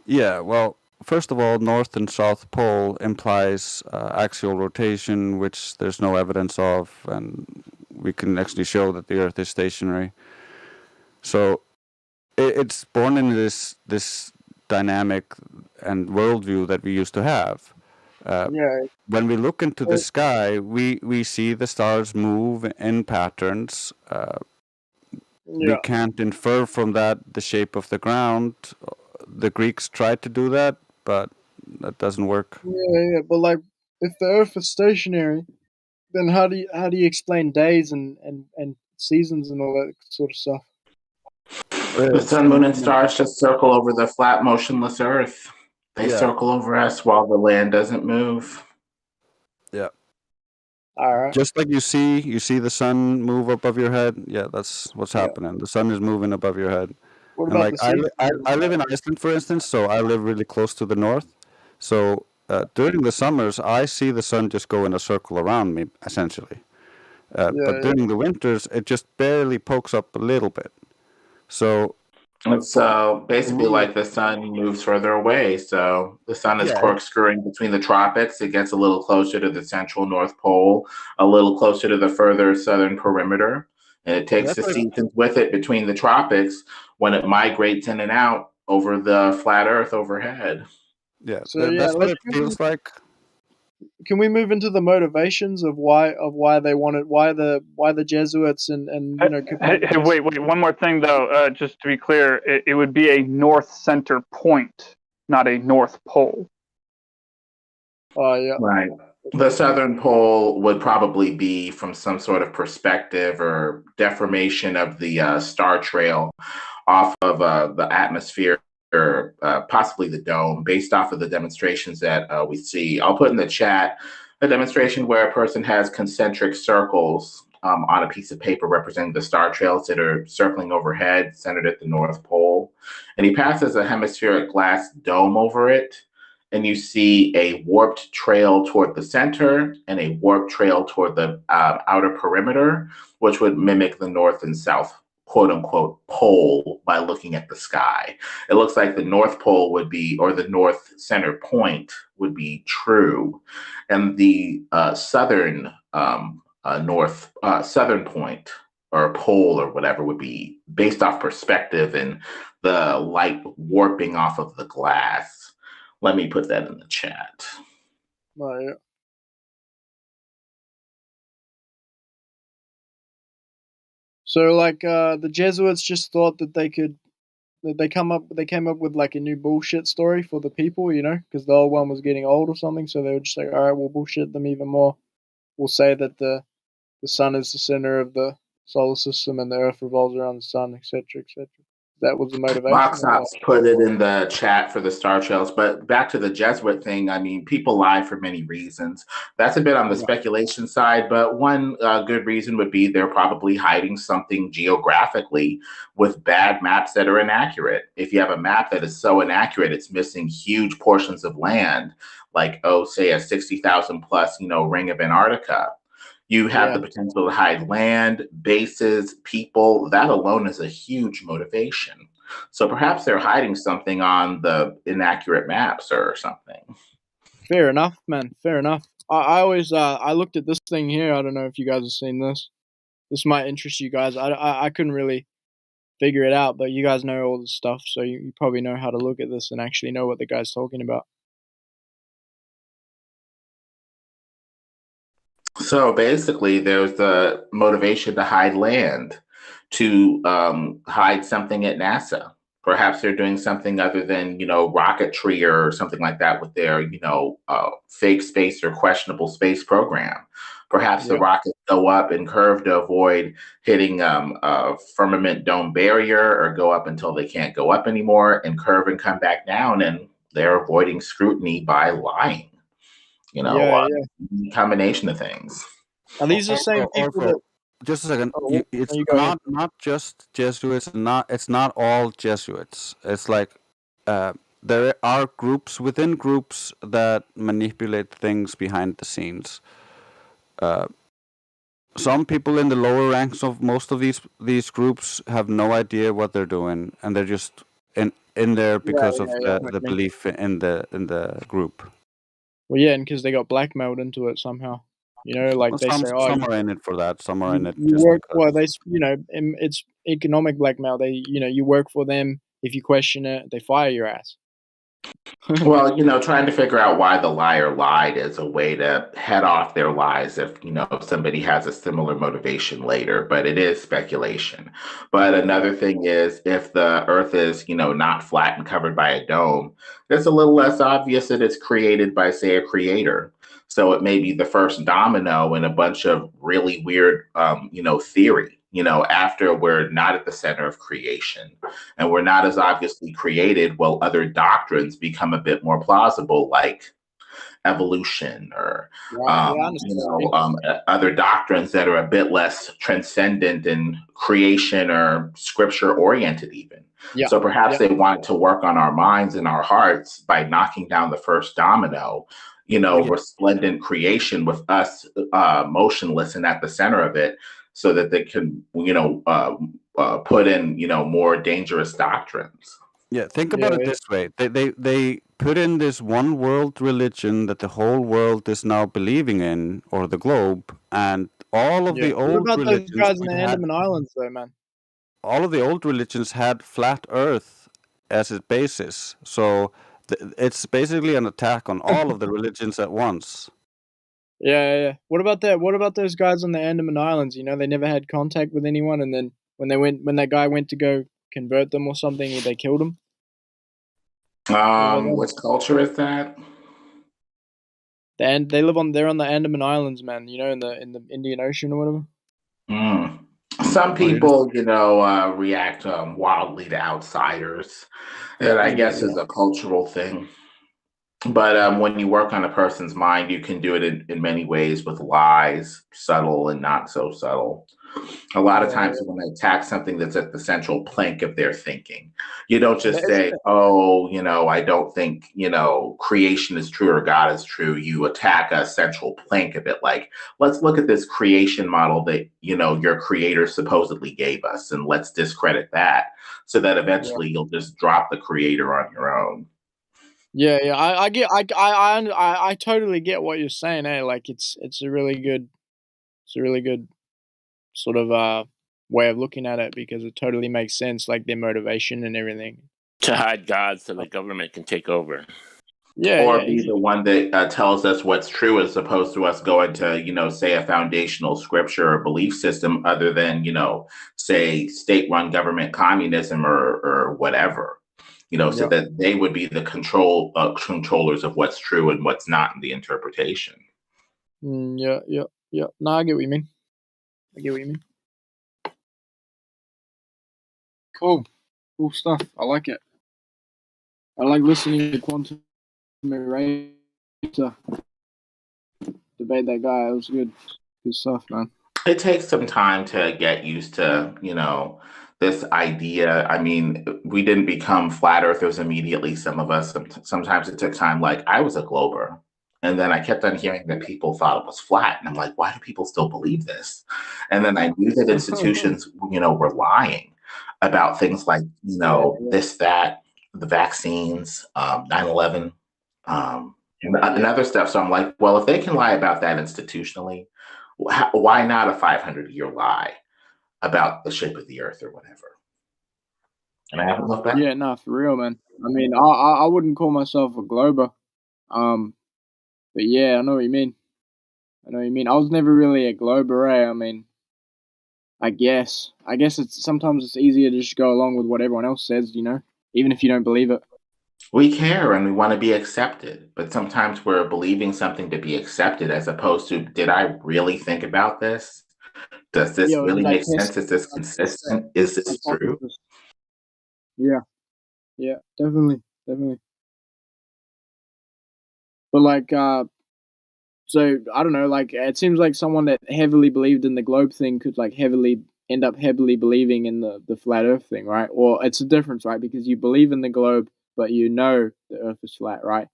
Yeah, well, first of all, North and South Pole implies axial rotation, which there's no evidence of, and we can actually show that the Earth is stationary. So it's born in this dynamic and worldview that we used to have. When we look into the sky, we see the stars move in patterns. We can't infer from that the shape of the ground. The Greeks tried to do that, but that doesn't work. Yeah, but like if the Earth is stationary, then how do you explain days and seasons and all that sort of stuff? The sun, moon, and stars just circle over the flat, motionless Earth. They circle over us while the land doesn't move. Yeah. All right. Just like you see the sun move above your head. Yeah, that's what's happening. The sun is moving above your head. What And about like I live in Iceland, for instance, so I live really close to the north. So during the summers, I see the sun just go in a circle around me, essentially. But during the winters, it just barely pokes up a little bit. So it's basically like the sun moves further away. So the sun is corkscrewing between the tropics. It gets a little closer to the central North Pole, a little closer to the further southern perimeter. And it takes the seasons with it between the tropics when it migrates in and out over the flat Earth overhead. Yeah, So that's what it feels like. Can we move into the motivations of why they wanted why the Jesuits and you know? Wait, one more thing though. Just to be clear, it would be a north center point, not a north pole. Oh yeah. Right. The southern pole would probably be from some sort of perspective or deformation of the star trail off of the atmosphere or possibly the dome based off of the demonstrations that we see. I'll put in the chat a demonstration where a person has concentric circles on a piece of paper representing the star trails that are circling overhead, centered at the North Pole. And he passes a hemispheric glass dome over it. And you see a warped trail toward the center and a warped trail toward the outer perimeter, which would mimic the north and south, quote unquote, pole by looking at the sky. It looks like the North Pole would be, or the north center point would be true. And the southern southern point or pole or whatever would be based off perspective and the light warping off of the glass. Let me put that in the chat. Oh, yeah. So like the Jesuits just thought that they came up with like a new bullshit story for the people, you know, because the old one was getting old or something. So they would just say, all right, we'll bullshit them even more. We'll say that the sun is the center of the solar system and the Earth revolves around the sun, etc., etc. That was the motivation. Boxops put it in the chat for the star trails, but back to the Jesuit thing. I mean, people lie for many reasons. That's a bit on the speculation side, but one good reason would be they're probably hiding something geographically with bad maps that are inaccurate. If you have a map that is so inaccurate, it's missing huge portions of land, like, say a 60,000 plus, ring of Antarctica. You have the potential to hide land, bases, people. That alone is a huge motivation. So perhaps they're hiding something on the inaccurate maps or something. Fair enough, man. Fair enough. I always I looked at this thing here. I don't know if you guys have seen this. This might interest you guys. I couldn't really figure it out, but you guys know all this stuff, so you probably know how to look at this and actually know what the guy's talking about. So basically, there's the motivation to hide land, to hide something at NASA. Perhaps they're doing something other than, rocketry or something like that with their, fake space or questionable space program. Perhaps the rocket go up and curve to avoid hitting a firmament dome barrier, or go up until they can't go up anymore and curve and come back down, and they're avoiding scrutiny by lying. Combination of things. Are these the same people that? Just a second. Oh, It's you go ahead. not just Jesuits. It's not all Jesuits. It's like there are groups within groups that manipulate things behind the scenes. Some people in the lower ranks of most of these groups have no idea what they're doing, and they're just in there because of the belief in the group. Well, yeah, and because they got blackmailed into it somehow. Like they say, some are in it for that. Some are in it. You work well. It's economic blackmail. You work for them. If you question it, they fire your ass. Well, trying to figure out why the liar lied is a way to head off their lies if somebody has a similar motivation later, but it is speculation. But another thing is, if the earth is, not flat and covered by a dome, it's a little less obvious that it's created by, say, a creator. So it may be the first domino in a bunch of really weird, theory. After we're not at the center of creation and we're not as obviously created, well, other doctrines become a bit more plausible, like evolution or, other doctrines that are a bit less transcendent in creation or scripture oriented even. Yeah. So perhaps they wanted to work on our minds and our hearts by knocking down the first domino, resplendent creation with us motionless and at the center of it, so that they can, put in, more dangerous doctrines. Yeah, think about it this way. They put in this one world religion that the whole world is now believing in, or the globe, and all of the old what about religions. those guys in the Andaman Islands, though, man? All of the old religions had flat Earth as its basis, so it's basically an attack on all of the religions at once. Yeah. What about that? What about those guys on the Andaman Islands? They never had contact with anyone, and then when that guy went to go convert them or something, they killed him. What culture is that? And they're on the Andaman Islands, man. In the Indian Ocean or whatever. Some people, react wildly to outsiders, and I guess is a cultural thing. But when you work on a person's mind, you can do it in many ways with lies, subtle and not so subtle. A lot of times when they attack something that's at the central plank of their thinking, you don't just say, I don't think, creation is true or God is true. You attack a central plank of it. Like, let's look at this creation model that, your creator supposedly gave us, and let's discredit that so that eventually you'll just drop the creator on your own. Yeah. I totally get what you're saying. Like it's a really good sort of way of looking at it, because it totally makes sense, like their motivation and everything. To hide God so the government can take over. Or be the one that tells us what's true, as opposed to us going to, say a foundational scripture or belief system other than, say state-run government communism or whatever. So that they would be the controllers of what's true and what's not in the interpretation. Yeah. No, I get what you mean. Cool stuff. I like it. I like listening to Quantum Eraser debate that guy. It was good stuff, man. It takes some time to get used to, this idea. I mean, we didn't become flat earthers immediately. Some of us, sometimes it took time. Like, I was a glober, and then I kept on hearing that people thought it was flat, and I'm like, why do people still believe this? And then I knew that institutions, were lying about things like, this, that, the vaccines, 9/11, and other stuff. So I'm like, well, if they can lie about that institutionally, why not a 500-year lie about the shape of the earth or whatever? And I haven't looked back. Yeah, no, for real, man. I mean, I wouldn't call myself a glober, but yeah, I know what you mean. I was never really a glober, I mean, I guess it's sometimes it's easier to just go along with what everyone else says, even if you don't believe it. We care and we want to be accepted, but sometimes we're believing something to be accepted as opposed to, did I really think about this? Does this really Did I make test sense? Is this consistent? Is this true? hypothesis? Yeah, yeah, definitely, definitely. But like, so I don't know. Like, it seems like someone that heavily believed in the globe thing could like heavily end up heavily believing in the flat Earth thing, right? Or it's a difference, right? Because you believe in the globe, but you know the Earth is flat, right?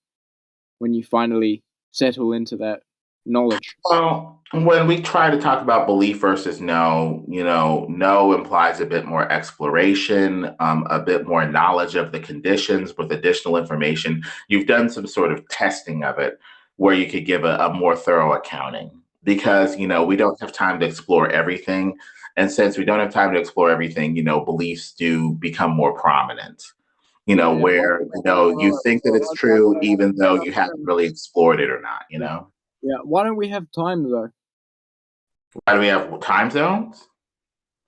When you finally settle into that knowledge. Well, when we try to talk about belief versus no, no implies a bit more exploration, a bit more knowledge of the conditions with additional information. You've done some sort of testing of it where you could give a more thorough accounting because, we don't have time to explore everything. And since we don't have time to explore everything, beliefs do become more prominent, where, you think that it's true, even though you haven't really explored it or not, Yeah. Why don't we have time though? Why do we have time zones?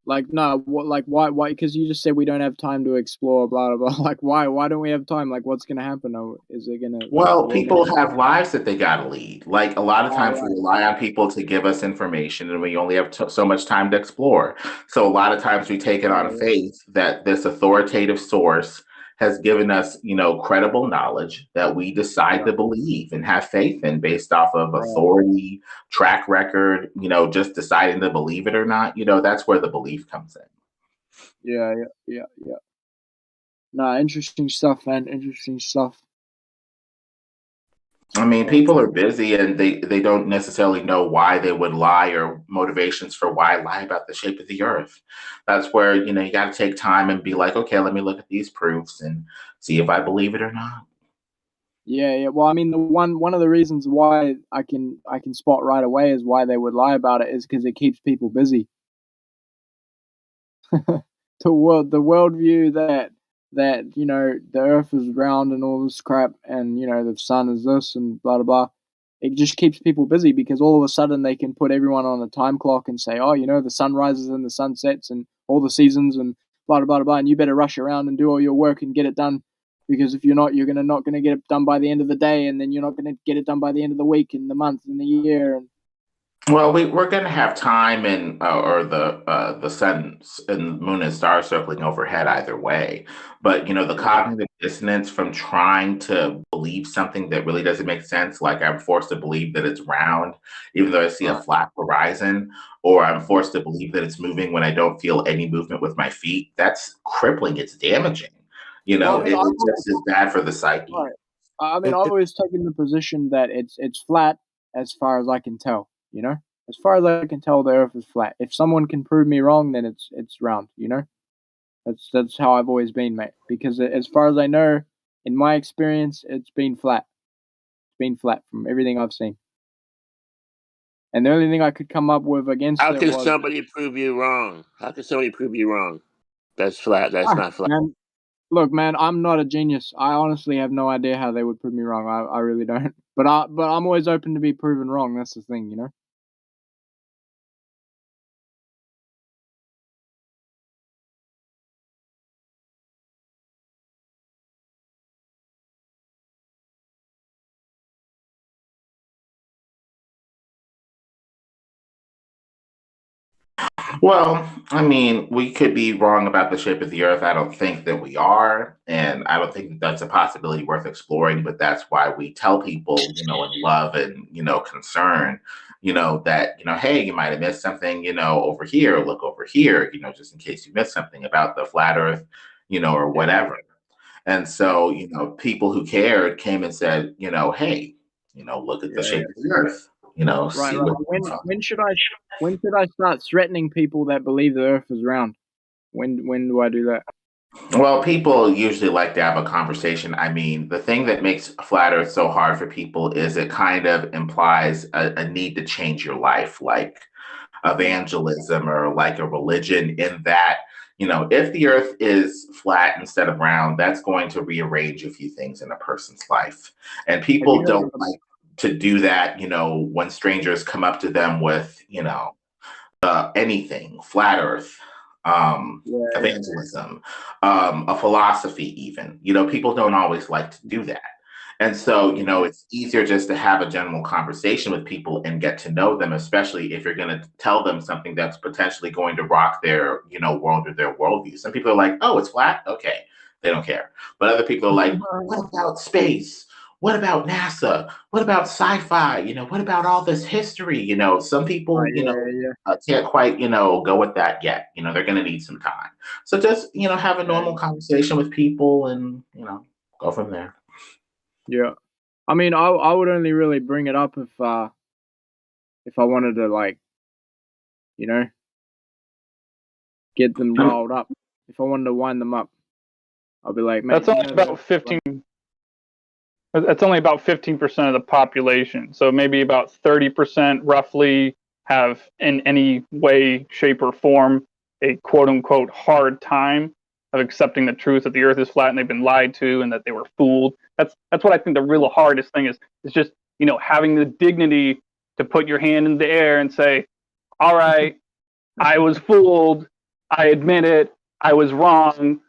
Like no, what? Like why? Why? Because you just said we don't have time to explore. Blah blah blah. Like why? Why don't we have time? Like what's gonna happen? Or is it gonna? Well, people have lives that they got to lead. Like a lot of times we Right. rely on people to give us information and we only have so much time to explore. So a lot of times we take it on faith that this authoritative source has given us, credible knowledge that we decide to believe and have faith in based off of authority, track record, just deciding to believe it or not. That's where the belief comes in. Yeah. Nah, interesting stuff, man. Interesting stuff. I mean, people are busy and they don't necessarily know why they would lie or motivations for why lie about the shape of the earth. That's where, you got to take time and be like, okay, let me look at these proofs and see if I believe it or not. Yeah. Well, I mean, the one of the reasons why I can spot right away is why they would lie about it is because it keeps people busy. the worldview that the Earth is round and all this crap, and the sun is this and blah blah blah. It just keeps people busy because all of a sudden they can put everyone on a time clock and say, oh, the sun rises and the sun sets and all the seasons and blah blah blah blah, and you better rush around and do all your work and get it done. Because if you're not, you're not gonna get it done by the end of the day, and then you're not gonna get it done by the end of the week and the month and the year. And Well, we're going to have time and or the sun and moon and stars circling overhead either way. But the cognitive dissonance from trying to believe something that really doesn't make sense, like I'm forced to believe that it's round, even though I see a flat horizon, or I'm forced to believe that it's moving when I don't feel any movement with my feet. That's crippling. It's damaging. It just is bad for the psyche. Right. I mean, I've always taken the position that it's flat as far as I can tell. As far as I can tell, the Earth is flat. If someone can prove me wrong, then it's round. That's how I've always been, mate. Because as far as I know, in my experience, it's been flat. It's been flat from everything I've seen. And the only thing I could come up with against How it can was somebody prove you wrong? How can somebody prove you wrong? That's flat. That's not flat. Man, look, man, I'm not a genius. I honestly have no idea how they would prove me wrong. I really don't. But I'm always open to be proven wrong. That's the thing, Well, I mean, we could be wrong about the shape of the Earth. I don't think that we are, and I don't think that that's a possibility worth exploring. But that's why we tell people, in love and concern, that hey, you might have missed something, over here. Look over here, just in case you missed something about the flat Earth, or whatever. And so, people who cared came and said, hey, look at the shape of the Earth. Right. See what. When should I start threatening people that believe the Earth is round? When do I do that? Well, people usually like to have a conversation. I mean, the thing that makes flat Earth so hard for people is it kind of implies a need to change your life, like evangelism or like a religion, in that, if the Earth is flat instead of round, that's going to rearrange a few things in a person's life. And people don't like to do that, when strangers come up to them with, anything, flat Earth, evangelism, a philosophy even. People don't always like to do that. And so, it's easier just to have a general conversation with people and get to know them, especially if you're going to tell them something that's potentially going to rock their, world or their worldview. Some people are like, oh, it's flat? Okay. They don't care. But other people are like, what about space? What about NASA? What about sci-fi? What about all this history? Some people, can't quite, go with that yet. They're going to need some time. So just, have a normal conversation with people and, go from there. Yeah. I mean, I would only really bring it up if I wanted to, like, get them riled up. If I wanted to wind them up, I'll be like, that's only about 15. That's only about 15% of the population. So maybe about 30% roughly have in any way, shape, or form a quote unquote hard time of accepting the truth that the earth is flat and they've been lied to and that they were fooled. That's what I think the real hardest thing is just, having the dignity to put your hand in the air and say, all right, I was fooled. I admit it. I was wrong.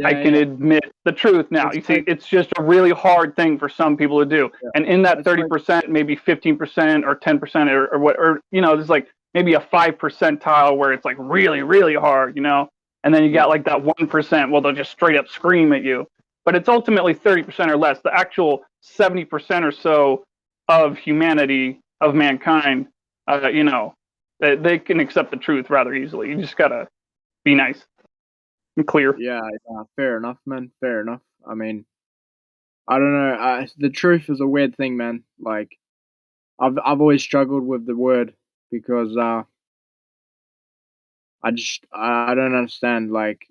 I can admit the truth now. You see, it's just a really hard thing for some people to do. Yeah. And in that 30%, maybe 15% or 10% or what, or, there's like maybe a 5 percentile where it's like really, really hard, and then you got like that 1%, well, they'll just straight up scream at you. But it's ultimately 30% or less. The actual 70% or so of humanity, of mankind, they can accept the truth rather easily. You just got to be nice. Clear. Yeah, fair enough, man. Fair enough. I mean, I don't know. The truth is a weird thing, man. Like, I've always struggled with the word because I don't understand like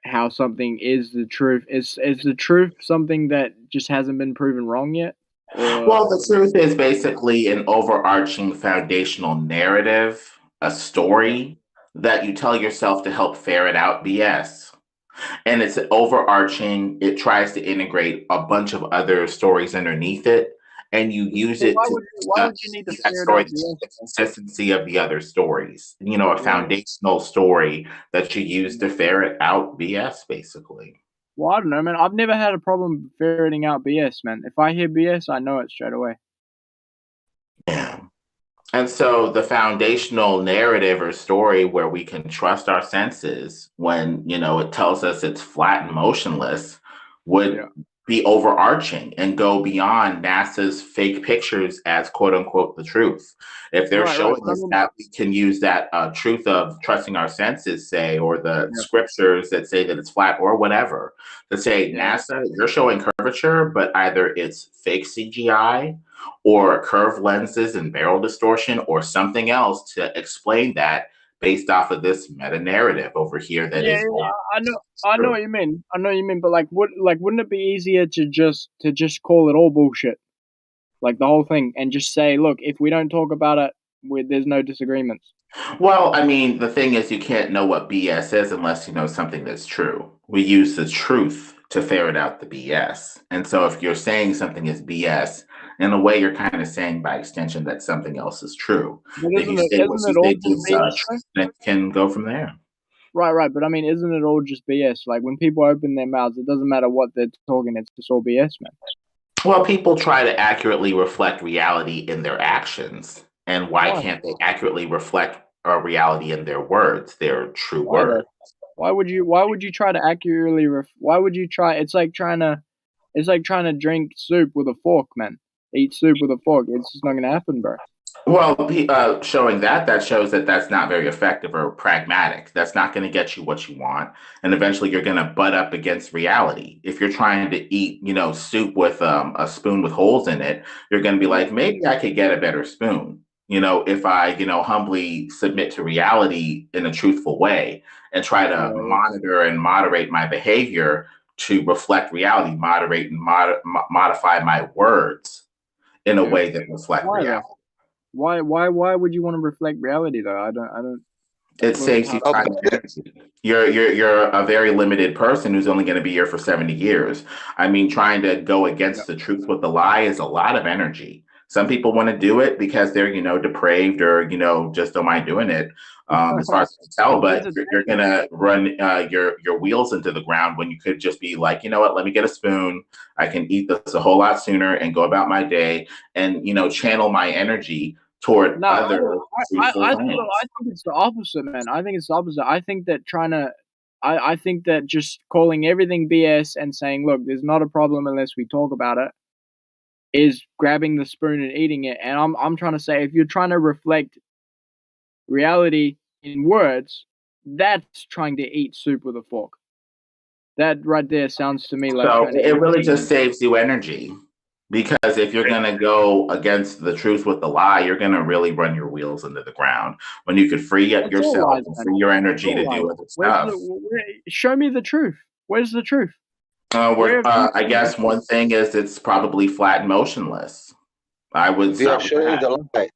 how something is the truth. Is the truth something that just hasn't been proven wrong yet? Well, the truth is basically an overarching foundational narrative, a story that you tell yourself to help ferret out BS. And it's overarching, it tries to integrate a bunch of other stories underneath it, and you use it to why would you need to that ferret story out to BS? the consistency of the other stories. A foundational story that you use to ferret out BS, basically. Well, I don't know, man. I've never had a problem ferreting out BS, man. If I hear BS, I know it straight away. Yeah. And so the foundational narrative or story where we can trust our senses when, it tells us it's flat and motionless would be overarching and go beyond NASA's fake pictures as quote unquote the truth. If they're showing us that we can use that truth of trusting our senses, say, or the scriptures that say that it's flat or whatever, to say, NASA, you're showing curvature, but either it's fake CGI or curved lenses and barrel distortion or something else to explain that based off of this meta narrative over here that is. I know what you mean. I know what you mean, but wouldn't it be easier to just call it all bullshit, like the whole thing, and just say, look, if we don't talk about it, there's no disagreements. Well, I mean, the thing is, you can't know what BS is unless you know something that's true. We use the truth to ferret out the BS, and so if you're saying something is BS, in a way, you're kind of saying by extension that something else is true. If you say what you say is truth, then can go from there. Right. But I mean, isn't it all just BS? Like when people open their mouths, it doesn't matter what they're talking. It's just all BS, man. Well, people try to accurately reflect reality in their actions. And why can't they accurately reflect a reality in their words, their true words? Why would you try to accurately why would you try? It's like trying to drink soup with a fork, man. Eat soup with a fork. It's just not going to happen, bro. Well, showing that shows that that's not very effective or pragmatic. That's not going to get you what you want. And eventually you're going to butt up against reality. If you're trying to eat, soup with a spoon with holes in it, you're going to be like, maybe I could get a better spoon. If I, humbly submit to reality in a truthful way and try to monitor and moderate my behavior to reflect reality, moderate and modify my words in a way that reflect reality. Why would you want to reflect reality though? I don't. It saves you time and energy. You're a very limited person who's only going to be here for 70 years. I mean, trying to go against the truth with the lie is a lot of energy. Some people want to do it because they're, depraved or, just don't mind doing it. As far as I can tell, but you're going to run your wheels into the ground when you could just be like, you know what, let me get a spoon. I can eat this a whole lot sooner and go about my day and, channel my energy toward other fruitful things. I think it's the opposite, man. I think it's the opposite. I think that I think that just calling everything BS and saying, look, there's not a problem unless we talk about it, is grabbing the spoon and eating it. And I'm trying to say, if you're trying to reflect reality in words, that's trying to eat soup with a fork. That right there sounds to me like So trying to it really just saves you energy, because if you're going to go against the truth with the lie, you're going to really run your wheels into the ground when you could free up yourself and free your energy to do other stuff. Show me the truth. Where's the truth? I guess one thing is it's probably flat and motionless. I would We are showing the lie.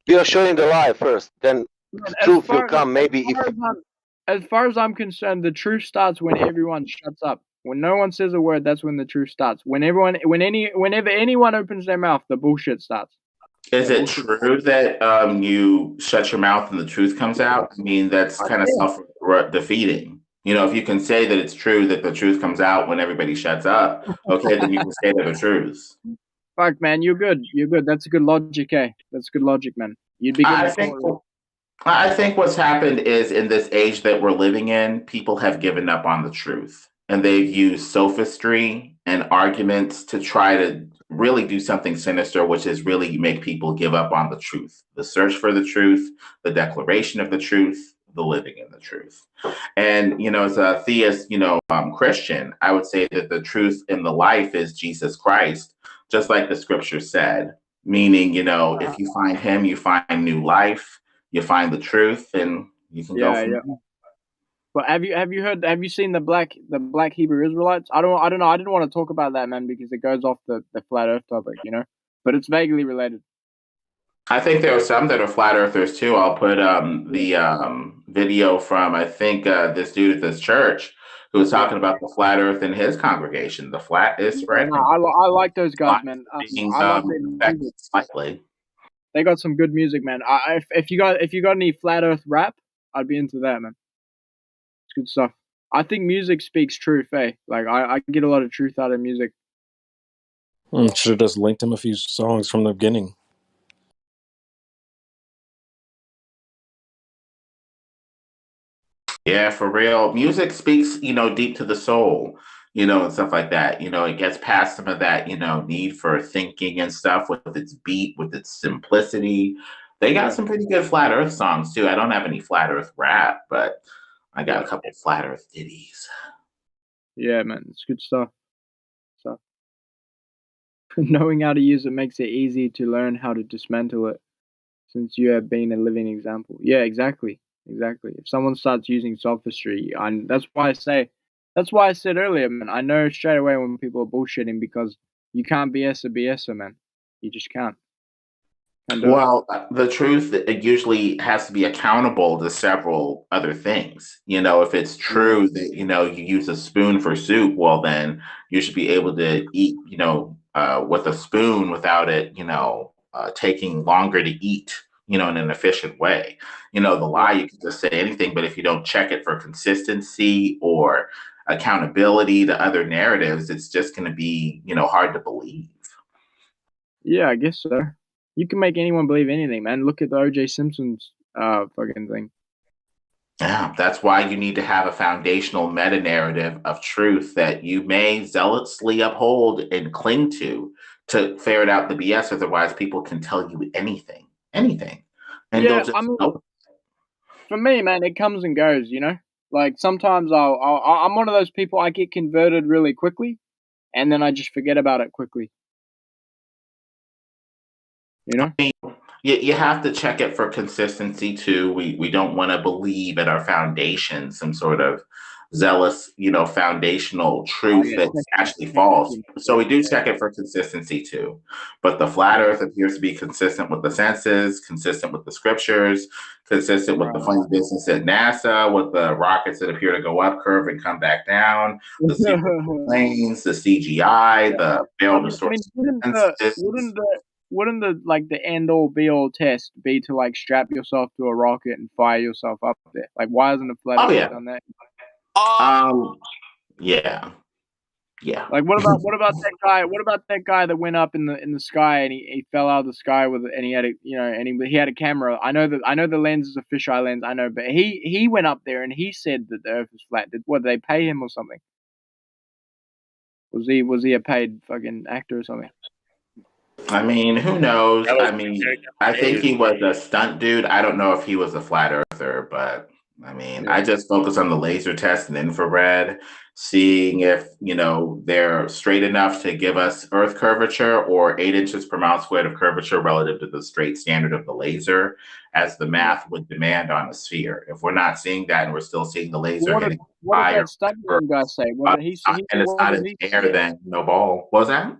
We are showing the lie first, then truth will come. Maybe as far as I'm concerned, the truth starts when everyone shuts up. When no one says a word, that's when the truth starts. Whenever anyone opens their mouth, the bullshit starts. Is it true that you shut your mouth and the truth comes out? I mean, that's kind of self-defeating. If you can say that it's true that the truth comes out when everybody shuts up, okay, then you can say that the truth. Fuck, man, you're good. You're good. That's a good logic, eh? That's good logic, man. You'd be good. I think what's happened is, in this age that we're living in, people have given up on the truth. And they've used sophistry and arguments to try to really do something sinister, which is really make people give up on the truth. The search for the truth, the declaration of the truth, the living in the truth. And, as a theist, Christian, I would say that the truth in the life is Jesus Christ, just like the scripture said, meaning, if you find him, you find new life, you find the truth, and you can go from there. But have you seen the black Hebrew Israelites? I don't know. I didn't want to talk about that, man, because it goes off the flat earth topic, but it's vaguely related. I think there are some that are flat earthers too. I'll put the video from, I think, this dude at this church who was talking about the flat earth in his congregation. The flat is spread. No, I like those guys, man. I like their music. Slightly. They got some good music, man. If you got any flat earth rap, I'd be into that, man. It's good stuff. I think music speaks truth, eh? Like I get a lot of truth out of music. Should have just linked him a few songs from the beginning. Yeah, for real. Music speaks, deep to the soul, and stuff like that. It gets past some of that, need for thinking and stuff with its beat, with its simplicity. They got some pretty good flat earth songs too. I don't have any flat earth rap, but I got a couple flat earth ditties. Yeah, man, it's good stuff. Knowing how to use it makes it easy to learn how to dismantle it, since you have been a living example. Yeah, exactly. If someone starts using sophistry, that's why I said earlier, man, I know straight away when people are bullshitting, because you can't BS a BSer, man. You just can't. Well, the truth, it usually has to be accountable to several other things. If it's true that, you use a spoon for soup, well, then you should be able to eat, with a spoon without it, taking longer to eat, in an efficient way. The lie, you can just say anything, but if you don't check it for consistency or accountability to other narratives, it's just going to be, hard to believe. Yeah, I guess so. You can make anyone believe anything, man. Look at the O.J. Simpson's fucking thing. Yeah, that's why you need to have a foundational meta-narrative of truth that you may zealously uphold and cling to ferret out the BS. Otherwise, people can tell you anything. And yeah, for me, man, it comes and goes, Like, sometimes I'm one of those people, I get converted really quickly, and then I just forget about it quickly. You have to check it for consistency too. We don't want to believe at our foundation some sort of zealous, foundational truth that's actually false. So we do check it for consistency too. But the flat earth appears to be consistent with the senses, consistent with the scriptures, consistent with the funny business at NASA, with the rockets that appear to go up curve and come back down, the secret planes, the CGI, the failed distortion. Wouldn't the end all be all test be to like strap yourself to a rocket and fire yourself up there? Like, why hasn't a flat earth done that? Yeah. Like, what about that guy? What about that guy that went up in the sky and he fell out of the sky and he had he had a camera. I know the lens is a fisheye lens. I know, but he went up there and he said that the Earth was flat. Did they pay him or something? Was he a paid fucking actor or something? I mean, who knows? I think he was a stunt dude. I don't know if he was a flat earther, but I just focus on the laser test and infrared, seeing if, they're straight enough to give us Earth curvature or 8 inches per mile squared of curvature relative to the straight standard of the laser, as the math would demand on a sphere. If we're not seeing that and we're still seeing the laser hitting higher, what did that stuntman guy say? What did he say? And it's not in the air, then no ball. What was that?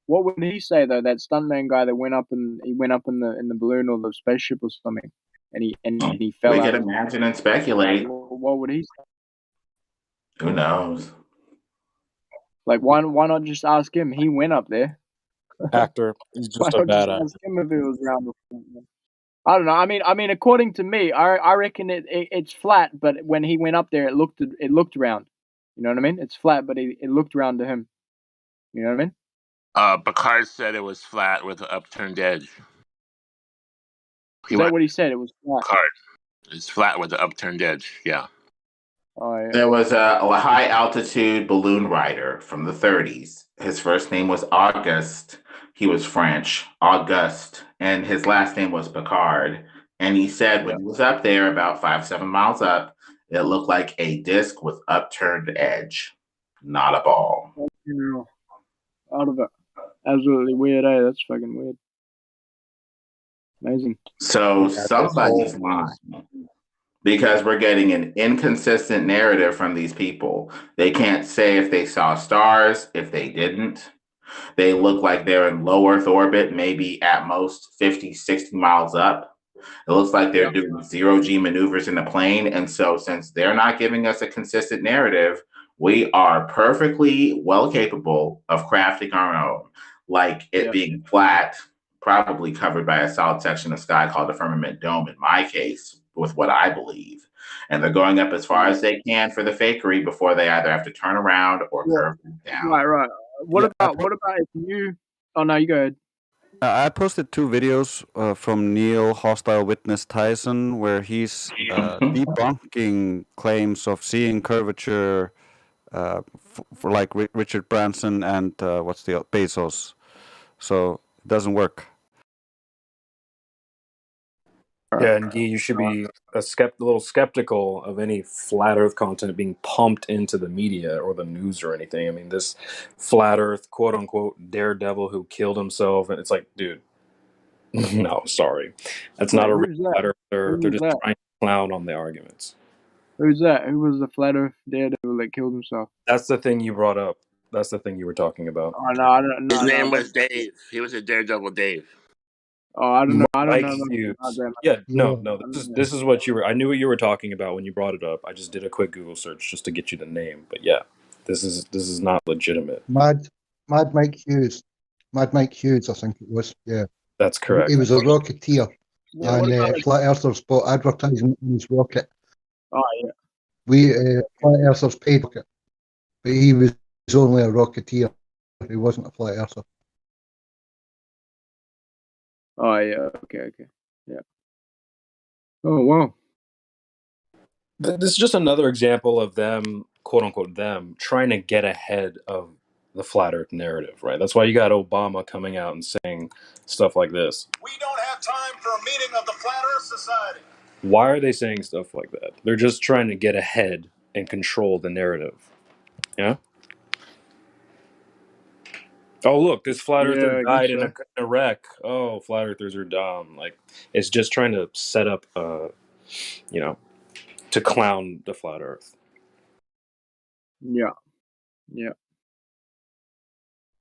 What would he say though? That stuntman guy that went up in the balloon or the spaceship or something, and he fell out. We can imagine and speculate. What would he say? Who knows? Like, why not just ask him? He went up there. Actor, he's just a bad actor. Ask him if it was round. I don't know. I mean, according to me, I reckon it's flat. But when he went up there, it looked round. You know what I mean? It's flat, but it looked round to him. You know what I mean? Picard said it was flat with an upturned edge. Is that what he said? It was flat. Picard. It's flat with an upturned edge. Yeah. Oh, yeah. There was a high altitude balloon rider from the 30s. His first name was Auguste. He was French, Auguste, and his last name was Picard. And he said when he was up there, about 5-7 miles up, it looked like a disc with upturned edge, not a ball. Out of it. Absolutely weird, eh? That's fucking weird. Amazing. So somebody's lying, because we're getting an inconsistent narrative from these people. They can't say if they saw stars, if they didn't. They look like they're in low Earth orbit, maybe at most 50, 60 miles up. It looks like they're doing zero-G maneuvers in the plane. And so since they're not giving us a consistent narrative, we are perfectly well capable of crafting our own, like it being flat, probably covered by a solid section of sky called the firmament dome, in my case, with what I believe. And they're going up as far as they can for the fakery before they either have to turn around or curve down. Right. What about if you? Oh no, you go ahead. I posted 2 videos from Neil Hostile Witness Tyson where he's debunking claims of seeing curvature for like Richard Branson and what's the Bezos. So it doesn't work. Yeah, and Guy, you should be a little skeptical of any flat Earth content being pumped into the media or the news or anything. I mean, this flat Earth, quote unquote, daredevil who killed himself, and it's like, dude, no, sorry, that's not a real flat Earther. They're just trying to clown on the arguments. Who's that? Who was the flat Earth daredevil that killed himself? That's the thing you brought up. That's the thing you were talking about. Oh no, I don't know. His name was Dave. He was a Daredevil Dave. Oh, I don't know. I don't know. This is what you were. I knew what you were talking about when you brought it up. I just did a quick Google search just to get you the name. But yeah, this is not legitimate. Mad Mike Hughes. Mad Mike Hughes, I think it was. Yeah, that's correct. He was a rocketeer, and Flat Earthers bought advertising in his rocket. Oh yeah. Flat Earthers paid rocket, but he was only a rocketeer. He wasn't a flat earther. Oh yeah, okay, yeah. Oh wow. This is just another example of them, quote unquote, them trying to get ahead of the flat Earth narrative, right? That's why you got Obama coming out and saying stuff like this. We don't have time for a meeting of the Flat Earth Society. Why are they saying stuff like that? They're just trying to get ahead and control the narrative. Yeah. Oh, look, this flat earther died in a wreck. Oh, flat earthers are dumb. Like, it's just trying to set up, to clown the flat earth. Yeah. Yeah.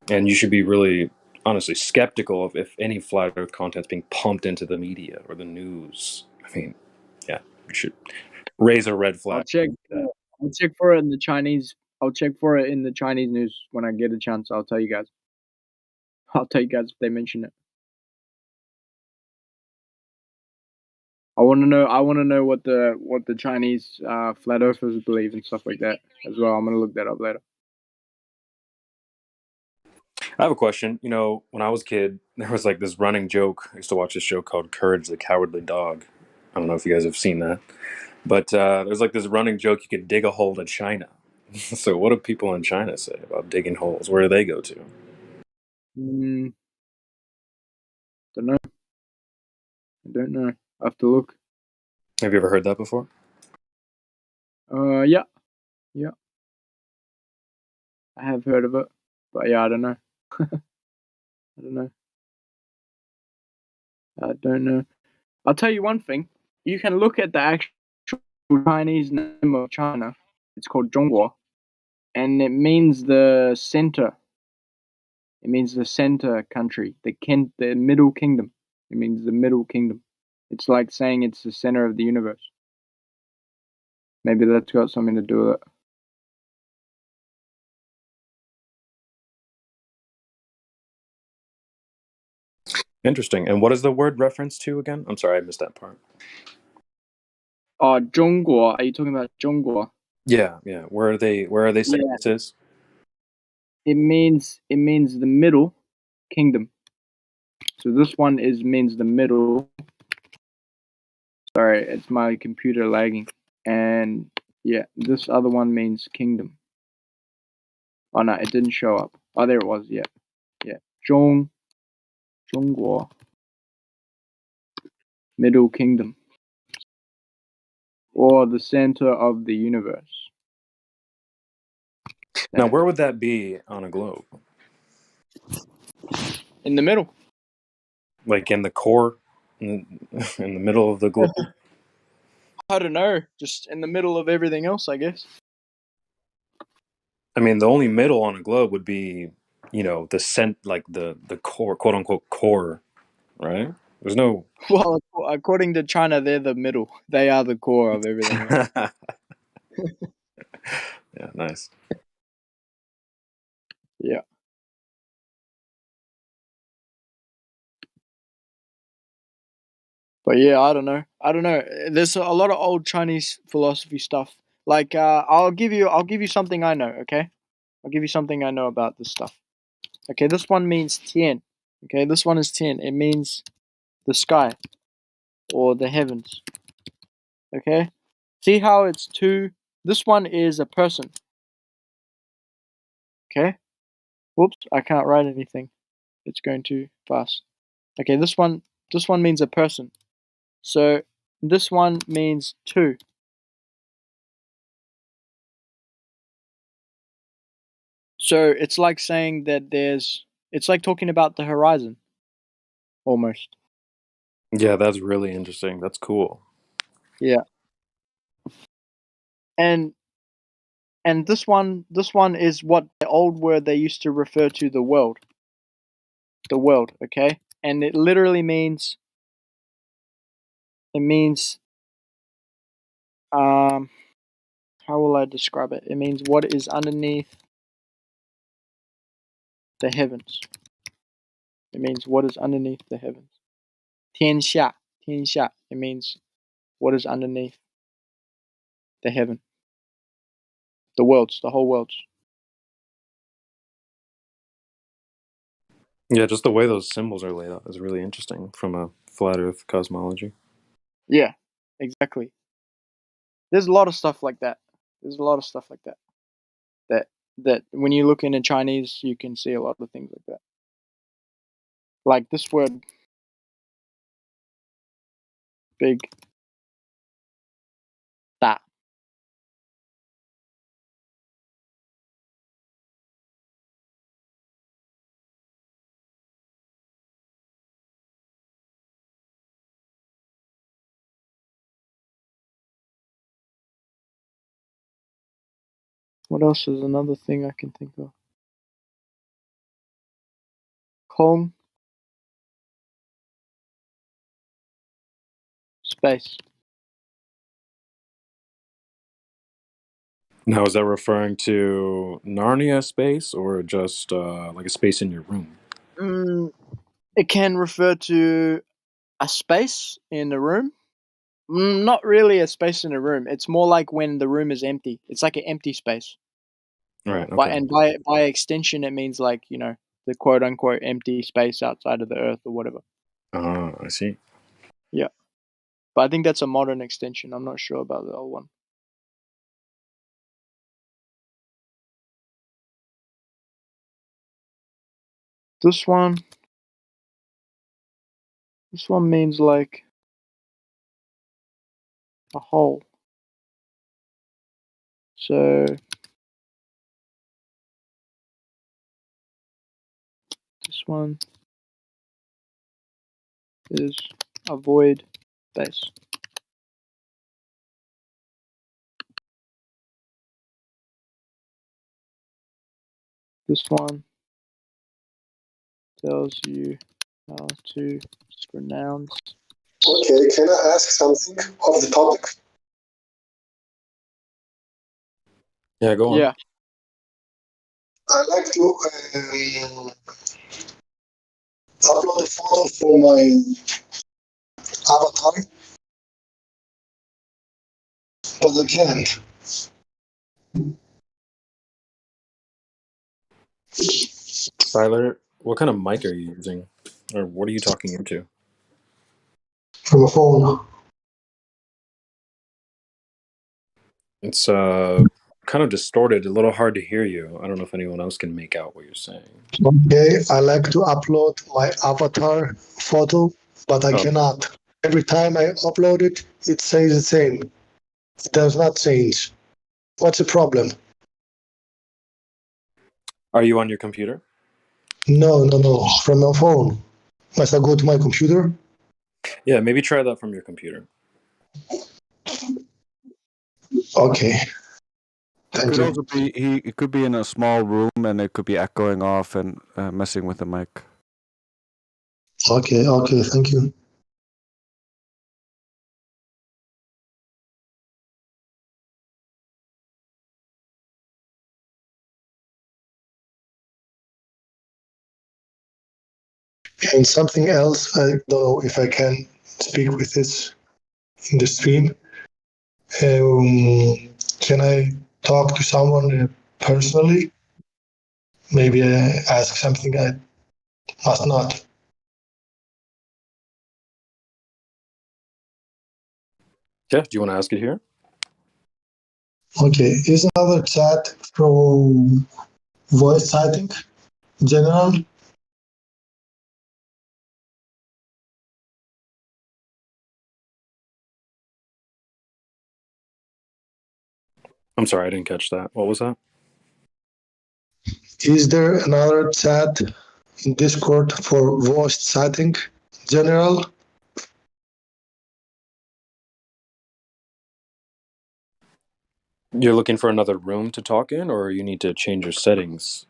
And you should be really, honestly, skeptical of if any flat Earth content's being pumped into the media or the news. I mean, yeah, you should raise a red flag. I'll check. I'll check for it in the Chinese. I'll check for it in the Chinese news when I get a chance. I'll tell you guys. I'll tell you guys if they mention it. I want to know. I want to know what the Chinese flat earthers believe and stuff like that as well. I'm gonna look that up later. I have a question. You know, when I was a kid, there was like this running joke. I used to watch this show called Courage the Cowardly Dog. I don't know if you guys have seen that. But there's like this running joke you could dig a hole to China. So what do people in China say about digging holes? Where do they go to? Don't know. I don't know. I have to look. Have you ever heard that before? Yeah. Yeah. I have heard of it. But yeah, I don't know. I don't know. I don't know. I'll tell you one thing. You can look at the actual Chinese name of China. It's called Zhongguo. And it means the center. It means the center country, the middle kingdom. It means the middle kingdom. It's like saying it's the center of the universe. Maybe that's got something to do with it. Interesting. And what is the word reference to again? I'm sorry, I missed that part. Zhongguo. Are you talking about Zhongguo? Yeah, yeah. Where are they saying this is? It means the middle kingdom. So this one means the middle. Sorry, it's my computer lagging. And yeah, this other one means kingdom. Oh no, it didn't show up. Oh, there it was. Yeah, yeah. Zhongguo, middle kingdom, or the center of the universe. Now, where would that be on a globe? In the middle. Like in the core, in the middle of the globe? I don't know. Just in the middle of everything else, I guess. I mean, the only middle on a globe would be, you know, the core, quote unquote core, right? There's no. Well, according to China, they're the middle. They are the core of everything else. Yeah, nice. Yeah. But yeah, I don't know. There's a lot of old Chinese philosophy stuff. Like I'll give you something I know, okay? I'll give you something I know about this stuff. Okay, this one means tian. Okay, this one is tian. It means the sky or the heavens. Okay? See how it's two? This one is a person. Okay? Whoops, I can't write anything. It's going too fast. Okay, this one means a person. So this one means two. So it's like saying that it's like talking about the horizon. Almost. Yeah, that's really interesting. That's cool. Yeah. And this one is what the old word they used to refer to the world. The world, okay? And it literally means how will I describe it? It means what is underneath the heavens. It means what is underneath the heavens. 天下. It means what is underneath the heaven. The worlds, the whole worlds. Yeah, just the way those symbols are laid out is really interesting from a flat Earth cosmology. Yeah, exactly. There's a lot of stuff like that. That when you look into Chinese, you can see a lot of things like that. Like this word, big, da. What else is another thing I can think of? Kong. Space. Now, is that referring to Narnia space or just like a space in your room? It can refer to a space in a room. Not really a space in a room. It's more like when the room is empty. It's like an empty space. Right. Okay. And by extension, it means like, you know, the quote unquote empty space outside of the Earth or whatever. I see. Yeah. But I think that's a modern extension. I'm not sure about the old one. This one means like a hole. So this one is a void space. This one tells you how to pronounce. Okay, can I ask something of the topic? Yeah, go on. Yeah. I like to upload a photo for my avatar, but I can't. Tyler, what kind of mic are you using? Or what are you talking into? From a phone. It's kind of distorted, a little hard to hear you. I don't know if anyone else can make out what you're saying. Okay, I like to upload my avatar photo, but I cannot. Every time I upload it, it says the same. It does not change. What's the problem? Are you on your computer? No. From my phone. Must I go to my computer? Yeah, maybe try that from your computer. Okay. It could also be it could be in a small room and it could be echoing off and messing with the mic. Okay, thank you. And something else, I don't know if I can speak with this in the stream. Can I talk to someone personally? Maybe ask something I must not. Yeah, do you want to ask it here? Okay, is another chat from voice chatting general? I'm sorry, I didn't catch that. What was that? Is there another chat in Discord for voice chatting general? You're looking for another room to talk in, or you need to change your settings?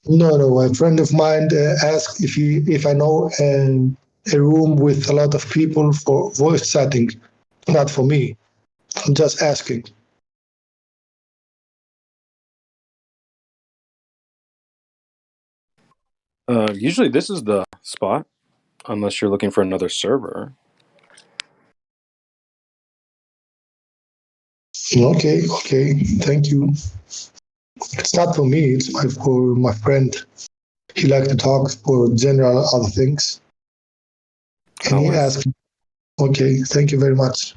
No. A friend of mine asked if I know a room with a lot of people for voice chatting. Not for me. I'm just asking. Usually this is the spot, unless you're looking for another server. Okay. Thank you. It's not for me. It's for my friend. He liked to talk for general other things. And he asked. Okay. Thank you very much.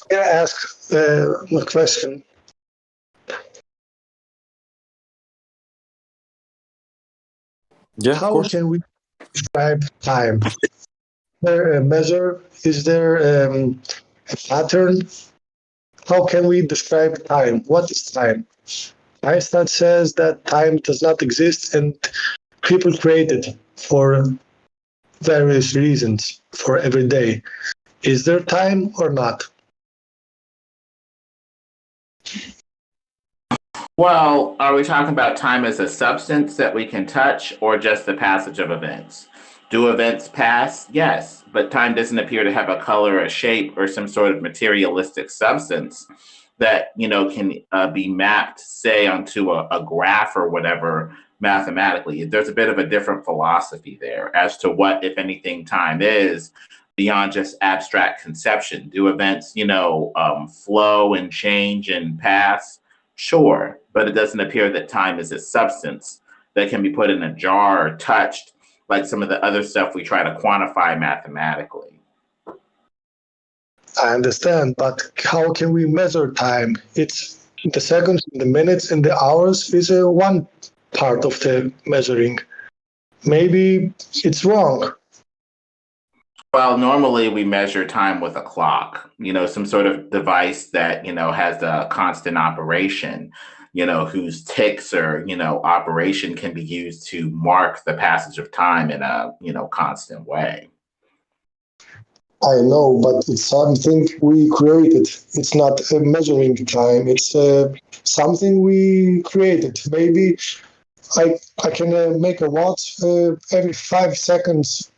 Can I ask a question? Yeah, How can we describe time? Is there a measure? Is there a pattern how can we describe time? What is time? Einstein says that time does not exist and people create it for various reasons for every day. Is there time or not? Well, are we talking about time as a substance that we can touch or just the passage of events? Do events pass? Yes, but time doesn't appear to have a color, a shape, or some sort of materialistic substance that, can be mapped, say, onto a graph or whatever mathematically. There's a bit of a different philosophy there as to what, if anything, time is beyond just abstract conception. Do events, flow and change and pass? Sure, but it doesn't appear that time is a substance that can be put in a jar or touched like some of the other stuff we try to quantify mathematically. I understand, but how can we measure time? It's the seconds, the minutes, and the hours is one part of the measuring. Maybe it's wrong. Well, normally we measure time with a clock, some sort of device that, has a constant operation, whose ticks or, operation can be used to mark the passage of time in a, constant way. I know, but it's something we created. It's not measuring time. It's something we created. Maybe I can make a watch every 5 seconds